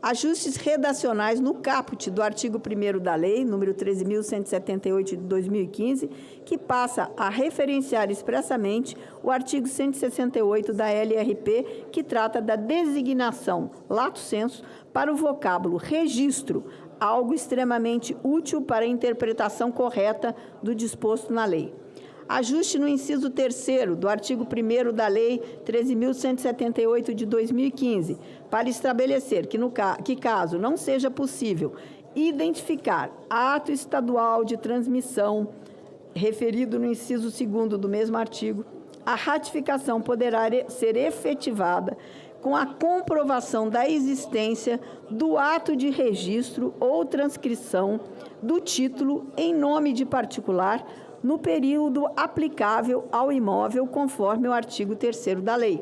Ajustes redacionais no caput do artigo 1º da Lei, número 13.178 de 2015, que passa a referenciar expressamente o artigo 168 da LRP, que trata da designação, lato sensu, para o vocábulo registro, algo extremamente útil para a interpretação correta do disposto na lei. Ajuste no inciso 3º do artigo 1º da Lei 13.178 de 2015, para estabelecer que caso não seja possível identificar ato estadual de transmissão referido no inciso 2º do mesmo artigo, a ratificação poderá ser efetivada com a comprovação da existência do ato de registro ou transcrição do título em nome de particular no período aplicável ao imóvel, conforme o artigo 3º da lei.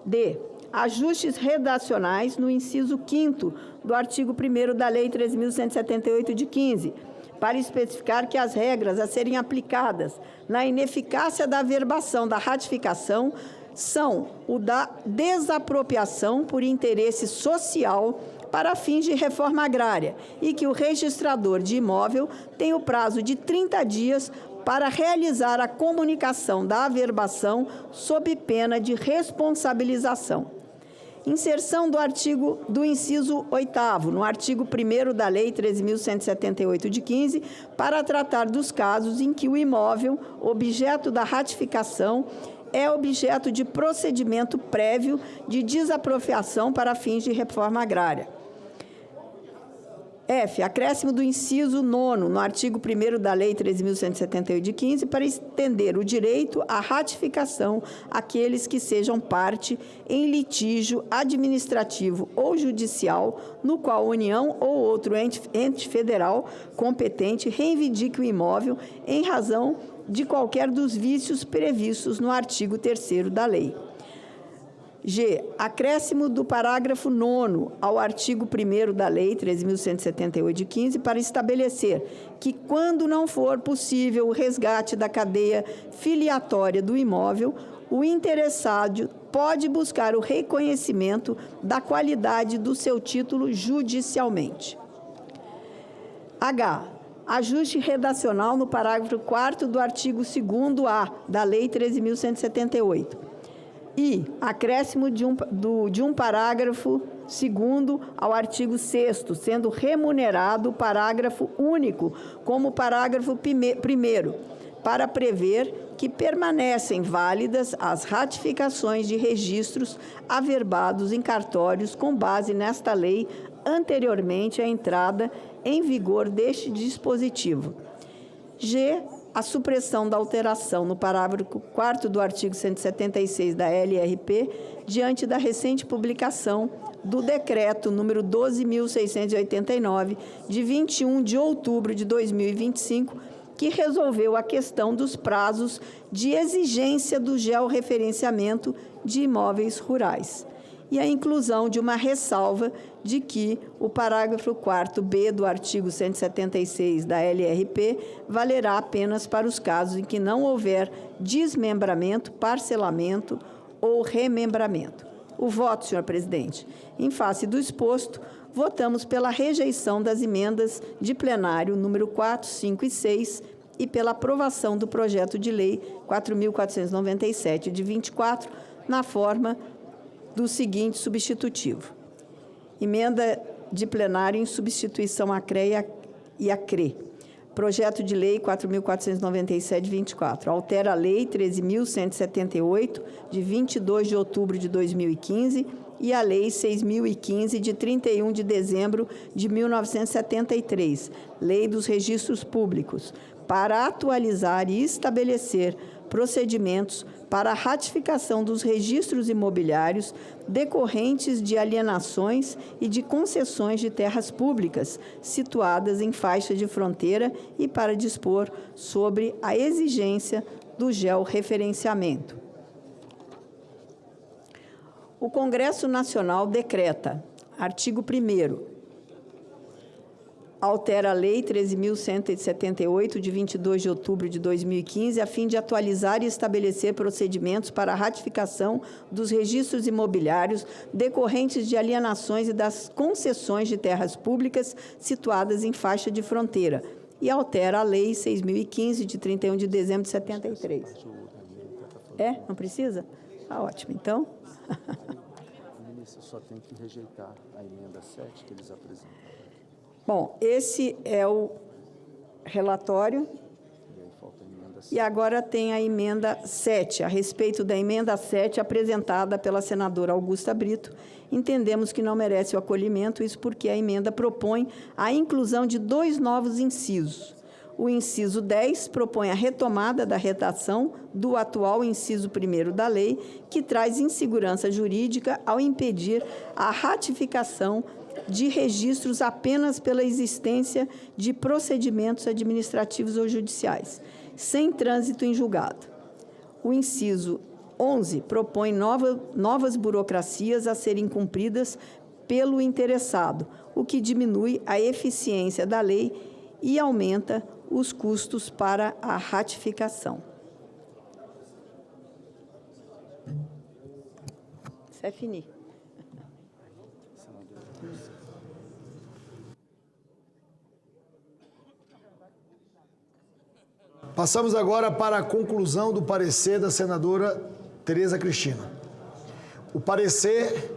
D. Ajustes redacionais no inciso 5º do artigo 1º da Lei 13.178 de 15, para especificar que as regras a serem aplicadas na ineficácia da averbação da ratificação são o da desapropriação por interesse social para fins de reforma agrária e que o registrador de imóvel tem o prazo de 30 dias para realizar a comunicação da averbação sob pena de responsabilização. Inserção do inciso 8º, no artigo 1º da Lei 13.178 de 15, para tratar dos casos em que o imóvel, objeto da ratificação, é objeto de procedimento prévio de desapropriação para fins de reforma agrária. F. Acréscimo do inciso 9º, no artigo 1º da Lei 13.178 de 15, para estender o direito à ratificação àqueles que sejam parte em litígio administrativo ou judicial, no qual a União ou outro ente federal competente reivindique o imóvel em razão de qualquer dos vícios previstos no artigo 3º da lei. G. Acréscimo do parágrafo 9º ao artigo 1º da Lei 13.178 de 15, para estabelecer que, quando não for possível o resgate da cadeia filiatória do imóvel, o interessado pode buscar o reconhecimento da qualidade do seu título judicialmente. H. Ajuste redacional no parágrafo 4º do artigo 2º-A da Lei 13.178. E acréscimo de um parágrafo 2º ao artigo 6º, sendo remunerado o parágrafo único como parágrafo 1º, para prever que permanecem válidas as ratificações de registros averbados em cartórios com base nesta lei anteriormente à entrada em vigor deste dispositivo. G. A supressão da alteração no parágrafo 4º do artigo 176 da LRP, diante da recente publicação do Decreto número 12.689, de 21 de outubro de 2025, que resolveu a questão dos prazos de exigência do georreferenciamento de imóveis rurais. E a inclusão de uma ressalva de que o parágrafo 4º do artigo 176 da LRP valerá apenas para os casos em que não houver desmembramento, parcelamento ou remembramento. O voto, senhor presidente. Em face do exposto, votamos pela rejeição das emendas de plenário número 4, 5 e 6 e pela aprovação do projeto de lei 4.497, de 24, na forma do seguinte substitutivo. Emenda de plenário em substituição à CREA e à CRE. Projeto de lei 4.497, de 24. Altera a lei 13.178, de 22 de outubro de 2015, e a lei 6.015, de 31 de dezembro de 1973, Lei dos Registros Públicos, para atualizar e estabelecer procedimentos para a ratificação dos registros imobiliários decorrentes de alienações e de concessões de terras públicas situadas em faixa de fronteira e para dispor sobre a exigência do georreferenciamento. O Congresso Nacional decreta, artigo 1º, altera a Lei 13.178, de 22 de outubro de 2015, a fim de atualizar e estabelecer procedimentos para a ratificação dos registros imobiliários decorrentes de alienações e das concessões de terras públicas situadas em faixa de fronteira, e altera a Lei 6.015, de 31 de dezembro de 73. É? Não precisa? Ah, ótimo. Então... A ministra só tem que rejeitar a emenda 7 que eles apresentam. Bom, esse é o relatório. E agora tem a emenda 7. A respeito da emenda 7 apresentada pela senadora Augusta Brito, entendemos que não merece o acolhimento, isso porque a emenda propõe a inclusão de 2 novos incisos. O inciso 10 propõe a retomada da redação do atual inciso 1º da lei, que traz insegurança jurídica ao impedir a ratificação de registros apenas pela existência de procedimentos administrativos ou judiciais, sem trânsito em julgado. O inciso 11 propõe novas burocracias a serem cumpridas pelo interessado, o que diminui a eficiência da lei e aumenta os custos para a ratificação. Isso é fini. Passamos agora para a conclusão do parecer da senadora Tereza Cristina. O parecer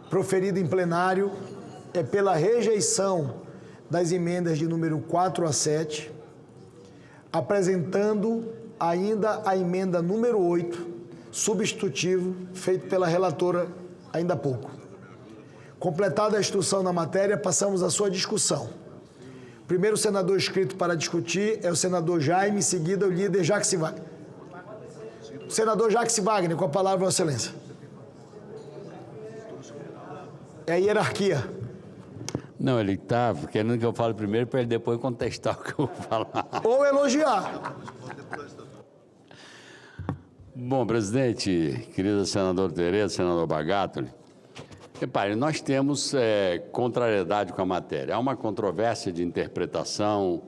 proferido em plenário é pela rejeição das emendas de número 4 a 7, apresentando ainda a emenda número 8, substitutivo, feito pela relatora ainda há pouco. Completada a instrução na matéria, passamos à sua discussão. O primeiro senador inscrito para discutir é o senador Jaime, em seguida o líder Jacques Wagner. Senador Jacques Wagner, com a palavra, Vossa Excelência. É a hierarquia. Não, ele está querendo que eu fale primeiro para ele depois contestar o que eu vou falar. Ou elogiar. Bom, presidente, querida senadora Tereza, senador Bagatoli, repare, nós temos contrariedade com a matéria. Há uma controvérsia de interpretação,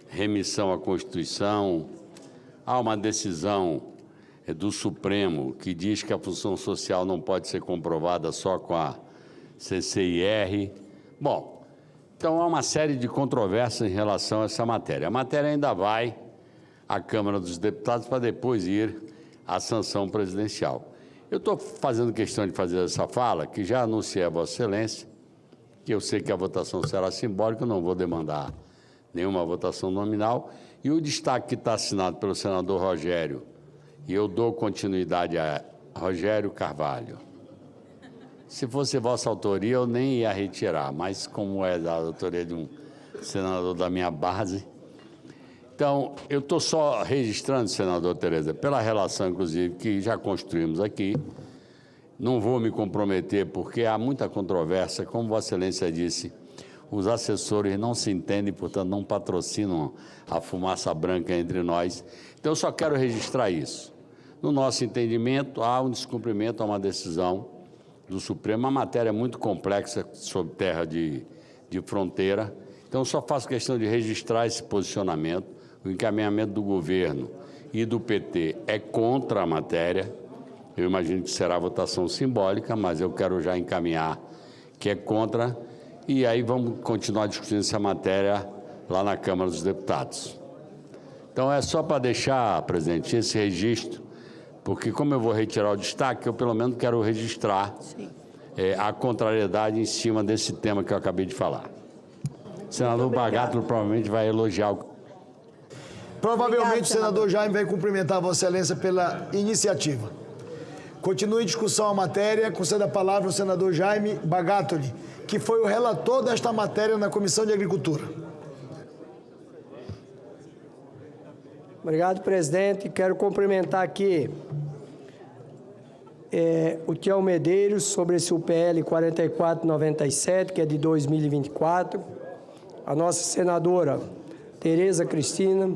remissão à Constituição, há uma decisão do Supremo que diz que a função social não pode ser comprovada só com a CCIR. Bom, então há uma série de controvérsias em relação a essa matéria. A matéria ainda vai à Câmara dos Deputados para depois ir à sanção presidencial. Eu estou fazendo questão de fazer essa fala, que já anunciei a Vossa Excelência, que eu sei que a votação será simbólica, eu não vou demandar nenhuma votação nominal. E o destaque que está assinado pelo senador Rogério, e eu dou continuidade a Rogério Carvalho. Se fosse vossa autoria, eu nem ia retirar, mas como é da autoria de um senador da minha base. Então, eu estou só registrando, senador Tereza, pela relação, inclusive, que já construímos aqui. Não vou me comprometer, porque há muita controvérsia. Como Vossa Excelência disse, os assessores não se entendem, portanto, não patrocinam a fumaça branca entre nós. Então, eu só quero registrar isso. No nosso entendimento, há um descumprimento a uma decisão do Supremo, uma matéria muito complexa sobre terra de fronteira. Então, só faço questão de registrar esse posicionamento. O encaminhamento do governo e do PT é contra a matéria. Eu imagino que será votação simbólica, mas eu quero já encaminhar que é contra. E aí vamos continuar discutindo essa matéria lá na Câmara dos Deputados. Então, é só para deixar, presidente, esse registro, porque como eu vou retirar o destaque, eu pelo menos quero registrar a contrariedade em cima desse tema que eu acabei de falar. O senador Bagatro provavelmente vai elogiar o... Provavelmente o senador Jaime vai cumprimentar Vossa Excelência pela iniciativa. Continue em discussão a matéria. Conceda a palavra ao senador Jaime Bagatoli, que foi o relator desta matéria na Comissão de Agricultura. Obrigado, presidente. Quero cumprimentar aqui o Tião Medeiros sobre esse UPL 4497, que é de 2024, a nossa senadora Tereza Cristina,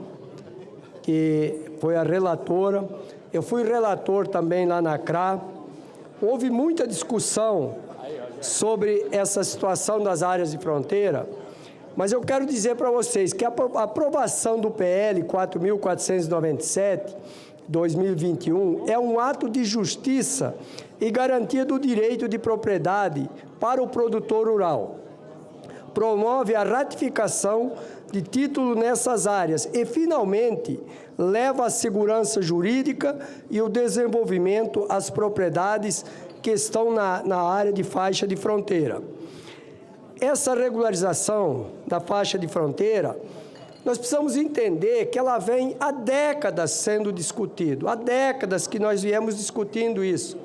que foi a relatora. Eu fui relator também lá na CRA. Houve muita discussão sobre essa situação das áreas de fronteira, mas eu quero dizer para vocês que a aprovação do PL 4.497, 2021, é um ato de justiça e garantia do direito de propriedade para o produtor rural. Promove a ratificação de título nessas áreas e, finalmente, leva a segurança jurídica e o desenvolvimento às propriedades que estão na área de faixa de fronteira. Essa regularização da faixa de fronteira, nós precisamos entender que ela vem há décadas sendo discutido, há décadas que nós viemos discutindo isso.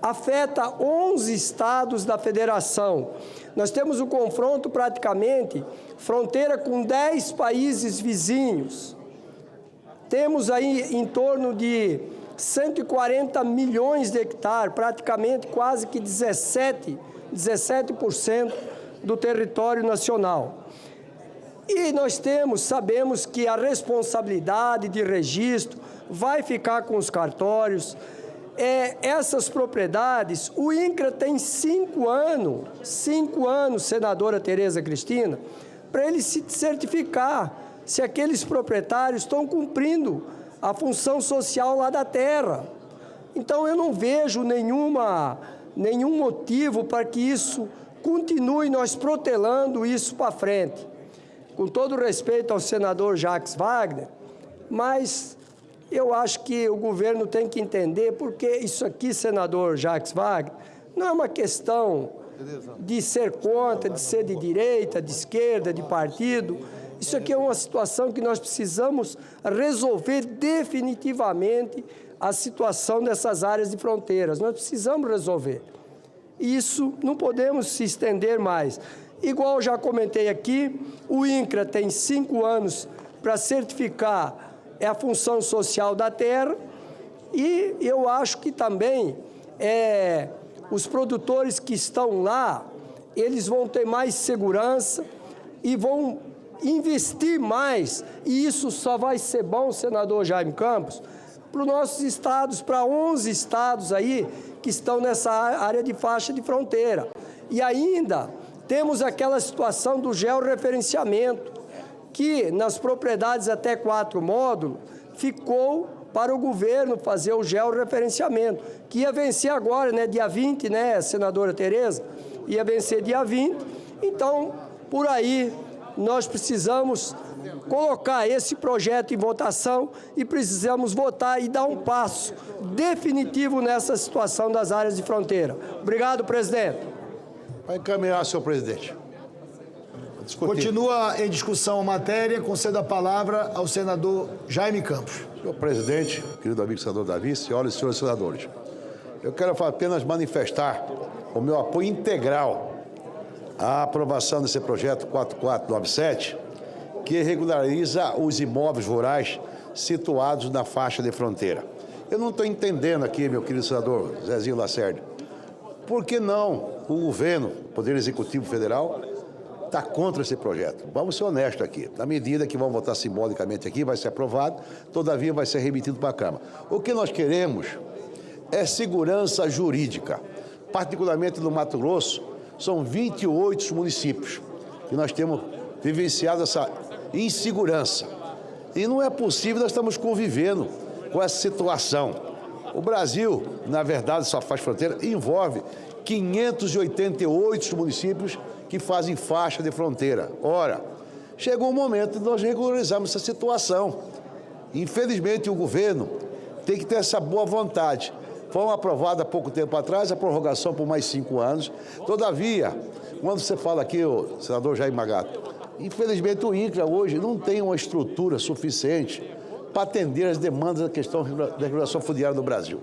Afeta 11 estados da federação. Nós temos um confronto praticamente, fronteira com 10 países vizinhos. Temos aí em torno de 140 milhões de hectares, praticamente quase que 17% do território nacional. E nós sabemos que a responsabilidade de registro vai ficar com os cartórios. Essas propriedades, o INCRA tem 5 anos, senadora Tereza Cristina, para ele se certificar se aqueles proprietários estão cumprindo a função social lá da terra. Então, eu não vejo nenhum motivo para que isso continue nós protelando isso para frente. Com todo respeito ao senador Jacques Wagner, mas eu acho que o governo tem que entender, porque isso aqui, senador Jacques Wagner, não é uma questão de ser contra, de ser de direita, de esquerda, de partido. Isso aqui é uma situação que nós precisamos resolver definitivamente, a situação dessas áreas de fronteiras. Nós precisamos resolver. Isso não podemos se estender mais. Igual já comentei aqui, o INCRA tem 5 anos para certificar a função social da terra, e eu acho que também os produtores que estão lá, eles vão ter mais segurança e vão investir mais, e isso só vai ser bom, senador Jaime Campos, para os nossos estados, para 11 estados aí que estão nessa área de faixa de fronteira. E ainda temos aquela situação do georreferenciamento, que nas propriedades até 4 módulos ficou para o governo fazer o georreferenciamento, que ia vencer agora, né, dia 20, né, senadora Tereza? Ia vencer dia 20. Então, por aí, nós precisamos colocar esse projeto em votação e precisamos votar e dar um passo definitivo nessa situação das áreas de fronteira. Obrigado, presidente. Vai encaminhar, senhor presidente. Continua em discussão a matéria. Concedo a palavra ao senador Jaime Campos. Senhor presidente, querido amigo senador Davi, senhoras e senhores senadores, eu quero apenas manifestar o meu apoio integral à aprovação desse projeto 4497, que regulariza os imóveis rurais situados na faixa de fronteira. Eu não estou entendendo aqui, meu querido senador Zezinho Lacerda, por que não o governo, o Poder Executivo Federal, está contra esse projeto? Vamos ser honestos aqui. Na medida que vão votar simbolicamente aqui, vai ser aprovado, todavia vai ser remetido para a Câmara. O que nós queremos é segurança jurídica. Particularmente no Mato Grosso, são 28 municípios que nós temos vivenciado essa insegurança. E não é possível, nós estamos convivendo com essa situação. O Brasil, na verdade, só faz fronteira, envolve 588 municípios que fazem faixa de fronteira. Ora, chegou o momento de nós regularizarmos essa situação. Infelizmente, o governo tem que ter essa boa vontade. Foi aprovada há pouco tempo atrás a prorrogação por mais 5 anos. Todavia, quando você fala aqui, o senador Jaime Magato, infelizmente o INCRA hoje não tem uma estrutura suficiente para atender as demandas da questão da regulação fundiária do Brasil.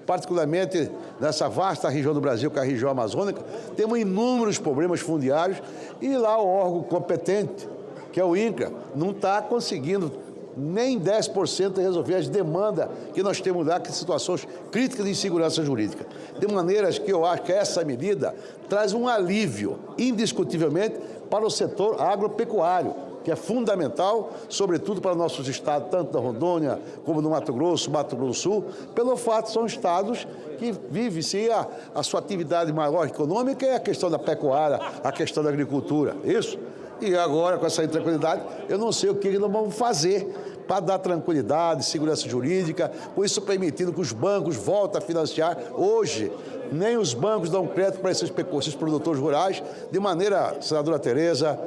Particularmente nessa vasta região do Brasil, que é a região amazônica, temos inúmeros problemas fundiários e lá o órgão competente, que é o INCRA, não está conseguindo nem 10% resolver as demandas que nós temos lá, que são situações críticas de insegurança jurídica. De maneira que eu acho que essa medida traz um alívio, indiscutivelmente, para o setor agropecuário, que é fundamental, sobretudo para nossos estados, tanto da Rondônia como do Mato Grosso do Sul, pelo fato são estados que vivem, sim, a sua atividade maior econômica é a questão da pecuária, a questão da agricultura, isso? E agora, com essa intranquilidade, eu não sei o que nós vamos fazer para dar tranquilidade, segurança jurídica, com isso permitindo que os bancos voltem a financiar. Hoje, nem os bancos dão crédito para esses produtores rurais, de maneira, senadora Tereza,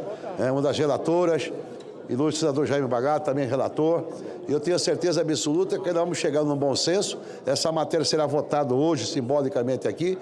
uma das relatoras, e o senador Jaime Magato, também relator, e eu tenho a certeza absoluta que nós vamos chegar num bom senso. Essa matéria será votada hoje, simbolicamente aqui,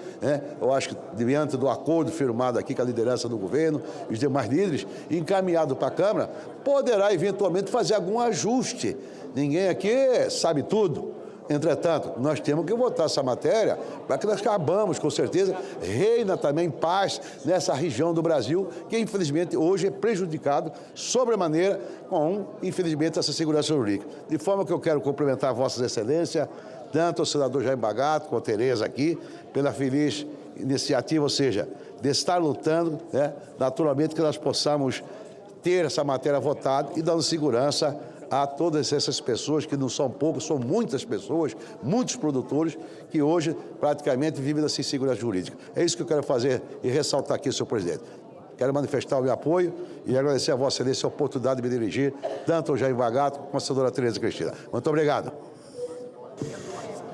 eu acho que diante do acordo firmado aqui com a liderança do governo e os demais líderes, encaminhado para a Câmara, poderá eventualmente fazer algum ajuste. Ninguém aqui sabe tudo. Entretanto, nós temos que votar essa matéria para que nós acabamos, com certeza, reina também paz nessa região do Brasil, que infelizmente hoje é prejudicado sobremaneira com, infelizmente, essa segurança jurídica. De forma que eu quero cumprimentar Vossas Excelências, tanto o senador Jaime Magato, com a Tereza aqui, pela feliz iniciativa, ou seja, de estar lutando, naturalmente que nós possamos ter essa matéria votada e dando segurança a todas essas pessoas, que não são poucas, são muitas pessoas, muitos produtores, que hoje praticamente vivem dessa insegurança jurídica. É isso que eu quero fazer e ressaltar aqui, senhor presidente. Quero manifestar o meu apoio e agradecer a Vossa Excelência a oportunidade de me dirigir, tanto ao Jaime Magato como a senadora Tereza Cristina. Muito obrigado.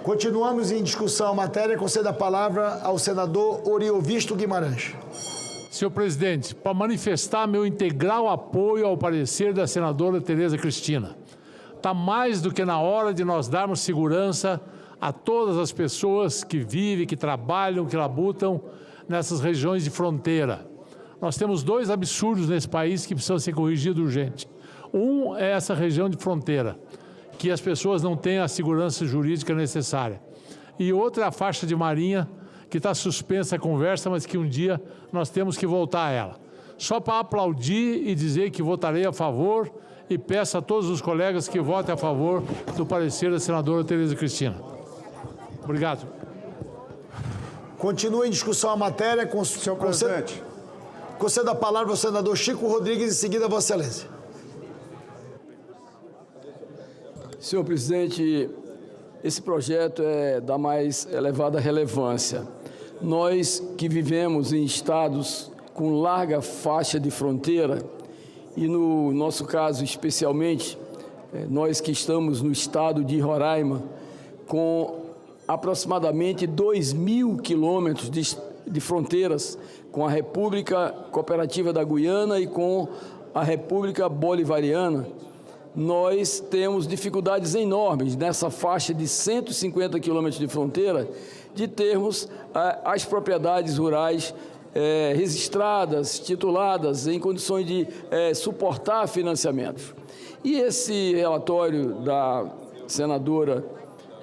Continuamos em discussão a matéria. Concedo a palavra ao senador Oriovisto Guimarães. Senhor presidente, para manifestar meu integral apoio ao parecer da senadora Tereza Cristina. Está mais do que na hora de nós darmos segurança a todas as pessoas que vivem, que trabalham, que labutam nessas regiões de fronteira. Nós temos 2 absurdos nesse país que precisam ser corrigidos urgente. Um é essa região de fronteira, que as pessoas não têm a segurança jurídica necessária. E outra é a faixa de marinha, que está suspensa a conversa, mas que um dia nós temos que voltar a ela. Só para aplaudir e dizer que votarei a favor e peço a todos os colegas que votem a favor do parecer da senadora Tereza Cristina. Obrigado. Continua em discussão a matéria. Senhor presidente. Concedo a palavra ao senador Chico Rodrigues, em seguida a Vossa Excelência. Senhor presidente, esse projeto é da mais elevada relevância. Nós que vivemos em estados com larga faixa de fronteira, e no nosso caso especialmente, nós que estamos no estado de Roraima, com aproximadamente 2.000 quilômetros de fronteiras com a República Cooperativa da Guiana e com a República Bolivariana, nós temos dificuldades enormes nessa faixa de 150 quilômetros de fronteira de termos as propriedades rurais registradas, tituladas, em condições de suportar financiamentos. E esse relatório da senadora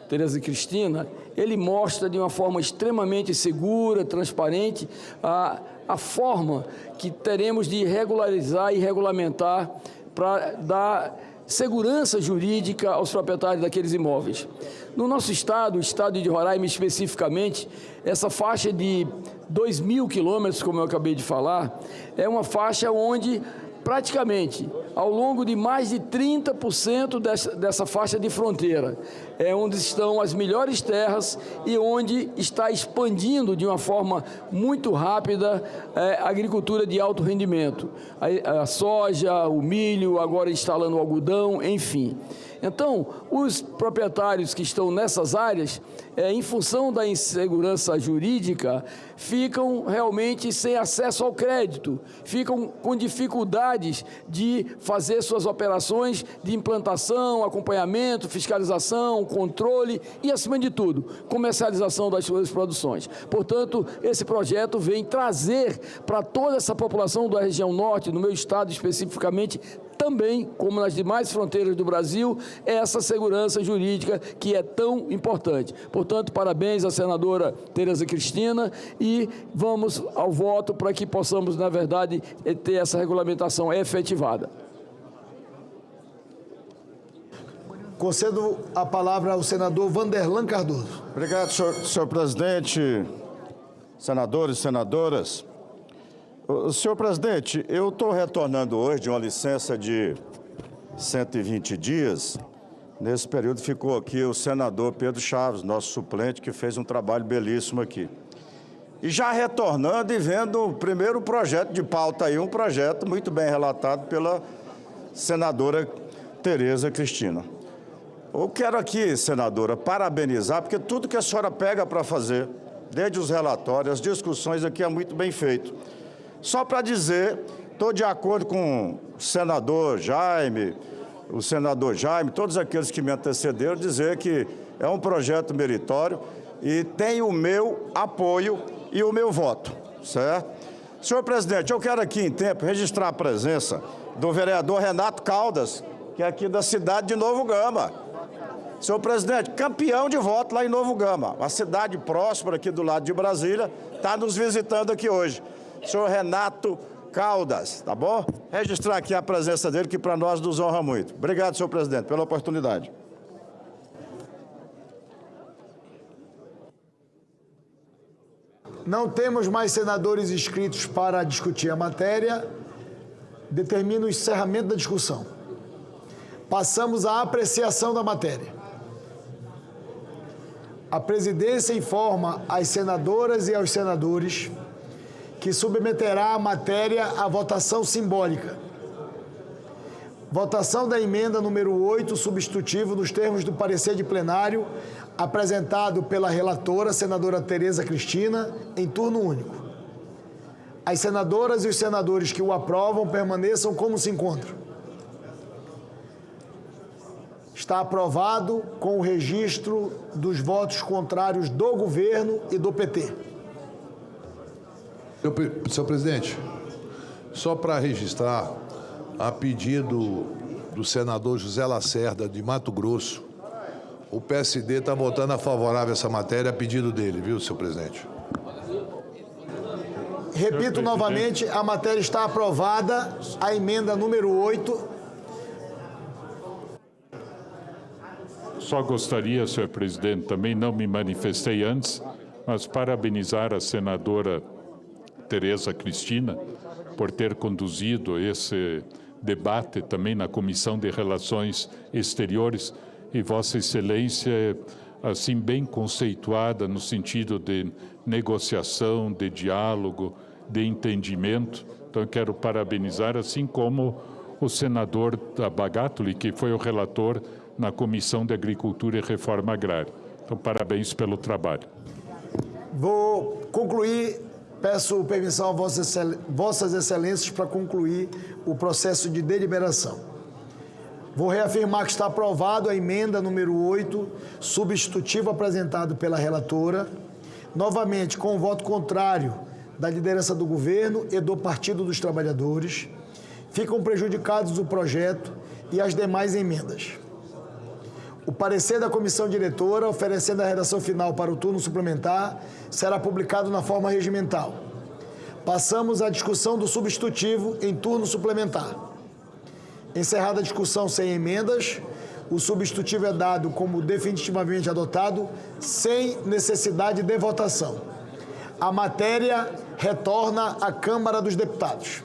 Tereza Cristina, ele mostra de uma forma extremamente segura, transparente, a forma que teremos de regularizar e regulamentar para dar segurança jurídica aos proprietários daqueles imóveis. No nosso estado, o estado de Roraima especificamente, essa faixa de 2.000 quilômetros, como eu acabei de falar, é uma faixa onde praticamente, ao longo de mais de 30% dessa faixa de fronteira, é onde estão as melhores terras e onde está expandindo de uma forma muito rápida a agricultura de alto rendimento. A soja, o milho, agora instalando o algodão, enfim. Então, os proprietários que estão nessas áreas, em função da insegurança jurídica, ficam realmente sem acesso ao crédito, ficam com dificuldades de fazer suas operações de implantação, acompanhamento, fiscalização, controle e, acima de tudo, comercialização das suas produções. Portanto, esse projeto vem trazer para toda essa população da região norte, no meu estado especificamente, também, como nas demais fronteiras do Brasil, essa segurança jurídica que é tão importante. Portanto, parabéns à senadora Tereza Cristina e vamos ao voto para que possamos, na verdade, ter essa regulamentação efetivada. Concedo a palavra ao senador Vanderlan Cardoso. Obrigado, senhor presidente, senadores e senadoras. Senhor presidente, eu estou retornando hoje de uma licença de 120 dias. Nesse período ficou aqui o senador Pedro Chaves, nosso suplente, que fez um trabalho belíssimo aqui. E já retornando e vendo o primeiro projeto de pauta aí, um projeto muito bem relatado pela senadora Tereza Cristina. Eu quero aqui, senadora, parabenizar, porque tudo que a senhora pega para fazer, desde os relatórios, as discussões aqui é muito bem feito. Só para dizer, estou de acordo com o senador Jaime, todos aqueles que me antecederam, dizer que é um projeto meritório e tem o meu apoio e o meu voto, certo? Senhor presidente, eu quero aqui em tempo registrar a presença do vereador Renato Caldas, que é aqui da cidade de Novo Gama. Senhor presidente, campeão de voto lá em Novo Gama, uma cidade próxima aqui do lado de Brasília, está nos visitando aqui hoje. Senhor Renato Caldas, tá bom? Registrar aqui a presença dele, que para nós nos honra muito. Obrigado, senhor presidente, pela oportunidade. Não temos mais senadores inscritos para discutir a matéria. Determino o encerramento da discussão. Passamos à apreciação da matéria. A presidência informa às senadoras e aos senadores que submeterá a matéria à votação simbólica. Votação da emenda número 8, substitutivo, nos termos do parecer de plenário, apresentado pela relatora, senadora Tereza Cristina, em turno único. As senadoras e os senadores que o aprovam permaneçam como se encontram. Está aprovado com o registro dos votos contrários do governo e do PT. Senhor presidente, só para registrar, a pedido do senador José Lacerda, de Mato Grosso, o PSD está votando a favorável a essa matéria a pedido dele, viu, senhor presidente? Repito novamente, a matéria está aprovada, a emenda número 8. Só gostaria, senhor presidente, também não me manifestei antes, mas parabenizar a senadora Tereza Cristina por ter conduzido esse debate também na Comissão de Relações Exteriores e Vossa Excelência, assim, bem conceituada no sentido de negociação, de diálogo, de entendimento. Então, eu quero parabenizar, assim como o senador Bagatoli, que foi o relator na Comissão de Agricultura e Reforma Agrária. Então, parabéns pelo trabalho. Vou concluir. Peço permissão a Vossas Excelências para concluir o processo de deliberação. Vou reafirmar que está aprovado a emenda número 8, substitutivo apresentado pela relatora. Novamente, com o voto contrário da liderança do governo e do Partido dos Trabalhadores, ficam prejudicados o projeto e as demais emendas. O parecer da comissão diretora, oferecendo a redação final para o turno suplementar, será publicado na forma regimental. Passamos à discussão do substitutivo em turno suplementar. Encerrada a discussão sem emendas, o substitutivo é dado como definitivamente adotado, sem necessidade de votação. A matéria retorna à Câmara dos Deputados.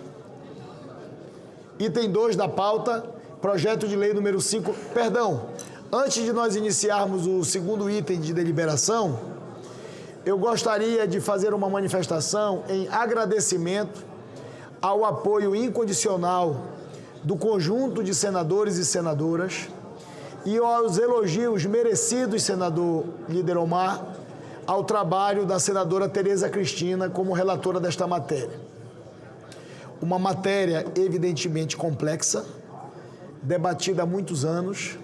Item 2 da pauta, projeto de lei número 5... Perdão, antes de nós iniciarmos o segundo item de deliberação, eu gostaria de fazer uma manifestação em agradecimento ao apoio incondicional do conjunto de senadores e senadoras e aos elogios merecidos, senador líder Omar, ao trabalho da senadora Tereza Cristina como relatora desta matéria. Uma matéria evidentemente complexa, debatida há muitos anos,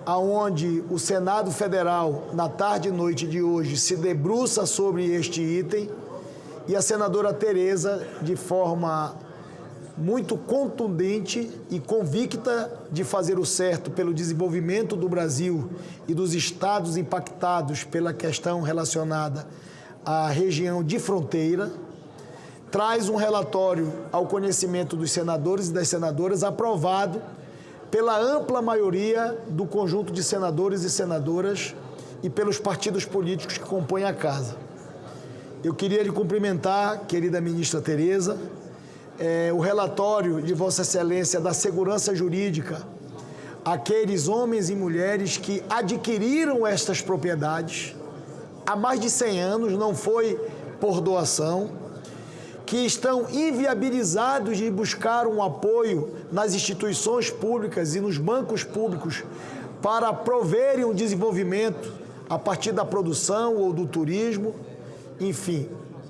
aonde o Senado Federal, na tarde e noite de hoje, se debruça sobre este item e a senadora Tereza, de forma muito contundente e convicta de fazer o certo pelo desenvolvimento do Brasil e dos estados impactados pela questão relacionada à região de fronteira, traz um relatório ao conhecimento dos senadores e das senadoras aprovado pela ampla maioria do conjunto de senadores e senadoras e pelos partidos políticos que compõem a Casa. Eu queria lhe cumprimentar, querida ministra Tereza, o relatório de Vossa Excelência da segurança jurídica, aqueles homens e mulheres que adquiriram estas propriedades há mais de 100 anos, não foi por doação, que estão inviabilizados de buscar um apoio nas instituições públicas e nos bancos públicos para proverem o desenvolvimento a partir da produção ou do turismo, enfim,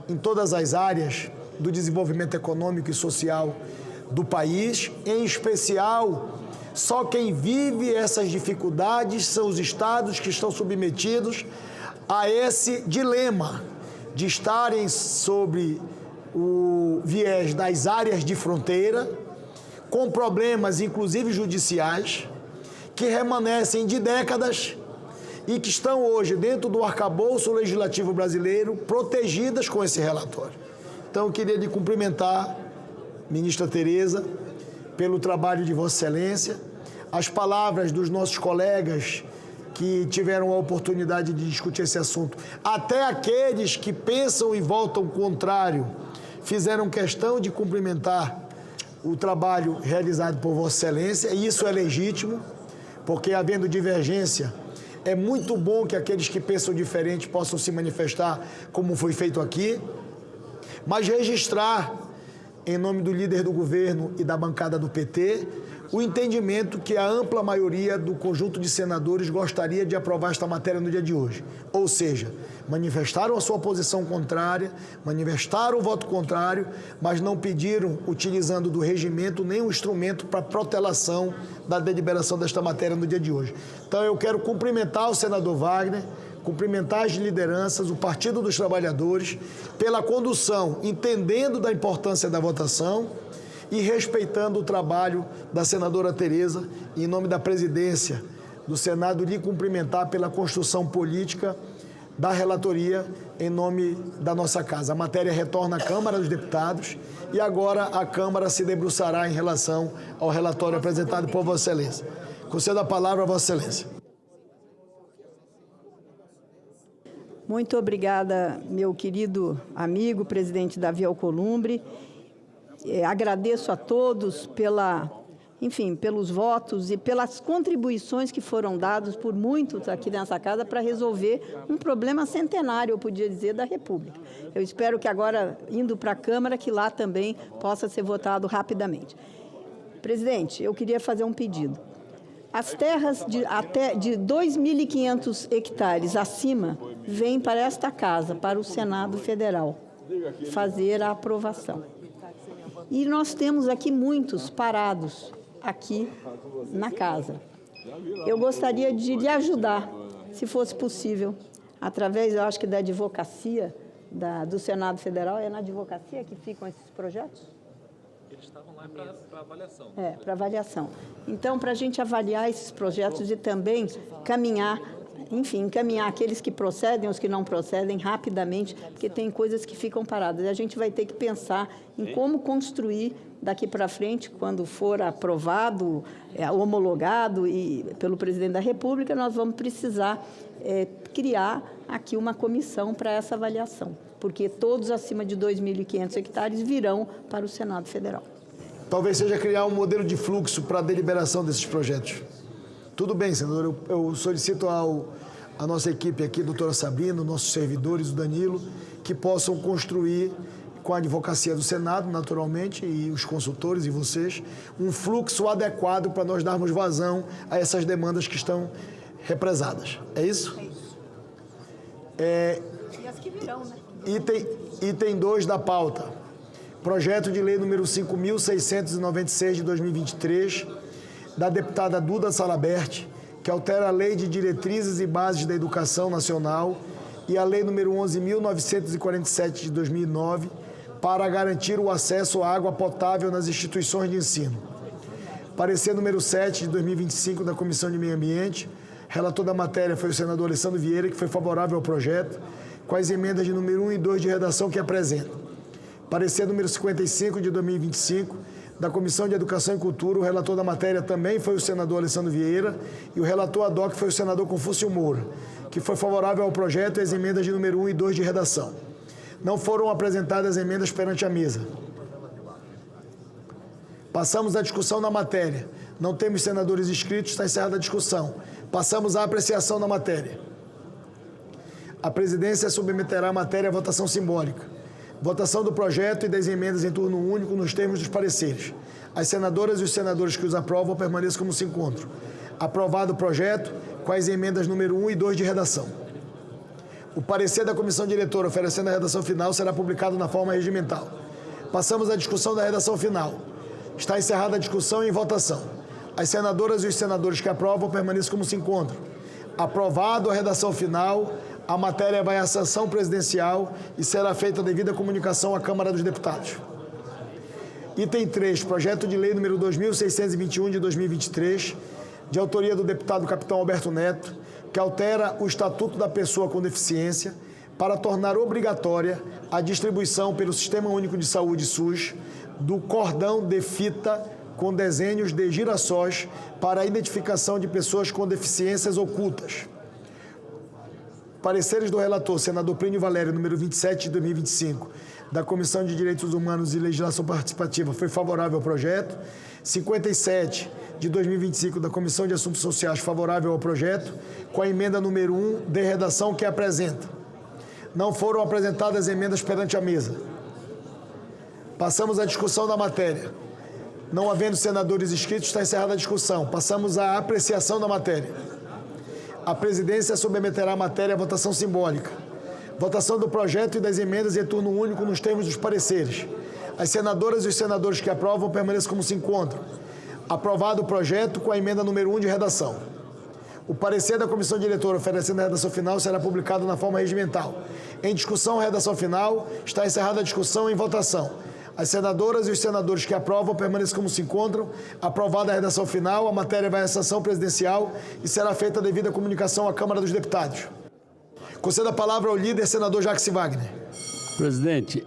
em todas as áreas do desenvolvimento econômico e social do país, em especial, só quem vive essas dificuldades são os estados que estão submetidos a esse dilema de estarem sobre o viés das áreas de fronteira, com problemas, inclusive judiciais, que remanescem de décadas e que estão hoje dentro do arcabouço legislativo brasileiro, protegidas com esse relatório. Então, eu queria lhe cumprimentar, ministra Tereza, pelo trabalho de Vossa Excelência, as palavras dos nossos colegas que tiveram a oportunidade de discutir esse assunto, até aqueles que pensam e votam contrário, fizeram questão de cumprimentar o trabalho realizado por Vossa Excelência, e isso é legítimo, porque havendo divergência, é muito bom que aqueles que pensam diferente possam se manifestar como foi feito aqui, mas registrar, em nome do líder do governo e da bancada do PT, o entendimento que a ampla maioria do conjunto de senadores gostaria de aprovar esta matéria no dia de hoje. Ou seja, manifestaram a sua posição contrária, manifestaram o voto contrário, mas não pediram, utilizando do regimento, nenhum instrumento para protelação da deliberação desta matéria no dia de hoje. Então, eu quero cumprimentar o senador Wagner, cumprimentar as lideranças, o Partido dos Trabalhadores, pela condução, entendendo da importância da votação e respeitando o trabalho da senadora Tereza, e em nome da presidência do Senado, lhe cumprimentar pela construção política da relatoria em nome da nossa Casa. A matéria retorna à Câmara dos Deputados e agora a Câmara se debruçará em relação ao relatório apresentado por Vossa Excelência. Concedo a palavra a Vossa Excelência. Muito obrigada, meu querido amigo, presidente Davi Alcolumbre. Agradeço a todos pelos votos e pelas contribuições que foram dadas por muitos aqui nessa casa para resolver um problema centenário, eu podia dizer, da República. Eu espero que agora, indo para a Câmara, que lá também possa ser votado rapidamente. Presidente, eu queria fazer um pedido. As terras de 2.500 hectares acima vêm para esta casa, para o Senado Federal, fazer a aprovação. E nós temos aqui muitos parados aqui na casa. Eu gostaria de lhe ajudar, se fosse possível, através, eu acho que da advocacia, do Senado Federal? É na advocacia que ficam esses projetos? Eles estavam lá para avaliação. Para avaliação. Então, para a gente avaliar esses projetos e também encaminhar aqueles que procedem, os que não procedem, rapidamente, porque tem coisas que ficam paradas. E a gente vai ter que pensar em como construir daqui para frente, quando for aprovado, homologado pelo presidente da República, nós vamos precisar criar aqui uma comissão para essa avaliação, porque todos acima de 2.500 hectares virão para o Senado Federal. Talvez seja criar um modelo de fluxo para a deliberação desses projetos. Tudo bem, senador, eu solicito à nossa equipe aqui, doutora Sabrina, nossos servidores, o Danilo, que possam construir, com a advocacia do Senado, naturalmente, e os consultores e vocês, um fluxo adequado para nós darmos vazão a essas demandas que estão represadas. É isso? E as que virão, né? Item 2 da pauta. Projeto de lei número 5.696 de 2023, da deputada Duda Salabert, que altera a Lei de Diretrizes e Bases da Educação Nacional e a Lei número 11.947 de 2009, para garantir o acesso à água potável nas instituições de ensino. Parecer número 7 de 2025 da Comissão de Meio Ambiente. Relator da matéria foi o senador Alessandro Vieira, que foi favorável ao projeto, com as emendas de número 1 e 2 de redação que apresenta. Parecer número 55 de 2025 da Comissão de Educação e Cultura. O relator da matéria também foi o senador Alessandro Vieira e o relator ad hoc foi o senador Confúcio Moura, que foi favorável ao projeto e as emendas de número 1 e 2 de redação. Não foram apresentadas emendas perante a mesa. Passamos à discussão da matéria. Não temos senadores inscritos, está encerrada a discussão. Passamos à apreciação da matéria. A presidência submeterá a matéria à votação simbólica. Votação do projeto e das emendas em turno único nos termos dos pareceres. As senadoras e os senadores que os aprovam permaneçam como se encontram. Aprovado o projeto com as emendas número 1 e 2 de redação. O parecer da comissão diretora oferecendo a redação final será publicado na forma regimental. Passamos à discussão da redação final. Está encerrada a discussão e em votação. As senadoras e os senadores que aprovam permaneçam como se encontram. Aprovado a redação final, a matéria vai à sanção presidencial e será feita a devida comunicação à Câmara dos Deputados. Item 3, projeto de lei número 2.621 de 2023, de autoria do deputado capitão Alberto Neto, que altera o Estatuto da Pessoa com Deficiência para tornar obrigatória a distribuição pelo Sistema Único de Saúde, SUS, do cordão de fita com desenhos de girassóis para a identificação de pessoas com deficiências ocultas. Pareceres do relator, senador Plínio Valério, número 27 de 2025, da Comissão de Direitos Humanos e Legislação Participativa, foi favorável ao projeto. 57 de 2025, da Comissão de Assuntos Sociais, favorável ao projeto, com a emenda número 1 de redação que apresenta. Não foram apresentadas emendas perante a mesa. Passamos à discussão da matéria. Não havendo senadores inscritos, está encerrada a discussão. Passamos à apreciação da matéria. A presidência submeterá a matéria à votação simbólica. Votação do projeto e das emendas em turno único nos termos dos pareceres. As senadoras e os senadores que aprovam permaneçam como se encontram. Aprovado o projeto com a emenda número 1 de redação. O parecer da comissão diretora oferecendo a redação final será publicado na forma regimental. Em discussão, a redação final. Está encerrada a discussão e em votação. As senadoras e os senadores que aprovam permaneçam como se encontram. Aprovada a redação final, a matéria vai à sanção presidencial e será feita a devida comunicação à Câmara dos Deputados. Concedo a palavra ao líder, senador Jacques Wagner. Presidente,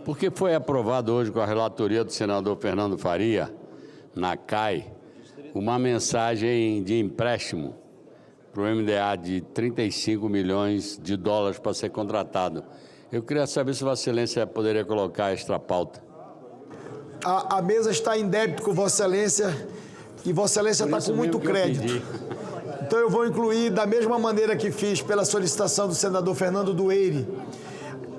porque foi aprovado hoje com a relatoria do senador Fernando Faria, na CAI, uma mensagem de empréstimo para o MDA de 35 milhões de dólares para ser contratado. Eu queria saber se Vossa Excelência poderia colocar extra pauta. A mesa está em débito com Vossa Excelência e Vossa Excelência está com muito crédito. Então eu vou incluir, da mesma maneira que fiz pela solicitação do senador Fernando Dueire,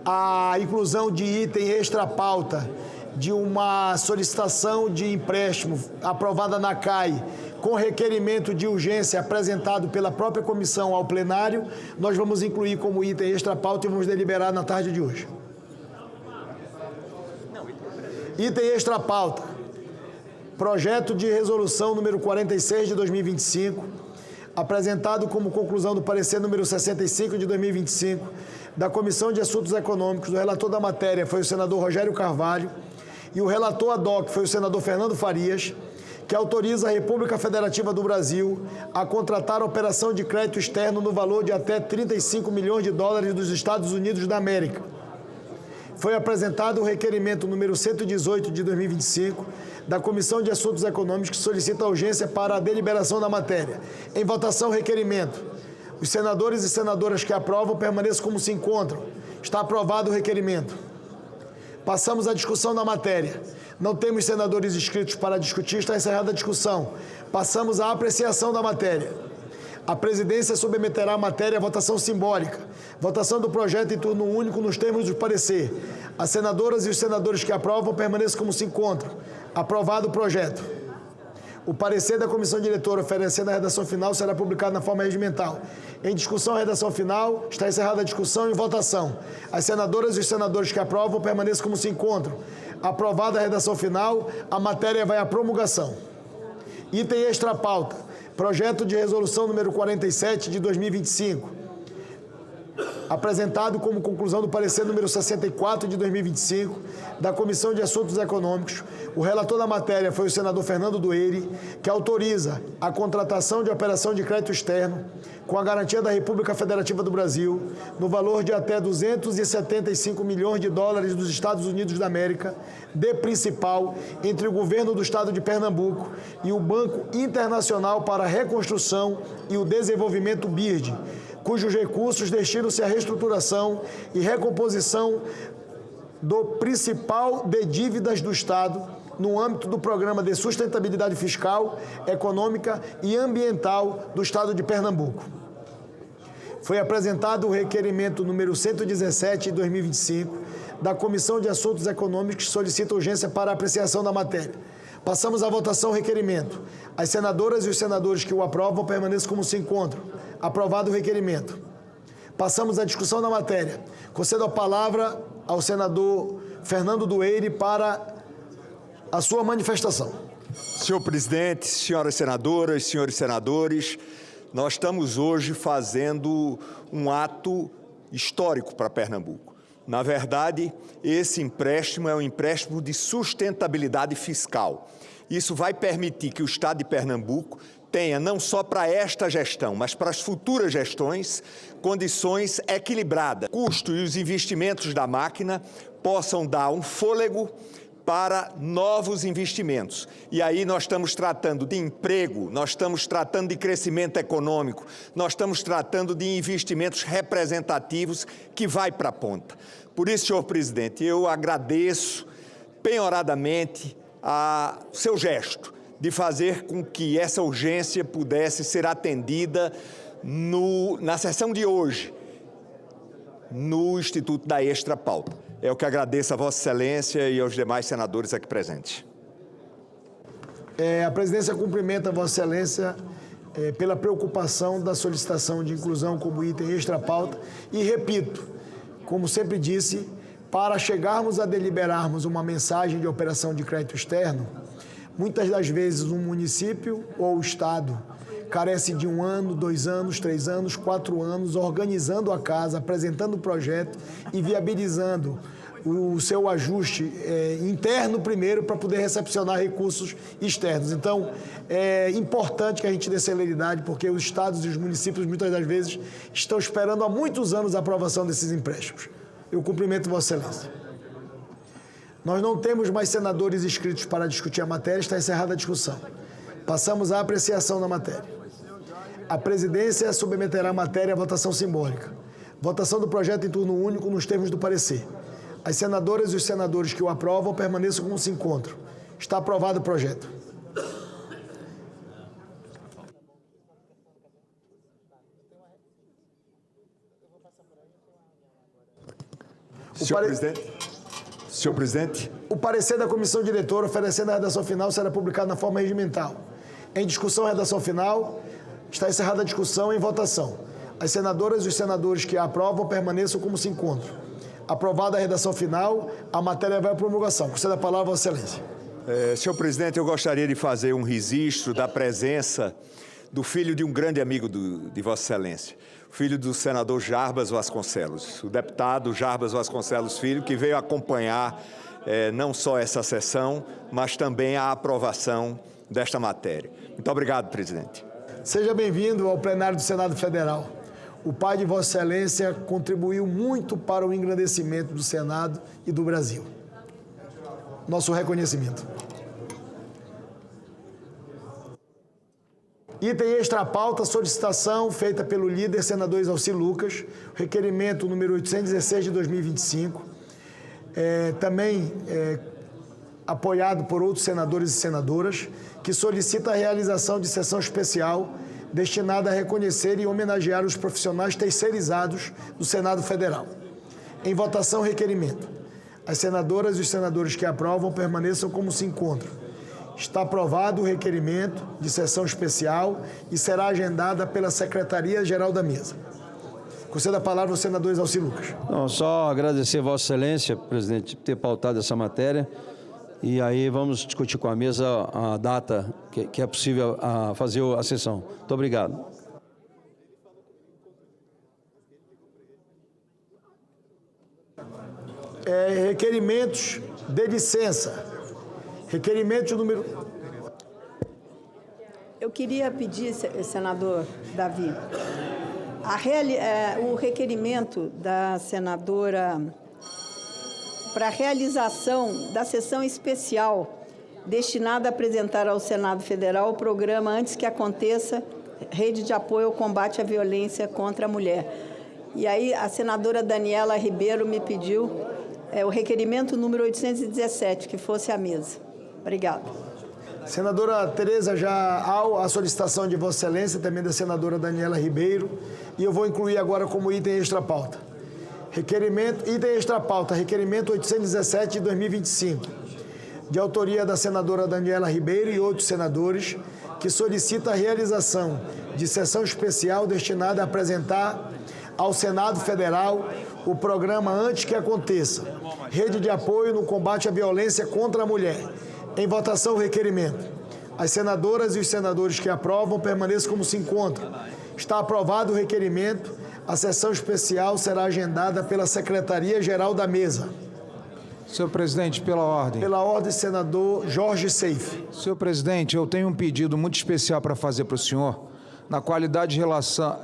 a inclusão de item extra pauta de uma solicitação de empréstimo aprovada na CAI com requerimento de urgência apresentado pela própria comissão ao plenário, nós vamos incluir como item extra pauta e vamos deliberar na tarde de hoje. Item extra pauta. Projeto de resolução número 46 de 2025, apresentado como conclusão do parecer número 65 de 2025, Da Comissão de Assuntos Econômicos, o relator da matéria foi o senador Rogério Carvalho e o relator ad hoc foi o senador Fernando Farias, que autoriza a República Federativa do Brasil a contratar a operação de crédito externo no valor de até 35 milhões de dólares dos Estados Unidos da América. Foi apresentado o requerimento número 118 de 2025 da Comissão de Assuntos Econômicos, que solicita a urgência para a deliberação da matéria. Em votação, requerimento. Os senadores e senadoras que aprovam permaneçam como se encontram. Está aprovado o requerimento. Passamos à discussão da matéria. Não temos senadores inscritos para discutir, está encerrada a discussão. Passamos à apreciação da matéria. A presidência submeterá a matéria à votação simbólica. Votação do projeto em turno único nos termos do parecer. As senadoras e os senadores que aprovam permaneçam como se encontram. Aprovado o projeto. O parecer da comissão diretora oferecendo a redação final será publicado na forma regimental. Em discussão, a redação final, está encerrada a discussão e votação. As senadoras e os senadores que aprovam permaneçam como se encontram. Aprovada a redação final, a matéria vai à promulgação. Item extra pauta. Projeto de resolução número 47 de 2025. Apresentado como conclusão do parecer número 64 de 2025 da Comissão de Assuntos Econômicos, o relator da matéria foi o senador Fernando Dueire, que autoriza a contratação de operação de crédito externo com a garantia da República Federativa do Brasil no valor de até 275 milhões de dólares dos Estados Unidos da América, de principal, entre o governo do estado de Pernambuco e o Banco Internacional para a Reconstrução e o Desenvolvimento BIRD, cujos recursos destinam-se à reestruturação e recomposição do principal de dívidas do Estado no âmbito do Programa de Sustentabilidade Fiscal, Econômica e Ambiental do Estado de Pernambuco. Foi apresentado o requerimento número 117 de 2025 da Comissão de Assuntos Econômicos, que solicita urgência para a apreciação da matéria. Passamos à votação do requerimento. As senadoras e os senadores que o aprovam permaneçam como se encontram. Aprovado o requerimento. Passamos à discussão da matéria. Concedo a palavra ao senador Fernando Dueire para a sua manifestação. Senhor presidente, senhoras senadoras, senhores senadores, nós estamos hoje fazendo um ato histórico para Pernambuco. Na verdade, esse empréstimo é um empréstimo de sustentabilidade fiscal. Isso vai permitir que o Estado de Pernambuco tenha, não só para esta gestão, mas para as futuras gestões, condições equilibradas. O custo e os investimentos da máquina possam dar um fôlego para novos investimentos. E aí nós estamos tratando de emprego, nós estamos tratando de crescimento econômico, nós estamos tratando de investimentos representativos que vai para a ponta. Por isso, senhor presidente, eu agradeço penhoradamente o seu gesto de fazer com que essa urgência pudesse ser atendida na sessão de hoje, no Instituto da Extra Pauta. É o que agradeço a Vossa Excelência e aos demais senadores aqui presentes. A presidência cumprimenta a Vossa Excelência pela preocupação da solicitação de inclusão como item extra pauta e repito, como sempre disse, para chegarmos a deliberarmos uma mensagem de operação de crédito externo, muitas das vezes um município ou o Estado carece de 1 ano, 2 anos, 3 anos, 4 anos, organizando a casa, apresentando o projeto e viabilizando o seu ajuste interno primeiro para poder recepcionar recursos externos. Então, é importante que a gente dê celeridade, porque os estados e os municípios, muitas das vezes, estão esperando há muitos anos a aprovação desses empréstimos. Eu cumprimento Vossa Excelência. Nós não temos mais senadores inscritos para discutir a matéria, está encerrada a discussão. Passamos à apreciação da matéria. A presidência submeterá a matéria à votação simbólica. Votação do projeto em turno único nos termos do parecer. As senadoras e os senadores que o aprovam permaneçam como se encontram. Está aprovado o projeto. Senhor presidente. O parecer da comissão diretora oferecendo a redação final será publicado na forma regimental. Em discussão, a redação final. Está encerrada a discussão em votação. As senadoras e os senadores que a aprovam permaneçam como se encontram. Aprovada a redação final, a matéria vai à promulgação. Concedo a palavra a Vossa Excelência. Senhor presidente, eu gostaria de fazer um registro da presença do filho de um grande amigo de Vossa Excelência. filho do senador Jarbas Vasconcelos, o deputado Jarbas Vasconcelos Filho, que veio acompanhar não só essa sessão, mas também a aprovação desta matéria. Muito obrigado, presidente. Seja bem-vindo ao plenário do Senado Federal. O pai de Vossa Excelência contribuiu muito para o engrandecimento do Senado e do Brasil. Nosso reconhecimento. Item extra-pauta, solicitação feita pelo líder, senador Exalci Lucas, requerimento número 816 de 2025, também apoiado por outros senadores e senadoras, que solicita a realização de sessão especial destinada a reconhecer e homenagear os profissionais terceirizados do Senado Federal. Em votação, requerimento. As senadoras e os senadores que aprovam permaneçam como se encontram. Está aprovado o requerimento de sessão especial e será agendada pela Secretaria-Geral da Mesa. Conceda a palavra ao senador Exalci Lucas. Não, só agradecer a Vossa Excelência, presidente, por ter pautado essa matéria. E aí vamos discutir com a mesa a data que é possível fazer a sessão. Muito obrigado. Requerimentos de licença. Requerimento número... Eu queria pedir, senador Davi, o requerimento da senadora para a realização da sessão especial destinada a apresentar ao Senado Federal o programa Antes que Aconteça, Rede de Apoio ao Combate à Violência contra a Mulher. E aí a senadora Daniela Ribeiro me pediu o requerimento número 817, que fosse à mesa. Obrigada. Senadora Tereza, já há a solicitação de Vossa Excelência, também da senadora Daniela Ribeiro, e eu vou incluir agora como item extra-pauta. Item extra-pauta, requerimento 817 de 2025, de autoria da senadora Daniela Ribeiro e outros senadores, que solicita a realização de sessão especial destinada a apresentar ao Senado Federal o programa Antes que Aconteça, Rede de Apoio no Combate à Violência contra a Mulher. Em votação, o requerimento. As senadoras e os senadores que aprovam permaneçam como se encontram. Está aprovado o requerimento. A sessão especial será agendada pela Secretaria-Geral da Mesa. Senhor presidente, pela ordem. Pela ordem, senador Jorge Seife. Senhor presidente, eu tenho um pedido muito especial para fazer para o senhor. Na qualidade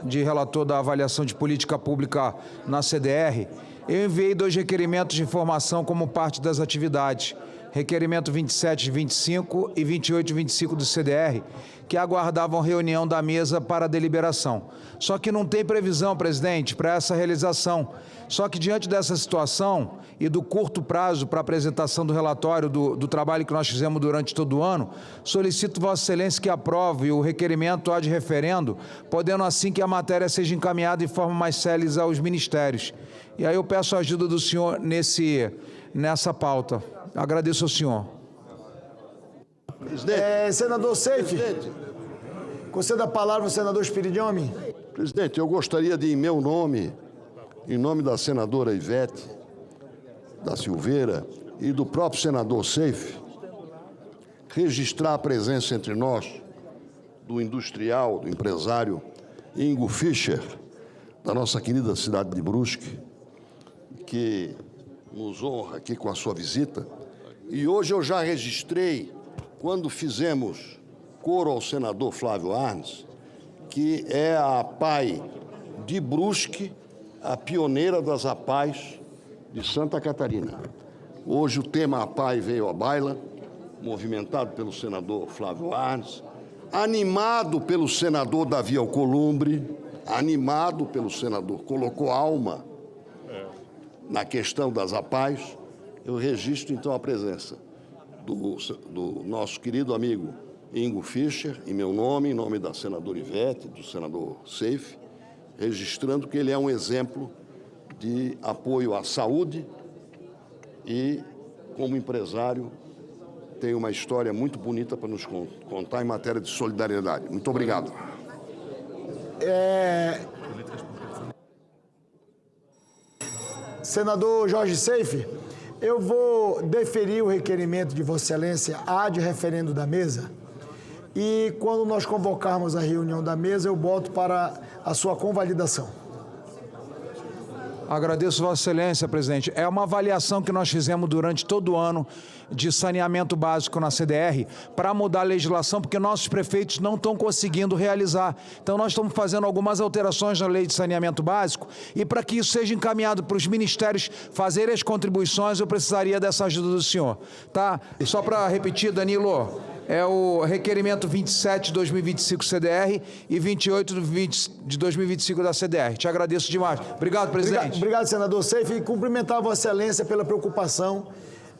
de relator da avaliação de política pública na CDR, eu enviei 2 requerimentos de informação como parte das atividades. Requerimento 27 de 25 e 28 de 25 do CDR, que aguardavam reunião da mesa para deliberação. Só que não tem previsão, presidente, para essa realização. Só que diante dessa situação e do curto prazo para apresentação do relatório do trabalho que nós fizemos durante todo o ano, solicito Vossa Excelência que aprove o requerimento ad referendo, podendo assim que a matéria seja encaminhada de forma mais célere aos ministérios. E aí eu peço a ajuda do senhor nessa pauta. Agradeço ao senhor. Senador Seife, conceda a palavra ao senador Espiridione. Presidente, eu gostaria de, em meu nome, em nome da senadora Ivete da Silveira e do próprio senador Seife, registrar a presença entre nós do industrial, do empresário Ingo Fischer, da nossa querida cidade de Brusque, que nos honra aqui com a sua visita. E hoje eu já registrei, quando fizemos coro ao senador Flávio Arnes, que é a APAI de Brusque, a pioneira das APAIs de Santa Catarina. Hoje o tema APAI veio à baila, movimentado pelo senador Flávio Arnes, animado pelo senador Davi Alcolumbre, animado pelo senador, colocou alma na questão das APAIs. Eu registro, então, a presença do nosso querido amigo Ingo Fischer, em meu nome, em nome da senadora Ivete, do senador Seife, registrando que ele é um exemplo de apoio à saúde e, como empresário, tem uma história muito bonita para nos contar em matéria de solidariedade. Muito obrigado. Senador Jorge Seife, eu vou deferir o requerimento de Vossa Excelência ad referendo da mesa e, quando nós convocarmos a reunião da mesa, eu boto para a sua convalidação. Agradeço Vossa Excelência, presidente. É uma avaliação que nós fizemos durante todo o ano de saneamento básico na CDR para mudar a legislação, porque nossos prefeitos não estão conseguindo realizar. Então, nós estamos fazendo algumas alterações na lei de saneamento básico e para que isso seja encaminhado para os ministérios fazerem as contribuições, eu precisaria dessa ajuda do senhor. Tá? E só para repetir, Danilo, é o requerimento 27 de 2025 CDR e 28 de 2025 da CDR. Te agradeço demais. Obrigado, presidente. Obrigado, senador Seif, e cumprimentar a Vossa Excelência pela preocupação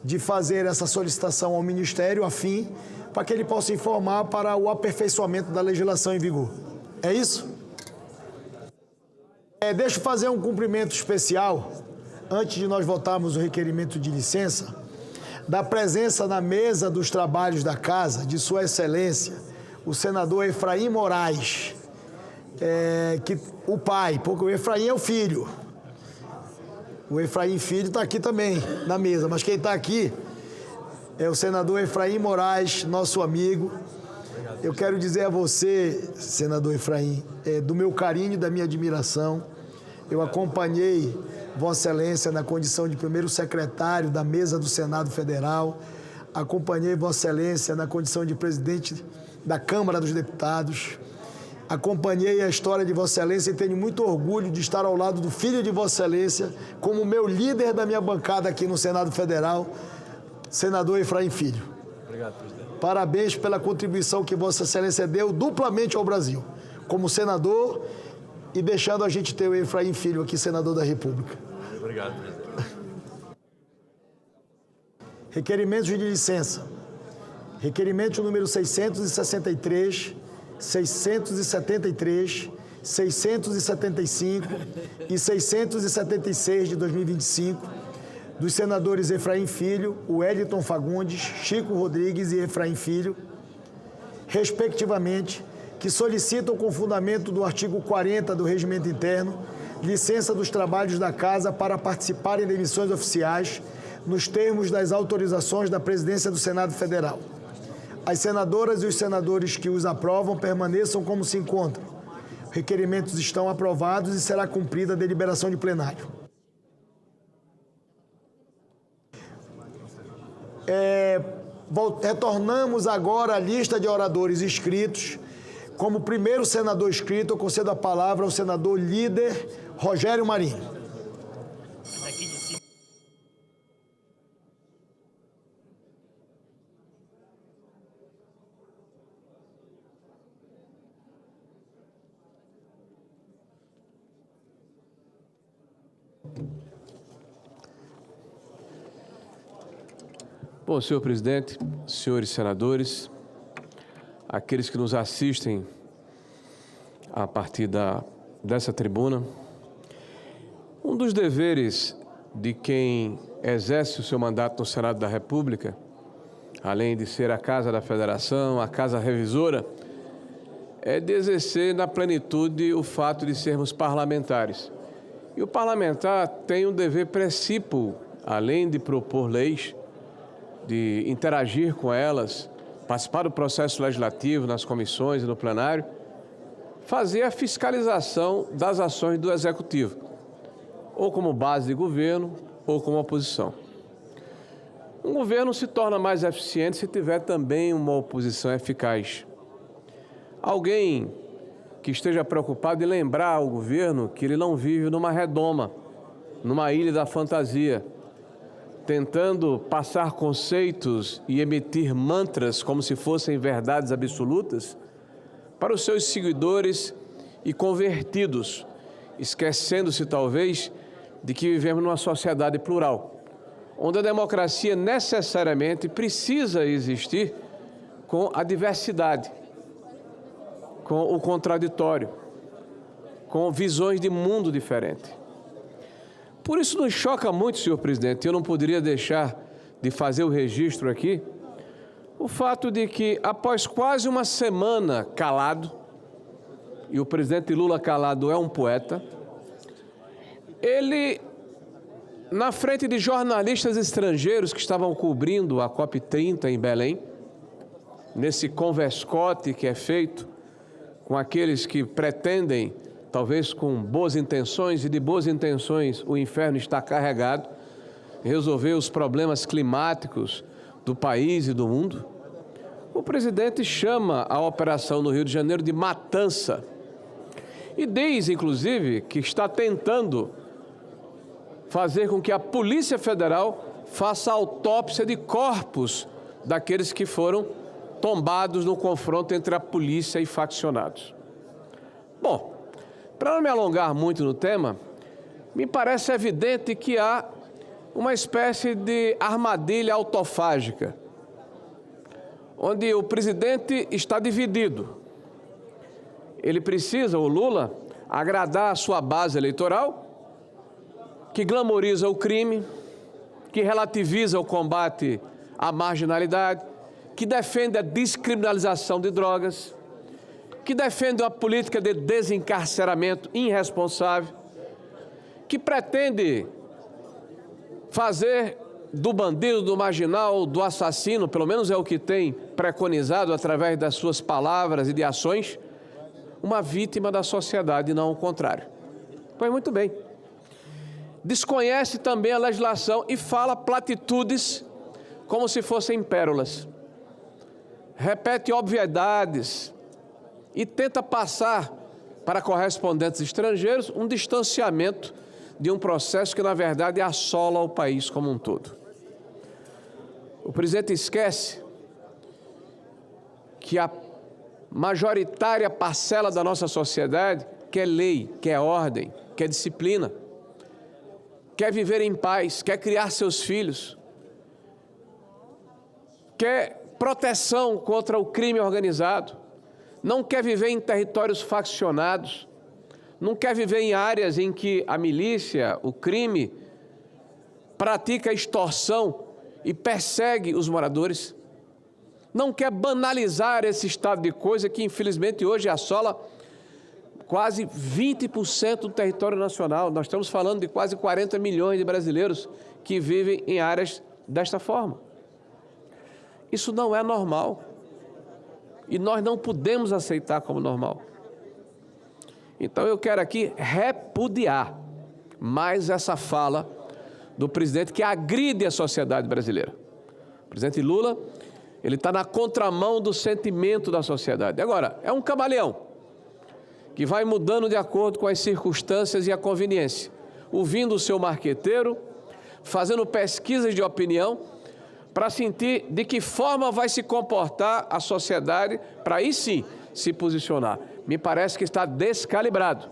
de fazer essa solicitação ao Ministério, a fim, para que ele possa informar para o aperfeiçoamento da legislação em vigor. É isso? Deixa eu fazer um cumprimento especial, antes de nós votarmos o requerimento de licença, da presença na mesa dos trabalhos da Casa de Sua Excelência, o senador Efraim Moraes, o pai, porque o Efraim é o filho. O Efraim Filho está aqui também, na mesa, mas quem está aqui é o senador Efraim Moraes, nosso amigo. Eu quero dizer a você, senador Efraim, do meu carinho e da minha admiração. Eu acompanhei Vossa Excelência na condição de primeiro secretário da mesa do Senado Federal, acompanhei Vossa Excelência na condição de presidente da Câmara dos Deputados, acompanhei a história de Vossa Excelência e tenho muito orgulho de estar ao lado do filho de Vossa Excelência, como meu líder da minha bancada aqui no Senado Federal, senador Efraim Filho. Obrigado, presidente. Parabéns pela contribuição que Vossa Excelência deu duplamente ao Brasil, como senador e deixando a gente ter o Efraim Filho aqui, senador da República. Obrigado, presidente. Requerimentos de licença. Requerimento número 663, 673, 675 e 676 de 2025, dos senadores Efraim Filho, Wellington Fagundes, Chico Rodrigues e Efraim Filho, respectivamente, que solicitam com fundamento do artigo 40 do Regimento Interno, licença dos trabalhos da Casa para participarem de emissões oficiais, nos termos das autorizações da Presidência do Senado Federal. As senadoras e os senadores que os aprovam permaneçam como se encontram. Requerimentos estão aprovados e será cumprida a deliberação de plenário. Retornamos agora à lista de oradores inscritos. Como primeiro senador inscrito, eu concedo a palavra ao senador líder Rogério Marinho. Bom, senhor presidente, senhores senadores, aqueles que nos assistem a partir dessa tribuna, um dos deveres de quem exerce o seu mandato no Senado da República, além de ser a Casa da Federação, a Casa Revisora, é de exercer na plenitude o fato de sermos parlamentares. E o parlamentar tem um dever precípuo, além de propor leis, de interagir com elas, participar do processo legislativo nas comissões e no plenário, fazer a fiscalização das ações do Executivo, ou como base de governo, ou como oposição. Um governo se torna mais eficiente se tiver também uma oposição eficaz. Alguém que esteja preocupado em lembrar ao governo que ele não vive numa redoma, numa ilha da fantasia, tentando passar conceitos e emitir mantras como se fossem verdades absolutas para os seus seguidores e convertidos, esquecendo-se talvez de que vivemos numa sociedade plural, onde a democracia necessariamente precisa existir com a diversidade, com o contraditório, com visões de mundo diferente. Por isso nos choca muito, senhor presidente, eu não poderia deixar de fazer o registro aqui, o fato de que após quase uma semana calado, e o presidente Lula calado é um poeta, ele, na frente de jornalistas estrangeiros que estavam cobrindo a COP30 em Belém, nesse converscote que é feito com aqueles que pretendem talvez com boas intenções, e de boas intenções o inferno está carregado, resolver os problemas climáticos do país e do mundo, o presidente chama a operação no Rio de Janeiro de matança e diz, inclusive, que está tentando fazer com que a Polícia Federal faça autópsia de corpos daqueles que foram tombados no confronto entre a polícia e faccionados. Bom, para não me alongar muito no tema, me parece evidente que há uma espécie de armadilha autofágica, onde o presidente está dividido. Ele precisa, o Lula, agradar a sua base eleitoral, que glamoriza o crime, que relativiza o combate à marginalidade, que defende a descriminalização de drogas, que defende uma política de desencarceramento irresponsável, que pretende fazer do bandido, do marginal, do assassino, pelo menos é o que tem preconizado através das suas palavras e de ações, uma vítima da sociedade, e não o contrário. Pois muito bem. Desconhece também a legislação e fala platitudes como se fossem pérolas. Repete obviedades e tenta passar para correspondentes estrangeiros um distanciamento de um processo que, na verdade, assola o país como um todo. O presidente esquece que a majoritária parcela da nossa sociedade quer lei, quer ordem, quer disciplina, quer viver em paz, quer criar seus filhos, quer proteção contra o crime organizado, não quer viver em territórios faccionados, não quer viver em áreas em que a milícia, o crime, pratica extorsão e persegue os moradores, não quer banalizar esse estado de coisa que, infelizmente, hoje assola quase 20% do território nacional. Nós estamos falando de quase 40 milhões de brasileiros que vivem em áreas desta forma. Isso não é normal e nós não podemos aceitar como normal. Então eu quero aqui repudiar mais essa fala do presidente que agride a sociedade brasileira. O presidente Lula, ele está na contramão do sentimento da sociedade. Agora, é um camaleão que vai mudando de acordo com as circunstâncias e a conveniência, ouvindo o seu marqueteiro, fazendo pesquisas de opinião, para sentir de que forma vai se comportar a sociedade, para aí sim se posicionar. Me parece que está descalibrado,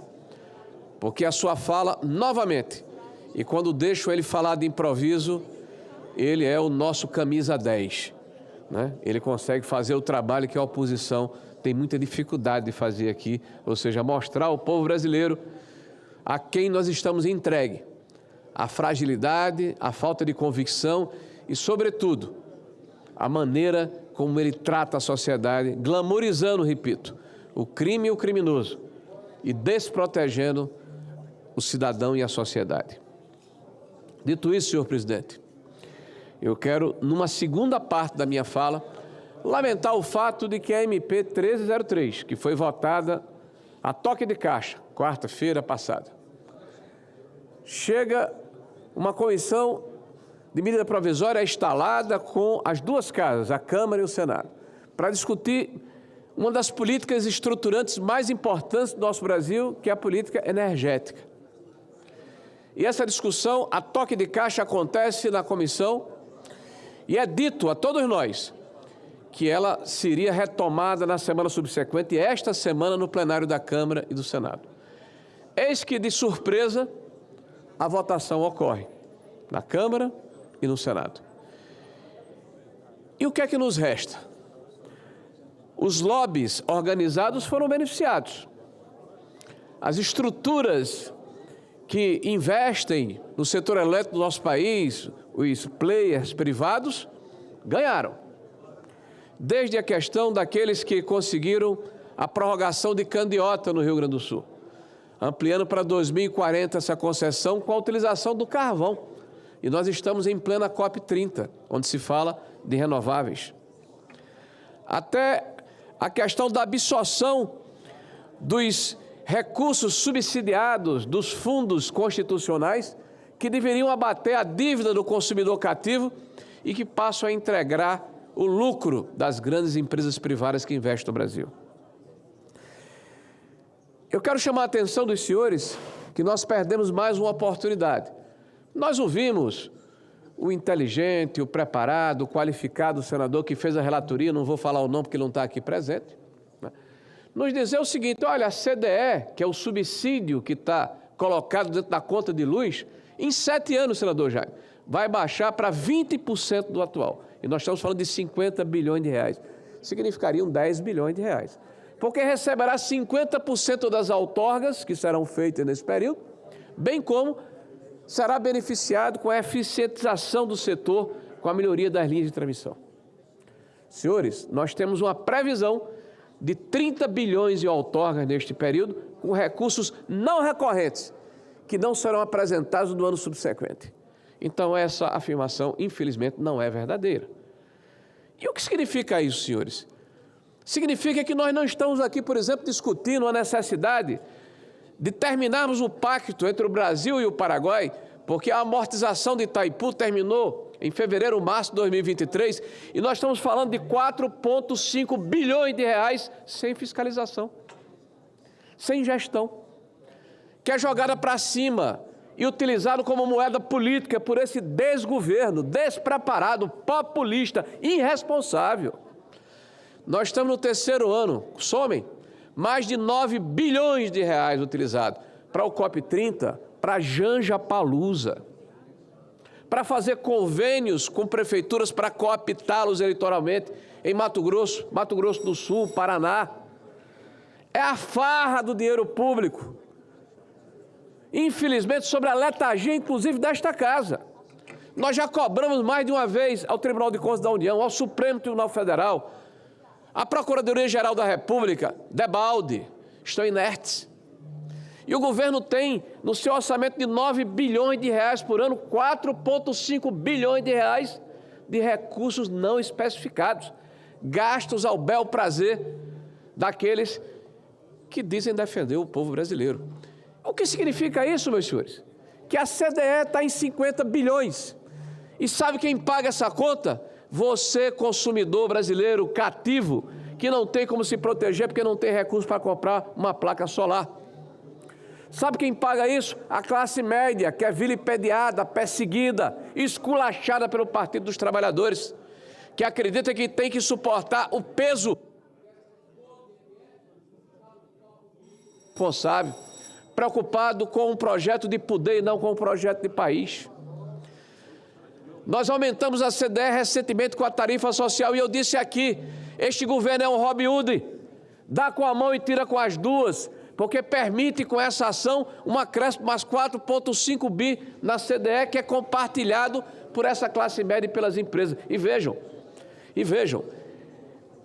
porque a sua fala, novamente, e quando deixo ele falar de improviso, ele é o nosso camisa 10, né? Ele consegue fazer o trabalho que a oposição tem muita dificuldade de fazer aqui, ou seja, mostrar ao povo brasileiro a quem nós estamos entregue, a fragilidade, a falta de convicção e, sobretudo, a maneira como ele trata a sociedade, glamorizando, repito, o crime e o criminoso e desprotegendo o cidadão e a sociedade. Dito isso, senhor presidente, eu quero, numa segunda parte da minha fala, lamentar o fato de que a MP 1303, que foi votada a toque de caixa, quarta-feira passada, chega uma comissão de medida provisória instalada com as duas casas, a Câmara e o Senado, para discutir uma das políticas estruturantes mais importantes do nosso Brasil, que é a política energética. E essa discussão, a toque de caixa, acontece na comissão e é dito a todos nós que ela seria retomada na semana subsequente, e esta semana no plenário da Câmara e do Senado. Eis que, de surpresa, a votação ocorre na Câmara e no Senado. E o que é que nos resta? Os lobbies organizados foram beneficiados. As estruturas que investem no setor elétrico do nosso país, os players privados, ganharam. Desde a questão daqueles que conseguiram a prorrogação de Candiota no Rio Grande do Sul, ampliando para 2040 essa concessão com a utilização do carvão. E nós estamos em plena COP30, onde se fala de renováveis. Até a questão da absorção dos recursos subsidiados dos fundos constitucionais que deveriam abater a dívida do consumidor cativo e que passam a entregar o lucro das grandes empresas privadas que investem no Brasil. Eu quero chamar a atenção dos senhores que nós perdemos mais uma oportunidade. Nós ouvimos o inteligente, o preparado, o qualificado senador que fez a relatoria, não vou falar o nome porque ele não está aqui presente, né, nos dizer o seguinte: olha, a CDE, que é o subsídio que está colocado dentro da conta de luz, em 7 anos, senador Jaime, vai baixar para 20% do atual. E nós estamos falando de 50 bilhões de reais. Significariam 10 bilhões de reais. Porque receberá 50% das outorgas que serão feitas nesse período, bem como será beneficiado com a eficientização do setor, com a melhoria das linhas de transmissão. Senhores, nós temos uma previsão de 30 bilhões de outorgas neste período, com recursos não recorrentes, que não serão apresentados no ano subsequente. Então, essa afirmação, infelizmente, não é verdadeira. E o que significa isso, senhores? Significa que nós não estamos aqui, por exemplo, discutindo a necessidade de terminarmos o pacto entre o Brasil e o Paraguai, porque a amortização de Itaipu terminou em fevereiro, março de 2023, e nós estamos falando de 4,5 bilhões de reais sem fiscalização, sem gestão, que é jogada para cima e utilizado como moeda política por esse desgoverno, despreparado, populista, irresponsável. Nós estamos no 3º ano, somem mais de 9 bilhões de reais utilizados para o COP30, para Janja Palusa, para fazer convênios com prefeituras para cooptá-los eleitoralmente em Mato Grosso do Sul, Paraná. É a farra do dinheiro público. Infelizmente, sobre a letargia, inclusive, desta casa. Nós já cobramos mais de uma vez ao Tribunal de Contas da União, ao Supremo Tribunal Federal, à Procuradoria-Geral da República, debalde, estão inertes. E o governo tem, no seu orçamento de 9 bilhões de reais por ano, 4,5 bilhões de reais de recursos não especificados, gastos ao bel prazer daqueles que dizem defender o povo brasileiro. O que significa isso, meus senhores? Que a CDE está em 50 bilhões. E sabe quem paga essa conta? Você, consumidor brasileiro cativo, que não tem como se proteger porque não tem recurso para comprar uma placa solar. Sabe quem paga isso? A classe média, que é vilipendiada, perseguida, esculachada pelo Partido dos Trabalhadores, que acredita que tem que suportar o peso responsável, preocupado com um projeto de poder e não com um projeto de país. Nós aumentamos a CDE recentemente com a tarifa social e eu disse aqui, este governo é um Robin Hood, dá com a mão e tira com as duas, porque permite com essa ação um acréscimo mais 4,5 bi na CDE, que é compartilhado por essa classe média e pelas empresas. E vejam,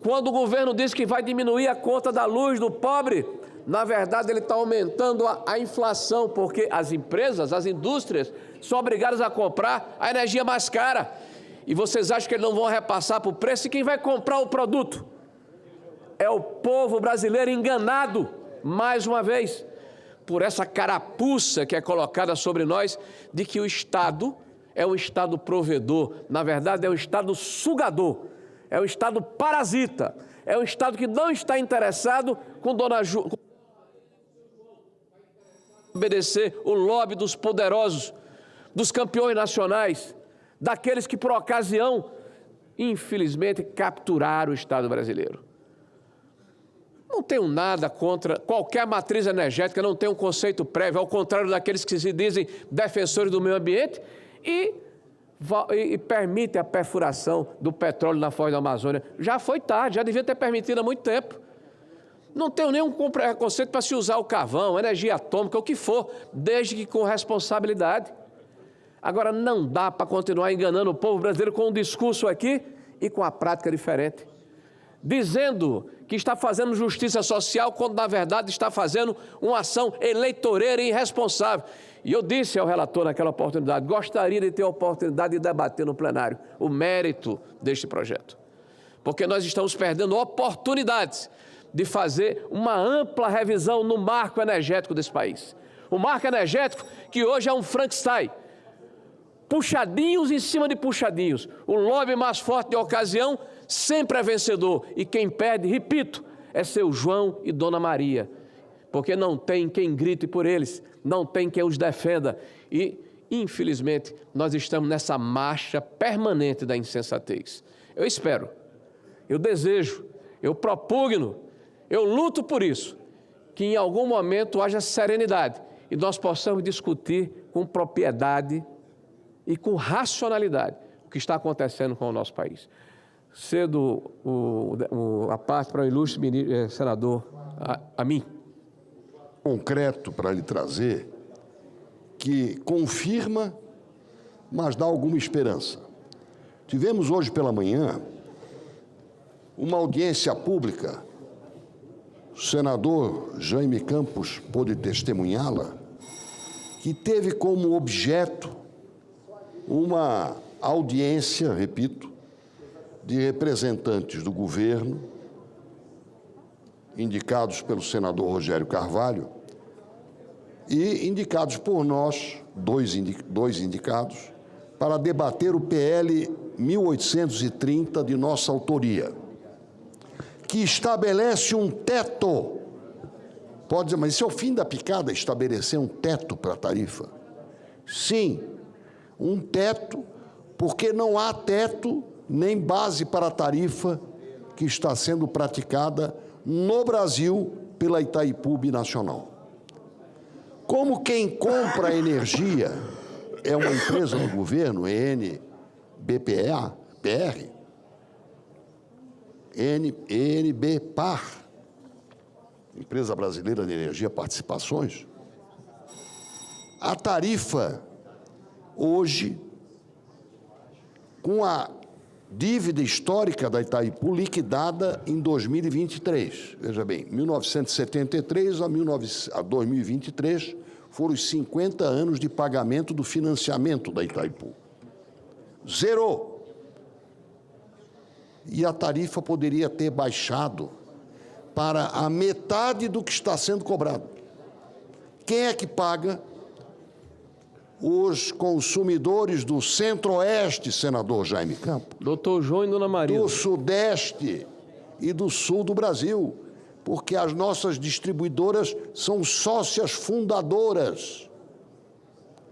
quando o governo diz que vai diminuir a conta da luz do pobre, na verdade ele está aumentando a inflação, porque as empresas, as indústrias, são obrigadas a comprar a energia mais cara. E vocês acham que eles não vão repassar para o preço? E quem vai comprar o produto? É o povo brasileiro enganado, mais uma vez, por essa carapuça que é colocada sobre nós, de que o Estado é um Estado provedor. Na verdade, é um Estado sugador, é um Estado parasita, é um Estado que não está interessado com obedecer o lobby dos poderosos, dos campeões nacionais, daqueles que, por ocasião, infelizmente, capturaram o Estado brasileiro. Não tenho nada contra qualquer matriz energética, não tenho um conceito prévio, ao contrário daqueles que se dizem defensores do meio ambiente e permitem a perfuração do petróleo na Foz da Amazônia. Já foi tarde, já devia ter permitido há muito tempo. Não tenho nenhum preconceito para se usar o carvão, energia atômica, o que for, desde que com responsabilidade. Agora, não dá para continuar enganando o povo brasileiro com um discurso aqui e com a prática diferente. Dizendo que está fazendo justiça social, quando na verdade está fazendo uma ação eleitoreira e irresponsável. E eu disse ao relator naquela oportunidade, gostaria de ter a oportunidade de debater no plenário o mérito deste projeto. Porque nós estamos perdendo oportunidades de fazer uma ampla revisão no marco energético desse país. O marco energético que hoje é um Frankenstein. Puxadinhos em cima de puxadinhos. O lobby mais forte de ocasião sempre é vencedor. E quem perde, repito, é seu João e Dona Maria. Porque não tem quem grite por eles, não tem quem os defenda. E, infelizmente, nós estamos nessa marcha permanente da insensatez. Eu espero, eu desejo, eu propugno, eu luto por isso, que em algum momento haja serenidade e nós possamos discutir com propriedade e com racionalidade o que está acontecendo com o nosso país. Cedo a parte para o ilustre senador, a mim. Concreto para lhe trazer, que confirma, mas dá alguma esperança. Tivemos hoje pela manhã uma audiência pública, o senador Jaime Campos pôde testemunhá-la, que teve como objeto uma audiência, repito, de representantes do governo, indicados pelo senador Rogério Carvalho, e indicados por nós, dois indicados, para debater o PL 1830 de nossa autoria, que estabelece um teto. Pode dizer, mas isso é o fim da picada, estabelecer um teto para a tarifa? Sim, um teto, porque não há teto nem base para a tarifa que está sendo praticada no Brasil pela Itaipu Binacional. Como quem compra energia é uma empresa do governo, ENBPAR, Empresa Brasileira de Energia Participações, a tarifa hoje, com a dívida histórica da Itaipu liquidada em 2023. Veja bem, 1973 a 2023 foram os 50 anos de pagamento do financiamento da Itaipu. Zerou. E a tarifa poderia ter baixado para a metade do que está sendo cobrado. Quem é que paga? Os consumidores do Centro-Oeste, senador Jaime Campos. Doutor João e Dona Maria. Do Sudeste e do Sul do Brasil, porque as nossas distribuidoras são sócias fundadoras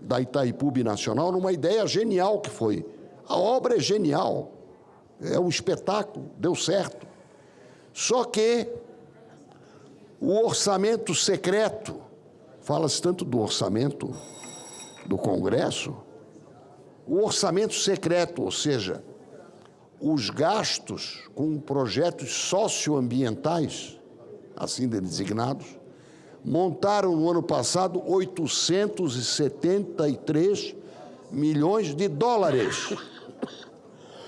da Itaipu Binacional, numa ideia genial que foi. A obra é genial, é um espetáculo, deu certo. Só que o orçamento secreto, fala-se tanto do orçamento do Congresso, o orçamento secreto, ou seja, os gastos com projetos socioambientais, assim designados, montaram no ano passado 873 milhões de dólares,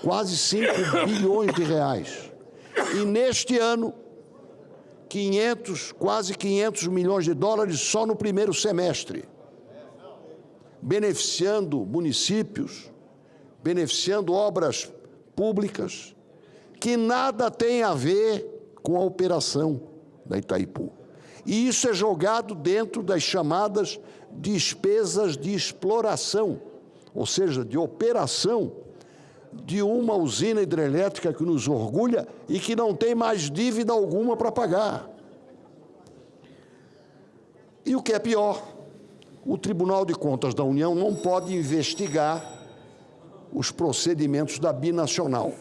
quase 5 bilhões de reais. E neste ano, quase 500 milhões de dólares só no primeiro semestre, beneficiando municípios, beneficiando obras públicas, que nada tem a ver com a operação da Itaipu. E isso é jogado dentro das chamadas despesas de exploração, ou seja, de operação de uma usina hidrelétrica que nos orgulha e que não tem mais dívida alguma para pagar. E o que é pior, o Tribunal de Contas da União não pode investigar os procedimentos da binacional.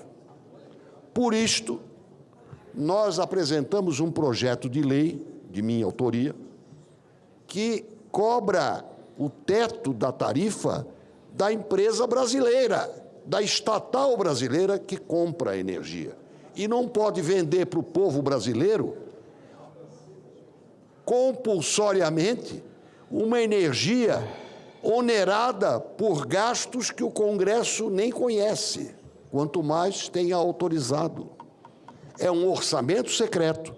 Por isto, nós apresentamos um projeto de lei, de minha autoria, que cobra o teto da tarifa da empresa brasileira, da estatal brasileira que compra a energia. E não pode vender para o povo brasileiro compulsoriamente uma energia onerada por gastos que o Congresso nem conhece, quanto mais tenha autorizado. É um orçamento secreto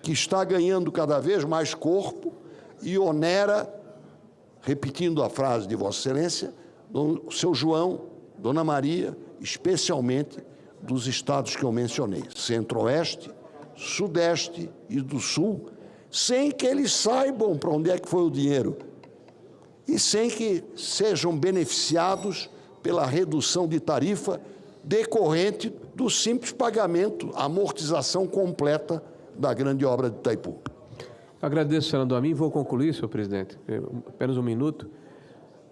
que está ganhando cada vez mais corpo e onera, repetindo a frase de Vossa Excelência, do seu João, Dona Maria, especialmente dos estados que eu mencionei, Centro-Oeste, Sudeste e do Sul, sem que eles saibam para onde é que foi o dinheiro e sem que sejam beneficiados pela redução de tarifa decorrente do simples pagamento, amortização completa da grande obra de Itaipu. Agradeço, senador Amin. Vou concluir, senhor presidente, apenas um minuto.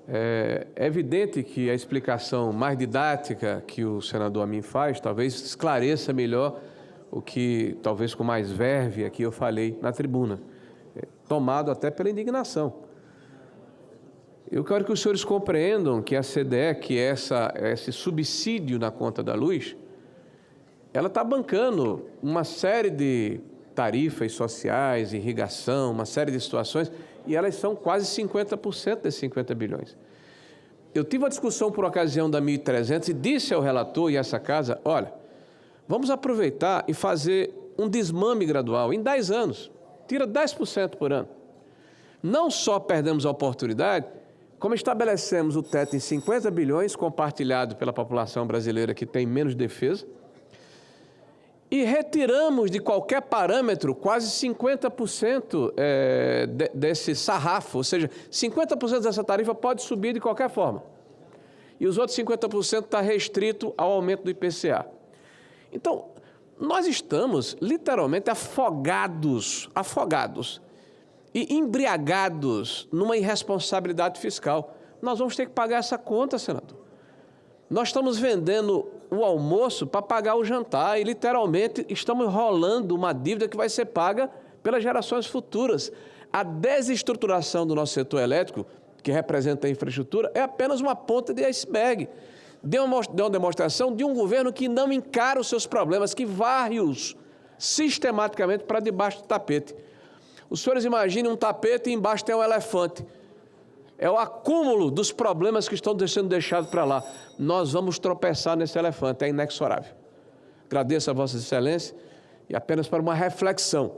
É evidente que a explicação mais didática que o senador Amin faz talvez esclareça melhor o que, talvez com mais verve, aqui eu falei na tribuna, tomado até pela indignação. Eu quero que os senhores compreendam que a CDE, que é esse subsídio na conta da luz, ela está bancando uma série de tarifas sociais, irrigação, uma série de situações, e elas são quase 50% desses 50 bilhões. Eu tive uma discussão por ocasião da 1.300 e disse ao relator e a essa casa, olha, vamos aproveitar e fazer um desmame gradual em 10 anos, tira 10% por ano. Não só perdemos a oportunidade, como estabelecemos o teto em 50 bilhões, compartilhado pela população brasileira que tem menos defesa, e retiramos de qualquer parâmetro quase 50% desse sarrafo, ou seja, 50% dessa tarifa pode subir de qualquer forma. E os outros 50% está restrito ao aumento do IPCA. Então, nós estamos literalmente afogados e embriagados numa irresponsabilidade fiscal. Nós vamos ter que pagar essa conta, senador. Nós estamos vendendo o almoço para pagar o jantar e, literalmente, estamos enrolando uma dívida que vai ser paga pelas gerações futuras. A desestruturação do nosso setor elétrico, que representa a infraestrutura, é apenas uma ponta de iceberg. Deu uma demonstração de um governo que não encara os seus problemas, que varre-os sistematicamente para debaixo do tapete. Os senhores imaginem um tapete e embaixo tem um elefante. É o acúmulo dos problemas que estão sendo deixados para lá. Nós vamos tropeçar nesse elefante, é inexorável. Agradeço a Vossa Excelência e apenas para uma reflexão.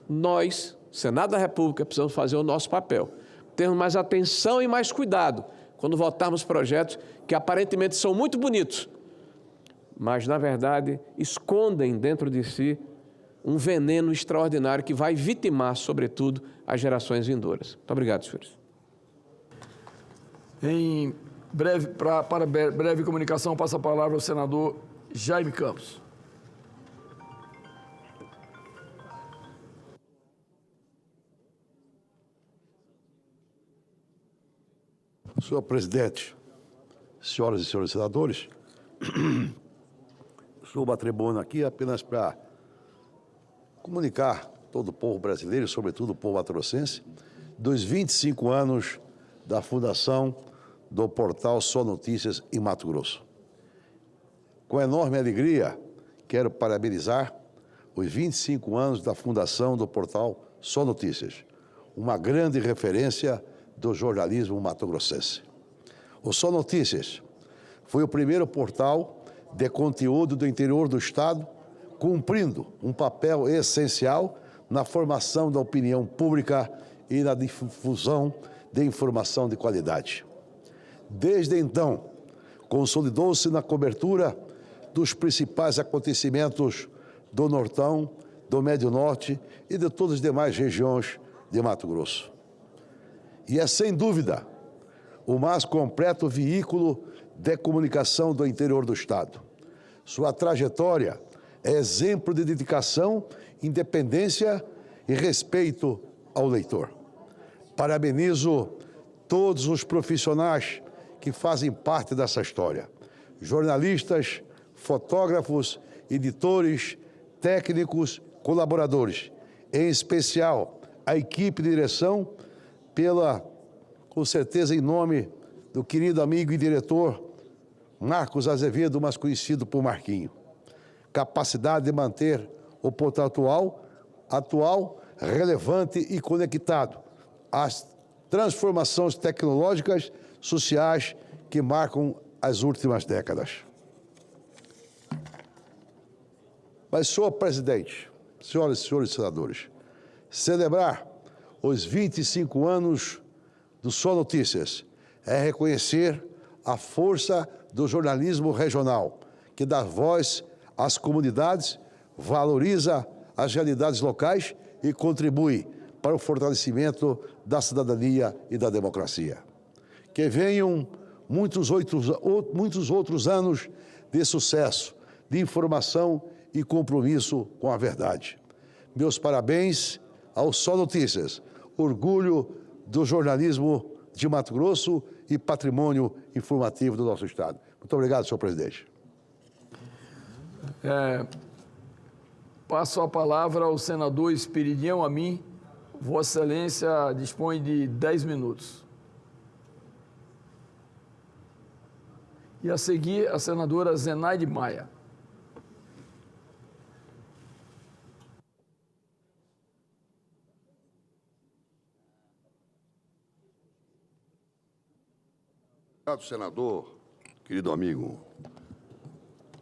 Nós, Senado da República, precisamos fazer o nosso papel. Termos mais atenção e mais cuidado quando votarmos projetos que aparentemente são muito bonitos, mas, na verdade, escondem dentro de si um veneno extraordinário que vai vitimar, sobretudo, as gerações vindouras. Muito obrigado, senhores. Para breve comunicação, passa a palavra ao senador Jaime Campos. Senhor presidente, senhoras e senhores senadores, subo a tribuna aqui apenas para comunicar todo o povo brasileiro, e sobretudo o povo mato-grossense, dos 25 anos da fundação do portal Só Notícias em Mato Grosso. Com enorme alegria, quero parabenizar os 25 anos da fundação do portal Só Notícias, uma grande referência do jornalismo mato-grossense. O Só Notícias foi o primeiro portal de conteúdo do interior do Estado, cumprindo um papel essencial na formação da opinião pública e na difusão de informação de qualidade. Desde então, consolidou-se na cobertura dos principais acontecimentos do Nortão, do Médio Norte e de todas as demais regiões de Mato Grosso. E é, sem dúvida, o mais completo veículo de comunicação do interior do Estado. Sua trajetória é exemplo de dedicação, independência e respeito ao leitor. Parabenizo todos os profissionais que fazem parte dessa história. Jornalistas, fotógrafos, editores, técnicos, colaboradores. Em especial, a equipe de direção, com certeza em nome do querido amigo e diretor Marcos Azevedo, mais conhecido por Marquinho. Capacidade de manter o portal atual, relevante e conectado às transformações tecnológicas, sociais que marcam as últimas décadas. Mas, senhor presidente, senhoras e senhores senadores, celebrar os 25 anos do Só Notícias é reconhecer a força do jornalismo regional, que dá voz às comunidades, valoriza as realidades locais e contribui para o fortalecimento da cidadania e da democracia. Que venham muitos outros anos de sucesso, de informação e compromisso com a verdade. Meus parabéns ao Só Notícias, orgulho do jornalismo de Mato Grosso e patrimônio informativo do nosso Estado. Muito obrigado, senhor presidente. Passo a palavra ao senador Esperidião Amin. Vossa Excelência dispõe de 10 minutos. E a seguir, a senadora Zenaide Maia. Obrigado, senador, querido amigo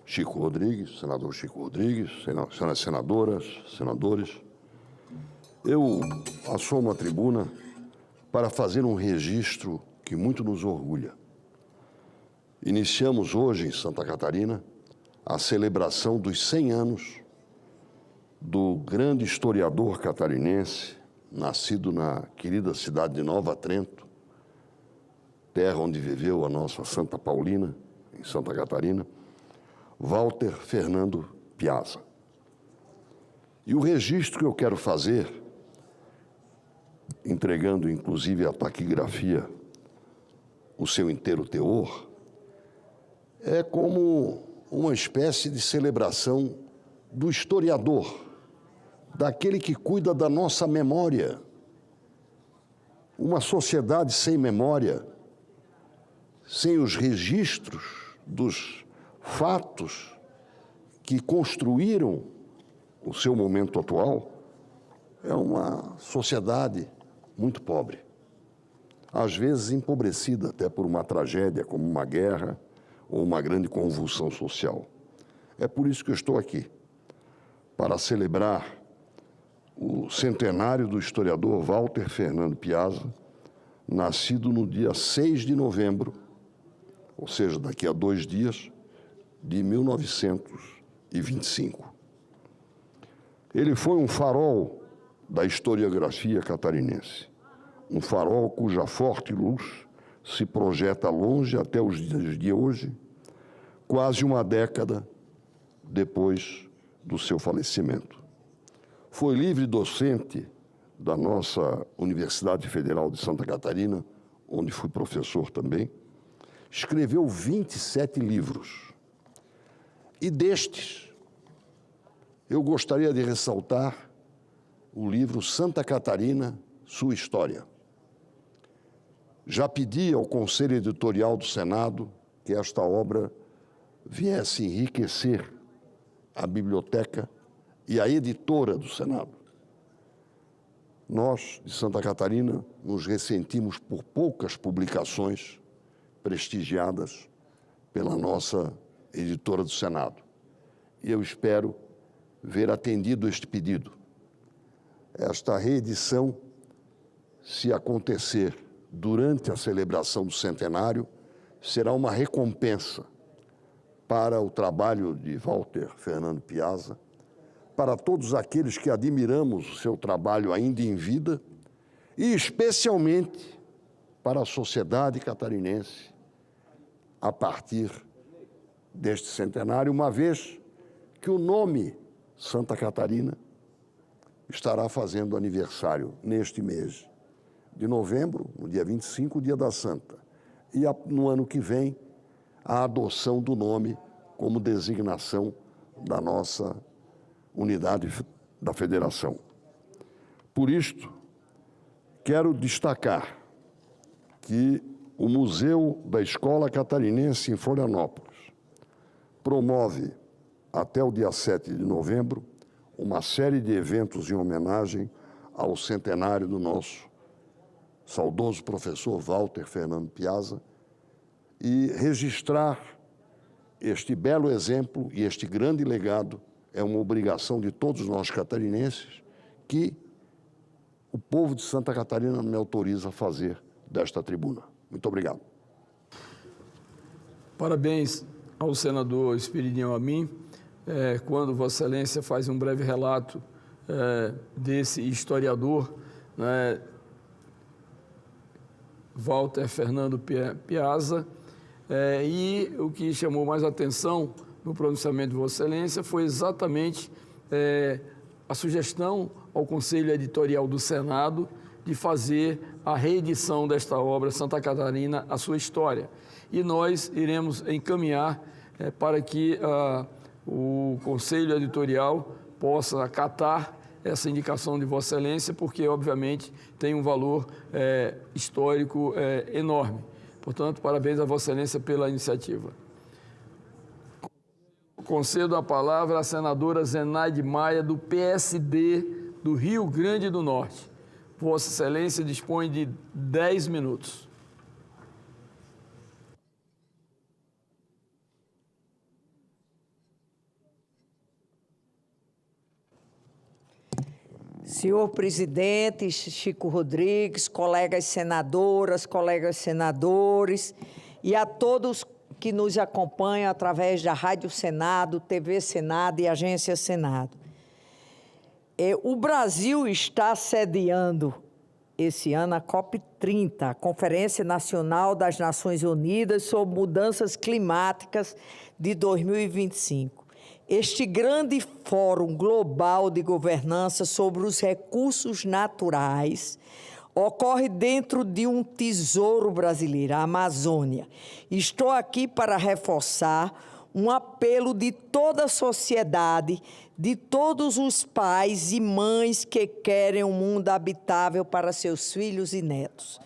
Chico Rodrigues, senador Chico Rodrigues, senhoras senadoras, senadores. Eu assumo a tribuna para fazer um registro que muito nos orgulha. Iniciamos hoje em Santa Catarina a celebração dos 100 anos do grande historiador catarinense, nascido na querida cidade de Nova Trento, terra onde viveu a nossa Santa Paulina, em Santa Catarina, Walter Fernando Piazza. E o registro que eu quero fazer, entregando inclusive a taquigrafia, o seu inteiro teor, é como uma espécie de celebração do historiador, daquele que cuida da nossa memória. Uma sociedade sem memória, sem os registros dos fatos que construíram o seu momento atual, é uma sociedade muito pobre. Às vezes empobrecida até por uma tragédia, como uma guerra ou uma grande convulsão social. É por isso que eu estou aqui, para celebrar o centenário do historiador Walter Fernando Piazza, nascido no dia 6 de novembro, ou seja, daqui a 2 dias, de 1925. Ele foi um farol da historiografia catarinense, um farol cuja forte luz se projeta longe até os dias de hoje, quase uma década depois do seu falecimento. Foi livre docente da nossa Universidade Federal de Santa Catarina, onde fui professor também. Escreveu 27 livros. E destes, eu gostaria de ressaltar o livro Santa Catarina, Sua História. Já pedi ao Conselho Editorial do Senado que esta obra viesse enriquecer a biblioteca e a editora do Senado. Nós, de Santa Catarina, nos ressentimos por poucas publicações prestigiadas pela nossa editora do Senado. E eu espero ver atendido este pedido. Esta reedição, se acontecer durante a celebração do centenário, será uma recompensa para o trabalho de Walter Fernando Piazza, para todos aqueles que admiramos o seu trabalho ainda em vida e especialmente para a sociedade catarinense a partir deste centenário, uma vez que o nome Santa Catarina estará fazendo aniversário neste mês de novembro, no dia 25, o Dia da Santa, e no ano que vem a adoção do nome como designação da nossa unidade da federação. Por isto, quero destacar que o Museu da Escola Catarinense em Florianópolis promove, até o dia 7 de novembro, uma série de eventos em homenagem ao centenário do nosso saudoso professor Walter Fernando Piazza, e registrar este belo exemplo e este grande legado é uma obrigação de todos nós catarinenses que o povo de Santa Catarina me autoriza a fazer desta tribuna. Muito obrigado. Parabéns ao senador Esperidião Amin. Quando Vossa Excelência faz um breve relato desse historiador, né, Walter Fernando Piazza, e o que chamou mais atenção no pronunciamento de Vossa Excelência foi exatamente a sugestão ao Conselho Editorial do Senado de fazer a reedição desta obra Santa Catarina, a sua história. E nós iremos encaminhar para que o Conselho Editorial possa acatar essa indicação de Vossa Excelência, porque, obviamente, tem um valor histórico enorme. Portanto, parabéns a Vossa Excelência pela iniciativa. Concedo a palavra à senadora Zenaide Maia, do PSD do Rio Grande do Norte. Vossa Excelência dispõe de 10 minutos. Senhor presidente Chico Rodrigues, colegas senadoras, colegas senadores e a todos que nos acompanham através da Rádio Senado, TV Senado e Agência Senado. O Brasil está sediando esse ano a COP30, a Conferência Nacional das Nações Unidas sobre Mudanças Climáticas de 2025. Este grande fórum global de governança sobre os recursos naturais ocorre dentro de um tesouro brasileiro, a Amazônia. Estou aqui para reforçar um apelo de toda a sociedade, de todos os pais e mães que querem um mundo habitável para seus filhos e netos.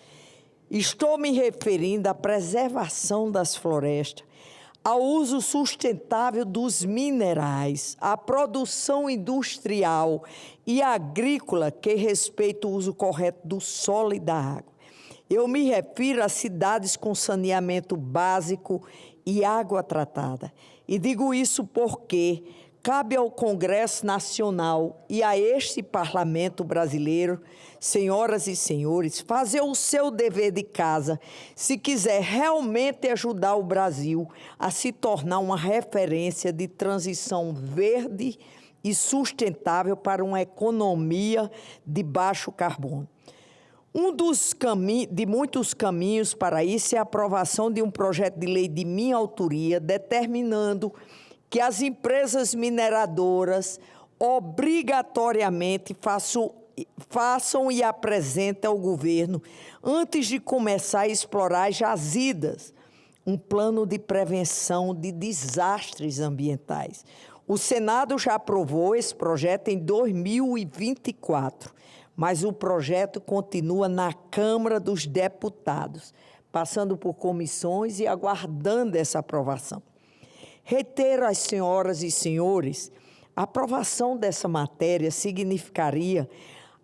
Estou me referindo à preservação das florestas, ao uso sustentável dos minerais, à produção industrial e agrícola que respeita o uso correto do solo e da água. Eu me refiro a cidades com saneamento básico e água tratada. E digo isso porque cabe ao Congresso Nacional e a este Parlamento brasileiro, senhoras e senhores, fazer o seu dever de casa se quiser realmente ajudar o Brasil a se tornar uma referência de transição verde e sustentável para uma economia de baixo carbono. Um de muitos caminhos para isso é a aprovação de um projeto de lei de minha autoria, determinando que as empresas mineradoras obrigatoriamente façam e apresentem ao governo, antes de começar a explorar as jazidas, um plano de prevenção de desastres ambientais. O Senado já aprovou esse projeto em 2024, mas o projeto continua na Câmara dos Deputados, passando por comissões e aguardando essa aprovação. Reitero às senhoras e senhores, a aprovação dessa matéria significaria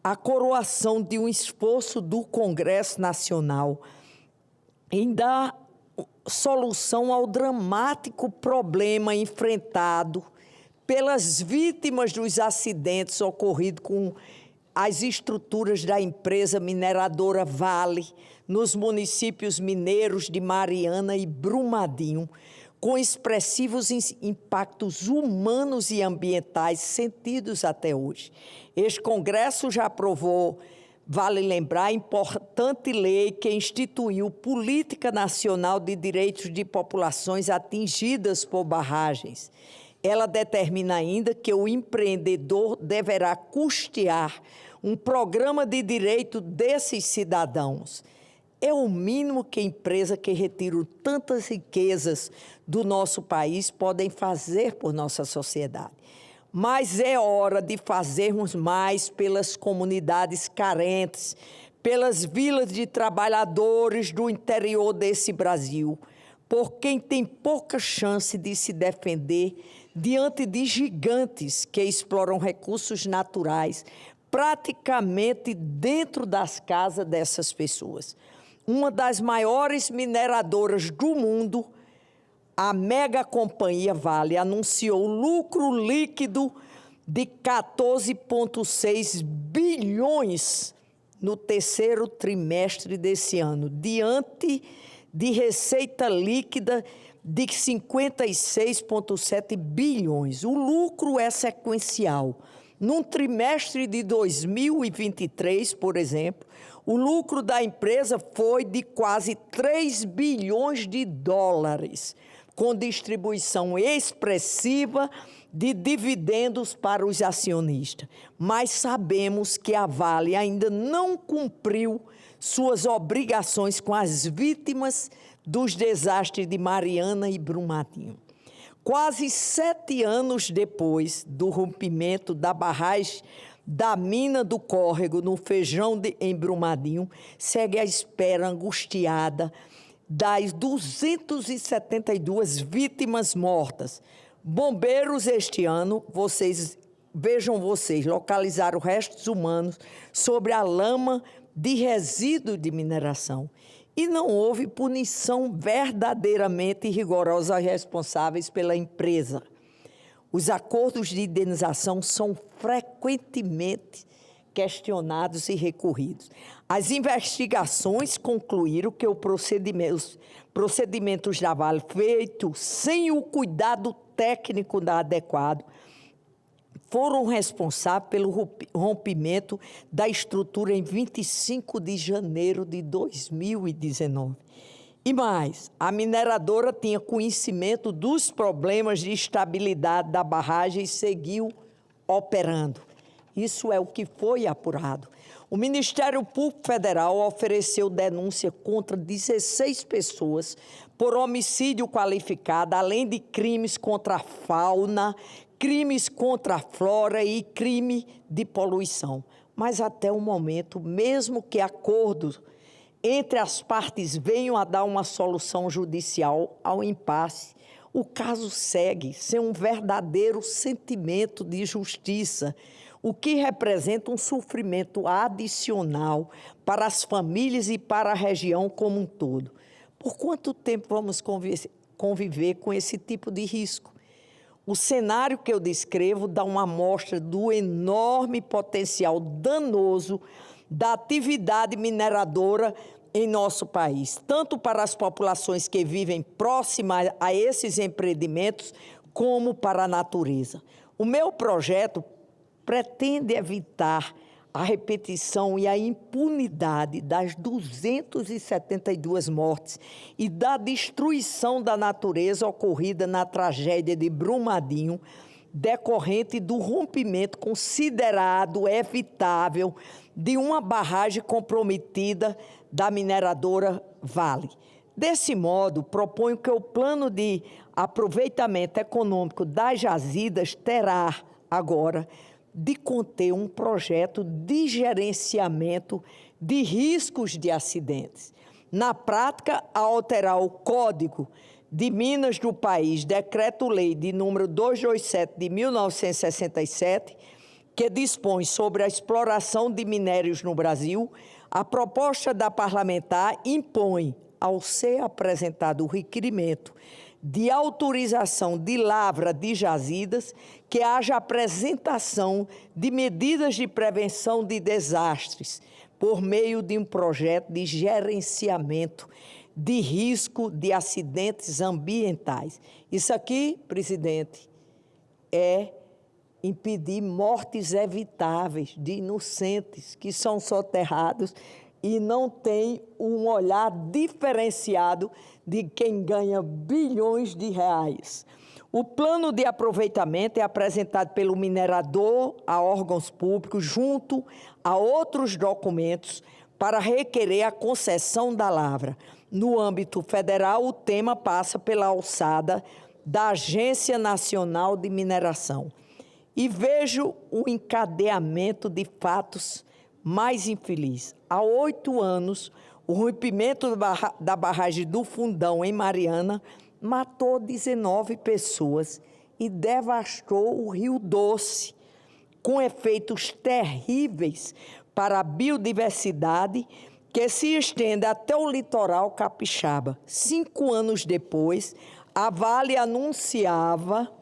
a coroação de um esforço do Congresso Nacional em dar solução ao dramático problema enfrentado pelas vítimas dos acidentes ocorridos com as estruturas da empresa mineradora Vale, nos municípios mineiros de Mariana e Brumadinho, com expressivos impactos humanos e ambientais sentidos até hoje. Este Congresso já aprovou, vale lembrar, a importante lei que instituiu Política Nacional de Direitos de Populações Atingidas por Barragens. Ela determina ainda que o empreendedor deverá custear um programa de direito desses cidadãos. É o mínimo que empresas que retiram tantas riquezas do nosso país podem fazer por nossa sociedade. Mas é hora de fazermos mais pelas comunidades carentes, pelas vilas de trabalhadores do interior desse Brasil, por quem tem pouca chance de se defender diante de gigantes que exploram recursos naturais praticamente dentro das casas dessas pessoas. Uma das maiores mineradoras do mundo, a mega companhia Vale, anunciou lucro líquido de 14,6 bilhões no terceiro trimestre desse ano, diante de receita líquida de 56,7 bilhões. O lucro é sequencial. Num trimestre de 2023, por exemplo, o lucro da empresa foi de quase 3 bilhões de dólares, com distribuição expressiva de dividendos para os acionistas. Mas sabemos que a Vale ainda não cumpriu suas obrigações com as vítimas dos desastres de Mariana e Brumadinho. Quase 7 anos depois do rompimento da barragem da mina do Córrego, no Feijão em Brumadinho, segue a espera angustiada das 272 vítimas mortas. Bombeiros este ano, vejam vocês, localizaram restos humanos sobre a lama de resíduo de mineração. E não houve punição verdadeiramente rigorosa aos responsáveis pela empresa. Os acordos de indenização são frequentemente questionados e recorridos. As investigações concluíram que os procedimentos da Vale feitos sem o cuidado técnico adequado foram responsáveis pelo rompimento da estrutura em 25 de janeiro de 2019. E mais, a mineradora tinha conhecimento dos problemas de estabilidade da barragem e seguiu operando. Isso é o que foi apurado. O Ministério Público Federal ofereceu denúncia contra 16 pessoas por homicídio qualificado, além de crimes contra a fauna, crimes contra a flora e crime de poluição. Mas até o momento, mesmo que acordos entre as partes venham a dar uma solução judicial ao impasse, o caso segue sem um verdadeiro sentimento de justiça, o que representa um sofrimento adicional para as famílias e para a região como um todo. Por quanto tempo vamos conviver com esse tipo de risco? O cenário que eu descrevo dá uma amostra do enorme potencial danoso da atividade mineradora em nosso país, tanto para as populações que vivem próximas a esses empreendimentos, como para a natureza. O meu projeto pretende evitar a repetição e a impunidade das 272 mortes e da destruição da natureza ocorrida na tragédia de Brumadinho, decorrente do rompimento considerado evitável de uma barragem comprometida da mineradora Vale. Desse modo, proponho que o plano de aproveitamento econômico das jazidas terá agora de conter um projeto de gerenciamento de riscos de acidentes. Na prática, ao alterar o Código de Minas do país, Decreto-Lei de número 227 de 1967, que dispõe sobre a exploração de minérios no Brasil, a proposta da parlamentar impõe, ao ser apresentado o requerimento de autorização de lavra de jazidas, que haja apresentação de medidas de prevenção de desastres por meio de um projeto de gerenciamento de risco de acidentes ambientais. Isso aqui, presidente, é impedir mortes evitáveis de inocentes que são soterrados e não tem um olhar diferenciado de quem ganha bilhões de reais. O plano de aproveitamento é apresentado pelo minerador a órgãos públicos, junto a outros documentos, para requerer a concessão da lavra. No âmbito federal, o tema passa pela alçada da Agência Nacional de Mineração. E vejo o encadeamento de fatos mais infeliz. Há 8 anos, o rompimento da barragem do Fundão, em Mariana, matou 19 pessoas e devastou o Rio Doce, com efeitos terríveis para a biodiversidade, que se estende até o litoral capixaba. 5 anos depois, a Vale anunciava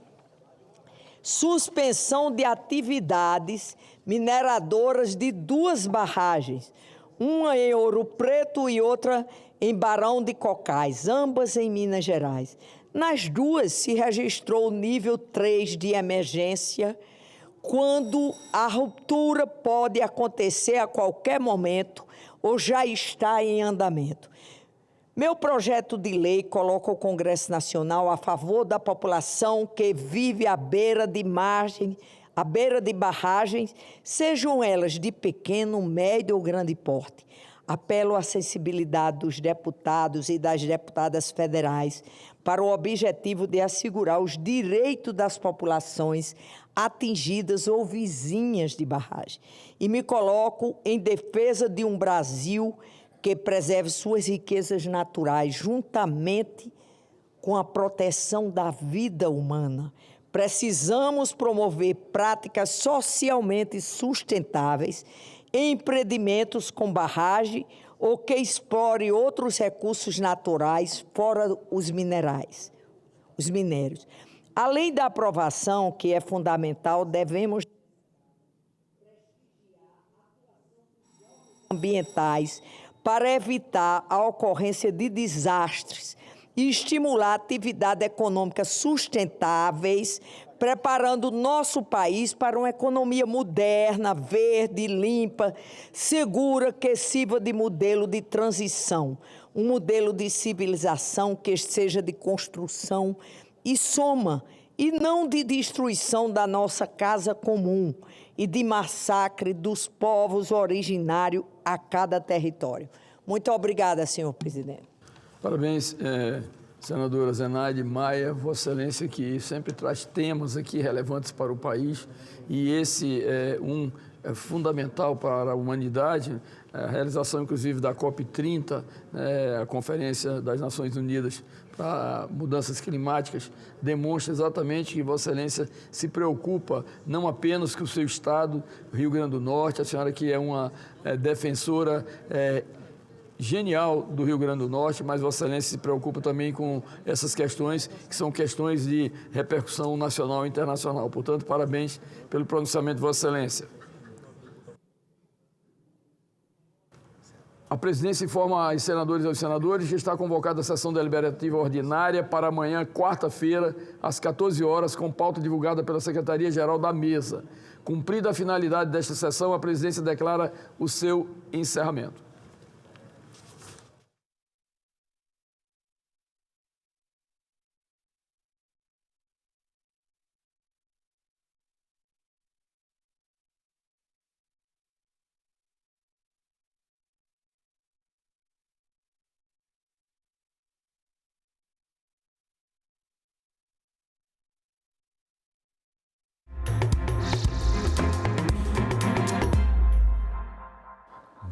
suspensão de atividades mineradoras de 2 barragens, uma em Ouro Preto e outra em Barão de Cocais, ambas em Minas Gerais. Nas duas se registrou o nível 3 de emergência, quando a ruptura pode acontecer a qualquer momento ou já está em andamento. Meu projeto de lei coloca o Congresso Nacional a favor da população que vive à beira de barragens, sejam elas de pequeno, médio ou grande porte. Apelo à sensibilidade dos deputados e das deputadas federais para o objetivo de assegurar os direitos das populações atingidas ou vizinhas de barragem. E me coloco em defesa de um Brasil que preserve suas riquezas naturais, juntamente com a proteção da vida humana. Precisamos promover práticas socialmente sustentáveis, empreendimentos com barragem ou que explore outros recursos naturais fora os minérios. Além da aprovação, que é fundamental, devemos ambientais para evitar a ocorrência de desastres e estimular atividades econômicas sustentáveis, preparando o nosso país para uma economia moderna, verde, limpa, segura, que sirva de modelo de transição, um modelo de civilização que seja de construção e soma, e não de destruição da nossa casa comum e de massacre dos povos originários a cada território. Muito obrigada, senhor presidente. Parabéns, senadora Zenaide Maia, Vossa Excelência, que sempre traz temas aqui relevantes para o país, e esse é fundamental para a humanidade, a realização, inclusive, da COP30, a Conferência das Nações Unidas para Mudanças Climáticas, demonstra exatamente que Vossa Excelência se preocupa não apenas com o seu estado, Rio Grande do Norte, a senhora que é uma defensora genial do Rio Grande do Norte, mas Vossa Excelência se preocupa também com essas questões, que são questões de repercussão nacional e internacional. Portanto, parabéns pelo pronunciamento de Vossa Excelência. A presidência informa aos senadores e aos senadores que está convocada a sessão deliberativa ordinária para amanhã, quarta-feira, às 14 horas, com pauta divulgada pela Secretaria-Geral da Mesa. Cumprida a finalidade desta sessão, a presidência declara o seu encerramento.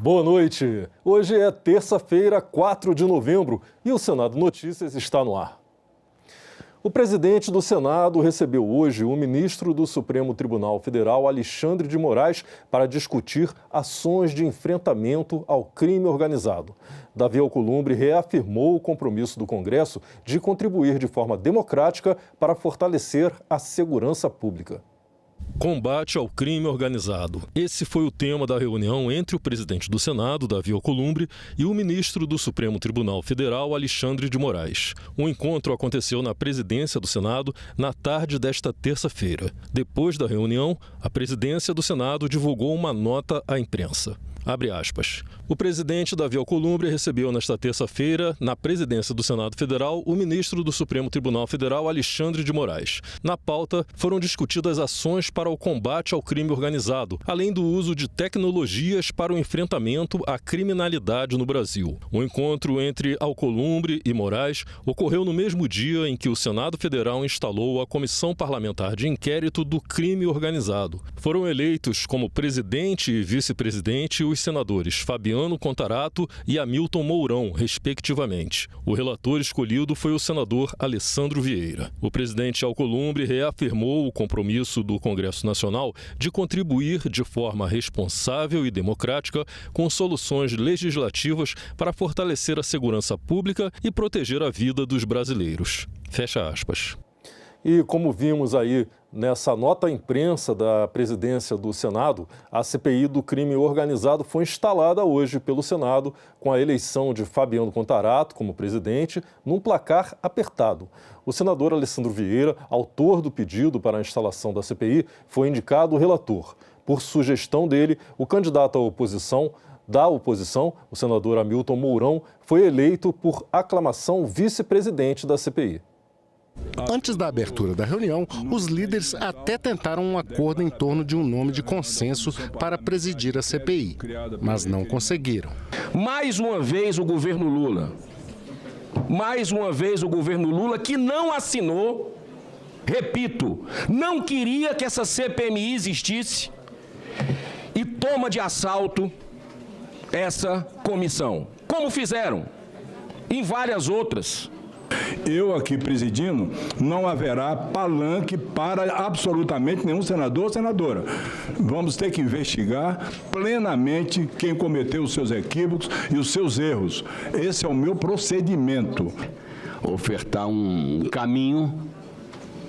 Boa noite. Hoje é terça-feira, 4 de novembro, e o Senado Notícias está no ar. O presidente do Senado recebeu hoje o ministro do Supremo Tribunal Federal, Alexandre de Moraes, para discutir ações de enfrentamento ao crime organizado. Davi Alcolumbre reafirmou o compromisso do Congresso de contribuir de forma democrática para fortalecer a segurança pública. Combate ao crime organizado. Esse foi o tema da reunião entre o presidente do Senado, Davi Alcolumbre, e o ministro do Supremo Tribunal Federal, Alexandre de Moraes. O encontro aconteceu na presidência do Senado na tarde desta terça-feira. Depois da reunião, a presidência do Senado divulgou uma nota à imprensa. Abre aspas. O presidente Davi Alcolumbre recebeu nesta terça-feira, na presidência do Senado Federal, o ministro do Supremo Tribunal Federal, Alexandre de Moraes. Na pauta, foram discutidas ações para o combate ao crime organizado, além do uso de tecnologias para o enfrentamento à criminalidade no Brasil. O encontro entre Alcolumbre e Moraes ocorreu no mesmo dia em que o Senado Federal instalou a Comissão Parlamentar de Inquérito do Crime Organizado. Foram eleitos como presidente e vice-presidente os senadores Fabiano Contarato e Hamilton Mourão, respectivamente. O relator escolhido foi o senador Alessandro Vieira. O presidente Alcolumbre reafirmou o compromisso do Congresso Nacional de contribuir de forma responsável e democrática com soluções legislativas para fortalecer a segurança pública e proteger a vida dos brasileiros. Fecha aspas. E como vimos aí nessa nota à imprensa da presidência do Senado, a CPI do crime organizado foi instalada hoje pelo Senado com a eleição de Fabiano Contarato como presidente num placar apertado. O senador Alessandro Vieira, autor do pedido para a instalação da CPI, foi indicado relator. Por sugestão dele, o candidato da oposição, o senador Hamilton Mourão, foi eleito por aclamação vice-presidente da CPI. Antes da abertura da reunião, os líderes até tentaram um acordo em torno de um nome de consenso para presidir a CPI, mas não conseguiram. Mais uma vez o governo Lula. Mais uma vez o governo Lula que não assinou, repito, não queria que essa CPMI existisse e toma de assalto essa comissão, como fizeram em várias outras. Eu aqui presidindo, não haverá palanque para absolutamente nenhum senador ou senadora. Vamos ter que investigar plenamente quem cometeu os seus equívocos e os seus erros. Esse é o meu procedimento. Ofertar um caminho,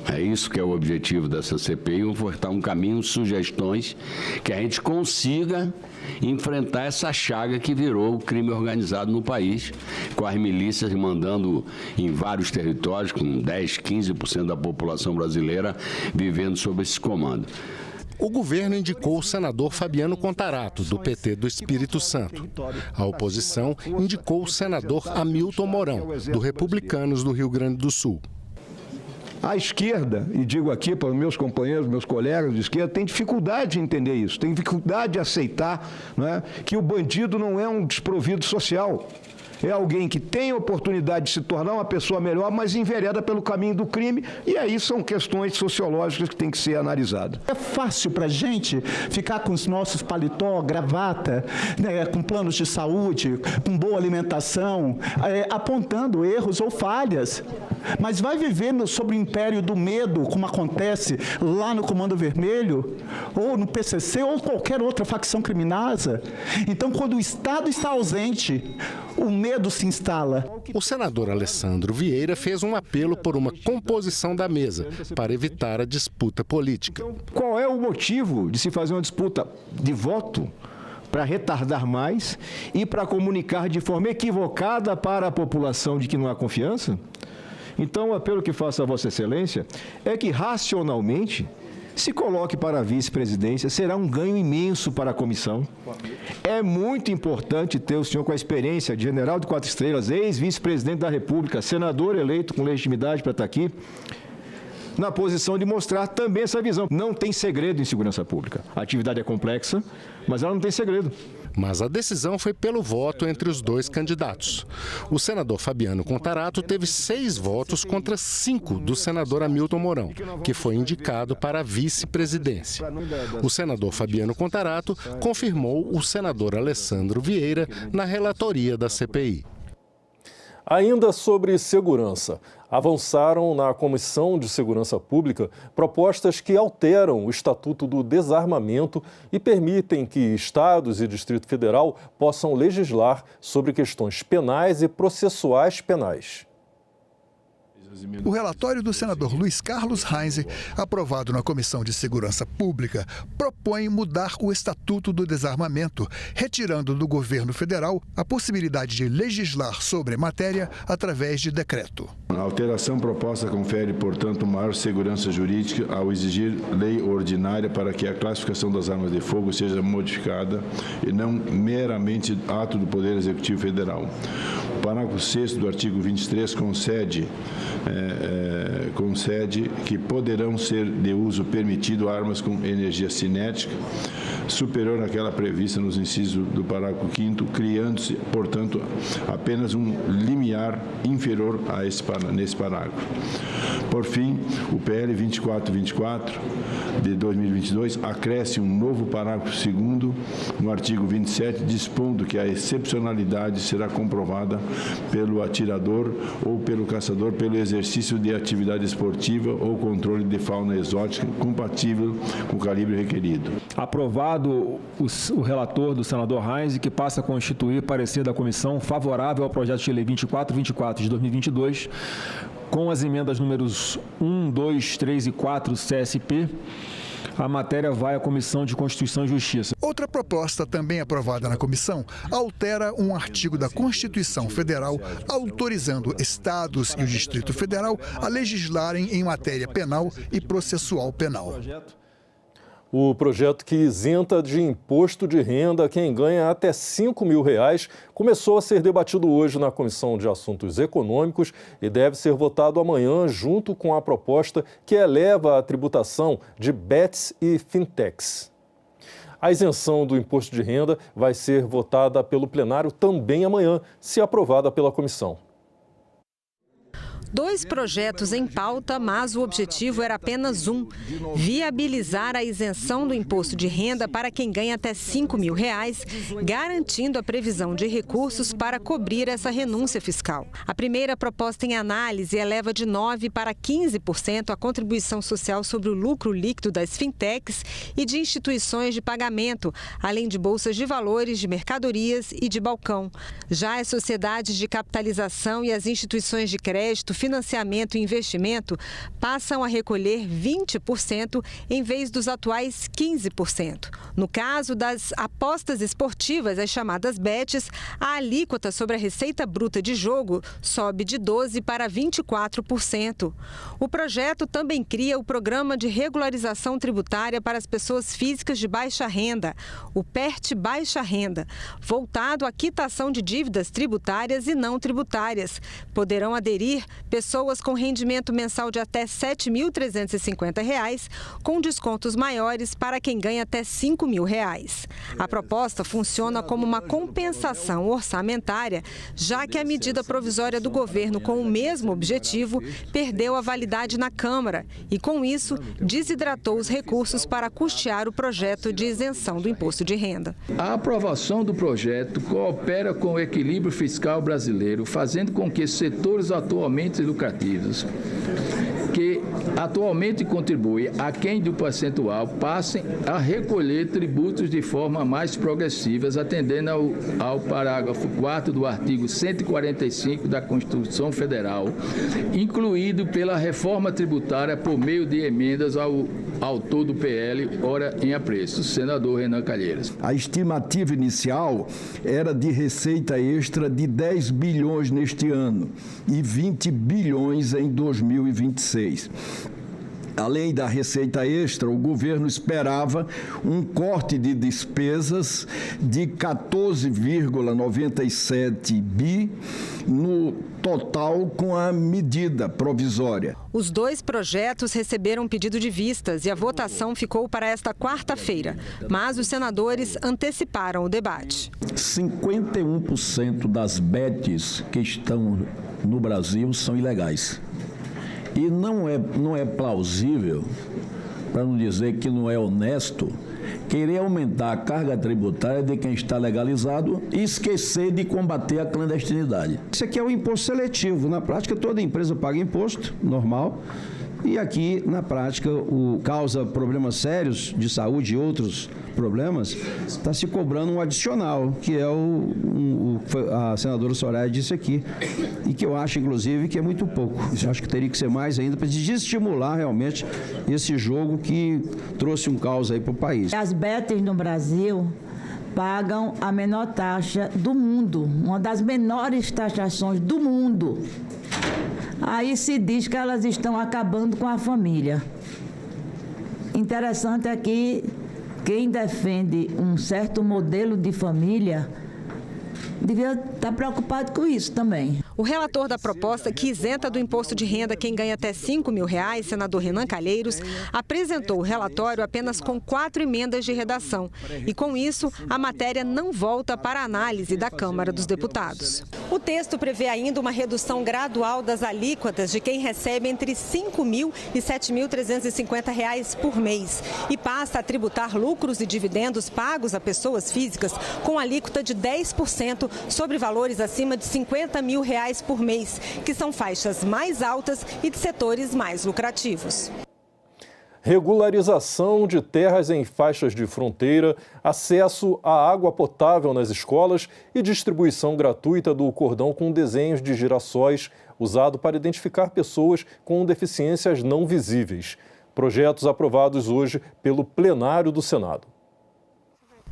é isso que é o objetivo dessa CPI, ofertar um caminho, sugestões, que a gente consiga enfrentar essa chaga que virou o crime organizado no país, com as milícias mandando em vários territórios, com 10, 15% da população brasileira vivendo sob esse comando. O governo indicou o senador Fabiano Contarato, do PT do Espírito Santo. A oposição indicou o senador Hamilton Mourão, do Republicanos do Rio Grande do Sul. A esquerda, e digo aqui para os meus companheiros, meus colegas de esquerda, tem dificuldade de entender isso, tem dificuldade de aceitar, não é, que o bandido não é um desprovido social. É alguém que tem a oportunidade de se tornar uma pessoa melhor, mas envereda pelo caminho do crime, e aí são questões sociológicas que têm que ser analisadas. É fácil para a gente ficar com os nossos paletó, gravata, né, com planos de saúde, com boa alimentação, apontando erros ou falhas. Mas vai viver sob o império do medo, como acontece lá no Comando Vermelho, ou no PCC, ou qualquer outra facção criminosa. Então, quando o Estado está ausente, o medo se instala. O senador Alessandro Vieira fez um apelo por uma composição da mesa para evitar a disputa política. Qual é o motivo de se fazer uma disputa de voto? Para retardar mais e para comunicar de forma equivocada para a população de que não há confiança? Então, o apelo que faço a Vossa Excelência é que, racionalmente, se coloque para a vice-presidência, será um ganho imenso para a comissão. É muito importante ter o senhor com a experiência de general de 4 estrelas, ex-vice-presidente da República, senador eleito com legitimidade para estar aqui, na posição de mostrar também essa visão. Não tem segredo em segurança pública. A atividade é complexa, mas ela não tem segredo. Mas a decisão foi pelo voto entre os dois candidatos. O senador Fabiano Contarato teve 6 votos contra 5 do senador Hamilton Mourão, que foi indicado para a vice-presidência. O senador Fabiano Contarato confirmou o senador Alessandro Vieira na relatoria da CPI. Ainda sobre segurança, avançaram na Comissão de Segurança Pública propostas que alteram o Estatuto do Desarmamento e permitem que estados e Distrito Federal possam legislar sobre questões penais e processuais penais. O relatório do senador Luiz Carlos Reis, aprovado na Comissão de Segurança Pública, propõe mudar o Estatuto do Desarmamento, retirando do governo federal a possibilidade de legislar sobre a matéria através de decreto. A alteração proposta confere, portanto, maior segurança jurídica ao exigir lei ordinária para que a classificação das armas de fogo seja modificada e não meramente ato do Poder Executivo Federal. O parágrafo 6º do artigo 23 concede que poderão ser de uso permitido armas com energia cinética superior àquela prevista nos incisos do parágrafo 5º, criando-se, portanto, apenas um limiar inferior a nesse parágrafo. Por fim, o PL 2424 de 2022 acresce um novo parágrafo 2º no artigo 27, dispondo que a excepcionalidade será comprovada pelo atirador ou pelo caçador pelo exercício de atividade esportiva ou controle de fauna exótica compatível com o calibre requerido. Aprovado o relator do senador Heinze, que passa a constituir parecer da comissão favorável ao projeto de lei 2424 de 2022, com as emendas números 1, 2, 3 e 4 CSP, a matéria vai à Comissão de Constituição e Justiça. Outra proposta, também aprovada na comissão, altera um artigo da Constituição Federal, autorizando estados e o Distrito Federal a legislarem em matéria penal e processual penal. O projeto que isenta de imposto de renda quem ganha até R$ 5.000 começou a ser debatido hoje na Comissão de Assuntos Econômicos e deve ser votado amanhã junto com a proposta que eleva a tributação de bets e fintechs. A isenção do imposto de renda vai ser votada pelo plenário também amanhã, se aprovada pela comissão. 2 projetos em pauta, mas o objetivo era apenas um: viabilizar a isenção do imposto de renda para quem ganha até R$ 5.000, garantindo a previsão de recursos para cobrir essa renúncia fiscal. A primeira proposta em análise eleva de 9% para 15% a contribuição social sobre o lucro líquido das fintechs e de instituições de pagamento, além de bolsas de valores, de mercadorias e de balcão. Já as sociedades de capitalização e as instituições de crédito, financiamento e investimento passam a recolher 20% em vez dos atuais 15%. No caso das apostas esportivas, as chamadas bets, a alíquota sobre a receita bruta de jogo sobe de 12% para 24%. O projeto também cria o Programa de Regularização Tributária para as Pessoas Físicas de Baixa Renda, o PERT Baixa Renda, voltado à quitação de dívidas tributárias e não tributárias. Poderão aderir pessoas com rendimento mensal de até R$ 7.350, com descontos maiores para quem ganha até R$ 5.000. A proposta funciona como uma compensação orçamentária, já que a medida provisória do governo com o mesmo objetivo perdeu a validade na Câmara e, com isso, desidratou os recursos para custear o projeto de isenção do imposto de renda. A aprovação do projeto coopera com o equilíbrio fiscal brasileiro, fazendo com que setores atualmente lucrativos, que atualmente contribuem aquém do percentual, passem a recolher tributos de forma mais progressiva, atendendo ao parágrafo 4º do artigo 145 da Constituição Federal, incluído pela reforma tributária por meio de emendas ao autor do PL, ora em apreço, senador Renan Calheiros. A estimativa inicial era de receita extra de 10 bilhões neste ano e 20 bilhões em 2026. Além da receita extra, o governo esperava um corte de despesas de 14,97 bi no total com a medida provisória. Os 2 projetos receberam pedido de vistas e a votação ficou para esta quarta-feira, mas os senadores anteciparam o debate. 51% das bets que estão no Brasil são ilegais. E não é plausível, para não dizer que não é honesto, querer aumentar a carga tributária de quem está legalizado e esquecer de combater a clandestinidade. Isso aqui é o imposto seletivo. Na prática, toda empresa paga imposto, normal. E aqui, na prática, causa problemas sérios de saúde e outros problemas, está se cobrando um adicional, que é a senadora Soraya disse aqui, e que eu acho, inclusive, que é muito pouco. Eu acho que teria que ser mais ainda para desestimular realmente esse jogo que trouxe um caos aí para o país. As bets no Brasil pagam a menor taxa do mundo, uma das menores taxações do mundo. Aí se diz que elas estão acabando com a família. Interessante é que quem defende um certo modelo de família devia estar preocupado com isso também. O relator da proposta, que isenta do imposto de renda quem ganha até R$5 mil, senador Renan Calheiros, apresentou o relatório apenas com 4 emendas de redação. E com isso, a matéria não volta para análise da Câmara dos Deputados. O texto prevê ainda uma redução gradual das alíquotas de quem recebe entre R$5 mil e R$7.350 por mês e passa a tributar lucros e dividendos pagos a pessoas físicas com alíquota de 10% sobre valores acima de R$50 mil por mês, que são faixas mais altas e de setores mais lucrativos. Regularização de terras em faixas de fronteira, acesso à água potável nas escolas e distribuição gratuita do cordão com desenhos de girassóis usado para identificar pessoas com deficiências não visíveis. Projetos aprovados hoje pelo plenário do Senado.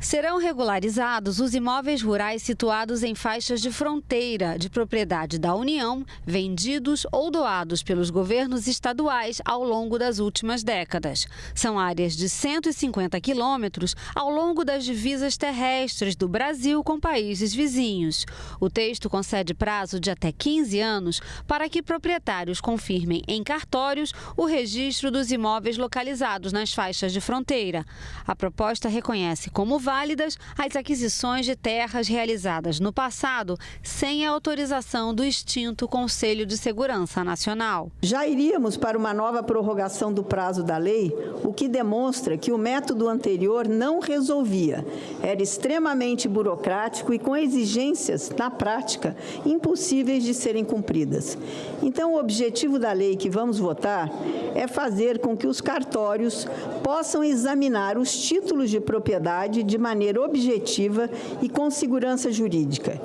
Serão regularizados os imóveis rurais situados em faixas de fronteira de propriedade da União, vendidos ou doados pelos governos estaduais ao longo das últimas décadas. São áreas de 150 quilômetros ao longo das divisas terrestres do Brasil com países vizinhos. O texto concede prazo de até 15 anos para que proprietários confirmem em cartórios o registro dos imóveis localizados nas faixas de fronteira. A proposta reconhece como válidas as aquisições de terras realizadas no passado sem a autorização do extinto Conselho de Segurança Nacional. Já iríamos para uma nova prorrogação do prazo da lei, o que demonstra que o método anterior não resolvia. Era extremamente burocrático e com exigências, na prática, impossíveis de serem cumpridas. Então, o objetivo da lei que vamos votar é fazer com que os cartórios possam examinar os títulos de propriedade de maneira objetiva e com segurança jurídica,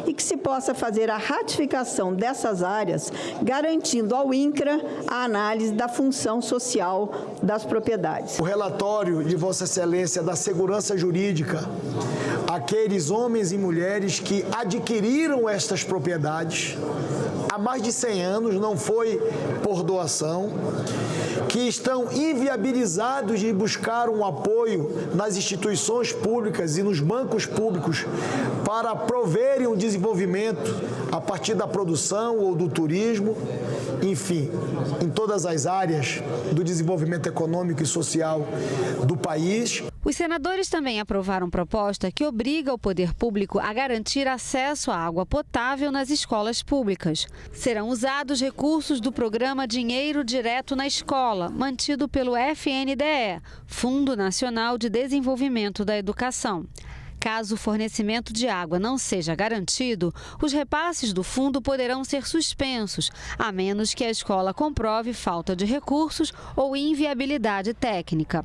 e que se possa fazer a ratificação dessas áreas, garantindo ao INCRA a análise da função social das propriedades. O relatório de Vossa Excelência da segurança jurídica, aqueles homens e mulheres que adquiriram estas propriedades há mais de 100 anos, não foi por doação, que estão inviabilizados de buscar um apoio nas instituições públicas e nos bancos públicos para proverem um desenvolvimento a partir da produção ou do turismo, enfim, em todas as áreas do desenvolvimento econômico e social do país. Os senadores também aprovaram proposta que obriga o poder público a garantir acesso à água potável nas escolas públicas. Serão usados recursos do programa Dinheiro Direto na Escola, mantido pelo FNDE, Fundo Nacional de Desenvolvimento da Educação. Caso o fornecimento de água não seja garantido, os repasses do fundo poderão ser suspensos, a menos que a escola comprove falta de recursos ou inviabilidade técnica.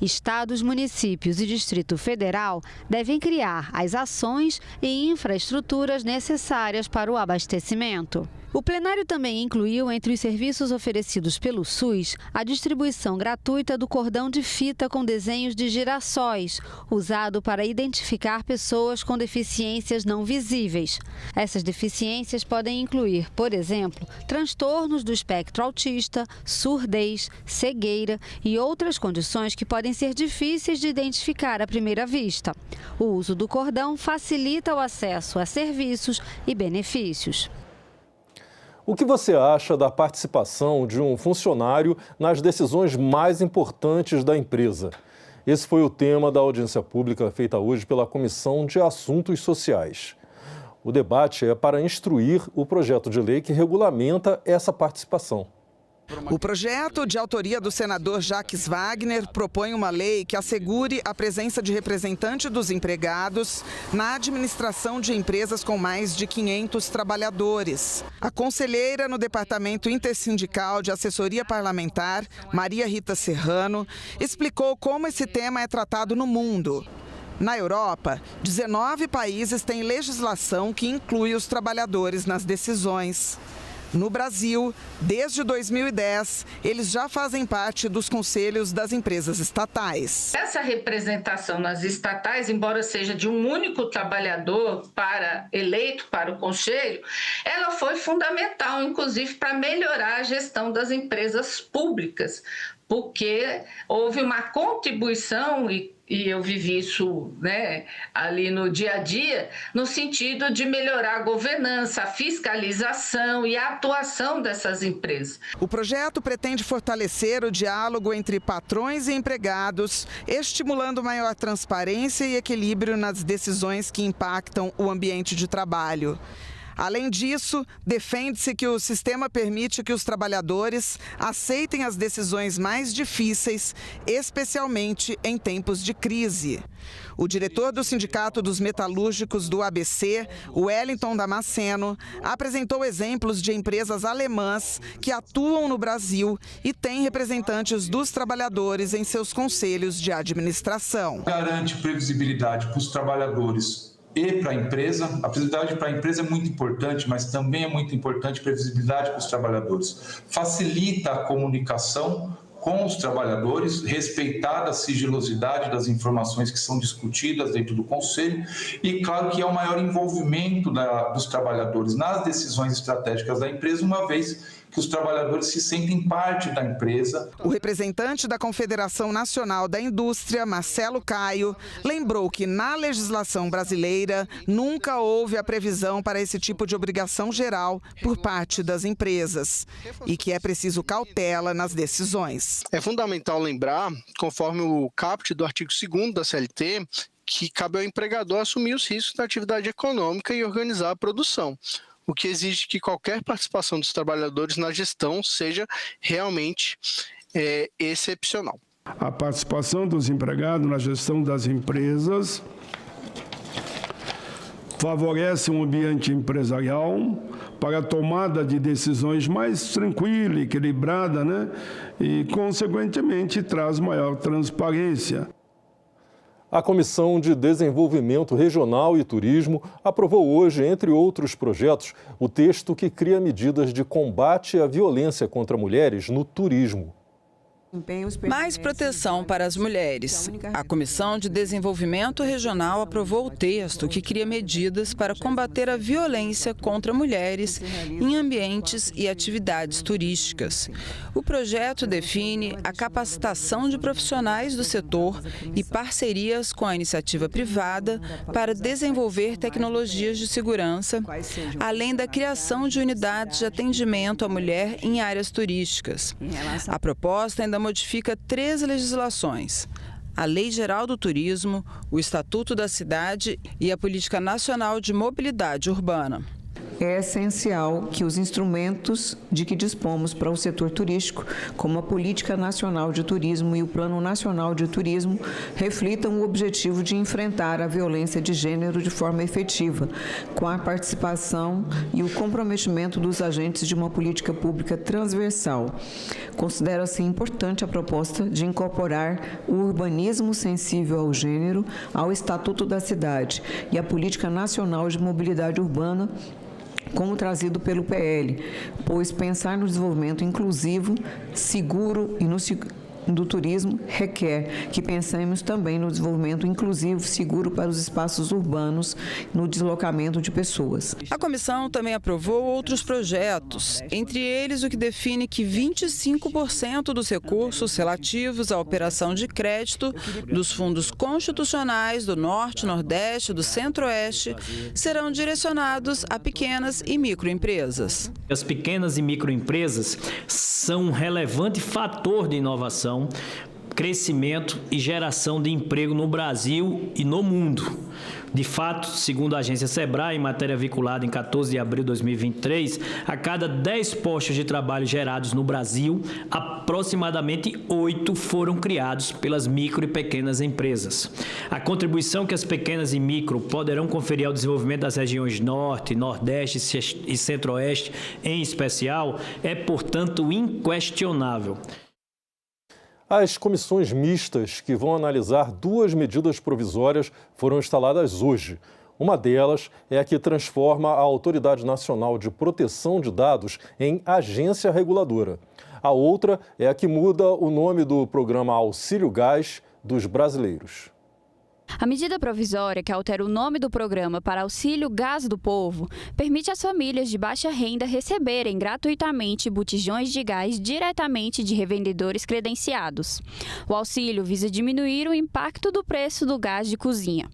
Estados, municípios e Distrito Federal devem criar as ações e infraestruturas necessárias para o abastecimento. O plenário também incluiu entre os serviços oferecidos pelo SUS a distribuição gratuita do cordão de fita com desenhos de girassóis, usado para identificar pessoas com deficiências não visíveis. Essas deficiências podem incluir, por exemplo, transtornos do espectro autista, surdez, cegueira e outras condições que podem ser difíceis de identificar à primeira vista. O uso do cordão facilita o acesso a serviços e benefícios. O que você acha da participação de um funcionário nas decisões mais importantes da empresa? Esse foi o tema da audiência pública feita hoje pela Comissão de Assuntos Sociais. O debate é para instruir o projeto de lei que regulamenta essa participação. O projeto, de autoria do senador Jacques Wagner, propõe uma lei que assegure a presença de representante dos empregados na administração de empresas com mais de 500 trabalhadores. A conselheira no Departamento Intersindical de Assessoria Parlamentar, Maria Rita Serrano, explicou como esse tema é tratado no mundo. Na Europa, 19 países têm legislação que inclui os trabalhadores nas decisões. No Brasil, desde 2010, eles já fazem parte dos conselhos das empresas estatais. Essa representação nas estatais, embora seja de um único trabalhador eleito para o conselho, ela foi fundamental, inclusive, para melhorar a gestão das empresas públicas, porque houve uma contribuição e e eu vivi isso, né, ali no dia a dia, no sentido de melhorar a governança, a fiscalização e a atuação dessas empresas. O projeto pretende fortalecer o diálogo entre patrões e empregados, estimulando maior transparência e equilíbrio nas decisões que impactam o ambiente de trabalho. Além disso, defende-se que o sistema permite que os trabalhadores aceitem as decisões mais difíceis, especialmente em tempos de crise. O diretor do Sindicato dos Metalúrgicos do ABC, Wellington Damasceno, apresentou exemplos de empresas alemãs que atuam no Brasil e têm representantes dos trabalhadores em seus conselhos de administração. Garante previsibilidade para os trabalhadores e para a empresa. A previsibilidade para a empresa é muito importante, mas também é muito importante a previsibilidade para os trabalhadores. Facilita a comunicação com os trabalhadores, respeitada a sigilosidade das informações que são discutidas dentro do Conselho e, claro, que é o maior envolvimento dos trabalhadores nas decisões estratégicas da empresa, uma vez que os trabalhadores se sentem parte da empresa. O representante da Confederação Nacional da Indústria, Marcelo Caio, lembrou que na legislação brasileira nunca houve a previsão para esse tipo de obrigação geral por parte das empresas e que é preciso cautela nas decisões. É fundamental lembrar, conforme o caput do artigo 2º da CLT, que cabe ao empregador assumir os riscos da atividade econômica e organizar a produção, o que exige que qualquer participação dos trabalhadores na gestão seja realmente excepcional. A participação dos empregados na gestão das empresas favorece um ambiente empresarial para a tomada de decisões mais tranquila, equilibrada, né? E, consequentemente, traz maior transparência. A Comissão de Desenvolvimento Regional e Turismo aprovou hoje, entre outros projetos, o texto que cria medidas de combate à violência contra mulheres no turismo. Mais proteção para as mulheres. A Comissão de Desenvolvimento Regional aprovou o texto que cria medidas para combater a violência contra mulheres em ambientes e atividades turísticas. O projeto define a capacitação de profissionais do setor e parcerias com a iniciativa privada para desenvolver tecnologias de segurança, além da criação de unidades de atendimento à mulher em áreas turísticas. A proposta ainda modifica 3 legislações: a Lei Geral do Turismo, o Estatuto da Cidade e a Política Nacional de Mobilidade Urbana. É essencial que os instrumentos de que dispomos para o setor turístico, como a Política Nacional de Turismo e o Plano Nacional de Turismo, reflitam o objetivo de enfrentar a violência de gênero de forma efetiva, com a participação e o comprometimento dos agentes de uma política pública transversal. Considero-se importante a proposta de incorporar o urbanismo sensível ao gênero ao Estatuto da Cidade e a Política Nacional de Mobilidade Urbana, como trazido pelo PL, pois pensar no desenvolvimento inclusivo, seguro e do turismo requer que pensemos também no desenvolvimento inclusivo, seguro para os espaços urbanos, no deslocamento de pessoas. A comissão também aprovou outros projetos, entre eles o que define que 25% dos recursos relativos à operação de crédito dos fundos constitucionais do Norte, Nordeste e do Centro-Oeste serão direcionados a pequenas e microempresas. As pequenas e microempresas são um relevante fator de inovação, crescimento e geração de emprego no Brasil e no mundo. De fato, segundo a agência Sebrae, em matéria vinculada em 14 de abril de 2023, a cada 10 postos de trabalho gerados no Brasil, aproximadamente 8 foram criados pelas micro e pequenas empresas. A contribuição que as pequenas e micro poderão conferir ao desenvolvimento das regiões Norte, Nordeste e Centro-Oeste, em especial, é, portanto, inquestionável. As comissões mistas que vão analisar 2 medidas provisórias foram instaladas hoje. Uma delas é a que transforma a Autoridade Nacional de Proteção de Dados em agência reguladora. A outra é a que muda o nome do programa Auxílio Gás dos Brasileiros. A medida provisória que altera o nome do programa para Auxílio Gás do Povo permite às famílias de baixa renda receberem gratuitamente botijões de gás diretamente de revendedores credenciados. O auxílio visa diminuir o impacto do preço do gás de cozinha.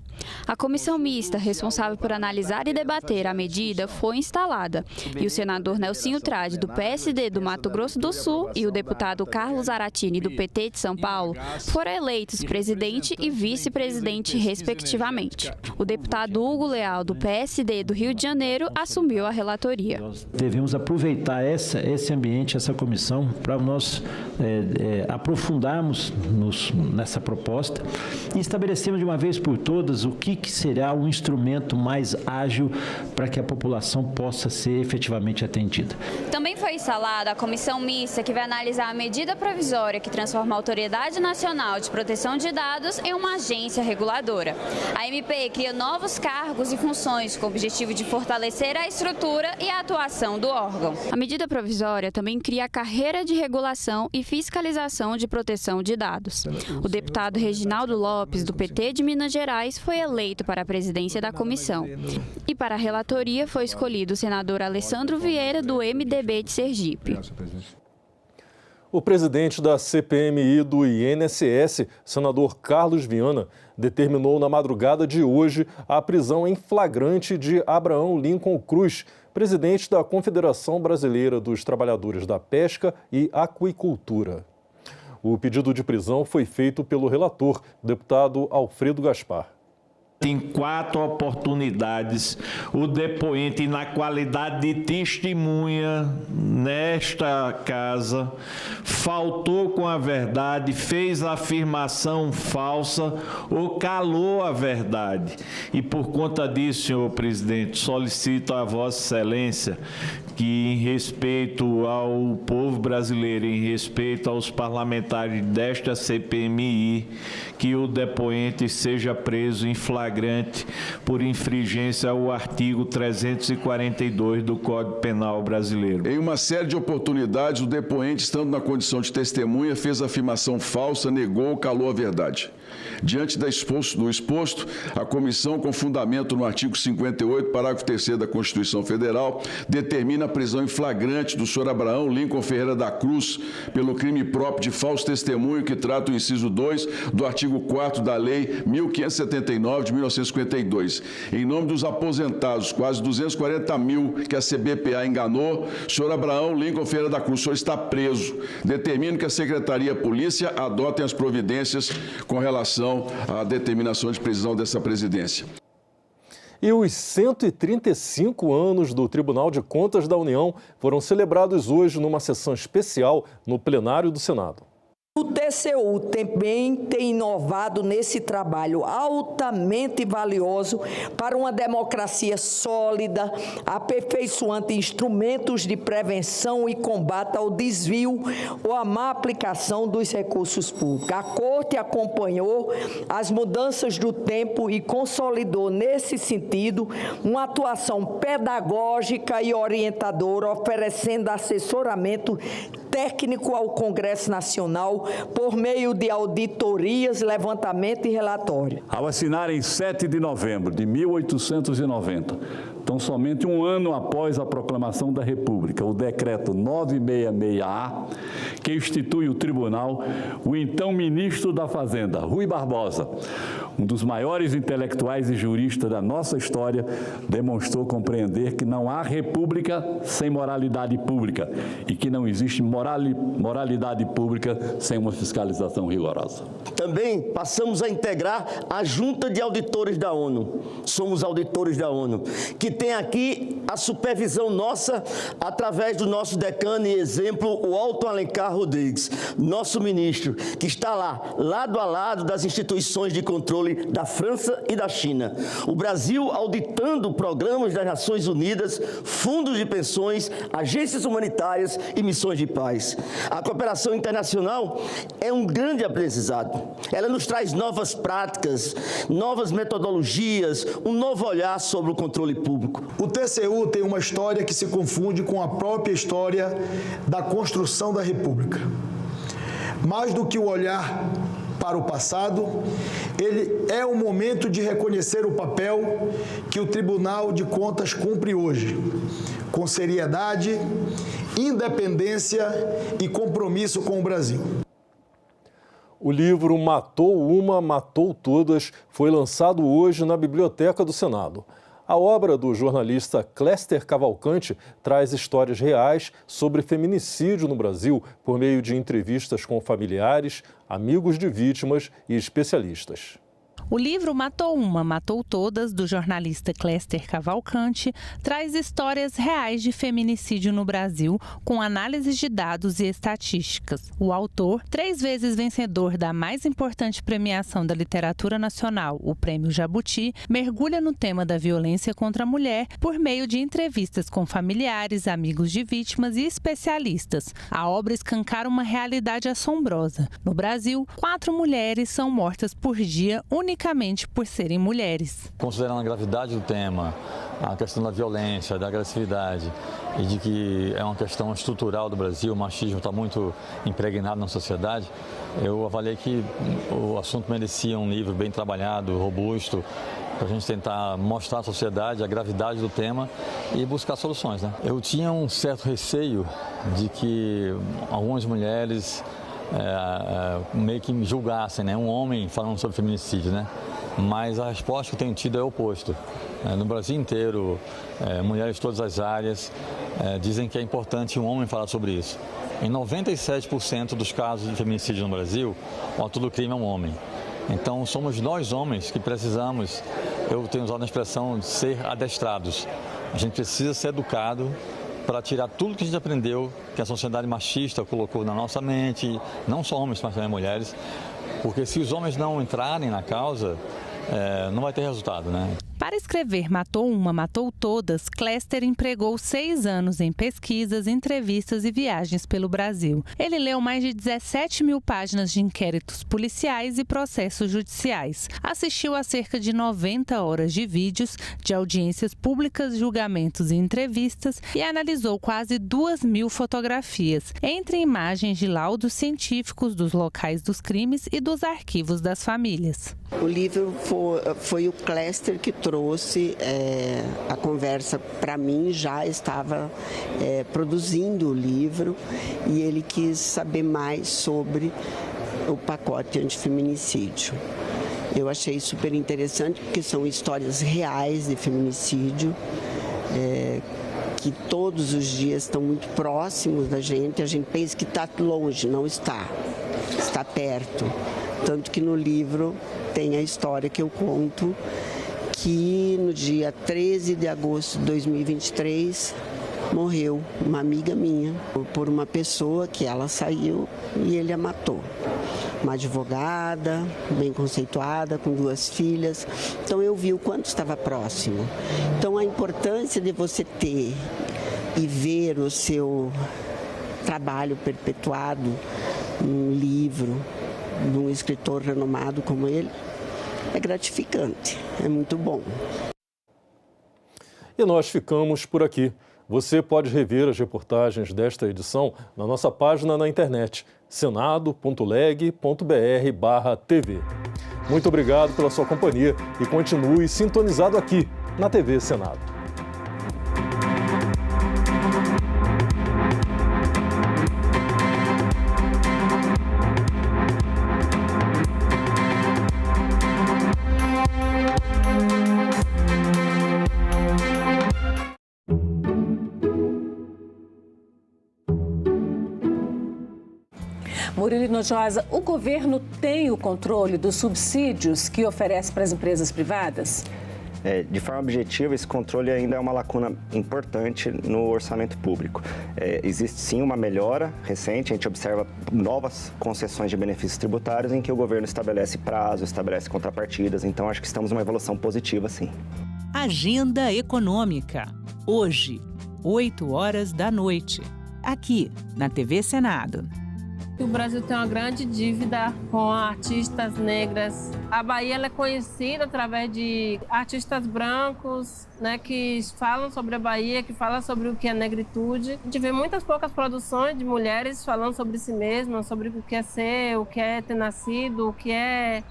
A comissão mista responsável por analisar e debater a medida foi instalada e o senador Nelsinho Trade, do PSD do Mato Grosso do Sul, e o deputado Carlos Aratini, do PT de São Paulo, foram eleitos presidente e vice-presidente, respectivamente. O deputado Hugo Leal, do PSD do Rio de Janeiro, assumiu a relatoria. Devemos aproveitar esse ambiente, essa comissão, para nós aprofundarmos nessa proposta e estabelecermos de uma vez por todas o que será um instrumento mais ágil para que a população possa ser efetivamente atendida. Também foi instalada a comissão mista que vai analisar a medida provisória que transforma a Autoridade Nacional de Proteção de Dados em uma agência reguladora. A MP cria novos cargos e funções com o objetivo de fortalecer a estrutura e a atuação do órgão. A medida provisória também cria a carreira de regulação e fiscalização de proteção de dados. O deputado Reginaldo Lopes, do PT de Minas Gerais, foi eleito para a presidência da comissão. E para a relatoria foi escolhido o senador Alessandro Vieira, do MDB de Sergipe. O presidente da CPMI do INSS, senador Carlos Viana, determinou na madrugada de hoje a prisão em flagrante de Abraão Lincoln Cruz, presidente da Confederação Brasileira dos Trabalhadores da Pesca e Aquicultura. O pedido de prisão foi feito pelo relator, deputado Alfredo Gaspar. Em 4 oportunidades, o depoente, na qualidade de testemunha nesta casa, faltou com a verdade, fez afirmação falsa ou calou a verdade. E por conta disso, senhor presidente, solicito a Vossa Excelência que, em respeito ao povo brasileiro, em respeito aos parlamentares desta CPMI, que o depoente seja preso em flagrante por infringência ao artigo 342 do Código Penal brasileiro. Em uma série de oportunidades, o depoente, estando na condição de testemunha, fez afirmação falsa, negou ou calou a verdade. Diante do exposto, a comissão, com fundamento no artigo 58, parágrafo 3º da Constituição Federal, determina a prisão em flagrante do senhor Abraão Lincoln Ferreira da Cruz pelo crime próprio de falso testemunho que trata o inciso 2 do artigo 4º da Lei 1579 de 1952. Em nome dos aposentados, quase 240 mil que a CBPA enganou, o senhor Abraão Lincoln Ferreira da Cruz, o senhor está preso. Determino que a Secretaria de Polícia adote as providências com relação à determinação de prisão dessa presidência. E os 135 anos do Tribunal de Contas da União foram celebrados hoje numa sessão especial no plenário do Senado. O TCU também tem inovado nesse trabalho altamente valioso para uma democracia sólida, aperfeiçoando instrumentos de prevenção e combate ao desvio ou à má aplicação dos recursos públicos. A Corte acompanhou as mudanças do tempo e consolidou, nesse sentido, uma atuação pedagógica e orientadora, oferecendo assessoramento técnico ao Congresso Nacional por meio de auditorias, levantamento e relatório. Ao assinar em 7 de novembro de 1890, tão somente um ano após a proclamação da República, o decreto 966-A, que institui o tribunal, o então ministro da Fazenda, Rui Barbosa, um dos maiores intelectuais e juristas da nossa história, demonstrou compreender que não há república sem moralidade pública e que não existe moralidade pública sem uma fiscalização rigorosa. Também passamos a integrar a Junta de Auditores da ONU. Somos auditores da ONU, que tem aqui a supervisão nossa através do nosso decano e exemplo, o Alto Alencar Rodrigues, nosso ministro, que está lá, lado a lado das instituições de controle da França e da China. O Brasil auditando programas das Nações Unidas, fundos de pensões, agências humanitárias e missões de paz. A cooperação internacional é um grande aprendizado. Ela nos traz novas práticas, novas metodologias, um novo olhar sobre o controle público. O TCU tem uma história que se confunde com a própria história da construção da República. Mais do que o olhar para o passado, ele é o momento de reconhecer o papel que o Tribunal de Contas cumpre hoje, com seriedade, independência e compromisso com o Brasil. O livro Matou Uma, Matou Todas foi lançado hoje na Biblioteca do Senado. A obra do jornalista Cléster Cavalcante traz histórias reais sobre feminicídio no Brasil por meio de entrevistas com familiares, amigos de vítimas e especialistas. O livro Matou Uma, Matou Todas, do jornalista Cléster Cavalcante, traz histórias reais de feminicídio no Brasil, com análises de dados e estatísticas. O autor, 3 vezes vencedor da mais importante premiação da literatura nacional, o Prêmio Jabuti, mergulha no tema da violência contra a mulher por meio de entrevistas com familiares, amigos de vítimas e especialistas. A obra escancara uma realidade assombrosa. No Brasil, 4 mulheres são mortas por dia unicamente por serem mulheres. Considerando a gravidade do tema, a questão da violência, da agressividade e de que é uma questão estrutural do Brasil, o machismo está muito impregnado na sociedade, eu avaliei que o assunto merecia um livro bem trabalhado, robusto, para a gente tentar mostrar à sociedade a gravidade do tema e buscar soluções, né? Eu tinha um certo receio de que algumas mulheres meio que me julgassem, né? Um homem falando sobre feminicídio, né? Mas a resposta que eu tenho tido é o oposto. No Brasil inteiro, mulheres de todas as áreas dizem que é importante um homem falar sobre isso. Em 97% dos casos de feminicídio no Brasil, o autor do crime é um homem. Então, somos nós homens que precisamos, eu tenho usado a expressão de ser adestrados. A gente precisa ser educado para tirar tudo que a gente aprendeu, que a sociedade machista colocou na nossa mente, não só homens, mas também mulheres, porque se os homens não entrarem na causa, não vai ter resultado, né? Para escrever Matou Uma, Matou Todas, Cléster empregou 6 anos em pesquisas, entrevistas e viagens pelo Brasil. Ele leu mais de 17 mil páginas de inquéritos policiais e processos judiciais. Assistiu a cerca de 90 horas de vídeos, de audiências públicas, julgamentos e entrevistas e analisou quase 2.000 fotografias, entre imagens de laudos científicos dos locais dos crimes e dos arquivos das famílias. O livro foi o Cléster que trouxe a conversa para mim, já estava produzindo o livro e ele quis saber mais sobre o pacote antifeminicídio. Eu achei super interessante porque são histórias reais de feminicídio, que todos os dias estão muito próximos da gente. A gente pensa que está longe, não está, está perto. Tanto que no livro tem a história que eu conto, que no dia 13 de agosto de 2023 morreu uma amiga minha por uma pessoa que ela saiu e ele a matou. Uma advogada, bem conceituada, com 2 filhas. Então eu vi o quanto estava próximo. Então a importância de você ter e ver o seu trabalho perpetuado num livro, de um escritor renomado como ele, é gratificante, é muito bom. E nós ficamos por aqui. Você pode rever as reportagens desta edição na nossa página na internet, senado.leg.br/TV. Muito obrigado pela sua companhia e continue sintonizado aqui na TV Senado. Murilo Hinojosa, o governo tem o controle dos subsídios que oferece para as empresas privadas? De forma objetiva, esse controle ainda é uma lacuna importante no orçamento público. Existe sim uma melhora recente, a gente observa novas concessões de benefícios tributários em que o governo estabelece prazo, estabelece contrapartidas, então acho que estamos numa evolução positiva, sim. Agenda Econômica. Hoje, 8 horas da noite, aqui na TV Senado. O Brasil tem uma grande dívida com artistas negras. A Bahia ela é conhecida através de artistas brancos, né, que falam sobre a Bahia, que falam sobre o que é negritude. A gente vê muitas poucas produções de mulheres falando sobre si mesmas, sobre o que é ser, o que é ter nascido, o que é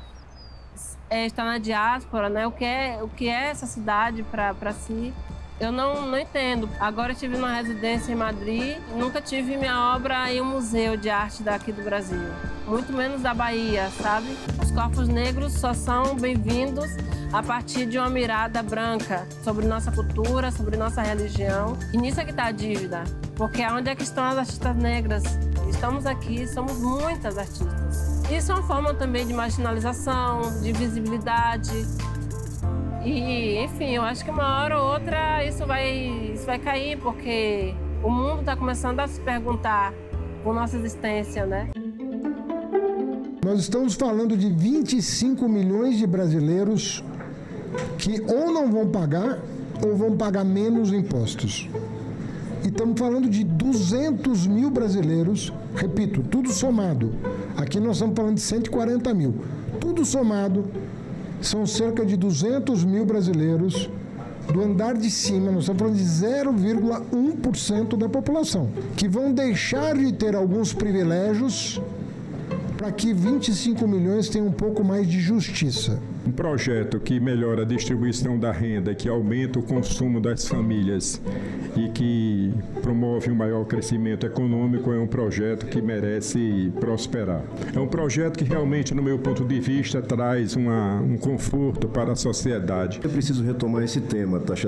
estar na diáspora, né? O que é essa cidade para si. Eu não entendo. Agora eu estive numa residência em Madrid, nunca tive minha obra em um museu de arte daqui do Brasil, muito menos da Bahia, sabe? Os corpos negros só são bem-vindos a partir de uma mirada branca sobre nossa cultura, sobre nossa religião. E nisso é que está a dívida, porque onde é que estão as artistas negras? Estamos aqui, somos muitas artistas. Isso é uma forma também de marginalização, de visibilidade. E, enfim, eu acho que uma hora ou outra isso vai cair, porque o mundo está começando a se perguntar por nossa existência, né? Nós estamos falando de 25 milhões de brasileiros que ou não vão pagar ou vão pagar menos impostos. E estamos falando de 200 mil brasileiros, repito, tudo somado. Aqui nós estamos falando de 140 mil. Tudo somado, são cerca de 200 mil brasileiros do andar de cima, nós estamos falando de 0,1% da população, que vão deixar de ter alguns privilégios para que 25 milhões tenham um pouco mais de justiça. Um projeto que melhora a distribuição da renda, que aumenta o consumo das famílias e que promove um maior crescimento econômico é um projeto que merece prosperar. É um projeto que realmente, no meu ponto de vista, traz um conforto para a sociedade. Eu preciso retomar esse tema, Taxa.